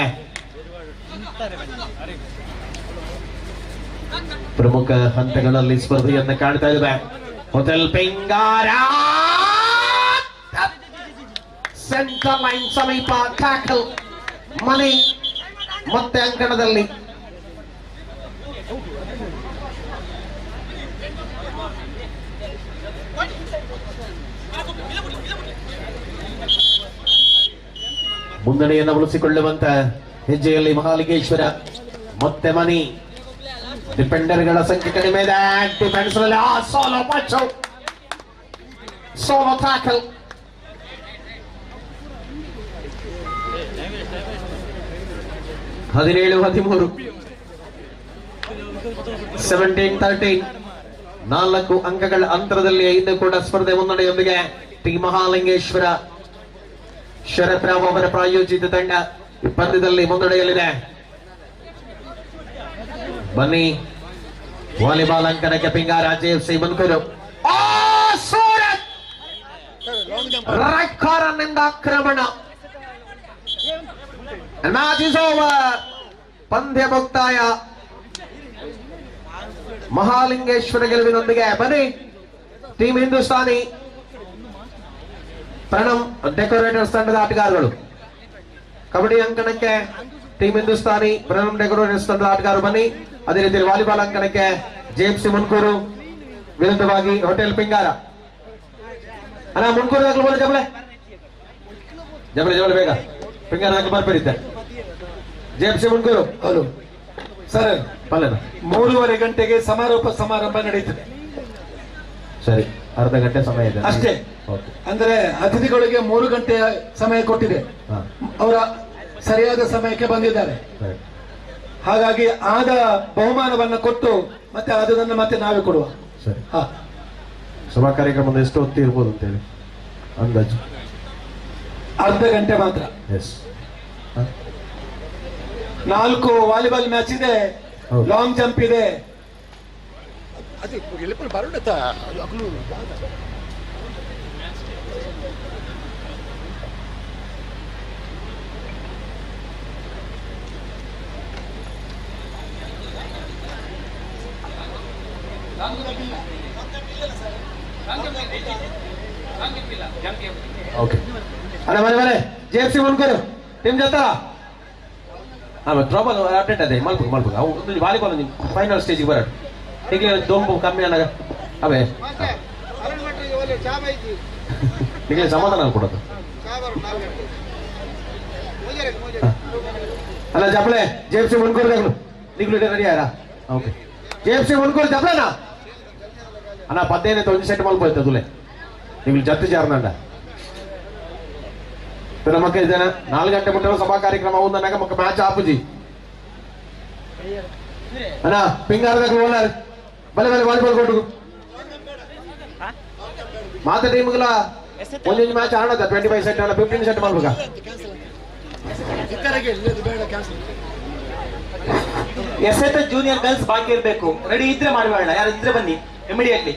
ಪ್ರಮುಖ ಹಂತಗಳಲ್ಲಿ ಸ್ಪರ್ಧೆಯನ್ನು ಕಾಣ್ತಾ ಇದ್ದೇವೆ. ಹೋಟೆಲ್ ಪಿಂಗಾರ ಸೆಂಟರ್ ಲೈನ್ ಸಮೀಪ ಟ್ಯಾಕಲ್. ಮನಿ ಮತ್ತೆ ಅಂಕಣದಲ್ಲಿ. ಮುನ್ನಡೆಯನ್ನು ಉಳಿಸಿಕೊಳ್ಳುವಂತ ಹೆಜ್ಜೆಯಲ್ಲಿ ಮಹಾಲಿಂಗೇಶ್ವರ. ಮತ್ತೆ ಮನಿ. ಡಿಫೆಂಡರ್ಗಳ ಸಂಖ್ಯೆ ಕಡಿಮೆ ಇದೆ. ಡಿಫೆನ್ಸ್ ಸೋಲೋ ಮಚ್ಚು, ಸೋಲೋ ಟ್ಯಾಕಲ್. ಹದಿನೇಳು 13 17-13 4 ಅಂಕಗಳ ಅಂತರದಲ್ಲಿ 5 ಕೂಡ ಸ್ಪರ್ಧೆ ಮುನ್ನಡೆಯೊಂದಿಗೆ ಟೀಮ್ ಮಹಾಲಿಂಗೇಶ್ವರ ಶರತ್ ರಾವ್ ಅವರ ಪ್ರಾಯೋಜಿತ ತಂಡ ಪಂದ್ಯದಲ್ಲಿ ಮುನ್ನಡೆಯಲ್ಲಿದೆ. ಬನ್ನಿ ವಾಲಿಬಾಲ್ ಅಂಕಣಕ್ಕೆ ಪಿಂಗಾರ JFC ಮನ್ಕೂರು. ರೈಟ್ ಕಾರ್ನರ್ನಿಂದ ಆಕ್ರಮಣ. Match is over. ಪಂದ್ಯ ಮುಕ್ತಾಯ. ಮಹಾಲಿಂಗೇಶ್ವರ ಗೆಲುವಿನೊಂದಿಗೆ ಬನ್ನಿ ಟೀಮ್ ಹಿಂದೂಸ್ತಾನಿ ಪ್ರಣಮ್ ಡೆಕೋರೇಟರ್ಸ್ ತಂಡದ ಆಟಗಾರರು. ಕಬಡ್ಡಿ ಅಂಕಣಕ್ಕೆ ಟೀಮ್ ಹಿಂದೂಸ್ತಾನಿ ಪ್ರಣಮ್ ಡೆಕೋರೇಟರ್ಸ್ ತಂಡದ ಆಟಗಾರರು ಬನ್ನಿ. ಅದೇ ರೀತಿ ವಾಲಿಬಾಲ್ ಅಂಕಣಕ್ಕೆ JFC ಮನ್ಕೂರು ವಿರುದ್ಧವಾಗಿ ಹೋಟೆಲ್ ಪಿಂಗಾರ. ಅಣ್ಣ ಮುನ್ಕೂರು ದಾಖಲು ಬೋಲ ಜಬಳೆ ಜಬಳೆ ಜಬಳೆ ಬೇಗ ಪಿಂಗಾರ ದಾಖಲು ಬರ್ಬೇಡಿದ್ದೆ. JFC ಮನ್ಕೂರು. ಹಲೋ ಸರ್, ಪಲ್ಲೆನ 3:30 ಗಂಟೆಗೆ ಸಮಾರೋಪ ಸಮಾರಂಭ ನಡೀತದೆ. ಸರಿ, ಅರ್ಧ ಗಂಟೆ ಸಮಯ ಇದೆ ಅಷ್ಟೇ. ಅಂದ್ರೆ ಅತಿಥಿಗಳಿಗೆ 3 ಗಂಟೆ ಸಮಯ ಕೊಟ್ಟಿದೆ. ಅವರ ಸರಿಯಾದ ಸಮಯಕ್ಕೆ ಬಂದಿದ್ದಾರೆ. ಹಾಗಾಗಿ ಆದ ಬಹುಮಾನವನ್ನು ಕೊಟ್ಟು ಮತ್ತೆ ಅದನ್ನು ಮತ್ತೆ ನಾವೇ ಕೊಡುವ. ಸರಿ. ಸಭಾ ಕಾರ್ಯಕ್ರಮದ ಎಷ್ಟು ಹೊತ್ತು ಇರ್ಬೋದು ಅಂತೇಳಿ ಅಂದಾಜು? ಅರ್ಧ ಗಂಟೆ ಮಾತ್ರ. ಎಸ್. 4 ವಾಲಿಬಾಲ್ ಮ್ಯಾಚ್ ಇದೆ, ಲಾಂಗ್ ಜಂಪ್ ಇದೆ. ಓಕೆ ಅಣ್ಣ ಮನೆ JFC ಮನ್ಕೂರು ಟೀಮ್ ಜೊತೆ ಟ್ರಾಬಲ್ ಅಪ್ಡೇಟ್ ಅದೇ ಮಲ್ಪು ಅವು ಒಂದು ವಾಲಿಬಾಲ್ ಫೈನಲ್ ಸ್ಟೇಜಿಗೆ ಬರೋಣ. ಈಗ ದೊಂಬು ಕಮ್ಮಿ ಅನ್ನಾಗ ಅವೇ ಈಗ ಸಮಾಧಾನ ಕೊಡೋದು ಅಲ್ಲ. ಜಪ್ಳೆ JFC ಮನ್ಕೂರು ನಿಗ್ಲು ರೆಡಿ ಆರಾ? ಓಕೆ JFC ಮನ್ಕೂರು ಜಪ್ಳೆನಾ ಅಣ್ಣ 15 ಸೆಟ್ ಮಲ್ಪೋಯ್ತು ತುಲೆ ನೀವು ಜತ್ತು ಜಾರ್ನಂಡ ನಮಕ್ಕೆ ಇದ್ದೇನೆ 4 ಗಂಟೆ ಮುಟ್ಟಲು ಸಭಾ ಕಾರ್ಯಕ್ರಮ ఉందన్నాక ఒక మ్యాచ్ ఆపుజీ అన్నా పింగార్ దగ్గర ఉన్నారు భలే భలే వాలీబాల్ కొట్టుకు ಮಾತ ಟೀಮ್ಗಳ ಒಂದೊಂದು ಮ್ಯಾಚ್ ಆಡೋದ 25 ಸೆಟ್ ಅಲ್ಲ 15 ಸೆಟ್ ಮಾಡ್ಬೇಕಾ? ಎಸೆತ ಜೂನಿಯರ್ ಗರ್ಲ್ಸ್ ಬಾಕಿ ಇರಬೇಕು. ರೆಡಿ ಇದ್ರೆ ಮಾಡಬೇಡ, ಯಾರು ಇದ್ರೆ ಬನ್ನಿ ಇಮಿಡಿಯೇಟ್ಲಿ.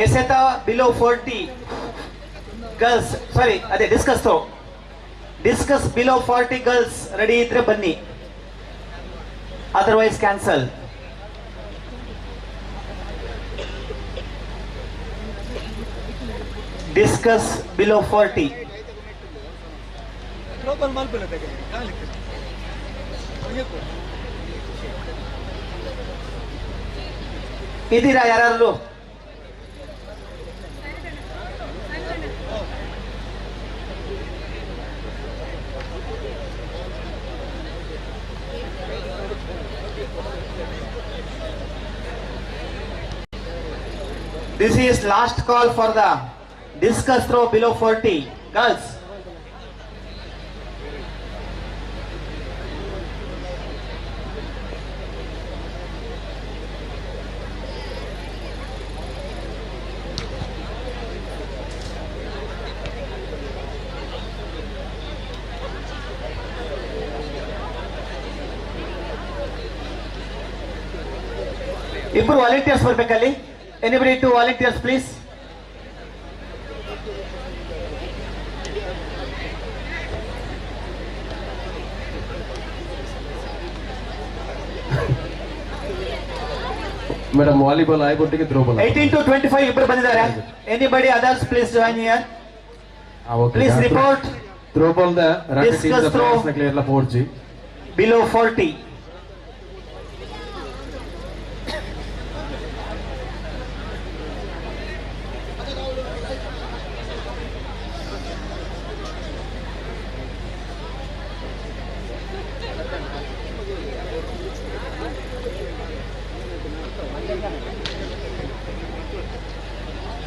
ಎಸೆತ ಬಿಲೋ 40 ಗರ್ಲ್ಸ್, ಸಾರಿ ಅದೇ ಡಿಸ್ಕಸ್ ಬಿಲೋ 40 ಗರ್ಲ್ಸ್ ರೆಡಿ ಇದ್ರೆ ಬನ್ನಿ, otherwise cancel. Discus below 40 open ಮಲ್ಪಿಲ್ಲ ಇದ್ದೀರಾ ಯಾರಾದ್ರು? This is last call for the discus throw below 40. Girls. ಇಬ್ಬರು ವಾಲಂಟಿಯರ್ಸ್ ಬರ್ಬೇಕಲ್ಲಿ. Anybody to volunteers please? Madam volleyball ಆಯ್ಕೊಟ್ಟಿಗೆ ಥ್ರೋಬಾಲ್ 18 to 25 ಇಬ್ಬರು ಬಂದಿದ್ದಾರೆ. Anybody others please join here. Please report. Throwball the Discus throw clear ಲ 4G below 40.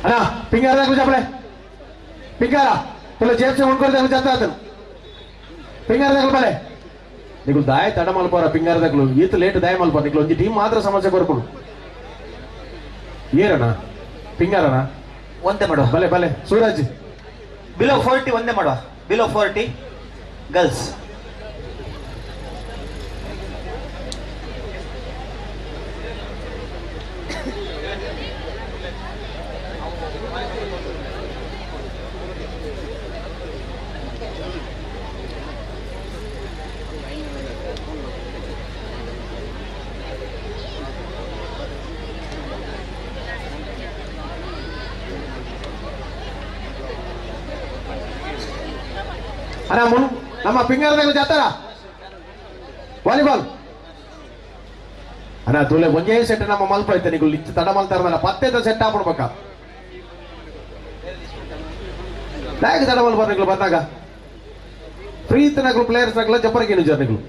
अना पिंगारा कुछ अपने पिंगारा तो जेब से उनको देखो जाता है पिंगारा देखो पहले निकुल दाय तड़ा माल पारा पिंगारा देखो ये तो लेट दाय माल पारा निकुल जी टीम मात्र समस्या कर पड़ो ये रहा ना पिंगारा ना ಒಂದೇ ಮಾಡುವ. भले भले सूरज below 40 ಒಂದೇ ಮಾಡುವ. below 40 girls. अना मुन ನಮ್ಮ ಪಿಂಗಾರ देखो जाता रहा ವಾಲಿಬಾಲ್ ಅಣ್ಣ ತುಲೆ ಒಂದೇ ಸೆಟ್ ನಮ್ಮ ಮಲ್ಪ ಐತೆ ನಿಗುಲ್ ಇತ್ತು ತಡ ಮಲ್ತಾರಲ್ಲ ಪತ್ತೆದ ಸೆಟ್ ಆಗ್ಬಿಡ್ಬೇಕಾ ಬ್ಯಾಗ್ ತಡ ಮಲ್ ಬರ್ನಿಗಳು ಬಂದಾಗ ಫ್ರೀ ತನಗಳು ಪ್ಲೇಯರ್ಸ್ ಆಗಲ್ಲ ಜಪ್ಪರ್ಗೇನು ಜನಗಳು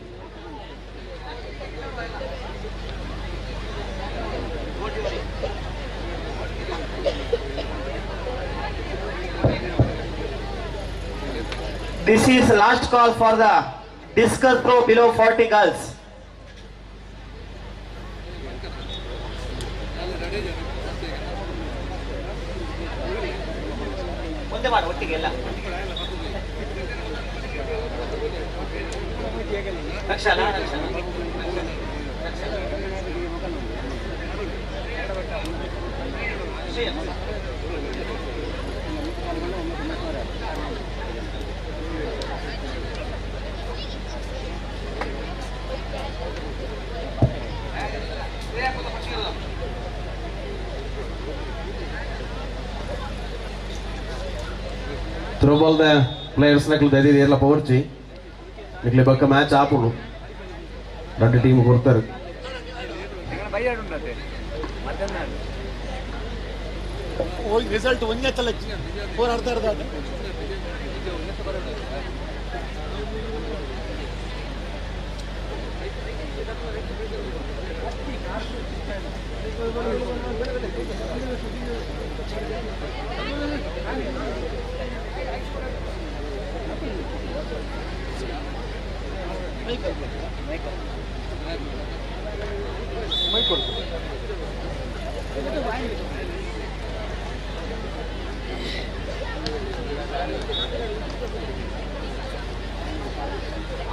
This is last call for the discus throw below 40 girls. ಒಂದೇ ಮಾಡು ಒಟ್ಟಿಗೆ ಎಲ್ಲ. ರಕ್ಷಾಲ ಥ್ರೋಬಾಲ್ ದ ಪ್ಲೇಯರ್ಸ್ ನಕಲು ದೈದಿ ಎಲ್ಲ ಪವರ್ಚಿ ನಿಕ್ಲೆ ಬಕ್ಕ ಮ್ಯಾಚ್ ಆಪುಡು రెండు టీం కొడతారు ರಿಸಲ್ಟ್ ಒಂದೇ ತಲೆ ಹೋರಾಡ್ತಾ ಇರೋದು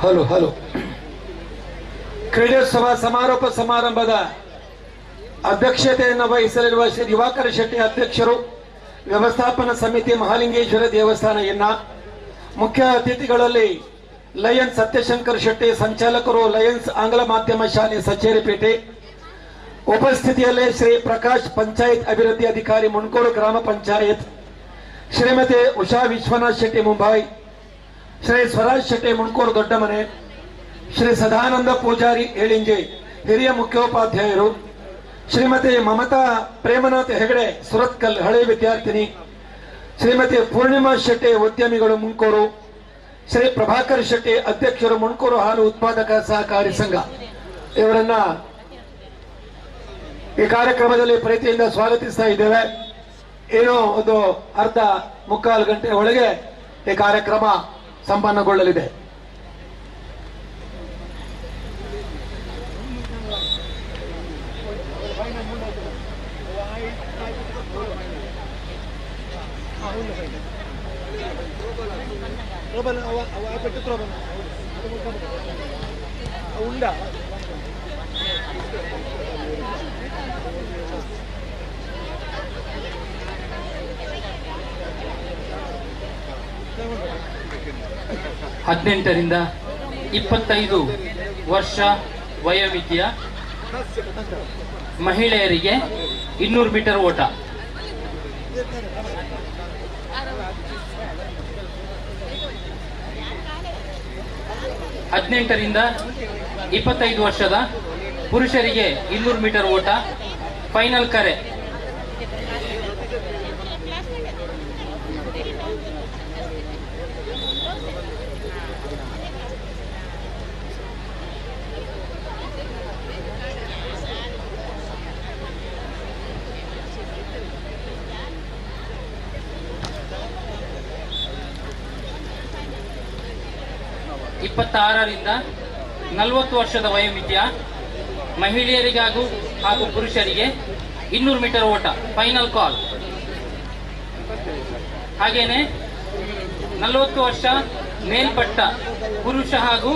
ಹಲೋ ಹಲೋ ಕ್ರೀಡೋತ್ಸವ ಸಮಾರೋಪ ಸಮಾರಂಭದ ಅಧ್ಯಕ್ಷತೆಯನ್ನು ವಹಿಸಲಿರುವ ಶ್ರೀ ದಿವಾಕರ ಶೆಟ್ಟಿ ಅಧ್ಯಕ್ಷರು, ವ್ಯವಸ್ಥಾಪನಾ ಸಮಿತಿ ಮಹಾಲಿಂಗೇಶ್ವರ ದೇವಸ್ಥಾನ ಎನ್ನ, ಮುಖ್ಯ ಅತಿಥಿಗಳಲ್ಲಿ ಲಯನ್ಸ್ ಸತ್ಯಶಂಕರ್ ಶೆಟ್ಟಿ, ಸಂಚಾಲಕರು ಲಯನ್ಸ್ ಆಂಗ್ಲ ಮಾಧ್ಯಮ ಶಾಲೆ ಸಚೇರಿಪೇಟೆ. ಉಪಸ್ಥಿತಿಯಲ್ಲಿ ಶ್ರೀ ಪ್ರಕಾಶ್ ಪಂಚಾಯತ್ ಅಭಿವೃದ್ಧಿ ಅಧಿಕಾರಿ ಮುನ್ಕೋಡು ಗ್ರಾಮ ಪಂಚಾಯತ್, ಶ್ರೀಮತಿ ಉಷಾ ವಿಶ್ವನಾಥ್ ಶೆಟ್ಟಿ ಮುಂಬೈ, ಶ್ರೀ ಸ್ವರಾಜ್ ಶೆಟ್ಟಿ ಮುಣ್ಕೂರು ದೊಡ್ಡಮನೆ, ಶ್ರೀ ಸದಾನಂದ ಪೂಜಾರಿ ಏಳಿಂಜೆ ಹಿರಿಯ ಮುಖ್ಯೋಪಾಧ್ಯಾಯರು, ಶ್ರೀಮತಿ ಮಮತಾ ಪ್ರೇಮನಾಥ್ ಹೆಗಡೆ ಸುರತ್ಕಲ್ ಹಳೆ ವಿದ್ಯಾರ್ಥಿನಿ, ಶ್ರೀಮತಿ ಪೂರ್ಣಿಮಾ ಶೆಟ್ಟಿ ಉದ್ಯಮಿಗಳು ಮುಣ್ಕೂರು, ಶ್ರೀ ಪ್ರಭಾಕರ್ ಶೆಟ್ಟಿ ಅಧ್ಯಕ್ಷರು ಮುಣ್ಕೂರು ಹಾಲು ಉತ್ಪಾದಕ ಸಹಕಾರಿ ಸಂಘ ಇವರನ್ನ ಈ ಕಾರ್ಯಕ್ರಮದಲ್ಲಿ ಪ್ರೀತಿಯಿಂದ ಸ್ವಾಗತಿಸ್ತಾ ಇದ್ದೇವೆ. ಏನೋ ಒಂದು ಅರ್ಧ ಮುಕ್ಕಾಲು ಗಂಟೆ ಒಳಗೆ ಈ ಕಾರ್ಯಕ್ರಮ ಸಂಪನ್ನಗೊಳ್ಳಲಿದೆ. ಹದಿನೆಂಟರಿಂದ 25 ವರ್ಷ ವಯೋಮಿತಿಯ ಮಹಿಳೆಯರಿಗೆ 200 ಮೀಟರ್ ಓಟ. ಹದಿನೆಂಟರಿಂದ 25 ವರ್ಷದ ಪುರುಷರಿಗೆ 200 ಮೀಟರ್ ಓಟ ಫೈನಲ್ ಕರೆ. ರಿಂದ 40 ವರ್ಷದ ವಯೋಮಿತಿಯ ಮಹಿಳೆಯರಿಗಾಗೂ ಹಾಗೂ ಪುರುಷರಿಗೆ 200 ಮೀಟರ್ ಓಟ ಫೈನಲ್ ಕಾಲ್. ಹಾಗೇನೆ 40 ವರ್ಷ ಮೇಲ್ಪಟ್ಟ ಪುರುಷ ಹಾಗೂ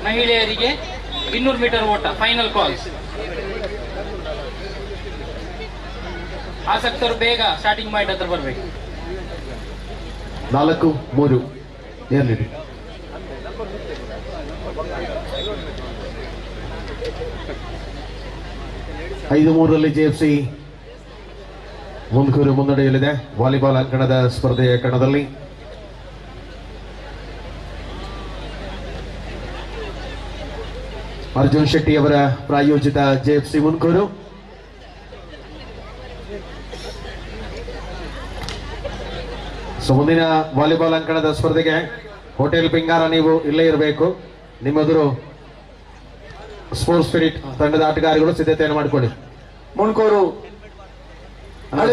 ಮಹಿಳೆಯರಿಗೆ 200 ಮೀಟರ್ ಓಟ ಫೈನಲ್ ಕಾಲ್. ಆಸಕ್ತರು ಬೇಗ ಸ್ಟಾರ್ಟಿಂಗ್ ಪಾಯಿಂಟ್ ಹತ್ರ ಬರಬೇಕು. 4-3 ಏರ್ಲಿಡಿ. 5-3 ಜೆಎಫ್ಸಿ ಮುನ್ಕೂರು ಮುನ್ನಡೆಯಲ್ಲಿದೆ. ವಾಲಿಬಾಲ್ ಅಂಕಣದ ಸ್ಪರ್ಧೆಯ ಕಣದಲ್ಲಿ ಅರ್ಜುನ್ ಶೆಟ್ಟಿ ಅವರ ಪ್ರಾಯೋಜಿತ ಜೆಎಫ್ಸಿ ಮುನ್ಕೂರು. ಮುಂದಿನ ವಾಲಿಬಾಲ್ ಅಂಕಣದ ಸ್ಪರ್ಧೆಗೆ ಹೋಟೆಲ್ ಪಿಂಗಾರ ನೀವು ಇಲ್ಲೇ ಇರಬೇಕು. ನಿಮ್ಮೆದುರು ಸ್ಪೋರ್ಟ್ಸ್ ಸ್ಪಿರಿಟ್ ತಂಡದ ಆಟಗಾರರು ಸಿದ್ಧತೆಯನ್ನು ಮಾಡಿಕೊಳ್ಳಿ. ಮುಣ್ಕೂರು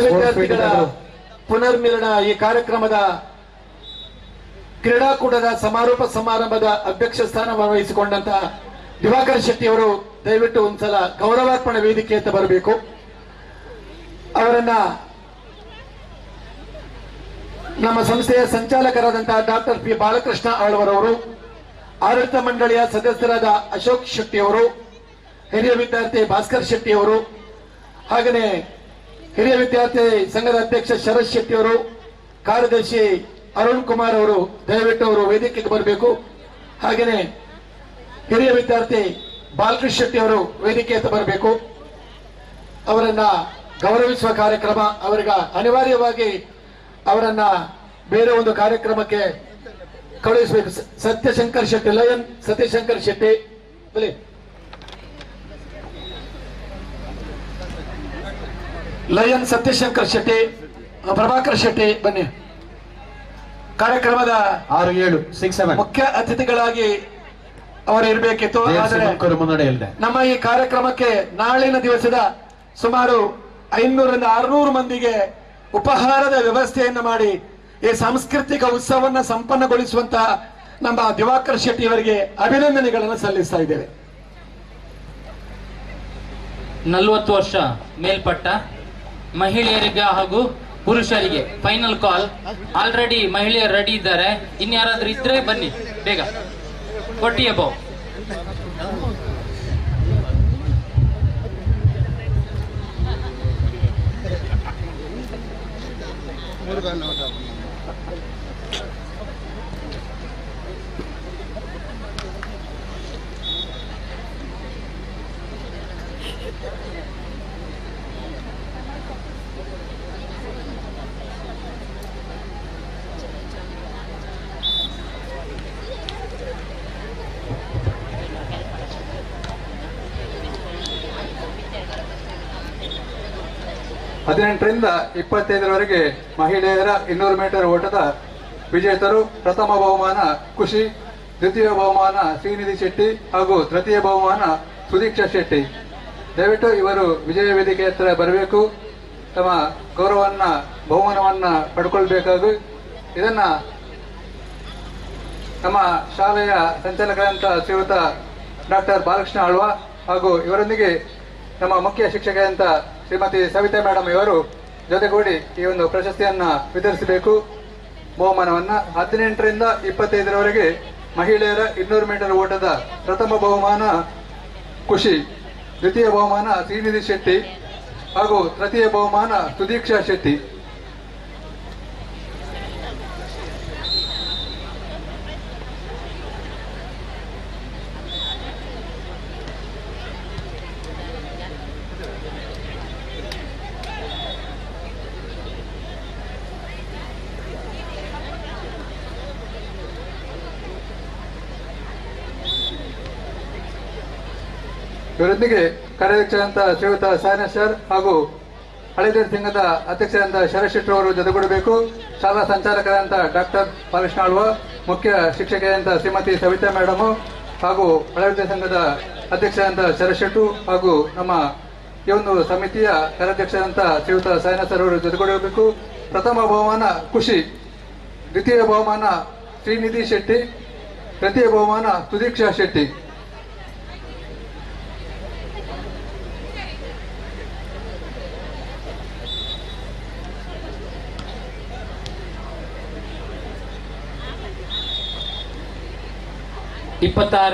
ವಿದ್ಯಾರ್ಥಿಗಳ ಪುನರ್ಮಿಲನ ಈ ಕಾರ್ಯಕ್ರಮದ ಕ್ರೀಡಾಕೂಟದ ಸಮಾರೋಪ ಸಮಾರಂಭದ ಅಧ್ಯಕ್ಷ ಸ್ಥಾನ ವಹಿಸಿಕೊಂಡಂತ ದಿವಾಕರ್ ಶೆಟ್ಟಿ ಅವರು ದಯವಿಟ್ಟು ಒಂದ್ಸಲ ಗೌರವಾರ್ಪಣೆ ವೇದಿಕೆ ಅಂತ ಬರಬೇಕು. ಅವರನ್ನ ನಮ್ಮ ಸಂಸ್ಥೆಯ ಸಂಚಾಲಕರಾದಂತಹ ಡಾಕ್ಟರ್ ಪಿ ಬಾಲಕೃಷ್ಣ ಆಳ್ವರವರು, ಆಡಳಿತ ಮಂಡಳಿಯ ಸದಸ್ಯರಾದ ಅಶೋಕ್ ಶೆಟ್ಟಿ ಅವರು, ಹಿರಿಯ ವಿದ್ಯಾರ್ಥಿ ಭಾಸ್ಕರ್ ಶೆಟ್ಟಿ ಅವರು, ಹಾಗೆಯೇ ಹಿರಿಯ ವಿದ್ಯಾರ್ಥಿ ಸಂಘದ ಅಧ್ಯಕ್ಷ ಶರತ್ ಶೆಟ್ಟಿ ಅವರು, ಕಾರ್ಯದರ್ಶಿ ಅರುಣ್ ಕುಮಾರ್ ಅವರು ದಯವಿಟ್ಟು ಅವರು ವೇದಿಕೆಗೆ ಬರಬೇಕು. ಹಾಗೆಯೇ ಹಿರಿಯ ವಿದ್ಯಾರ್ಥಿ ಬಾಲಕೃಷ್ಣ ಶೆಟ್ಟಿ ಅವರು ವೇದಿಕೆ ಅಂತ ಬರಬೇಕು. ಅವರನ್ನ ಗೌರವಿಸುವ ಕಾರ್ಯಕ್ರಮ ಅವರಿಗೆ ಅನಿವಾರ್ಯವಾಗಿ ಅವರನ್ನ ಬೇರೆ ಒಂದು ಕಾರ್ಯಕ್ರಮಕ್ಕೆ ಕಳುಹಿಸಬೇಕು. ಸತ್ಯಶಂಕರ್ ಶೆಟ್ಟಿ, ಲಯನ್ ಸತ್ಯಶಂಕರ್ ಶೆಟ್ಟಿ ಬಲಿ. ಲಯನ್ ಸತ್ಯಶಂಕರ್ ಶೆಟ್ಟಿ, ಪ್ರಭಾಕರ್ ಶೆಟ್ಟಿ ಬನ್ನಿ. ಕಾರ್ಯಕ್ರಮದ 6-7 ಮುಖ್ಯ ಅತಿಥಿಗಳಾಗಿ ಅವರು ಇರಬೇಕಿತ್ತು. ಆದರೆ ನಮ್ಮ ಈ ಕಾರ್ಯಕ್ರಮಕ್ಕೆ ನಾಳಿನ ದಿವಸದ ಸುಮಾರು 500-600 ಮಂದಿಗೆ ಉಪಹಾರದ ವ್ಯವಸ್ಥೆಯನ್ನು ಮಾಡಿ ಈ ಸಾಂಸ್ಕೃತಿಕ ಉತ್ಸವವನ್ನು ಸಂಪನ್ನಗೊಳಿಸುವಂತಹ ನಮ್ಮ ದಿವಾಕರ್ ಶೆಟ್ಟಿ ಅವರಿಗೆ ಅಭಿನಂದನೆಗಳನ್ನು ಸಲ್ಲಿಸ್ತಾ ಇದ್ದೇವೆ. 40 ವರ್ಷ ಮೇಲ್ಪಟ್ಟ ಮಹಿಳೆಯರಿಗೆ ಹಾಗೂ ಪುರುಷರಿಗೆ ಫೈನಲ್ ಕಾಲ್. ಆಲ್ರೆಡಿ ಮಹಿಳೆಯರು ರೆಡಿ ಇದ್ದಾರೆ. ಇನ್ಯಾರಾದ್ರೂ ಇದ್ರೆ ಬನ್ನಿ ಬೇಗ. 40 above. 18ರಿಂದ 25ರವರೆಗೆ ಮಹಿಳೆಯರ 200 ಮೀಟರ್ ಓಟದ ವಿಜೇತರು. ಪ್ರಥಮ ಬಹುಮಾನ ಖುಷಿ, ದ್ವಿತೀಯ ಬಹುಮಾನ ಶ್ರೀನಿಧಿ ಶೆಟ್ಟಿ ಹಾಗೂ ತೃತೀಯ ಬಹುಮಾನ ಸುದೀಕ್ಷಾ ಶೆಟ್ಟಿ. ದಯವಿಟ್ಟು ಇವರು ವಿಜಯ ವೇದಿಕೆ ಹತ್ರ ಬರಬೇಕು, ತಮ್ಮ ಗೌರವವನ್ನ ಬಹುಮಾನವನ್ನ ಪಡ್ಕೊಳ್ಬೇಕಾಗಿ. ಇದನ್ನ ನಮ್ಮ ಶಾಲೆಯ ಸಂಚಾಲಕರಂತ ಶ್ರೀಯುತ ಡಾಕ್ಟರ್ ಬಾಲಕೃಷ್ಣ ಆಳ್ವ ಹಾಗೂ ಇವರೊಂದಿಗೆ ನಮ್ಮ ಮುಖ್ಯ ಶಿಕ್ಷಕರಂತ ಶ್ರೀಮತಿ ಸವಿತಾ ಮೇಡಮ್ ಇವರು ಜೊತೆಗೂಡಿ ಈ ಒಂದು ಪ್ರಶಸ್ತಿಯನ್ನ ವಿತರಿಸಬೇಕು. ಬಹುಮಾನವನ್ನ 18ರಿಂದ 25ರವರೆಗೆ ಮಹಿಳೆಯರ 200 ಮೀಟರ್ ಓಟದ ಪ್ರಥಮ ಬಹುಮಾನ ಖುಷಿ, ದ್ವಿತೀಯ ಬಹುಮಾನ ಶ್ರೀನಿಧಿ ಶೆಟ್ಟಿ ಹಾಗೂ ತೃತೀಯ ಬಹುಮಾನ ಸುದೀಕ್ಷಾ ಶೆಟ್ಟಿ. ಇವರೊಂದಿಗೆ ಕಾರ್ಯಾಧ್ಯಕ್ಷರಂತ ಶ್ರೀಯುತ ಸಾಯನ ಸರ್ ಹಾಗೂ ಹಳೆದೇರ್ ಸಂಘದ ಅಧ್ಯಕ್ಷರಂತ ಶರತ್ ಶೆಟ್ಟರ್ ಅವರು ಜೊತೆಗೂಡಬೇಕು. ಶಾಲಾ ಸಂಚಾಲಕರಂತ ಡಾಕ್ಟರ್ ಬಾಲಕೃಷ್ಣ ಆಳ್ವ, ಮುಖ್ಯ ಶಿಕ್ಷಕಿಯಂತ ಶ್ರೀಮತಿ ಸವಿತಾ ಮೇಡಮ್ ಹಾಗೂ ಹಳೆದೇರ್ ಸಂಘದ ಅಧ್ಯಕ್ಷರಂತ ಶರತ್ ಶೆಟ್ಟು ಹಾಗೂ ನಮ್ಮ ಈ ಒಂದು ಸಮಿತಿಯ ಕಾರ್ಯಾಧ್ಯಕ್ಷರಂತ ಶ್ರೀಯುತ ಸಾಯನ ಸರ್ ಅವರು ಜೊತೆಗೂಡಬೇಕು. ಪ್ರಥಮ ಬಹುಮಾನ ಖುಷಿ, ದ್ವಿತೀಯ ಬಹುಮಾನ ಶ್ರೀನಿಧಿ ಶೆಟ್ಟಿ, ತೃತೀಯ ಬಹುಮಾನ ಸುದೀಕ್ಷಾ ಶೆಟ್ಟಿ.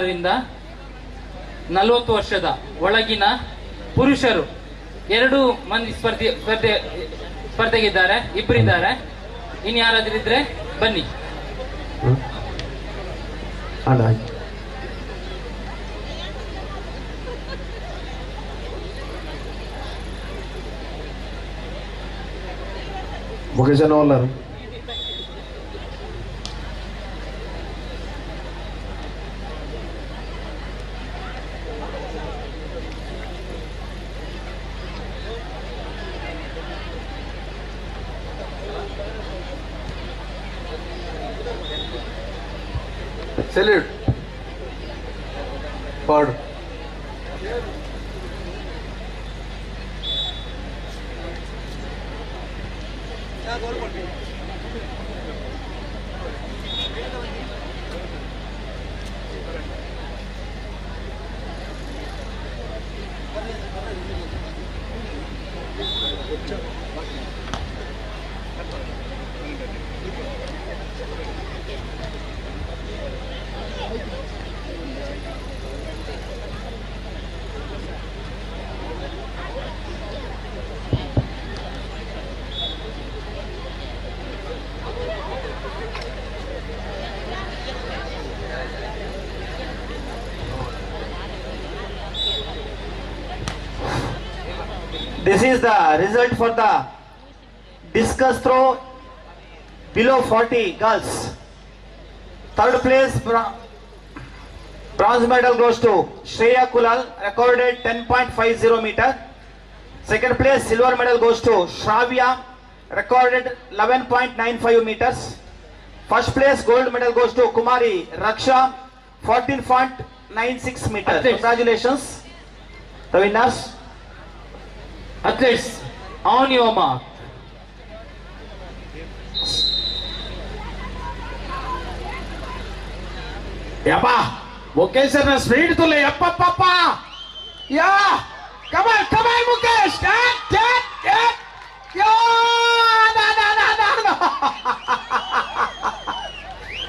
ರಿಂದ 40 ವರ್ಷದ ಒಳಗಿನ ಪುರುಷರು 2 ಮಂದಿ ಸ್ಪರ್ಧೆಗಿದ್ದಾರೆ, ಇಬ್ಬರಿದ್ದಾರೆ. ಇನ್ಯಾರಾದ್ರೂ ಇದ್ರೆ ಬನ್ನಿ. Mukesh ಅನ್ನೋಲ್ಲರು Salute. Forward. This is the result for the discus throw below 40 girls. Third place bronze medal goes to Shreya Kulal, recorded 10.50 meter. Second place silver medal goes to Shravya, recorded 11.95 meters. First place gold medal goes to Kumari Raksha, 14.96 meters. Congratulations, the winners. Athletes, on your mark. ಯಪ್ಪ Mukesh sir speed ತುಲೆ ಯಪ್ಪ ಪಪ್ಪ ಯಾ ಕಮಾನ್ ಕಮಾನ್ ಮುಖೇಶ್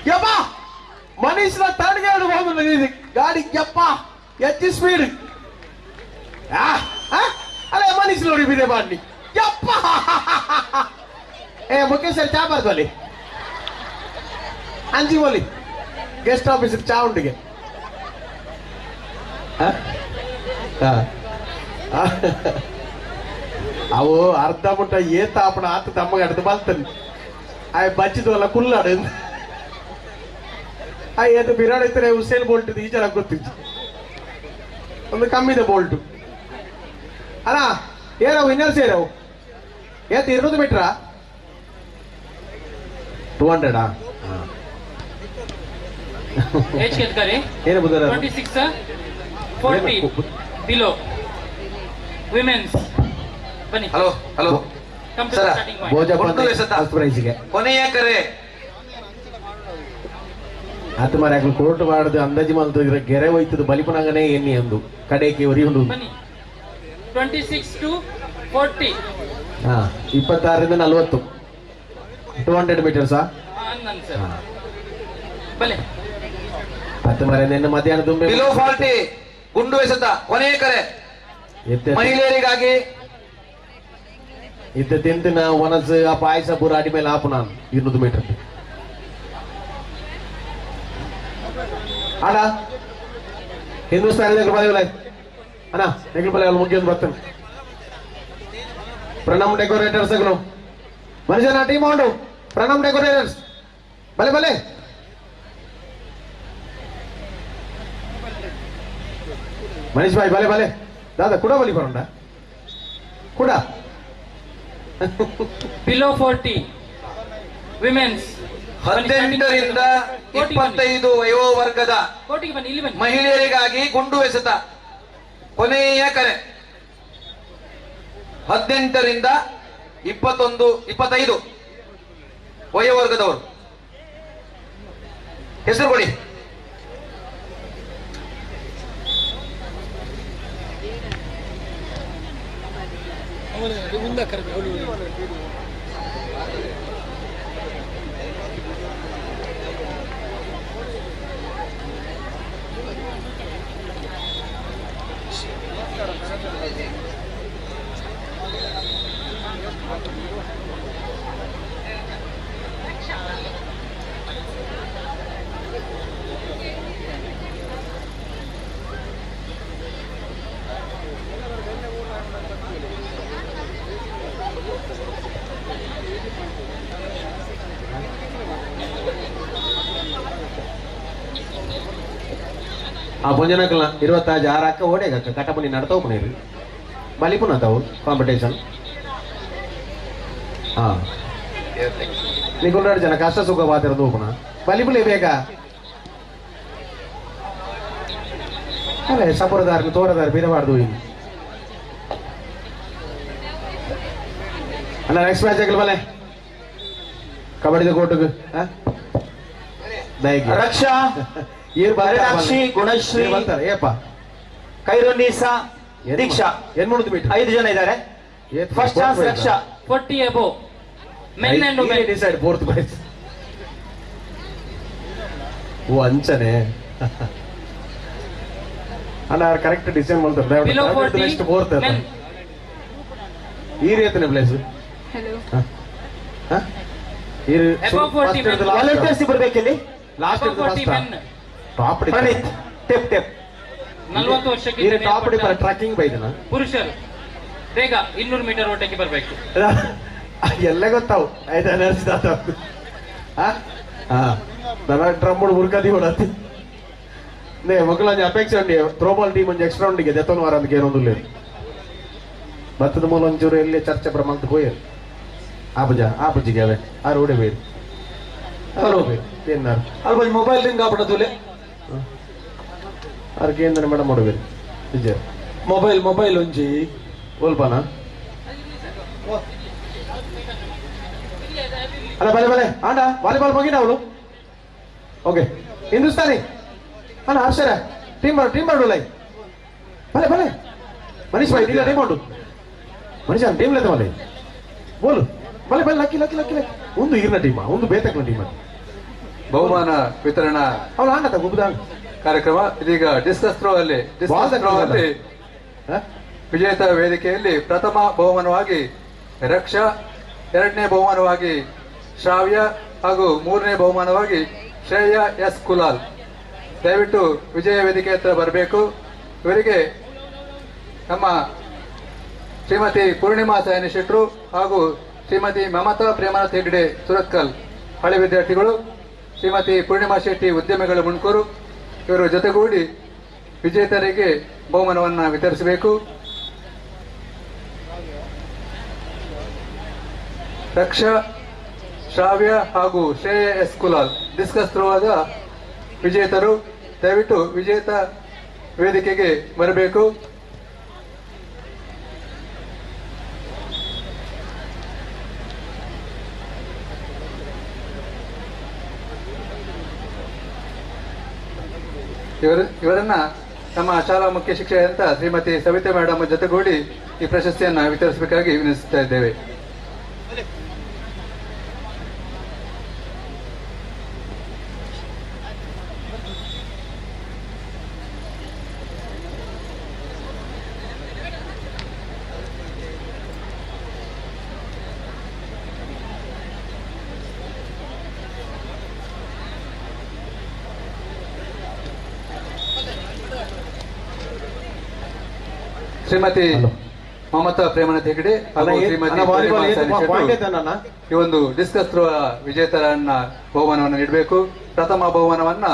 ಯಪ್ಪ ಮನೀಶ್ನ ತಡೆಗೆ ಹೋಗುದು ಗಾಡಿ ಯಪ್ಪ ಹೆಚ್ಚು speed ಅಲ್ಲೇ ಮನೀಶ್ ನೋಡಿ ಬಿದೆ ಮಾಡಿ ಯಪ್ಪ ಏ ಮುಖೇಶ್ ಸರ್ ಚಾ ಬರ್ದು ಅಲ್ಲಿ ಅಂಜಿ ಬೋಲಿ ಗೆಸ್ಟ್ ಆಫೀಸ್ ಚಾ ಉಂಟಿಗೆ ಅವು ಅರ್ಧ ಮುಟ್ಟ ಏತ ಅಪ್ಪಣ ಆತ ತಮ್ಮಗೆ ಅಡ್ದು ಬಲ್ತಾನೆ ಆ ಬಚ್ಚಿದ್ವಲ್ಲ ಕುಲ್ಲಾಡು ಆ ಏತು ಬಿರಾಡ್ ಐತಾರೆ ಹುಸೇನ್ ಬೋಲ್ಟ್ ಈ ಜನ ಗೊತ್ತಿತ್ತು ಒಂದು ಕಮ್ಮಿದೆ ಬೋಲ್ಟು ಅಲ್ಲ ಏನವು ವಿನ್ನರ್ಸ್ ಏನವು ಏತ್ 200 ಮೀಟ್ರಾ 200 ಏಜ್ ಕೆತ್ಕರಿ ಏನು ಬುದ್ಧ 26 40 ಬಿಲೋ ವಿಮೆನ್ಸ್ ಬನ್ನಿ. ಹಲೋ ಹಲೋ ಕಮ್ ಟು ಸರ, ಸ್ಟಾರ್ಟಿಂಗ್ ಭೋಜ ಒಟ್ಟು ಎಸೆತ. ಫಸ್ಟ್ ಪ್ರೈಸ್ಗೆ ಕೊನೆಯ ಕರೆ ಆತ ಮಾರ ಕೋರ್ಟ್ ಮಾಡುದು ಅಂದಾಜು ಮಾಡ್ತಿದ್ರೆ ಗೆರೆ ಹೋಯ್ತದ ಬಲಿಪನಂಗನೇ ಎಣ್ಣೆ ಅಂದು ಕಡೆಗೆ ಒರಿ ಉಂಡು ಬನ್ನಿ 26 to 40 ಹಾ 26ರಿಂದ 40 200 ಮೀಟರ್ಸಾ ಅನ್ನನ್ ಸರ್ ಬಲೆ ಆತ ಮಾರ ನಿನ್ನ ಮಧ್ಯಾಹ್ನ ತುಂಬೆ ಬಿಲೋ 40 ಗುಂಡು ಎಸೆತ ಕೊನೆಯ ಕರೆ ಮಹಿಳೆಯರಿಗಾಗಿ ಇದ್ದ ತಿಂತಿನ ಒನಸ್ ಆ ಪಾಯಸ ಪೂರ ಅಡಿ ಮೇಲೆ ಆಪು ನಾನು 200 ಮೀಟರ್ ಆಡ ಹಿಂದೂಸ್ತಾನಿ దగ్గర పదేవులై అన్నా దగ్గర పదేవులు ముఖ్యం బర్తను ప్రణమ్ డెకరేటర్స్ దగ్గర మనిషి నా టీం ఉండు ప్రణమ్ డెకరేటర్స్ భలే భలే మనీష్ భాయ్ భలే భలే దాదా కూడా బలి కొరండా కూడా ಬಿಲೋ 40 ವಿಮೆನ್ಸ್ 18ರಿಂದ 25 ವಯೋವರ್ಗದ ಕೋಟಿಗೆ ಬನ್ನಿ, ಇಲ್ಲಿ ಬನ್ನಿ. ಮಹಿಳೆಯರಿಗಾಗಿ ಗುಂಡು ಎಸೆತ ಕೊನೆಯ ಕರೆ 18ರಿಂದ 25 ವಯೋವರ್ಗದವರು ಹೆಸರು ಕೊಡಿ. ಮುಂದೆ ಕರೆದು ఆ భోజనకల 26 అక్క ఓడేగక్క కట్టపని నడతావు పనేరు మలిపున తావు కాంపిటీషన్ నీకున్నాడు జన కష్ట సుఖ బాధ్యత దూపున బలిపులే ಬೇಗ ಅಲ್ಲೇ ಸಪುರದಾರ ತೋರದಾರ ಬೀರಬಾರ್ದು ಅಲ್ಲ ನೆಕ್ಸ್ಟ್ ಮ್ಯಾಚ್ ಆಗಲ್ ಬಲೆ ಕಬಡ್ಡಿದ ಕೋರ್టుకు ರಕ್ಷಾ ಪರಿರಾಕ್ಷಿ ಗುಣಶ್ರೀ ಬರ್ತಾರೆ ಏಪ ಕೈರುನ್ನೀಸಾ ದೀಕ್ಷಾ 800 ಮೀಟರ್ 5 ಜನ ಇದ್ದಾರೆ. First chance Raksha 40 above men and women decide fourth prize ಓ ಅಂಚನೆ ಅಲ್ಲ ಕರೆಕ್ಟ್ ಡಿಸೈನ್ ಮಾಡ್ತಾರೆ below 40 ನೆಕ್ಸ್ಟ್ ಫೋರ್ತ್ men ಈ ರೀತಿಯ place hello above 40 men volunteers ಬರ್ಬೇಕಿಲ್ಲಿ. Last above 40 men top Praneeth ಟೆಪ್ ಟೆಪ್ 40 ವರ್ಷಕ್ಕೆ ಈ ಟಾಪ್ ಡಿ ಟ್ರ್ಯಾಕಿಂಗ್ ಬೈದನ ಪುರುಷರು ಬೇಗ 200 ಮೀಟರ್ ಓಟಕ್ಕೆ ಬರಬೇಕು. ಎಲ್ಲ ಗೊತ್ತಾವು ಆಯ್ತಾ ನರ್ಸಿದಾತ ನನ್ನ ಡ್ರಮ್ಮುಡು ಮುರ್ಕದಿ ಹೊಡತಿ ನೇ ಮಕ್ಕಳಂಜ ಅಪೇಕ್ಷೆ ಉಂಡಿ ಥ್ರೋಬಾಲ್ ಟೀಮ್ ಒಂಜಿ ಎಕ್ಸ್ಟ್ರಾ ಉಂಡಿಗೆ ದೆತ್ತೊಂದು ವಾರ ಅದಕ್ಕೆ ಏನೊಂದು లేదు ಭತ್ತದ ಮೂಲ ಒಂಚೂರು ಎಲ್ಲಿ ಚರ್ಚೆ ಪ್ರಮಾಣದ ಹೋಯರು ಆಪುಜಿಗೆ ಅವೇ ಆ ರೋಡೆ ಬೇರು ಏನಾರು ಅಲ್ಲಿ ಮೊಬೈಲ್ ರಿಂಗ್ ಆಗ್ಬಿಡೋದು ಅವ್ರಿಗೆ ಏನ್ ಮೇಡಮ್ ಮಾಡಬೇರು ನಿಜ ಮೊಬೈಲ್ ಒಂಜಿ ಓಲ್ಪಾನ ಅಲ್ಲ ಬಲೆ ಬಲೆ ಆಂಡ ವಾಲಿಬಾಲ್ ಹೋಗಿನ ಅವಳು ಓಕೆ ಹಿಂದೂಸ್ತಾನಿ ಅಣ್ಣ ಆಶ್ಚರ್ಯ ಟೀಮ್ ಮಾಡು ಲೈ ಬಲೆ ಬಲೆ ಮನೀಶ್ ಭಾಯ್ ನೀಗ ಟೀಮ್ ಮಾಡು ಮನೀಶ್ ಟೀಮ್ ಲೆತ್ತ ಮಲೆ ಬೋಲು ಬಲೆ ಬಲೆ ಲಕ್ಕಿ ಲಕ್ಕಿ ಲಕ್ಕಿ ಲಕ್ಕಿ ಒಂದು ಈರ್ನ ಟೀಮ ಒಂದು ಬೇತಕ್ನ ಟೀಮ್ ಬಹುಮಾನ ವಿತರಣಾ ಅವಳು ಆಂಡ ಗುಬ್ಬದ ಕಾರ್ಯಕ್ರಮ ಇದೀಗ ಡಿಸ್ಕಸ್ ಥ್ರೋ ಅಲ್ಲಿ ವಿಜೇತ ವೇದಿಕೆಯಲ್ಲಿ ಪ್ರಥಮ ಬಹುಮಾನವಾಗಿ ರಕ್ಷಾ, ಎರಡನೇ ಬಹುಮಾನವಾಗಿ ಶ್ರಾವ್ಯ ಹಾಗೂ ಮೂರನೇ ಬಹುಮಾನವಾಗಿ ಶ್ರೇಯಾ ಎಸ್ ಕುಲಾಲ್. ದಯವಿಟ್ಟು ವಿಜಯ ವೇದಿಕೆ ಹತ್ರ ಬರಬೇಕು. ಇವರಿಗೆ ನಮ್ಮ ಶ್ರೀಮತಿ ಪೂರ್ಣಿಮಾ ಸಾಯನಿ ಶೆಟ್ರು ಹಾಗೂ ಶ್ರೀಮತಿ ಮಮತಾ ಪ್ರೇಮನಾಥ್ ಹೆಗ್ಡೆ ಸುರತ್ಕಲ್ ಹಳೆ ವಿದ್ಯಾರ್ಥಿಗಳು, ಶ್ರೀಮತಿ ಪೂರ್ಣಿಮಾ ಶೆಟ್ಟಿ ಉದ್ಯಮಿಗಳ ಮುಣ್ಕೂರು, ಇವರು ಜೊತೆಗೂಡಿ ವಿಜೇತರಿಗೆ ಬಹುಮಾನವನ್ನು ವಿತರಿಸಬೇಕು. ರಕ್ಷಾ, ಶ್ರಾವ್ಯ ಹಾಗೂ ಶ್ರೇಯ ಎಸ್ ಕುಲಾಲ್ ಡಿಸ್ಕಸ್ ಥ್ರೋದ ವಿಜೇತರು. ದಯವಿಟ್ಟು ವಿಜೇತ ವೇದಿಕೆಗೆ ಬರಬೇಕು. ಇವರನ್ನ ನಮ್ಮ ಶಾಲಾ ಮುಖ್ಯ ಶಿಕ್ಷಕರಂತ ಶ್ರೀಮತಿ ಸವಿತಾ ಮೇಡಮ್ ಜೊತೆಗೂಡಿ ಈ ಪ್ರಶಸ್ತಿಯನ್ನ ವಿತರಿಸಬೇಕಾಗಿ ವಿನಂತಿಸ್ತಾ ಇದ್ದೇವೆ. ಶ್ರೀಮತಿ ಮಮತಾ ಪ್ರೇಮನಾಥ್ ಹೆಗಡೆ ಹಾಗೂ ಶ್ರೀಮತಿ ಈ ಒಂದು ಡಿಸ್ಕಸ್ ಥ್ರೋ ವಿಜೇತರನ್ನ ಬಹುಮಾನವನ್ನು ನೀಡಬೇಕು. ಪ್ರಥಮ ಬಹುಮಾನವನ್ನ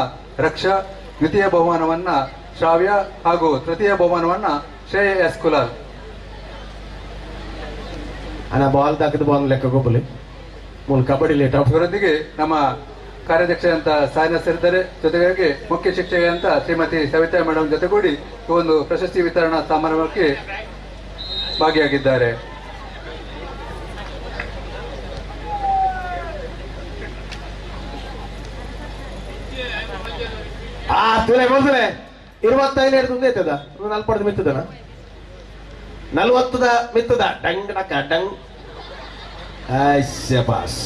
ರಕ್ಷಾ, ದ್ವಿತೀಯ ಬಹುಮಾನವನ್ನ ಶ್ರಾವ್ಯ ಹಾಗೂ ತೃತೀಯ ಬಹುಮಾನವನ್ನ ಶ್ರೇಯ ಎಸ್ ಕುಲಾಲ್. ಬಾಲ್ ತಾಕಿದ ಬಾಲ್ ಲೆಕ್ಕ ಗೋಪಲಿ ಕಬಡ್ಡಿ ಇವರೊಂದಿಗೆ ನಮ್ಮ ಕಾರ್ಯಾಧ್ಯಕ್ಷ ಅಂತ ಸಾಯಿನಾಥ್ ಇದ್ದಾರೆ. ಜೊತೆಗೆ ಮುಖ್ಯ ಶಿಕ್ಷಕ ಅಂತ ಶ್ರೀಮತಿ ಸವಿತಾ ಮೇಡಮ್ ಜೊತೆಗೂಡಿ ಈ ಒಂದು ಪ್ರಶಸ್ತಿ ವಿತರಣಾ ಸಮಾರಂಭಕ್ಕೆ ಭಾಗಿಯಾಗಿದ್ದಾರೆ. ಮೊದಲೇ 25 ಹಿಡಿದು ಎತ್ತದ 40 ಮಿತ್ತದನ 40 ಮಿತ್ತದ ಡಂಗ್ ಡಕ ಡಂಗ್ ಪಾಸ್.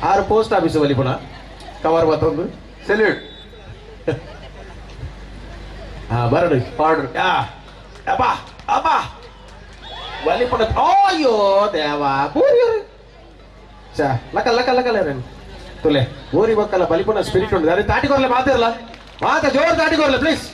6 ಪೋಸ್ಟ್ ಆಫೀಸ್ ಬಲಿ ಪುನಃ ಕವರ್ ಮತ್ತೊಂದು ಸೆಲ್ಯೂಟ್ ಬರಡು ಆರ್ಡರ್ ಅಬ್ಬಾ ಅಬ್ಬಾ ಬಲಿ ಪುನಃ. ಅಯ್ಯೋ ದೇವಾ ಬೋರಿಯರು ಲಕ ಲಕ ಲಕಲ್ಲ ರೇನು ತುಲೆ ಬೋರಿ ಬಕ್ಕಲ್ಲ ಬಲಿ ಪುನಃ ಸ್ಪಿರಿಟ್ ಉಂಟು. ಅದೇ ತಾಟಿಕೊರ್ಲೆ ಮಾತಿರಲ್ಲ ಮಾತ ಜೋರು ತಾಟಿಕೊರ್ಲೆ ಪ್ಲೀಸ್.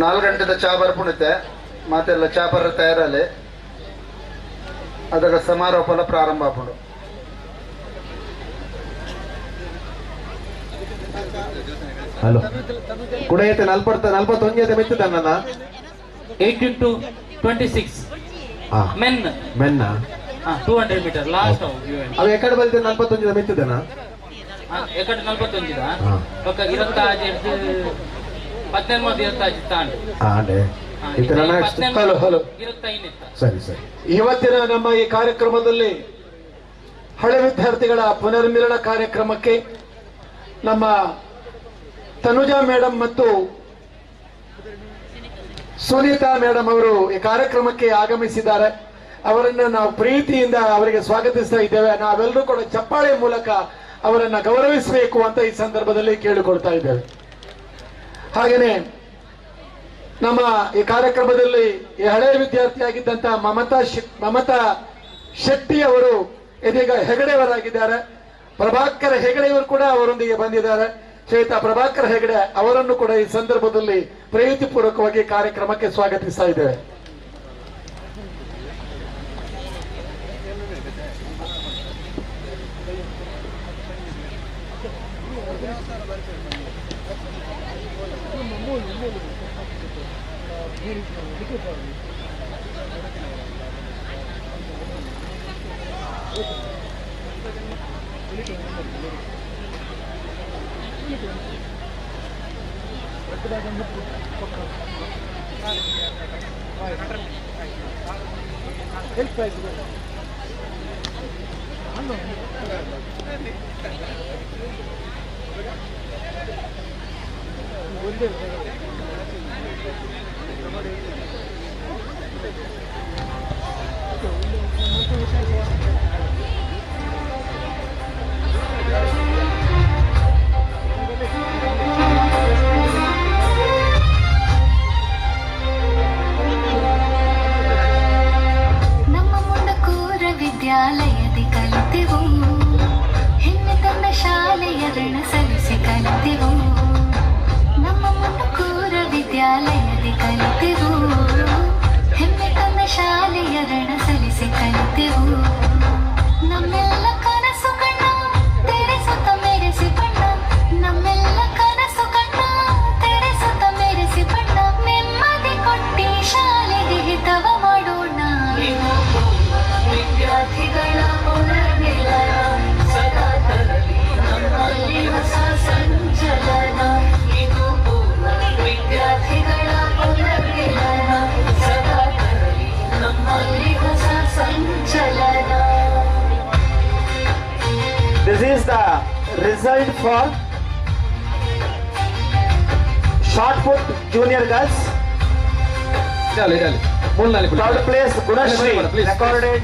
ನಾಲ್ಕು ಗಂಟೆದ ಚಾ ಬರ್ಪುಣಿತೆ ಮಾತೆಲ್ಲ ಚಾ ಬರ ತಯಾರಲೆ ಅದರ ಸಮಾರೋಪಲ ಪ್ರಾರಂಭ ಆಪುಂಡು. ಹಲೋ ಕುಡೈತೆ 41 ಮಿತ್ತದ ನನ್ನ 8 into 26 men ಮೆನ್ನ 200 meter last ಅವ ಎಕಡೆ ಬಲ್ತೆ 41 ಮಿತ್ತದನ ಎಕಡೆ 41 ಒಕ್ಕ 17 ತಾಂಡು ಹಲೋ ಹಲೋ ಸರಿ ಸರಿ. ಇವತ್ತಿನ ನಮ್ಮ ಈ ಕಾರ್ಯಕ್ರಮದಲ್ಲಿ ಹಳೆ ವಿದ್ಯಾರ್ಥಿಗಳ ಪುನರ್ಮಿಲನ ಕಾರ್ಯಕ್ರಮಕ್ಕೆ ನಮ್ಮ ತನುಜಾ ಮೇಡಮ್ ಮತ್ತು ಸುನೀತಾ ಮೇಡಮ್ ಅವರು ಈ ಕಾರ್ಯಕ್ರಮಕ್ಕೆ ಆಗಮಿಸಿದ್ದಾರೆ. ಅವರನ್ನು ನಾವು ಪ್ರೀತಿಯಿಂದ ಅವರಿಗೆ ಸ್ವಾಗತಿಸ್ತಾ ಇದ್ದೇವೆ. ನಾವೆಲ್ಲರೂ ಕೂಡ ಚಪ್ಪಾಳೆ ಮೂಲಕ ಅವರನ್ನ ಗೌರವಿಸಬೇಕು ಅಂತ ಈ ಸಂದರ್ಭದಲ್ಲಿ ಕೇಳಿಕೊಳ್ತಾ ಇದ್ದೇವೆ. ಹಾಗೇನೆ ನಮ್ಮ ಈ ಕಾರ್ಯಕ್ರಮದಲ್ಲಿ ಈ ಹಳೆಯ ವಿದ್ಯಾರ್ಥಿಯಾಗಿದ್ದಂತ ಮಮತಾ ಶೆಟ್ಟಿ ಅವರು ಇದೀಗ ಹೆಗಡೆಯವರಾಗಿದ್ದಾರೆ. ಪ್ರಭಾಕರ್ ಹೆಗಡೆಯವರು ಕೂಡ ಅವರೊಂದಿಗೆ ಬಂದಿದ್ದಾರೆ. ಶ್ವೇತಾ ಪ್ರಭಾಕರ್ ಹೆಗಡೆ ಅವರನ್ನು ಕೂಡ ಈ ಸಂದರ್ಭದಲ್ಲಿ ಪ್ರೀತಿಪೂರ್ವಕವಾಗಿ ಕಾರ್ಯಕ್ರಮಕ್ಕೆ ಸ್ವಾಗತಿಸ್ತಾ ಇದ್ದೇವೆ. result for shot put junior girls. Third place Gunashri recorded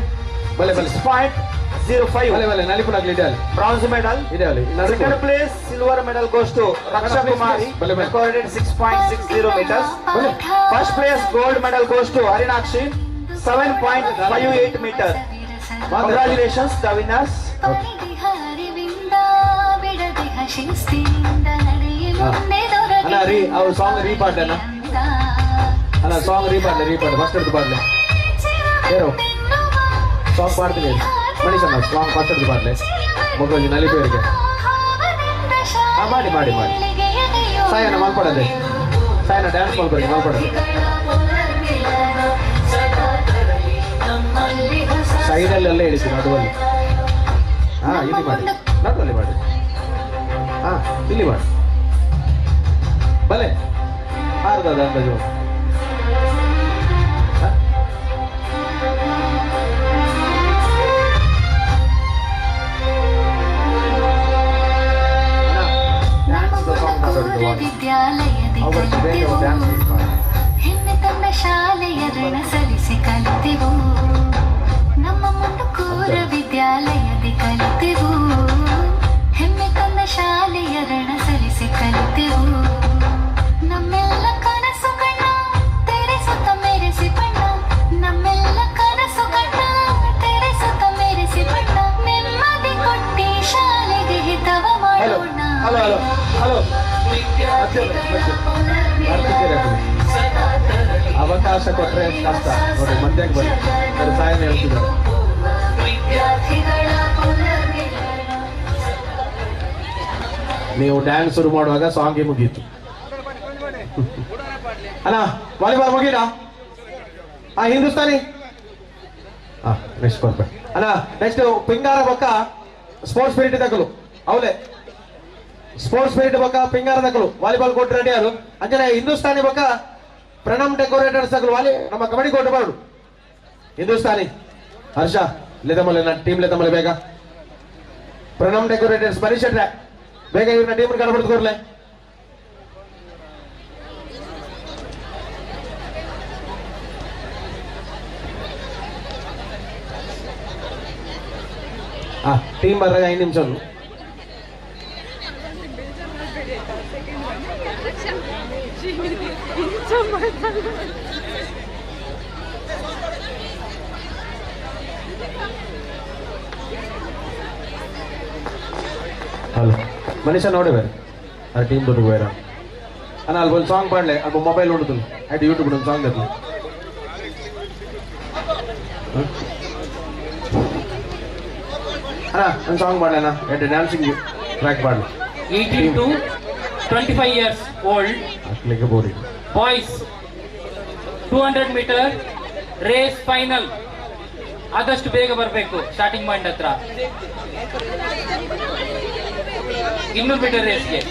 6.05. Bronze medal. Second place silver medal goes to Raksha Kumari, recorded 6.60 meters. First place gold medal goes to Harinakshi, 7.58 meters. Congratulations the winners. ಅವ್ರ song ರೀಪಾಡ್ಲೇನಾ ಅಲ್ಲ song ರೀಪಾಡ್ಲೆ first ಹಿಡಿದು ಪಾಡ್ಲೆ ಹೇರೋ song ಪಾಡ್ತೀನಿ ಮನುಷ್ಯನ song first ಹಿಡಿದು ಪಾಡ್ಲೆ ಮಗುವಿಗೆ ನಲಿಪೇರಿಗೆ ಮಾಡಿ ಮಾಡಿ ಮಾಡಿ ಸಾಯನ ಮಾಡ್ಕೊಡದೆ ಸಾಯನ dance ಮಾಡ್ಕೊಡಿ ಮಾಡ್ಕೊಡದೆ ಸೈಡಲ್ಲೆಲ್ಲ ಹೇಳಿದ್ದೀನಿ ನಡುವಲ್ಲಿ ಇಲ್ಲಿ ಮಾಡಿ ನಡುವಲ್ಲಿ ಮಾಡಿ ಇಲ್ಲಿ ಮಾಡಿ ಭಲೆ ಆರ್ದದ ಅಂದಾಜು ಹೆಮ್ಮೆ ತಂದ ಶಾಲೆಯ ಋಣ ಸಲ್ಲಿಸಿ ಕಲಿತೆವು ನಮ್ಮ ಮುಂದೂರ ವಿದ್ಯಾಲಯದಿ ಕಲಿತೆವು ಹೆಮ್ಮೆ ತಂದ ಶಾಲೆಯ ಋಣ ಸಲ್ಲಿಸಿ ಕಲಿತೆವು ನಮ್ಮೆಲ್ಲ ಕನಸುಗಳನ್ನ ತೆರೆಸುತ್ತ ಮೆರೆಸಿ ಬಣ್ಣ ನಮ್ಮೆಲ್ಲ ಕನಸುಗಳನ್ನ ತೆರೆಸುತ್ತ ಮೆರೆಸಿ ಬಣ್ಣ ನೆಮ್ಮದಿ ಕೊಟ್ಟಿ ಶಾಲೆಗೆ ಹಿತವ ಮಾಡೋಣ ಅವಕಾಶ ಕೊಟ್ರೆ ಕಷ್ಟ ನೋಡಿ ಮಧ್ಯಾಹ್ನ ಬನ್ನಿ ಸಾಯನ ಹೇಳ್ತಿದ್ದಾರೆ ನೀವು ಡ್ಯಾನ್ಸ್ ಶುರು ಮಾಡುವಾಗ ಸಾಂಗ್ ಮುಗೀತು ಅಣ್ಣ ವಾಲಿಬಾಲ್ ಮುಗೀರಾ ಹಿಂದೂಸ್ತಾನಿ ನೆಕ್ಸ್ಟ್ ಕೊಡ್ಬೇಡಿ ಅಣ್ಣ ನೆಕ್ಸ್ಟ್ ಪಿಂಗಾರ ಬೊಕ್ಕ ಸ್ಪೋರ್ಟ್ಸ್ ಸ್ಪಿರಿಟ್ ತಗಲು ಅವಲೇ ಸ್ಪೋರ್ಟ್ಸ್ ಸ್ಪಿರಿಟ್ ಬೊಕ್ಕ ಪಿಂಗಾರ ತಗಲು ವಾಲಿಬಾಲ್ ಕೋರ್ಟ್ ರೆಡಿ ಆರು ಅಂಜನೆ ಹಿಂದೂಸ್ತಾನಿ ಬೊಕ್ಕ ಪ್ರಣಮ್ ಡೆಕೋರೇಟರ್ಸ್ ತಗಲು ವಾಲಿ ನಮ್ಮ ಕಬಡ್ಡಿ ಕೋರ್ಟ್ ಬಾರು ಹಿಂದೂಸ್ತಾನಿ ಹರ್ಷ ಲೆದಮಲೆ ಟೀಮ್ ಲೆದಮಲೆ ಬೇಗ ಪ್ರಣಮ್ ಡೆಕೋರೇಟರ್ಸ್ ಬರೀಶಟ್ರೆ ಬೇಗ ಇವ್ರನ್ನ ಟೀಮ್ ಕಡಬಡ್ದು ಕೊರ್ಲೆ ಟೀಮ್ ಬರ್ರಾಗ 5 ನಿಮಿಷ ಹಲೋ ಮನುಷ್ಯ ನೋಡಿ ಬೇರೆ ಆ ಟೀಮ್ ದುಡ್ಡು ಬೇರೆ ಅಣ್ಣ ಅಲ್ಲಿ ಒಂದು ಸಾಂಗ್ ಪಾಡ್ಲೆ ಅಲ್ಲಿ ಮೊಬೈಲ್ ಉಂಟು ಆಯ್ತು ಯೂಟ್ಯೂಬ್ ಒಂದು ಸಾಂಗ್ ಬೇಕು ಅಣ್ಣ ಒಂದು ಸಾಂಗ್ ಮಾಡ್ಲೇನಾ ಎಡ್ ಡ್ಯಾನ್ಸಿಂಗ್ ಟ್ರ್ಯಾಕ್ ಮಾಡ್ಲಿ 18 to 25 years old ಅಟ್ಲಿಕ್ಕೆ ಬೋರಿ ಬಾಯ್ಸ್ 200 ಮೀಟರ್ ರೇಸ್ ಫೈನಲ್ ಆದಷ್ಟು ಬೇಗ ಬರಬೇಕು ಸ್ಟಾರ್ಟಿಂಗ್ ಪಾಯಿಂಟ್ ಹತ್ರ 200 ಮೀಟರ್ ರೇಸ್ಗೆ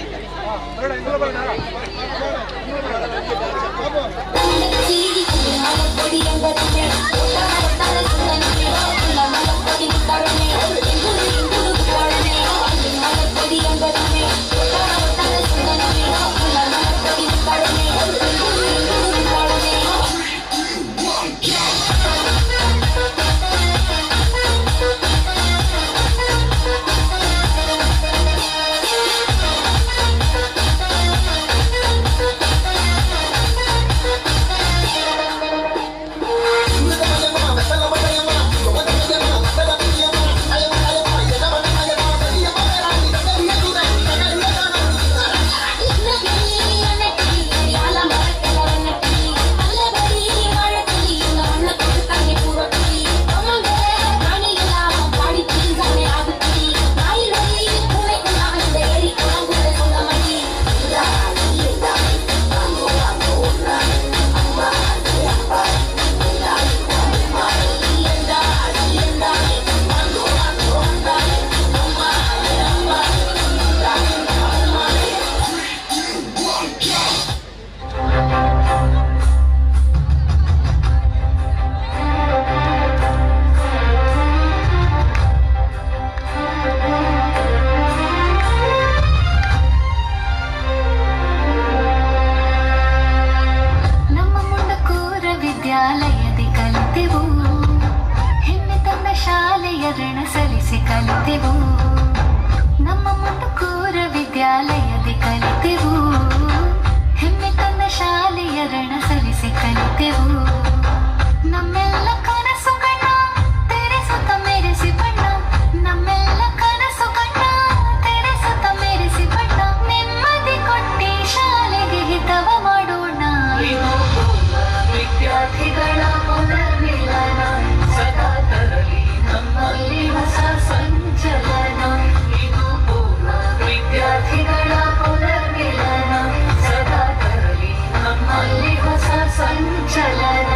ಋಣ ಸಲ್ಲಿಸಿ ಕಲಿತೆವು ನಮ್ಮೆಲ್ಲ ಕನಸು ಕಣ್ಣ ತೆರೆಸುತ್ತ ಮೆರೆಸಿ ಬಣ್ಣ ನಮ್ಮೆಲ್ಲ ಕನಸು ಕಣ್ಣ ತೆರೆಸುತ್ತ ಮೆರೆಸಿ ಬಣ್ಣ ನೆಮ್ಮದಿ ಕೊಟ್ಟಿ ಶಾಲೆಗೆ ಹಿತವ ಮಾಡೋಣ ವಿದ್ಯಾರ್ಥಿಗಳ ಪುನರ್ಮಿಲನ ಸದಾ ತರಲಿ ನಮ್ಮಲ್ಲಿ ಹೊಸ ಸಂಚಲನ ಇದು ಪೂರ್ವ ವಿದ್ಯಾರ್ಥಿಗಳ ಪುನರ್ಮಿಲನ ಸದಾ ತರಲಿ ನಮ್ಮಲ್ಲಿ ಹೊಸ ಸಂಚಲನ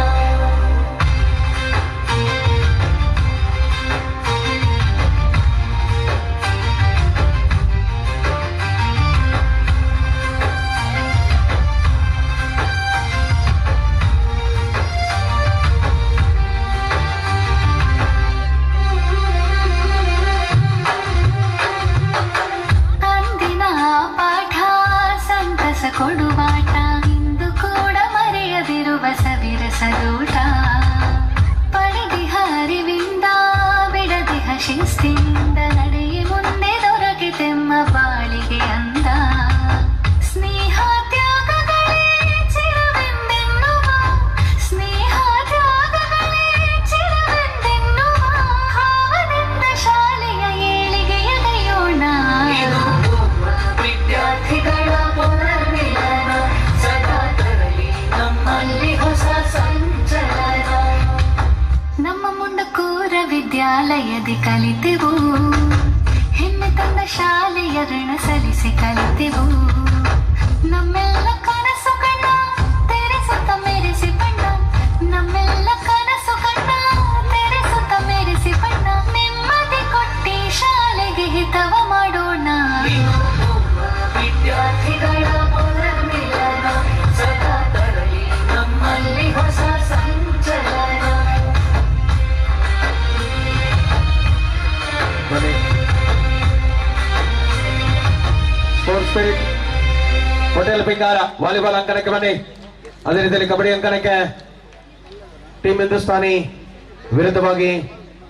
ಅಂದಿನ ಪಾಠ ಸಂತಸ ಕೊಡುವಾಟ ಇಂದು ಕೂಡ ಮರೆಯದಿರುವ ಸವಿರಸದೂಟ ಪಡೆದಿಹ ಅರಿವಿಂದ ಬಿಡದಿಹ ಶಿಸ್ತಿನಿಂದ ನಡೆಯಿ ಮುಂದೆ ದೊರಕಿತೆಮ್ಮ ಬಾಳಿಗೆ ಅಂದ ಸ್ನೇಹ ತ್ಯಾಗಗಳೇ ಚಿರವೆಂದೆನ್ನುವ ಸ್ನೇಹ ತ್ಯಾಗಗಳೇ ಚಿರವೆಂದೆನ್ನುವ ಭಾವದಿಂದ ಶಾಲೆಯ ಏಳಿಗೆಯಡೆಯೋಣ ವಿದ್ಯಾರ್ಥಿಗಳ ಪುನರ್ಮಿಲನ ಸದಾ ತರಲಿ ನಮ್ಮಲ್ಲಿ ಹೊಸ ಸಂಚಲನ ನಮ್ಮ ಮುಂಡಕೂರ ವಿದ್ಯಾಲಯದಿ ಕಲಿತೆವು ಹೆಮ್ಮೆ ತಂದ ಶಾಲೆಯ ಋಣ ಸಲ್ಲಿಸಿ ಕಲಿತೆವು ನಮ್ಮೆಲ್ಲ ಕನಸು ಕಣ್ಣ ತೆರೆಸುತ್ತ ಮೆರೆಸಿ ಬಣ್ಣ ನಮ್ಮೆಲ್ಲ ಕನಸು ಕಣ್ಣ ತೆರೆಸುತ್ತ ಮೆರೆಸಿ ಬಣ್ಣ ನೆಮ್ಮದಿ ಕೊಟ್ಟಿ ಶಾಲೆಗೆ ಹಿತವ ಮಾಡೋಣ ವಿದ್ಯಾರ್ಥಿಗಳ ಪುನರ್ಮಿಲನ ಸದಾ ತರಲಿ ನಮ್ಮಲ್ಲಿ ಹೊಸ ಸಂಚಲನ sports spirit hotel Pingara volleyball ಅಂಕಣಕ್ಕೆ ಬನ್ನಿ. ಅದೇ ರೀತಿಯಲ್ಲಿ ಕಬಡ್ಡಿ ಅಂಕಣಕ್ಕೆ ಟೀಮ್ ಹಿಂದೂಸ್ತಾನಿ ವಿರುದ್ಧವಾಗಿ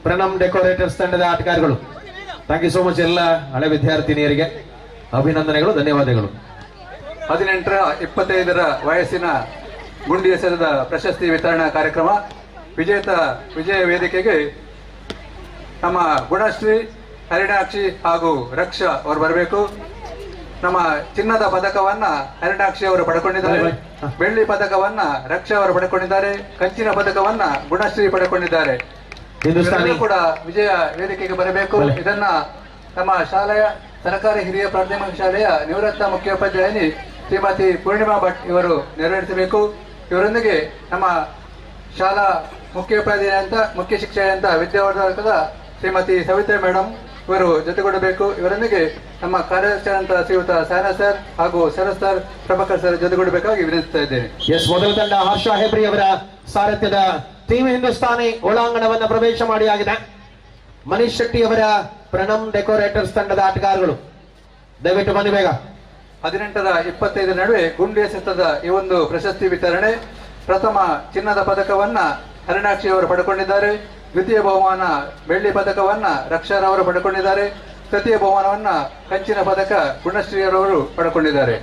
ಪ್ರಣಮ್ ಡೆಕೋರೇಟರ್ಸ್ ತಂಡದ ಆಟಗಾರರು. ಥ್ಯಾಂಕ್ ಯು ಸೋ ಮಚ್ ಎಲ್ಲ ಹಳೆ ವಿದ್ಯಾರ್ಥಿನಿಯರಿಗೆ ಅಭಿನಂದನೆಗಳು, ಧನ್ಯವಾದಗಳು. 18ರ 25ರ ವಯಸ್ಸಿನ ಗುಂಡಿ ಎಸೆತದ ಪ್ರಶಸ್ತಿ ವಿತರಣಾ ಕಾರ್ಯಕ್ರಮ ವಿಜಯ ವೇದಿಕೆಗೆ ನಮ್ಮ ಗುಣಶ್ರೀ, ಹರಿಣಾಕ್ಷಿ ಹಾಗೂ ರಕ್ಷಾ ಅವರು ಬರಬೇಕು. ನಮ್ಮ ಚಿನ್ನದ ಪದಕವನ್ನ ಹರಿಣಾಕ್ಷಿ ಅವರು ಪಡ್ಕೊಂಡಿದ್ದಾರೆ, ಬೆಳ್ಳಿ ಪದಕವನ್ನ ರಕ್ಷಾ ಅವರು ಪಡ್ಕೊಂಡಿದ್ದಾರೆ, ಕಂಚಿನ ಪದಕವನ್ನ ಗುಣಶ್ರೀ ಪಡ್ಕೊಂಡಿದ್ದಾರೆ. ಇವರೆಲ್ಲರೂ ಕೂಡ ವಿಜಯ ವೇದಿಕೆಗೆ ಬರಬೇಕು. ಇದನ್ನ ನಮ್ಮ ಶಾಲೆಯ ಸರ್ಕಾರಿ ಹಿರಿಯ ಪ್ರಾಥಮಿಕ ಶಾಲೆಯ ನಿವೃತ್ತ ಮುಖ್ಯೋಪಾಧ್ಯಾಯಿನಿ ಶ್ರೀಮತಿ ಪೂರ್ಣಿಮಾ ಭಟ್ ಇವರು ನೆರವೇರಿಸಬೇಕು. ಇವರೊಂದಿಗೆ ನಮ್ಮ ಶಾಲಾ ಮುಖ್ಯೋಪಾಧ್ಯಾಯ ಮುಖ್ಯ ಶಿಕ್ಷಕ ವಿದ್ಯಾವರ್ಧಕದ ಶ್ರೀಮತಿ ಸವಿತಾ ಮೇಡಮ್ ಇವರು ಜೊತೆಗೂಡಬೇಕು. ಇವರೊಂದಿಗೆ ನಮ್ಮ ಕಾರ್ಯಾಧ್ಯಕ್ಷರಾದಂತಹ ಶ್ರೀಯುತ ಸಾಯನಾ ಸರ್ ಹಾಗೂ ಶರತ್ ಸರ್, ಪ್ರಭಾಕರ್ ಸರ್ ಜೊತೆಗೂಡಬೇಕಾಗಿ ವಿನಂತಿಸ್ತಾ ಇದ್ದೇನೆ. ಎಸ್, ಮೊದಲ ತಂಡ ಹರ್ಷ ಹೆಬ್ರಿ ಅವರ ಸಾರಥ್ಯದ ಟೀಮ್ ಹಿಂದೂಸ್ತಾನಿ ಒಳಾಂಗಣವನ್ನು ಪ್ರವೇಶ ಮಾಡಿ ಆಗಿದೆ. ಮನೀಶ್ ಶೆಟ್ಟಿ ಅವರ ಪ್ರಣಮ್ ಡೆಕೋರೇಟರ್ಸ್ ತಂಡದ ಆಟಗಾರರು ದಯವಿಟ್ಟು ಬನ್ನಿ ಬೇಗ. 18ರ 25 ನಡುವೆ ಗುಂಡು ಎಸೆತದ ಈ ಒಂದು ಪ್ರಶಸ್ತಿ ವಿತರಣೆ. ಪ್ರಥಮ ಚಿನ್ನದ ಪದಕವನ್ನ ಹರಿಣಾಕ್ಷಿ ಅವರು ಪಡ್ಕೊಂಡಿದ್ದಾರೆ. ದ್ವಿತೀಯ ಬಹುಮಾನ ಬೆಳ್ಳಿ ಪದಕವನ್ನ ರಕ್ಷಾರವರು ಪಡ್ಕೊಂಡಿದ್ದಾರೆ. ತೃತೀಯ ಬಹುಮಾನವನ್ನ ಕಂಚಿನ ಪದಕ ಗುಣಶ್ರೀಯರವರು ಪಡ್ಕೊಂಡಿದ್ದಾರೆ.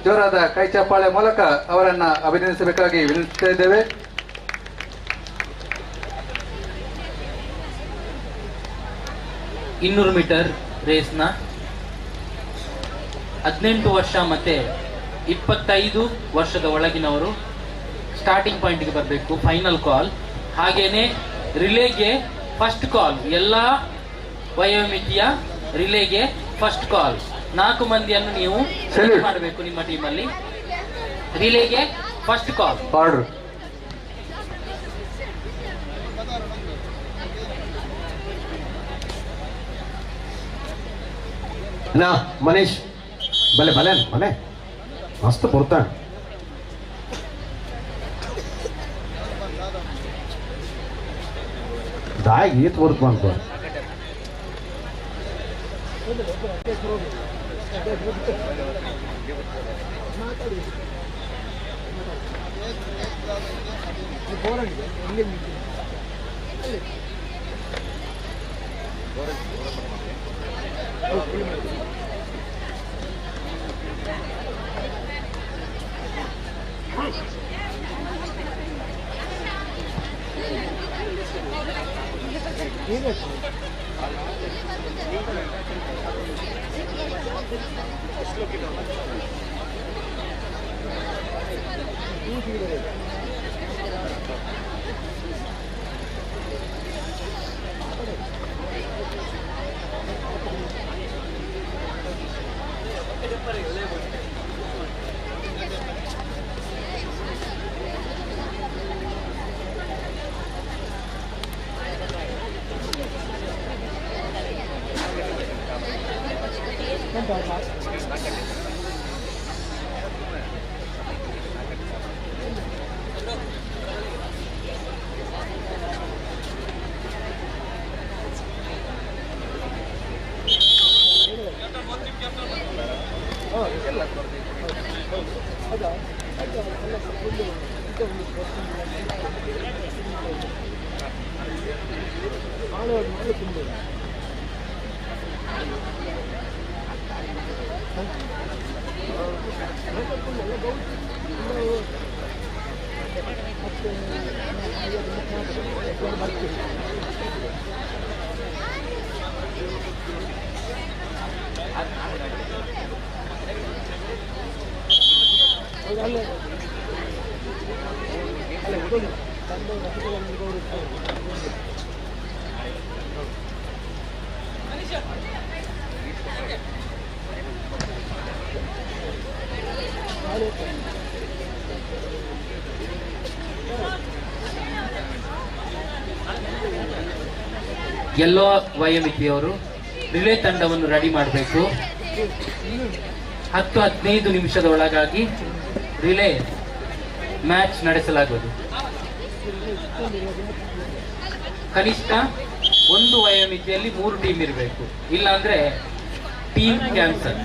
ಜೋರಾದ ಕೈ ಚಪ್ಪಾಳೆ ಮೂಲಕ ಅವರನ್ನ ಅಭಿನಂದಿಸಬೇಕಾಗಿ ವಿನಂತಿಸ್ತಾ ಇದ್ದೇವೆ. ಇನ್ನೂರು ಮೀಟರ್ ರೇಸ್ನ 18 ವರ್ಷ ಮತ್ತೆ 25 ವರ್ಷದ ಒಳಗಿನವರು ಸ್ಟಾರ್ಟಿಂಗ್ ಪಾಯಿಂಟ್ಗೆ ಬರಬೇಕು. Final call. ಹಾಗೇನೆ ರಿಲೇಗೆ ಫಸ್ಟ್ ಕಾಲ್. ಎಲ್ಲ ವಯೋಮಿತಿಯ ರಿಲೇಗೆ ಫಸ್ಟ್ ಕಾಲ್. 4 ಮಂದಿಯನ್ನು ನೀವು ಸೆಲೆಕ್ಟ್ ಮಾಡಬೇಕು ನಿಮ್ಮ ಟೀಮಲ್ಲಿ. ರಿಲೇಗೆ ಫಸ್ಟ್ ಕಾಲ್. ಆರ್ಡರ್. ನಾ ಮನೀಶ್ ಭಲೆ ಭಲೆ ಭಲೆ ಮಸ್ತ್ ಪುರ್ತಾನೆ. दाय गीत वर्त बनतो. ಎಲ್ಲೋ ವೈಎಂಪಿಯವರು ರಿಲೇ ತಂಡವನ್ನು ರೆಡಿ ಮಾಡಬೇಕು. 10-15 ನಿಮಿಷದ ಒಳಗಾಗಿ ರಿಲೇ ಮ್ಯಾಚ್ ನಡೆಸಲಾಗುವುದು. ಕನಿಷ್ಠ ಒಂದು ವಯೋಮಿತಿಯಲ್ಲಿ 3 ಟೀಮ್ ಇರಬೇಕು, ಇಲ್ಲಾಂದ್ರೆ ಟೀಮ್ ಕ್ಯಾನ್ಸಲ್.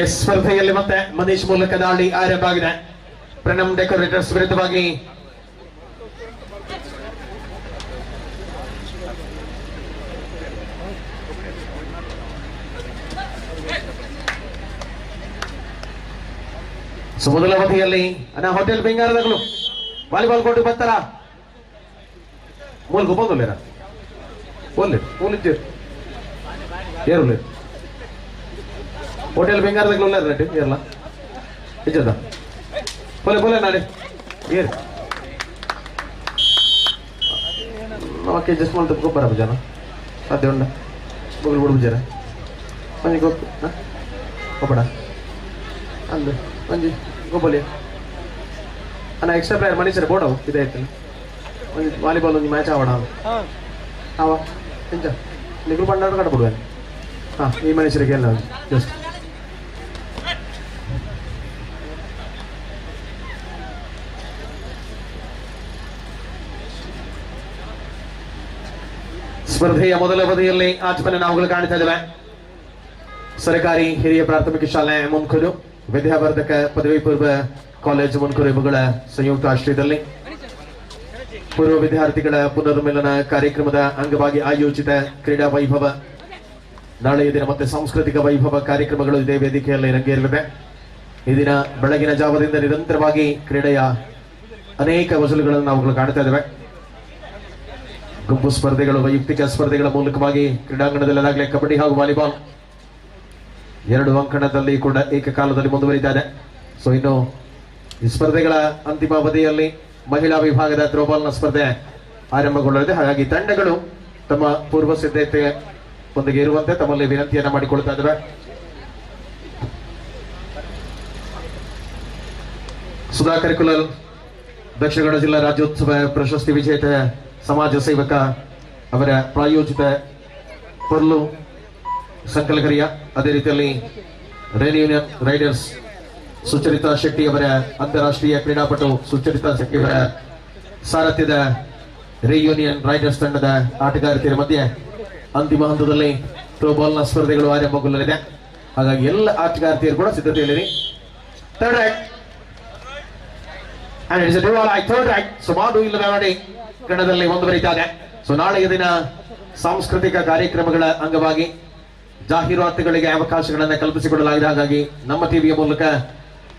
ಎಸ್ ಸ್ಪರ್ಧೆಯಲ್ಲಿ ಮತ್ತೆ ಮನೀಶ್ ಮೂಲಕ ದಾಳಿ ಆರಂಭ ಆಗಿದೆ. ಪ್ರಣಮ್ ಡೆಕೋರೇಟರ್ಸ್ ವಿರುದ್ಧವಾಗಿ ಮೊದಲ ಅವಧಿಯಲ್ಲಿ ಹೋಟೆಲ್ ಬೆಂಗಾರದಗಳು ವಾಲಿಬಾಲ್ ಕೋರ್ಟ್ ಬರ್ತಾರ ಮೂಲ್ಗು ಬಂದುಲ್ಲೇರ ಏರು ಹೋಟೆಲ್ ಬೆಂಗಾರದಗಳು ರೆಡ್ಡಿ ಏರ್ಲ ನಿಜದ ಪೊಲೆ ನಾಡಿ ಏರ್ ಓಕೆ ಜಸ್ಟ್ ಮಾಡಿ ಗೊಬ್ಬರ ಭುಜಾನ ಸಾಧ್ಯ ಉಂಡ ಬೊಗಲು ಬಿಡು ಭುಜಾರ ಮಂಜಿ ಗೊಬ್ಬರ ಅಂದು ಮಂಜಿ ಗೊಬ್ಬಲಿ ಅಣ್ಣ ಎಕ್ಸ್ಟ್ರಾ ಪ್ಲೇಯರ್ ಮನುಷ್ಯರ ಬೋರ್ಡ್ ಇದೆ ಆಯ್ತು ಒಂದು ವಾಲಿಬಾಲ್ ಒಂದು ಮ್ಯಾಚ್ ಆವಣ ಆವ ಎಂಚ ನಿಗ್ರು ಪಂಡ ಕಟ್ಬಿಡುವೆ ಹಾಂ ಈ ಮನುಷ್ಯರಿಗೆ ಎಲ್ಲ ಜಸ್ಟ್ ಸ್ಪರ್ಧೆಯ ಮೊದಲ ಅವಧಿಯಲ್ಲಿ ಆಚರಣೆ ನಾವುಗಳು ಕಾಣ್ತಾ ಇದ್ದೇವೆ. ಸರ್ಕಾರಿ ಹಿರಿಯ ಪ್ರಾಥಮಿಕ ಶಾಲೆ ಮುನ್ಕೂರು, ವಿದ್ಯಾವರ್ಧಕ ಪದವಿ ಪೂರ್ವ ಕಾಲೇಜು ಮುನ್ಕೂರು ಇವುಗಳ ಸಂಯುಕ್ತ ಆಶ್ರಯದಲ್ಲಿ ಪೂರ್ವ ವಿದ್ಯಾರ್ಥಿಗಳ ಪುನರ್ಮಿಲನ ಕಾರ್ಯಕ್ರಮದ ಅಂಗವಾಗಿ ಆಯೋಜಿತ ಕ್ರೀಡಾ ವೈಭವ, ನಾಳೆಯ ದಿನ ಮತ್ತೆ ಸಾಂಸ್ಕೃತಿಕ ವೈಭವ ಕಾರ್ಯಕ್ರಮಗಳು ಇದೇ ವೇದಿಕೆಯಲ್ಲಿ ರಂಗೇರಲಿವೆ. ಈ ದಿನ ಬೆಳಗಿನ ಜಾವದಿಂದ ನಿರಂತರವಾಗಿ ಕ್ರೀಡೆಯ ಅನೇಕ ವಸೂಲುಗಳನ್ನು ನಾವುಗಳು ಕಾಣ್ತಾ ಇದ್ದೇವೆ. ಗುಂಪು ಸ್ಪರ್ಧೆಗಳು, ವೈಯಕ್ತಿಕ ಸ್ಪರ್ಧೆಗಳ ಮೂಲಕವಾಗಿ ಕ್ರೀಡಾಂಗಣದಲ್ಲಾಗಲೇ ಕಬಡ್ಡಿ ಹಾಗೂ ವಾಲಿಬಾಲ್ 2 ಅಂಕಣದಲ್ಲಿ ಕೂಡ ಏಕಕಾಲದಲ್ಲಿ ಮುಂದುವರಿತಾ ಇದೆ. ಸೊ ಇನ್ನು ಈ ಸ್ಪರ್ಧೆಗಳ ಅಂತಿಮ ಅವಧಿಯಲ್ಲಿ ಮಹಿಳಾ ವಿಭಾಗದ ಥ್ರೋಬಾಲ್ನ ಸ್ಪರ್ಧೆ ಆರಂಭಗೊಳ್ಳಲಿದೆ. ಹಾಗಾಗಿ ತಂಡಗಳು ತಮ್ಮ ಪೂರ್ವ ಸಿದ್ಧತೆ ಒಂದಿಗೆ ಇರುವಂತೆ ತಮ್ಮಲ್ಲಿ ವಿನಂತಿಯನ್ನ ಮಾಡಿಕೊಳ್ತಾ ಇದ್ದಾವೆ. ಸುಧಾಕರ್ ಕುಲಲ್ ದಕ್ಷಿಣ ಕನ್ನಡ ಜಿಲ್ಲಾ ರಾಜ್ಯೋತ್ಸವ ಪ್ರಶಸ್ತಿ ವಿಜೇತ ಸಮಾಜ ಸೇವಕ ಅವರ ಪ್ರಾಯೋಜಿತ ಪೊರ್ಲು ಸಂಕಲಕರಿಯ, ಅದೇ ರೀತಿಯಲ್ಲಿ rain union Riders Sucharitha Shetty ಅವರ, ಅಂತಾರಾಷ್ಟ್ರೀಯ ಕ್ರೀಡಾಪಟು ಸುಚರಿತಾ ಶೆಟ್ಟಿ ಅವರ ಸಾರಥ್ಯದ ರಿಯೂನಿಯನ್ ರೈಡರ್ಸ್ ತಂಡದ ಆಟಗಾರ್ತಿಯರ ಮಧ್ಯೆ ಅಂತಿಮ ಹಂತದಲ್ಲಿ ಥ್ರೋಬಾಲ್ನ ಸ್ಪರ್ಧೆಗಳು ಆರಂಭಗೊಳ್ಳಲಿದೆ. ಹಾಗಾಗಿ ಎಲ್ಲ ಆಟಗಾರ್ತಿಯರು ಕೂಡ ಸಿದ್ಧತೆಯಲ್ಲಿರಿ. Third and it's a dual eye third eye ಸುಮಾರು ಇಲ್ಲದ ನೋಡಿ ಕಣದಲ್ಲಿ ಮುಂದುವರಿತಾ ಇದೆ. ಸೊ ನಾಳೆಯ ದಿನ ಸಾಂಸ್ಕೃತಿಕ ಕಾರ್ಯಕ್ರಮಗಳ ಅಂಗವಾಗಿ ಜಾಹೀರಾತುಗಳಿಗೆ ಅವಕಾಶಗಳನ್ನು ಕಲ್ಪಿಸಿಕೊಡಲಾಗಿದೆ. ಹಾಗಾಗಿ ನಮ್ಮ ಟಿವಿಯ ಮೂಲಕ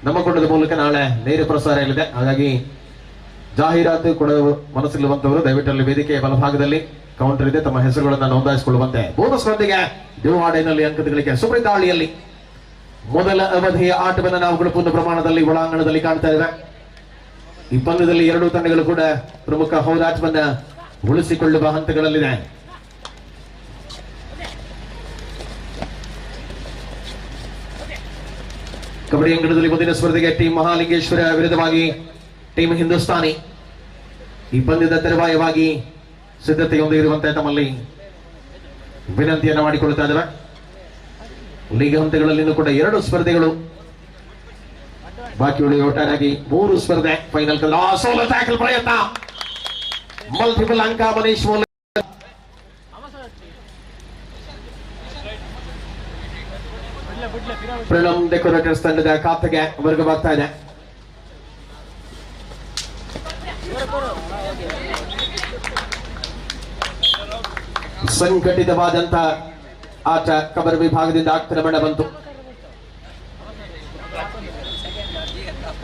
ನಮ್ಮ ಕೊಡದ ಮೂಲಕ ನಾಳೆ ನೇರ ಪ್ರಸಾರ ಇರಲಿದೆ. ಹಾಗಾಗಿ ಜಾಹೀರಾತು ಕೊಡುವ ಮನಸ್ಸಿರುವಂತವರು ದಯವಿಟ್ಟು ಅಲ್ಲಿ ವೇದಿಕೆಯ ಬಲಭಾಗದಲ್ಲಿ ಕೌಂಟರ್ ಇದೆ, ತಮ್ಮ ಹೆಸರುಗಳನ್ನು ನೋಂದಾಯಿಸಿಕೊಳ್ಳುವಂತೆ. ಬೋನಸ್ನೊಂದಿಗೆ ಡಿವಾರ್ಡಿನಲ್ಲಿ ಅಂಕಗಳಿಗೆ ಸುಬ್ರತಾಳಿಯಲ್ಲಿ ಮೊದಲ ಅವಧಿಯ ಆಟವನ್ನು ನಾವುಗಳು ಪೂರ್ಣ ಪ್ರಮಾಣದಲ್ಲಿ ಒಳಾಂಗಣದಲ್ಲಿ ಕಾಣ್ತಾ ಇದ್ದೇವೆ. ಈ ಪಂದ್ಯದಲ್ಲಿ ಎರಡೂ ತಂಡಗಳು ಕೂಡ ಪ್ರಮುಖ ಹೋರಾಟವನ್ನ ಉಳಿಸಿಕೊಳ್ಳುವ ಹಂತಗಳಲ್ಲಿದೆ. ಕಬಡ್ಡಿ ಅಂಗಣದಲ್ಲಿ ಮುಂದಿನ ಸ್ಪರ್ಧೆಗೆ ಟೀಮ್ ಮಹಾಲಿಂಗೇಶ್ವರ ವಿರುದ್ಧವಾಗಿ ಟೀಮ್ ಹಿಂದೂಸ್ತಾನಿ ಈ ಪಂದ್ಯದ ತರುವಾಯವಾಗಿ ಸಿದ್ಧತೆಯೊಂದಿಗಿರುವಂತೆ ತಮ್ಮಲ್ಲಿ ವಿನಂತಿಯನ್ನು ಮಾಡಿಕೊಳ್ಳುತ್ತಾ ಇದ್ದೇವೆ. ಲೀಗ್ ಹಂತಗಳಲ್ಲಿನೂ ಕೂಡ 2 ಸ್ಪರ್ಧೆಗಳು ಬಾಕಿ ಉಳಿದ ಒಟ್ಟಾರೆಯಾಗಿ 3 ಸ್ಪರ್ಧೆ ಫೈನಲ್ ಸೋಲೋ ಟ್ಯಾಕಲ್ ಪ್ರಯತ್ನ ಮಲ್ಟಿಪಲ್ ಅಂಕ ಮನೀಶ್ ಮೂಲಕ ಪ್ರಣಮ್ ಡೆಕೋರೇಟರ್ಸ್ ತಂಡದ ಖಾತೆಗೆ ವರ್ಗವಾಗ್ತಾ ಇದೆ. ಸಂಘಟಿತವಾದಂತ ಆಟ ಕಬರ್ ವಿಭಾಗದಿಂದ ಆಕ್ರಮಣ ಬಂತು.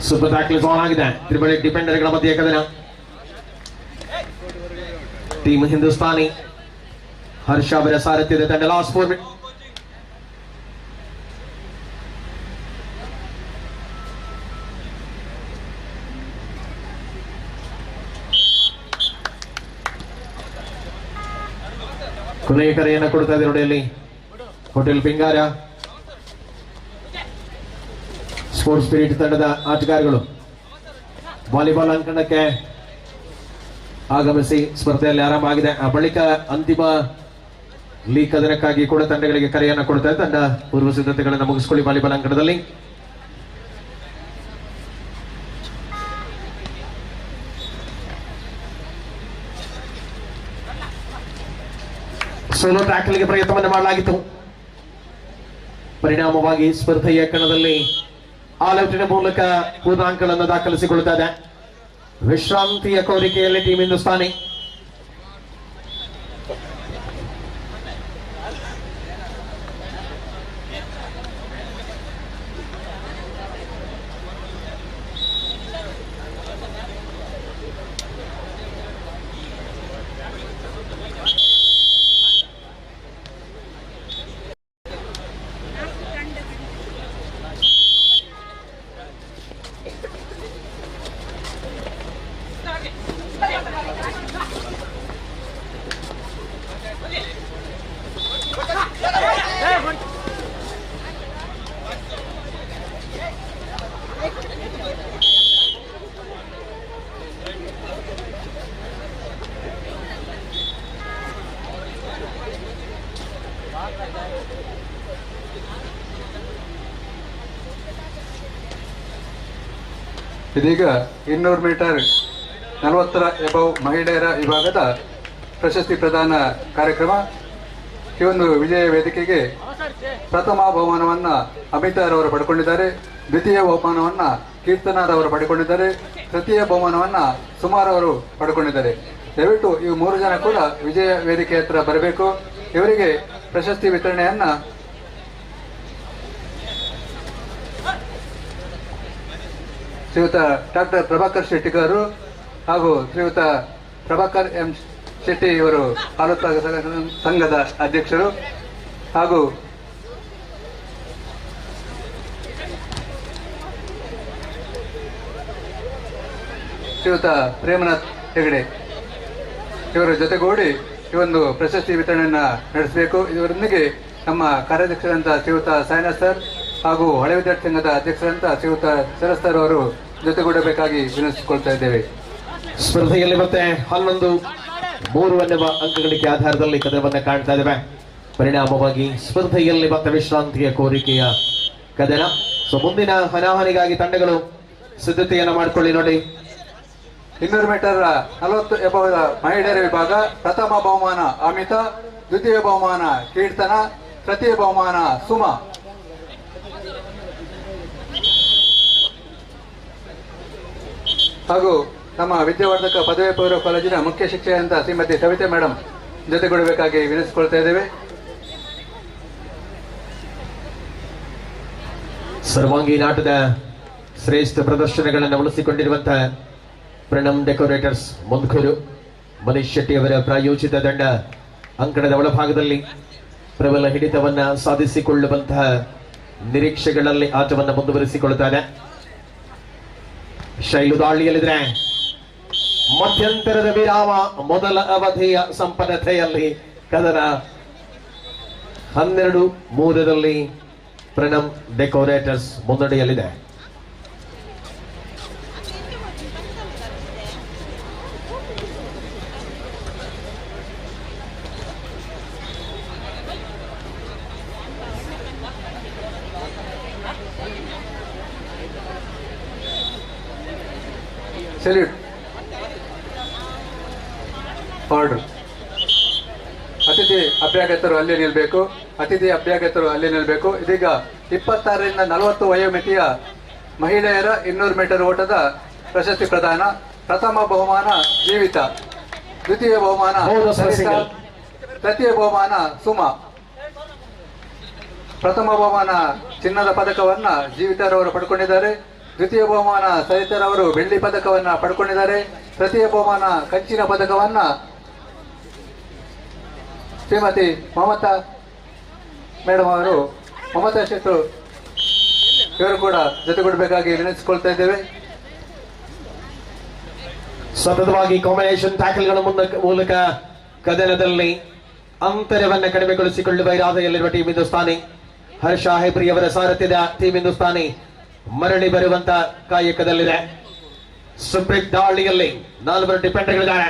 ಸೂಪರ್ ಟ್ಯಾಕ್ಲ್ ಆನ್ ಆಗಿದೆ. ತ್ರಿಬಳಿ ಡಿಫೆಂಡರ್ಗಳ ಮಧ್ಯೆ ಕದನ. ಟೀಮ್ ಹಿಂದೂಸ್ತಾನಿ ಹರ್ಷ ಅವರ ಸಾರಥ್ಯದ ತಂಡ ಲಾಸ್ಟ್ 4 ಮಿನಿಟ್. ಕೊನೆಯ ಕರೆಯನ್ನು ಕೊಡ್ತಾ ಇದೆ ನೋಡಿ ಅಲ್ಲಿ ಹೋಟೆಲ್ ಪಿಂಗಾರ ಸ್ಪೋರ್ಟ್ಸ್ ಸ್ಪಿರಿಟ್ ತಂಡದ ಆಟಗಾರರು ವಾಲಿಬಾಲ್ ಅಂಕಣಕ್ಕೆ ಆಗಮಿಸಿ ಸ್ಪರ್ಧೆಯಲ್ಲಿ ಆರಂಭ ಆಗಿದೆ. ಆ ಬಳಿಕ ಅಂತಿಮ ಲೀಗ್ ಕದನಕ್ಕಾಗಿ ಕೂಡ ತಂಡಗಳಿಗೆ ಕರೆಯನ್ನು ಕೊಡ್ತಾ ಇದೆ. ತಂಡ ಪೂರ್ವ ಸಿದ್ಧತೆಗಳನ್ನು ಮುಗಿಸಿಕೊಳ್ಳಿ ವಾಲಿಬಾಲ್ ಅಂಕಣದಲ್ಲಿ. ಸೋಲೋ ಟ್ಯಾಕಲ್ಗೆ ಪ್ರಯತ್ನವನ್ನು ಮಾಡಲಾಗಿತ್ತು. ಪರಿಣಾಮವಾಗಿ ಸ್ಪರ್ಧೆಯ ಕಣದಲ್ಲಿ ಆಲ್ಔಟಿನ ಮೂಲಕ ಪೂರ್ಣಾಂಕಗಳನ್ನು ದಾಖಲಿಸಿಕೊಳ್ಳುತ್ತಾ ಇದೆ. ವಿಶ್ರಾಂತಿಯ ಕೋರಿಕೆಯಲ್ಲಿ ಟೀಮ್ ಹಿಂದೂಸ್ತಾನಿ ಇದೀಗ 200 ಮೀಟರ್ 40ರ ಎಬವ್ ಮಹಿಳೆಯರ ವಿಭಾಗದ ಪ್ರಶಸ್ತಿ ಪ್ರದಾನ ಕಾರ್ಯಕ್ರಮ. ಈ ಒಂದು ವಿಜಯ ವೇದಿಕೆಗೆ ಪ್ರಥಮ ಬಹುಮಾನವನ್ನ ಅಮಿತಾರವರು ಪಡ್ಕೊಂಡಿದ್ದಾರೆ, ದ್ವಿತೀಯ ಬಹುಮಾನವನ್ನ ಕೀರ್ತನಾರವರು ಪಡ್ಕೊಂಡಿದ್ದಾರೆ, ತೃತೀಯ ಬಹುಮಾನವನ್ನ ಸುಮಾರವರು ಪಡ್ಕೊಂಡಿದ್ದಾರೆ. ದಯವಿಟ್ಟು ಈ 3 ಜನ ಕೂಡ ವಿಜಯ ವೇದಿಕೆ ಹತ್ರ ಬರಬೇಕು. ಇವರಿಗೆ ಪ್ರಶಸ್ತಿ ವಿತರಣೆಯನ್ನ ಶ್ರೀಯುತ ಡಾಕ್ಟರ್ ಪ್ರಭಾಕರ್ ಶೆಟ್ಟಿಗಾರು ಹಾಗೂ ಶ್ರೀಯುತ ಪ್ರಭಾಕರ್ ಎಂ ಶೆಟ್ಟಿ ಇವರು ತಾಲೂಕು ಸಂಘದ ಅಧ್ಯಕ್ಷರು ಹಾಗೂ ಶ್ರೀಯುತ ಪ್ರೇಮನಾಥ್ ಹೆಗಡೆ ಇವರ ಜೊತೆಗೂಡಿ ಈ ಒಂದು ಪ್ರಶಸ್ತಿ ವಿತರಣೆಯನ್ನ ನಡೆಸಬೇಕು. ಇವರೊಂದಿಗೆ ನಮ್ಮ ಕಾರ್ಯಾಧ್ಯಕ್ಷರಂತ ಶ್ರೀಯುತ ಸಾಯಿನಾಥ್ ಸರ್ ಹಾಗೂ ಹಳೆ ವಿದ್ಯಾರ್ಥಿ ಸಂಘದ ಅಧ್ಯಕ್ಷರಂತ ಶ್ರೀಯುತ ಶರತ್ ಸರ್ ಅವರು ಜೊತೆಗೂಡಬೇಕಾಗಿ ವಿನಂತಿಸಿಕೊಳ್ತಾ ಇದ್ದೇವೆ. ಸ್ಪರ್ಧೆಯಲ್ಲಿ ಮತ್ತೆ 11-3 ಎನ್ನುವ ಅಂಕಗಳಿಕೆ ಆಧಾರದಲ್ಲಿ ಕದನವನ್ನು ಕಾಣ್ತಾ ಇದ್ದೇವೆ. ಪರಿಣಾಮವಾಗಿ ಸ್ಪರ್ಧೆಯಲ್ಲಿ ಮತ್ತೆ ವಿಶ್ರಾಂತಿಯ ಕೋರಿಕೆಯ ಕದನ. ಸೊ ಮುಂದಿನ ಹನಾಹನಿಗಾಗಿ ತಂಡಗಳು ಸಿದ್ಧತೆಯನ್ನ ಮಾಡಿಕೊಳ್ಳಿ ನೋಡಿ. 200 ಮೀಟರ್ 40 ಎಬವ್ ಮಹಿಳೆಯರ ವಿಭಾಗ ಪ್ರಥಮ ಬಹುಮಾನ ಅಮಿತಾ, ದ್ವಿತೀಯ ಬಹುಮಾನ ಕೀರ್ತನ, ತೃತೀಯ ಬಹುಮಾನ ಸುಮಾ. ಹಾಗೂ ನಮ್ಮ ವಿದ್ಯಾವರ್ಧಕ ಪದವಿ ಪೂರ್ವ ಕಾಲೇಜಿನ ಮುಖ್ಯ ಶಿಕ್ಷಕಿಯಾದಂಥ ಶ್ರೀಮತಿ ಸವಿತಾ ಮೇಡಮ್ ಜೊತೆಗೂಡಬೇಕಾಗಿ ವಿನಂತಿಸಿಕೊಳ್ತಾ ಇದ್ದೇವೆ. ಸರ್ವಾಂಗೀಣ ಆಟದ ಶ್ರೇಷ್ಠ ಪ್ರದರ್ಶನಗಳನ್ನು ಉಳಿಸಿಕೊಂಡಿರುವಂತಹ ಪ್ರಣಮ್ ಡೆಕೋರೇಟರ್ಸ್ ಮುಂದೂರು ಮನೀಶ್ ಶೆಟ್ಟಿ ಅವರ ಪ್ರಾಯೋಜಿತ ತಂಡ ಅಂಕಣದ ಒಳಭಾಗದಲ್ಲಿ ಪ್ರಬಲ ಹಿಡಿತವನ್ನ ಸಾಧಿಸಿಕೊಳ್ಳುವಂತಹ ನಿರೀಕ್ಷೆಗಳಲ್ಲಿ ಆಟವನ್ನು ಮುಂದುವರಿಸಿಕೊಳ್ಳುತ್ತಾರೆ. ಶೈಲು ದಾಳಿಯಲ್ಲಿದ್ರೆ ಮಧ್ಯಂತರದ ವಿರಾಮ, ಮೊದಲ ಅವಧಿಯ ಸಂಪನ್ನತೆಯಲ್ಲಿ ಕದನ 12-3 ಪ್ರಣಮ್ ಡೆಕೋರೇಟರ್ಸ್ ಮುನ್ನಡೆಯಲ್ಲಿದೆ. Salute order. ಅತಿಥಿ ಅಭ್ಯಾಗತರು ಅಲ್ಲೇ ನಿಲ್ಲಬೇಕು. ಇದೀಗ 26ರಿಂದ 40 ವಯೋಮಿತಿಯ ಮಹಿಳೆಯರ 200 ಮೀಟರ್ ಓಟದ ಪ್ರಶಸ್ತಿ ಪ್ರದಾನ. ಪ್ರಥಮ ಬಹುಮಾನ ಜೀವಿತ, ದ್ವಿತೀಯ ಬಹುಮಾನ ಸರಿತಾ, ತೃತೀಯ ಬಹುಮಾನ ಸುಮಾ. ಪ್ರಥಮ ಬಹುಮಾನ ಚಿನ್ನದ ಪದಕವನ್ನ ಜೀವಿತರವರು ಪಡ್ಕೊಂಡಿದ್ದಾರೆ. ದ್ವಿತೀಯ ಬಹುಮಾನ ಸರಿತರವರು ಬೆಳ್ಳಿ ಪದಕವನ್ನ ಪಡ್ಕೊಂಡಿದ್ದಾರೆ. ತೃತೀಯ ಬಹುಮಾನ ಕಂಚಿನ ಪದಕವನ್ನ ಶ್ರೀಮತಿ ಮಮತಾ ಮೇಡಮ್ ಅವರು, ಮಮತಾ ಶೆಟ್ಟು ಇವರು ಕೂಡ ಜೊತೆಗೂಡಬೇಕಾಗಿ ವಿನಂತಿಸಿಕೊಳ್ತಾ ಇದ್ದೇವೆ. ಸತತವಾಗಿ ಕಾಂಬಿನೇಷನ್ ಟ್ಯಾಕಲ್ಗಳ ಮೂಲಕ ಕದನದಲ್ಲಿ ಅಂತರವನ್ನು ಕಡಿಮೆಗೊಳಿಸಿಕೊಳ್ಳುವ ಇರಾದೆಯಲ್ಲಿರುವ ಟೀಮ್ ಹಿಂದೂಸ್ತಾನಿ. ಹರ್ಷ ಹೆಬ್ರಿ ಅವರ ಸಾರಥ್ಯದ ಟೀಮ್ ಹಿಂದೂಸ್ತಾನಿ ಮರಳಿ ಬರುವಂತ ಕಾಯಕದಲ್ಲಿದೆ. ಸುಪ್ರೀತ್ ದಾಳಿಯಲ್ಲಿ 4 ಡಿಫೆಂಡರ್ಗಳಿದ್ದಾರೆ.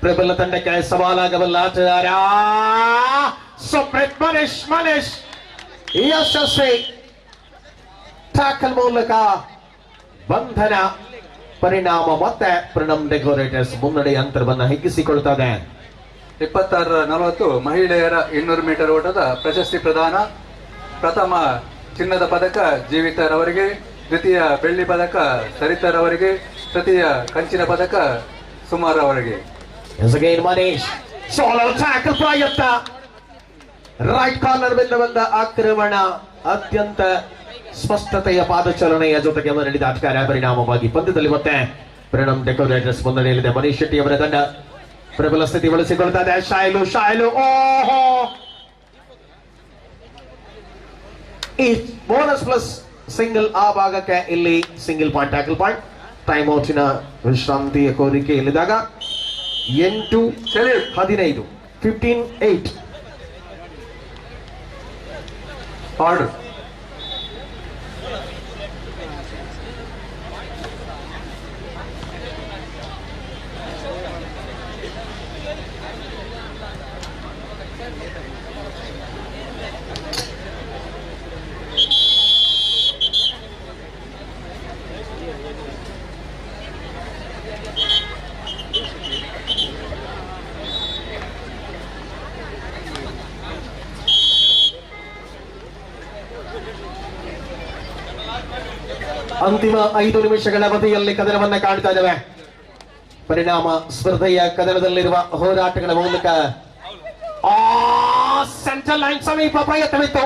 ಪ್ರಬಲ ತಂಡಕ್ಕೆ ಸವಾಲಾಗಬಲ್ಲ ಆಟಗಾರ ಸುಪ್ರೀತ್. ಮನೀಶ್ ಯಶಸ್ವಿ ಟ್ಯಾಕಲ್ ಮೂಲಕ ಬಂಧನ. ಪರಿಣಾಮ ಮತ್ತೆ ಪ್ರಣಮ್ ಡೆಕೋರೇಟರ್ಸ್ ಮುನ್ನಡೆ ಅಂತರವನ್ನು ಹೆಚ್ಚಿಸಿಕೊಳ್ತದೆ. 26-40 ಮಹಿಳೆಯರ 200 ಮೀಟರ್ ಓಟದ ಪ್ರಶಸ್ತಿ ಪ್ರದಾನ. ಪ್ರಥಮ ಚಿನ್ನದ ಪದಕ ಜೀವಿತರವರಿಗೆ, ದ್ವಿತೀಯ ಬೆಳ್ಳಿ ಪದಕ ಸರಿತರವರಿಗೆ, ತೃತೀಯ ಕಂಚಿನ ಪದಕ ಸುಮಾರ್ ಅವರಿಗೆ. ಮನೀಶ್ ಸೋಲೋ ಟ್ಯಾಕಲ್ ಪ್ರಯತ್ನ. ರೈಟ್ ಕಾರ್ನರ್ ಬೆಂದ ಬಂದ ಆಕ್ರಮಣ. ಅತ್ಯಂತ ಸ್ಪಷ್ಟತೆಯ ಪಾದಚಲನೆಯ ಜೊತೆಗೆ ನಡೆದ ಆಟಗಾರ. ಪರಿಣಾಮವಾಗಿ ಪಂದ್ಯದಲ್ಲಿ ಮತ್ತೆ ಪ್ರಣಮ್ ಡೆಕೋರೇಟರ್ಸ್ ಮುನ್ನಡೆಯಲ್ಲಿದೆ. ಮನೀಶ್ ಶೆಟ್ಟಿ ಅವರ ತಂಡ ಪ್ರಬಲ ಸ್ಥಿತಿ ಬಳಸಿಕೊಳ್ತಾ ಇದೆ. ಶಾಯ್ಲು ಓಹೋ, ಈ ಬೋನಸ್ ಪ್ಲಸ್ ಸಿಂಗಲ್ ಆ ಭಾಗಕ್ಕೆ ಇಲ್ಲಿ single point, tackle point. Time ಔಟಿನ ವಿಶ್ರಾಂತಿಯ ಕೋರಿಕೆ ಇಲ್ಲಿದಾಗ 8-15 15-8 ಆರ್ಡರ್. ಅಂತಿಮ 5 ನಿಮಿಷಗಳ ಅವಧಿಯಲ್ಲಿ ಕದನವನ್ನ ಕಾಣ್ತಾ ಇದ್ದೇವೆ. ಪರಿಣಾಮ ಸ್ಪರ್ಧೆಯ ಕದನದಲ್ಲಿರುವ ಹೋರಾಟಗಳ ಮೂಲಕ ಸೆಂಟ್ರಲ್ ಲೈನ್ ಸಮೀಪ ಪ್ರಯತ್ನವಿತ್ತು.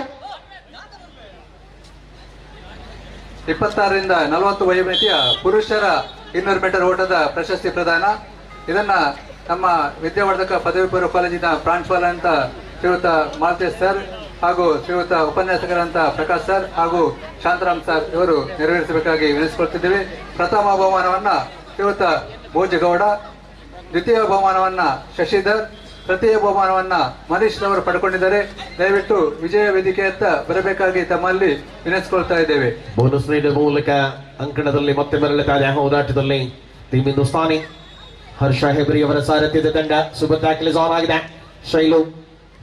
26ರಿಂದ 40 ವಯೋಮಿತಿಯ ಪುರುಷರ 200 ಮೀಟರ್ ಓಟದ ಪ್ರಶಸ್ತಿ ಪ್ರದಾನ. ಇದನ್ನ ನಮ್ಮ ವಿದ್ಯಾವರ್ಧಕ ಪದವಿ ಪೂರ್ವ ಕಾಲೇಜಿನ ಪ್ರಾಂಶುಪಾಲರಂತ ಶ್ರೀಯುತ ಮಾಲ್ತೇಶ್ ಸರ್ ಹಾಗೂ ಶ್ರೀಯುತ ಉಪನ್ಯಾಸಕರಂತ ಪ್ರಕಾಶ್ ಸರ್ ಹಾಗೂ ಶಾಂತರಾಮ್ ಸರ್ ಇವರು ನೆರವೇರಿಸಬೇಕಾಗಿ ವಿನಂತಿಸಿಕೊಳ್ತಿದ್ದೇವೆ. ಪ್ರಥಮ ಬಹುಮಾನವನ್ನ ಶ್ರೀಯುತ ಭೋಜಗೌಡ, ದ್ವಿತೀಯ ಬಹುಮಾನವನ್ನ ಶಶಿಧರ್, ತೃತೀಯ ಬಹುಮಾನವನ್ನ ಮನೀಶ್ ರವರು ಪಡ್ಕೊಂಡಿದ್ದಾರೆ. ದಯವಿಟ್ಟು ವಿಜಯ ವೇದಿಕೆಯತ್ತ ಬರಬೇಕಾಗಿ ತಮ್ಮಲ್ಲಿ ವಿನಂತಿಸಿಕೊಳ್ತಾ ಇದ್ದೇವೆ. ಬೋನಸ್ ನೀಡುವ ಮೂಲಕ ಅಂಕಣದಲ್ಲಿ ಮತ್ತೆ ಮರಳುತ್ತಾ ಇದೆ ಹೋರಾಟದಲ್ಲಿ ಟೀಮ್ ಹಿಂದೂಸ್ತಾನಿ. ಹರ್ಷ ಹೆಬ್ರಿ ಅವರ ಸಾರಥ್ಯದ ತಂಡ ಸೂಪರ್ ಟ್ಯಾಕಲ್ ಆನ್ ಆಗಿದೆ. ಶೈಲು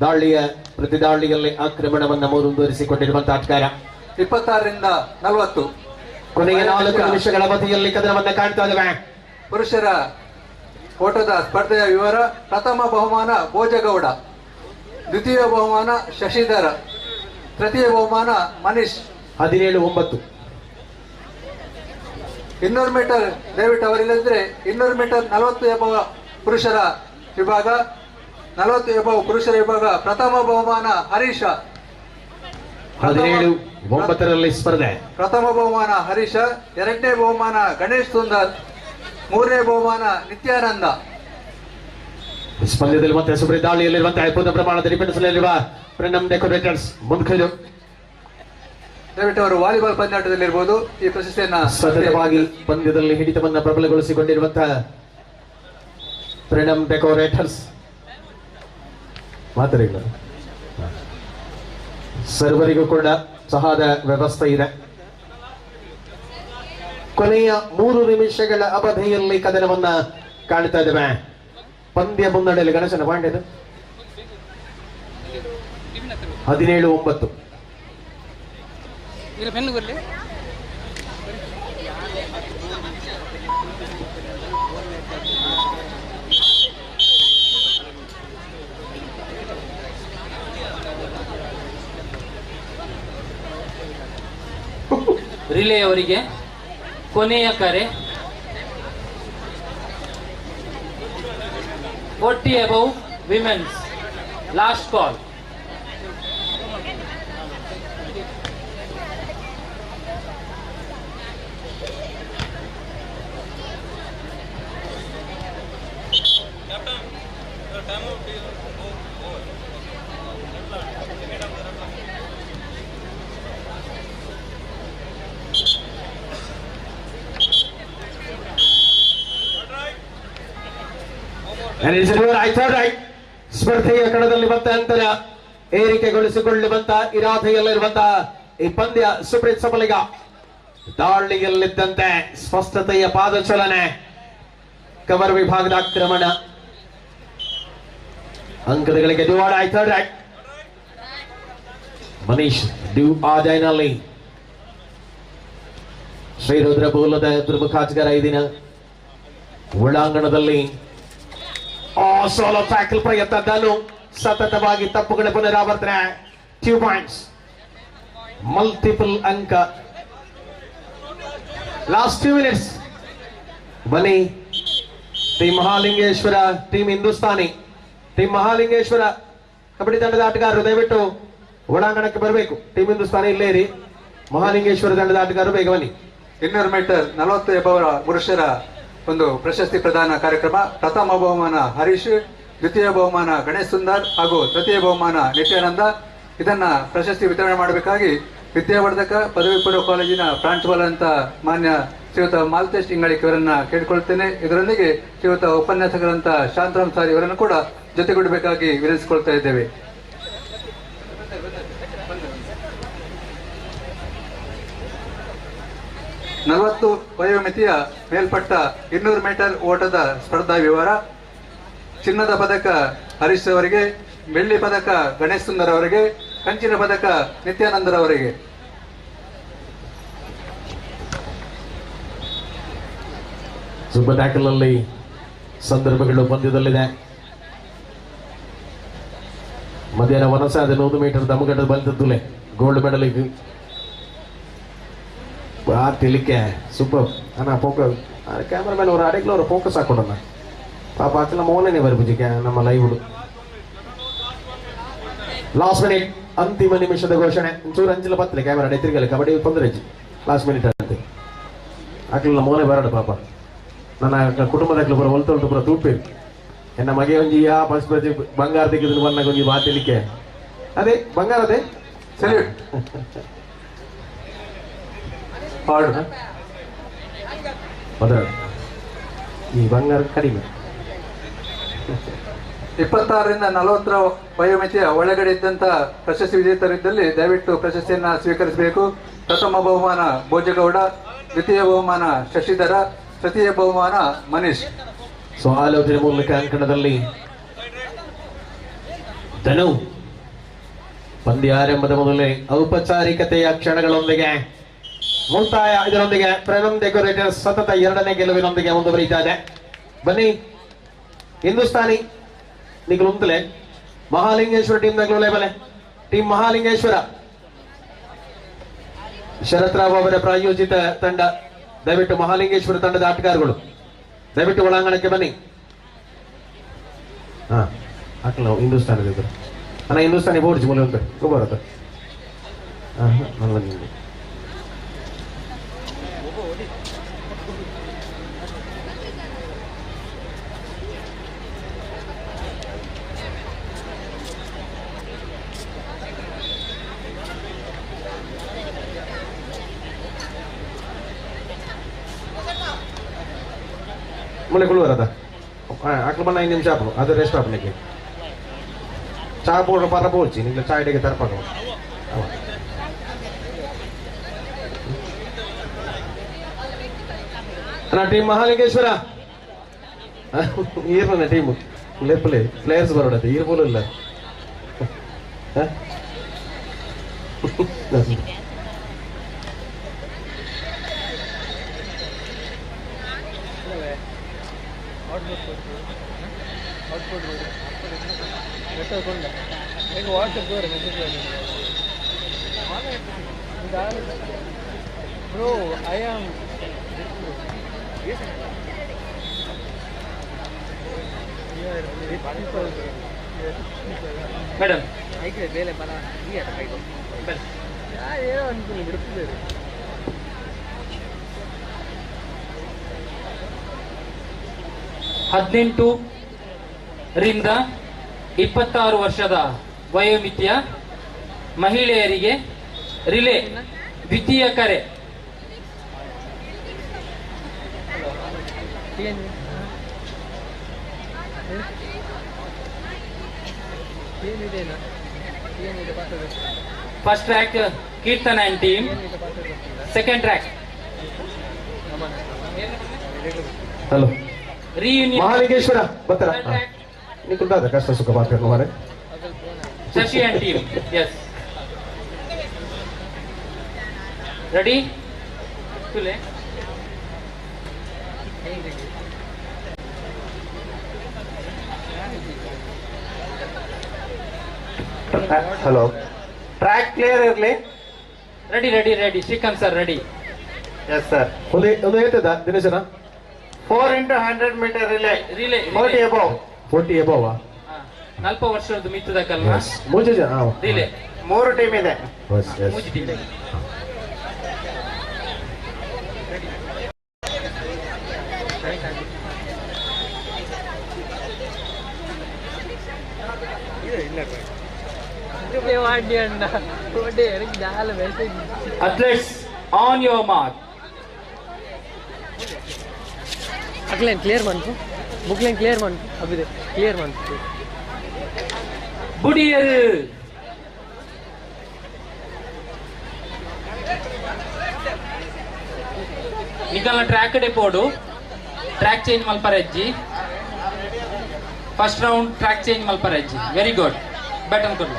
ದಾಳಿಯ ಪ್ರತಿ ದಾಳಿಯಲ್ಲಿ ಆಕ್ರಮಣವನ್ನು ಮುಂದುವರಿಸಿಕೊಂಡಿರುವಂತಹ ಆಟಗಾರ. 26ರಿಂದ 40 ಕೊನೆಯ 4 ನಿಮಿಷಗಳ ಅವಧಿಯಲ್ಲಿ ಕದನವನ್ನ ಕಾಣ್ತಾ ಇದ್ದೇವೆ. ಪುರುಷರ ಓಟದ ಸ್ಪರ್ಧೆಯ ವಿವರ. ಪ್ರಥಮ ಬಹುಮಾನ ಭೋಜಗೌಡ, ದ್ವಿತೀಯ ಬಹುಮಾನ ಶಶಿಧರ, ತೃತೀಯ ಬಹುಮಾನ ಮನೀಶ್. 17-9 200 ಮೀಟರ್ ದಯವಿಟ್ಟು ಅವರಿಲ್ಲದಿದ್ರೆ 200 ಮೀಟರ್ 40 ಎಬವ ಪುರುಷರ ವಿಭಾಗ 40 ಎಬವ ಪುರುಷರ ವಿಭಾಗ ಪ್ರಥಮ ಬಹುಮಾನ ಹರೀಶ. 17-9 ಸ್ಪರ್ಧೆ. ಪ್ರಥಮ ಬಹುಮಾನ ಹರೀಶ, 2ನೇ ಬಹುಮಾನ ಗಣೇಶ್ ಸುಂದರ್, 3ನೇ ಬಹುಮಾನ ನಿತ್ಯಾನಂದ. ಸ್ಪರ್ಧೆಯಲ್ಲಿ ಮತ್ತೆ ಸುಬ್ರಿ ದಾಳಿಯಲ್ಲಿರುವಂತಹ ಪೂರ್ಣ ಪ್ರಮಾಣದ ಡಿಫೆನ್ಸ್ನಲ್ಲಿರುವ ಪ್ರಣಮ್ ಡೆಕೋರೇಟರ್ಸ್ ಮುಂದುವರೆದು ದಯವಿಟ್ಟು ಅವರು ವಾಲಿಬಾಲ್ ಪಂದ್ಯಾಟದಲ್ಲಿರ್ಬೋದು. ಈ ಪ್ರಶಸ್ತಿಯನ್ನ ಸತತವಾಗಿ ಪಂದ್ಯದಲ್ಲಿ ಹಿಡಿತವನ್ನು ಪ್ರಬಲಗೊಳಿಸಿಕೊಂಡಿರುವಂತಹ ಪ್ರಣಮ್ ಡೆಕೋರೇಟರ್ಸ್ ಮಾತರಿಲ್ಲ. ಸರ್ವರಿಗೂ ಕೂಡ ಸಹಾದ ವ್ಯವಸ್ಥೆ ಇದೆ. ಕೊನೆಯ 3 ನಿಮಿಷಗಳ ಅವಧಿಯಲ್ಲಿ ಕದನವನ್ನ ಕಾಣ್ತಾ ಇದ್ದೇವೆ. ಪಂದ್ಯ ಮುನ್ನಡೆಯಲ್ಲಿ ಗಣೇಶನ ಪಾಯಿಂಟ್ ಇದು 17-9. ರಿಲೇ ಅವರಿಗೆ ಕೊನೆಯ ಕರೆ. 40 above women's last call. ಸ್ಪರ್ಧೆಯ ಕಣದಲ್ಲಿ ಮತ್ತೆ ಅಂತರ ಏರಿಕೆಗೊಳಿಸಿಕೊಳ್ಳುವಂತ ಇರಾದೆಯಲ್ಲಿರುವಂತಹ ಈ ಪಂದ್ಯ ಸುಪ್ರೀತ್ ಸಬಲಿಗ ದಾಳಿಯಲ್ಲಿದ್ದಂತೆ ಸ್ಪಷ್ಟತೆಯ ಪಾದಚಲನೆ, ಕವರ್ ವಿಭಾಗದ ಆಕ್ರಮಣ, ಅಂಕಗಳಿಗೆ ಮನೀಶ್ ಡ್ಯೂ ಆದೈನಲ್ಲಿ ಶ್ರೀರುದ್ರ ಬಹುಲದ ಪ್ರಮುಖಾಚಕರ ಈ ದಿನ ಒಳಾಂಗಣದಲ್ಲಿ ಸೋಲೋ ಟ್ಯಾಕಲ್ ಪ್ರಯತ್ನದಲ್ಲೂ ಸತತವಾಗಿ ತಪ್ಪುಗಳ ಪುನರಾವರ್ತನೆ. 2 ಪಾಯಿಂಟ್ಸ್, ಮಲ್ಟಿಪಲ್ ಅಂಕ. Last 2 minutes. ಬನ್ನಿ team Mahalingeshwara, team Hindustani. Team Mahalingeshwara kabaddi ತಂಡದ ಆಟಗಾರರು ದಯವಿಟ್ಟು ಒಳಾಂಗಣಕ್ಕೆ ಬರಬೇಕು. ಟೀಮ್ ಹಿಂದೂಸ್ತಾನಿ ಇಲ್ಲೇ ಇರಿ. ಮಹಾಲಿಂಗೇಶ್ವರ ತಂಡದ ಆಟಗಾರರು ಬೇಗ ಬನ್ನಿ. 200 ಮೀಟರ್ 40 ಎಬವರ ಪುರುಷರ ಒಂದು ಪ್ರಶಸ್ತಿ ಪ್ರದಾನ ಕಾರ್ಯಕ್ರಮ. ಪ್ರಥಮ ಬಹುಮಾನ ಹರೀಶ್, ದ್ವಿತೀಯ ಬಹುಮಾನ ಗಣೇಶ್ ಸುಂದರ್ ಹಾಗೂ ತೃತೀಯ ಬಹುಮಾನ ನಿತ್ಯಾನಂದ. ಇದನ್ನ ಪ್ರಶಸ್ತಿ ವಿತರಣೆ ಮಾಡಬೇಕಾಗಿ ವಿದ್ಯಾವರ್ಧಕ ಪದವಿ ಪೂರ್ವ ಕಾಲೇಜಿನ ಪ್ರಾಂಶುಪಾಲರಂತ ಮಾನ್ಯ ಶ್ರೀಯುತ ಮಾಲ್ತೇಶ್ ಇಂಗಳಿಕ್ ಇವರನ್ನ ಕೇಳಿಕೊಳ್ತೇನೆ. ಇದರೊಂದಿಗೆ ಶ್ರೀಯುತ ಉಪನ್ಯಾಸಕರಂತ ಶಾಂತರಾಮ್ ಸಾರಿ ಇವರನ್ನು ಕೂಡ ಜೊತೆಗೂಡಬೇಕಾಗಿ ವಿನಂತಿಸಿಕೊಳ್ತಾ ಇದ್ದೇವೆ. ನಲವತ್ತು ವಯೋಮಿತಿಯ ಮೇಲ್ಪಟ್ಟ 200 ಮೀಟರ್ ಓಟದ ಸ್ಪರ್ಧಾ ವಿವರ. ಚಿನ್ನದ ಪದಕ ಹರೀಶ್ ಅವರಿಗೆ, ಬೆಳ್ಳಿ ಪದಕ ಗಣೇಶ್ ಸುಂದರ್ ಅವರಿಗೆ, ಕಂಚಿನ ಪದಕ ನಿತ್ಯಾನಂದರವರಿಗೆ. ಸೂಪರ್ ಟ್ಯಾಕಲ್ ನಲ್ಲಿ ಸಂದರ್ಭಗಳು ಪಂದ್ಯದಲ್ಲಿದೆ. ಮಧ್ಯಾಹ್ನ ವನಸಾದ 100 ಮೀಟರ್ ದಮಗಡ್ಡ ಬಲಿತದ್ದುಲೆ ಗೋಲ್ಡ್ ಮೆಡಲ್ ತಿಳಿಕೆ ಸೂಪರ್ ಅಣ್ಣ. ಫೋಕಸ್ ಕ್ಯಾಮರಾಮನ್ ಅವರು ಅಡೆಗ್ಲ ಅವರು ಫೋಕಸ್ ಹಾಕೊಡೋಣ ಪಾಪ ಆಚಲ ಮೋನೇ ಬರ್ಬಿಜಿಕೆ ನಮ್ಮ ಲೈವ್. ಲಾಸ್ಟ್ ಮಿನಿಟ್ ಅಂತಿಮ ನಿಮಿಷದ ಘೋಷಣೆ. ಒಂಚೂರು ಅಂಚಿಲ ಬತ್ತಲೆ ಕ್ಯಾಮರಾ ಅಡೆ ತಿರ್ಗಲಿ ಕಬಡ್ಡಿ 15 ಲಾಸ್ಟ್ ಮಿನಿಟ್ ಅಂತೆ ಆಕಲಿನ ಮೋನೆ ಬರಡು ಪಾಪ. ನನ್ನ ಕುಟುಂಬದ ಪುರ ಹೊಲ್ತೊಲ್ಟು ಪುರ ತೂಪೆ ಎನ್ನ ಮಗೆ ಒಂಜಿ ಆ ಪರಸ್ಪರ ಬಂಗಾರ ತೆಗೆದು ಬಂದಾಗ ಒಂಜಿ ಮಾತಿಲಿಕ್ಕೆ ಅದೇ ಬಂಗಾರದೇ ಸರಿ ಈ ಬಂಗಾರ ಕಡಿಮೆ. 26ರಿಂದ 40 ವಯೋಮಿತಿಯ ಒಳಗಡೆ ಇದ್ದಂತ ಪ್ರಶಸ್ತಿ ವಿಜೇತರಿದ್ದಲ್ಲಿ ದಯವಿಟ್ಟು ಪ್ರಶಸ್ತಿಯನ್ನ ಸ್ವೀಕರಿಸಬೇಕು. ಪ್ರಥಮ ಬಹುಮಾನ ಭೋಜಗೌಡ, ದ್ವಿತೀಯ ಬಹುಮಾನ ಶಶಿಧರ, ತೃತೀಯ ಬಹುಮಾನ ಮನೀಶ್. ಸೊ ಆಲೋಚನೆ ಮೂಲಕ ಅಂಕಣದಲ್ಲಿ ಧನು ಪಂದ್ಯ ಆರಂಭದ ಮೊದಲೇ ಔಪಚಾರಿಕತೆಯ ಕ್ಷಣಗಳೊಂದಿಗೆ ಮುಕ್ತಾಯ. ಇದರೊಂದಿಗೆ ಪ್ರಣಮ್ ಡೆಕೋರೇಟರ್ಸ್ ಸತತ 2ನೇ ಗೆಲುವಿನೊಂದಿಗೆ ಮುಂದುವರಿತಾ ಇದೆ. ಬನ್ನಿ ಹಿಂದೂಸ್ತಾನಿ ನಿಗಲುಂತಲೇ ಮಹಾಲಿಂಗೇಶ್ವರ ಟೀಮ್ ನಗಲುಲೆ ಟೀಮ್ ಮಹಾಲಿಂಗೇಶ್ವರ ಶರತ್ ರಾವ್ ಅವರ ಪ್ರಾಯೋಜಿತ ತಂಡ ದಯವಿಟ್ಟು ಮಹಾಲಿಂಗೇಶ್ವರ ತಂಡದ ಆಟಗಾರಗಳು ದಯವಿಟ್ಟು ಒಳಾಂಗಣಕ್ಕೆ ಬನ್ನಿ. ಹಾ ಹಾಕಲ್ಲ ಹಿಂದೂಸ್ತಾನದ ಇದ್ರು ಅಣ್ಣ ಹಿಂದೂಸ್ತಾನಿ ಬೋರ್ಜ್ ಮೂಲೆ ಉಂಟು ಬರುತ್ತೆ. mulai keluar ada. Aku mana ini siapa? Ada rest apa nih? Cabur para bolci, ini cai deh kita apa? Anak tim Mahalingeshwara. Iya mana tim? Play players baru ada. Iya boleh lah. Bro, I am. Madam. ಹದಿನೆಂಟು ರಿಂದ 26 ವರ್ಷದ ವಯೋಮಿತಿಯ ಮಹಿಳೆಯರಿಗೆ relay ದ್ವಿತೀಯ ಕರೆ. First track Keerthana and team, second track hello reunion Mahalingeshwara betul. Ini kita ada kasih suka banget kemarin. Shashi and team, yes. Ready? Play. Hello. Track clear early. Ready. Shrikant sir, ready. Yes sir. Udah itu dah, Dineshana. 4 into 100 meter relay. 40 above. 40 above. 40 ವರ್ಷದ ಮಿತ್ತದ ಕಲ್ನ. ಮೂಜೆ ಜನ. Relay. 3 team ಇದೆ. Yes. ಮೂಜೆ team. Athletes on your mark. ಅಗ್ಲೇನ್ clear ಮಾಡ್ತು, ಬುಕ್ಲೇನ್ clear ಮಾಡ್ತು, ಅಭಿದೆ ಕ್ಲಿಯರ್ ಮಾಡ್ತು. ಬುಡಿಯರು ನಿಕಲ್ನ ಟ್ರ್ಯಾಕ್ ಡೆ ಪೋಡು, ಟ್ರ್ಯಾಕ್ ಚೇಂಜ್ ಮಲ್ಪರೆಜ್ಜಿ. ಫಸ್ಟ್ ರೌಂಡ್ ಟ್ರ್ಯಾಕ್ ಚೇಂಜ್ ಮಲ್ಪರೆಜ್ಜಿ. ವೆರಿ ಗುಡ್, ಬ್ಯಾಟನ್ ಕೊಡ್ಲ.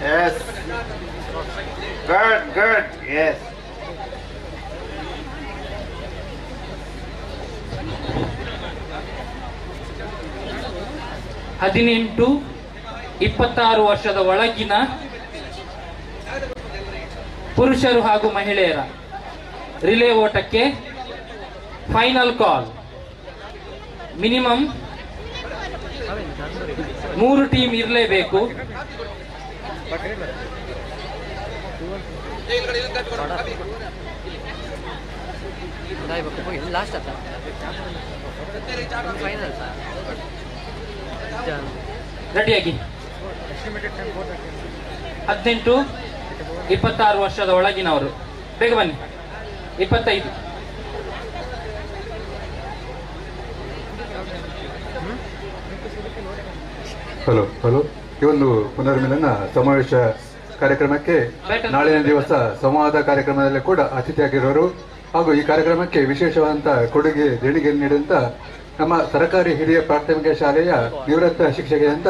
Yes. Good. Yes. ಹದಿನೆಂಟು 26 ವರ್ಷದ ಒಳಗಿನ ಪುರುಷರು ಹಾಗೂ ಮಹಿಳೆಯರ ರಿಲೇ ಓಟಕ್ಕೆ ಫೈನಲ್ ಕಾಲ್. ಮಿನಿಮಮ್ 3 ಟೀಮ್ ಇರಲೇಬೇಕು. ಲಾಸ್ಟ್ ರೆಡಿಯಾಗಿ 18 26 ವರ್ಷದ ಒಳಗಿನವರು ಬೇಗ ಬನ್ನಿ. 25 ಹಲೋ ಈ ಒಂದು ಪುನರ್ಮಿಲನ ಸಮಾವೇಶ ಕಾರ್ಯಕ್ರಮಕ್ಕೆ ನಾಳಿನ ದಿವಸ ಸಂವಾದ ಕಾರ್ಯಕ್ರಮದಲ್ಲಿ ಕೂಡ ಅತಿಥಿಯಾಗಿರೋರು ಹಾಗೂ ಈ ಕಾರ್ಯಕ್ರಮಕ್ಕೆ ವಿಶೇಷವಾದಂತಹ ಕೊಡುಗೆ ದೇಣಿಗೆ ನೀಡಿದಂತ ನಮ್ಮ ಸರ್ಕಾರಿ ಹಿರಿಯ ಪ್ರಾಥಮಿಕ ಶಾಲೆಯ ನಿವೃತ್ತ ಶಿಕ್ಷಕಿಯಂತ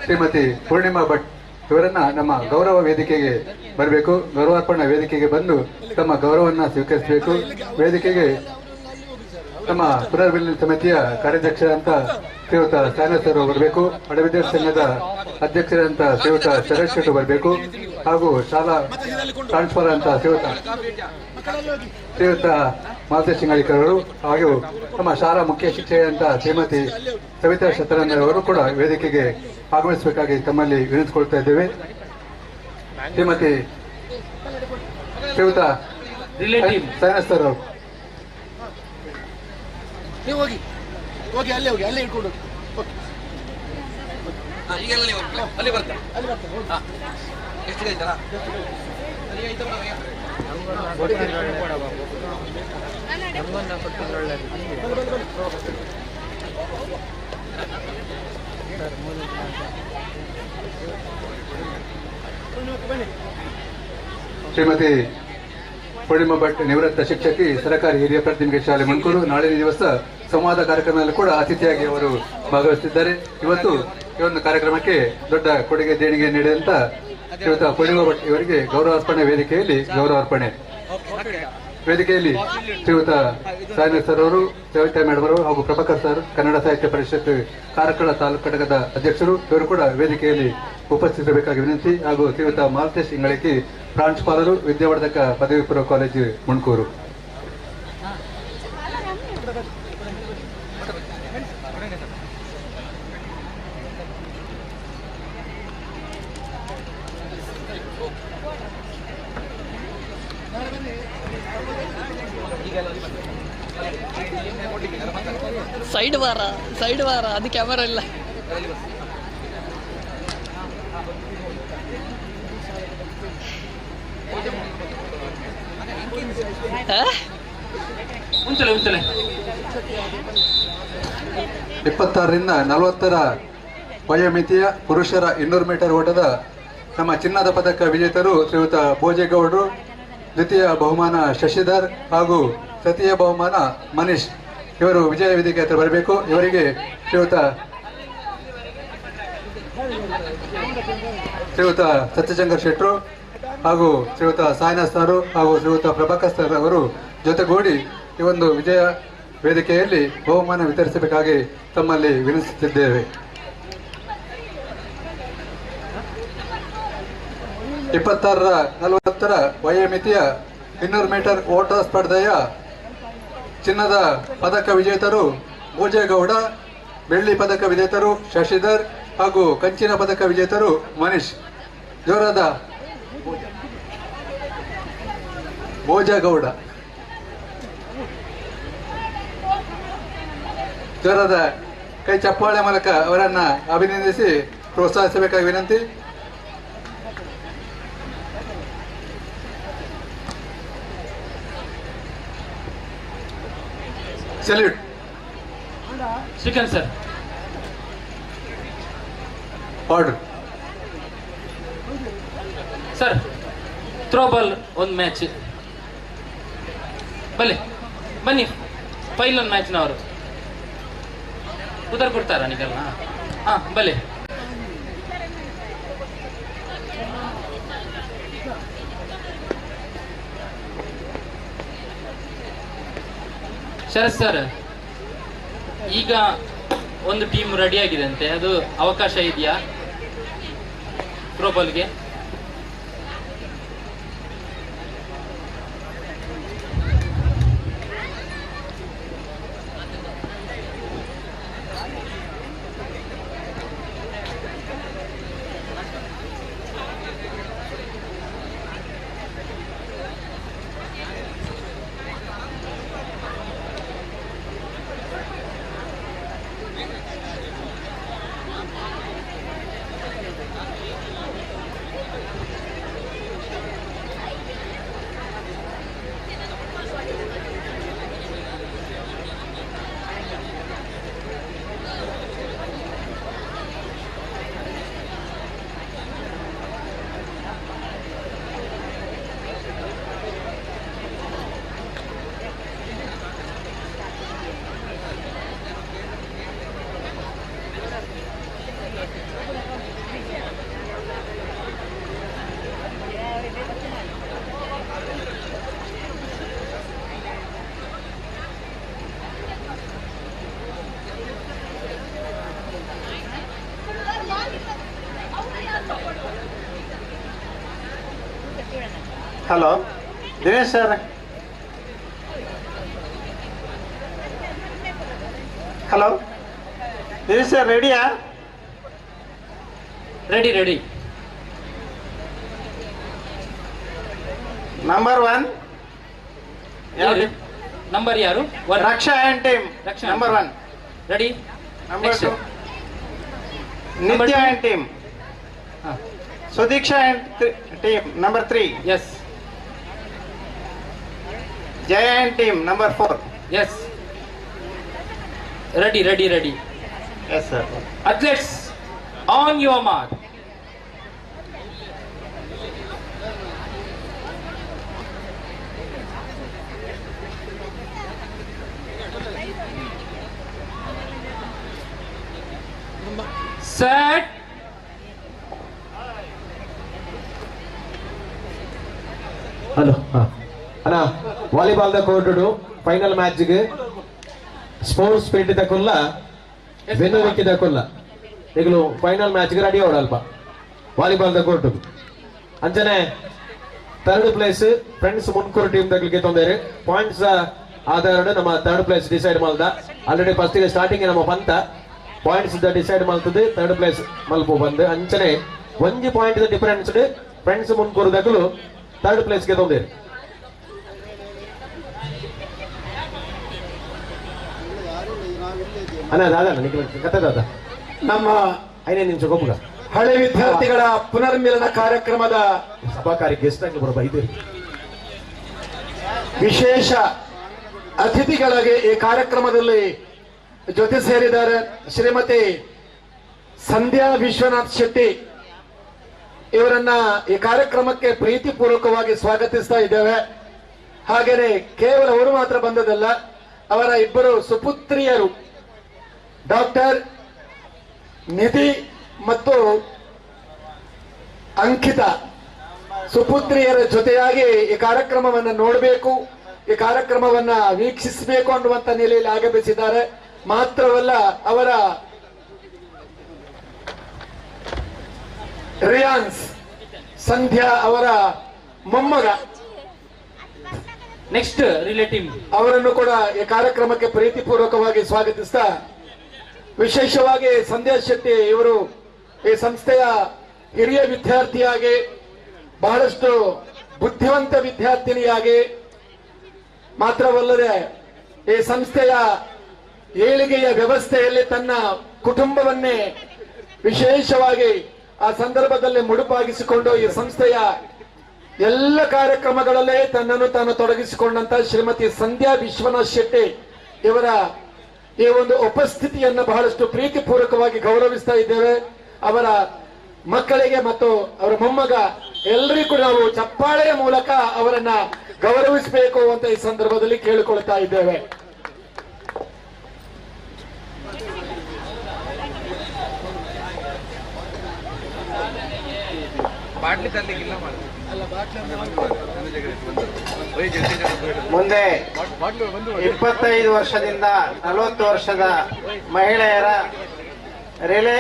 ಶ್ರೀಮತಿ ಪೂರ್ಣಿಮಾ ಭಟ್ ಇವರನ್ನ ನಮ್ಮ ಗೌರವ ವೇದಿಕೆಗೆ ಬರಬೇಕು, ಗೌರವಾರ್ಪಣಾ ವೇದಿಕೆಗೆ ಬಂದು ತಮ್ಮ ಗೌರವವನ್ನ ಸ್ವೀಕರಿಸಬೇಕು. ವೇದಿಕೆಗೆ ನಮ್ಮ ಪುನರ್ಮಿಲನ ಸಮಿತಿಯ ಕಾರ್ಯಾಧ್ಯಕ್ಷರಂತ ಶ್ರೀಯುತ ಸಾಯನ ಸರ್ ಬರಬೇಕು, ಅಡವಿದ್ಯಾರ್ಥಿ ಸಂಘದ ಅಧ್ಯಕ್ಷರಂತ ಶ್ರೀಯುತ ಶರತ್ ಶೆಟ್ಟಿ ಬರಬೇಕು, ಹಾಗೂ ಶಾಲಾ ಟ್ರಾನ್ಸ್ಫರ್ ಅಂತ ಶ್ರೀಯುತ ಮಾಲತೇಶ್ ಸಿಂಗಾಳಿಕರ್ ಅವರು, ಹಾಗೂ ನಮ್ಮ ಶಾಲಾ ಮುಖ್ಯ ಶಿಕ್ಷಕರಂತ ಶ್ರೀಮತಿ ಸವಿತಾ ಶತರಂದ್ರ ಅವರು ಕೂಡ ವೇದಿಕೆಗೆ ಆಗಮಿಸಬೇಕಾಗಿ ತಮ್ಮಲ್ಲಿ ವಿನಂತಿಸಿಕೊಳ್ತಾ ಇದ್ದೇವೆ. ಶ್ರೀಮತಿ ಶ್ರೀಯುತ ಸಾಯನ ಸರ್ ಅವರು ನೀವು ಹೋಗಿ ಹೋಗಿ ಅಲ್ಲೇ ಹೋಗಿ ಅಲ್ಲೇ ಇಟ್ಕೊಂಡು ಹೋಗಿ. ಅಲ್ಲಿ ಬರ್ತಾರೆ ಅಲ್ಲಿ ಬರ್ತಾರೆ. ಎಷ್ಟು ಐತಲ್ಲ ಶ್ರೀಮತಿ ಪೂರ್ಣಿಮಾ ಭಟ್ ನಿವೃತ್ತ ಶಿಕ್ಷಕಿ ಸರ್ಕಾರಿ ಹಿರಿಯ ಪ್ರಾಥಮಿಕ ಶಾಲೆ ಮಣ್ಕೂರು. ನಾಳಿನ ದಿವಸ ಸಂವಾದ ಕಾರ್ಯಕ್ರಮದಲ್ಲಿ ಕೂಡ ಅತಿಥಿಯಾಗಿ ಅವರು ಭಾಗವಹಿಸಿದ್ದಾರೆ. ಇವತ್ತು ಈ ಒಂದು ಕಾರ್ಯಕ್ರಮಕ್ಕೆ ದೊಡ್ಡ ಕೊಡುಗೆ ದೇಣಿಗೆ ನೀಡಿದಂತ ಶ್ರೀಯುತ ಪೂರ್ಣಿಮಾ ಭಟ್ ಇವರಿಗೆ ಗೌರವಾರ್ಪಣೆ ವೇದಿಕೆಯಲ್ಲಿ ಗೌರವಾರ್ಪಣೆ ವೇದಿಕೆಯಲ್ಲಿ ಶ್ರೀಯುತ ಸಾಯನ ಸರ್ ಅವರು, ಸವಿತಾ ಮೇಡಮ್ ಅವರು ಹಾಗೂ ಪ್ರಭಾಕರ್ ಸರ್ ಕನ್ನಡ ಸಾಹಿತ್ಯ ಪರಿಷತ್ ಕಾರ್ಕಳ ತಾಲೂಕು ಘಟಕದ ಅಧ್ಯಕ್ಷರು ಇವರು ಕೂಡ ವೇದಿಕೆಯಲ್ಲಿ ಉಪಸ್ಥಿತರಬೇಕಾಗಿ ವಿನಂತಿ. ಹಾಗೂ ಶ್ರೀಯುತ ಮಾಲತೇಶ್ ಇಂಗಳಕಿ ಪ್ರಾಂಶುಪಾಲರು, ವಿದ್ಯಾವರ್ಧಕ ಪದವಿ ಪೂರ್ವ ಕಾಲೇಜು ಮಣ್ಕೂರು. ಸೈಡ್ ಬಾರ ಅದು ಕ್ಯಾಮರಾ ಇಲ್ಲ. ಉಂಚಲೆ 26ರಿಂದ 40ರ ವಯೋಮಿತಿಯ ಪುರುಷರ 200 ಮೀಟರ್ ಓಟದ ನಮ್ಮ ಚಿನ್ನದ ಪದಕ ವಿಜೇತರು ಶ್ರೀಯುತ ಭೋಜೇಗೌಡರು, ದ್ವಿತೀಯ ಬಹುಮಾನ ಶಶಿಧರ್ ಹಾಗೂ ತೃತೀಯ ಬಹುಮಾನ ಮನೀಶ್ ಇವರು ವಿಜಯ ವೇದಿಕೆ ಹತ್ರ ಬರಬೇಕು. ಇವರಿಗೆ ಶ್ರೀಯುತ ಸತ್ಯಶಂಕರ್ ಶೆಟ್ರು ಹಾಗೂ ಶ್ರೀಯುತ ಸಾಯಿನಾಥ್ ಸರ್ ಹಾಗೂ ಶ್ರೀಯುತ ಪ್ರಭಾಕರ್ ಸರ್ ಅವರು ಜೊತೆಗೂಡಿ ಈ ಒಂದು ವಿಜಯ ವೇದಿಕೆಯಲ್ಲಿ ಬಹುಮಾನ ವಿತರಿಸಬೇಕಾಗಿ ತಮ್ಮಲ್ಲಿ ವಿನಂತಿಸುತ್ತಿದ್ದೇವೆ. 26ರ 40ರ ವಯೋಮಿತಿಯ 200 ಮೀಟರ್ ಓಟ ಸ್ಪರ್ಧೆಯ ಚಿನ್ನದ ಪದಕ ವಿಜೇತರು ಭೋಜೇಗೌಡ, ಬೆಳ್ಳಿ ಪದಕ ವಿಜೇತರು ಶಶಿಧರ್ ಹಾಗೂ ಕಂಚಿನ ಪದಕ ವಿಜೇತರು ಮನೀಶ್. ಜೋರಾದ ಭೋಜೇಗೌಡ ಜೋರಾದ ಕೈ ಚಪ್ಪಾಳೆ ಮೂಲಕ ಅವರನ್ನ ಅಭಿನಂದಿಸಿ ಪ್ರೋತ್ಸಾಹಿಸಬೇಕಾಗಿ ವಿನಂತಿ. Salute. Srikanth sir order sir. Throwball ಒಂದು ಮ್ಯಾಚ್ ಬನ್ನಿ ಫೈನಲ್ ಮ್ಯಾಚ್ನವರು ಉದರ್ ಕೊಡ್ತಾರ ನಿಗಲ್ಲ. ಬಲೆ ಶರತ್ ಸರ್, ಈಗ ಒಂದು ಟೀಮ್ ರೆಡಿ ಆಗಿದೆ ಅಂತೆ, ಅದು ಅವಕಾಶ ಇದೆಯಾ ಥ್ರೋಬಾಲ್ಗೆ? Hello Dinesh sir, hello Dinesh sir ರೆಡಿಯಾ? Ready ready. ನಂಬರ್ 1 ನಂಬರ್ ಯಾರು? Raksha and team number 1. Ready. Number 2 Nithya and team. Sudeeksha and team number 3. Yes. Jaya and team number 4. Yes. Ready ready ready. Yes sir. Athletes on your mark. Set. Hello ಅಣ್ಣ, volleyball court final ಮ್ಯಾಚ್ಗೆ sports ಪೇಟ್ ತಕೊಲ್ಲ ಬೆನ್ನುವಿಕ್ಕಿ ತಕೊಲ್ಲ ಈಗಲೂ final ಮ್ಯಾಚ್ಗೆ ready ಅವಡಲ್ಪ volleyball court ಅಂಚನೆ 3rd place friends Munkur team ತಗಲಿಕ್ಕೆ ತೊಂದರೆ ಪಾಯಿಂಟ್ಸ್ ಆಧಾರ ನಮ್ಮ 3rd ಪ್ಲೇಸ್ ಡಿಸೈಡ್ ಮಾಡ್ದ. ಆಲ್ರೆಡಿ ಫಸ್ಟಿಗೆ ಸ್ಟಾರ್ಟಿಂಗ್ ನಮ್ಮ ಪಂತ ಪಾಯಿಂಟ್ಸ್ ಡಿಸೈಡ್ ಮಾಡ್ತದೆ 3rd ಪ್ಲೇಸ್ ಮಲ್ಪ ಬಂದು ಅಂಚನೆ 1 point difference friends Munkur ತಗಲು 3rd ಪ್ಲೇಸ್ಗೆ ತೊಂದರೆ. ನಮ್ಮ ಐದೇ ನಿಮಿಷ ಗೊಬ್ಬರ ಹಳೆ ವಿದ್ಯಾರ್ಥಿಗಳ ಪುನರ್ಮಿಲನ ಕಾರ್ಯಕ್ರಮದ ಸಭಾಕಾರಿ ಗೆಸ್ಟ್ ಆಗಿ ಬರೋ ಬೈದೇರಿ ವಿಶೇಷ ಅತಿಥಿಗಳಿಗೆ ಈ ಕಾರ್ಯಕ್ರಮದಲ್ಲಿ ಜೊತೆ ಸೇರಿದ್ದಾರೆ ಶ್ರೀಮತಿ ಸಂಧ್ಯಾ ವಿಶ್ವನಾಥ್ ಶೆಟ್ಟಿ ಇವರನ್ನ ಈ ಕಾರ್ಯಕ್ರಮಕ್ಕೆ ಪ್ರೀತಿಪೂರ್ವಕವಾಗಿ ಸ್ವಾಗತಿಸ್ತಾ ಇದ್ದೇವೆ. ಹಾಗೇನೆ ಕೇವಲ ಅವರು ಮಾತ್ರ ಬಂದದಲ್ಲ, ಅವರ ಇಬ್ಬರು ಸುಪುತ್ರಿಯರು ಡಾಕ್ಟರ್ ನಿಧಿ ಮತ್ತು ಅಂಕಿತಾ ಸುಪುತ್ರಿಯರ ಜೊತೆಯಾಗಿ ಈ ಕಾರ್ಯಕ್ರಮವನ್ನು ನೋಡಬೇಕು, ಈ ಕಾರ್ಯಕ್ರಮವನ್ನ ವೀಕ್ಷಿಸಬೇಕು ಅನ್ನುವಂತ ನೆಲೆಯಲ್ಲಿ ಆಗಮಿಸಿದ್ದಾರೆ. ಮಾತ್ರವಲ್ಲ, ಅವರ ರಿಯಾನ್ಸ್ ಸಂಧ್ಯಾ ಅವರ ಮೊಮ್ಮಗ ನೆಕ್ಸ್ಟ್ ರಿಲೇಟಿವ್ ಅವರನ್ನು ಕೂಡ ಈ ಕಾರ್ಯಕ್ರಮಕ್ಕೆ ಪ್ರೀತಿಪೂರ್ವಕವಾಗಿ ಸ್ವಾಗತಿಸ್ತಾ, ವಿಶೇಷವಾಗಿ ಸಂಧ್ಯಾ ಶೆಟ್ಟಿ ಇವರು ಈ ಸಂಸ್ಥೆಯ ಹಿರಿಯ ವಿದ್ಯಾರ್ಥಿಯಾಗಿ ಬಹಳಷ್ಟು ಬುದ್ಧಿವಂತ ವಿದ್ಯಾರ್ಥಿನಿಯಾಗಿ ಮಾತ್ರವಲ್ಲದೆ ಈ ಸಂಸ್ಥೆಯ ಏಳಿಗೆಯ ವ್ಯವಸ್ಥೆಯಲ್ಲಿ ತನ್ನ ಕುಟುಂಬವನ್ನೇ ವಿಶೇಷವಾಗಿ ಆ ಸಂದರ್ಭದಲ್ಲಿ ಮುಡುಪಾಗಿಸಿಕೊಂಡು ಈ ಸಂಸ್ಥೆಯ ಎಲ್ಲ ಕಾರ್ಯಕ್ರಮಗಳಲ್ಲೇ ತನ್ನನ್ನು ತಾನು ತೊಡಗಿಸಿಕೊಂಡಂತ ಶ್ರೀಮತಿ ಸಂಧ್ಯಾ ವಿಶ್ವನಾಥ್ ಶೆಟ್ಟಿ ಇವರ ಈ ಒಂದು ಉಪಸ್ಥಿತಿಯನ್ನು ಬಹಳಷ್ಟು ಪ್ರೀತಿಪೂರ್ವಕವಾಗಿ ಗೌರವಿಸ್ತಾ ಇದ್ದೇವೆ. ಅವರ ಮಕ್ಕಳಿಗೆ ಮತ್ತು ಅವರ ಮೊಮ್ಮಗ ಎಲ್ಲರಿಗೂ ನಾವು ಚಪ್ಪಾಳೆಯ ಮೂಲಕ ಅವರನ್ನ ಗೌರವಿಸಬೇಕು ಅಂತ ಈ ಸಂದರ್ಭದಲ್ಲಿ ಕೇಳಿಕೊಳ್ತಾ ಇದ್ದೇವೆ. ಮುಂದೆ 25 ವರ್ಷದಿಂದ 40 ವರ್ಷದ ಮಹಿಳೆಯರ ರಿಲೇ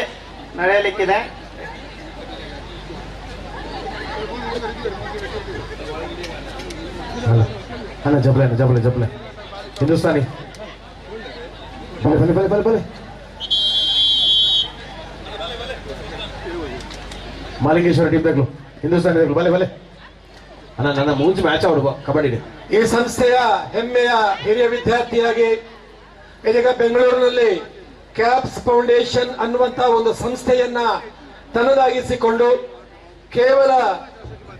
ನಡೆಯಲಿಕ್ಕಿದೆ. ಅಲ್ಲ ಜಬ್ಲೆ ಜಬ್ಲೆ ಜಬ್ಲೆ ಹಿಂದೂಸ್ತಾನಿ ಬಲೆ ಬಲೆ ಬಲೆ ಬಲೆ ಬಲೆ ಮಾಲಿಂಗೇಶ್ವರ ಟೀಮ್ ತಗ್ಲು ಹಿಂದೂಸ್ತಾನಿ ತಗ್ಲು ಬಲೆ ಬಲೆ ಅಣ್ಣ ನನ್ನ ಮೂಂಜಿ ಮ್ಯಾಚ್ ಆಡುವ ಕಬಡ್ಡಿ. ಈ ಸಂಸ್ಥೆಯ ಹೆಮ್ಮೆಯ ಹಿರಿಯ ವಿದ್ಯಾರ್ಥಿಯಾಗಿ ಇದೀಗ ಬೆಂಗಳೂರಿನಲ್ಲಿ ಕ್ಯಾಪ್ಸ್ ಫೌಂಡೇಶನ್ ಅನ್ನುವಂತಹ ಒಂದು ಸಂಸ್ಥೆಯನ್ನ ತನ್ನದಾಗಿಸಿಕೊಂಡು ಕೇವಲ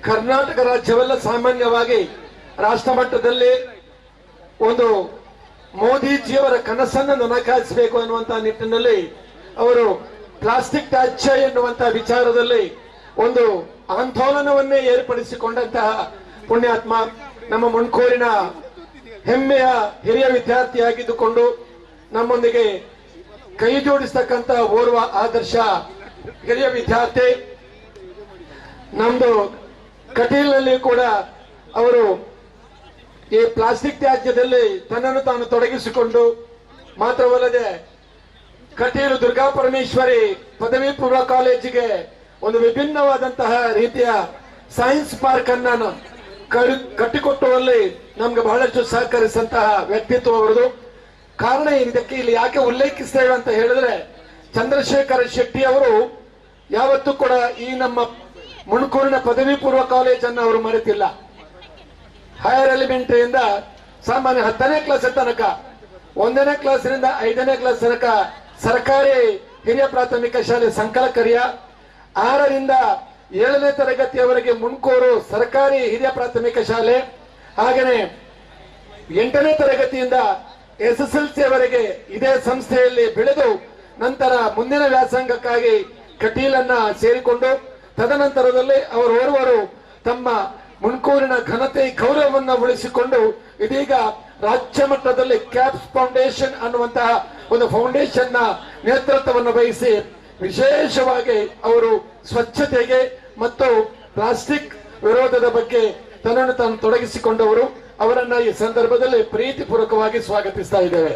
ಕರ್ನಾಟಕ ರಾಜ್ಯವಲ್ಲ, ಸಾಮಾನ್ಯವಾಗಿ ರಾಷ್ಟ್ರ ಮಟ್ಟದಲ್ಲಿ ಒಂದು ಮೋದಿಜಿಯವರ ಕನಸನ್ನು ನನಕಾಯಿಸಬೇಕು ಅನ್ನುವಂತಹ ನಿಟ್ಟಿನಲ್ಲಿ ಅವರು ಪ್ಲಾಸ್ಟಿಕ್ ತ್ಯಾಜ್ಯ ಎನ್ನುವಂತಹ ವಿಚಾರದಲ್ಲಿ ಒಂದು ಆಂದೋಲನವನ್ನೇ ಏರ್ಪಡಿಸಿಕೊಂಡಂತಹ ಪುಣ್ಯಾತ್ಮ ನಮ್ಮ ಮುನ್ಕೂರಿನ ಹೆಮ್ಮೆಯ ಹಿರಿಯ ವಿದ್ಯಾರ್ಥಿಯಾಗಿದ್ದುಕೊಂಡು ನಮ್ಮೊಂದಿಗೆ ಕೈ ಜೋಡಿಸ್ತಕ್ಕಂತ ಓರ್ವ ಆದರ್ಶ ಹಿರಿಯ ವಿದ್ಯಾರ್ಥಿ. ನಮ್ದು ಕಟೀಲ್ನಲ್ಲಿ ಕೂಡ ಅವರು ಈ ಪ್ಲಾಸ್ಟಿಕ್ ತ್ಯಾಜ್ಯದಲ್ಲಿ ತನ್ನನ್ನು ತಾನು ತೊಡಗಿಸಿಕೊಂಡು ಮಾತ್ರವಲ್ಲದೆ ಕಟೀಲು ದುರ್ಗಾ ಪರಮೇಶ್ವರಿ ಪದವಿ ಪೂರ್ವ ಕಾಲೇಜಿಗೆ ಒಂದು ವಿಭಿನ್ನವಾದಂತಹ ರೀತಿಯ ಸೈನ್ಸ್ ಪಾರ್ಕ್ ಅನ್ನ ಕಟ್ಟಿಕೊಟ್ಟುವಲ್ಲಿ ನಮ್ಗೆ ಬಹಳಷ್ಟು ಸಹಕರಿಸಿದಂತಹ ವ್ಯಕ್ತಿತ್ವ ಅವರದು. ಕಾರಣ ಇದಕ್ಕೆ ಇಲ್ಲಿ ಯಾಕೆ ಉಲ್ಲೇಖಿಸ್ತೇವೆ ಅಂತ ಹೇಳಿದ್ರೆ, ಚಂದ್ರಶೇಖರ ಶೆಟ್ಟಿ ಅವರು ಯಾವತ್ತೂ ಕೂಡ ಈ ನಮ್ಮ ಮುಣಕೂರಿನ ಪದವಿ ಪೂರ್ವ ಕಾಲೇಜನ್ನು ಅವರು ಮರೆತಿಲ್ಲ. ಹೈಯರ್ ಎಲಿಮೆಂಟರಿಯಿಂದ ಸಾಮಾನ್ಯ 10ನೇ ಕ್ಲಾಸ್ ತನಕ, 1ನೇ ಕ್ಲಾಸ್ನಿಂದ 5ನೇ ಕ್ಲಾಸ್ ತನಕ ಸರ್ಕಾರಿ ಹಿರಿಯ ಪ್ರಾಥಮಿಕ ಶಾಲೆ ಸಂಕಲಕರಿಯ, 6ರಿಂದ 7ನೇ ತರಗತಿಯವರೆಗೆ ಮುಣಕೂರು ಸರ್ಕಾರಿ ಹಿರಿಯ ಪ್ರಾಥಮಿಕ ಶಾಲೆ, ಹಾಗೆಯೇ 8ನೇ ತರಗತಿಯಿಂದ SSLC ವರೆಗೆ ಇದೇ ಸಂಸ್ಥೆಯಲ್ಲಿ ಬೆಳೆದು ನಂತರ ಮುಂದಿನ ವ್ಯಾಸಂಗಕ್ಕಾಗಿ ಕಟೀಲನ್ನ ಸೇರಿಕೊಂಡು ತದನಂತರದಲ್ಲಿ ಓರ್ವರು ತಮ್ಮ ಮುಣಕೂರಿನ ಘನತೆ ಗೌರವವನ್ನು ಉಳಿಸಿಕೊಂಡು ಇದೀಗ ರಾಜ್ಯ ಮಟ್ಟದಲ್ಲಿ ಕ್ಯಾಪ್ಸ್ ಫೌಂಡೇಶನ್ ಅನ್ನುವಂತಹ ಒಂದು ಫೌಂಡೇಶನ್ ನ ನೇತೃತ್ವವನ್ನು ವಹಿಸಿ ವಿಶೇಷವಾಗಿ ಅವರು ಸ್ವಚ್ಛತೆಗೆ ಮತ್ತು ಪ್ಲಾಸ್ಟಿಕ್ ವಿರೋಧದ ಬಗ್ಗೆ ತನ್ನನ್ನು ತಾನು ತೊಡಗಿಸಿಕೊಂಡವರು. ಅವರನ್ನ ಈ ಸಂದರ್ಭದಲ್ಲಿ ಪ್ರೀತಿಪೂರ್ವಕವಾಗಿ ಸ್ವಾಗತಿಸ್ತಾ ಇದ್ದೇವೆ.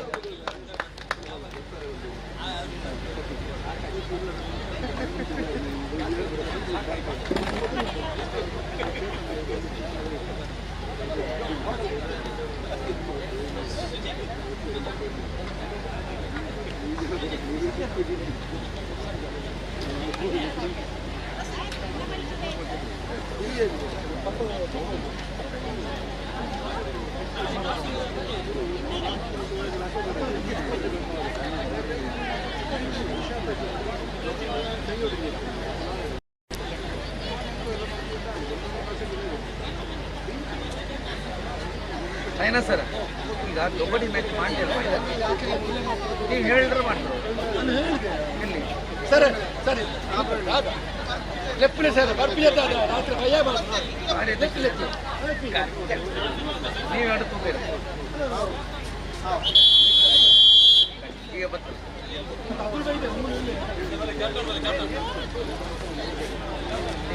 ಐನಾ ಸರ್, ಈಗ ಕಬಡ್ಡಿ ಮ್ಯಾಚ್ ಮಾಡ್ತಿಲ್ಲ, ನೀವು ಹೇಳಿದ್ರೆ ಮಾಡ್ತಾರೆ ಇಲ್ಲಿ ಸರ್. ಸರಿ ಲೆಫ್ಟ್ ಸರ್ ಬರ್ಪಿಯದ ರಾತ್ರಿ ಭಯ ನೀವು ಎರಡು ತೂಬೇರ ಈಗ ಬರ್ತಾರೆ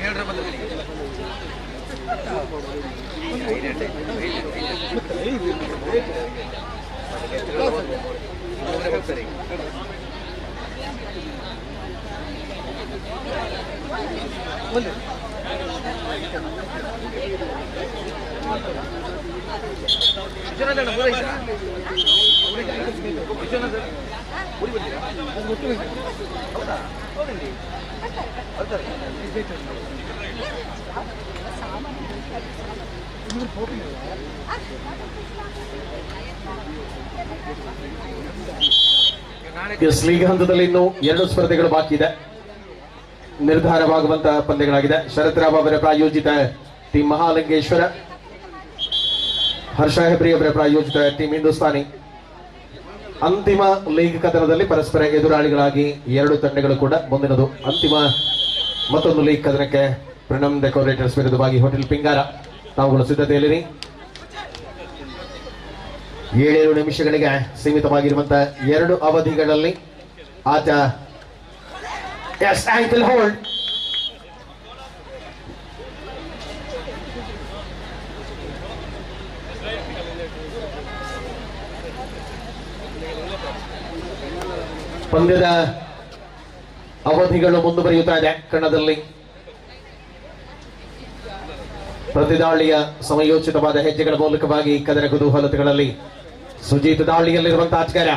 ಹೇಳ್ರೆ ಬಂದ ಹೋಗ್ತಾರೆ. ಲೀಗ್ ಹಂತದಲ್ಲಿ ಇನ್ನು 2 ಸ್ಪರ್ಧೆಗಳು ಬಾಕಿ ಇದೆ. ನಿರ್ಧಾರವಾಗುವಂತಹ ಪಂದ್ಯಗಳಾಗಿದೆ. ಶರತ್ ರಾವ್ ಅವರ ಪ್ರಾಯೋಜಿತ ಟೀಮ್ ಮಹಾಲಿಂಗೇಶ್ವರ, ಹರ್ಷ ಹೆಬ್ರಿ ಅವರ ಪ್ರಾಯೋಜಿತ ಟೀಮ್ ಹಿಂದೂಸ್ತಾನಿ. ಅಂತಿಮ ಲೀಗ್ ಕದನದಲ್ಲಿ ಪರಸ್ಪರ ಎದುರಾಳಿಗಳಾಗಿ 2 ತಂಡಗಳು ಕೂಡ ಮುಂದಿನದು. ಅಂತಿಮ ಮತ್ತೊಂದು ಲೀಗ್ ಕದನಕ್ಕೆ ಪ್ರಣಮ್ ಡೆಕೋರೇಟರ್ಸ್ ವಿರುದ್ಧವಾಗಿ ಹೋಟೆಲ್ ಪಿಂಗಾರ. ತಾವುಗಳು ಸಿದ್ಧತೆಯಲ್ಲಿರಿ. 7 ನಿಮಿಷಗಳಿಗೆ ಸೀಮಿತವಾಗಿರುವಂತಹ 2 ಅವಧಿಗಳಲ್ಲಿ ಆತ ಆಂಕಲ್ ಹೋಲ್ಡ್ ಪಂದ್ಯದ ಅವಧಿಗಳು ಮುಂದುವರಿಯುತ್ತಾ ಇದೆ. ಕಣದಲ್ಲಿ ಪ್ರತಿದಾಳಿಯ ಸಮಯೋಚಿತವಾದ ಹೆಜ್ಜೆಗಳ ಮೂಲಕವಾಗಿ ಕದನ ಕುತೂಹಲತೆಗಳಲ್ಲಿ ಸುಜೀತ್ ದಾಳಿಯಲ್ಲಿರುವಂತಹ ಆಟಗಾರ.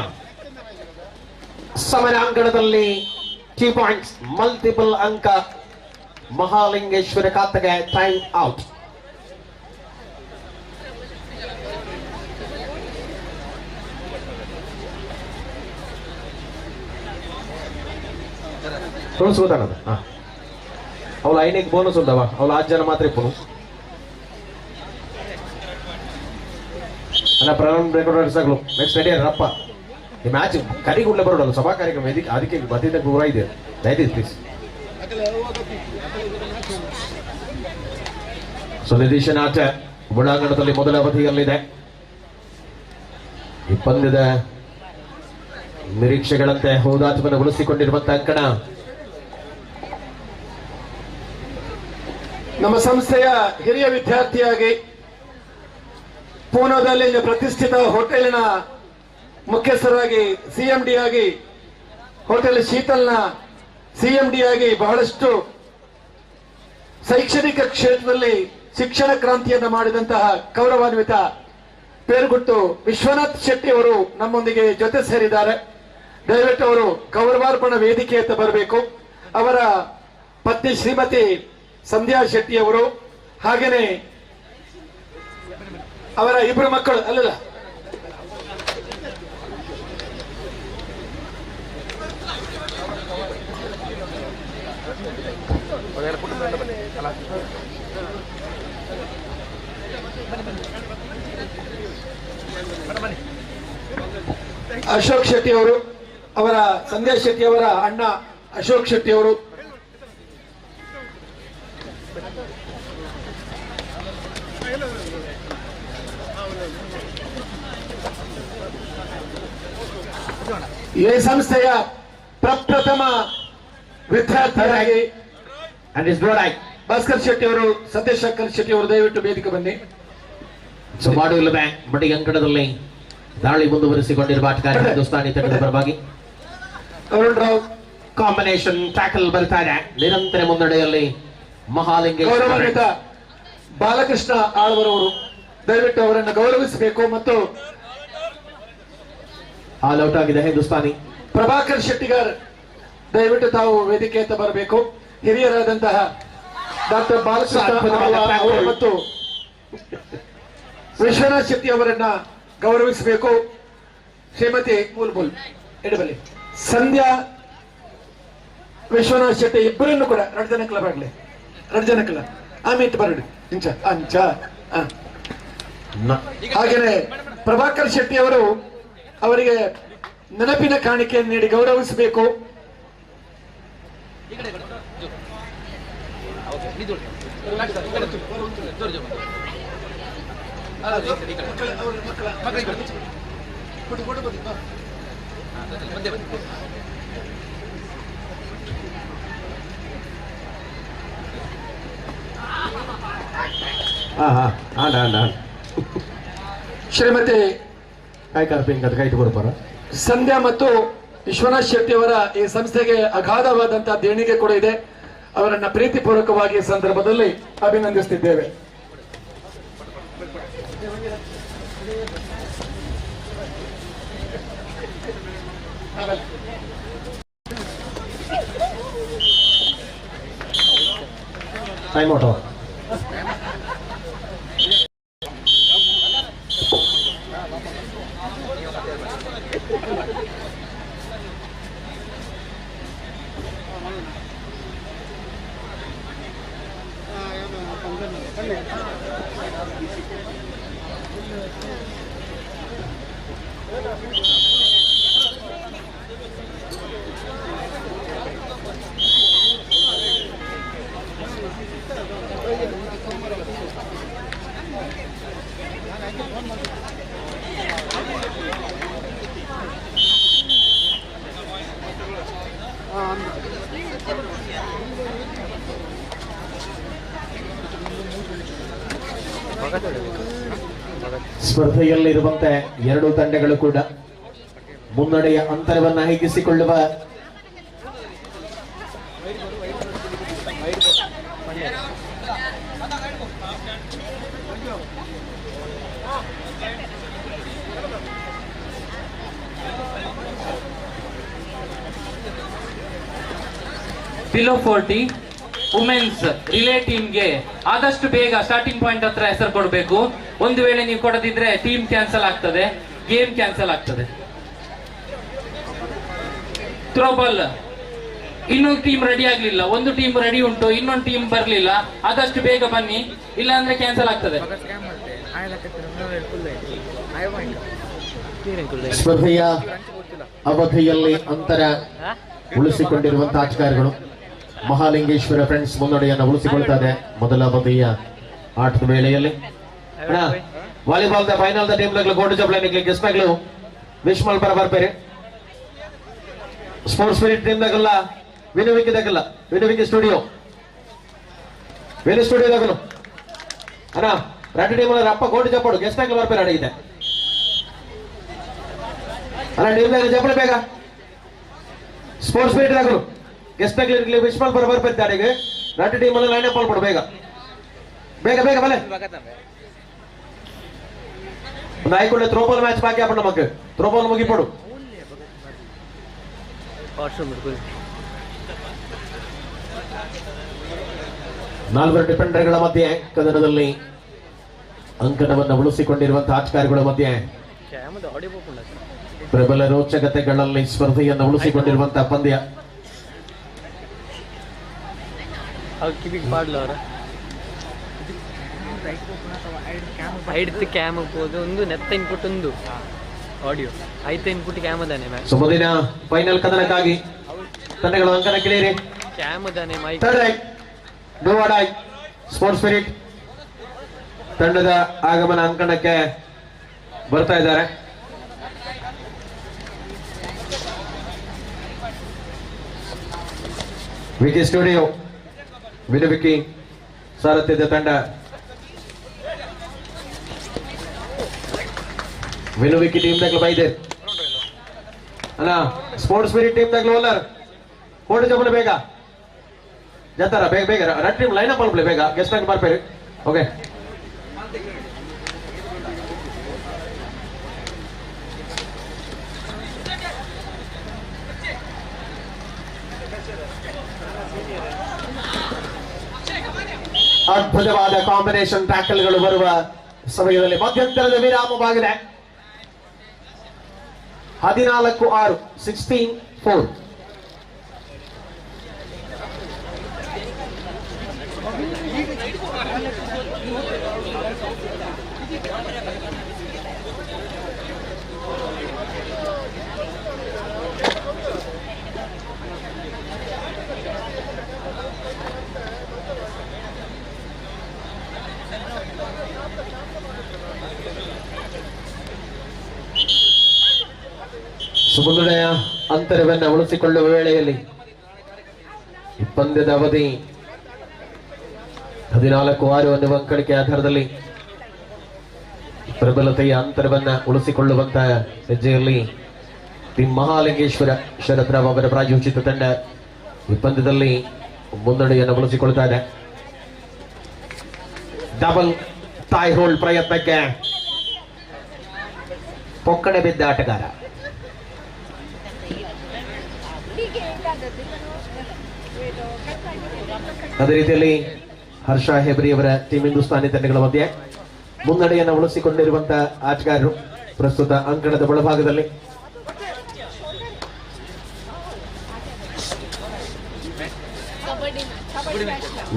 ಸಮರಾಂಗಣದಲ್ಲಿ 2 ಪಾಯಿಂಟ್ಸ್, ಮಲ್ಟಿಪಲ್ ಅಂಕ ಮಹಾಲಿಂಗೇಶ್ವರ ಖಾತೆಗೆ. Time out. ತೋರಿಸ್ಬೋದಣ್ಣ. ಅವಳ ಐನಿಗೆ ಬೋನಸ್ ಉಂಟವ, ಅವಳ 8 ಜನ ಮಾತ್ರ ಇಪ್ಪನು ಅಲ್ಲ. ಪ್ರಣಮ್ ರೆಕಾರ್ಡರ್ಸ್ ಆಗಲು ನೆಕ್ಸ್ಟ್ ನಡಿಯಪ್ಪ. ಈ ಮ್ಯಾಚ್ ಕರಿಗುಡ್ಲೆ ಬರೋಡಲ್ಲ ಸಭಾ ಕಾರ್ಯಕ್ರಮ, ಅದಕ್ಕೆ ಬದ್ದಿದ್ದ ದೂರ ಇದೆ. ದಯವಿಟ್ಟು ಪ್ಲೀಸ್. ಸೊ ನಿದೀಶನ್ ಆಟ ಒಳಾಂಗಣದಲ್ಲಿ ಮೊದಲ ಅವಧಿಯಲ್ಲಿದೆ. ಈ ಪಂದ್ಯದ ನಿರೀಕ್ಷೆಗಳಂತೆ ಹೋದಾಟವನ್ನು ಉಳಿಸಿಕೊಂಡಿರುವಂತಹ ಅಂಕಣ ನಮ್ಮ ಸಂಸ್ಥೆಯ ಹಿರಿಯ ವಿದ್ಯಾರ್ಥಿಯಾಗಿ ಪೂನಾದಲ್ಲಿ ಪ್ರತಿಷ್ಠಿತ ಹೋಟೆಲಿನ ಮುಖ್ಯಸ್ಥರಾಗಿ CMD ಆಗಿ, ಹೋಟೆಲ್ ಶೀತಲ್ನ CMD ಆಗಿ ಬಹಳಷ್ಟು ಶೈಕ್ಷಣಿಕ ಕ್ಷೇತ್ರದಲ್ಲಿ ಶಿಕ್ಷಣ ಕ್ರಾಂತಿಯನ್ನು ಮಾಡಿದಂತಹ ಗೌರವಾನ್ವಿತ ಪೇರುಗುಟ್ಟು ವಿಶ್ವನಾಥ್ ಶೆಟ್ಟಿ ಅವರು ನಮ್ಮೊಂದಿಗೆ ಜೊತೆ ಸೇರಿದ್ದಾರೆ. ದಯವಿಟ್ಟು ಅವರು ಗೌರವಾರ್ಪಣ ವೇದಿಕೆ ಅಂತ ಬರಬೇಕು. ಅವರ ಪತ್ನಿ ಶ್ರೀಮತಿ ಸಂಧ್ಯಾ ಶೆಟ್ಟಿ ಅವರು, ಹಾಗೇನೆ ಅವರ ಇಬ್ಬರು ಮಕ್ಕಳು ಅಲ್ಲಲ್ಲ ಅಶೋಕ್ ಶೆಟ್ಟಿ ಅವರು, ಅವರ ಸಂಧ್ಯಾ ಶೆಟ್ಟಿ ಅವರ ಅಣ್ಣ ಅಶೋಕ್ ಶೆಟ್ಟಿ ಅವರು, ಈ ಸಂಸ್ಥೆಯ ಪ್ರಪ್ರಥಮ ವಿದ್ಯಾರ್ಥಿಯಾಗಿ ಭಾಸ್ಕರ್ ಶೆಟ್ಟಿ ಅವರು, ಸತೀಶ್ ಶಂಕರ್ ಶೆಟ್ಟಿ ಅವರು ದಯವಿಟ್ಟು ವೇದಿಕೆ ಬನ್ನಿ. ಮಾಡುವಿಲ್ಲ ಬ್ಯಾಂಕ್ ಬಡ್ಡಿ ಅಂಕಣದಲ್ಲಿ ದಾಳಿ ಮುಂದುವರಿಸಿಕೊಂಡಿರುವ ಆಟಗಾರ ಹಿಂದೂಸ್ತಾನಿ ತಂಡದ ಪರವಾಗಿ ಅರುಣ್ ರಾವ್ ಕಾಂಬಿನೇಷನ್ ಟ್ಯಾಕಲ್ ಬರ್ತಾ ಇದೆ. ನಿರಂತರ ಮುನ್ನಡೆಯಲ್ಲಿ ಮಹಾಲಿಂಗೇಶ್ವರ ಗೌರವಾನ್ವಿತ ಬಾಲಕೃಷ್ಣ ಆಳ್ವರವರು, ದಯವಿಟ್ಟು ಅವರನ್ನು ಗೌರವಿಸಬೇಕು. ಮತ್ತು ಆಲ್ ಔಟ್ ಆಗಿದೆ ಹಿಂದೂಸ್ತಾನಿ. ಪ್ರಭಾಕರ್ ಶೆಟ್ಟಿಗಾರ್, ದಯವಿಟ್ಟು ತಾವು ವೇದಿಕೆ ಅಂತ ಬರಬೇಕು. ಹಿರಿಯರಾದಂತಹ ಡಾಕ್ಟರ್ ಬಾಲಕೃಷ್ಣ ಅವರು ಮತ್ತು ವಿಶ್ವನಾಥ್ ಶೆಟ್ಟಿ ಅವರನ್ನ ಗೌರವಿಸಬೇಕು. ಶ್ರೀಮತಿ ಮೂಲ್ಮೂಲ್ ಎಡಬಲಿ ಸಂಧ್ಯಾ ವಿಶ್ವನಾಥ್ ಶೆಟ್ಟಿ ಇಬ್ಬರನ್ನು ಕೂಡ 2 ಜನ ಕ್ಲಬ್ ಆಗಲಿ, 2 ಜನ ಕ್ಲಬ್ ಆಮೇಲೆ ಬರಡಿ ಇಂಚ ಅಂಚ. ಹಾಗೇನೆ ಪ್ರಭಾಕರ್ ಶೆಟ್ಟಿ ಅವರು, ಅವರಿಗೆ ನೆನಪಿನ ಕಾಣಿಕೆಯನ್ನು ನೀಡಿ ಗೌರವಿಸಬೇಕು. ಶ್ರೀಮತಿ ಸಂಧ್ಯಾ ಮತ್ತು ವಿಶ್ವನಾಥ್ ಶೆಟ್ಟಿ ಅವರ ಈ ಸಂಸ್ಥೆಗೆ ಅಗಾಧವಾದಂತಹ ದೇಣಿಗೆ ಕೂಡ ಇದೆ. ಅವರನ್ನ ಪ್ರೀತಿಪೂರ್ವಕವಾಗಿ ಈ ಸಂದರ್ಭದಲ್ಲಿ ಅಭಿನಂದಿಸುತ್ತಿದ್ದೇವೆ. Time out. ಸ್ಪರ್ಧೆಯಲ್ಲಿರುವಂತೆ ಎರಡೂ ತಂಡಗಳು ಕೂಡ ಮುನ್ನಡೆಯ ಅಂತರವನ್ನು ಹಿಗ್ಗಿಸಿಕೊಳ್ಳುವ ಬಿಲೋ 40 ವುಮೆನ್ಸ್ ರಿಲೇ ಟೀಮ್ಗೆ ಆದಷ್ಟು ಬೇಗ ಸ್ಟಾರ್ಟಿಂಗ್ ಪಾಯಿಂಟ್ ಹತ್ರ ಹೆಸರು ಕೊಡಬೇಕು. ಒಂದು ವೇಳೆ ನೀವು ಕೊಡದಿದ್ರೆ ಟೀಮ್ ಕ್ಯಾನ್ಸಲ್ ಆಗ್ತದೆ, ಗೇಮ್ ಕ್ಯಾನ್ಸಲ್ ಆಗ್ತದೆ. ಥ್ರೋಬಾಲ್ ಇನ್ನೊಂದು ಟೀಮ್ ರೆಡಿ ಆಗ್ಲಿಲ್ಲ, ಒಂದು ಟೀಮ್ ರೆಡಿ ಉಂಟು, ಇನ್ನೊಂದು ಟೀಮ್ ಬರ್ಲಿಲ್ಲ. ಆದಷ್ಟು ಬೇಗ ಬನ್ನಿ, ಇಲ್ಲ ಅಂದ್ರೆ ಕ್ಯಾನ್ಸಲ್ ಆಗ್ತದೆ. ಸ್ಪರ್ಧೆಯ ಅವಧಿಯಲ್ಲಿ ಅಂತರ ಉಳಿಸಿಕೊಂಡಿರುವಂತಹ ಆಟಗಾರರು ಮಹಾಲಿಂಗೇಶ್ವರ ಫ್ರೆಂಡ್ಸ್ ಮುನ್ನಡೆಯನ್ನು ಉಳಿಸಿಕೊಳ್ತಾರೆ. ಮೊದಲ ಅವಧಿಯ ಆಟದ ವೇಳೆಯಲ್ಲಿ ವಾಲಿಬಾಲ್ ದ ಫೈನಲ್ ದ ಟೀಮ್ ಗೋಲ್ಡ್ ಜಬ್ಲನಿಗೆ ಗೆಸ್ಟ್ಗಳು ವಿಶ್ಮಲ್ ಬರಬರ್ ಬೇರೆ ಸ್ಪೋರ್ಟ್ಸ್ ಸ್ಪಿರಿಟ್ ಟೀಮ್ ದಾಗಲ್ಲ ವಿನುವಿಂಗ್ ದಾಗಲ್ಲ ವಿನುವಿಂಗ್ ಸ್ಟುಡಿಯೋ ದಾಗಲು ಅಣ್ಣ ರಾಟಿ ಟೀಮ್ ಅಪ್ಪ ಗೋಲ್ಡ್ ಜಪ್ಪಡು ಗೆಸ್ಟ್ಗಳು ಬರ್ಬೇರೆ ಅಡಗಿದೆ ಅಲ್ಲ ಟೀಮ್ ದಾಗ ಜಪ್ಪಳ ಬೇಗ ಸ್ಪೋರ್ಟ್ಸ್ ಸ್ಪಿರಿಟ್ ದಾಗಲು ಗೆಸ್ಟ್ ಆಗ್ಲಿ ವಿಶ್ಮಲ್ ಬರಬರ್ ಬರ್ತಾಡಿಗೆ ರಾಟಿ ಟೀಮ್ ಅಲ್ಲಿ ಲೈನ್ ಅಪ್ ಮಾಡ್ಬಿಡು ಬೇಗ ಬೇಗ ಬೇಗ ಬಲೆ ಒಂದು ಆಯ್ಕೊಳ್ಳೆ ಥ್ರೋಬಾಲ್ ಮ್ಯಾಚ್ ಬಾಕಿ ಆಪಣ್ಣ ನಮಗೆ ಥ್ರೋಬಾಲ್ ಮುಗಿಪಡು ನಾಲ್ವರು ಡಿಫೆಂಡರ್ಗಳ ಮಧ್ಯೆ ಕದನದಲ್ಲಿ ಅಂಕಣವನ್ನು ಉಳಿಸಿಕೊಂಡಿರುವಂತಹ ಆಟಗಾರಗಳ ಮಧ್ಯೆ ಪ್ರಬಲ ರೋಚಕತೆಗಳಲ್ಲಿ ಸ್ಪರ್ಧೆಯನ್ನು ಉಳಿಸಿಕೊಂಡಿರುವಂತಹ ಪಂದ್ಯ. ಒಂದು ನೆತ್ತ ಇನ್ಪುಟ್ ಒಂದು ಆಡಿಯೋ ಐತೆ ಇನ್ಪುಟ್ ಕ್ಯಾಮ್ ಅದಾನೆ ಸುಮದಿನ ಫೈನಲ್ ಕದನಕ್ಕಾಗಿ ತಂಡಗಳು ಅಂಕಣಕ್ಕಿಳಿಯಿರಿ. ಕ್ಯಾಮ್ ಅದಾನೆ ಮೈಕ್ ಗೋವಾಡಾಯ್ ಸ್ಪೋರ್ಟ್ಸ್ ಸ್ಪಿರಿಟ್ ತಂಡದ ಆಗಮನ ಅಂಕಣಕ್ಕೆ ಬರ್ತಾ ಇದ್ದಾರೆ. ವಿಕಿ ಸ್ಟುಡಿಯೋ ವಿನುವಿಕಿ ಸಾರಥ್ಯದ ತಂಡ ವಿನುವಿಕಿ ಟೀಮ್ ದಾಗ್ಲು ಬೈದೆ ಅಲ್ಲ ಸ್ಪೋರ್ಟ್ಸ್ ಸ್ಪಿರಿಟ್ ಟೀಮ್ ದಾಗ್ಲು ಓಲರ್ ಕೋಟಿ ಜಬಲ್ ಬೇಗ ಜತಾರ ಬೇಗ ಬೇಗ ರೆಡ್ ಟೀಮ್ ಲೈನ್ ಅಪ್ ಅಲ್ಪ್ಲೆ ಬೇಗ ಗೆಸ್ಟ್ ಆಗಿ ಬರ್ಬೇರಿ. ಓಕೆ ಅದ್ಭುತವಾದ ಕಾಂಬಿನೇಷನ್ ಟ್ಯಾಕಲ್ಗಳು ಬರುವ ಸಮಯದಲ್ಲಿ ಮಧ್ಯಂತರದ ವಿರಾಮವಾಗಿದೆ. 14-6 16-4. ಸುಮುನ್ನಡೆಯ ಅಂತರವನ್ನು ಉಳಿಸಿಕೊಳ್ಳುವ ವೇಳೆಯಲ್ಲಿ ಪಂದ್ಯದ ಅವಧಿ 14-6 ಅನ್ನುವ ಅಂಕಣಿಕೆ ಆಧಾರದಲ್ಲಿ ಪ್ರಬಲತೆಯ ಅಂತರವನ್ನ ಉಳಿಸಿಕೊಳ್ಳುವಂತಹ ಹೆಜ್ಜೆಯಲ್ಲಿ ಟೀಮ್ ಮಹಾಲಿಂಗೇಶ್ವರ ಶರತ್ರಾವ್ ಅವರ ಪ್ರಾಯೋಜಿತ ತಂಡ ಈ ಪಂದ್ಯದಲ್ಲಿ ಮುನ್ನಡೆಯನ್ನು ಉಳಿಸಿಕೊಳ್ತಾ ಇದೆ. ಡಬಲ್ ಟೈ ಹೋಲ್ಡ್ ಪ್ರಯತ್ನಕ್ಕೆ ಪೊಕ್ಕಡೆ ಬಿದ್ದ ಆಟಗಾರ. ಅದೇ ರೀತಿಯಲ್ಲಿ ಹರ್ಷ ಹೆಬ್ರಿ ಅವರ ಟೀಮ್ ಹಿಂದೂಸ್ತಾನಿ ತಂಡಗಳ ಮಧ್ಯೆ ಮುನ್ನಡೆಯನ್ನು ಉಳಿಸಿಕೊಂಡಿರುವಂತಹ ಆಟಗಾರರು ಪ್ರಸ್ತುತ ಅಂಕಣದ ಒಳಭಾಗದಲ್ಲಿ.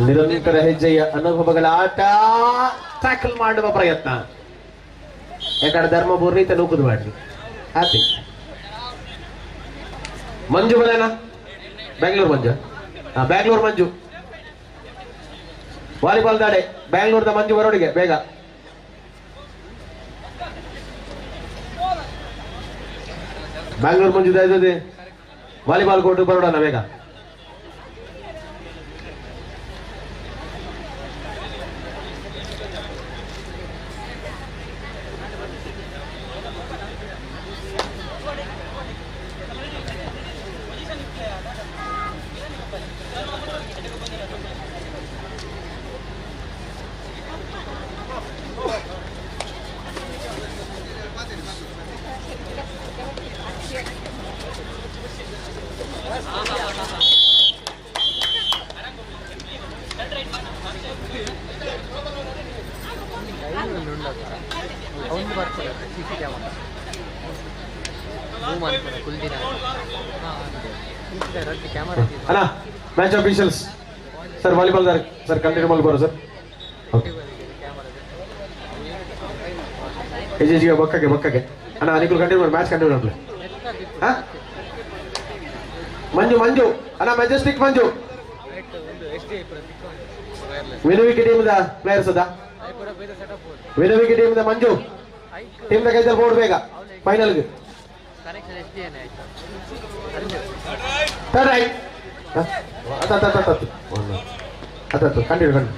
ನಿರಂತರ ಹೆಜ್ಜೆಯ ಅನುಭವಗಳ ಆಟ ಟ್ಯಾಕಲ್ ಮಾಡುವ ಪ್ರಯತ್ನ ಯಾಕಡೆ ಧರ್ಮಪುರ ರೀತಿ ನೂಕುದು ಮಾಡ್ರಿ ಆತಿ ಮಂಜು ಬಲೇನ ಬೆಂಗಳೂರು ಮಂಜು ಬ್ಯಾಂಗ್ಳೂರ್ ಮಂಜು ವಾಲಿಬಾಲ್ ದಾಡೆ ಬ್ಯಾಂಗ್ಳೂರ್ದ ಮಂಜು ಬರೋಡಿಗೆ ಬೇಗ ಬ್ಯಾಂಗ್ಳೂರ್ ಮಂಜು ಇದೆ ವಾಲಿಬಾಲ್ ಕೋರ್ಟ್ ಬರೋಣ ಬೇಗ. ಅಣ್ಣ match officials sir volleyball sir continue ಮಾಡ್ಬೋರು ಸರ್. ಎಜಿಜಿಗೆ ಬಕ್ಕಗೆ ಅಣ್ಣ ನಿಖಿಲ್ ಕಂಟಿನ್ಯೂ ಮಾಡಿ ಮ್ಯಾಚ್ ಕಂಟಿನ್ಯೂ ಮಾಡಲಿ. ಮಂಜು ಮಂಜು ಅಣ್ಣ ಮೆಜೆಸ್ಟಿಕ್ ಮಂಜು ವಿನುವಿಕಿ ಟೀಮ್ದ ಪ್ಲೇಯರ್ಸ್ ಅದ ವಿನುವಿಕಿ ಟೀಮ್ದ ಮಂಜು ಟೀಮ್ದ ಕೈದಲ್ಲಿ ಬೋರ್ಡ್ ಬೇಗ ಫೈನಲ್ಗೆ continue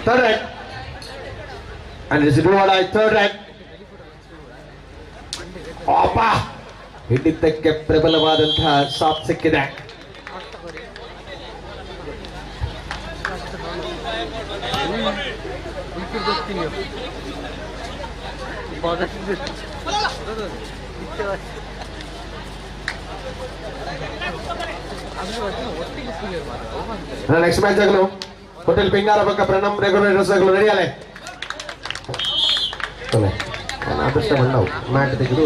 third right and it's Ruwada third right. Opa ಹಿಡಿತಕ್ಕೆ ಪ್ರಬಲವಾದಂತಹ ಸಾಪ್ ಸಿಕ್ಕಿದೆ. ನೆಕ್ಸ್ಟ್ ಮ್ಯಾಚ್ ಆಗಲು ಹೋಟೆಲ್ ಪಿಂಗಾರ ಪಕ್ಕ ಪ್ರಣಮ್ ರೆಗ್ಯುಲೇಟರ್ಸ್ ಆಗಲು ರೆಡಿ ಆಲೆ ಅದೃಷ್ಟ ಬಂದವು ಮ್ಯಾಟ್ ತೆಗೆದು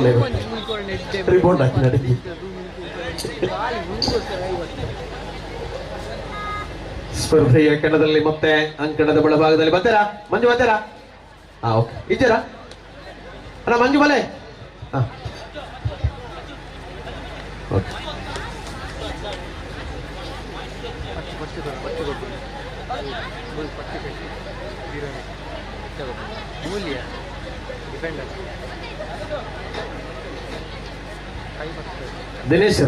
ರಿಪೋರ್ಟ್ ಹಾಕಿ ನಡೀತಿ ಸ್ಪರ್ಧೆಯ ಕಣದಲ್ಲಿ ಮತ್ತೆ ಅಂಕಣದ ಬಲಭಾಗದಲ್ಲಿ ಬರ್ತಾರಾ ಮಂಜು ಬರ್ತಾರಾ? ಓಕೆ ಇದ್ದೀರಾ ಅಣ್ಣ ಮಂಜು ಬಲೆ okay Dinesh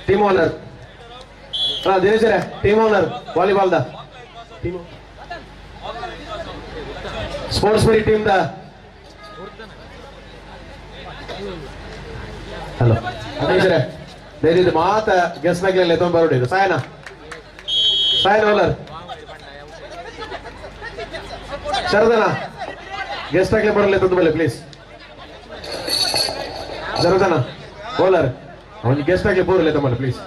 team owner Dinesh team owner volleyball the sports ಮಿಡಿ ಟೀಮ್ ದ ಹಲೋ ದಿನೇಶ್ ದಯವಿಟ್ಟು ಮಾತ ಗೆಸ್ ಮ್ಯಾಗ್ಲೆಲ್ಲ ಎತ್ಕೊಂಡ್ ಬರೋಡಿದ್ದು ಸಾಯನ ಓನರ್ ಶರದನ ಗೆಸ್ಟ್ ಆಗ್ಲೇ ಬರಲ್ಲ ತಂದು ಮೇಲೆ ಪ್ಲೀಸ್ ಶರದನ ಓಲರ್ ಅವನಿಗೆ ಗೆಸ್ಟ್ ಆಗ್ಲೇ ಬರಲ್ಲ ತಮ್ಮಲ್ಲಿ ಪ್ಲೀಸ್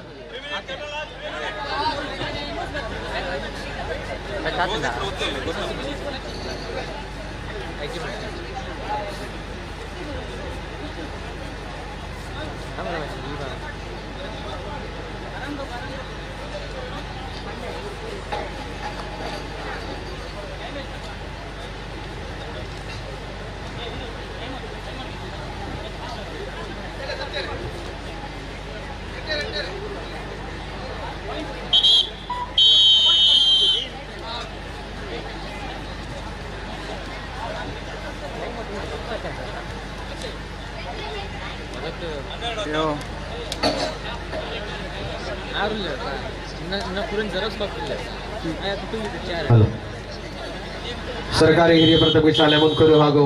ಸರ್ಕಾರಿ ಹಿರಿಯ ಪ್ರಾಥಮಿಕ ಶಾಲೆ ಮುನ್ಕೂರು ಹಾಗೂ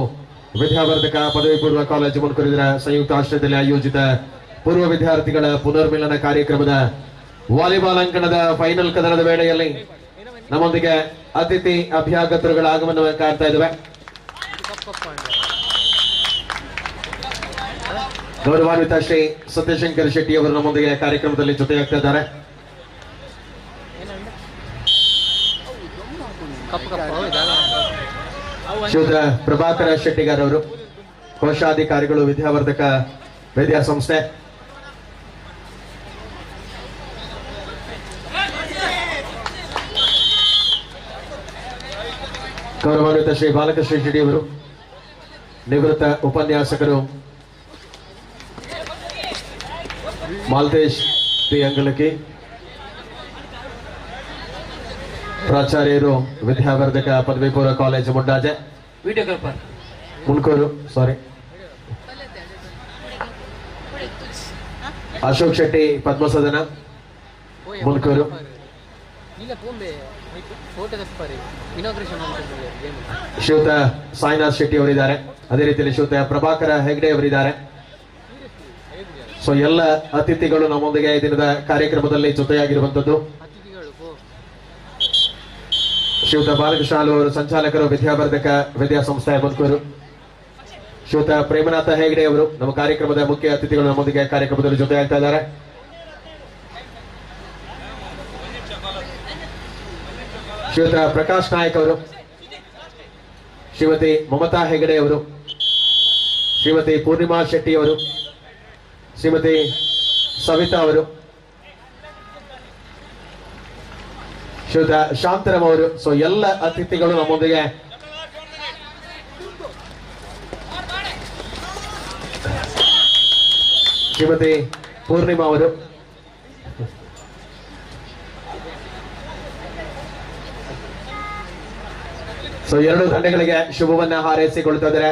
ವಿದ್ಯಾವರ್ಧಕ ಪದವಿ ಪೂರ್ವ ಕಾಲೇಜು ಮುನ್ಕೂರು ಇದರ ಸಂಯುಕ್ತ ಆಶ್ರಯದಲ್ಲಿ ಆಯೋಜಿತ ಪೂರ್ವ ವಿದ್ಯಾರ್ಥಿಗಳ ಪುನರ್ಮಿಲನ ಕಾರ್ಯಕ್ರಮದ ವಾಲಿಬಾಲ್ ಅಂಕಣದ ಫೈನಲ್ ಕದನದ ವೇಳೆಯಲ್ಲಿ ನಮ್ಮೊಂದಿಗೆ ಅತಿಥಿ ಅಭ್ಯಾಗತರುಗಳ ಆಗಮನವನ್ನು ಕಾಣ್ತಾ ಇದ್ದೇವೆ. ಗೌರವಾನ್ವಿತ ಶ್ರೀ ಸತ್ಯಶಂಕರ್ ಶೆಟ್ಟಿ ಅವರು ನಮ್ಮೊಂದಿಗೆ ಕಾರ್ಯಕ್ರಮದಲ್ಲಿ ಜೊತೆಯಾಗ್ತಾ ಇದ್ದಾರೆ. ಶ್ರೀಯುತ ಪ್ರಭಾಕರ ಶೆಟ್ಟಿಗಾರ್ ಅವರು ಕೋಶಾಧಿಕಾರಿಗಳು ವಿದ್ಯಾವರ್ಧಕ ವಿದ್ಯಾಸಂಸ್ಥೆ. ಗೌರವಾನ್ವಿತ ಶ್ರೀ ಬಾಲಕೃಷ್ಣ ಶೆಟ್ಟಿ ಅವರು ನಿವೃತ್ತ ಉಪನ್ಯಾಸಕರು, ಮಾಲ್ತೇಶ್ ಟಿ ಅಂಗಲಕಿ, ಪ್ರಾಚಾರ್ಯರು ವಿದ್ಯಾವರ್ಧಕ ಪದವಿ ಪೂರ್ವ ಕಾಲೇಜು ಮುಂಡಾಜೆ, ಮುನ್ಕೂರು ಸಾರಿ, ಅಶೋಕ್ ಶೆಟ್ಟಿ ಪದ್ಮಸದನ ಮುನ್ಕೂರು, ಶ್ರೀಯುತ ಸಾಯಿನಾಥ್ ಶೆಟ್ಟಿ ಅವರಿದ್ದಾರೆ. ಅದೇ ರೀತಿಯಲ್ಲಿ ಶ್ರೀಯುತ ಪ್ರಭಾಕರ ಹೆಗ್ಡೆ ಅವರಿದ್ದಾರೆ. ಸೊ ಎಲ್ಲ ಅತಿಥಿಗಳು ನಮ್ಮೊಂದಿಗೆ ಈ ದಿನದ ಕಾರ್ಯಕ್ರಮದಲ್ಲಿ ಜೊತೆಯಾಗಿರುವಂತದ್ದು. ಶ್ರೀಯುತ ಬಾಲಕೃಷ್ಣ ಅವರು ಸಂಚಾಲಕರು ವಿದ್ಯಾವರ್ಧಕ ವಿದ್ಯಾಸಂಸ್ಥೆ ಮುನ್ಕೂರು, ಶ್ರೀಯುತ ಪ್ರೇಮನಾಥ ಹೆಗ್ಡೆ ಅವರು ನಮ್ಮ ಕಾರ್ಯಕ್ರಮದ ಮುಖ್ಯ ಅತಿಥಿಗಳು ನಮ್ಮೊಂದಿಗೆ ಕಾರ್ಯಕ್ರಮದಲ್ಲಿ ಜೊತೆಯಾಗ್ತಾ ಇದ್ದಾರೆ. ಶ್ರೀಯುತ ಪ್ರಕಾಶ್ ನಾಯಕ್ ಅವರು, ಶ್ರೀಮತಿ ಮಮತಾ ಹೆಗಡೆ ಅವರು, ಶ್ರೀಮತಿ ಪೂರ್ಣಿಮಾ ಶೆಟ್ಟಿ ಅವರು, ಶ್ರೀಮತಿ ಸವಿತಾ ಅವರು, ಶ್ರೀಯುತ ಶಾಂತರಾಮ್ ಅವರು. ಸೊ ಎಲ್ಲ ಅತಿಥಿಗಳು ನಮ್ಮೊಂದಿಗೆ ಶ್ರೀಮತಿ ಪೂರ್ಣಿಮಾ ಅವರು, ಸೊ ಎರಡು ತಂಡಗಳಿಗೆ ಶುಭವನ್ನ ಹಾರೈಸಿಕೊಳ್ತಾ ಇದ್ದಾರೆ.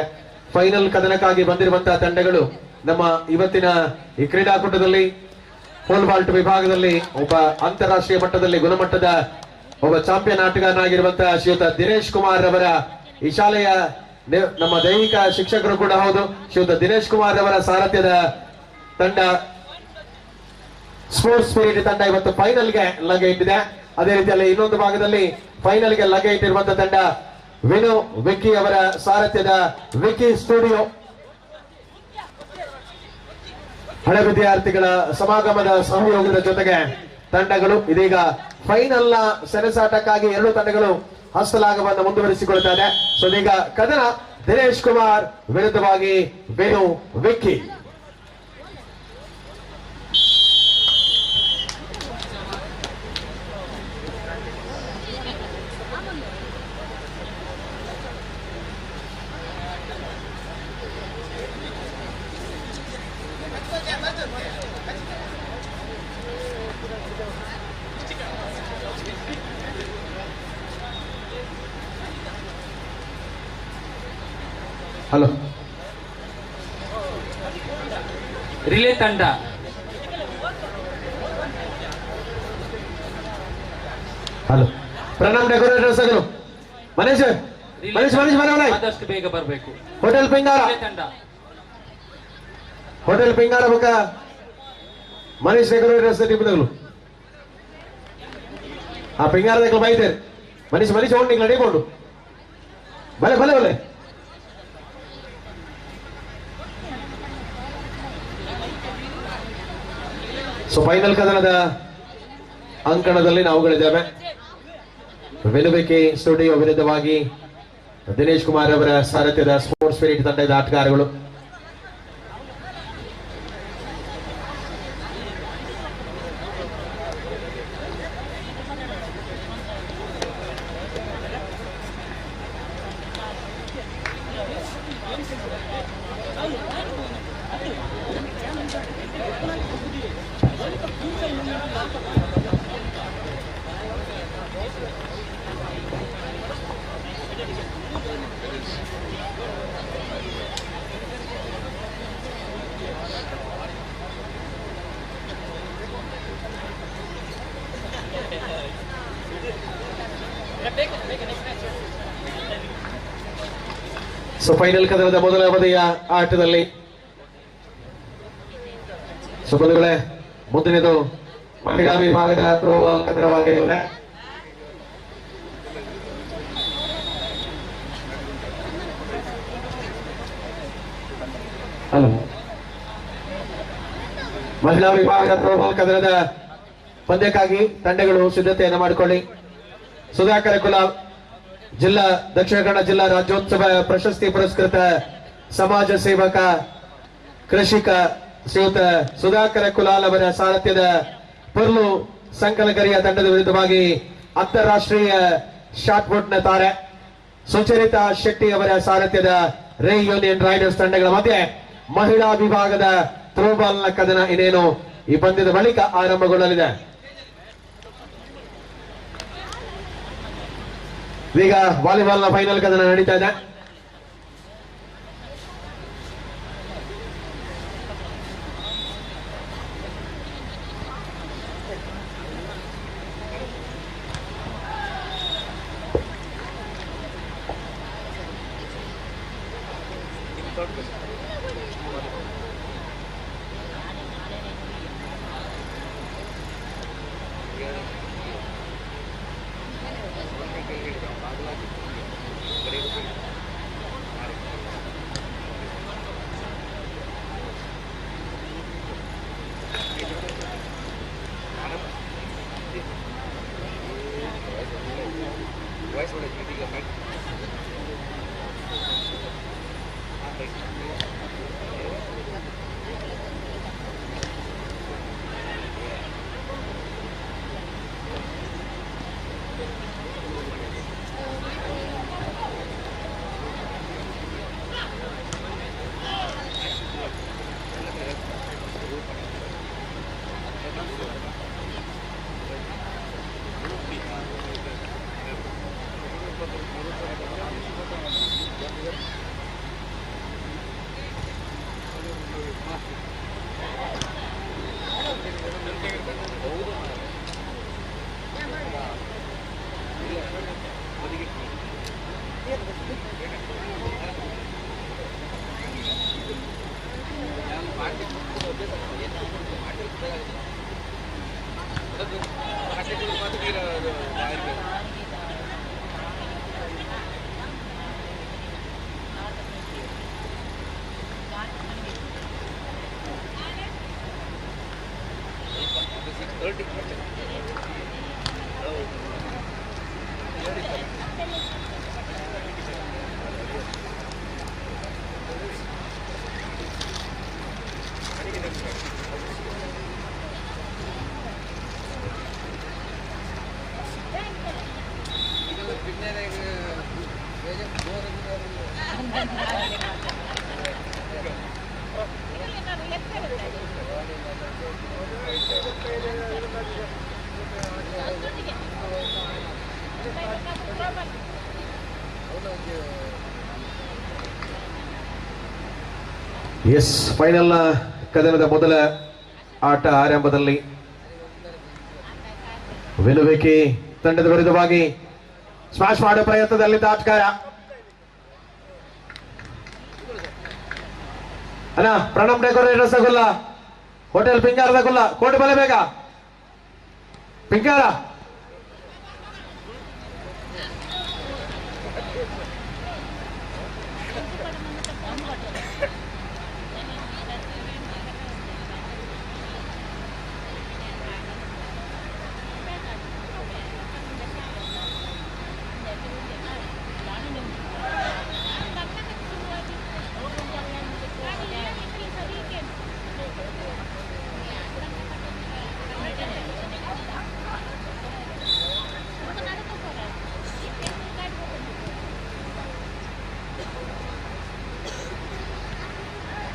ಫೈನಲ್ ಕದನಕ್ಕಾಗಿ ಬಂದಿರುವಂತಹ ತಂಡಗಳು ನಮ್ಮ ಇವತ್ತಿನ ಈ ಕ್ರೀಡಾಕೂಟದಲ್ಲಿ ಪೋಲ್ ವಾಲ್ಟ್ ವಿಭಾಗದಲ್ಲಿ ಒಬ್ಬ ಅಂತಾರಾಷ್ಟ್ರೀಯ ಮಟ್ಟದಲ್ಲಿ ಗುಣಮಟ್ಟದ ಒಬ್ಬ ಚಾಂಪಿಯನ್ ಆಟಗಾರನಾಗಿರುವಂತಹ ಶ್ರೀಯುತ ದಿನೇಶ್ ಕುಮಾರ್ ಅವರ ಈ ಶಾಲೆಯ ನಮ್ಮ ದೈಹಿಕ ಶಿಕ್ಷಕರು ಕೂಡ ಹೌದು ಶ್ರೀಯುತ ದಿನೇಶ್ ಕುಮಾರ್ ಅವರ ಸಾರಥ್ಯದ ತಂಡ ಸ್ಪೋರ್ಟ್ಸ್ ಸ್ಪಿರಿಟ್ ತಂಡ ಇವತ್ತು ಫೈನಲ್ಗೆ ಲಗ್ಗೆ ಇಟ್ಟಿದೆ. ಅದೇ ರೀತಿಯಲ್ಲಿ ಇನ್ನೊಂದು ಭಾಗದಲ್ಲಿ ಫೈನಲ್ಗೆ ಲಗ್ಗೆ ಇಟ್ಟಿರುವಂತಹ ತಂಡ ವಿನು ವಿಕ್ಕಿ ಅವರ ಸಾರಥ್ಯದ ವಿಕ್ಕಿ ಸ್ಟುಡಿಯೋ. ಹಳೆ ವಿದ್ಯಾರ್ಥಿಗಳ ಸಮಾಗಮದ ಸಹಯೋಗದ ಜೊತೆಗೆ ತಂಡಗಳು ಇದೀಗ ಫೈನಲ್ ನ ಸೆಣಸಾಟಕ್ಕಾಗಿ ಎರಡು ತಂಡಗಳು ಹಸ್ತಲಾಘವನ್ನು ಮುಂದುವರಿಸಿಕೊಳ್ಳುತ್ತಾರೆ. ಸೊ ಇದೀಗ ಕದನ ದಿನೇಶ್ ಕುಮಾರ್ ವಿರುದ್ಧವಾಗಿ ವೇಣು ವಿಕ್ಕಿ. ಹಲೋ, ರಿಲೇ ತಂಡ ಹಲೋ ಪ್ರಣಾಮ್ ಡೆಕೋರೇಟರ್ಸ್ ಅವರು ಮನೇಶ್ ಆದಷ್ಟು ಬೇಗ ಬರಬೇಕು. ಹೋಟೆಲ್ ಪಿಂಗಾರ ತಂಡ ಹೋಟೆಲ್ ಪಿಂಗಾರ ಬೊಕ್ಕ ಮನೀಶ್ ಡೆಕೋರೇಟರ್ಸ್ ಟಿಪ್ಪದಗಳು ಆ ಪಿಂಗಾರದ ಬೈತೇನೆ ಮನೀಶ್ ಹೋಗಿ ನಡಿಕೊಂಡು ಬಲೆ ಬಲೆ ಬಲೆ. ಸೊ ಫೈನಲ್ ಕದನದ ಅಂಕಣದಲ್ಲಿ ನಾವುಗಳಿದ್ದೇವೆ. ವೆಲುವಿಕೆ ಸ್ಟುಡಿಯೋ ವಿರುದ್ಧವಾಗಿ ದಿನೇಶ್ ಕುಮಾರ್ ಅವರ ಸಾರಥ್ಯದ ಸ್ಪೋರ್ಟ್ಸ್ ಸ್ಪಿರಿಟ್ ತಂಡದ ಆಟಗಾರಗಳು. ಸೊ ಫೈನಲ್ ಕದನದ ಮೊದಲ ಅವಧಿಯ ಆಟದಲ್ಲಿ ಬಂಧುಗಳೇ ಮುಂದಿನದು ಮಹಿಳಾ ವಿಭಾಗದ ಕದನವಾಗಿದೆ. ಮಹಿಳಾ ವಿಭಾಗದ ಥ್ರೋಬಾಲ್ ಕದನದ ಪಂದ್ಯಕ್ಕಾಗಿ ತಂಡಗಳು ಸಿದ್ಧತೆಯನ್ನು ಮಾಡಿಕೊಳ್ಳಿ. ಸುಧಾಕರ ಕುಲಾಲ್ ಜಿಲ್ಲಾ ದಕ್ಷಿಣ ಕನ್ನಡ ಜಿಲ್ಲಾ ರಾಜ್ಯೋತ್ಸವ ಪ್ರಶಸ್ತಿ ಪುರಸ್ಕೃತ ಸಮಾಜ ಸೇವಕ ಕೃಷಿಕ ಶ್ರೀಯುತ ಸುಧಾಕರ ಕುಲಾಲ್ ಅವರ ಸಾರಥ್ಯದ ಪುರ್ಲು ಸಂಕಲಕರಿಯ ತಂಡದ ವಿರುದ್ಧವಾಗಿ ಅಂತಾರಾಷ್ಟ್ರೀಯ ಶಾಟ್ಪುಟ್ನ ತಾರೆ ಸುಚರಿತಾ ಶೆಟ್ಟಿ ಅವರ ಸಾರಥ್ಯದ ರೇ ಯೂನಿಯನ್ ರೈಡರ್ಸ್ ತಂಡಗಳ ಮಧ್ಯೆ ಮಹಿಳಾ ವಿಭಾಗದ ಥ್ರೋಬಾಲ್ನ ಕದನ ಇನ್ನೇನು ಈ ಪಂದ್ಯದ ಬಳಿಕ ಆರಂಭಗೊಳ್ಳಲಿದೆ. ಈಗ ವಾಲಿಬಾಲ್ನ ಫೈನಲ್ ಕದನ ನಡೀತಾ ಇದೆ. ಎಸ್, ಫೈನಲ್ ಕದನದ ಮೊದಲ ಆಟ ಆರಂಭದಲ್ಲಿ ವೆಲುವಿಕೆ ತಂಡದ ವಿರುದ್ಧವಾಗಿ ಸ್ಮ್ಯಾಶ್ ಮಾಡುವ ಪ್ರಯತ್ನದಲ್ಲಿ ಆಟಗಾರ ಅಣ್ಣ ಪ್ರಣಮ್ ಡೆಕೋರೇಟರ್ಸ್ ಗುಲ್ಲ, ಹೋಟೆಲ್ ಪಿಂಗಾರದ ಗುಲ್ಲ, ಕೋಟಿ ಬಲೆ ಬೇಗ ಪಿಂಗಾರ.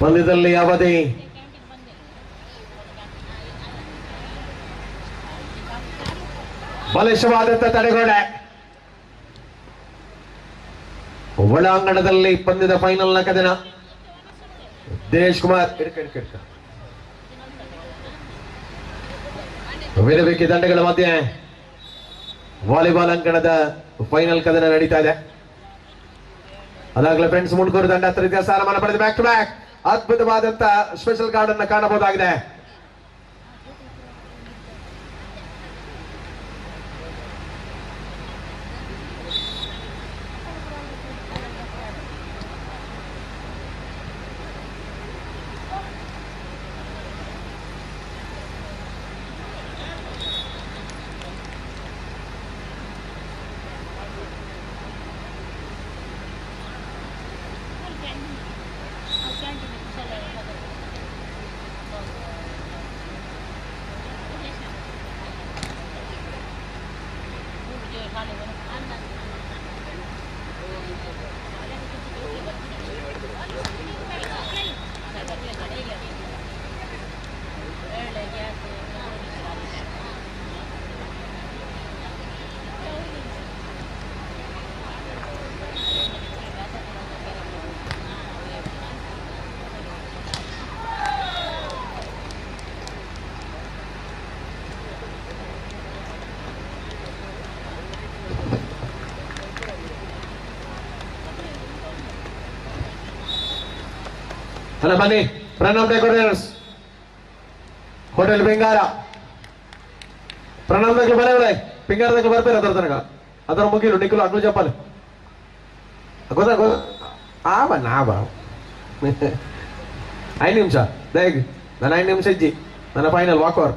ಪಂದ್ಯದಲ್ಲಿ ಅವಧಿ ಬಲಿಷ್ಠವಾದಂತ ತಡೆಗೋಡೆ. ಒಳಾಂಗಣದಲ್ಲಿ ಪಂದ್ಯದ ಫೈನಲ್ನ ಕದನ. ದಿನೇಶ್ ಕುಮಾರ್ ವೇರಬೇಕಿ ದಂಡಗಳ ಮಧ್ಯೆ ವಾಲಿಬಾಲ್ ಅಂಗಣದ ಫೈನಲ್ ಕದನ ನಡೀತಾ ಇದೆ. ಅದಾಗಲೇ ಫ್ರೆಂಡ್ಸ್ ಮುಂಡ್ಕೂರು ತಂಡ ತೃತೀಯ ಸ್ಥಾನಮಾನ ಪಡೆದು ಬ್ಯಾಕ್ ಟು ಬ್ಯಾಕ್ ಅದ್ಭುತವಾದಂತ ಸ್ಪೆಷಲ್ ಕಾರ್ಡ್ ಅನ್ನು ಕಾಣಬಹುದಾಗಿದೆ. ಅಲ್ಲ ಬನ್ನಿ, ಪ್ರಣಮ್ ಡೆಕೋರೇಟರ್ಸ್, ಹೋಟೆಲ್ ಪಿಂಗಾರ. ಪ್ರಣಮ್ದಾಗ್ಲು ಬರ ಪಿಂಗಾರದಾಗ್ಲು ಬರ್ತಾರೆ ಅದರ ತನಕ. ಅದರ ಮುಗಿಲು ನಿಖಲು ಅಗ್ಲು ಜಪ್ಪಲ್ ಗೊತ್ತಾಗ ಆವ 5 ನಿಮಿಷ ದಯಗ್ ನನ್ನ 5 ನಿಮಿಷ ಇಜ್ಜಿ ನನ್ನ final walk over.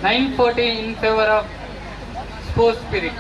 9-14 in favor of Sports Spirit.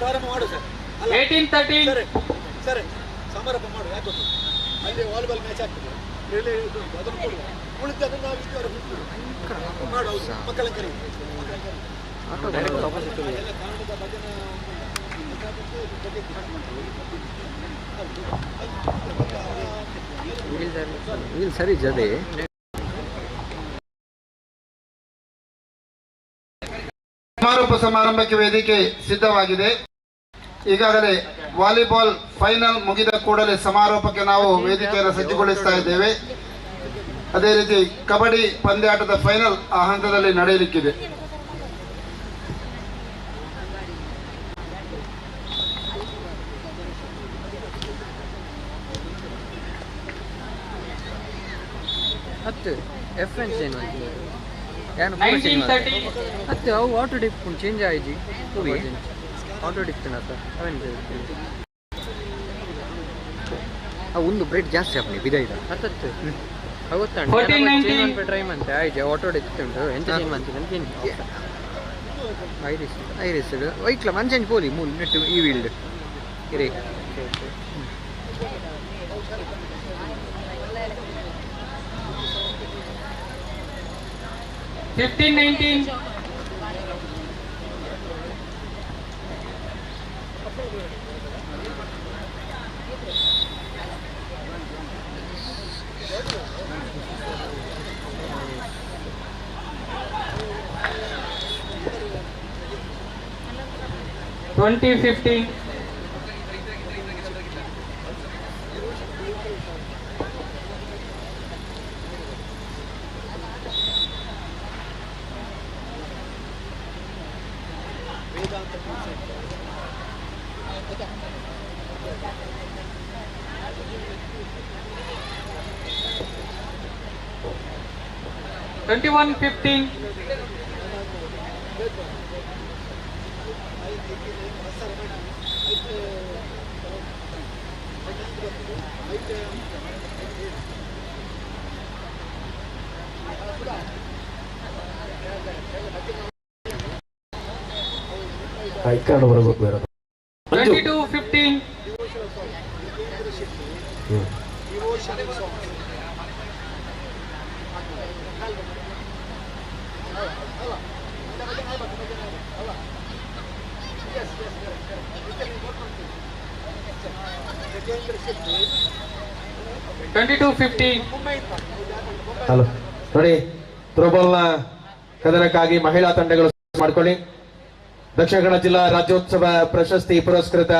ಪ್ರಾರಂಭ ಮಾಡು ಸರ್. 18-13 ಸರ್ ಸಮಾರಂಭ ಮಾಡು. ಯಾಕೆ ಗೊತ್ತು, ಅಲ್ಲಿ ವಾಲಿಬಾಲ್ ಮ್ಯಾಚ್ ಆಗ್ತದೆ, ಅದನ್ನು ಕೊಡುವ, ಉಳಿದ ಅದನ್ನು ನಾವು ಇಷ್ಟವರೆ ಮಾಡು. ಹೌದು, ಮಕ್ಕಳ ಕರಿ ಸರಿ ಜದೆ ಸಮಾರೋಪ ಸಮಾರಂಭಕ್ಕೆ ವೇದಿಕೆ ಸಿದ್ಧವಾಗಿದೆ. ಈಗಾಗಲೇ ವಾಲಿಬಾಲ್ ಫೈನಲ್ ಮುಗಿದ ಕೂಡಲೇ ಸಮಾರೋಪಕ್ಕೆ ನಾವು ವೇದಿಕೆಯನ್ನು ಸಜ್ಜುಗೊಳಿಸ್ತಾ ಇದ್ದೇವೆ. ಅದೇ ರೀತಿ ಕಬಡ್ಡಿ ಪಂದ್ಯಾಟದ ಫೈನಲ್ ಆ ಹಂತದಲ್ಲಿ ನಡೆಯಲಿಕ್ಕಿದೆ. ಮತ್ತೆ ಅವು ಆಟೋ ಡಿಪ್ ಚೇಂಜ್ ಆಯ್ತು ಆಟೋ ಡಿಪ್ ಒಂದು ಬ್ರೇಡ್ ಜಾಸ್ತಿ ಆಪ್ನಿ ಬಿದಾಯ್ದ ಹತ್ತತ್ತು ಅವತ್ತು ಟ್ರೈ ಮಂತೆ ಆಯ್ತು ಆಟೋ ಡಿಪ್ ಉಂಟು ಎಂತ ಚೇಂಜ್ ಮಾಡ್ತೀನಿ ಐರಿಸ್ ವೈಟ್ಲ ಮಂಚಂಜ್ ಪೋಲಿ ಮೂಲ್ ನೆಟ್ಟು ಈ ವೀಲ್ಡ್ ಇರೇ 15-19 20-15 ವೇದಾಂತ 21-15. ಕೈಕಾಡು ಬರಬೇಕು ಬೇರೆ 22-15. ಹಲೋ ನೋಡಿ, ಥ್ರೋಬಾಲ್ನ ಕದನಕ್ಕಾಗಿ ಮಹಿಳಾ ತಂಡಗಳು ಮಾಡ್ಕೊಳ್ಳಿ. ದಕ್ಷಿಣ ಕನ್ನಡ ಜಿಲ್ಲಾ ರಾಜ್ಯೋತ್ಸವ ಪ್ರಶಸ್ತಿ ಪುರಸ್ಕೃತ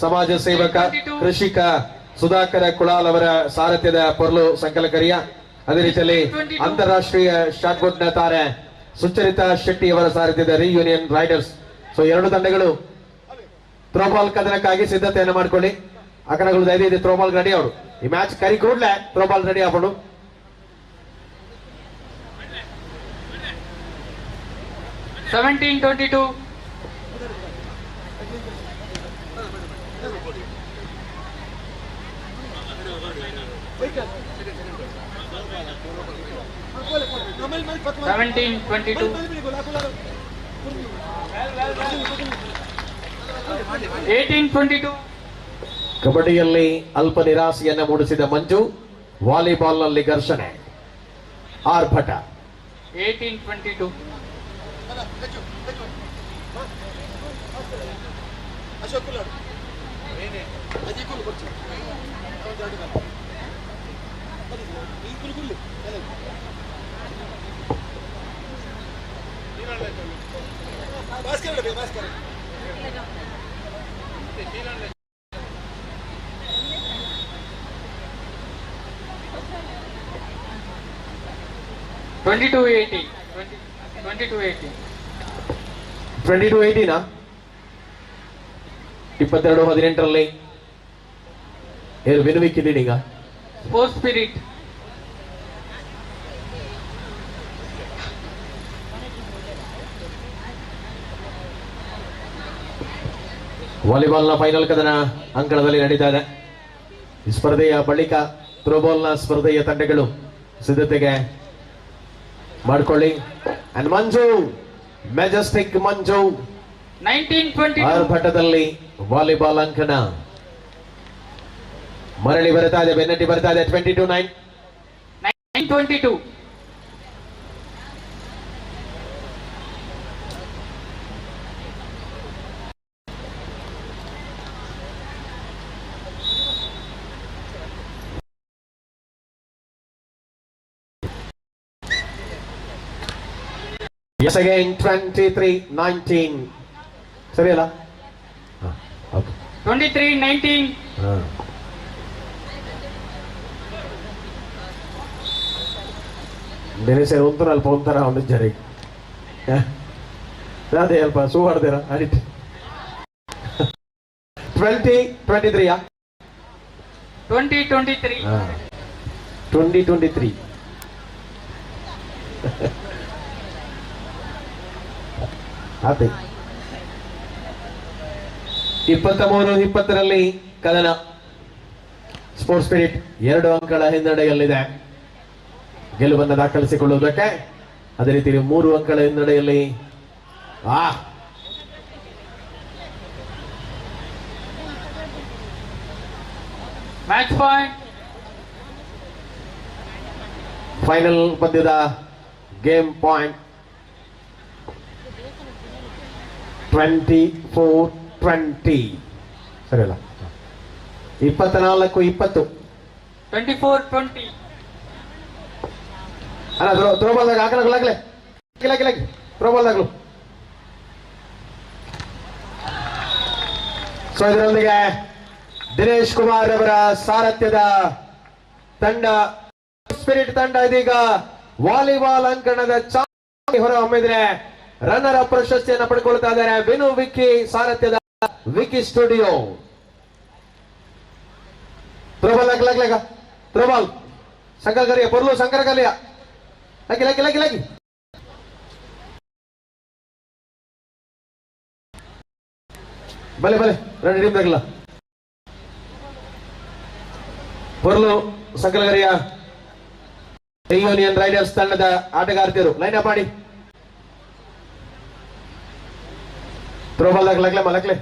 ಸಮಾಜ ಸೇವಕ ಕೃಷಿಕ ಸುಧಾಕರ ಕುಳಾಲ್ ಅವರ ಸಾರಥ್ಯದ ಪೊರ್ಲು ಸಂಕಲಕರಿಯ, ಅದೇ ರೀತಿಯಲ್ಲಿ ಅಂತಾರಾಷ್ಟ್ರೀಯ ಶಾಟ್ಪುಟ್ನ ತಾರೆ ಸುಚರಿತಾ ಶೆಟ್ಟಿ ಅವರ ಸಾರಥ್ಯದ ರಿಯೂನಿಯನ್ ರೈಡರ್ಸ್. ಸೊ ಎರಡು ತಂಡಗಳು ಥ್ರೋಬಾಲ್ ಕದನಕ್ಕಾಗಿ ಸಿದ್ಧತೆಯನ್ನು ಮಾಡ್ಕೊಳ್ಳಿ. ಅಕನಗಳು ಧೈರ್ಯ ಥ್ರೋಬಾಲ್ ರೆಡಿ ಅವರು ಈ ಮ್ಯಾಚ್ ಕರಿ ಕೂಡಲೇ ಥ್ರೋಬಾಲ್ ರೆಡಿ ಆಗೋಣ. ಕಬಡ್ಡಿಯಲ್ಲಿ ಅಲ್ಪ ನಿರಾಸೆಯನ್ನು ಮೂಡಿಸಿದ ಮಂಜು, ವಾಲಿಬಾಲ್ನಲ್ಲಿ ಘರ್ಷಣೆ ಆರ್ಭಟ. 18-22. $22.80 22-18 ಏನು ವಿನುವಿಕ್ ಲೀಡಿಂಗ ಸ್ಪೋರ್ಟ್ಸ್ ಸ್ಪಿರಿಟ್. ವಾಲಿಬಾಲ್ನ ಫೈನಲ್ ಕದನ ಅಂಕಣದಲ್ಲಿ ನಡೀತಾ ಇದೆ. ಈ ಸ್ಪರ್ಧೆಯ ಬಳಿಕ ಥ್ರೋಬಾಲ್ನ ಸ್ಪರ್ಧೆಯ ತಂಡಗಳು ಸಿದ್ಧತೆಗೆ ಮಾಡಿಕೊಳ್ಳಿ. And Manju, Majestic Manju 19-22. ಆರ್ಭಟದಲ್ಲಿ ವಾಲಿಬಾಲ್ ಅಂಕಣ ಮರಳಿ ಬರ್ತಾ ಇದೆ, ಬೆನ್ನಟ್ಟಿ ಬರ್ತಾ ಇದೆ. 22-9. 9-22. Yes again, 23-19. ಸರಿ ಅಲ್ಲ? 23-19. ಸರ್ ಒಂಥರ ಅಲ್ಪ ಒಂಥರ ಒಂದು ಜರಿ ಅದೇ ಅಲ್ಪ ಸೂ ಆಡ್ತೀರ ಅಡಿಟ್. 20-23. 20-23. 20-23. ಆಯ್ತು. 23-20 ಕದನ. ಸ್ಪೋರ್ಟ್ಸ್ ಸ್ಪಿರಿಟ್ 2 ಅಂಕಗಳ ಹಿನ್ನಡೆಯಲ್ಲಿದೆ ಗೆಲುವನ್ನು ದಾಖಲಿಸಿಕೊಳ್ಳುವುದಕ್ಕೆ. ಅದೇ ರೀತಿ 3 ಅಂಕಗಳ ಹಿನ್ನಡೆಯಲ್ಲಿ ಮ್ಯಾಚ್ ಪಾಯಿಂಟ್. ಫೈನಲ್ ಪಂದ್ಯದ ಗೇಮ್ ಪಾಯಿಂಟ್ 24-20. ಸರಿ ಅಲ್ಲ? 24-20. 24-20. ಅಲ್ಲ ಥ್ರೋಬಾಲ್ದಾಗ ಹಾಕಲಾಗ್ಲೆ ಥ್ರೋಬಾಲ್ದಾಗ್ಲು. ಸೊ ಇದರೊಂದಿಗೆ ದಿನೇಶ್ ಕುಮಾರ್ ಅವರ ಸಾರಥ್ಯದ ತಂಡ ಸ್ಪಿರಿಟ್ ತಂಡ ಇದೀಗ ವಾಲಿಬಾಲ್ ಅಂಕಣದ ಚಾಂಪಿಯನ್ ಹೊರ ಹೊಮ್ಮಿದ್ರೆ ರನ್ನರ್ ಅಪ್ ಪ್ರಶಸ್ತಿಯನ್ನು ಪಡ್ಕೊಳ್ತಾ ಇದ್ದಾರೆ. ವಿನು ವಿಕ್ಕಿ ಸಾರಥ್ಯದ ವಿಕ್ಕಿ ಸ್ಟುಡಿಯೋ. ಥ್ರೋಬಾಲ್ ಥ್ರೋಬಾಲ್ ಸಂಕಲ್ ಕಲಿಯ ಪೊರ್ಲು ಸಂಕರ ಕಲಿಯ ಲಗಿ ಲಗಿ ಲಗಿ ಲಗಿ ಬಲೆ ಬಲೆ ರೆಡಿ ಟೀಮ್ ತಗಲ ಪೊರ್ಲು ಸಂಕಲಗರಿಯ ಯೂನಿಯನ್ ರೈಡರ್ಸ್ ತಂಡದ ಆಟಗಾರ್ತಿಯರು ಲೈನ್ ಅಪ್ ಮಾಡಿ ಥ್ರೋಬಾಲ್ ದಾಖಲಾಗ್ಲೆ ಮಲಕ್ಲೆ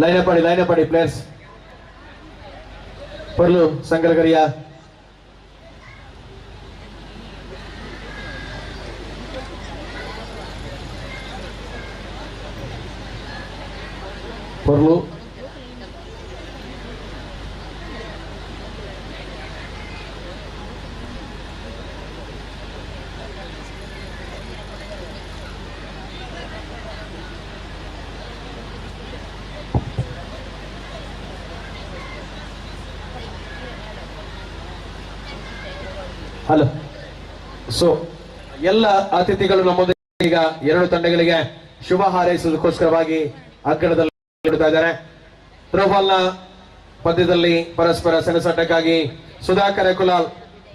ಲೈನ್ ಅಪ್ ಮಾಡಿ ಪ್ಲೇಯರ್ಸ್ ಪರ್ಲು ಸಂಗಲಗರಿಯ ಪರ್ಲು ಹಲೋ. ಸೊ ಎಲ್ಲ ಅತಿಥಿಗಳು ನಮ್ಮೊಂದಿಗೆ ಈಗ ಎರಡು ತಂಡಗಳಿಗೆ ಶುಭ ಹಾರೈಸುವುದಕ್ಕೋಸ್ಕರವಾಗಿ ಅಂಕಣದಲ್ಲಿ ಇಡ್ತಾ ಇದ್ದಾರೆ. ಥ್ರೋಬಾಲ್ ನ ಪಂದ್ಯದಲ್ಲಿ ಪರಸ್ಪರ ಸೆಣಸಾಟಕ್ಕಾಗಿ ಸುಧಾಕರ ಕುಲಾಲ್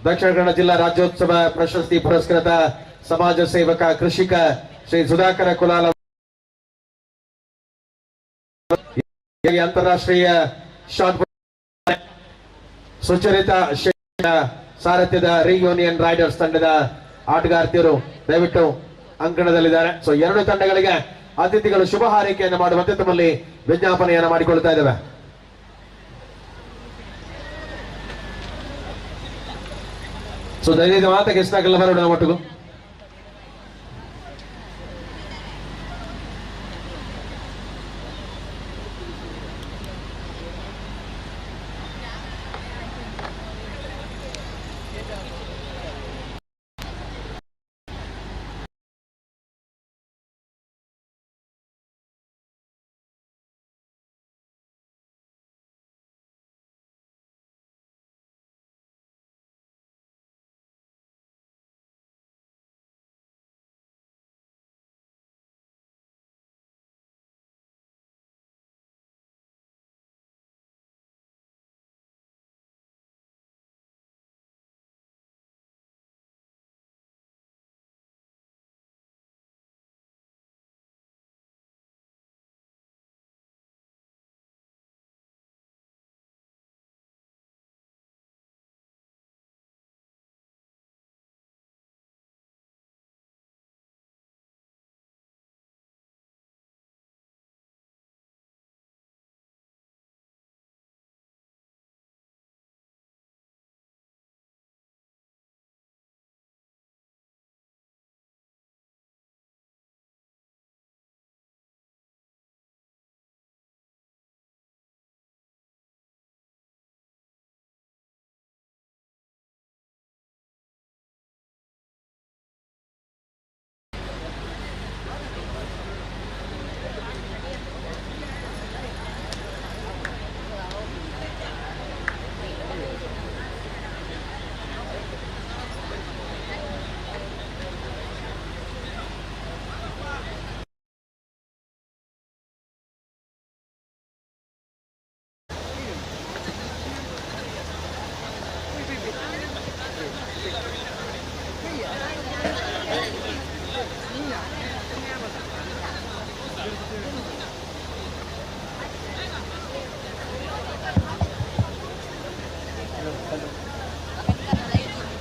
ದಕ್ಷಿಣ ಕನ್ನಡ ಜಿಲ್ಲಾ ರಾಜ್ಯೋತ್ಸವ ಪ್ರಶಸ್ತಿ ಪುರಸ್ಕೃತ ಸಮಾಜ ಸೇವಕ ಕೃಷಿಕ ಶ್ರೀ ಸುಧಾಕರ ಕುಲಾಲ್ ಅಂತಾರಾಷ್ಟ್ರೀಯ ಶಾಟ್ ಸುಚರಿತ ಸಾರಥ್ಯದ ರಿಯೂನಿಯನ್ ರೈಡರ್ಸ್ ತಂಡದ ಆಟಗಾರ್ತಿಯರು ದಯವಿಟ್ಟು ಅಂಕಣದಲ್ಲಿದ್ದಾರೆ. ಸೊ ಎರಡು ತಂಡಗಳಿಗೆ ಅತಿಥಿಗಳು ಶುಭ ಹಾರೈಕೆಯನ್ನು ಮಾಡುವಂತೆ ತಮ್ಮಲ್ಲಿ ವಿಜ್ಞಾಪನೆಯನ್ನು ಮಾಡಿಕೊಳ್ತಾ ಇದ್ದೇವೆ. ಸೊ ದಯವಿಟ್ಟು ಮಾತಕ್ಕೆ ಎಷ್ಟಾಗಲ್ಲ ಬರೋಣ ಒಟ್ಟಿಗೂ.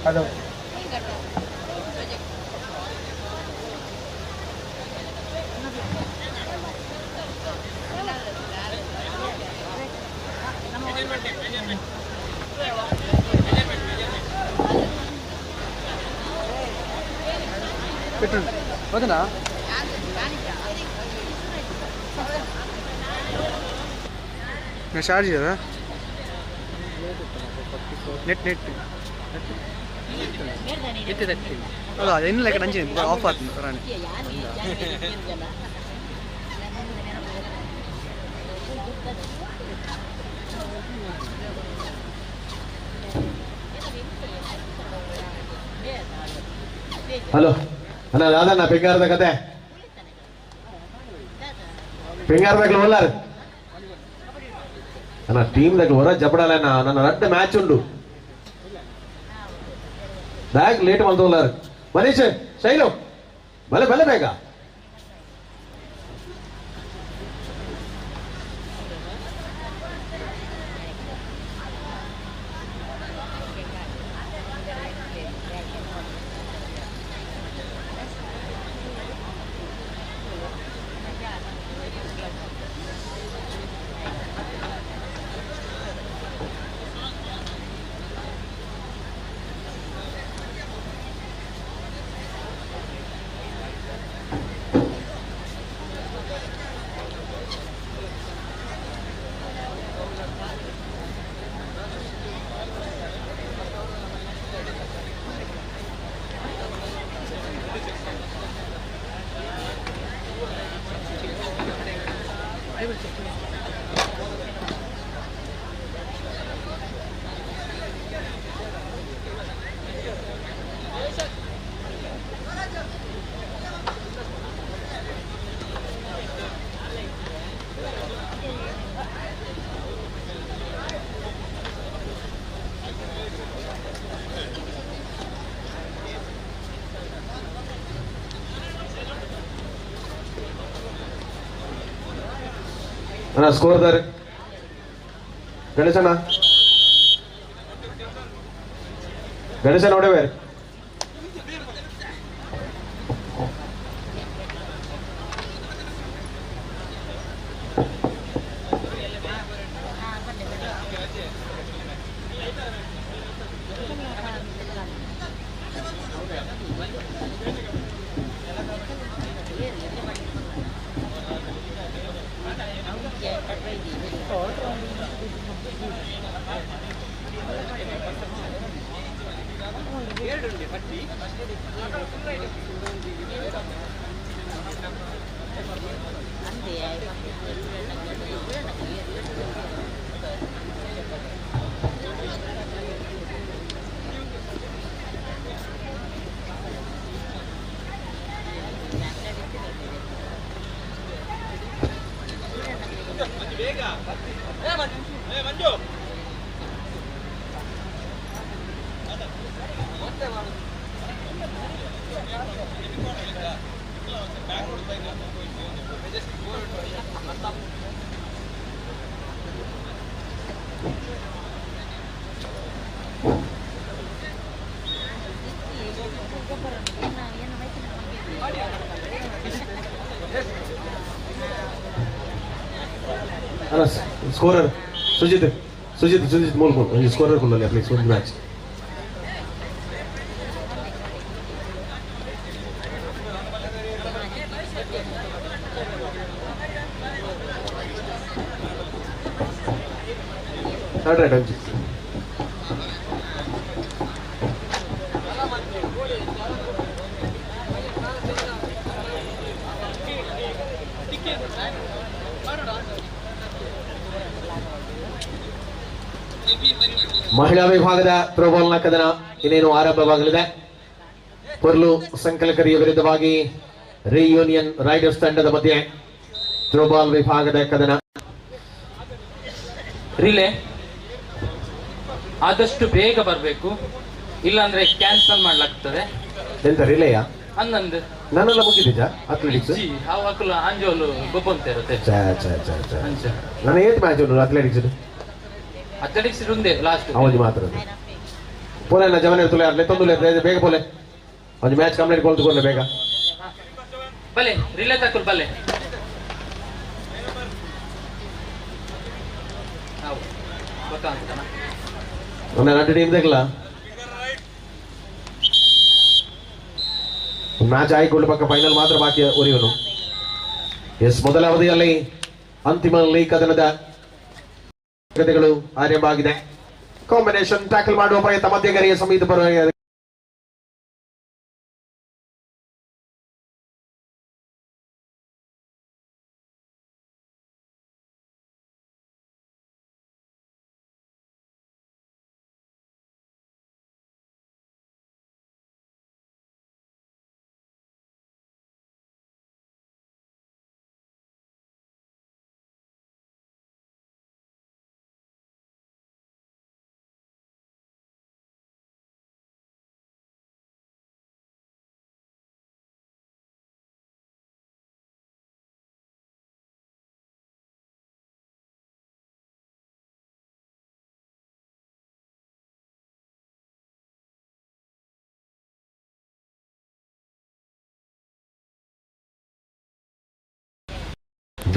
ಹಲೋ. ಪೆಟ್ರೋಲ್ ಹೌದಾ? मैं चार्ज है नेट नेट ಅಲ್ಲ ಇನ್ನು ಲೆಕ್ಕ ನಂಜಿ ಆಫ್ ಆಯ್ತು ರಾಣಿ ಹಲೋ ಅಣ್ಣ ಯಾವ್ದಣ್ಣ ಪಿಂಗಾರದ ಕತೆ ಪಿಂಗಾರದಾಗ್ಲು ಹೊಲ್ಲಾರ ಅಣ್ಣ ಟೀಮ್ದಾಗ ಹೊರ ಜಪಡಲ್ಲ ನನ್ನ ರಡ್ಡ ಮ್ಯಾಚ್ ಉಂಡು ಬ್ಯಾಗ್ ಲೇಟ್ ಮಾಡ್ತೋಲ್ಲಾರ ಮನೀಶ್ ಶೈಲು ಬಲೆ ಬಲೆ ಬೇಗ ಅಣ್ಣ ಸ್ಕೋರ್ದಾರೆ ಗಣೇಶಣ್ಣ ಗಣೇಶ ನೋಡೇವೆ ಸ್ಕೋರರ್ ಸುಜಿತ್ ಸುಜಿತ್ ಸುಜಿತ್ ಮೂಲ ಸ್ಕೋರರ್ ಕೊಳ್ಳಲಿ ಪ್ಲೀಸ್ ಒಂದು ಮ್ಯಾಚ್ ರೈಟ್ ಅಂಜಿ ಮಹಿಳಾ ವಿಭಾಗದ ಥ್ರೋಬಾಲ್ನ ಕದನ ಇನ್ನೇನು ಆರಂಭವಾಗಲಿದೆ. ಪೊರ್ಲು ಸಂಕಲಕರಿಯ ವಿರುದ್ಧವಾಗಿ ರಿಯೂನಿಯನ್ ರೈಡರ್ಸ್ ತಂಡದ ಮಧ್ಯೆ ಥ್ರೋಬಾಲ್ ವಿಭಾಗದ ಕದನ. ರಿಲೇ ಆದಷ್ಟು ಬೇಗ ಬರಬೇಕು, ಇಲ್ಲಾಂದ್ರೆ ಕ್ಯಾನ್ಸಲ್ ಮಾಡ್ಲಾಗ್ತದೆ. ಎಂತ ರಿಲೇಯ ಹನ್ನೊಂದು ನನ್ನೆಲ್ಲ ಮುಗಿದಿದ್ದ ಅಥ್ಲೆಟಿಕ್ಸ್ ಅವಾಗಲು ಅಂಜೋಲು ಗೊಬ್ಬಂತ ಇರುತ್ತೆ. ನನ್ನ ಏತ್ ಮ್ಯಾಚ್ ಉಂಟು ಅಥ್ಲೆಟಿಕ್ಸ್ ಅಥ್ಲೆಟಿಕ್ಸ್ ಉಂದೇ ಲಾಸ್ಟ್ ಅವಧಿ ಮಾತ್ರ ಪೋಲೆ ಜವನ ತುಲೆ ಆಡ್ಲೆ ತೊಂದುಲೆ ಬೇಗ ಪೋಲೆ ಒಂದು ಮ್ಯಾಚ್ ಕಂಪ್ಲೀಟ್ ಗೋಲ್ ತಗೊಳ್ಳೆ ಬೇಗ ಬಲೆ ರಿಲೇ ತಕೊಳ್ ಬಲೆ ನನ್ನ ಎರಡು ಟೀಮ್ देखला ಮ್ಯಾಚ್ ಆಯ್ಕೊಳ್ಳ ಪಕ್ಕ ಫೈನಲ್ ಮಾತ್ರ ಬಾಕಿ ಉರಿಯೋನು. ಎಸ್, ಮೊದಲ ಅವಧಿಯಲ್ಲಿ ಅಂತಿಮ ಲೀಗ್ ಕದನದ ಆರಂಭ ಆಗಿದೆ. ಕಾಂಬಿನೇಷನ್ ಟ್ಯಾಕಲ್ ಮಾಡುವ ಪ್ರಯತ್ನ ಮಧ್ಯಗರಿಯ ಸಮೀಪ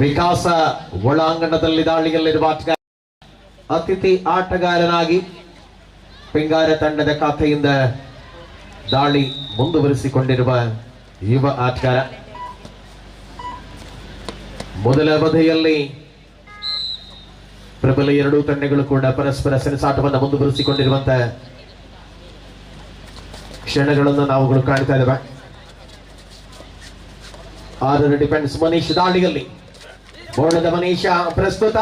ವಿಕಾಸ ಒಳಾಂಗಣದಲ್ಲಿ ದಾಳಿಯಲ್ಲಿರುವ ಆಟಗಾರ, ಅತಿಥಿ ಆಟಗಾರನಾಗಿ ಪಿಂಗಾರ ತಂಡದ ಖಾತೆಯಿಂದ ದಾಳಿ ಮುಂದುವರಿಸಿಕೊಂಡಿರುವ ಯುವ ಆಟಗಾರ. ಮೊದಲ ಅವಧಿಯಲ್ಲಿ ಪ್ರಬಲ ಎರಡೂ ತಂಡಗಳು ಕೂಡ ಪರಸ್ಪರ ಸೆಣಸಾಟವನ್ನು ಮುಂದುವರಿಸಿಕೊಂಡಿರುವಂತಹ ಕ್ಷಣಗಳನ್ನು ನಾವುಗಳು ಕಾಣ್ತಾ ಇದ್ದೇವೆ. 6 ಡಿಫೆನ್ಸ್ ಮನೀಶ್ ದಾಳಿಯಲ್ಲಿ ಬೋರ್ಡದ ಮನೀಶ ಪ್ರಸ್ತುತ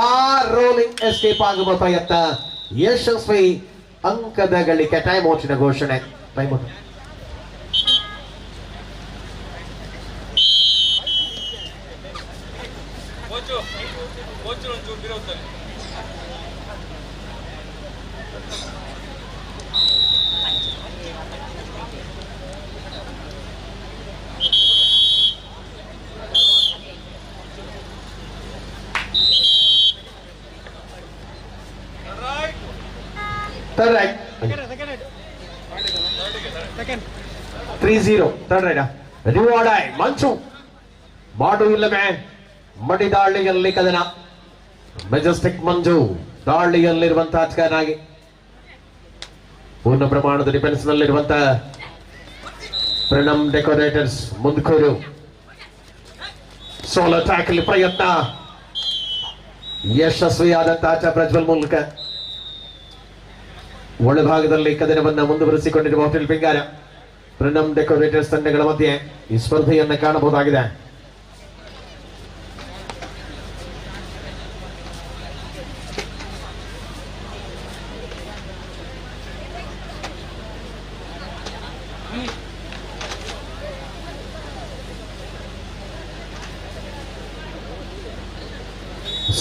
ರೋಲಿಂಗ್ ಎಸ್ಕೇಪ್ ಆಗುವ ಪ್ರಯತ್ನ ಯಶಸ್ವಿ. ಅಂಕದ ಗಳಿಕೆ. ಟೈಮ್ ಔಟಿನ ಘೋಷಣೆ. Time out. Third right. 3-0. Third right. Reward eye. ಮಂಚು ಮಾಡು ಇಲ್ಲವೇ ಮಡಿ ದಾಳಿಯಲ್ಲಿ ಕದನ. ಮೆಜೆಸ್ಟಿಕ್ ಮಂಜು ದಾಳಿಯಲ್ಲಿರುವಂತಹ ಆಟಗಾರನಾಗಿ ಪೂರ್ಣ ಪ್ರಮಾಣದ ಡಿಫೆನ್ಸ್ ನಲ್ಲಿರುವಂತಹ ಪ್ರಣಮ್ ಡೆಕೋರೇಟರ್ಸ್ ಮುಂದಕೂರು. ಸೋಲೋ ಟ್ಯಾಕಲ್ ಪ್ರಯತ್ನ ಯಶಸ್ವಿಯಾದಂತಹ ಪ್ರಜ್ವಲ್ ಮೂಲಕ ಒಳಭಾಗದಲ್ಲಿ ಕದನವನ್ನ ಮುಂದುವರಿಸಿಕೊಂಡಿರುವ ಹೋಟೆಲ್ ಪಿಂಗಾರ ಪ್ರಣಮ್ ಡೆಕೋರೇಟರ್ಸ್ ತಂಡಗಳ ಮಧ್ಯೆ ಈ ಸ್ಪರ್ಧೆಯನ್ನ ಕಾಣಬಹುದಾಗಿದೆ.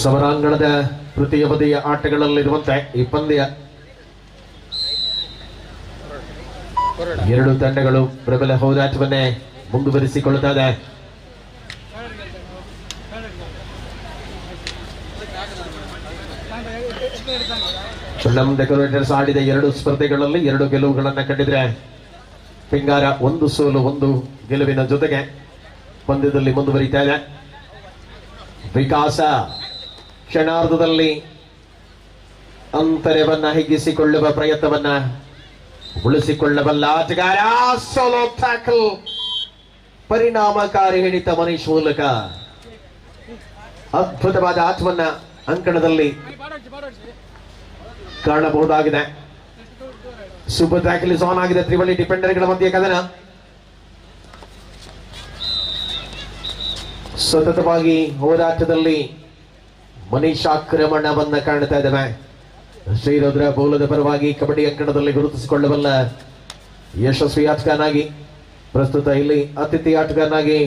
ಸಮರಾಂಗಣದ ಪ್ರತಿಯವಧಿಯ ಆಟಗಳಲ್ಲಿರುವಂತೆ ಈ ಪಂದ್ಯ ಎರಡು ತಂಡಗಳು ಪ್ರಬಲ ಹೋರಾಟವನ್ನೇ ಮುಂದುವರಿಸಿಕೊಳ್ಳುತ್ತದೆ. ಪ್ರಣಮ್ ಡೆಕೋರೇಟರ್ಸ್ ಆಡಿದ 2 ಸ್ಪರ್ಧೆಗಳಲ್ಲಿ 2 ಗೆಲುವುಗಳನ್ನು ಕಂಡಿದ್ರೆ ಪಿಂಗಾರ 1 ಸೋಲು 1 ಗೆಲುವಿನ ಜೊತೆಗೆ ಪಂದ್ಯದಲ್ಲಿ ಮುಂದುವರಿತಾ ಇದೆ. ವಿಕಾಸ ಕ್ಷಣಾರ್ಧದಲ್ಲಿ ಅಂತರವನ್ನ ಹಿಗ್ಗಿಸಿಕೊಳ್ಳುವ ಪ್ರಯತ್ನವನ್ನ ಉಳಿಸಿಕೊಳ್ಳಬಲ್ಲ ಆಟಗಾರ. ಸೋಲೋ ಟ್ಯಾಕಲ್ ಪರಿಣಾಮಕಾರಿ ಹಿಡಿತ ಮನೀಶ್ ಮೂಲಕ ಅದ್ಭುತವಾದ ಆಟವನ್ನ ಅಂಕಣದಲ್ಲಿ ಕಾಣಬಹುದಾಗಿದೆ. ಸೂಪರ್ ಟ್ಯಾಕಲ್ ಇಸ್ ಆನ್ ಆಗಿದೆ. ತ್ರಿವಳಿ ಡಿಫೆಂಡರ್ಗಳ ಮಧ್ಯೆ ಕದನ. ಸತತವಾಗಿ ಹೋರಾಟದಲ್ಲಿ ಮನೀಶ್ ಆಕ್ರಮಣವನ್ನ ಕಾಣ್ತಾ ಇದ್ದೇವೆ. ಶ್ರೀರುದ್ರ ಬೋಲದ ಪರವಾಗಿ ಕಬಡ್ಡಿ ಅಂಕಣದಲ್ಲಿ ಗುರುತಿಸಿಕೊಳ್ಳಬಲ್ಲ ಯಶಸ್ವಿ ಆಟಗಾರನಾಗಿ ಪ್ರಸ್ತುತ ಇಲ್ಲಿ ಅತಿಥಿ ಆಟಗಾರನಾಗಿ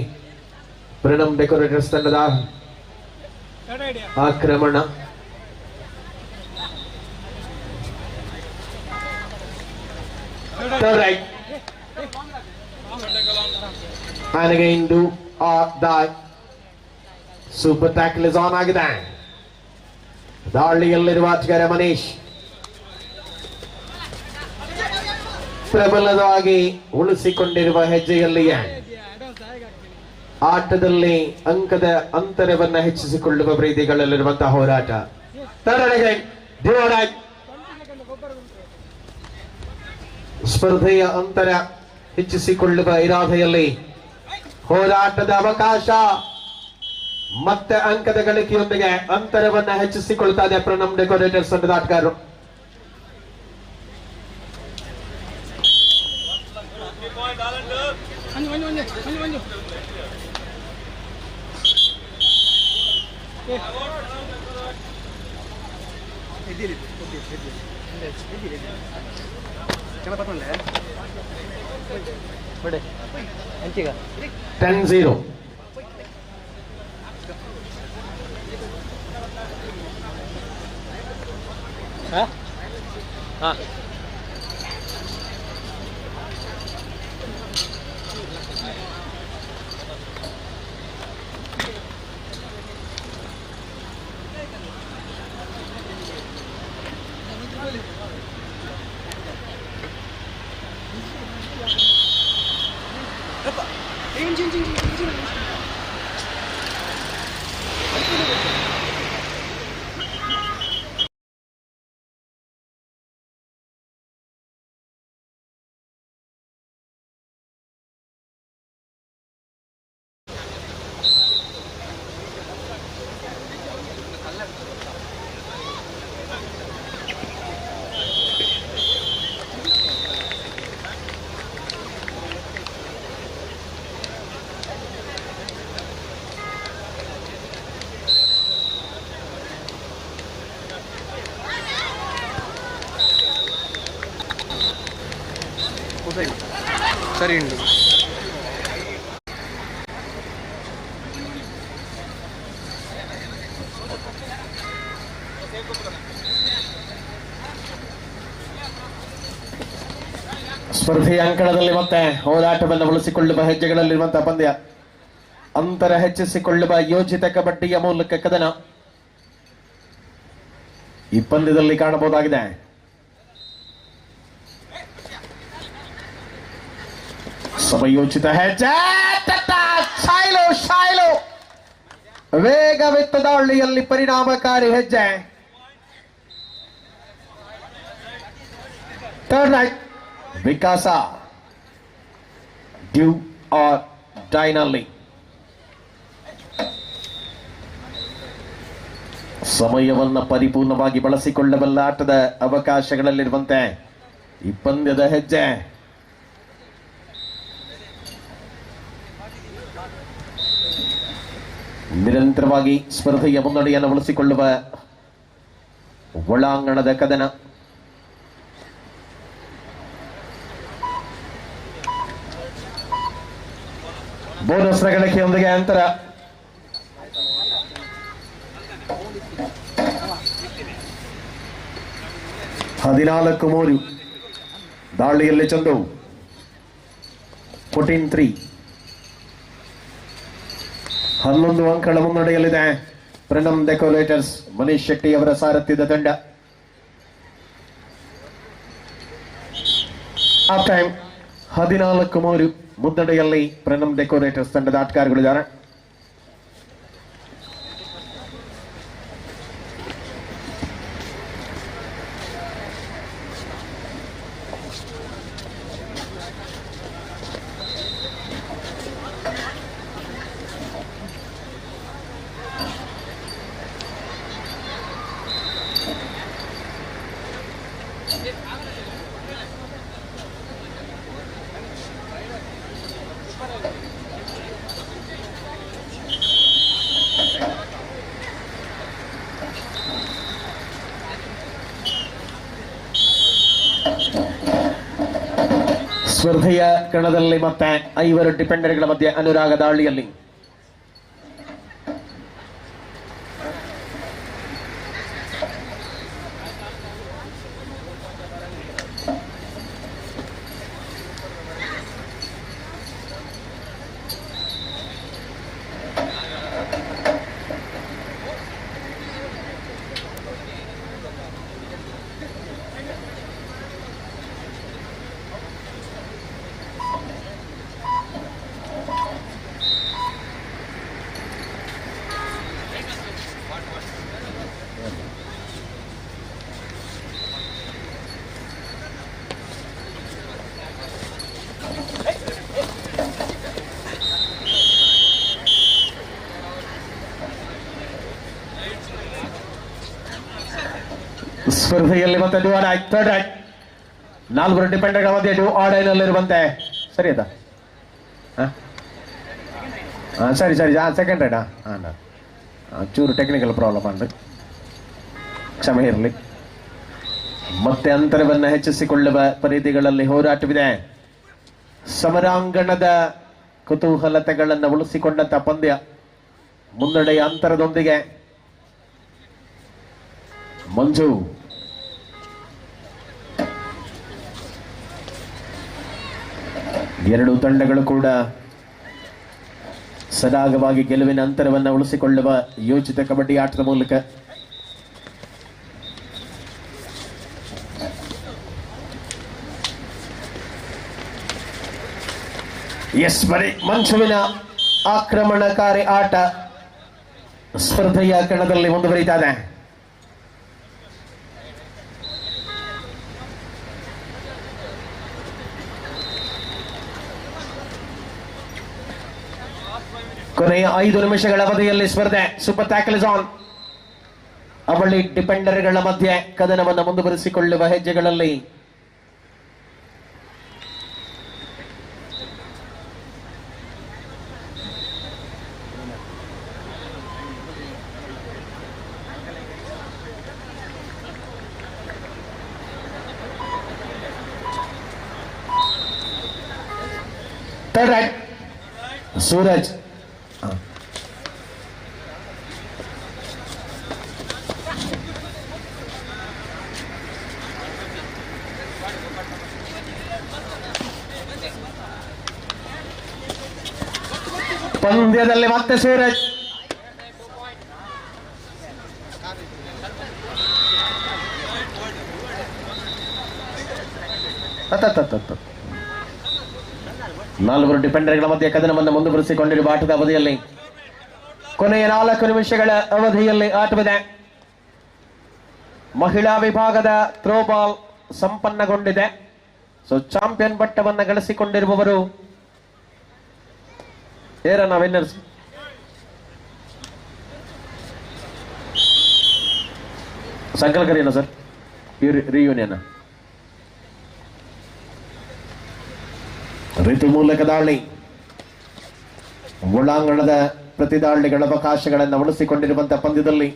ಪ್ರಣಮ್ ಡೆಕೋರೇಟರ್ಸ್ ತಂಡದ ಆಕ್ರಮಣ. And again do or die. Super tackle is on ಆಗಿದೆ. ದಾಳಿಯಲ್ಲಿರುವ ಆಟಗಾರ ಮನೀಶ್ ಪ್ರಬಲವಾಗಿ ಉಳಿಸಿಕೊಂಡಿರುವ ಹೆಜ್ಜೆಯಲ್ಲಿಯೇ ಆಟದಲ್ಲಿ ಅಂಕದ ಅಂತರವನ್ನ ಹೆಚ್ಚಿಸಿಕೊಳ್ಳುವ ಪ್ರೀತಿಗಳಲ್ಲಿರುವಂತಹ ಹೋರಾಟ. ಸ್ಪರ್ಧೆಯ ಅಂತರ ಹೆಚ್ಚಿಸಿಕೊಳ್ಳುವ ಇರಾದೆಯಲ್ಲಿ ಹೋರಾಟದ ಅವಕಾಶ ಮತ್ತೆ ಅಂಕದ ಗಳಿಕೆಯೊಂದಿಗೆ ಅಂತರವನ್ನ ಹೆಚ್ಚಿಸಿಕೊಳ್ತಾ ಇದೆ ಪ್ರಣಮ್ ಡೆಕೋರೇಟರ್ಸ್ ತಂಡದ ಆಟಗಾರರು. ಅಂಚಿಗ 10-0. ಸರಿ ಉಂಟು. ಸ್ಪರ್ಧೆಯ ಅಂಕಣದಲ್ಲಿ ಮತ್ತೆ ಹೋರಾಟವನ್ನು ಬಳಸಿಕೊಳ್ಳುವ ಹೆಜ್ಜೆಗಳಲ್ಲಿರುವಂತಹ ಪಂದ್ಯ. ಅಂತರ ಹೆಚ್ಚಿಸಿಕೊಳ್ಳುವ ಯೋಜಿತ ಕಬಡ್ಡಿಯ ಮೂಲಕ ಕದನ ಈ ಪಂದ್ಯದಲ್ಲಿ ಕಾಣಬಹುದಾಗಿದೆ. ಸಮಯೋಚಿತ ಹೆಜ್ಜೆ, ಶಾಯ್ಲು ವೇಗವಿತ್ತ ದಾಳಿಯಲ್ಲಿ ಪರಿಣಾಮಕಾರಿ ಹೆಜ್ಜೆ. ಟರ್ನ್ ರೈಟ್ ವಿಕಾಸ ಡ್ಯೂ ಆರ್ ಡೈನಲ್ಲಿ ಸಮಯವನ್ನು ಪರಿಪೂರ್ಣವಾಗಿ ಬಳಸಿಕೊಳ್ಳಬಲ್ಲ ಆಟದ ಅವಕಾಶಗಳಲ್ಲಿರುವಂತೆ ಈ ಪಂದ್ಯದ ಹೆಜ್ಜೆ. ನಿರಂತರವಾಗಿ ಸ್ಪರ್ಧೆಯ ಮುನ್ನಡೆಯನ್ನು ಬಳಸಿಕೊಳ್ಳುವ ಒಳಾಂಗಣದ ಕದನ. ಬೋನಸ್ ಗಳಿಕೆಯೊಂದಿಗೆ ಅಂತರ. ಹದಿನಾಲ್ಕು 3 ದಾಳಿಯಲ್ಲಿ ಚಂದು 14-3 11 ಅಂಕಗಳ ಮುನ್ನಡೆಯಲ್ಲಿದೆ ಪ್ರಣಮ್ ಡೆಕೋರೇಟರ್ಸ್ ಮನೀಶ್ ಶೆಟ್ಟಿ ಅವರ ಸಾರಥ್ಯದ ತಂಡ. ಹಾಫ್ ಟೈಮ್ 14-3 ಮುನ್ನಡೆಯಲ್ಲಿ ಪ್ರಣಮ್ ಡೆಕೋರೇಟರ್ಸ್ ತಂಡದ ಆಟಗಾರಗಳಿದ್ದಾರೆ. ಸ್ಪರ್ಧೆಯ ಕಣದಲ್ಲಿ ಮತ್ತೆ 5 ಡಿಫೆಂಡರ್ಗಳ ಮಧ್ಯೆ ಅನುರಾಗ ದಾಳಿಯಲ್ಲಿ. ಸ್ಪರ್ಧೆಯಲ್ಲಿ ಮತ್ತೆ ಥರ್ಡ್ ರೈಟ್ 4 ಡಿಫೆಂಡರ್ಗಳ ಮಧ್ಯೆ ಡ್ಯೂ ಆರ್ಡರ್ನಲ್ಲಿರುವಂತೆ. ಸರಿ ಅದ ಸರಿ ಸೆಕೆಂಡ್ ರೈಟ್ ಚೂರು ಟೆಕ್ನಿಕಲ್ ಪ್ರಾಬ್ಲಮ್ ಅಂದ್ರೆ ಕ್ಷಮೆ ಇರಲಿ. ಮತ್ತೆ ಅಂತರವನ್ನು ಹೆಚ್ಚಿಸಿಕೊಳ್ಳುವ ಪರಿಧಿಗಳಲ್ಲಿ ಹೋರಾಟವಿದೆ. ಸಮರಾಂಗಣದ ಕುತೂಹಲತೆಗಳನ್ನು ಉಳಿಸಿಕೊಂಡಂತ ಪಂದ್ಯ. ಮುನ್ನಡೆಯ ಅಂತರದೊಂದಿಗೆ ಮಂಜು ಎರಡೂ ತಂಡಗಳು ಕೂಡ ಸರಾಗವಾಗಿ ಗೆಲುವಿನ ಅಂತರವನ್ನು ಉಳಿಸಿಕೊಳ್ಳುವ ಯೋಜಿತ ಕಬಡ್ಡಿ ಆಟದ ಮೂಲಕ ಬರೀ ಮಂಜುವಿನ ಆಕ್ರಮಣಕಾರಿ ಆಟ ಸ್ಪರ್ಧೆಯ ಕಣದಲ್ಲಿ ಮುಂದುವರಿತಾ ಇದೆ. ಕೊನೆಯ 5 ನಿಮಿಷಗಳ ಅವಧಿಯಲ್ಲಿ ಸ್ಪರ್ಧೆ. Super tackle is on. ಅವಳಿ ಡಿಫೆಂಡರ್ಗಳ ಮಧ್ಯೆ ಕದನವನ್ನು ಮುಂದುವರಿಸಿಕೊಳ್ಳುವ ಹೆಜ್ಜೆಗಳಲ್ಲಿ ಥರ್ಡ್ ರೈಟ್ ಸೂರಜ್. ಪಂದ್ಯದಲ್ಲಿ ಮತ್ತೆ ಸೂರಜ್. ನಾಲ್ವರು ಡಿಫೆಂಡರ್ಗಳ ಮಧ್ಯೆ ಕದನವನ್ನು ಮುಂದುವರಿಸಿಕೊಂಡಿರುವ ಆಟದ ಅವಧಿಯಲ್ಲಿ ಕೊನೆಯ 4 ನಿಮಿಷಗಳ ಅವಧಿಯಲ್ಲಿ ಆಟವಿದೆ. ಮಹಿಳಾ ವಿಭಾಗದ ಥ್ರೋಬಾಲ್ ಸಂಪನ್ನಗೊಂಡಿದೆ. ಸೊ ಚಾಂಪಿಯನ್ ಪಟ್ಟವನ್ನು ಗಳಿಸಿಕೊಂಡಿರುವವರು ಏರನ್ನ ವಿನ್ನರ್ಸ್. ಸಂಕಲ್ಕರಿಯನ ಸರ್ ರಿಯೂನಿಯನ್ ಋತು ಮೂಲಕ ದಾಳಿ. ಒಳಾಂಗಣದ ಪ್ರತಿದಾಳಿಗಳ ಅವಕಾಶಗಳನ್ನು ಉಳಿಸಿಕೊಂಡಿರುವಂತಹ ಪಂದ್ಯದಲ್ಲಿ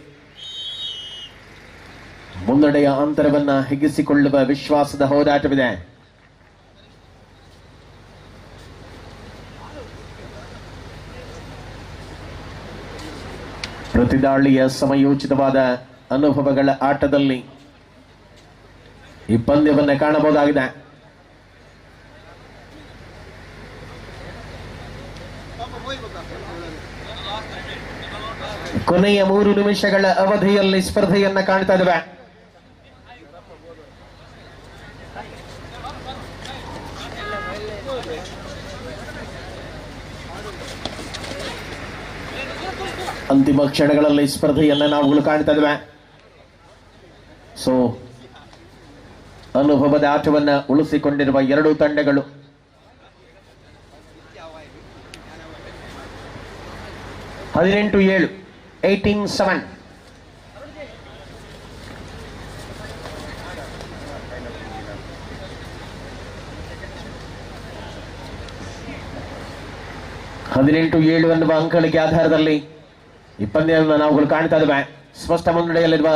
ಮುನ್ನಡೆಯ ಅಂತರವನ್ನ ಹಿಗ್ಗಿಸಿಕೊಳ್ಳುವ ವಿಶ್ವಾಸದ ಹೋರಾಟವಿದೆ. ಪ್ರತಿದಾಳಿಯ ಸಮಯೋಚಿತವಾದ ಅನುಭವಗಳ ಆಟದಲ್ಲಿ ಈ ಪಂದ್ಯವನ್ನು ಕಾಣಬಹುದಾಗಿದೆ. ಕೊನೆಯ 3 ನಿಮಿಷಗಳ ಅವಧಿಯಲ್ಲಿ ಸ್ಪರ್ಧೆಯನ್ನ ಕಾಣ್ತಾ ಇದ್ದೇವೆ. ಅಂತಿಮ ಕ್ಷಣಗಳಲ್ಲಿ ಸ್ಪರ್ಧೆಯನ್ನ ನಾವುಗಳು ಕಾಣ್ತಾ ಇದ್ದೇವೆ. ಸೊ ಅನುಭವದ ಆಟವನ್ನ ಉಳಿಸಿಕೊಂಡಿರುವ 2 ತಂಡಗಳು 18-7 18-7. ಅನ್ನುವ ಅಂಕಗಳಿಗೆ ಆಧಾರದಲ್ಲಿ ಈ ಪಂದ್ಯವನ್ನು ನಾವುಗಳು ಕಾಣ್ತಾ ಇದ್ದೇವೆ. ಸ್ಪಷ್ಟ ಮುನ್ನಡೆಯಲ್ಲಿರುವ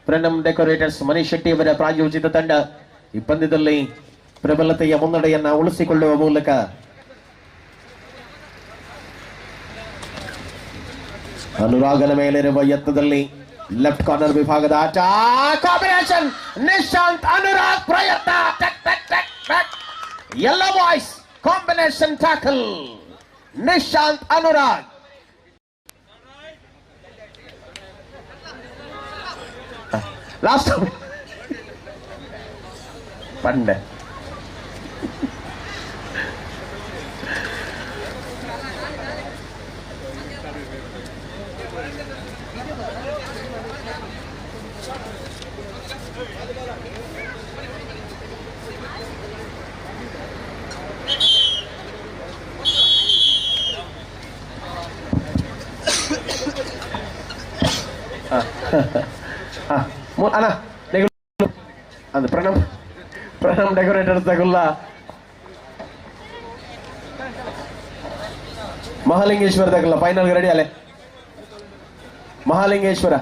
ಪ್ರಣಮ್ ಡೆಕೋರೇಟರ್ಸ್ ಮನೀಶ್ ಶೆಟ್ಟಿ ಅವರ ಪ್ರಾಯೋಜಿತ ತಂಡ ಈ ಪಂದ್ಯದಲ್ಲಿ ಪ್ರಬಲತೆಯ ಮುನ್ನಡೆಯನ್ನ ಉಳಿಸಿಕೊಳ್ಳುವ ಮೂಲಕ ಅನುರಾಗನ ಮೇಲಿರುವ ಎತ್ತದಲ್ಲಿ ಲೆಫ್ಟ್ ಕಾರ್ನರ್ ವಿಭಾಗದ ಆಟ ಕಾಂಬಿನೇಷನ್ ನಿಶಾಂತ್ ಅನುರಾಗ್ ಪ್ರಯತ್ನ yellow boys combination tackle Nishant Anurag. Last ಪಂಡೆ ಅಣ್ಣ ಅದು ಪ್ರಣಮ್ ಡೆಕೋರೇಟರ್ಸ್ ತಗೊಲ್ಲ ಮಹಾಲಿಂಗೇಶ್ವರ ತಗೊಲ್ಲ ಫೈನಲ್ಗೆ ರೆಡಿ ಅಲ್ಲೇ ಮಹಾಲಿಂಗೇಶ್ವರ.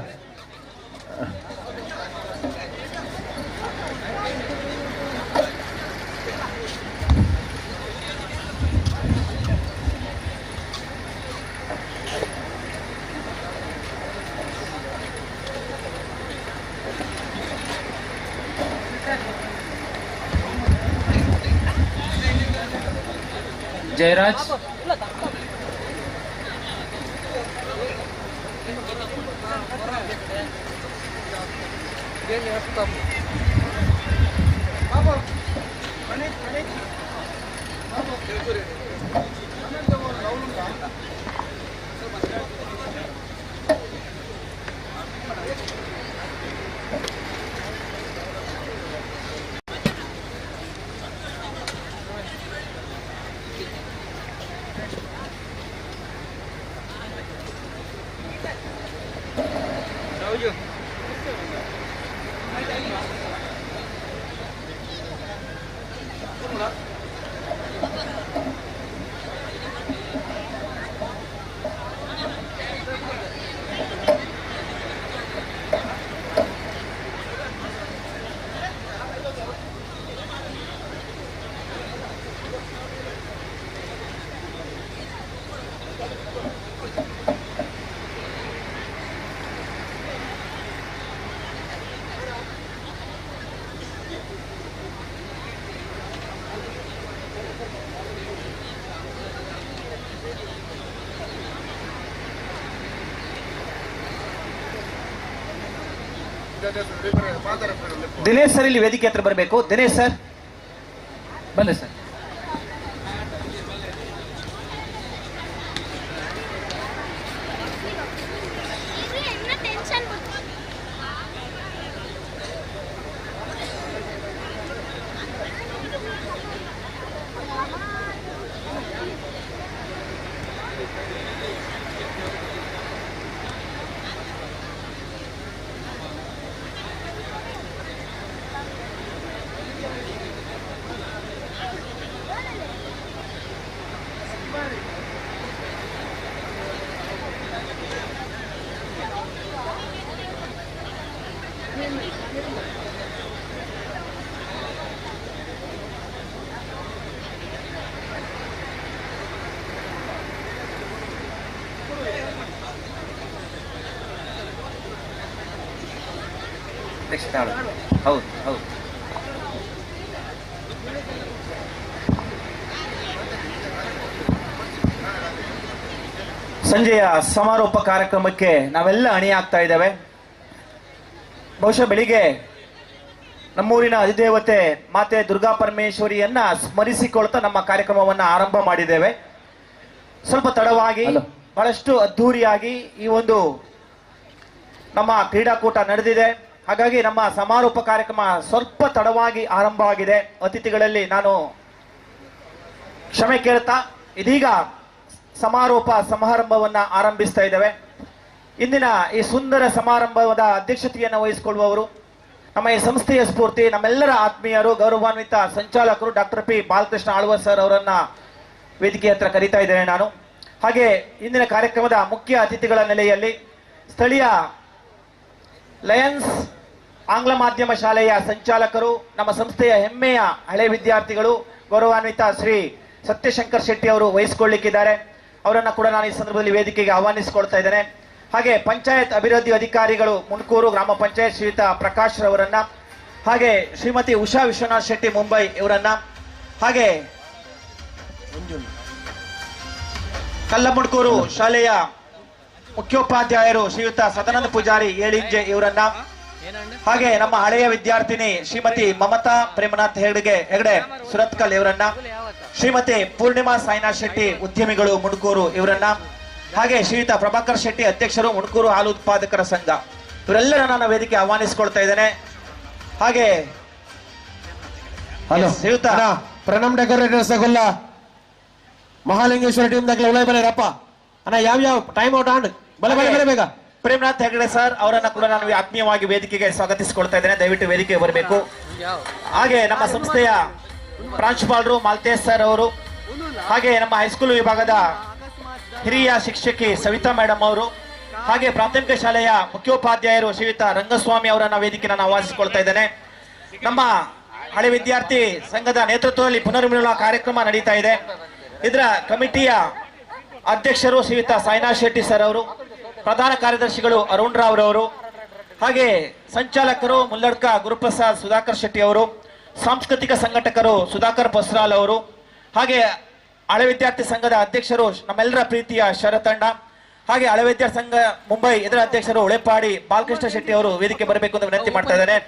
ಜಯರಾಜ್ ದಿನೇಶ್ ಸರ್ ಇಲ್ಲಿ ವೇದಿಕೆ ಹತ್ರ ಬರಬೇಕು. ದಿನೇಶ್ ಸರ್ ಬನ್ನಿ ಸರ್. ಹೌದು ಹೌದು. ಸಂಜೆಯ ಸಮಾರೋಪ ಕಾರ್ಯಕ್ರಮಕ್ಕೆ ನಾವೆಲ್ಲ ಅಣಿಯಾಗ್ತಾ ಇದ್ದೇವೆ. ಬಹುಶಃ ಬೆಳಿಗ್ಗೆ ನಮ್ಮೂರಿನ ಅಧಿದೇವತೆ ಮಾತೆ ದುರ್ಗಾ ಪರಮೇಶ್ವರಿಯನ್ನ ಸ್ಮರಿಸಿಕೊಳ್ತಾ ನಮ್ಮ ಕಾರ್ಯಕ್ರಮವನ್ನ ಆರಂಭ ಮಾಡಿದ್ದೇವೆ. ಸ್ವಲ್ಪ ತಡವಾಗಿ ಬಹಳಷ್ಟು ಅದ್ಧೂರಿಯಾಗಿ ಈ ಒಂದು ನಮ್ಮ ಕ್ರೀಡಾಕೂಟ ನಡೆದಿದೆ. ಹಾಗಾಗಿ ನಮ್ಮ ಸಮಾರೋಪ ಕಾರ್ಯಕ್ರಮ ಸ್ವಲ್ಪ ತಡವಾಗಿ ಆರಂಭ ಆಗಿದೆ. ಅತಿಥಿಗಳಲ್ಲಿ ನಾನು ಕ್ಷಮೆ ಕೇಳ್ತಾ ಇದೀಗ ಸಮಾರೋಪ ಸಮಾರಂಭವನ್ನ ಆರಂಭಿಸ್ತಾ ಇದ್ದೇವೆ. ಇಂದಿನ ಈ ಸುಂದರ ಸಮಾರಂಭದ ಅಧ್ಯಕ್ಷತೆಯನ್ನು ವಹಿಸಿಕೊಳ್ಳುವವರು ನಮ್ಮ ಈ ಸಂಸ್ಥೆಯ ಸ್ಫೂರ್ತಿ, ನಮ್ಮೆಲ್ಲರ ಆತ್ಮೀಯರು, ಗೌರವಾನ್ವಿತ ಸಂಚಾಲಕರು doctor P Balakrishna Alva sir ಅವರನ್ನ ವೇದಿಕೆ ಹತ್ರ ಕರೀತಾ ಇದ್ದೇನೆ ನಾನು. ಹಾಗೆ ಇಂದಿನ ಕಾರ್ಯಕ್ರಮದ ಮುಖ್ಯ ಅತಿಥಿಗಳ ನೆಲೆಯಲ್ಲಿ ಸ್ಥಳೀಯ ಲಯನ್ಸ್ ಆಂಗ್ಲ ಮಾಧ್ಯಮ ಶಾಲೆಯ ಸಂಚಾಲಕರು, ನಮ್ಮ ಸಂಸ್ಥೆಯ ಹೆಮ್ಮೆಯ ಹಳೆ ವಿದ್ಯಾರ್ಥಿಗಳು, ಗೌರವಾನ್ವಿತ ಶ್ರೀ ಸತ್ಯಶಂಕರ್ ಶೆಟ್ಟಿ ಅವರು ವಹಿಸಿಕೊಳ್ಳಿಕ್ಕಿದ್ದಾರೆ. ಅವರನ್ನ ಕೂಡ ನಾನು ಈ ಸಂದರ್ಭದಲ್ಲಿ ವೇದಿಕೆಗೆ ಆಹ್ವಾನಿಸಿಕೊಳ್ತಾ ಇದ್ದೇನೆ. ಹಾಗೆ ಪಂಚಾಯತ್ ಅಭಿವೃದ್ಧಿ ಅಧಿಕಾರಿಗಳು ಮುನ್ಕೂರು ಗ್ರಾಮ ಪಂಚಾಯತ್ ಶ್ರೀಯುತ ಪ್ರಕಾಶ್ ರವರನ್ನ, ಹಾಗೆ ಶ್ರೀಮತಿ ಉಷಾ ವಿಶ್ವನಾಥ್ ಶೆಟ್ಟಿ ಮುಂಬೈ ಇವರನ್ನ, ಹಾಗೆ ಕಲ್ಲಮುಡ್ಕೂರು ಶಾಲೆಯ ಮುಖ್ಯೋಪಾಧ್ಯಾಯರು ಶ್ರೀಯುತ ಸದಾನಂದ ಪೂಜಾರಿ ಏಳಿಂಜೆ ಇವರನ್ನ, ಹಾಗೆ ನಮ್ಮ ಹಳೆಯ ವಿದ್ಯಾರ್ಥಿನಿ ಶ್ರೀಮತಿ ಮಮತಾ ಪ್ರೇಮನಾಥ್ ಹೆಗಡೆ ಸುರತ್ಕಲ್ ಇವರನ್ನ, ಶ್ರೀಮತಿ ಪೂರ್ಣಿಮಾ ಸಾಯಿನಾಥ್ ಶೆಟ್ಟಿ ಉದ್ಯಮಿಗಳು ಮುಡ್ಕೂರು ಇವರನ್ನ, ಹಾಗೆ ಶ್ರೀಯುತ ಪ್ರಭಾಕರ್ ಶೆಟ್ಟಿ ಅಧ್ಯಕ್ಷರು ಮುಡ್ಕೂರು ಹಾಲು ಉತ್ಪಾದಕರ ಸಂಘ, ಇವರೆಲ್ಲರ ನಾನು ವೇದಿಕೆ ಆಹ್ವಾನಿಸಿಕೊಳ್ತಾ ಇದ್ದೇನೆ. ಹಾಗೆ ಶ್ರೀಯುತ ಪ್ರಣಮ್ ಡೆಕೋರೇಟರ್ಸ್ ಗೊಲ್ಲ ಮಹಾಲಿಂಗೇಶ್ವರ ಟೀಮ್ ದಾಖಲೆ ಉಳೈ ಬರಪ್ಪ ಅಣ್ಣ ಯಾವ ಟೈಮ್ ಔಟ್ ಆಂಡ್ ಬಲ ಬಲ ಬಲ ಬೇಗ. ಪ್ರೇಮನಾಥ್ ಹೆಗಡೆ ಸರ್ ಅವರನ್ನ ಕೂಡ ನಾನು ಆತ್ಮೀಯವಾಗಿ ವೇದಿಕೆಗೆ ಸ್ವಾಗತಿಸಿಕೊಳ್ತಾ ಇದ್ದೇನೆ. ದಯವಿಟ್ಟು ವೇದಿಕೆಗೆ ಬರಬೇಕು. ಹಾಗೆ ನಮ್ಮ ಸಂಸ್ಥೆಯ ಪ್ರಾಂಶುಪಾಲರು ಮಾಲ್ತೇಶ್ ಸರ್ ಅವರು, ಹಾಗೆ ನಮ್ಮ ಹೈಸ್ಕೂಲ್ ವಿಭಾಗದ ಹಿರಿಯ ಶಿಕ್ಷಕಿ ಸವಿತಾ ಮೇಡಮ್ ಅವರು, ಹಾಗೆ ಪ್ರಾಥಮಿಕ ಶಾಲೆಯ ಮುಖ್ಯೋಪಾಧ್ಯಾಯರು ಶ್ರೀಯುತ ರಂಗಸ್ವಾಮಿ ಅವರನ್ನ ವೇದಿಕೆ ನಾನು ಆಹ್ವಾನಿಸಿಕೊಳ್ತಾ ಇದ್ದೇನೆ. ನಮ್ಮ ಹಳೆ ವಿದ್ಯಾರ್ಥಿ ಸಂಘದ ನೇತೃತ್ವದಲ್ಲಿ ಪುನರ್ಮಿಲನ ಕಾರ್ಯಕ್ರಮ ನಡೀತಾ ಇದೆ. ಇದರ ಕಮಿಟಿಯ ಅಧ್ಯಕ್ಷರು ಶ್ರೀಯುತ ಸಾಯಿನಾಥ್ ಶೆಟ್ಟಿ ಸರ್ ಅವರು, ಪ್ರಧಾನ ಕಾರ್ಯದರ್ಶಿಗಳು ಅರುಣ್ ರಾವ್ ರವರು, ಹಾಗೆ ಸಂಚಾಲಕರು ಮುಲ್ಲಡ್ಕ ಗುರುಪ್ರಸಾದ್ ಸುಧಾಕರ್ ಶೆಟ್ಟಿ ಅವರು, ಸಾಂಸ್ಕೃತಿಕ ಸಂಘಟಕರು ಸುಧಾಕರ್ ಬಸ್ರಾಲ್ ಅವರು, ಹಾಗೆ ಹಳೆ ವಿದ್ಯಾರ್ಥಿ ಸಂಘದ ಅಧ್ಯಕ್ಷರು ನಮ್ಮೆಲ್ಲರ ಪ್ರೀತಿಯ ಶರತಣ್ಣ, ಹಾಗೆ ಹಳೆ ವಿದ್ಯಾರ್ಥಿ ಸಂಘ ಮುಂಬೈ ಇದರ ಅಧ್ಯಕ್ಷರು ಉಳೆಪಾಡಿ ಬಾಲಕೃಷ್ಣ ಶೆಟ್ಟಿ ಅವರು ವೇದಿಕೆ ಬರಬೇಕು ಅಂತ ವಿನಂತಿ ಮಾಡ್ತಾ ಇದ್ದೇನೆ.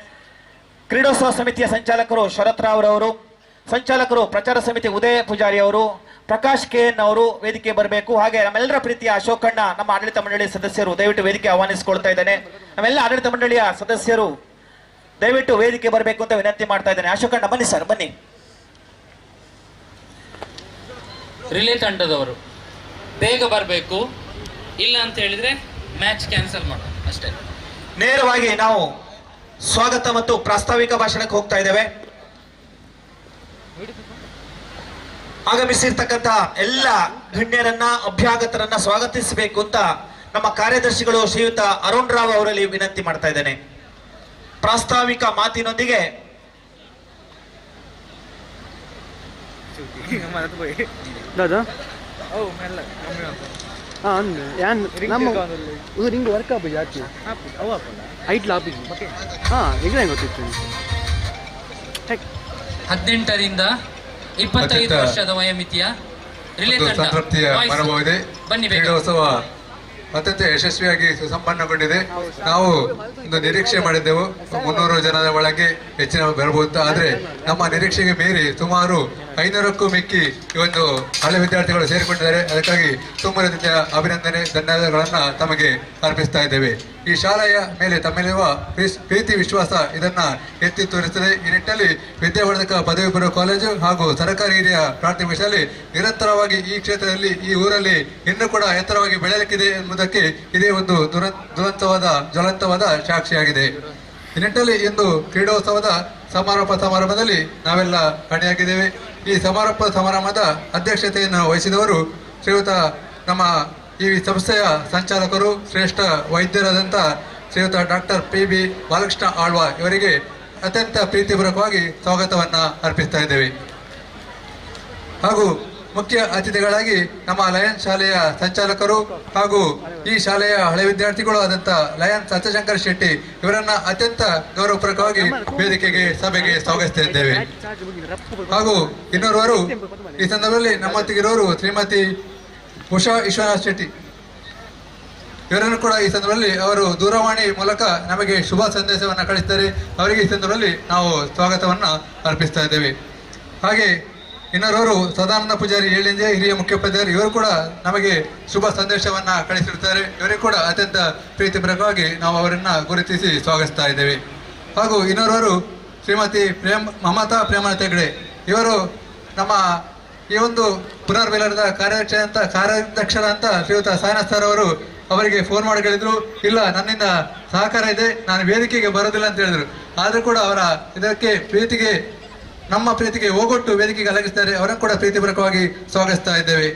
ಕ್ರೀಡೋತ್ಸವ ಸಮಿತಿಯ ಸಂಚಾಲಕರು ಶರತ್ ರಾವ್ ರವರು, ಸಂಚಾಲಕರು ಪ್ರಚಾರ ಸಮಿತಿ ಉದಯ ಪೂಜಾರಿ ಅವರು, ಪ್ರಕಾಶ್ ಕೆಎನ್ ಅವರು ವೇದಿಕೆ ಬರಬೇಕು. ಹಾಗೆ ನಮ್ಮೆಲ್ಲರ ಪ್ರೀತಿಯ ಅಶೋಕಣ್ಣ ನಮ್ಮ ಆಡಳಿತ ಮಂಡಳಿಯ ಸದಸ್ಯರು ದಯವಿಟ್ಟು ವೇದಿಕೆ ಆಹ್ವಾನಿಸಿಕೊಳ್ತಾ ಇದ್ದೇನೆ. ನಮ್ಮೆಲ್ಲ ಆಡಳಿತ ಮಂಡಳಿಯ ಸದಸ್ಯರು ದಯವಿಟ್ಟು ವೇದಿಕೆ ಬರಬೇಕು ಅಂತ ವಿನಂತಿ ಮಾಡ್ತಾ ಇದ್ದೇನೆ. ಅಶೋಕಣ್ಣ ಬನ್ನಿ ಸರ್, ಬನ್ನಿ. ರಿಲೇ ತಂಡದವರು ಬೇಗ ಬರಬೇಕು, ಇಲ್ಲ ಅಂತ ಹೇಳಿದ್ರೆ ಮ್ಯಾಚ್ ಕ್ಯಾನ್ಸಲ್ ಮಾಡೋಣ ಅಷ್ಟೇ. ನೇರವಾಗಿ ನಾವು ಸ್ವಾಗತ ಮತ್ತು ಪ್ರಾಸ್ತಾವಿಕ ಭಾಷಣಕ್ಕೆ ಹೋಗ್ತಾ ಇದ್ದೇವೆ. ಆಗಮಿಸಿರ್ತಕ್ಕಂಥ ಎಲ್ಲ ಗಣ್ಯರನ್ನ ಅಭ್ಯಾಗತರನ್ನ ಸ್ವಾಗತಿಸಬೇಕು ಅಂತ ನಮ್ಮ ಕಾರ್ಯದರ್ಶಿಗಳು ಶ್ರೀಯುತ ಅರುಣ್ ರಾವ್ ಅವರಲ್ಲಿ ವಿನಂತಿ ಮಾಡ್ತಾ ಇದ್ದೇನೆ. ಪ್ರಾಸ್ತಾವಿಕ ಮಾತಿನೊಂದಿಗೆ दादा ನಮ್ಮ ರಿಂಗ್ ವರ್ಕ್ ಆಗಿ ಯಾಕೆ ಹೈಟ್ ಲಾಪಿ ಈಗ ಗೊತ್ತಿತ್ತು. 18ರಿಂದ 25 ವರ್ಷದ ವಯೋಮಿತಿಯ ರಿಲೇ ತಂಡ ಮನೋಭಾವನೆ ಕ್ರೀಡೋತ್ಸವ ಅತ್ಯಂತ ಯಶಸ್ವಿಯಾಗಿ ಸುಸಂಪನ್ನಗೊಂಡಿದೆ. ನಾವು ಒಂದು ನಿರೀಕ್ಷೆ ಮಾಡಿದ್ದೆವು 300 ಜನದ ಒಳಗೆ ಹೆಚ್ಚಿನ ಬರಬಹುದು, ಆದರೆ ನಮ್ಮ ನಿರೀಕ್ಷೆಗೆ ಮೀರಿ ಸುಮಾರು 500ಕ್ಕೂ ಮಿಕ್ಕಿ ಈ ಒಂದು ಹಳೆ ವಿದ್ಯಾರ್ಥಿಗಳು ಸೇರಿಕೊಂಡಿದ್ದಾರೆ. ಅದಕ್ಕಾಗಿ ತುಂಬ ರೀತಿಯ ಅಭಿನಂದನೆ, ಧನ್ಯವಾದಗಳನ್ನ ತಮಗೆ ಅರ್ಪಿಸ್ತಾ ಇದ್ದೇವೆ. ಈ ಶಾಲೆಯ ಮೇಲೆ ತಮ್ಮಲ್ಲಿರುವ ಪ್ರೀತಿ ವಿಶ್ವಾಸ ಇದನ್ನ ಎತ್ತಿ ತೋರಿಸುತ್ತದೆ. ಈ ನಿಟ್ಟಿನಲ್ಲಿ ವಿದ್ಯಾವರ್ಧಕ ಪದವಿ ಪೂರ್ವ ಕಾಲೇಜು ಹಾಗೂ ಸರ್ಕಾರಿ ಹಿರಿಯ ಪ್ರಾಥಮಿಕ ಶಾಲೆ ನಿರಂತರವಾಗಿ ಈ ಕ್ಷೇತ್ರದಲ್ಲಿ, ಈ ಊರಲ್ಲಿ ಇನ್ನೂ ಕೂಡ ಎತ್ತರವಾಗಿ ಬೆಳೆಯಲಿಕ್ಕಿದೆ ಎಂಬುದಕ್ಕೆ ಇದೇ ಒಂದು ಜ್ವಲಂತವಾದ ಸಾಕ್ಷಿಯಾಗಿದೆ. ಈ ನಿಟ್ಟಿನಲ್ಲಿ ಇಂದು ಕ್ರೀಡೋತ್ಸವದ ಸಮಾರಂಭದಲ್ಲಿ ನಾವೆಲ್ಲ ಕಾಣಿಯಾಗಿದ್ದೇವೆ. ಈ ಸಮಾರಂಭದ ಅಧ್ಯಕ್ಷತೆಯನ್ನು ವಹಿಸಿದವರು ಶ್ರೀಯುತ ನಮ್ಮ ಈ ಸಂಸ್ಥೆಯ ಸಂಚಾಲಕರು, ಶ್ರೇಷ್ಠ ವೈದ್ಯರಾದಂಥ ಶ್ರೀಯುತ ಡಾಕ್ಟರ್ PB ಬಾಲಕೃಷ್ಣ ಆಳ್ವ ಇವರಿಗೆ ಅತ್ಯಂತ ಪ್ರೀತಿಪೂರ್ವಕವಾಗಿ ಸ್ವಾಗತವನ್ನ ಅರ್ಪಿಸ್ತಾ ಇದ್ದೇವೆ. ಹಾಗೂ ಮುಖ್ಯ ಅತಿಥಿಗಳಾಗಿ ನಮ್ಮ ಲಯನ್ಸ್ ಶಾಲೆಯ ಸಂಚಾಲಕರು ಹಾಗೂ ಈ ಶಾಲೆಯ ಹಳೆ ವಿದ್ಯಾರ್ಥಿಗಳು ಆದಂತ ಲಯನ್ಸ್ ಸತ್ಯಶಂಕರ್ ಶೆಟ್ಟಿ ಇವರನ್ನ ಅತ್ಯಂತ ಗೌರವಪೂರ್ವಕವಾಗಿ ವೇದಿಕೆಗೆ ಸಭೆಗೆ ಸ್ವಾಗತಿಸ್ತಾ ಇದ್ದೇವೆ. ಹಾಗೂ ಇನ್ನೋರ್ವರು ಈ ಸಂದರ್ಭದಲ್ಲಿ ನಮ್ಮೊತ್ತಿಗಿರೋರು ಶ್ರೀಮತಿ ಉಷಾ ವಿಶ್ವನಾಥ್ ಶೆಟ್ಟಿ ಇವರನ್ನು ಕೂಡ ಈ ಸಂದರ್ಭದಲ್ಲಿ ಅವರು ದೂರವಾಣಿ ಮೂಲಕ ನಮಗೆ ಶುಭ ಸಂದೇಶವನ್ನು ಕಳಿಸ್ತಾರೆ. ಅವರಿಗೆ ಈ ಸಂದರ್ಭದಲ್ಲಿ ನಾವು ಸ್ವಾಗತವನ್ನ ಅರ್ಪಿಸ್ತಾ ಇದ್ದೇವೆ. ಹಾಗೆ ಇನ್ನೋರ್ವರು ಸದಾನಂದ ಪೂಜಾರಿ ಏಳಿಂಜೆ ಹಿರಿಯ ಮುಖ್ಯೋಪಾಧ್ಯಾಯರು ಇವರು ಕೂಡ ನಮಗೆ ಶುಭ ಸಂದೇಶವನ್ನ ಕಳಿಸಿರುತ್ತಾರೆ. ಇವರಿಗೆ ಕೂಡ ಅತ್ಯಂತ ಪ್ರೀತಿಪೂರ್ವಕವಾಗಿ ನಾವು ಅವರನ್ನ ಗುರುತಿಸಿ ಸ್ವಾಗತಿಸ್ತಾ ಇದ್ದೇವೆ. ಹಾಗೂ ಇನ್ನೋರ್ವರು ಶ್ರೀಮತಿ ಮಮತಾ ಪ್ರೇಮಲತಾ ಹೆಗ್ಡೆ ಇವರು ನಮ್ಮ ಈ ಒಂದು ಪುನರ್ಮಿಲನದ ಕಾರ್ಯಾಧ್ಯಕ್ಷರಂತ ಶ್ರೀಯುತ ಸಾಯಿನಾಥ್ ಸರ್ ಅವರು ಅವರಿಗೆ ಫೋನ್ ಮಾಡಿ ಹೇಳಿದ್ರು, ಇಲ್ಲ ನನ್ನಿಂದ ಸಹಕಾರ ಇದೆ, ನಾನು ವೇದಿಕೆಗೆ ಬರೋದಿಲ್ಲ ಅಂತ ಹೇಳಿದ್ರು. ಆದ್ರೂ ಕೂಡ ಅವರ ಇದಕ್ಕೆ ನಮ್ಮ ಪ್ರೀತಿಗೆ ಹೋಗೊಟ್ಟು ವೇದಿಕೆಗೆ ಅಲಗಿಸ್ತಾರೆ. ಅವರನ್ನು ಕೂಡ ಪ್ರೀತಿಪೂರ್ವಕವಾಗಿ ಸ್ವಾಗತಿಸ್ತಾ ಇದ್ದೇವೆ.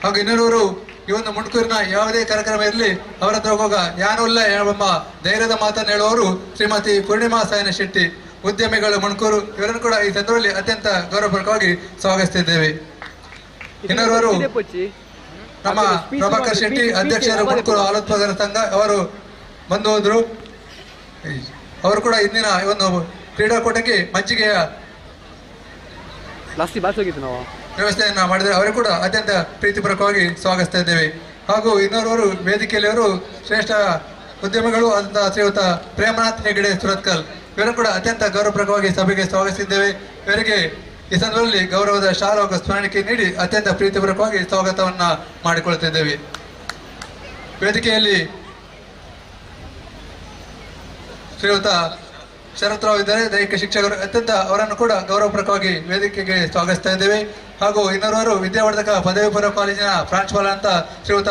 ಹಾಗೂ ಇನ್ನೂರು ಈ ಒಂದು ಮುಣ್ಕೂರಿನ ಯಾವುದೇ ಕಾರ್ಯಕ್ರಮ ಇರಲಿ ಅವರ ಹತ್ರ ಹೋಗುವಾಗ ಯಾನಲ್ಲ ಎಂಬ ಧೈರ್ಯದ ಮಾತನ್ನು ಹೇಳುವವರು ಶ್ರೀಮತಿ ಪೂರ್ಣಿಮಾ ಸಾಯನ ಶೆಟ್ಟಿ, ಉದ್ಯಮಿಗಳು ಮುಣ್ಕೂರು. ಇವರನ್ನು ಕೂಡ ಈ ಸಂದರ್ಭದಲ್ಲಿ ಅತ್ಯಂತ ಗೌರವಪೂರ್ವಕವಾಗಿ ಸ್ವಾಗತಿಸ್ತಿದ್ದೇವೆ. ಇನ್ನೋರ್ವರು ನಮ್ಮ ಪ್ರಭಾಕರ್ ಶೆಟ್ಟಿ, ಅಧ್ಯಕ್ಷರು ಮುಣ್ಕೂರು ಆಲೋತ್ಪಾದಕರ ಸಂಘ, ಅವರು ಬಂದು ಹೋದ್ರು. ಅವರು ಕೂಡ ಇಂದಿನ ಒಂದು ಕ್ರೀಡಾಕೂಟಕ್ಕೆ ಮಜ್ಜಿಗೆಯ ವ್ಯವಸ್ಥೆಯನ್ನ ಮಾಡಿದರೆ ಅವರಿಗೆ ಕೂಡ ಅತ್ಯಂತ ಪ್ರೀತಿಪೂರ್ವಕವಾಗಿ ಸ್ವಾಗತಿಸ್ತಾ ಇದ್ದೇವೆ. ಹಾಗೂ ಇನ್ನೋರ್ವರು ವೇದಿಕೆಯಲ್ಲಿ ಅವರು ಶ್ರೇಷ್ಠ ಉದ್ಯಮಿಗಳು ಆದಂತಹ ಶ್ರೀಯುತ ಪ್ರೇಮನಾಥ್ ಹೆಗಡೆ ಸುರತ್ಕಲ್ ಇವರನ್ನು ಕೂಡ ಅತ್ಯಂತ ಗೌರವಪೂರ್ವಕವಾಗಿ ಸಭೆಗೆ ಸ್ವಾಗತಿಸಿದ್ದೇವೆ. ಇವರಿಗೆ ಈ ಸಂದರ್ಭದಲ್ಲಿ ಗೌರವದ ಶಾಲಾ ಹಾಗೂ ಸ್ಮರಣಿಕೆ ನೀಡಿ ಅತ್ಯಂತ ಪ್ರೀತಿಪೂರ್ವಕವಾಗಿ ಸ್ವಾಗತವನ್ನ ಮಾಡಿಕೊಳ್ತಿದ್ದೇವೆ. ವೇದಿಕೆಯಲ್ಲಿ ಶ್ರೀಯುತ ಶರತ್ರಾವ್ ಇದ್ದಾರೆ, ದೈಹಿಕ ಶಿಕ್ಷಕರು. ಅತ್ಯಂತ ಅವರನ್ನು ಕೂಡ ಗೌರವಪೂರ್ವಕವಾಗಿ ವೇದಿಕೆಗೆ ಸ್ವಾಗತಿಸ್ತಾ ಇದ್ದೇವೆ. ಹಾಗೂ ಇನ್ನೋರ್ವರು ವಿದ್ಯಾವರ್ಧಕ ಪದವಿ ಪೂರ್ವ ಕಾಲೇಜಿನ ಪ್ರಾಂಶುಪಾಲ ಅಂತ ಶ್ರೀಯುತ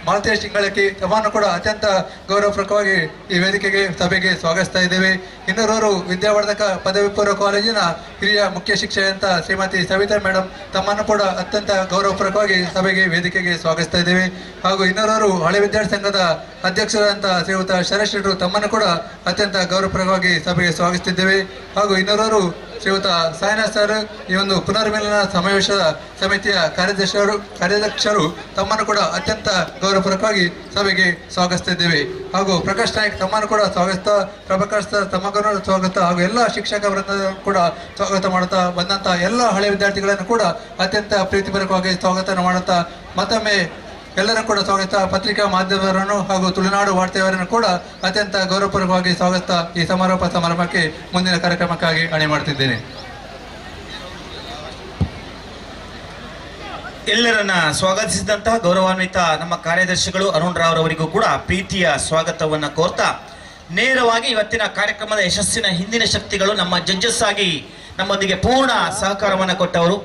ಮಾಲತೇಶ್ ಇಂಗಳಕ್ಕಿ ಅವರನ್ನು ಕೂಡ ಅತ್ಯಂತ ಗೌರವಪೂರ್ವಕವಾಗಿ ಈ ವೇದಿಕೆಗೆ ಸಭೆಗೆ ಸ್ವಾಗತಿಸ್ತಾ ಇದ್ದೇವೆ. ಇನ್ನೋರ್ವರು ವಿದ್ಯಾವರ್ಧಕ ಪದವಿ ಪೂರ್ವ ಕಾಲೇಜಿನ ಹಿರಿಯ ಮುಖ್ಯ ಶಿಕ್ಷಕ ಅಂತ ಶ್ರೀಮತಿ ಸವಿತಾ ಮೇಡಮ್, ತಮ್ಮನ್ನು ಕೂಡ ಅತ್ಯಂತ ಗೌರವಪೂರ್ವಕವಾಗಿ ಸಭೆಗೆ ವೇದಿಕೆಗೆ ಸ್ವಾಗತಿಸ್ತಾ ಇದ್ದೇವೆ. ಹಾಗೂ ಇನ್ನೋರ್ವರು ಹಳೆ ವಿದ್ಯಾರ್ಥಿ ಸಂಘದ ಅಧ್ಯಕ್ಷರಾದಂತ ಶ್ರೀಯುತ ಶರಶೆಟ್ಟರು, ತಮ್ಮನ್ನು ಕೂಡ ಅತ್ಯಂತ ಗೌರವಪೂರ್ವಕವಾಗಿ ಸಭೆಗೆ ಸ್ವಾಗತಿಸಿದ್ದೇವೆ. ಹಾಗೂ ಇನ್ನೋರ್ವರು ಶ್ರೀಯುತ ಸಾಯಿನಾಥ್ ಸರ್, ಈ ಒಂದು ಪುನರ್ಮಿಲನ ಸಮಾವೇಶದ ಸಮಿತಿಯ ಕಾರ್ಯಾಧ್ಯಕ್ಷರು, ತಮ್ಮನ್ನು ಕೂಡ ಅತ್ಯಂತ ಗೌರವಪೂರ್ವಕವಾಗಿ ಸಭೆಗೆ ಸ್ವಾಗತಿಸಿದ್ದೇವೆ. ಹಾಗೂ ಪ್ರಕಾಶ್ ನಾಯ್ಕ್ ತಮ್ಮನ್ನು ಕೂಡ ಸ್ವಾಗತ, ಪ್ರಭಾಕರ್ ಸರ್ ತಮ್ಮನ್ನು ಸ್ವಾಗತ, ಹಾಗೂ ಎಲ್ಲ ಶಿಕ್ಷಕ ವೃಂದ ಕೂಡ ಸ್ವಾಗತ ಮಾಡುತ್ತಾ ಬಂದಂತಹ ಎಲ್ಲ ಹಳೆ ವಿದ್ಯಾರ್ಥಿಗಳನ್ನು ಕೂಡ ಅತ್ಯಂತ ಪ್ರೀತಿಪೂರ್ವಕವಾಗಿ ಸ್ವಾಗತ ಮಾಡುತ್ತಾ ಮತ್ತೊಮ್ಮೆ ಎಲ್ಲರೂ ಕೂಡ ಸ್ವಾಗತ, ಪತ್ರಿಕಾ ಮಾಧ್ಯಮದವರನ್ನು ಹಾಗೂ ತುಳುನಾಡು ವಾರ್ತೆಯವರನ್ನು ಕೂಡ ಅತ್ಯಂತ ಗೌರವಪೂರ್ವಕವಾಗಿ ಸ್ವಾಗತ ಈ ಸಮಾರಂಭಕ್ಕೆ ಮುಂದಿನ ಕಾರ್ಯಕ್ರಮಕ್ಕಾಗಿ ಅಣಿ ಮಾಡ್ತಿದ್ದೇನೆ. ಎಲ್ಲರನ್ನ ಸ್ವಾಗತಿಸಿದಂತಹ ಗೌರವಾನ್ವಿತ ನಮ್ಮ ಕಾರ್ಯದರ್ಶಿಗಳು ಅರುಣ್ ರಾವ್ ಅವರಿಗೂ ಕೂಡ ಪ್ರೀತಿಯ ಸ್ವಾಗತವನ್ನ ಕೋರ್ತಾ ನೇರವಾಗಿ ಇವತ್ತಿನ ಕಾರ್ಯಕ್ರಮದ ಯಶಸ್ಸಿನ ಹಿಂದಿನ ಶಕ್ತಿಗಳು ನಮ್ಮ ಜಡ್ಜಸ್ ಆಗಿ ನಮ್ಮೊಂದಿಗೆ ಪೂರ್ಣ ಸಹಕಾರವನ್ನ ಕೊಟ್ಟವರು.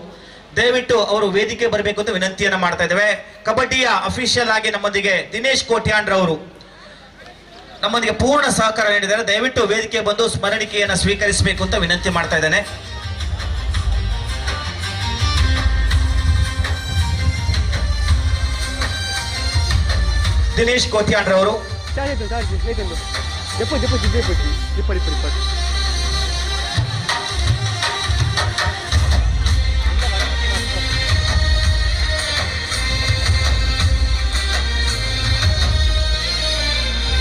ದಯವಿಟ್ಟು ಅವರು ವೇದಿಕೆ ಬರಬೇಕು ಅಂತ ವಿನಂತಿಯನ್ನ ಮಾಡ್ತಾ ಇದ್ದೇವೆ. ಕಬಡ್ಡಿಯ ಅಫಿಷಿಯಲ್ ಆಗಿ ನಮ್ಮೊಂದಿಗೆ ದಿನೇಶ್ ಕೋಟ್ಯಾಂಡ್ರವರು ನಮ್ಮೊಂದಿಗೆ ಪೂರ್ಣ ಸಹಕಾರ ನೀಡಿದ್ದಾರೆ. ದಯವಿಟ್ಟು ವೇದಿಕೆ ಬಂದು ಸ್ಮರಣಿಕೆಯನ್ನ ಸ್ವೀಕರಿಸಬೇಕು ಅಂತ ವಿನಂತಿ ಮಾಡ್ತಾ ಇದ್ದೇನೆ. ದಿನೇಶ್ ಕೋಟ್ಯಾಂಡ್ರವರು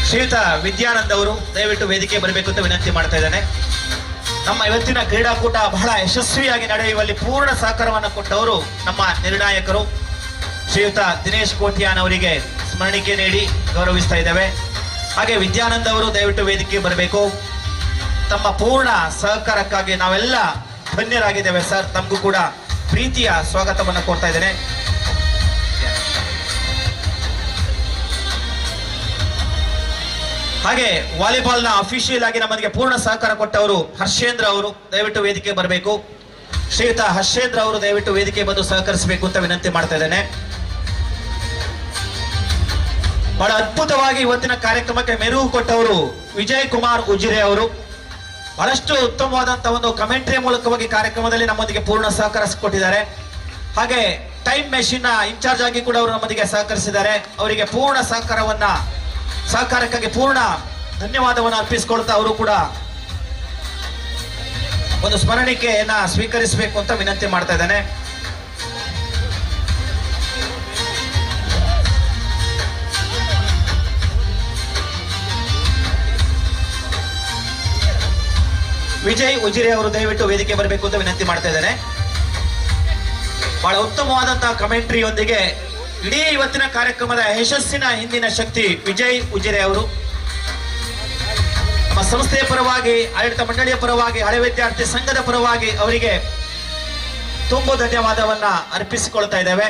ಶ್ರೀಯುತ ವಿದ್ಯಾನಂದ್ ಅವರು ದಯವಿಟ್ಟು ವೇದಿಕೆ ಬರಬೇಕು ಅಂತ ವಿನಂತಿ ಮಾಡ್ತಾ ಇದ್ದೇನೆ. ನಮ್ಮ ಇವತ್ತಿನ ಕ್ರೀಡಾಕೂಟ ಬಹಳ ಯಶಸ್ವಿಯಾಗಿ ನಡೆಯುವಲ್ಲಿ ಪೂರ್ಣ ಸಹಕಾರವನ್ನು ಕೊಟ್ಟವರು ನಮ್ಮ ನಿರ್ಣಾಯಕರು ಶ್ರೀಯುತ ದಿನೇಶ್ ಕೋಟ್ಯಾನ್ ಅವರಿಗೆ ಸ್ಮರಣಿಕೆ ನೀಡಿ ಗೌರವಿಸ್ತಾ ಇದ್ದೇವೆ. ಹಾಗೆ ವಿದ್ಯಾನಂದ್ ಅವರು ದಯವಿಟ್ಟು ವೇದಿಕೆ ಬರಬೇಕು. ತಮ್ಮ ಪೂರ್ಣ ಸಹಕಾರಕ್ಕಾಗಿ ನಾವೆಲ್ಲ ಧನ್ಯರಾಗಿದ್ದೇವೆ ಸರ್. ತಮಗೂ ಕೂಡ ಪ್ರೀತಿಯ ಸ್ವಾಗತವನ್ನು ಕೊಡ್ತಾ ಇದ್ದೇನೆ. ಹಾಗೆ ವಾಲಿಬಾಲ್ನ ಅಫಿಷಿಯಲ್ ಆಗಿ ನಮಗೆ ಪೂರ್ಣ ಸಹಕಾರ ಕೊಟ್ಟವರು ಹರ್ಷೇಂದ್ರ ಅವರು ದಯವಿಟ್ಟು ವೇದಿಕೆ ಬರಬೇಕು. ಶ್ರೀಯುತ ಹರ್ಷೇಂದ್ರ ಅವರು ದಯವಿಟ್ಟು ವೇದಿಕೆ ಬಂದು ಸಹಕರಿಸಬೇಕು ಅಂತ ವಿನಂತಿ ಮಾಡ್ತಾ ಇದ್ದೇನೆ. ಬಹಳ ಅದ್ಭುತವಾಗಿ ಇವತ್ತಿನ ಕಾರ್ಯಕ್ರಮಕ್ಕೆ ಮೆರುಗು ಕೊಟ್ಟವರು ವಿಜಯ್ ಕುಮಾರ್ ಉಜಿರೆ ಅವರು. ಬಹಳಷ್ಟು ಉತ್ತಮವಾದಂತಹ ಒಂದು ಕಮೆಂಟ್ರಿ ಮೂಲಕವಾಗಿ ಕಾರ್ಯಕ್ರಮದಲ್ಲಿ ನಮ್ಮೊಂದಿಗೆ ಪೂರ್ಣ ಸಹಕಾರ ಕೊಟ್ಟಿದ್ದಾರೆ. ಹಾಗೆ ಟೈಮ್ ಮೆಷಿನ್ ನ ಇನ್ಚಾರ್ಜ್ ಆಗಿ ಕೂಡ ಅವರು ನಮ್ಮೊಂದಿಗೆ ಸಹಕರಿಸಿದ್ದಾರೆ. ಅವರಿಗೆ ಪೂರ್ಣ ಸಹಕಾರಕ್ಕಾಗಿ ಪೂರ್ಣ ಧನ್ಯವಾದವನ್ನು ಅರ್ಪಿಸಿಕೊಳ್ತಾ ಅವರು ಕೂಡ ಒಂದು ಸ್ಮರಣಿಕೆಯನ್ನ ಸ್ವೀಕರಿಸಬೇಕು ಅಂತ ವಿನಂತಿ ಮಾಡ್ತಾ ಇದ್ದೇನೆ. ವಿಜಯ್ ಉಜಿರೆ ಅವರು ದಯವಿಟ್ಟು ವೇದಿಕೆ ಬರಬೇಕು ಅಂತ ವಿನಂತಿ ಮಾಡ್ತಾ ಇದ್ದೇನೆ. ಬಹಳ ಉತ್ತಮವಾದಂತಹ ಕಮೆಂಟ್ರಿಯೊಂದಿಗೆ ಇಡೀ ಇವತ್ತಿನ ಕಾರ್ಯಕ್ರಮದ ಯಶಸ್ಸಿನ ಹಿಂದಿನ ಶಕ್ತಿ ವಿಜಯ್ ಉಜಿರೆ ಅವರು. ನಮ್ಮ ಸಂಸ್ಥೆಯ ಪರವಾಗಿ, ಆಡಳಿತ ಮಂಡಳಿಯ ಪರವಾಗಿ, ಹಳೆ ವಿದ್ಯಾರ್ಥಿ ಸಂಘದ ಪರವಾಗಿ ಅವರಿಗೆ ತುಂಬು ಧನ್ಯವಾದವನ್ನ ಅರ್ಪಿಸಿಕೊಳ್ತಾ ಇದ್ದೇವೆ.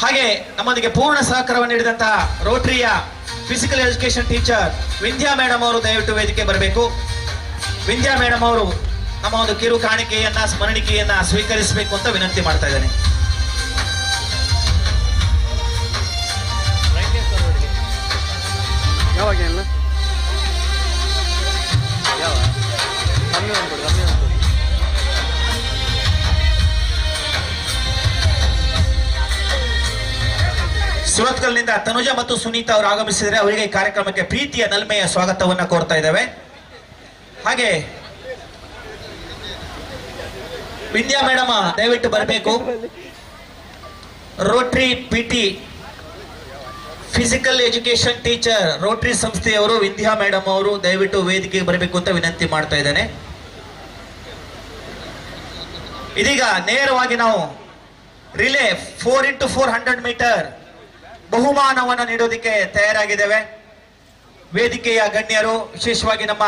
ಹಾಗೆ ನಮ್ಮೊಂದಿಗೆ ಪೂರ್ಣ ಸಹಕಾರವನ್ನು ನೀಡಿದಂತಹ ರೋಟರಿಯ physical education teacher Vindhya madam ಅವರು ದಯವಿಟ್ಟು ವೇದಿಕೆ ಬರಬೇಕು. ವಿಂಧ್ಯಾ ಮೇಡಮ್ ಅವರು ನಮ್ಮ ಒಂದು ಕಿರು ಕಾಣಿಕೆಯನ್ನ ಸ್ಮರಣಿಕೆಯನ್ನ ಸ್ವೀಕರಿಸಬೇಕು ಅಂತ ವಿನಂತಿ ಮಾಡ್ತಾ ಇದ್ದೇನೆ. ಸುರತ್ಕಲ್ನಿಂದ ತನುಜಾ ಮತ್ತು ಸುನೀತಾ ಅವರು ಆಗಮಿಸಿದರೆ ಅವರಿಗೆ ಈ ಕಾರ್ಯಕ್ರಮಕ್ಕೆ ಪ್ರೀತಿಯ ನಲ್ಮೆಯ ಸ್ವಾಗತವನ್ನ ಕೋರ್ತಾ ಇದ್ದೇವೆ. ಹಾಗೆ ವಿಂಧ್ಯಾ ಮೇಡಮ್ ದಯವಿಟ್ಟು ಬರಬೇಕು. Rotary PT physical education teacher Rotary ಸಂಸ್ಥೆಯವರು ವಿಂಧ್ಯಾ ಮೇಡಮ್ ಅವರು ದಯವಿಟ್ಟು ವೇದಿಕೆಗೆ ಬರಬೇಕು ಅಂತ ವಿನಂತಿ ಮಾಡ್ತಾ ಇದ್ದೇನೆ. ಇದೀಗ ನೇರವಾಗಿ ನಾವು ರಿಲೇ 4x400 ಮೀಟರ್ ಬಹುಮಾನವನ್ನು ನೀಡೋದಕ್ಕೆ ತಯಾರಾಗಿದ್ದೇವೆ. ವೇದಿಕೆಯ ಗಣ್ಯರು, ವಿಶೇಷವಾಗಿ ನಮ್ಮ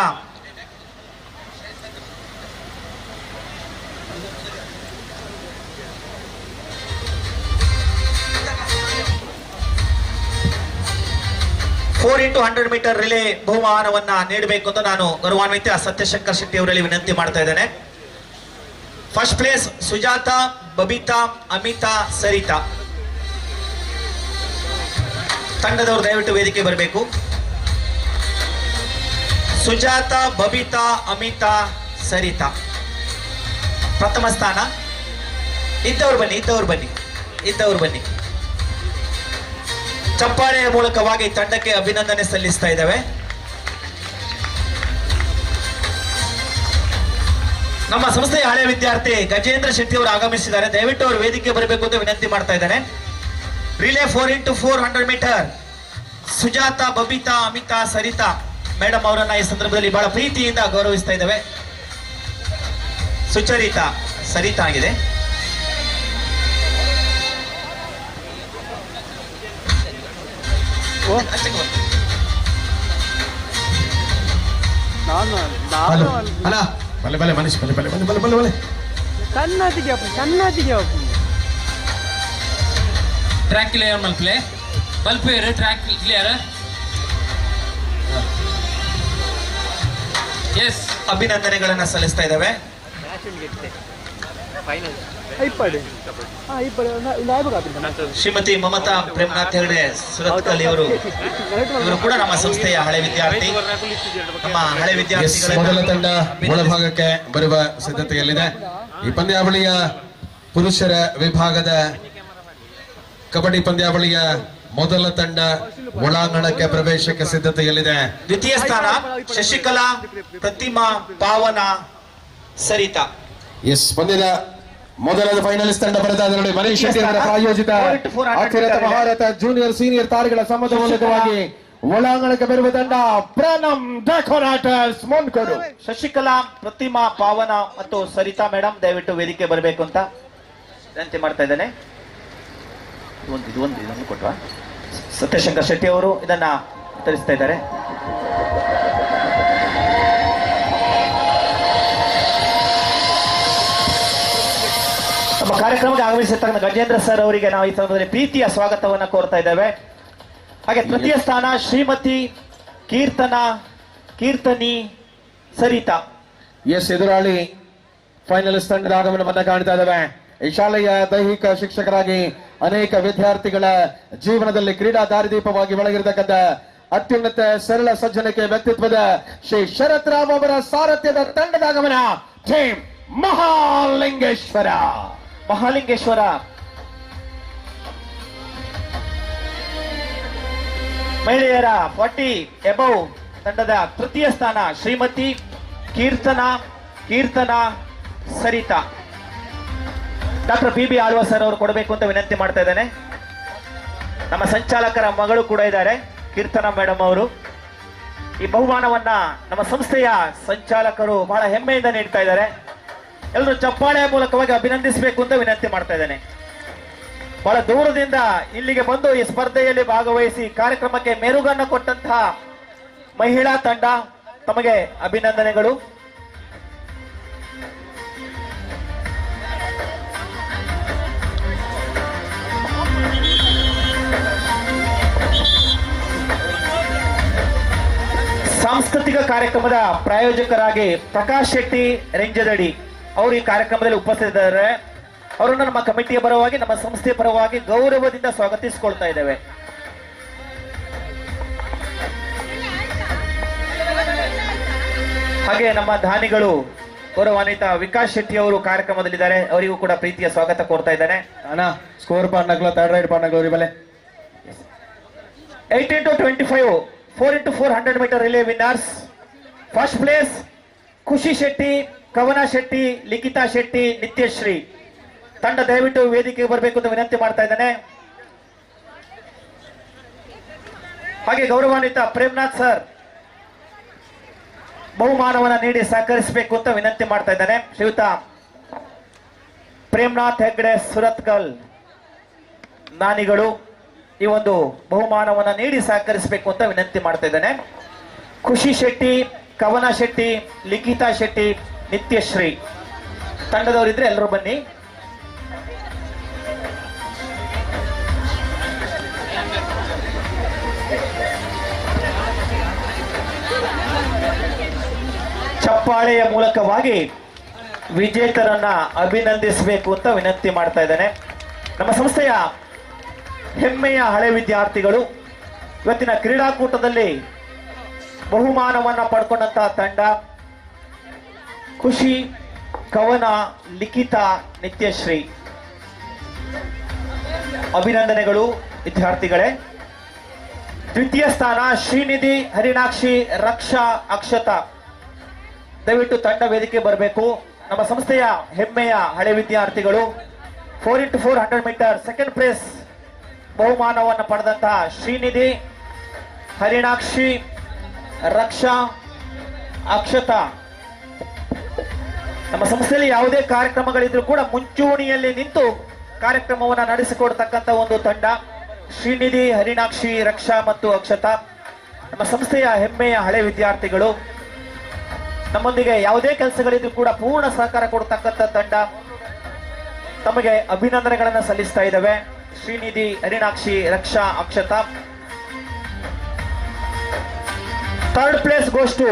ಫೋರ್ ಇಂಟು 100 ಮೀಟರ್ ರಿಲೇ ಬಹುಮಾನವನ್ನ ನೀಡಬೇಕು ಅಂತ ನಾನು ಗೌರವಾನ್ವಿತ ಸತ್ಯಶಂಕರ್ ಶೆಟ್ಟಿ ಅವರಲ್ಲಿ ವಿನಂತಿ ಮಾಡ್ತಾ ಇದ್ದೇನೆ. ಫಸ್ಟ್ ಪ್ಲೇಸ್ ಸುಜಾತಾ, ಬಬಿತಾ, ಅಮಿತಾ, ಸರಿತಾ ತಂಡದವರು ದಯವಿಟ್ಟು ವೇದಿಕೆ ಬರಬೇಕು. ಸುಜಾತಾ, ಬಬಿತಾ, ಅಮಿತಾ, ಸರಿತಾ ಪ್ರಥಮ ಸ್ಥಾನ. ಇದ್ದವರು ಬನ್ನಿ. ಚಪ್ಪಾಳೆಯ ಮೂಲಕವಾಗಿ ತಂಡಕ್ಕೆ ಅಭಿನಂದನೆ ಸಲ್ಲಿಸ್ತಾ ಇದ್ದೇವೆ. ನಮ್ಮ ಸಂಸ್ಥೆಯ ಹಳೆ ವಿದ್ಯಾರ್ಥಿ ಗಜೇಂದ್ರ ಶೆಟ್ಟಿ ಅವರು ಆಗಮಿಸಿದ್ದಾರೆ. ದಯವಿಟ್ಟು ಅವರು ವೇದಿಕೆ ಬರಬೇಕು ಅಂತ ವಿನಂತಿ ಮಾಡ್ತಾ ಇದ್ದೇನೆ. Relay 4x400 meter Sujata, Babita, Amita, Sarita madam ಅವರನ್ನ ಈ ಸಂದರ್ಭದಲ್ಲಿ ಬಹಳ ಪ್ರೀತಿಯಿಂದ ಗೌರವಿಸ್ತಾ ಇದ್ದೇವೆ. ಸುಚರಿತಾ, ಸರಿತಾ ಆಗಿದೆ. ಟ್ರ್ಯಾಕ್ ಕ್ಲಿಯರ್ ಮಲ್ಪ್ಲೆ ಬಲ್ಪೇರು ಟ್ರ್ಯಾಕ್ ಕ್ಲಿಯರ್. ಎಸ್, ಅಭಿನಂದನೆಗಳನ್ನ ಸಲ್ಲಿಸ್ತಾ ಇದ್ದೇವೆ. ಶ್ರೀಮತಿ ಮಮತಾ ಪ್ರೇಮನಾಥ್ ಹೆಗಡೆ ಸುರತ್ಕಲ್ ಇವರು ಕೂಡ ನಮ್ಮ ಸಂಸ್ಥೆಯ ಹಳೆ ವಿದ್ಯಾರ್ಥಿ. ನಮ್ಮ ಹಳೆ ವಿದ್ಯಾರ್ಥಿಗಳ ಮೊದಲ ತಂಡ ಒಳಭಾಗಕ್ಕೆ ಬರುವ ಸಿದ್ಧತೆಯಲ್ಲಿದೆ. ಈ ಪಂದ್ಯಾವಳಿಯ ಪುರುಷರ ವಿಭಾಗದ ಕಬಡ್ಡಿ ಪಂದ್ಯಾವಳಿಯ ಮೊದಲ ತಂಡ ಒಳಾಂಗಣಕ್ಕೆ ಪ್ರವೇಶಕ್ಕೆ ಸಿದ್ಧತೆಯಲ್ಲಿದೆ. ದ್ವಿತೀಯ ಸ್ಥಾನ ಶಶಿಕಲಾ, ಪ್ರತಿಮಾ, ಪಾವನ, ಸರಿತಾ. ಎಸ್, ಪಂದ್ಯದ ಮೊದಲ ಫೈನಲಿಸ್ಟ್ ತಂಡ ಬರೆದಾದ ನೋಡಿ ಮನೀಶ್ ಶೆಟ್ಟಿ ಅವರ ಪ್ರಾಯೋಜಿತ ಅಖಿಲತ ಭಾರತ ಜೂನಿಯರ್ ಸೀನಿಯರ್ ತಾರೆಗಳ ಸಂಬಂಧ ಮೂಲಕವಾಗಿ ಒಳಾಂಗಣಕ್ಕೆ ಬರುವ ತಂಡ ಪ್ರಣಮ್ ಡೆಕೋರೇಟರ್ಸ್ ಮೊನ್ಕೂರು. ಶಶಿಕಲಾ, ಪ್ರತಿಮಾ, ಪಾವನ ಮತ್ತು ಸರಿತಾ ಮೇಡಮ್ ದಯವಿಟ್ಟು ವೇದಿಕೆ ಬರಬೇಕು ಅಂತ ವಿನಂತಿ ಮಾಡ್ತಾ ಇದ್ದೇನೆ. ಇದೊಂದು ಕೊಟ್ವಾ ಸತ್ಯಶಂಕರ್ ಶೆಟ್ಟಿ ಅವರು ಇದನ್ನ ವಿತರಿಸ್ತಾ ಇದ್ದಾರೆ. ನಮ್ಮ ಕಾರ್ಯಕ್ರಮಕ್ಕೆ ಆಗಮಿಸಿರ್ತಕ್ಕಂಥ ಗಜೇಂದ್ರ ಸರ್ ಅವರಿಗೆ ನಾವು ಈ ಸಂದರ್ಭದಲ್ಲಿ ಪ್ರೀತಿಯ ಸ್ವಾಗತವನ್ನ ಕೋರ್ತಾ ಇದ್ದೇವೆ. ಹಾಗೆ ತೃತೀಯ ಸ್ಥಾನ ಶ್ರೀಮತಿ ಕೀರ್ತನಿ ಸರಿತಾ. ಎಸ್, ಎದುರಾಳಿ ಫೈನಲಿಸ್ಟ್ ತಂಡದ ಆಗಮನವನ್ನ ಕಾಣ್ತಾ ಇದ್ದೇವೆ. ಈ ಶಾಲೆಯ ದೈಹಿಕ ಶಿಕ್ಷಕರಾಗಿ ಅನೇಕ ವಿದ್ಯಾರ್ಥಿಗಳ ಜೀವನದಲ್ಲಿ ಕ್ರೀಡಾ ದಾರಿದೀಪವಾಗಿ ಬೆಳಗಿರತಕ್ಕಂಥ ಅತ್ಯುನ್ನತ ಸರಳ ಸಜ್ಜನಿಕೆ ವ್ಯಕ್ತಿತ್ವದ ಶ್ರೀ ಶರತ್ ರಾವ್ ಅವರ ಸಾರಥ್ಯದ ತಂಡದ ಆಗಮನ. ಟೀಮ್ ಮಹಾಲಿಂಗೇಶ್ವರ ಮಹಿಳೆಯರ 40 ಎಬವ್ ತಂಡದ ತೃತೀಯ ಸ್ಥಾನ Shrimati Keertana Sarita. Doctor PB Alva sir ಅವರು ಕೊಡಬೇಕು ಅಂತ ವಿನಂತಿ ಮಾಡ್ತಾ ಇದ್ದೇನೆ. ನಮ್ಮ ಸಂಚಾಲಕರ ಮಗಳು ಕೂಡ ಇದ್ದಾರೆ, ಕೀರ್ತನಾ ಮೇಡಮ್ ಅವರು. ಈ ಬಹುಮಾನವನ್ನ ನಮ್ಮ ಸಂಸ್ಥೆಯ ಸಂಚಾಲಕರು ಬಹಳ ಹೆಮ್ಮೆಯಿಂದ ನೀಡ್ತಾ ಇದ್ದಾರೆ. ಎಲ್ಲರೂ ಚಪ್ಪಾಳೆಯ ಮೂಲಕವಾಗಿ ಅಭಿನಂದಿಸಬೇಕು ಅಂತ ವಿನಂತಿ ಮಾಡ್ತಾ ಇದ್ದೇನೆ. ಬಹಳ ದೂರದಿಂದ ಇಲ್ಲಿಗೆ ಬಂದು ಈ ಸ್ಪರ್ಧೆಯಲ್ಲಿ ಭಾಗವಹಿಸಿ ಕಾರ್ಯಕ್ರಮಕ್ಕೆ ಮೆರುಗನ್ನು ಕೊಟ್ಟಂತಹ ಮಹಿಳಾ ತಂಡ, ತಮಗೆ ಅಭಿನಂದನೆಗಳು. ಸಾಂಸ್ಕೃತಿಕ ಕಾರ್ಯಕ್ರಮದ ಪ್ರಾಯೋಜಕರಾಗಿ ಪ್ರಕಾಶ್ ಶೆಟ್ಟಿ ರೆಂಜದಡಿ ಅವರು ಈ ಕಾರ್ಯಕ್ರಮದಲ್ಲಿ ಉಪಸ್ಥಿತರಿದ್ದಾರೆ. ಅವರನ್ನು ನಮ್ಮ ಕಮಿಟಿಯ ಪರವಾಗಿ, ನಮ್ಮ ಸಂಸ್ಥೆಯ ಪರವಾಗಿ ಗೌರವದಿಂದ ಸ್ವಾಗತಿಸಿಕೊಳ್ತಾ ಇದ್ದೇವೆ. ಹಾಗೆ ನಮ್ಮ ದಾನಿಗಳು ಗೌರವಾನ್ವಿತ ವಿಕಾಸ್ ಶೆಟ್ಟಿ ಅವರು ಕಾರ್ಯಕ್ರಮದಲ್ಲಿದ್ದಾರೆ. ಅವರಿಗೂ ಕೂಡ ಪ್ರೀತಿಯ ಸ್ವಾಗತ ಕೋರ್ತಾ ಇದ್ದೇನೆ. ಅಣ್ಣ ಸ್ಕೋರ್ ಪಾಡ್ನಗ್ಲ ಥರ್ಡ್ ರೈಡ್ ಪಾಡ್ನಗ್ಲ ಬಲೆ 18-25 4x400 meter relay winners. First place ಖುಷಿ ಶೆಟ್ಟಿ, ಕವನ ಶೆಟ್ಟಿ, ಲಿಖಿತಾ ಶೆಟ್ಟಿ, ನಿತ್ಯಶ್ರೀ. ತಂಡ ದಯವಿಟ್ಟು ವೇದಿಕೆಗೆ ಬರಬೇಕು ಅಂತ ವಿನಂತಿ ಮಾಡ್ತಾ ಇದ್ದೇನೆ. ಹಾಗೆ ಗೌರವಾನ್ವಿತ ಪ್ರೇಮ್ನಾಥ್ ಸರ್ ಬಹುಮಾನವನ್ನ ನೀಡಿ ಸಹಕರಿಸಬೇಕು ಅಂತ ವಿನಂತಿ ಮಾಡ್ತಾ ಇದ್ದೇನೆ. ಶ್ರೀಯುತ ಪ್ರೇಮ್ನಾಥ್ ಹೆಗ್ಡೆ ಸುರತ್ಕಲ್ ದಾನಿಗಳು ಈ ಒಂದು ಬಹುಮಾನವನ್ನ ನೀಡಿ ಸಹಕರಿಸಬೇಕು ಅಂತ ವಿನಂತಿ ಮಾಡ್ತಾ ಇದ್ದೇನೆ. ಖುಷಿ ಶೆಟ್ಟಿ, ಕವನ ಶೆಟ್ಟಿ, ಲಿಖಿತಾ ಶೆಟ್ಟಿ, ನಿತ್ಯಶ್ರೀ ತಂಡದವರಿದ್ರೆ ಎಲ್ಲರೂ ಬನ್ನಿ. ಚಪ್ಪಾಳೆಯ ಮೂಲಕವಾಗಿ ವಿಜೇತರನ್ನ ಅಭಿನಂದಿಸಬೇಕು ಅಂತ ವಿನಂತಿ ಮಾಡ್ತಾ ಇದ್ದೇನೆ. ನಮ್ಮ ಸಂಸ್ಥೆಯ ಹೆಮ್ಮೆಯ ಹಳೆ ವಿದ್ಯಾರ್ಥಿಗಳು ಇವತ್ತಿನ ಕ್ರೀಡಾಕೂಟದಲ್ಲಿ ಬಹುಮಾನವನ್ನ ಪಡ್ಕೊಂಡಂತಹ ತಂಡ ಖುಷಿ, ಕವನ, ಲಿಖಿತಾ, ನಿತ್ಯಶ್ರೀ. ಅಭಿನಂದನೆಗಳು ವಿದ್ಯಾರ್ಥಿಗಳೇ. ದ್ವಿತೀಯ ಸ್ಥಾನ ಶ್ರೀನಿಧಿ, ಹರಿಣಾಕ್ಷಿ, ರಕ್ಷಾ, ಅಕ್ಷತಾ. ದಯವಿಟ್ಟು ತಂಡ ವೇದಿಕೆ ಬರಬೇಕು. ನಮ್ಮ ಸಂಸ್ಥೆಯ ಹೆಮ್ಮೆಯ ಹಳೆ ವಿದ್ಯಾರ್ಥಿಗಳು 4x400 ಮೀಟರ್ ಸೆಕೆಂಡ್ ಪ್ಲೇಸ್ ಬಹುಮಾನವನ್ನು ಪಡೆದಂತಹ ಶ್ರೀನಿಧಿ, ಹರಿಣಾಕ್ಷಿ, ರಕ್ಷಾ, ಅಕ್ಷತಾ. ನಮ್ಮ ಸಂಸ್ಥೆಯಲ್ಲಿ ಯಾವುದೇ ಕಾರ್ಯಕ್ರಮಗಳಿದ್ರೂ ಕೂಡ ಮುಂಚೂಣಿಯಲ್ಲಿ ನಿಂತು ಕಾರ್ಯಕ್ರಮವನ್ನು ನಡೆಸಿಕೊಡ್ತಕ್ಕಂಥ ಒಂದು ತಂಡ ಶ್ರೀನಿಧಿ, ಹರಿಣಾಕ್ಷಿ, ರಕ್ಷಾ ಮತ್ತು ಅಕ್ಷತಾ. ನಮ್ಮ ಸಂಸ್ಥೆಯ ಹೆಮ್ಮೆಯ ಹಳೆ ವಿದ್ಯಾರ್ಥಿಗಳು ನಮ್ಮೊಂದಿಗೆ ಯಾವುದೇ ಕೆಲಸಗಳಿದ್ರೂ ಕೂಡ ಪೂರ್ಣ ಸಹಕಾರ ಕೊಡ್ತಕ್ಕಂಥ ತಂಡ. ತಮಗೆ ಅಭಿನಂದನೆಗಳನ್ನು ಸಲ್ಲಿಸ್ತಾ ಇದ್ದೇವೆ. Shrinidhi, Harinakshi, Raksha, Akshata. Third place goes to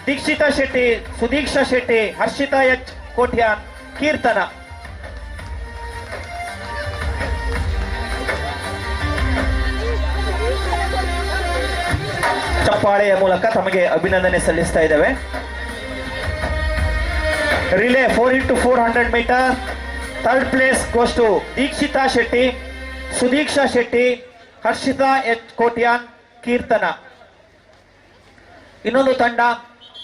Dikshita Shetty, Sudeeksha Shetty, Harshitha H Kotian, Keerthana. ಚಪ್ಪಾಳೆಯ ಮೂಲಕ ತಮಗೆ ಅಭಿನಂದನೆ ಸಲ್ಲಿಸ್ತಾ ಇದ್ದೇವೆ. Relay 4x400 metre third place goes to Dikshita Shetty, Sudeeksha Shetty, Harshitha H Kotian, Keerthana. ಇನ್ನೊಂದು ತಂಡ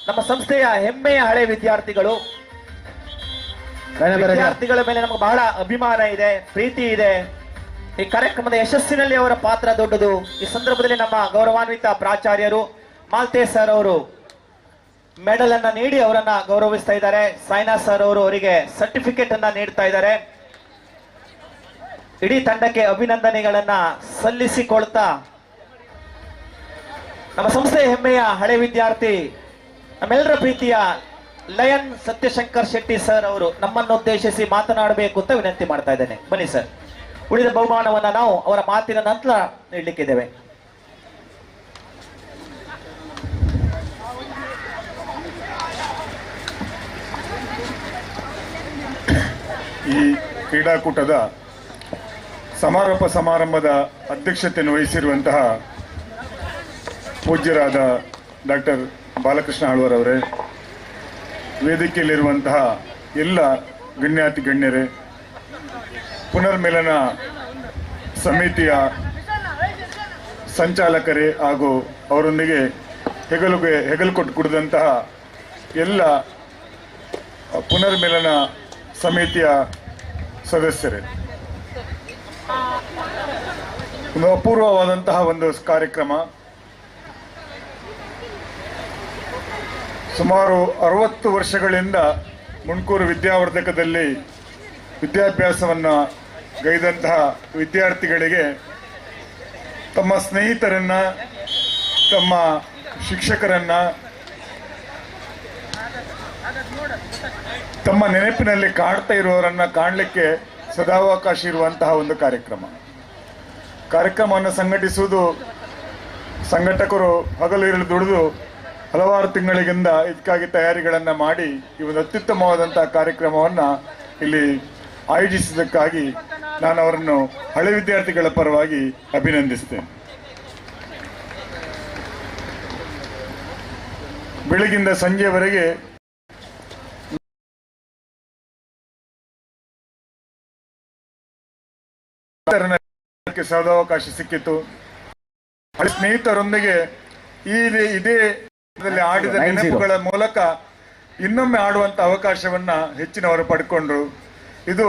ನಮ್ಮ ಸಂಸ್ಥೆಯ ಹೆಮ್ಮೆಯ ಹಳೆ ವಿದ್ಯಾರ್ಥಿಗಳು. ವಿದ್ಯಾರ್ಥಿಗಳ ಮೇಲೆ ನಮಗೆ ಬಹಳ ಅಭಿಮಾನ ಇದೆ, ಪ್ರೀತಿ ಇದೆ. ಈ ಕಾರ್ಯಕ್ರಮದ ಯಶಸ್ಸಿನಲ್ಲಿ ಅವರ ಪಾತ್ರ ದೊಡ್ಡದು. ಈ ಸಂದರ್ಭದಲ್ಲಿ ನಮ್ಮ ಗೌರವಾನ್ವಿತ ಪ್ರಾಚಾರ್ಯರು ಮಾಲ್ತೇಶ್ ಸರ್ ಅವರು ಮೆಡಲ್ ಅನ್ನ ನೀಡಿ ಅವರನ್ನ ಗೌರವಿಸ್ತಾ ಇದ್ದಾರೆ. ಸಾಯ್ನಾಥ್ ಸರ್ ಅವರು ಅವರಿಗೆ ಸರ್ಟಿಫಿಕೇಟ್ ಅನ್ನ ನೀಡ್ತಾ ಇದ್ದಾರೆ. ಇಡೀ ತಂಡಕ್ಕೆ ಅಭಿನಂದನೆಗಳನ್ನ ಸಲ್ಲಿಸಿಕೊಳ್ತಾ ನಮ್ಮ ಸಂಸ್ಥೆಯ ಹೆಮ್ಮೆಯ ಹಳೆ ವಿದ್ಯಾರ್ಥಿ ನಮ್ಮೆಲ್ಲರ ಪ್ರೀತಿಯ ಲಯನ್ ಸತ್ಯಶಂಕರ್ ಶೆಟ್ಟಿ ಸರ್ ಅವರು ನಮ್ಮನ್ನು ಉದ್ದೇಶಿಸಿ ಮಾತನಾಡಬೇಕು ಅಂತ ವಿನಂತಿ ಮಾಡ್ತಾ ಇದ್ದೇನೆ. ಬನ್ನಿ ಸರ್. ಉಳಿದ ಬಹುಮಾನವನ್ನ ನಾವು ಅವರ ಮಾತಿನ ನಂತರ ನೀಡಲಿಕ್ಕಿದ್ದೇವೆ. ಈ ಕ್ರೀಡಾಕೂಟದ ಸಮಾರೋಪ ಸಮಾರಂಭದ ಅಧ್ಯಕ್ಷತೆಯನ್ನು ವಹಿಸಿರುವಂತಹ ಪೂಜ್ಯರಾದ ಡಾಕ್ಟರ್ ಬಾಲಕೃಷ್ಣ ಆಳ್ವಾರ್ ಅವರೇ, ವೇದಿಕೆಯಲ್ಲಿರುವಂತಹ ಎಲ್ಲ ಗಣ್ಯಾತಿ ಗಣ್ಯರೇ, ಪುನರ್ಮಿಲನ ಸಮಿತಿಯ ಸಂಚಾಲಕರೇ ಹಾಗೂ ಅವರೊಂದಿಗೆ ಹೆಗಲು ಕೊಟ್ಟು ಕುಡಿದಂತಹ ಎಲ್ಲ ಪುನರ್ಮಿಲನ ಸಮಿತಿಯ ಸದಸ್ಯರೇ, ಒಂದು ಅಪೂರ್ವವಾದಂತಹ ಒಂದು ಕಾರ್ಯಕ್ರಮ. ಸುಮಾರು 60 ವರ್ಷಗಳಿಂದ ಮುಣ್ಕೂರು ವಿದ್ಯಾವರ್ಧಕದಲ್ಲಿ ವಿದ್ಯಾಭ್ಯಾಸವನ್ನು ಗೈದಂತಹ ವಿದ್ಯಾರ್ಥಿಗಳಿಗೆ ತಮ್ಮ ಸ್ನೇಹಿತರನ್ನ, ತಮ್ಮ ಶಿಕ್ಷಕರನ್ನ, ತಮ್ಮ ನೆನಪಿನಲ್ಲಿ ಕಾಡ್ತಾ ಇರುವವರನ್ನ ಕಾಣಲಿಕ್ಕೆ ಸದಾವಕಾಶ ಇರುವಂತಹ ಒಂದು ಕಾರ್ಯಕ್ರಮವನ್ನು ಸಂಘಟಿಸುವುದು ಸಂಘಟಕರು ಹಗಲು ಇರಲು ದುಡಿದು ಹಲವಾರು ತಿಂಗಳಿಂದ ಇದಕ್ಕಾಗಿ ತಯಾರಿಗಳನ್ನು ಮಾಡಿ ಈ ಒಂದು ಅತ್ಯುತ್ತಮವಾದಂತಹ ಕಾರ್ಯಕ್ರಮವನ್ನು ಇಲ್ಲಿ ಆಯೋಜಿಸಿದ್ದಕ್ಕಾಗಿ ನಾನು ಅವರನ್ನು ಹಳೆ ವಿದ್ಯಾರ್ಥಿಗಳ ಪರವಾಗಿ ಅಭಿನಂದಿಸ್ತೇನೆ. ಬೆಳಗಿಂದ ಸಂಜೆಯವರೆಗೆ ಸದಾವಕಾಶ ಸಿಕ್ಕಿತು. ಸ್ನೇಹಿತರೊಂದಿಗೆ ಇದೇ ಆಡಿದ ನೆನಪುಗಳ ಮೂಲಕ ಇನ್ನೊಮ್ಮೆ ಆಡುವಂತ ಅವಕಾಶವನ್ನ ಹೆಚ್ಚಿನವರು ಪಡ್ಕೊಂಡ್ರು. ಇದು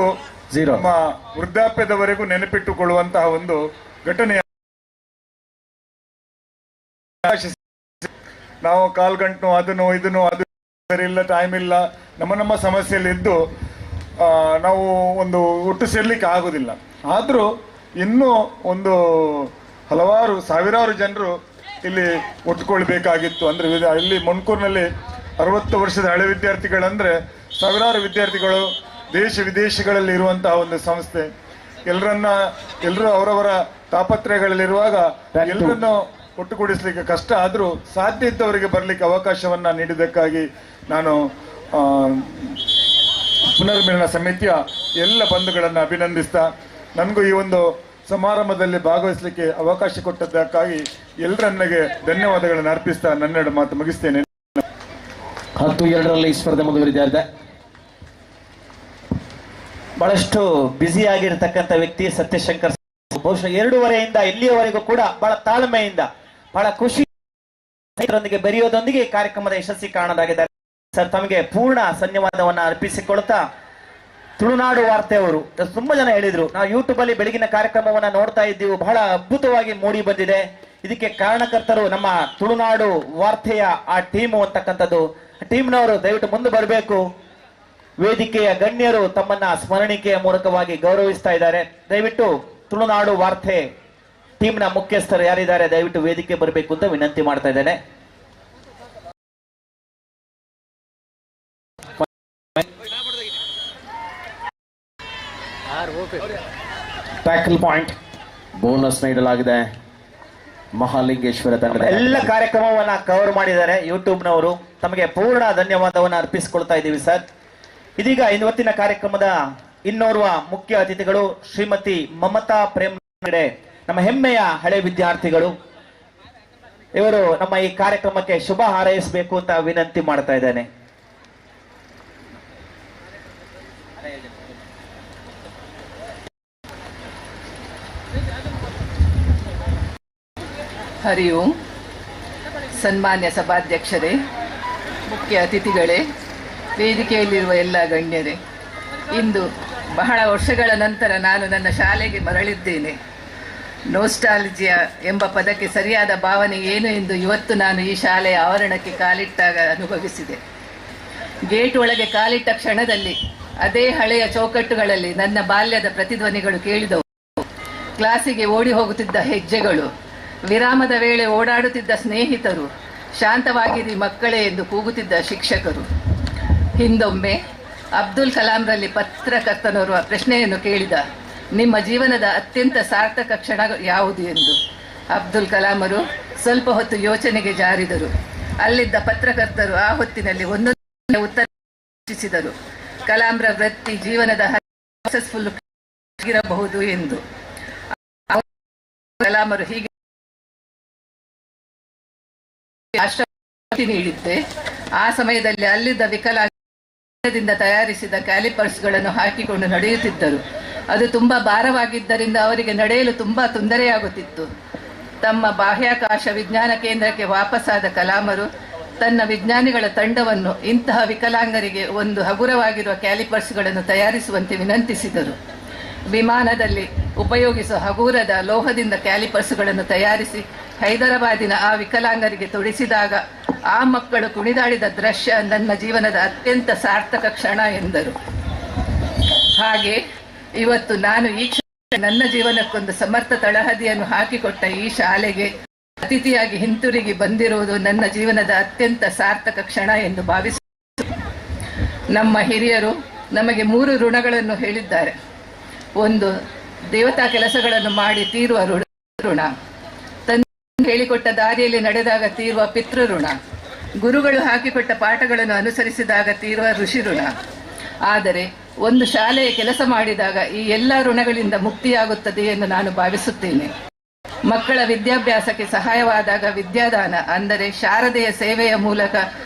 ನಮ್ಮ ವೃದ್ಧಾಪ್ಯದವರೆಗೂ ನೆನಪಿಟ್ಟುಕೊಳ್ಳುವಂತಹ ಒಂದು ಘಟನೆ. ನಾವು ಕಾಲ್ಗಂಟು ಅದನ್ನು ಇದನ್ನು ಅದು ಸರಿ ಇಲ್ಲ, ಟೈಮ್ ಇಲ್ಲ, ನಮ್ಮ ಸಮಸ್ಯೆಯಲ್ಲಿ ಇದ್ದು ನಾವು ಒಂದು ಒಟ್ಟು ಸೇರ್ಲಿಕ್ಕೆ ಆಗುದಿಲ್ಲ. ಆದ್ರೂ ಇನ್ನೂ ಒಂದು ಹಲವಾರು ಸಾವಿರಾರು ಜನರು ಇಲ್ಲಿ ಒಟ್ಟುಕೊಳ್ಬೇಕಾಗಿತ್ತು. ಅಂದ್ರೆ ಇಲ್ಲಿ ಮುಣ್ಕೂರಿನಲ್ಲಿ 60 ವರ್ಷದ ಹಳೆ ವಿದ್ಯಾರ್ಥಿಗಳಂದ್ರೆ ಸಾವಿರಾರು ವಿದ್ಯಾರ್ಥಿಗಳು ದೇಶ ವಿದೇಶಗಳಲ್ಲಿ ಇರುವಂತಹ ಒಂದು ಸಂಸ್ಥೆ. ಎಲ್ಲರೂ ಅವರವರ ತಾಪತ್ರಯಗಳಲ್ಲಿರುವಾಗ ಎಲ್ಲರನ್ನು ಒಟ್ಟುಗೂಡಿಸ್ಲಿಕ್ಕೆ ಕಷ್ಟ. ಆದ್ರೂ ಸಾಧ್ಯ ಇದ್ದವರಿಗೆ ಬರ್ಲಿಕ್ಕೆ ಅವಕಾಶವನ್ನ ನೀಡಿದ್ದಕ್ಕಾಗಿ ನಾನು ಪುನರ್ಮಿಲನ ಸಮಿತಿಯ ಎಲ್ಲ ಬಂಧುಗಳನ್ನು ಅಭಿನಂದಿಸ್ತಾ, ನನಗೂ ಈ ಒಂದು ಸಮಾರಂಭದಲ್ಲಿ ಭಾಗವಹಿಸಲಿಕ್ಕೆ ಅವಕಾಶ ಕೊಟ್ಟದ್ದಕ್ಕಾಗಿ ಎಲ್ಲರನ್ನಗೆ ಧನ್ಯವಾದಗಳನ್ನು ಅರ್ಪಿಸ್ತಾ ನನ್ನೆರಡು ಮಾತು ಮುಗಿಸ್ತೇನೆ. 10-2ರಲ್ಲಿ ಸ್ಪರ್ಧೆ ಮುಂದುವರಿದಿದೆ. ಬಹಳಷ್ಟು ಬ್ಯುಸಿ ಆಗಿರತಕ್ಕಂಥ ವ್ಯಕ್ತಿ ಸತ್ಯಶಂಕರ್. ಬಹುಶಃ 2:30ಯಿಂದ ಇಲ್ಲಿಯವರೆಗೂ ಕೂಡ ಬಹಳ ತಾಳ್ಮೆಯಿಂದ, ಬಹಳ ಖುಷಿ ರೊಂದಿಗೆ ಬೆರೆಯೋದೊಂದಿಗೆ ಕಾರ್ಯಕ್ರಮದ ಯಶಸ್ವಿ ಕಾರಣರಾಗಿದ್ದಾರೆ. ಸರ್, ತಮಗೆ ಪೂರ್ಣ ಧನ್ಯವಾದವನ್ನ ಅರ್ಪಿಸಿಕೊಳ್ತಾ, ತುಳುನಾಡು ವಾರ್ತೆ ಅವರು ತುಂಬಾ ಜನ ಹೇಳಿದ್ರು, ನಾವು ಯೂಟ್ಯೂಬ್ ಅಲ್ಲಿ ಬೆಳಗಿನ ಕಾರ್ಯಕ್ರಮವನ್ನ ನೋಡ್ತಾ ಇದ್ದೀವಿ, ಬಹಳ ಅದ್ಭುತವಾಗಿ ಮೂಡಿ ಬಂದಿದೆ. ಇದಕ್ಕೆ ಕಾರಣಕರ್ತರು ನಮ್ಮ ತುಳುನಾಡು ವಾರ್ತೆಯ ಆ ಟೀಮು ಅಂತಕ್ಕಂಥದ್ದು. ಟೀಮ್ನವರು ದಯವಿಟ್ಟು ಮುಂದೆ ಬರಬೇಕು. ವೇದಿಕೆಯ ಗಣ್ಯರು ತಮ್ಮನ್ನ ಸ್ಮರಣಿಕೆಯ ಮೂಲಕವಾಗಿ ಗೌರವಿಸ್ತಾ ಇದ್ದಾರೆ. ದಯವಿಟ್ಟು ತುಳುನಾಡು ವಾರ್ತೆ ಟೀಮ್ನ ಮುಖ್ಯಸ್ಥರು ಯಾರಿದ್ದಾರೆ ದಯವಿಟ್ಟು ವೇದಿಕೆ ಬರಬೇಕು ಅಂತ ವಿನಂತಿ ಮಾಡ್ತಾ ಇದ್ದೇನೆ. ಟ್ಯಾಕಲ್ ಪಾಯಿಂಟ್ ಬೋನಸ್ ನೀಡಲಾಗಿದೆ ಮಹಾಲಿಂಗೇಶ್ವರ ತಂಡದ ಎಲ್ಲ ಕಾರ್ಯಕ್ರಮವನ್ನ ಕವರ್ ಮಾಡಿದ್ದಾರೆ ಯೂಟ್ಯೂಬ್ನವರು. ತಮಗೆ ಪೂರ್ಣ ಧನ್ಯವಾದವನ್ನು ಅರ್ಪಿಸಿಕೊಳ್ತಾ ಇದ್ದೀವಿ ಸರ್. ಇದೀಗ ಇವತ್ತಿನ ಕಾರ್ಯಕ್ರಮದ ಇನ್ನೋರ್ವ ಮುಖ್ಯ ಅತಿಥಿಗಳು ಶ್ರೀಮತಿ ಮಮತಾ ಪ್ರೇಮ್, ನಮ್ಮ ಹೆಮ್ಮೆಯ ಹಳೆ ವಿದ್ಯಾರ್ಥಿಗಳು. ಇವರು ನಮ್ಮ ಈ ಕಾರ್ಯಕ್ರಮಕ್ಕೆ ಶುಭ ಹಾರೈಸಬೇಕು ಅಂತ ವಿನಂತಿ ಮಾಡ್ತಾ ಇದ್ದೇನೆ. ಹರಿ ಓಂ. ಸನ್ಮಾನ್ಯ ಸಭಾಧ್ಯಕ್ಷರೇ, ಮುಖ್ಯ ಅತಿಥಿಗಳೇ, ವೇದಿಕೆಯಲ್ಲಿರುವ ಎಲ್ಲ ಗಣ್ಯರೇ, ಇಂದು ಬಹಳ ವರ್ಷಗಳ ನಂತರ ನಾನು ನನ್ನ ಶಾಲೆಗೆ ಮರಳಿದ್ದೇನೆ. ನೋಸ್ಟಾಲಜಿಯಾ ಎಂಬ ಪದಕ್ಕೆ ಸರಿಯಾದ ಭಾವನೆ ಏನು ಎಂದು ಇವತ್ತು ನಾನು ಈ ಶಾಲೆಯ ಆವರಣಕ್ಕೆ ಕಾಲಿಟ್ಟಾಗ ಅನುಭವಿಸಿದೆ. ಗೇಟ್ ಒಳಗೆ ಕಾಲಿಟ್ಟ ಕ್ಷಣದಲ್ಲಿ ಅದೇ ಹಳೆಯ ಚೌಕಟ್ಟುಗಳಲ್ಲಿ ನನ್ನ ಬಾಲ್ಯದ ಪ್ರತಿಧ್ವನಿಗಳು ಕೇಳಿದವು. ಕ್ಲಾಸಿಗೆ ಓಡಿ ಹೋಗುತ್ತಿದ್ದ ಹೆಜ್ಜೆಗಳು, ವಿರಾಮದ ವೇಳೆ ಓಡಾಡುತ್ತಿದ್ದ ಸ್ನೇಹಿತರು, ಶಾಂತವಾಗಿರಿ ಮಕ್ಕಳೇ ಎಂದು ಕೂಗುತ್ತಿದ್ದ ಶಿಕ್ಷಕರು. ಹಿಂದೊಮ್ಮೆ ಅಬ್ದುಲ್ ಕಲಾಂರಲ್ಲಿ ಪತ್ರಕರ್ತನೋರ್ವ ಪ್ರಶ್ನೆಯನ್ನು ಕೇಳಿದ, ನಿಮ್ಮ ಜೀವನದ ಅತ್ಯಂತ ಸಾರ್ಥಕ ಕ್ಷಣ ಯಾವುದು ಎಂದು. ಅಬ್ದುಲ್ ಕಲಾಮರು ಸ್ವಲ್ಪ ಹೊತ್ತು ಯೋಚನೆಗೆ ಜಾರಿದರು. ಅಲ್ಲಿದ್ದ ಪತ್ರಕರ್ತರು ಆ ಹೊತ್ತಿನಲ್ಲಿ ಒಂದೊಂದು ಉತ್ತರ ಸೂಚಿಸಿದರು. ಕಲಾಂರ ವೃತ್ತಿ ಜೀವನದ ಸಕ್ಸಸ್ಫುಲ್ ಆಗಿರಬಹುದು ಎಂದು. ಕಲಾಮರು ಹೀಗೆ ಆಶ್ರಯ ನೀಡಿದ್ದೆ. ಆ ಸಮಯದಲ್ಲಿ ಅಲ್ಲಿದ್ದ ವಿಕಲಾಂಗದಿಂದ ತಯಾರಿಸಿದ ಕ್ಯಾಲಿಪರ್ಸ್ಗಳನ್ನು ಹಾಕಿಕೊಂಡು ನಡೆಯುತ್ತಿದ್ದರು. ಅದು ತುಂಬಾ ಭಾರವಾಗಿದ್ದರಿಂದ ಅವರಿಗೆ ನಡೆಯಲು ತುಂಬಾ ತೊಂದರೆಯಾಗುತ್ತಿತ್ತು. ತಮ್ಮ ಬಾಹ್ಯಾಕಾಶ ವಿಜ್ಞಾನ ಕೇಂದ್ರಕ್ಕೆ ವಾಪಸ್ಸಾದ ಕಲಾಮರು ತನ್ನ ವಿಜ್ಞಾನಿಗಳ ತಂಡವನ್ನು ಇಂತಹ ವಿಕಲಾಂಗರಿಗೆ ಒಂದು ಹಗುರವಾಗಿರುವ ಕ್ಯಾಲಿಪರ್ಸ್ಗಳನ್ನು ತಯಾರಿಸುವಂತೆ ವಿನಂತಿಸಿದರು. ವಿಮಾನದಲ್ಲಿ ಉಪಯೋಗಿಸುವ ಹಗುರದ ಲೋಹದಿಂದ ಕ್ಯಾಲಿಪರ್ಸ್ಗಳನ್ನು ತಯಾರಿಸಿ ಹೈದರಾಬಾದಿನ ಆ ವಿಕಲಾಂಗರಿಗೆ ತೊಡಿಸಿದಾಗ ಆ ಮಕ್ಕಳು ಕುಣಿದಾಡಿದ ದೃಶ್ಯ ನನ್ನ ಜೀವನದ ಅತ್ಯಂತ ಸಾರ್ಥಕ ಕ್ಷಣ ಎಂದರು. ಹಾಗೆ ಇವತ್ತು ನಾನು ಈ ಕ್ಷಣ ನನ್ನ ಜೀವನಕ್ಕೊಂದು ಸಮರ್ಥ ತಳಹದಿಯನ್ನು ಹಾಕಿಕೊಟ್ಟ ಈ ಶಾಲೆಗೆ ಅತಿಥಿಯಾಗಿ ಹಿಂತಿರುಗಿ ಬಂದಿರುವುದು ನನ್ನ ಜೀವನದ ಅತ್ಯಂತ ಸಾರ್ಥಕ ಕ್ಷಣ ಎಂದು ಭಾವಿಸುತ್ತೇನೆ. ನಮ್ಮ ಹಿರಿಯರು ನಮಗೆ 3 ಋಣಗಳನ್ನು ಹೇಳಿದ್ದಾರೆ. ಒಂದು, ದೇವತಾ ಕೆಲಸಗಳನ್ನು ಮಾಡಿ ತೀರುವ ಋಣ, ತಂದೆ ಹೇಳಿಕೊಟ್ಟ ದಾರಿಯಲ್ಲಿ ನಡೆದಾಗ ತೀರುವ ಪಿತೃ ಋಣ, ಗುರುಗಳು ಹಾಕಿಕೊಟ್ಟ ಪಾಠಗಳನ್ನು ಅನುಸರಿಸಿದಾಗ ತೀರುವ ಋಷಿ ಋಣ. ಆದರೆ ಒಂದು ಶಾಲೆಯ ಕೆಲಸ ಮಾಡಿದಾಗ ಈ ಎಲ್ಲ ಋಣಗಳಿಂದ ಮುಕ್ತಿಯಾಗುತ್ತದೆ ಎಂದು ನಾನು ಭಾವಿಸುತ್ತೇನೆ. ಮಕ್ಕಳ ವಿದ್ಯಾಭ್ಯಾಸಕ್ಕೆ ಸಹಾಯವಾದಾಗ ವಿದ್ಯಾದಾನ ಅಂದರೆ ಶಾರದೆಯ ಸೇವೆಯ ಮೂಲಕ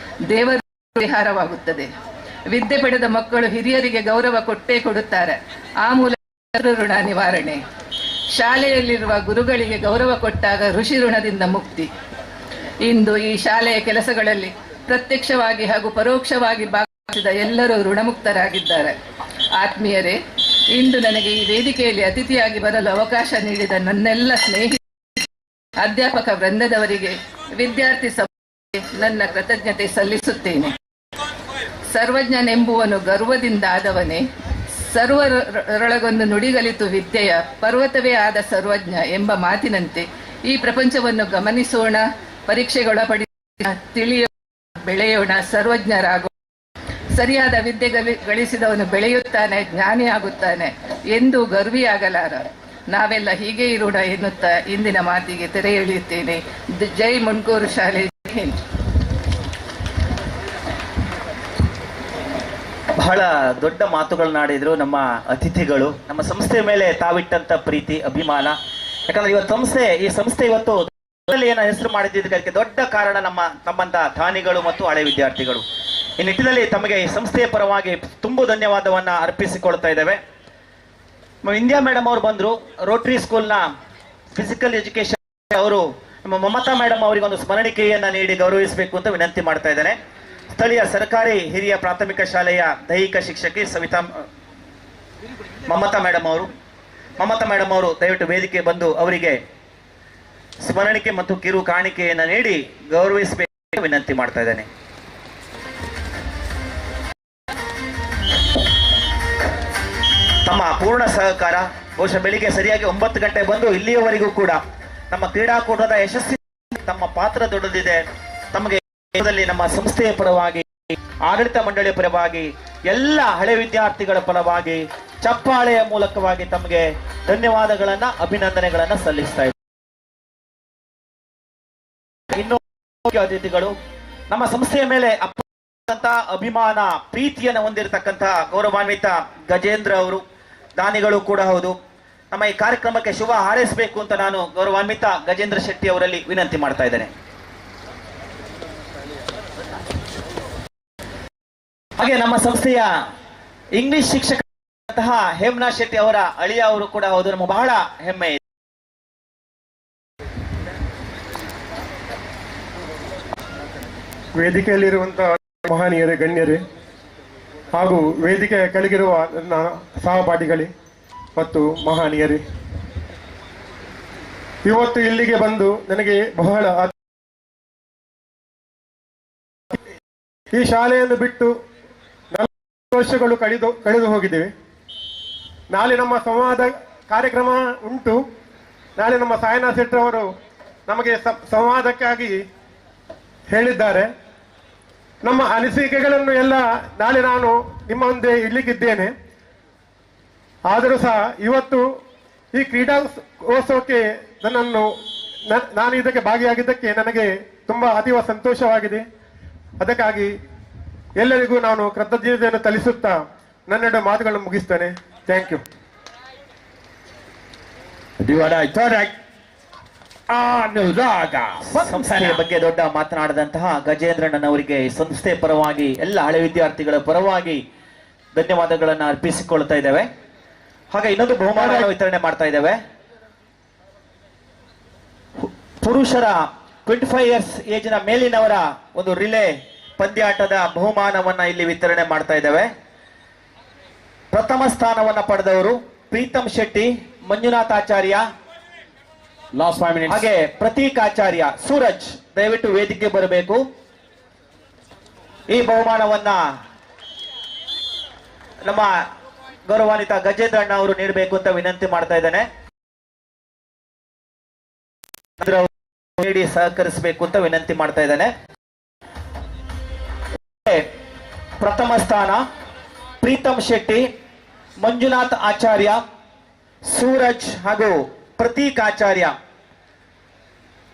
ದೇವರ ಪರಿಹಾರವಾಗುತ್ತದೆ. ವಿದ್ಯೆ ಪಡೆದ ಮಕ್ಕಳು ಹಿರಿಯರಿಗೆ ಗೌರವ ಕೊಟ್ಟೇ ಕೊಡುತ್ತಾರೆ. ಆ ಮೂಲಕ ಋಣ ನಿವಾರಣೆ. ಶಾಲೆಯಲ್ಲಿರುವ ಗುರುಗಳಿಗೆ ಗೌರವ ಕೊಟ್ಟಾಗ ಋಷಿ ಋಣದಿಂದ ಮುಕ್ತಿ. ಇಂದು ಈ ಶಾಲೆಯ ಕೆಲಸಗಳಲ್ಲಿ ಪ್ರತ್ಯಕ್ಷವಾಗಿ ಹಾಗೂ ಪರೋಕ್ಷವಾಗಿ ಭಾಗವಹಿಸಿದ ಎಲ್ಲರೂ ಋಣಮುಕ್ತರಾಗಿದ್ದಾರೆ. ಆತ್ಮೀಯರೇ, ಇಂದು ನನಗೆ ಈ ವೇದಿಕೆಯಲ್ಲಿ ಅತಿಥಿಯಾಗಿ ಬರಲು ಅವಕಾಶ ನೀಡಿದ ನನ್ನೆಲ್ಲ ಸ್ನೇಹಿತ ಅಧ್ಯಾಪಕ ವೃಂದದವರಿಗೆ, ವಿದ್ಯಾರ್ಥಿ ಸಭೆಗೆ ನನ್ನ ಕೃತಜ್ಞತೆ ಸಲ್ಲಿಸುತ್ತೇನೆ. ಸರ್ವಜ್ಞನೆಂಬುವನು ಗರ್ವದಿಂದ ಆದವನೇ, ಸರ್ವರೊಳಗೊಂದು ನುಡಿಗಲಿತು ವಿದ್ಯೆಯ ಪರ್ವತವೇ ಆದ ಸರ್ವಜ್ಞ ಎಂಬ ಮಾತಿನಂತೆ ಈ ಪ್ರಪಂಚವನ್ನು ಗಮನಿಸೋಣ, ಪರೀಕ್ಷೆಗೊಳಪಡಿಸೋಣ, ತಿಳಿಯೋಣ, ಬೆಳೆಯೋಣ, ಸರ್ವಜ್ಞರಾಗೋಣ. ಸರಿಯಾದ ವಿದ್ಯೆ ಗಳಿಸಿದವನು ಬೆಳೆಯುತ್ತಾನೆ, ಜ್ಞಾನಿಯಾಗುತ್ತಾನೆ ಎಂದು ಗರ್ವಿಯಾಗಲಾರ. ನಾವೆಲ್ಲ ಹೀಗೆ ಇರೋಣ ಎನ್ನುತ್ತಾ ಇಂದಿನ ಮಾತಿಗೆ ತೆರೆ ಎಳೆಯುತ್ತೇನೆ. ಜೈ ಮುಣ್ಕೂರು ಶಾಲೆ. ಹಿಂದ್. ಬಹಳ ದೊಡ್ಡ ಮಾತುಗಳನ್ನಾಡಿದ್ರು ನಮ್ಮ ಅತಿಥಿಗಳು. ನಮ್ಮ ಸಂಸ್ಥೆಯ ಮೇಲೆ ತಾವಿಟ್ಟಂತ ಪ್ರೀತಿ, ಅಭಿಮಾನ. ಯಾಕಂದ್ರೆ ಈ ಸಂಸ್ಥೆ ಇವತ್ತು ಏನೋ ಹೆಸರು ಮಾಡಿದ್ದಕ್ಕೆ ದೊಡ್ಡ ಕಾರಣ ನಮ್ಮಂತ ದಾನಿಗಳು ಮತ್ತು ಹಳೆ ವಿದ್ಯಾರ್ಥಿಗಳು. ಈ ನಿಟ್ಟಿನಲ್ಲಿ ತಮಗೆ ಈ ಸಂಸ್ಥೆಯ ಪರವಾಗಿ ತುಂಬು ಧನ್ಯವಾದವನ್ನ ಅರ್ಪಿಸಿಕೊಳ್ತಾ ಇದ್ದೇವೆ. ಇಂದಿರಾ ಮೇಡಮ್ ಅವರು ಬಂದ್ರು, ರೋಟರಿ ಸ್ಕೂಲ್ನ ಫಿಸಿಕಲ್ ಎಜುಕೇಶನ್ ಅವರು ನಮ್ಮ ಮಮತಾ ಮೇಡಮ್ ಅವರಿಗೆ ಒಂದು ಸ್ಮರಣಿಕೆಯನ್ನ ನೀಡಿ ಗೌರವಿಸಬೇಕು ಅಂತ ವಿನಂತಿ ಮಾಡ್ತಾ ಇದ್ದೇನೆ. ಸ್ಥಳೀಯ ಸರ್ಕಾರಿ ಹಿರಿಯ ಪ್ರಾಥಮಿಕ ಶಾಲೆಯ ದೈಹಿಕ ಶಿಕ್ಷಕಿ ಸವಿತಾ ಮಮತಾ ಮೇಡಮ್ ಅವರು ದಯವಿಟ್ಟು ವೇದಿಕೆ ಬಂದು ಅವರಿಗೆ ಸ್ಮರಣಿಕೆ ಮತ್ತು ಕಿರು ಕಾಣಿಕೆಯನ್ನು ನೀಡಿ ಗೌರವಿಸಬೇಕು ವಿನಂತಿ ಮಾಡ್ತಾ ಇದ್ದೇನೆ. ತಮ್ಮ ಪೂರ್ಣ ಸಹಕಾರ. ಬಹುಶಃ ಬೆಳಿಗ್ಗೆ ಸರಿಯಾಗಿ 9 ಗಂಟೆ ಬಂದು ಇಲ್ಲಿಯವರೆಗೂ ಕೂಡ ನಮ್ಮ ಕ್ರೀಡಾಕೂಟದ ಯಶಸ್ಸಿ ತಮ್ಮ ಪಾತ್ರ ದೊಡ್ಡದಿದೆ. ತಮಗೆ ನಮ್ಮ ಸಂಸ್ಥೆಯ ಪರವಾಗಿ, ಆಡಳಿತ ಮಂಡಳಿಯ ಪರವಾಗಿ, ಎಲ್ಲ ಹಳೆ ವಿದ್ಯಾರ್ಥಿಗಳ ಪರವಾಗಿ ಚಪ್ಪಾಳೆಯ ಮೂಲಕವಾಗಿ ತಮಗೆ ಧನ್ಯವಾದಗಳನ್ನ, ಅಭಿನಂದನೆಗಳನ್ನ ಸಲ್ಲಿಸ್ತಾ ಇದ್ದಾರೆ. ಇನ್ನು ಅತಿಥಿಗಳು ನಮ್ಮ ಸಂಸ್ಥೆಯ ಮೇಲೆ ಅಭಿಮಾನ, ಪ್ರೀತಿಯನ್ನು ಹೊಂದಿರತಕ್ಕಂಥ ಗೌರವಾನ್ವಿತ ಗಜೇಂದ್ರ ಅವರು, ದಾನಿಗಳು ಕೂಡ ಹೌದು. ನಮ್ಮ ಈ ಕಾರ್ಯಕ್ರಮಕ್ಕೆ ಶುಭ ಹಾರೈಸಬೇಕು ಅಂತ ನಾನು ಗೌರವಾನ್ವಿತ ಗಜೇಂದ್ರ ಶೆಟ್ಟಿ ಅವರಲ್ಲಿ ವಿನಂತಿ ಮಾಡ್ತಾ ಇದ್ದೇನೆ. ಹಾಗೆ ನಮ್ಮ ಸಂಸ್ಥೆಯ ಇಂಗ್ಲಿಷ್ ಶಿಕ್ಷಕರಂತಹ ಹೇಮನಾ ಶೆಟ್ಟಿ ಅವರ ಅಳಿಯ ಅವರು ಕೂಡ ಹೌದು. ನಮಗೆ ಬಹಳ ಹೆಮ್ಮೆ ಇದೆ. ವೇದಿಕೆಯಲ್ಲಿರುವಂತಹ ಮಹನೀಯರೇ, ಗಣ್ಯರೇ ಹಾಗೂ ವೇದಿಕೆಯ ಕೆಳಗಿರುವ ನನ್ನ ಸಹಪಾಠಿಗಳೇ ಮತ್ತು ಮಹನೀಯರೇ, ಇವತ್ತು ಇಲ್ಲಿಗೆ ಬಂದು ನನಗೆ ಬಹಳ ಈ ಶಾಲೆಯನ್ನು ಬಿಟ್ಟು 40 ವರ್ಷಗಳು ಕಳೆದು ಹೋಗಿದ್ದೇವೆ. ನಾಳೆ ನಮ್ಮ ಸಂವಾದ ಕಾರ್ಯಕ್ರಮ ಉಂಟು. ನಾಳೆ ನಮ್ಮ ಸಾಯಿನಾಥ್ ಶೆಟ್ಟಿ ಅವರು ನಮಗೆ ಸಂವಾದಕ್ಕಾಗಿ ಹೇಳಿದ್ದಾರೆ. ನಮ್ಮ ಅನಿಸಿಕೆಗಳನ್ನು ಎಲ್ಲ ನಾಳೆ ನಾನು ನಿಮ್ಮ ಮುಂದೆ ಇಡ್ಲಿಕ್ಕಿದ್ದೇನೆ. ಆದರೂ ಸಹ ಇವತ್ತು ಈ ಕ್ರೀಡಾೋತ್ಸವಕ್ಕೆ ನಾನು ಇದಕ್ಕೆ ಭಾಗಿಯಾಗಿದ್ದಕ್ಕೆ ನನಗೆ ತುಂಬಾ ಅತೀವ ಸಂತೋಷವಾಗಿದೆ. ಅದಕ್ಕಾಗಿ ಎಲ್ಲರಿಗೂ ನಾನು ಕೃತಜ್ಞತೆಯನ್ನು ಸಲ್ಲಿಸುತ್ತಾ ನನ್ನೆರಡು ಮಾತುಗಳನ್ನು ಮುಗಿಸ್ತೇನೆ. Thank you. ಸಂಸ್ಥೆಯ ಬಗ್ಗೆ ದೊಡ್ಡ ಮಾತನಾಡಿದಂತಹ ಗಜೇಂದ್ರಣ್ಣನವರಿಗೆ ಸಂಸ್ಥೆ ಪರವಾಗಿ ಎಲ್ಲ ಹಳೆ ವಿದ್ಯಾರ್ಥಿಗಳ ಪರವಾಗಿ ಧನ್ಯವಾದಗಳನ್ನು ಅರ್ಪಿಸಿಕೊಳ್ತಾ ಇದ್ದೇವೆ. ಹಾಗೆ ಇನ್ನೊಂದು ಬಹುಮಾನ ವಿತರಣೆ ಮಾಡ್ತಾ ಇದ್ದೇವೆ. ಪುರುಷರ 25 ಇಯರ್ಸ್ ಏಜಿನ ಮೇಲಿನವರ ಒಂದು ರಿಲೇ ಪಂದ್ಯಾಟದ ಬಹುಮಾನವನ್ನ ಇಲ್ಲಿ ವಿತರಣೆ ಮಾಡ್ತಾ ಇದ್ದೇವೆ. ಪ್ರಥಮ ಸ್ಥಾನವನ್ನ ಪಡೆದವರು ಪ್ರೀತಮ್ ಶೆಟ್ಟಿ, ಮಂಜುನಾಥ್ ಆಚಾರ್ಯ, ಹಾಗೆ ಪ್ರತೀಕ್ ಆಚಾರ್ಯ, ಸೂರಜ್. ದಯವಿಟ್ಟು ವೇದಿಕೆ ಬರಬೇಕು. ಈ ಬಹುಮಾನವನ್ನ ನಮ್ಮ ಗೌರವಾನ್ವಿತ ಗಜೇಂದ್ರಣ್ಣ ಅವರು ನೀಡಬೇಕು ಅಂತ ವಿನಂತಿ ಮಾಡ್ತಾ ಇದ್ದೇನೆ. ನೀಡಿ ಸಹಕರಿಸಬೇಕು ಅಂತ ವಿನಂತಿ ಮಾಡ್ತಾ ಇದ್ದೇನೆ. ಪ್ರಥಮ ಸ್ಥಾನ ಪ್ರೀತಮ್ ಶೆಟ್ಟಿ, ಮಂಜುನಾಥ್ ಆಚಾರ್ಯ, ಸೂರಜ್ ಹಾಗೂ ಪ್ರತೀಕ್ ಆಚಾರ್ಯ.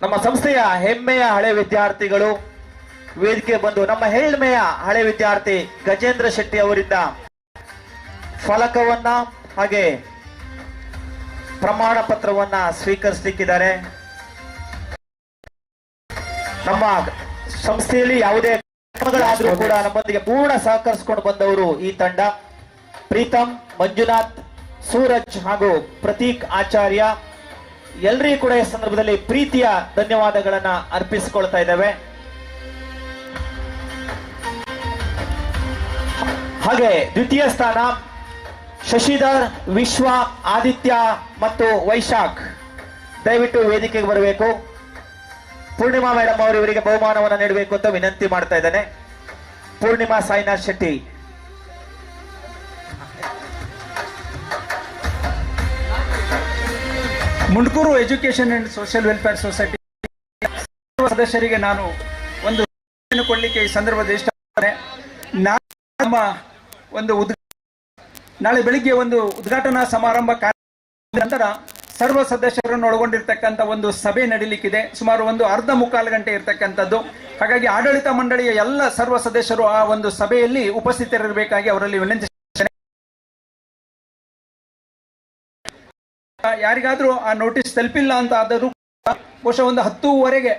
ನಮ್ಮ ಸಂಸ್ಥೆಯ ಹೆಮ್ಮೆಯ ಹಳೆ ವಿದ್ಯಾರ್ಥಿಗಳು ವೇದಿಕೆ ಬಂದು ನಮ್ಮ ಹೆಮ್ಮೆಯ ಹಳೆ ವಿದ್ಯಾರ್ಥಿ ಗಜೇಂದ್ರ ಶೆಟ್ಟಿ ಅವರಿಂದ ಫಲಕವನ್ನ ಹಾಗೆ ಪ್ರಮಾಣ ಪತ್ರವನ್ನ ಸ್ವೀಕರಿಸಲಿಕ್ಕಿದ್ದಾರೆ. ನಮ್ಮ ಸಂಸ್ಥೆಯಲ್ಲಿ ಯಾವುದೇ ಕ್ರಮಗಳಾದರೂ ಕೂಡ ನಮ್ಮೊಂದಿಗೆ ಪೂರ್ಣ ಸಹಕರಿಸಿಕೊಂಡು ಬಂದವರು ಈ ತಂಡ. ಪ್ರೀತಮ್, ಮಂಜುನಾಥ್, ಸೂರಜ್ ಹಾಗೂ ಪ್ರತೀಕ್ ಆಚಾರ್ಯ ಎಲ್ಲರಿಗೂ ಕೂಡ ಈ ಸಂದರ್ಭದಲ್ಲಿ ಪ್ರೀತಿಯ ಧನ್ಯವಾದಗಳನ್ನ ಅರ್ಪಿಸಿಕೊಳ್ತಾ ಇದ್ದೇವೆ. ಹಾಗೆ ದ್ವಿತೀಯ ಸ್ಥಾನ ಶಶಿಧರ್, ವಿಶ್ವ, ಆದಿತ್ಯ ಮತ್ತು ವೈಶಾಖ್. ದಯವಿಟ್ಟು ವೇದಿಕೆಗೆ ಬರಬೇಕು. ಪೂರ್ಣಿಮಾ ಮೇಡಮ್ ಅವರು ಇವರಿಗೆ ಬಹುಮಾನವನ್ನು ನೀಡಬೇಕು ಅಂತ ವಿನಂತಿ ಮಾಡ್ತಾ ಇದ್ದೇನೆ. Poornima Sainath Shetty. Mundkur education and social welfare society ಸದಸ್ಯರಿಗೆ ನಾನು ಒಂದು ಕೊಡಲಿಕ್ಕೆ ಈ ಸಂದರ್ಭದಲ್ಲಿ ಇಷ್ಟಪಡ್ತೇನೆ. ನಮ್ಮ ಒಂದು ನಾಳೆ ಬೆಳಿಗ್ಗೆ ಒಂದು ಉದ್ಘಾಟನಾ ಸಮಾರಂಭ ಕಾರ್ಯಕ್ರಮದ ನಂತರ ಸರ್ವ ಸದಸ್ಯರನ್ನು ಒಳಗೊಂಡಿರ್ತಕ್ಕಂಥ ಒಂದು ಸಭೆ ನಡೀಲಿಕ್ಕಿದೆ. ಸುಮಾರು ಒಂದು ಅರ್ಧ ಮುಕ್ಕಾಲು ಗಂಟೆ ಇರತಕ್ಕಂಥದ್ದು. ಹಾಗಾಗಿ ಆಡಳಿತ ಮಂಡಳಿಯ ಎಲ್ಲ ಸರ್ವ ಸದಸ್ಯರು ಆ ಒಂದು ಸಭೆಯಲ್ಲಿ ಉಪಸ್ಥಿತರಿರಬೇಕಾಗಿ ಅವರಲ್ಲಿ ವಿನಂತಿ. ಯಾರಿಗಾದ್ರೂ ಆ ನೋಟಿಸ್ ತಲುಪಿಲ್ಲ ಅಂತ ಆದರೂ ಬಹುಶಃ ಒಂದು 10:15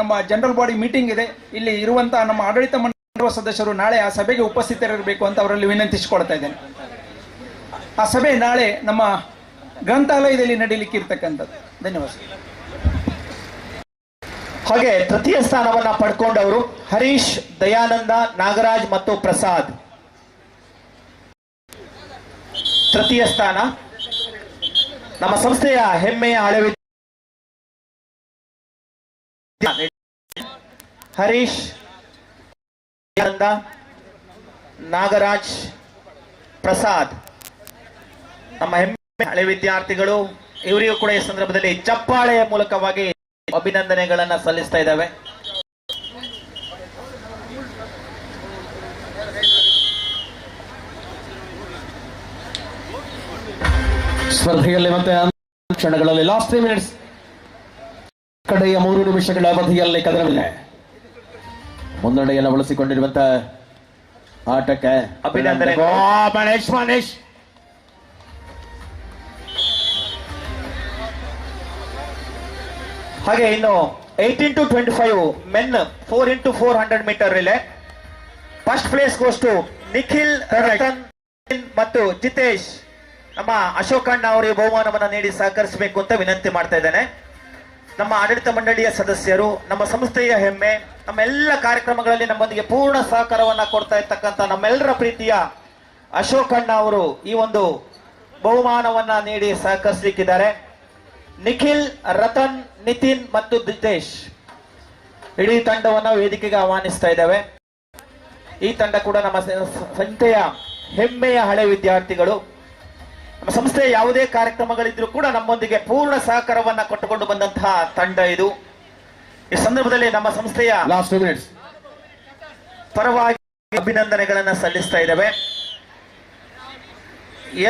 ನಮ್ಮ ಜನರಲ್ ಬಾಡಿ ಮೀಟಿಂಗ್ ಇದೆ. ಇಲ್ಲಿ ಇರುವಂತಹ ನಮ್ಮ ಆಡಳಿತ ಮಂಡಳಿ ಸದಸ್ಯರು ನಾಳೆ ಆ ಸಭೆಗೆ ಉಪಸ್ಥಿತರಿರಬೇಕು ಅಂತ ಅವರಲ್ಲಿ ವಿನಂತಿಸಿಕೊಳ್ತಾ ಇದ್ದೇನೆ. ಆ ಸಭೆ ನಾಳೆ ನಮ್ಮ ಗ್ರಂಥಾಲಯದಲ್ಲಿ ನಡೀಲಿಕ್ಕೆ ಇರ್ತಕ್ಕಂಥದ್ದು. ಧನ್ಯವಾದ. ಹಾಗೆ ತೃತೀಯ ಸ್ಥಾನವನ್ನ ಪಡ್ಕೊಂಡವರು ಹರೀಶ್, ದಯಾನಂದ, ನಾಗರಾಜ್ ಮತ್ತು ಪ್ರಸಾದ್. ತೃತೀಯ ಸ್ಥಾನ ನಮ್ಮ ಸಂಸ್ಥೆಯ ಹೆಮ್ಮೆಯ ಹಳೆ ಹರೀಶ್, ದಯಾನಂದ, ನಾಗರಾಜ್, ಪ್ರಸಾದ್ ನಮ್ಮ ಹೆಮ್ಮೆ ಹಳೆ ವಿದ್ಯಾರ್ಥಿಗಳು. ಇವರಿಗೂ ಕೂಡ ಈ ಸಂದರ್ಭದಲ್ಲಿ ಚಪ್ಪಾಳೆಯ ಮೂಲಕವಾಗಿ ಅಭಿನಂದನೆಗಳನ್ನ ಸಲ್ಲಿಸ್ತಾ ಇದ್ದಾವೆ. ಸ್ಪರ್ಧೆಯಲ್ಲಿ ಮತ್ತೆ ಕ್ಷಣಗಳಲ್ಲಿ ಲಾಸ್ಟ್ 3 ಮಿನಿಟ್ಸ್ ಕಡೆಯ 3 ನಿಮಿಷಗಳ ಅವಧಿಯಲ್ಲಿ ಕದನವಿದೆ. ಮುನ್ನಡೆಯನ್ನು ಬಳಸಿಕೊಂಡಿರುವಂತಹ ಆಟಕ್ಕೆ ಅಭಿನಂದನೆ. ಮನೇಶ್ ಹಾಗೆ ಇನ್ನು 18 to 25 men 4x400 meter relay. First place goes to Nikhil, Ratan ಮತ್ತು ಜಿತೇಶ್. ನಮ್ಮ ಅಶೋಕಣ್ಣ ಅವರಿಗೆ ಬಹುಮಾನವನ್ನು ನೀಡಿ ಸಹಕರಿಸಬೇಕು ಅಂತ ವಿನಂತಿ ಮಾಡ್ತಾ ಇದ್ದೇನೆ. ನಮ್ಮ ಆಡಳಿತ ಮಂಡಳಿಯ ಸದಸ್ಯರು, ನಮ್ಮ ಸಂಸ್ಥೆಯ ಹೆಮ್ಮೆ, ನಮ್ಮ ಎಲ್ಲ ಕಾರ್ಯಕ್ರಮಗಳಲ್ಲಿ ನಮ್ಮೊಂದಿಗೆ ಪೂರ್ಣ ಸಹಕಾರವನ್ನ ಕೊಡ್ತಾ ಇರ್ತಕ್ಕಂಥ ನಮ್ಮೆಲ್ಲರ ಪ್ರೀತಿಯ ಅಶೋಕಣ್ಣ ಅವರು ಈ ಒಂದು ಬಹುಮಾನವನ್ನ ನೀಡಿ ಸಹಕರಿಸಲಿಕ್ಕಿದ್ದಾರೆ. ನಿಖಿಲ್, ರತನ್, ನಿತಿನ್ ಮತ್ತು ಜಿತೇಶ್ ಇಡೀ ತಂಡವನ್ನ ವೇದಿಕೆಗೆ ಆಹ್ವಾನಿಸ್ತಾ ಇದ್ದೇವೆ. ಈ ತಂಡ ಕೂಡ ನಮ್ಮ ಸಂಸ್ಥೆಯ ಹೆಮ್ಮೆಯ ಹಳೆ ವಿದ್ಯಾರ್ಥಿಗಳು. ನಮ್ಮ ಸಂಸ್ಥೆಯ ಯಾವುದೇ ಕಾರ್ಯಕ್ರಮಗಳಿದ್ರೂ ಕೂಡ ನಮ್ಮೊಂದಿಗೆ ಪೂರ್ಣ ಸಹಕಾರವನ್ನ ಕೊಟ್ಟುಕೊಂಡು ಬಂದಂತಹ ತಂಡ ಇದು. ಈ ಸಂದರ್ಭದಲ್ಲಿ ನಮ್ಮ ಸಂಸ್ಥೆಯ ಲಾಸ್ಟ್ 2 minutes ಪರವಾಗಿ ಅಭಿನಂದನೆಗಳನ್ನ ಸಲ್ಲಿಸ್ತಾ ಇದ್ದೇವೆ.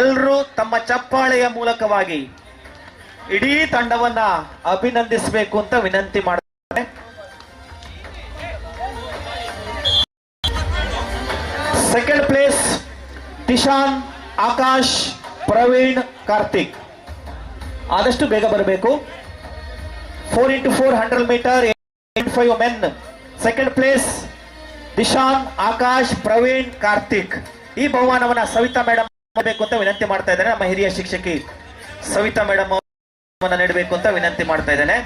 ಎಲ್ಲರೂ ತಮ್ಮ ಚಪ್ಪಾಳೆಯ ಮೂಲಕವಾಗಿ ಇಡೀ ತಂಡವನ್ನ ಅಭಿನಂದಿಸಬೇಕು ಅಂತ ವಿನಂತಿ ಮಾಡ್ತಾರೆ. Second place Tishan, Akash, Praveen, Karthik. ಆದಷ್ಟು ಬೇಗ ಬರಬೇಕು. 4x4 100 metre 85 men. Second place Dishan, Akash, Praveen, Karthik. ಈ ಬಹುಮಾನವನ್ನ ಸವಿತಾ ಮೇಡಮ್ ಬೇಕು ಅಂತ ವಿನಂತಿ ಮಾಡ್ತಾ ಇದ್ದೇನೆ. ನಮ್ಮ ಹಿರಿಯ ಶಿಕ್ಷಕಿ ಸವಿತಾ ಮೇಡಮ್ ನೀಡಬೇಕು ಅಂತ ವಿನಂತಿ ಮಾಡ್ತಾ ಇದ್ದೇನೆ.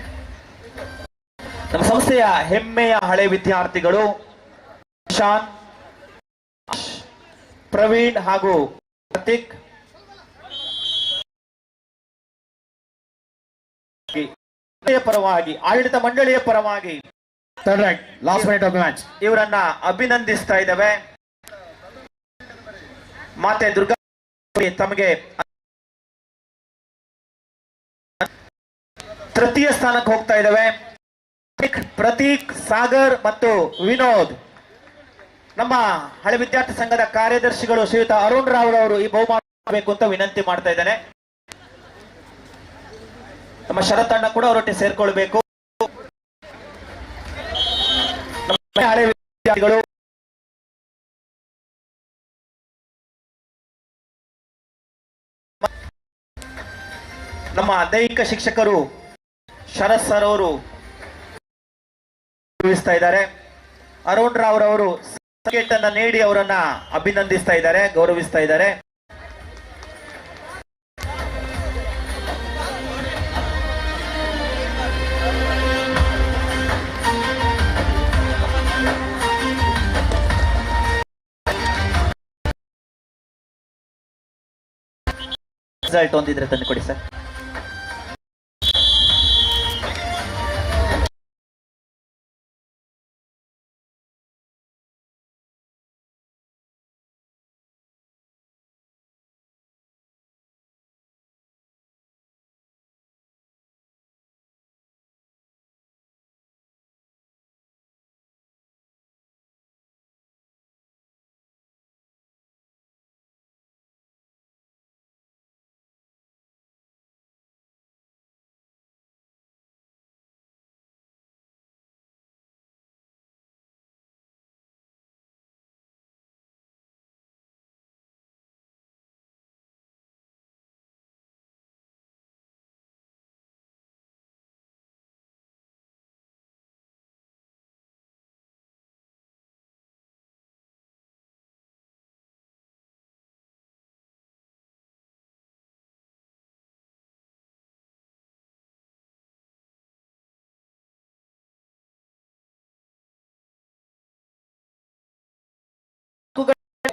ನಮ್ಮ ಸಂಸ್ಥೆಯ ಹೆಮ್ಮೆಯ ಹಳೆ ವಿದ್ಯಾರ್ಥಿಗಳು ದಿಶಾನ್, ಪ್ರವೀಣ್ ಹಾಗೂ ಕಾರ್ತಿಕ್. ಪರವಾಗಿ ಆಡಳಿತ ಮಂಡಳಿಯ ಪರವಾಗಿ last minute of the match ಇವರನ್ನ ಅಭಿನಂದಿಸ್ತಾ ಇದ್ದೇವೆ. ಮಾತೆ ದುರ್ಗಾ ತಮಗೆ ತೃತೀಯ ಸ್ಥಾನಕ್ಕೆ ಹೋಗ್ತಾ ಇದ್ದೇವೆ. ಪ್ರತೀಕ್, ಸಾಗರ್ ಮತ್ತು ವಿನೋದ್. ನಮ್ಮ ಹಳೆ ವಿದ್ಯಾರ್ಥಿ ಸಂಘದ ಕಾರ್ಯದರ್ಶಿಗಳು ಶ್ರೀಯುತ ಅರುಣ್ ರಾವ್ ಅವರು ಈ ಬಹುಮಾನ ಬೇಕು ಅಂತ ವಿನಂತಿ ಮಾಡ್ತಾ ಇದ್ದೇನೆ. ನಮ್ಮ ಶರತಣ್ಣ ಕೂಡ ಅವರೊಟ್ಟಿಗೆ ಸೇರ್ಕೊಳ್ಬೇಕು. ಹಳೆ ವಿದ್ಯಾರ್ಥಿಗಳು ನಮ್ಮ ದೈಹಿಕ ಶಿಕ್ಷಕರು ಶರತ್ ಸರ್ ಅವರು ಇದ್ದಾರೆ. ಅರುಣ್ ರಾವ್ ಅವರು ಸರ್ಟಿಫಿಕೇಟ್ ಅನ್ನ ನೀಡಿ ಅವರನ್ನ ಅಭಿನಂದಿಸ್ತಾ ಇದ್ದಾರೆ, ಗೌರವಿಸ್ತಾ ಇದ್ದಾರೆ. ರಿಸಲ್ಟ್ ಒಂದಿದ್ರೆ ತಂದು ಕೊಡಿ ಸರ್.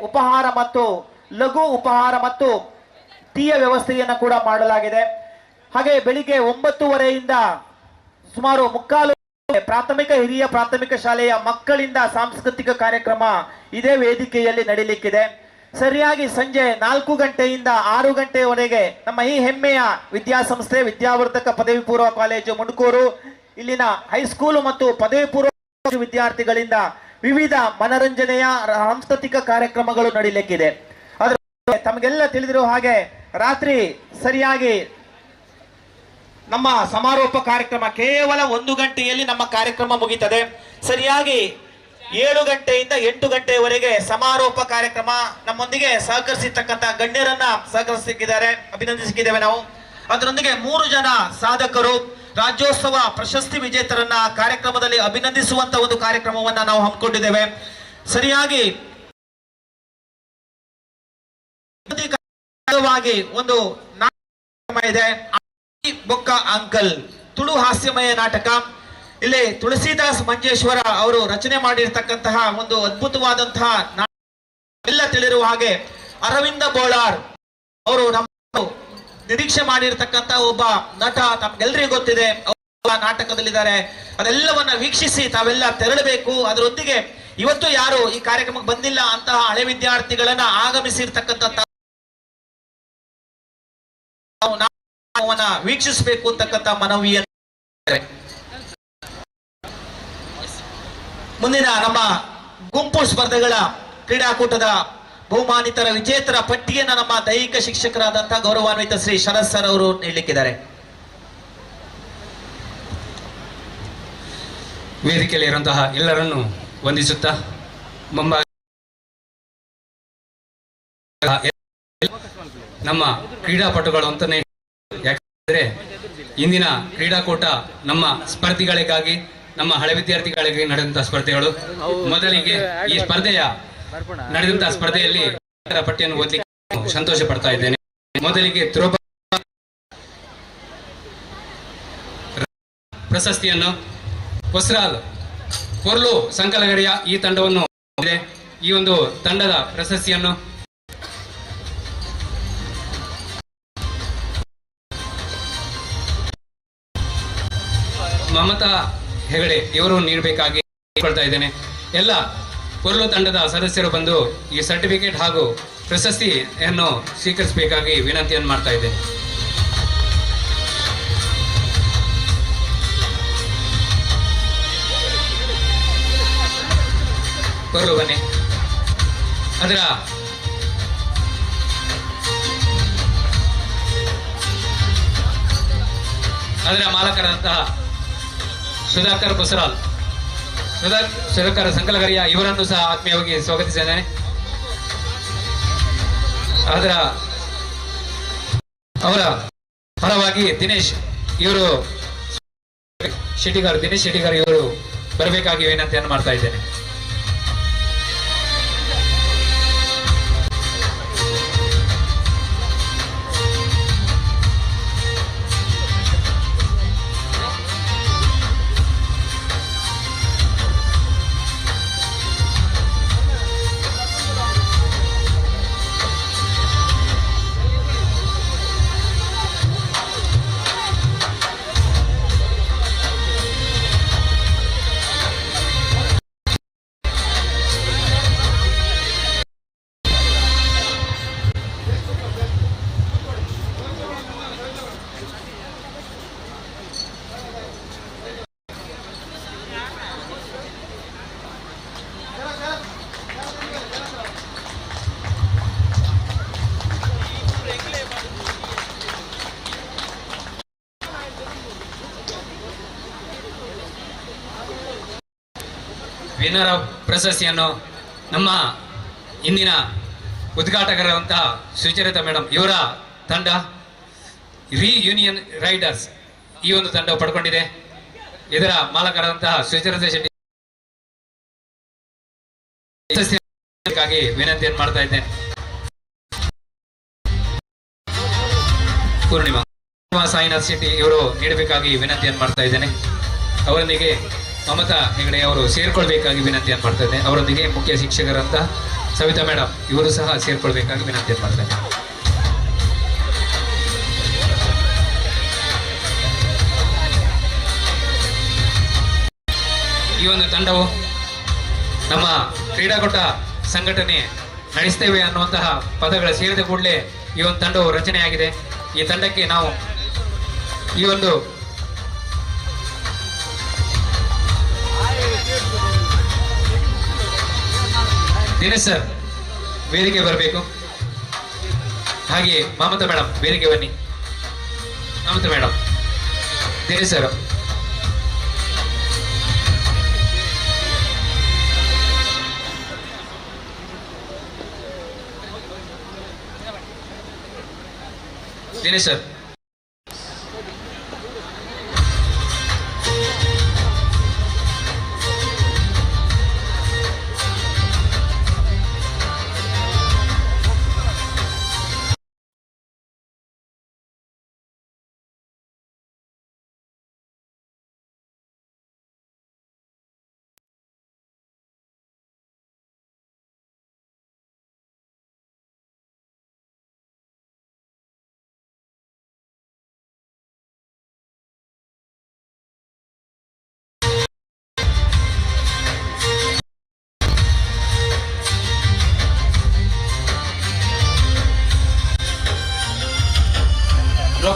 ಉಪಹಾರ ಮತ್ತು ಲಘು ಉಪಹಾರ ಮತ್ತು ಟೀಯ ವ್ಯವಸ್ಥೆಯನ್ನು ಕೂಡ ಮಾಡಲಾಗಿದೆ. ಹಾಗೆ ಬೆಳಿಗ್ಗೆ 9:30ಯಿಂದ ಸುಮಾರು 3:15 ಪ್ರಾಥಮಿಕ ಹಿರಿಯ ಪ್ರಾಥಮಿಕ ಶಾಲೆಯ ಮಕ್ಕಳಿಂದ ಸಾಂಸ್ಕೃತಿಕ ಕಾರ್ಯಕ್ರಮ ಇದೇ ವೇದಿಕೆಯಲ್ಲಿ ನಡೀಲಿಕ್ಕಿದೆ. ಸರಿಯಾಗಿ ಸಂಜೆ 4 ಗಂಟೆಯಿಂದ 6 ಗಂಟೆಯವರೆಗೆ ನಮ್ಮ ಈ ಹೆಮ್ಮೆಯ ವಿದ್ಯಾಸಂಸ್ಥೆ ವಿದ್ಯಾವರ್ಧಕ ಪದವಿ ಪೂರ್ವ ಕಾಲೇಜು ಮುಣಕೂರು ಇಲ್ಲಿನ ಹೈಸ್ಕೂಲು ಮತ್ತು ಪದವಿ ಪೂರ್ವ ವಿದ್ಯಾರ್ಥಿಗಳಿಂದ ವಿವಿಧ ಮನರಂಜನೆಯ ಸಾಂಸ್ಕೃತಿಕ ಕಾರ್ಯಕ್ರಮಗಳು ನಡೀಲಿಕ್ಕಿದೆ. ಅದರ ತಮಗೆಲ್ಲ ತಿಳಿದಿರುವ ಹಾಗೆ ರಾತ್ರಿ ಸರಿಯಾಗಿ ನಮ್ಮ ಸಮಾರೋಪ ಕಾರ್ಯಕ್ರಮ ಕೇವಲ 1 ಗಂಟೆಯಲ್ಲಿ ನಮ್ಮ ಕಾರ್ಯಕ್ರಮ ಮುಗಿತದೆ. ಸರಿಯಾಗಿ 7 ಗಂಟೆಯಿಂದ 8 ಗಂಟೆಯವರೆಗೆ ಸಮಾರೋಪ ಕಾರ್ಯಕ್ರಮ. ನಮ್ಮೊಂದಿಗೆ ಸಹಕರಿಸಿರ್ತಕ್ಕಂಥ ಗಣ್ಯರನ್ನ ಸಹಕರಿಸಿದ್ದಾರೆ, ಅಭಿನಂದಿಸಿದ್ದೇವೆ ನಾವು. ಅದರೊಂದಿಗೆ 3 ಜನ ಸಾಧಕರು ರಾಜ್ಯೋತ್ಸವ ಪ್ರಶಸ್ತಿ ವಿಜೇತರನ್ನ ಕಾರ್ಯಕ್ರಮದಲ್ಲಿ ಅಭಿನಂದಿಸುವಂತ ಒಂದು ಕಾರ್ಯಕ್ರಮವನ್ನ ನಾವು ಹಮ್ಮಿಕೊಂಡಿದ್ದೇವೆ. ಸರಿಯಾಗಿ ಒಂದು ನಾಟಕ ಇದೆ, ಬೊಕ್ಕ ಅಂಕಲ್, ತುಳು ಹಾಸ್ಯಮಯ ನಾಟಕ. ಇಲ್ಲಿ ತುಳಸಿದಾಸ್ ಮಂಜೇಶ್ವರ ಅವರು ರಚನೆ ಮಾಡಿರ್ತಕ್ಕಂತಹ ಒಂದು ಅದ್ಭುತವಾದಂತಹ ಎಲ್ಲ ತಿಳಿರುವ ಹಾಗೆ ಅರವಿಂದ ಬೋಳಾರ್ ಅವರು ನಮ್ಮ ನಿರೀಕ್ಷೆ ಮಾಡಿರ್ತಕ್ಕಂತ ಒಬ್ಬ ನಟ, ತಮ್ಗೆಲ್ರಿಗೂ ಗೊತ್ತಿದೆ, ನಾಟಕದಲ್ಲಿದ್ದಾರೆ. ಅದೆಲ್ಲವನ್ನ ವೀಕ್ಷಿಸಿ ತಾವೆಲ್ಲ ತೆರಳಬೇಕು. ಅದರೊಂದಿಗೆ ಇವತ್ತು ಯಾರು ಈ ಕಾರ್ಯಕ್ರಮಕ್ಕೆ ಬಂದಿಲ್ಲ ಅಂತಹ ಹಳೆ ವಿದ್ಯಾರ್ಥಿಗಳನ್ನ ಆಗಮಿಸಿರ್ತಕ್ಕಂಥ ಅವನ ವೀಕ್ಷಿಸಬೇಕು ಅಂತಕ್ಕಂಥ ಮನವಿಯನ್ನು. ಮುಂದಿನ ನಮ್ಮ ಗುಂಪು ಸ್ಪರ್ಧೆಗಳ ಕ್ರೀಡಾಕೂಟದ ಬಹುಮಾನಿತರ ವಿಜೇತರ ಪಟ್ಟಿಯನ್ನು ನಮ್ಮ ದೈಹಿಕ ಶಿಕ್ಷಕರಾದಂತಹ ಗೌರವಾನ್ವಿತ ಶ್ರೀ ಶರತ್ ಸರ್ ಅವರು ನೀಡಲಿಕ್ಕಿದ್ದಾರೆ. ವೇದಿಕೆಯಲ್ಲಿ ಇರುವಂತಹ ಎಲ್ಲರನ್ನು ವಂದಿಸುತ್ತಾ ನಮ್ಮ ಕ್ರೀಡಾಪಟುಗಳು ಅಂತಾನೆ, ಯಾಕಂದ್ರೆ ಇಂದಿನ ಕ್ರೀಡಾಕೂಟ ನಮ್ಮ ಸ್ಪರ್ಧಿಗಳಿಗಾಗಿ, ನಮ್ಮ ಹಳೆ ವಿದ್ಯಾರ್ಥಿಗಳಿಗೆ ನಡೆದಂತಹ ಸ್ಪರ್ಧೆಗಳು. ಮೊದಲಿಗೆ ಈ ಸ್ಪರ್ಧೆಯ ನಡೆದಂತಹ ಸ್ಪರ್ಧೆಯಲ್ಲಿ ಪಟ್ಟಿಯನ್ನು ಓದಲಿಕ್ಕೆ ಸಂತೋಷ ಪಡ್ತಾ ಇದ್ದೇನೆ. ಮೊದಲಿಗೆ ಪ್ರಶಸ್ತಿಯನ್ನು ಹೊಸರಾಲ್ ಕೊರ್ಲು ಸಂಕಲಗರಿಯ ಈ ತಂಡವನ್ನು, ಈ ಒಂದು ತಂಡದ ಪ್ರಶಸ್ತಿಯನ್ನು ಮಮತಾ ಹೆಗಡೆ ಇವರು ನೀಡಬೇಕಾಗಿ ಕೇಳ್ತಾ ಇದ್ದೇನೆ. ಎಲ್ಲ ಕೊರ್ಲು ತಂಡದ ಸದಸ್ಯರು ಬಂದು ಈ ಸರ್ಟಿಫಿಕೇಟ್ ಹಾಗೂ ಪ್ರಶಸ್ತಿಯನ್ನು ಸ್ವೀಕರಿಸಬೇಕಾಗಿ ವಿನಂತಿಯನ್ನು ಮಾಡ್ತಾ ಇದ್ದೇನೆ. ಕೊರ್ಲು ಬನ್ನಿ. ಅದರ ಮಾಲಕರಾದಂತಹ ಸುಧಾಕರ್ ಬಸರಾಲ್, ಸುಧಾಕರ್ ಸಂಕಲಗರಿಯ ಇವರನ್ನು ಸಹ ಆತ್ಮೀಯವಾಗಿ ಸ್ವಾಗತಿಸಿದ್ದೇನೆ. ಅವರ ಪರವಾಗಿ ದಿನೇಶ್ ಶೆಟ್ಟಿಗಾರ್ ಇವರು ಬರಬೇಕಾಗಿ ವಿನಂತಿಯನ್ನು ಮಾಡ್ತಾ ಇದ್ದೇನೆ. ವಿನ್ನರ್ ಪ್ರಶಸ್ತಿಯನ್ನು ನಮ್ಮ ಇಂದಿನ ಉದ್ಘಾಟಕರಾದಂತಹ ಸುಚರಿತಾ ಮೇಡಮ್ ಇವರ ತಂಡ ರಿಯೂನಿಯನ್ ರೈಡರ್ಸ್ ಈ ಒಂದು ತಂಡವು ಪಡ್ಕೊಂಡಿದೆ. ಇದರ ಮಾಲಕರಾದಂತಹ ಸುಚರಿತಾ ಶೆಟ್ಟಿ ವಿನಂತಿಯನ್ನು ಮಾಡ್ತಾ ಇದ್ದೇನೆ. ಪೂರ್ಣಿಮಾ ಸಾಯಿನಾಥ್ ಶೆಟ್ಟಿ ಇವರು ನೀಡಬೇಕಾಗಿ ವಿನಂತಿಯನ್ನು ಮಾಡ್ತಾ ಇದ್ದೇನೆ. ಅವರೊಂದಿಗೆ ಮಮತಾ ಹೆಗಡೆ ಅವರು ಸೇರ್ಕೊಳ್ಬೇಕಾಗಿ ವಿನಂತಿಯನ್ನು ಮಾಡ್ತಾ ಇದ್ದೇನೆ. ಅವರೊಂದಿಗೆ ಮುಖ್ಯ ಶಿಕ್ಷಕರಂತ ಸವಿತಾ ಮೇಡಮ್ ಇವರು ಸಹ ಸೇರ್ಕೊಳ್ಬೇಕಾಗಿ ವಿನಂತಿಯನ್ನು ಮಾಡ್ತಾ ಇದ್ದೇನೆ. ಈ ಒಂದು ತಂಡವು ನಮ್ಮ ಕ್ರೀಡಾಕೂಟ ಸಂಘಟನೆ ನಡೆಸ್ತೇವೆ ಅನ್ನುವಂತಹ ಪದಗಳ ಸೇರಿದ ಕೂಡಲೇ ಈ ಒಂದು ತಂಡವು ರಚನೆಯಾಗಿದೆ. ಈ ತಂಡಕ್ಕೆ ನಾವು ಈ ಒಂದು ದಿನೇಶ್ ಸರ್ ವೇದಿಕೆ ಬರಬೇಕು. ಹಾಗೆ ಮಮತಾ ಮೇಡಮ್ ವೇದಿಕೆ ಬನ್ನಿ. Mamatha madam, Dinesh sir, Dinesh sir,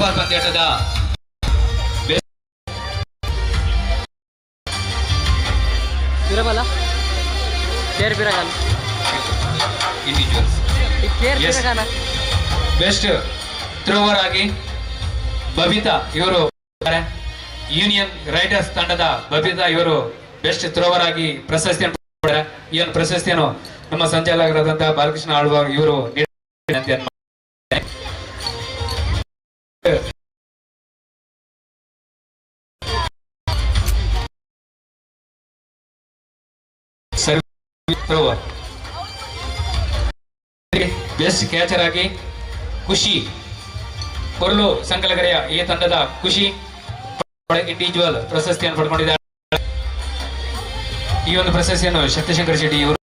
football ಪಂದ್ಯಾಟದ ಬೆಸ್ಟ್ ಥ್ರೋವರ್ ಆಗಿ ಬಬಿತಾ ಇವರು ಯೂನಿಯನ್ ರೈಟರ್ಸ್ ತಂಡದ ಬಬಿತಾ ಇವರು ಬೆಸ್ಟ್ ಥ್ರೋವರ್ ಆಗಿ ಪ್ರಶಸ್ತಿಯನ್ನು ಪಡೆದಿದ್ದಾರೆ. ಈ ಒಂದು ಪ್ರಶಸ್ತಿಯನ್ನು ನಮ್ಮ ಸಂಚಾಲಕರಾದಂತಹ ಬಾಲಕೃಷ್ಣ ಆಳ್ವಾರ್ ಇವರು ಥ್ರೋವರ್ ಬೆಸ್ಟ್ ಕ್ಯಾಚರ್ ಆಗಿ ಖುಷಿ ಕೊರ್ಲು ಸಂಕಲಗರೆಯ ಈ ತಂಡದ ಖುಷಿ ಇಂಡಿವಿಜುವಲ್ ಪ್ರಶಸ್ತಿಯನ್ನು ಪಡ್ಕೊಂಡಿದ್ದಾರೆ. ಈ ಒಂದು ಪ್ರಶಸ್ತಿಯನ್ನು ಶಕ್ತಿಶಂಕರ್ ಶೆಟ್ಟಿ ಇವರು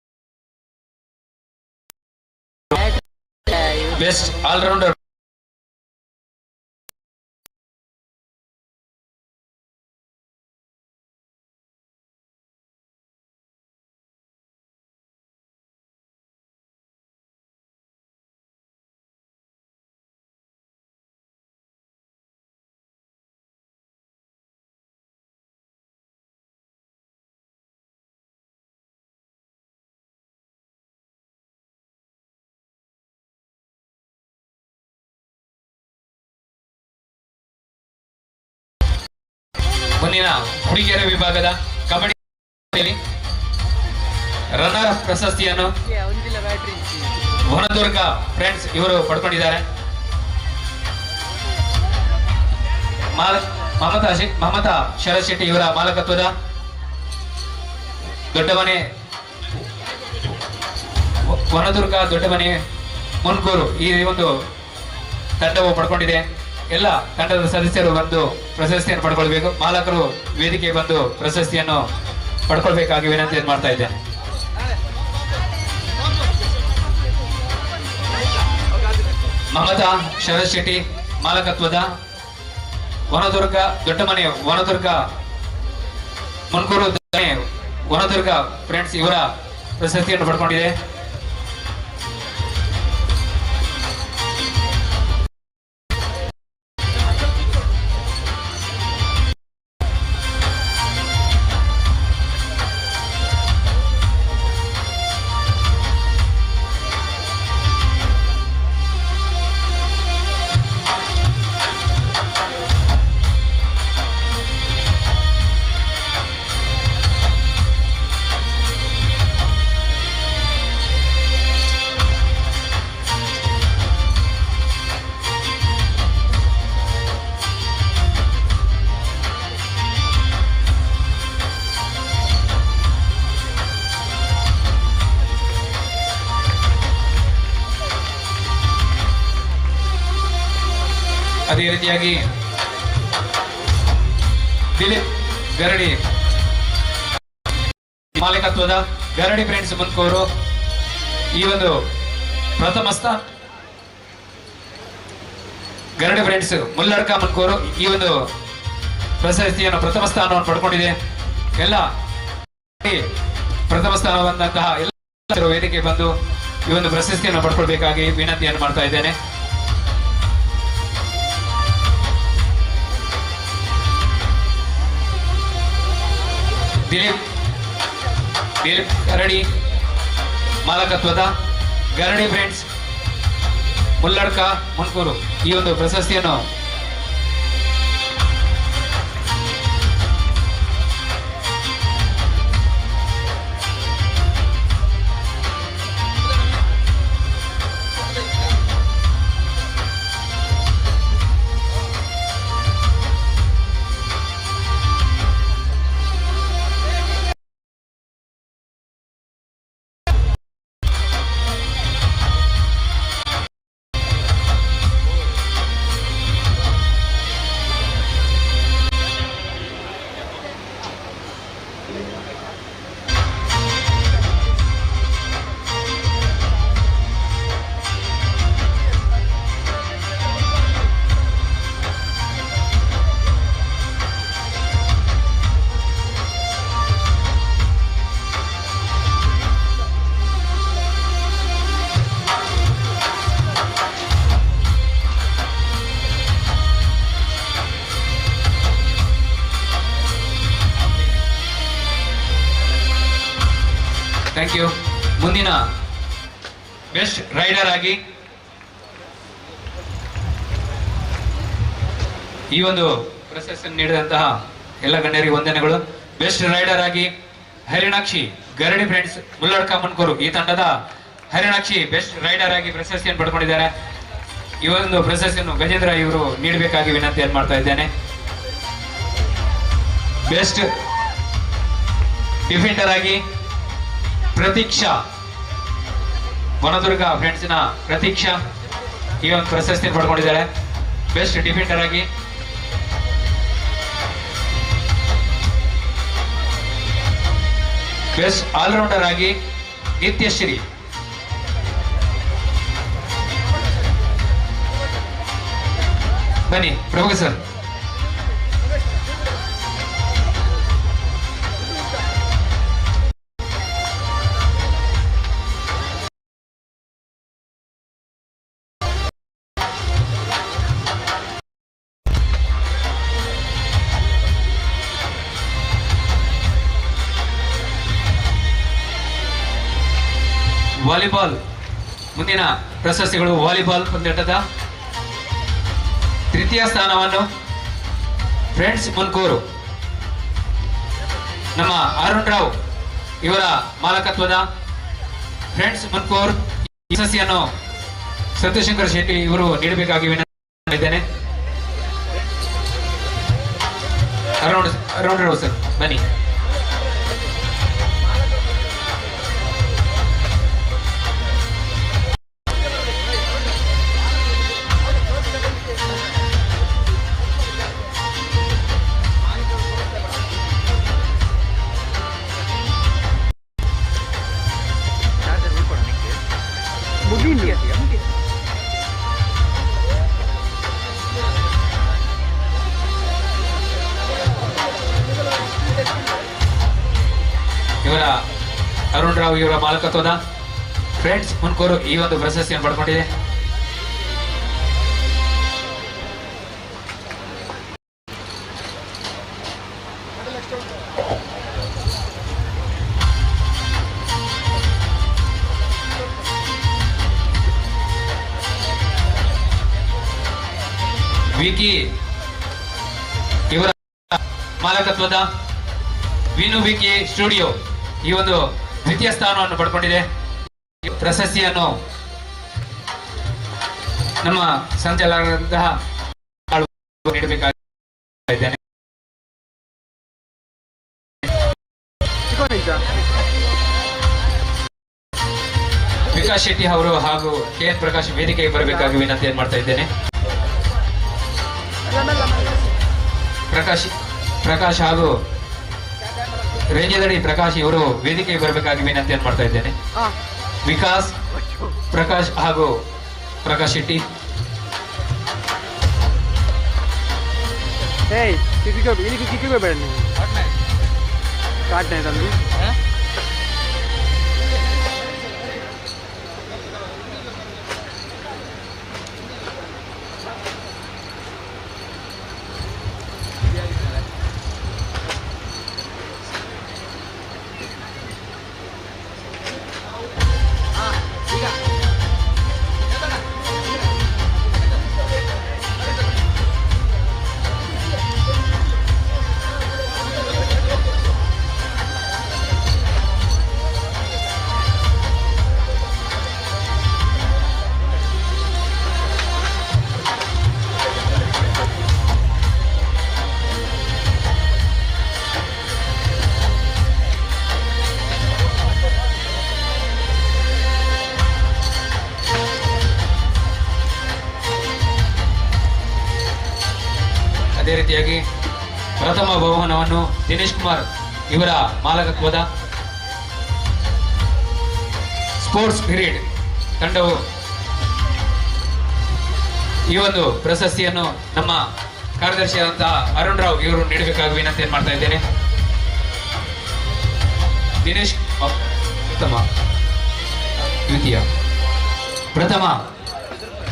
ಬೆಸ್ಟ್ ಆಲ್ರೌಂಡರ್ ಮುಂದಿನ ಹುಡುಗಿಯರ ವಿಭಾಗದ ಕಬಡ್ಡಿ ರನ್ನರ್ ಅಪ್ ಪ್ರಶಸ್ತಿಯನ್ನು ವನದುರ್ಗ ಫ್ರೆಂಡ್ಸ್ ಇವರು ಪಡ್ಕೊಂಡಿದ್ದಾರೆ. ಮಮತಾ ಶರತ್ ಶೆಟ್ಟಿ ಇವರ ಮಾಲಕತ್ವದ ದೊಡ್ಡಮನೆ ವನದುರ್ಗ ದೊಡ್ಡಮನೆ ಮುನ್ಕೂರು ಈ ಒಂದು ತಂಡವು ಪಡ್ಕೊಂಡಿದೆ. ಎಲ್ಲ ತಂಡದ ಸದಸ್ಯರು ಬಂದು ಪ್ರಶಸ್ತಿಯನ್ನು ಪಡ್ಕೊಳ್ಬೇಕು. ಮಾಲಕರು ವೇದಿಕೆ ಬಂದು ಪ್ರಶಸ್ತಿಯನ್ನು ಪಡ್ಕೊಳ್ಬೇಕಾಗಿ ವಿನಂತಿಯನ್ನು ಮಾಡ್ತಾ ಇದ್ದೇನೆ. ಮಮತಾ ಶರತ್ ಶೆಟ್ಟಿ ಮಾಲಕತ್ವದ ವನದುರ್ಗ ದೊಡ್ಡಮನೆ ವನದುರ್ಗ ಮುನ್ಕೂರು ವನದುರ್ಗ ಫ್ರೆಂಡ್ಸ್ ಇವರ ಪ್ರಶಸ್ತಿಯನ್ನು ಪಡ್ಕೊಂಡಿದೆ. ಅದೇ ರೀತಿಯಾಗಿ ದಿಲೀಪ್ ಗರಡಿ ಮಾಲೀಕತ್ವದ ಗರಡಿ ಫ್ರೆಂಡ್ಸ್ ಮುನ್ಕೂರು ಈ ಒಂದು ಪ್ರಥಮ ಸ್ಥಾನ. ಗರಡಿ ಫ್ರೆಂಡ್ಸ್ ಮುಲ್ಲಡ್ಕ ಮುನ್ಕೂರು ಈ ಒಂದು ಪ್ರಶಸ್ತಿಯನ್ನು ಪ್ರಥಮ ಸ್ಥಾನವನ್ನು ಪಡ್ಕೊಂಡಿದೆ. ಎಲ್ಲ ಪ್ರಥಮ ಸ್ಥಾನ ಬಂದಂತಹ ಎಲ್ಲ ವೇದಿಕೆ ಬಂದು ಈ ಒಂದು ಪ್ರಶಸ್ತಿಯನ್ನು ಪಡ್ಕೊಳ್ಬೇಕಾಗಿ ವಿನಂತಿಯನ್ನು ಮಾಡ್ತಾ ಇದ್ದೇನೆ. ದಿಲೀಪ್ ಗರಡಿ ಮಾಲಕತ್ವದ ಗರಡಿ ಫ್ರೆಂಡ್ಸ್ ಮುಲ್ಲಡ್ಕ ಮುನ್ಕೂರು ಈ ಒಂದು ಪ್ರಶಸ್ತಿಯನ್ನು ಮುಂದಿನ ಬೆಸ್ಟ್ ರೈಡರ್ ಆಗಿ ಈ ಒಂದು ಪ್ರಶಸ್ತಿಯನ್ನು ನೀಡಿದಂತಹ ಎಲ್ಲ ಗಣ್ಯರಿಗೆ ವಂದನೆಗಳು. ಬೆಸ್ಟ್ ರೈಡರ್ ಆಗಿ ಹರಿಣಾಕ್ಷಿ ಗರಡಿ ಫ್ರೆಂಡ್ಸ್ ಮುಲ್ಲಡ್ಕ ಮನ್ಕೂರು ಈ ತಂಡದ ಹರಿಣಾಕ್ಷಿ ಬೆಸ್ಟ್ ರೈಡರ್ ಆಗಿ ಪ್ರಶಸ್ತಿಯನ್ನು ಪಡ್ಕೊಂಡಿದ್ದಾರೆ. ಈ ಒಂದು ಪ್ರಶಸ್ತಿಯನ್ನು ಗಜೇಂದ್ರ ಇವರು ನೀಡಬೇಕಾಗಿ ವಿನಂತಿಯನ್ನು ಮಾಡ್ತಾ ಇದ್ದೇನೆ. ಬೆಸ್ಟ್ ಡಿಫೆಂಡರ್ ಆಗಿ ಪ್ರತೀಕ್ಷಾ ವನದುರ್ಗ ಫ್ರೆಂಡ್ಸ್ನ ಪ್ರತೀಕ್ಷಾ ಈ ಒಂದು ಪ್ರಶಸ್ತಿಯನ್ನು ಪಡ್ಕೊಂಡಿದ್ದಾರೆ. ಬೆಸ್ಟ್ ಡಿಫೆಂಡರ್ ಆಗಿ ಬೆಸ್ಟ್ ಆಲ್ರೌಂಡರ್ ಆಗಿ ನಿತ್ಯಶ್ರೀ ಬನ್ನಿ ಪ್ರೊಫೆಸರ್. ವಾಲಿಬಾಲ್ ಮುಂದಿನ ಪ್ರಶಸ್ತಿಗಳು. ವಾಲಿಬಾಲ್ ಪಂದ್ಯಾಟದ ತೃತೀಯ ಸ್ಥಾನವನ್ನು ಫ್ರೆಂಡ್ಸ್ ಮುನ್ಕೂರು ನಮ್ಮ ಅರುಣ್ ರಾವ್ ಇವರ ಮಾಲಕತ್ವದ ಫ್ರೆಂಡ್ಸ್ ಮುನ್ಕೂರ್ ಪ್ರಶಸ್ತಿಯನ್ನು ಸತ್ಯಶಂಕರ್ ಶೆಟ್ಟಿ ಇವರು ನೀಡಬೇಕಾಗಿ ವಿನಂತಿ ಮಾಡಿದ್ದೇನೆ. ಅರುಣ್ ರಾವ್ ಸರ್ ಬನ್ನಿ. ಇವರ ಅರುಣ್ ರಾವ್ ಇವರ ಮಾಲಕತ್ವದ ಫ್ರೆಂಡ್ಸ್ ಮುನ್ಕೂರು ಈ ಒಂದು ಪ್ರಶಸ್ತಿಯನ್ನು ಪಡ್ಕೊಂಡಿದೆ. ವಿಕಿ ಇವರ ಮಾಲಕತ್ವದ ವಿನು ವಿಕಿ ಸ್ಟುಡಿಯೋ ಈ ಒಂದು ದ್ವಿತೀಯ ಸ್ಥಾನವನ್ನು ಪಡ್ಕೊಂಡಿದೆ. ಪ್ರಶಸ್ತಿಯನ್ನು ನಮ್ಮ ಸಂಚಾಲಕರಾದಂತಹ ನೀಡಬೇಕಾಗಿದ್ದೇನೆ. ವಿಕಾಸ್ ಶೆಟ್ಟಿ ಅವರು ಹಾಗೂ KN ಪ್ರಕಾಶ್ ವೇದಿಕೆಗೆ ಬರಬೇಕಾಗಿ ವಿನಂತಿಯನ್ನು ಮಾಡ್ತಾ ಇದ್ದೇನೆ. ಪ್ರಕಾಶ್ ಹಾಗೂ ರೇಂಜದಡಿ ಪ್ರಕಾಶ್ ಇವರು ವೇದಿಕೆಗೆ ಬರಬೇಕಾಗಿ ವಿನಂತಿಯನ್ನು ಮಾಡ್ತಾ ಇದ್ದೇನೆ. ವಿಕಾಸ್, ಪ್ರಕಾಶ್ ಹಾಗೂ ಪ್ರಕಾಶ್ ಶೆಟ್ಟಿ. ಅದೇ ರೀತಿಯಾಗಿ ಪ್ರಥಮ ಬಹುಮಾನವನ್ನು ದಿನೇಶ್ ಕುಮಾರ್ ಇವರ ಮಾಲಕತ್ವದ ಸ್ಪೋರ್ಟ್ಸ್ ಸ್ಪಿರಿಟ್ ತಂಡವು ಈ ಒಂದು ಪ್ರಶಸ್ತಿಯನ್ನು ನಮ್ಮ ಕಾರ್ಯದರ್ಶಿಯಾದಂತಹ ಅರುಣ್ ರಾವ್ ಇವರು ನೀಡಬೇಕಾಗಿ ವಿನಂತಿಯನ್ನು ಮಾಡ್ತಾ ಇದ್ದೇನೆ. ದಿನೇಶ್ ಪ್ರಥಮ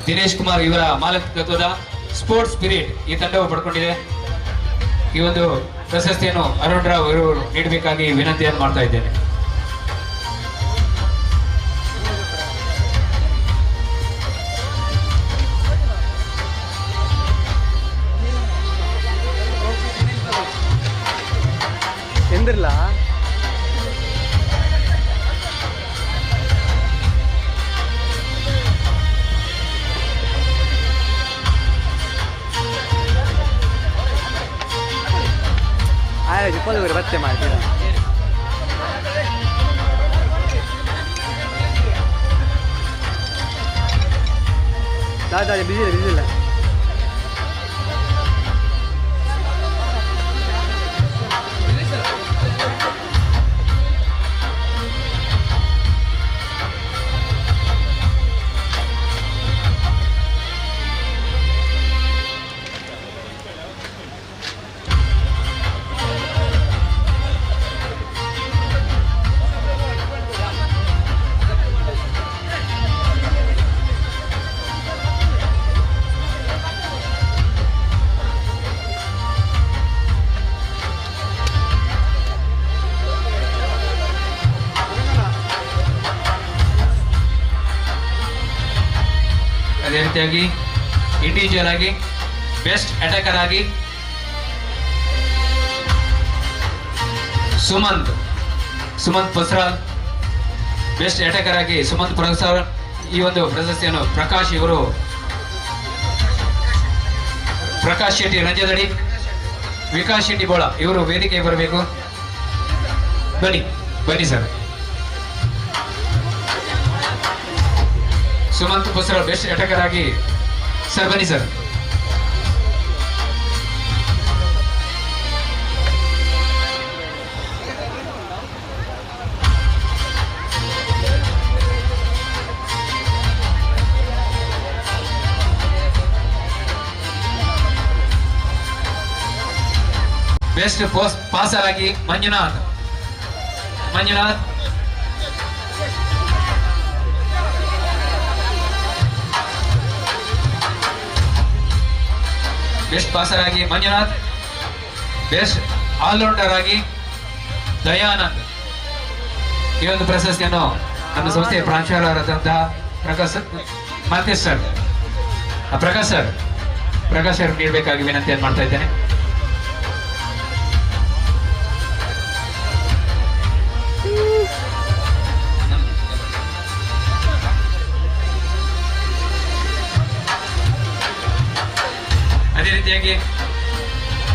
ದಿನೇಶ್ ಕುಮಾರ್ ಇವರ ಮಾಲಕತ್ವದ ಸ್ಪೋರ್ಟ್ಸ್ ಸ್ಪಿರಿಟ್ ಈ ತಂಡವು ಪಡ್ಕೊಂಡಿದೆ. ಈ ಒಂದು ಪ್ರಶಸ್ತಿಯನ್ನು ಅರುಣ್ ರಾವ್ ಇವರು ನೀಡಬೇಕಾಗಿ ವಿನಂತಿಯನ್ನು ಮಾಡ್ತಾ ಇದ್ದೇನೆ. ಬಿಸಿ ಇಲ್ಲ ಅದೇ ರೀತಿಯಾಗಿ ಇಂಡಿವಿಜುವಲ್ ಆಗಿ ಬೆಸ್ಟ್ ಅಟ್ಯಾಕರ್ ಆಗಿ ಸುಮಂತ್ ಪುಸ್ರಾಲ್, ಬೆಸ್ಟ್ ಅಟ್ಯಾಕರ್ ಆಗಿ ಸುಮಂತ್ ಪುರಸ್ಕಾರ. ಈ ಒಂದು ಪ್ರಶಸ್ತಿಯನ್ನು ಪ್ರಕಾಶ್ ಶೆಟ್ಟಿ ರಂಜದಡಿ, ವಿಕಾಸ್ ಶೆಟ್ಟಿ ಬೋಳ ಇವರು ವೇದಿಕೆಗೆ ಬರಬೇಕು. ಬನ್ನಿ ಸರ್. ಸುಮಂತ್ ಪುಸ್ರಾಲ್ ಬೆಸ್ಟ್ ಅಟ್ಯಾಕರ್ ಆಗಿ ಸರ್ ಬನ್ನಿ ಸರ್. ಬೆಸ್ಟ್ ಪಾಸರ್ ಆಗಿ ಮಂಜುನಾಥ್, ಬೆಸ್ಟ್ ಪಾಸರ್ ಆಗಿ ಮಂಜುನಾಥ್, ಬೆಸ್ಟ್ ಆಲ್ರೌಂಡರ್ ಆಗಿ ದಯಾನಂದ್. ಈ ಒಂದು ಪ್ರಶಸ್ತಿಯನ್ನು ನಮ್ಮ ಸಂಸ್ಥೆಯ ಪ್ರಾಂಶುಪಾಲರಾದಂತಹ ಪ್ರಕಾಶ್ ಸರ್ ನೀಡಬೇಕಾಗಿ ವಿನಂತಿಯನ್ನು ಮಾಡ್ತಾ ಇದ್ದೇನೆ. ಅದೇ ರೀತಿಯಾಗಿ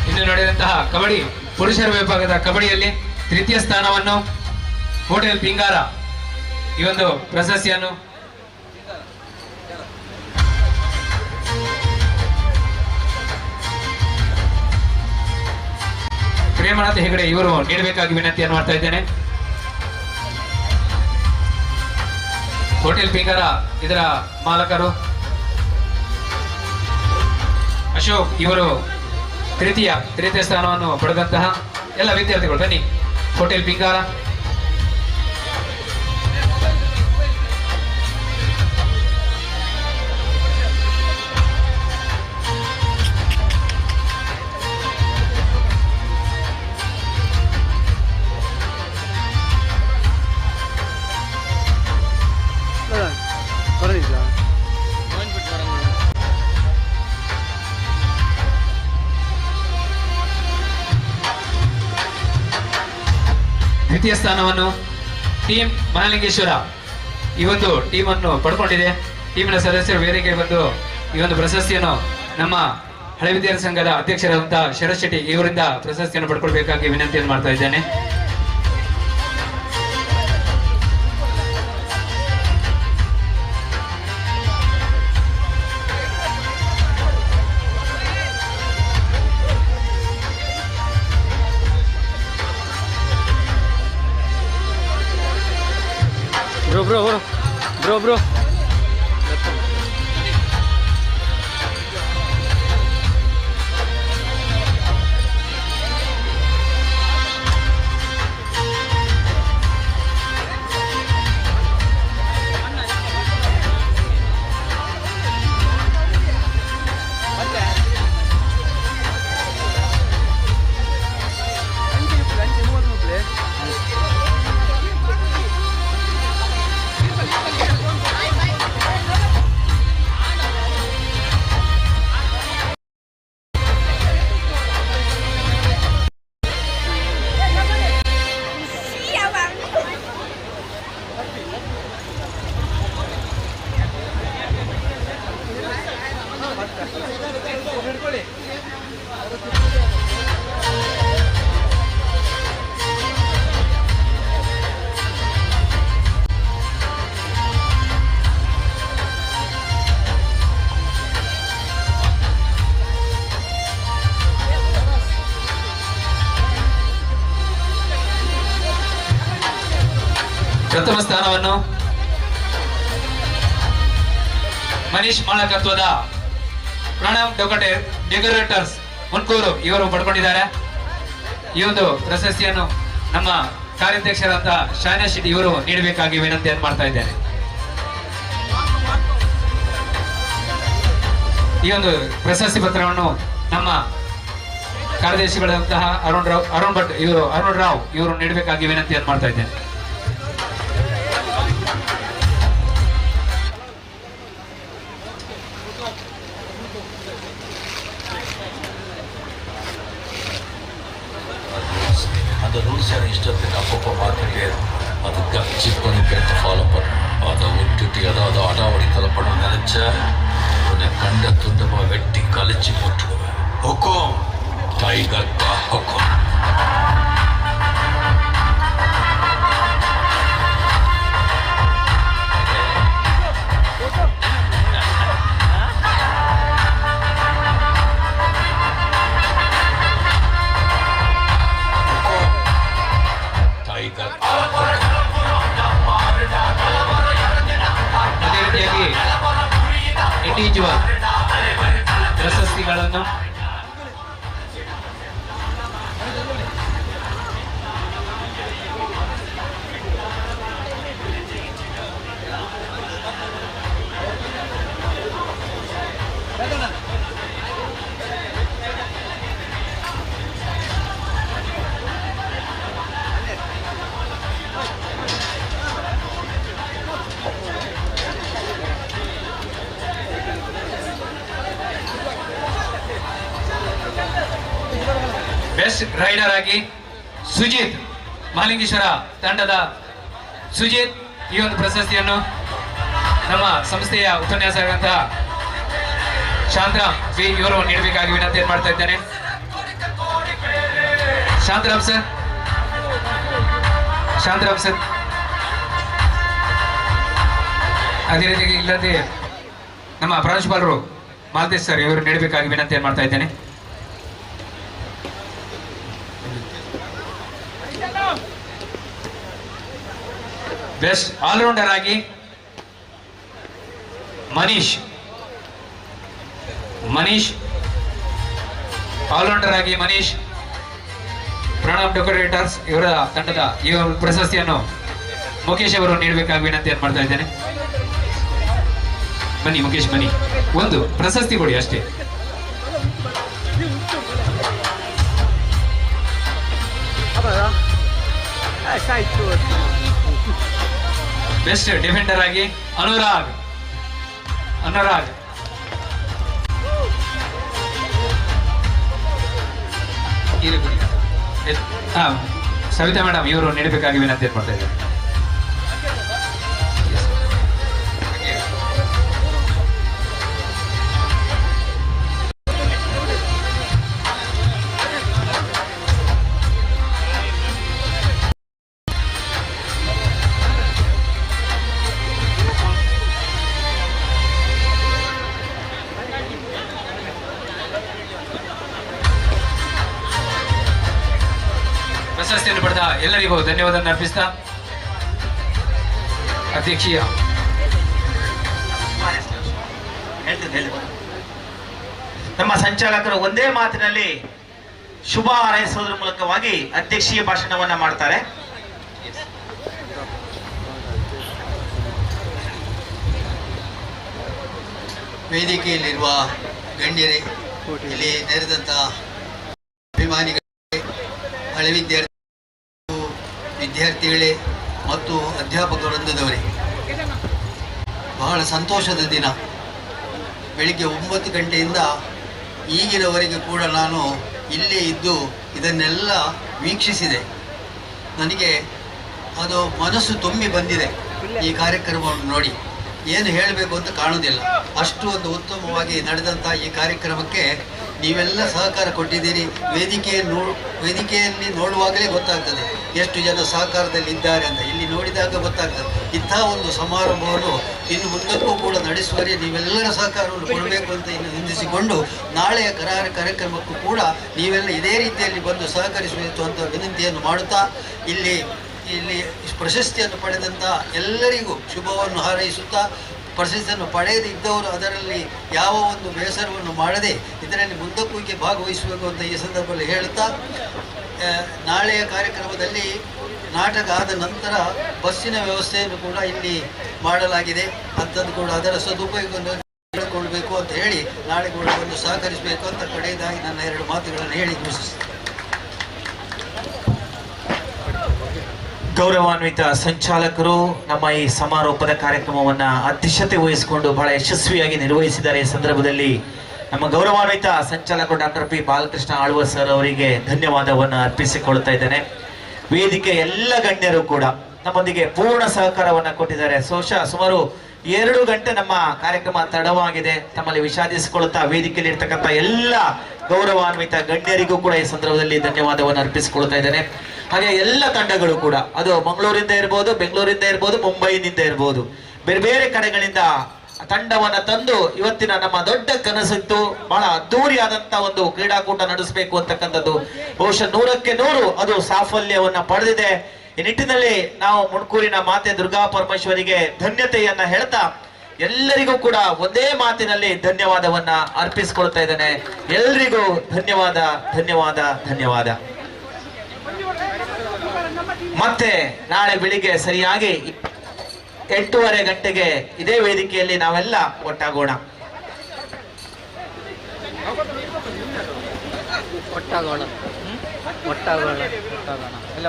ಇಂದು ನಡೆದಂತಹ ಕಬಡ್ಡಿ ಪುರುಷರ ವಿಭಾಗದ ಕಬಡ್ಡಿಯಲ್ಲಿ ತೃತೀಯ ಸ್ಥಾನವನ್ನು ಹೋಟೆಲ್ ಪಿಂಗಾರ ಈ ಒಂದು ಪ್ರಶಸ್ತಿಯನ್ನು ಪ್ರೇಮನಾಥ್ ಹೆಗಡೆ ಇವರು ನೀಡಬೇಕಾಗಿ ವಿನಂತಿಯನ್ನು ಮಾಡ್ತಾ ಇದ್ದೇನೆ. ಹೋಟೆಲ್ ಪಿಂಗಾರ ಇದರ ಮಾಲಕರು ಅಶೋಕ್ ಇವರು ತೃತೀಯ ಸ್ಥಾನವನ್ನು ಪಡೆದಂತಹ ಎಲ್ಲ ವಿದ್ಯಾರ್ಥಿಗಳು ಬನ್ನಿ. ಹೋಟೆಲ್ ಪಿಂಗಾರ, ದ್ವಿತೀಯ ಸ್ಥಾನವನ್ನು ಟೀಮ್ ಮಹಾಲಿಂಗೇಶ್ವರ ಈ ಒಂದು ಟೀಮ್ ಅನ್ನು ಪಡ್ಕೊಂಡಿದೆ. ಟೀಮಿನ ಸದಸ್ಯರು ವೇದಿಕೆ ಬಂದು ಈ ಒಂದು ಪ್ರಶಸ್ತಿಯನ್ನು ನಮ್ಮ ಹಳೆ ವಿದ್ಯಾರ್ಥಿ ಸಂಘದ ಅಧ್ಯಕ್ಷರಾದಂತಹ ಶರತ್ ಶೆಟ್ಟಿ ಇವರಿಂದ ಪ್ರಶಸ್ತಿಯನ್ನು ಪಡ್ಕೊಳ್ಬೇಕಾಗಿ ವಿನಂತಿಯನ್ನು ಮಾಡ್ತಾ ಇದ್ದೇನೆ. ಬ್ರೋ ಪ್ರಥಮ ಸ್ಥಾನವನ್ನು ಮನೀಶ್ ಮಾಳಕತ್ವದ ಪ್ರಣಮ್ ಡೆಕೋರೇಟರ್ಸ್ ಮುನ್ಕೂರು ಇವರು ಪಡ್ಕೊಂಡಿದ್ದಾರೆ. ಈ ಒಂದು ಪ್ರಶಸ್ತಿಯನ್ನು ನಮ್ಮ ಕಾರ್ಯಾಧ್ಯಕ್ಷರಾದ ಶಾಯನಾ ಶೆಟ್ಟಿ ಇವರು ನೀಡಬೇಕಾಗಿ ವಿನಂತಿಯನ್ನು ಮಾಡ್ತಾ ಇದ್ದೇನೆ. ಈ ಒಂದು ಪ್ರಶಸ್ತಿ ಪತ್ರವನ್ನು ನಮ್ಮ ಕಾರ್ಯದರ್ಶಿಗಳಂತಹ ಅರುಣ್ ರಾವ್ ಇವರು ನೀಡಬೇಕಾಗಿ ವಿನಂತಿಯನ್ನು ಮಾಡ್ತಾ ಇದ್ದೇನೆ. அந்த ரூல்ஸ் அண்ட் இஷ்டத்துக்கு அப்பப்போ மாற்றிட்டு அதுக்கு அச்சீவ் பண்ணி பேர்த்து ஃபாலோ பண்ணணும். அதை விட்டுட்டு ஏதாவது அடாவடி தலைப்படம் நினைச்ச உன்னை கண்ட துண்டமா வெட்டி கழிச்சு போட்டுடுவேன். ஹொக்கம் டைகர் கா ஹொக்கம். ಅದೇ ರೀತಿಯಾಗಿ ಇಂಡಿವಿಜುವಲ್ ಪ್ರಶಸ್ತಿಗಳನ್ನು ಬೆಸ್ಟ್ ರೈಡರ್ ಆಗಿ ಸುಜಿತ್ ಮಹಾಲಿಂಗೇಶ್ವರ ತಂಡದ ಸುಜಿತ್ ಈ ಒಂದು ಪ್ರಶಸ್ತಿಯನ್ನು ನಮ್ಮ ಸಂಸ್ಥೆಯ ಉಪನ್ಯಾಸಕರಂತಹ ಶಾಂತರಾಮ್ ಬಿ ಇವರು ನೀಡಬೇಕಾಗಿ ವಿನಂತಿಯನ್ನು ಮಾಡ್ತಾ ಇದ್ದೇನೆ. Shantaram sir, Shantaram sir. ಅದೇ ರೀತಿ ಇಲ್ಲದೆ ನಮ್ಮ ಪ್ರಾಂಶುಪಾಲರು ಮಾಲ್ತೇಶ್ ಸರ್ ಇವರು ನೀಡಬೇಕಾಗಿ ವಿನಂತಿಯನ್ನು ಮಾಡ್ತಾ ಇದ್ದೇನೆ. ಬೆಸ್ಟ್ ಆಲ್ರೌಂಡರ್ ಆಗಿ ಮನೀಶ್ ಆಲ್ರೌಂಡರ್ ಆಗಿ ಮನೀಶ್ ಪ್ರಣಮ್ ಡೆಕೋರೇಟರ್ಸ್ ಇವರ ತಂಡದ ಈ ಪ್ರಶಸ್ತಿಯನ್ನು ಮುಖೇಶ್ ಅವರು ನೀಡಬೇಕಾಗಿ ವಿನಂತಿಯನ್ನು ಮಾಡ್ತಾ ಇದ್ದೇನೆ. ಬನ್ನಿ ಮುಖೇಶ್, ಬನ್ನಿ, ಒಂದು ಪ್ರಶಸ್ತಿ ಕೊಡಿ ಅಷ್ಟೇ. ಬೆಸ್ಟ್ ಡಿಫೆಂಡರ್ ಆಗಿ ಅನುರಾಗ್ ಸವಿತಾ ಮೇಡಮ್ ಇವರು ನೀಡಬೇಕಾಗಿ ವಿನಂತಿ ಮಾಡ್ತಾ ಇದ್ದಾರೆ. ಪ್ರಶಸ್ತಿಯನ್ನು ಪಡೆದ ಎಲ್ಲರಿಗೂ ಧನ್ಯವಾದ ಅರ್ಪಿಸ್ತಾ ಅಧ್ಯಕ್ಷೀಯ ನಮ್ಮ ಸಂಚಾಲಕರು ಒಂದೇ ಮಾತಿನಲ್ಲಿ ಶುಭ ಹಾರೈಸುವುದರ ಮೂಲಕವಾಗಿ ಅಧ್ಯಕ್ಷೀಯ ಭಾಷಣವನ್ನ ಮಾಡ್ತಾರೆ. ವೇದಿಕೆಯಲ್ಲಿರುವ ಗಣ್ಯರೇ, ಇಲ್ಲಿ ನೆರೆದಂತ ಅಭಿಮಾನಿಗಳೇ, ಹಳೆ ವಿದ್ಯಾರ್ಥಿಗಳೇ ಮತ್ತು ಅಧ್ಯಾಪಕ ವೃಂದದವರೇ, ಬಹಳ ಸಂತೋಷದ ದಿನ. ಬೆಳಿಗ್ಗೆ 9 ಗಂಟೆಯಿಂದ ಈಗಿನವರೆಗೆ ಕೂಡ ನಾನು ಇಲ್ಲೇ ಇದ್ದು ಇದನ್ನೆಲ್ಲ ವೀಕ್ಷಿಸಿದೆ. ನನಗೆ ಅದು ಮನಸ್ಸು ತುಂಬಿ ಬಂದಿದೆ. ಈ ಕಾರ್ಯಕ್ರಮವನ್ನು ನೋಡಿ ಏನು ಹೇಳಬೇಕು ಅಂತ ಕಾಣುವುದಿಲ್ಲ. ಅಷ್ಟು ಒಂದು ಉತ್ತಮವಾಗಿ ನಡೆದಂಥ ಈ ಕಾರ್ಯಕ್ರಮಕ್ಕೆ ನೀವೆಲ್ಲ ಸಹಕಾರ ಕೊಟ್ಟಿದ್ದೀರಿ. ವೇದಿಕೆಯಲ್ಲಿ ನೋಡುವಾಗಲೇ ಗೊತ್ತಾಗ್ತದೆ ಎಷ್ಟು ಜನ ಸಹಕಾರದಲ್ಲಿ ಇದ್ದಾರೆ ಅಂತ. ಇಲ್ಲಿ ನೋಡಿದಾಗ ಗೊತ್ತಾಗ್ತದೆ. ಇಂಥ ಒಂದು ಸಮಾರಂಭವನ್ನು ಇನ್ನು ಮುಂದಕ್ಕೂ ಕೂಡ ನಡೆಸುವರೆ ನೀವೆಲ್ಲರ ಸಹಕಾರವನ್ನು ಕೊಡಬೇಕು ಅಂತ ಇನ್ನು ನಿಂದಿಸಿಕೊಂಡು, ನಾಳೆಯ ಕಾರ್ಯಕ್ರಮಕ್ಕೂ ಕೂಡ ನೀವೆಲ್ಲ ಇದೇ ರೀತಿಯಲ್ಲಿ ಬಂದು ಸಹಕರಿಸಬೇಕು ಅಂತ ವಿನಂತಿಯನ್ನು ಮಾಡುತ್ತಾ, ಇಲ್ಲಿ ಇಲ್ಲಿ ಪ್ರಶಸ್ತಿಯನ್ನು ಪಡೆದಂಥ ಎಲ್ಲರಿಗೂ ಶುಭವನ್ನು ಹಾರೈಸುತ್ತಾ, ಪ್ರಶಸ್ತಿಯನ್ನು ಪಡೆಯದಿದ್ದವರು ಅದರಲ್ಲಿ ಯಾವ ಒಂದು ಬೇಸರವನ್ನು ಮಾಡದೆ ಇದರಲ್ಲಿ ಮುಂದಕ್ಕೂ ಹೀಗೆ ಭಾಗವಹಿಸಬೇಕು ಅಂತ ಈ ಸಂದರ್ಭದಲ್ಲಿ ಹೇಳುತ್ತಾ, ನಾಳೆಯ ಕಾರ್ಯಕ್ರಮದಲ್ಲಿ ನಾಟಕ ಆದ ನಂತರ ಬಸ್ಸಿನ ವ್ಯವಸ್ಥೆಯನ್ನು ಕೂಡ ಇಲ್ಲಿ ಮಾಡಲಾಗಿದೆ. ಅಂಥದ್ದು ಕೂಡ ಅದರ ಸದುಪಯೋಗವನ್ನು ಹೇಳಿಕೊಳ್ಬೇಕು ಅಂತ ಹೇಳಿ ನಾಳೆ ಕೂಡ ಒಂದು ಸಹಕರಿಸಬೇಕು ಅಂತ ಕಡೆಯದಾಗಿ ನನ್ನ 2 ಮಾತುಗಳನ್ನು ಹೇಳಿ ಘೋಷಿಸಿದೆ. ಗೌರವಾನ್ವಿತ ಸಂಚಾಲಕರು ನಮ್ಮ ಈ ಸಮಾರೋಪದ ಕಾರ್ಯಕ್ರಮವನ್ನ ಅಧ್ಯಕ್ಷತೆ ವಹಿಸಿಕೊಂಡು ಬಹಳ ಯಶಸ್ವಿಯಾಗಿ ನಿರ್ವಹಿಸಿದ್ದಾರೆ. ಈ ಸಂದರ್ಭದಲ್ಲಿ ನಮ್ಮ ಗೌರವಾನ್ವಿತ ಸಂಚಾಲಕರು doctor P Balakrishna Alva sir ಅವರಿಗೆ ಧನ್ಯವಾದವನ್ನು ಅರ್ಪಿಸಿಕೊಳ್ತಾ ಇದ್ದೇನೆ. ವೇದಿಕೆ ಎಲ್ಲ ಗಣ್ಯರು ಕೂಡ ನಮ್ಮೊಂದಿಗೆ ಪೂರ್ಣ ಸಹಕಾರವನ್ನ ಕೊಟ್ಟಿದ್ದಾರೆ. ಸುಮಾರು 2 ಗಂಟೆ ನಮ್ಮ ಕಾರ್ಯಕ್ರಮ ತಡವಾಗಿದೆ. ತಮ್ಮಲ್ಲಿ ವಿಷಾದಿಸಿಕೊಳ್ಳುತ್ತಾ ವೇದಿಕೆಯಲ್ಲಿ ಇರ್ತಕ್ಕಂಥ ಎಲ್ಲ ಗೌರವಾನ್ವಿತ ಗಣ್ಯರಿಗೂ ಕೂಡ ಈ ಸಂದರ್ಭದಲ್ಲಿ ಧನ್ಯವಾದವನ್ನು ಅರ್ಪಿಸಿಕೊಳ್ತಾ ಇದ್ದೇನೆ. ಹಾಗೆ ಎಲ್ಲ ತಂಡಗಳು ಕೂಡ, ಅದು ಮಂಗಳೂರಿಂದ ಇರ್ಬೋದು, ಬೆಂಗಳೂರಿಂದ ಇರ್ಬೋದು, ಮುಂಬೈನಿಂದ ಇರ್ಬೋದು, ಬೇರೆ ಬೇರೆ ಕಡೆಗಳಿಂದ ತಂಡವನ್ನ ತಂದು ಇವತ್ತಿನ ನಮ್ಮ ದೊಡ್ಡ ಕನಸಿತ್ತು ಬಹಳ ಅದ್ದೂರಿಯಾದಂತ ಒಂದು ಕ್ರೀಡಾಕೂಟ ನಡೆಸಬೇಕು ಅಂತಕ್ಕಂಥದ್ದು. ಬಹುಶಃ 100ಕ್ಕೆ 100 ಅದು ಸಾಫಲ್ಯವನ್ನ ಪಡೆದಿದೆ. ಈ ನಿಟ್ಟಿನಲ್ಲಿ ನಾವು ಮುಣ್ಕೂರಿನ ಮಾತೆ ದುರ್ಗಾ ಪರಮೇಶ್ವರಿಗೆ ಧನ್ಯತೆಯನ್ನ ಹೇಳ್ತಾ ಎಲ್ಲರಿಗೂ ಕೂಡ ಒಂದೇ ಮಾತಿನಲ್ಲಿ ಧನ್ಯವಾದವನ್ನ ಅರ್ಪಿಸಿಕೊಳ್ತಾ ಇದ್ದೇನೆ. ಎಲ್ರಿಗೂ ಧನ್ಯವಾದ, ಧನ್ಯವಾದ, ಧನ್ಯವಾದ. ಮತ್ತೆ ನಾಳೆ ಬೆಳಿಗ್ಗೆ ಸರಿಯಾಗಿ 8:30 ಗಂಟೆಗೆ ಇದೇ ವೇದಿಕೆಯಲ್ಲಿ ನಾವೆಲ್ಲ ಒಟ್ಟಾಗೋಣ. ಒಟ್ಟಾಗೋಣ ಎಲ್ಲ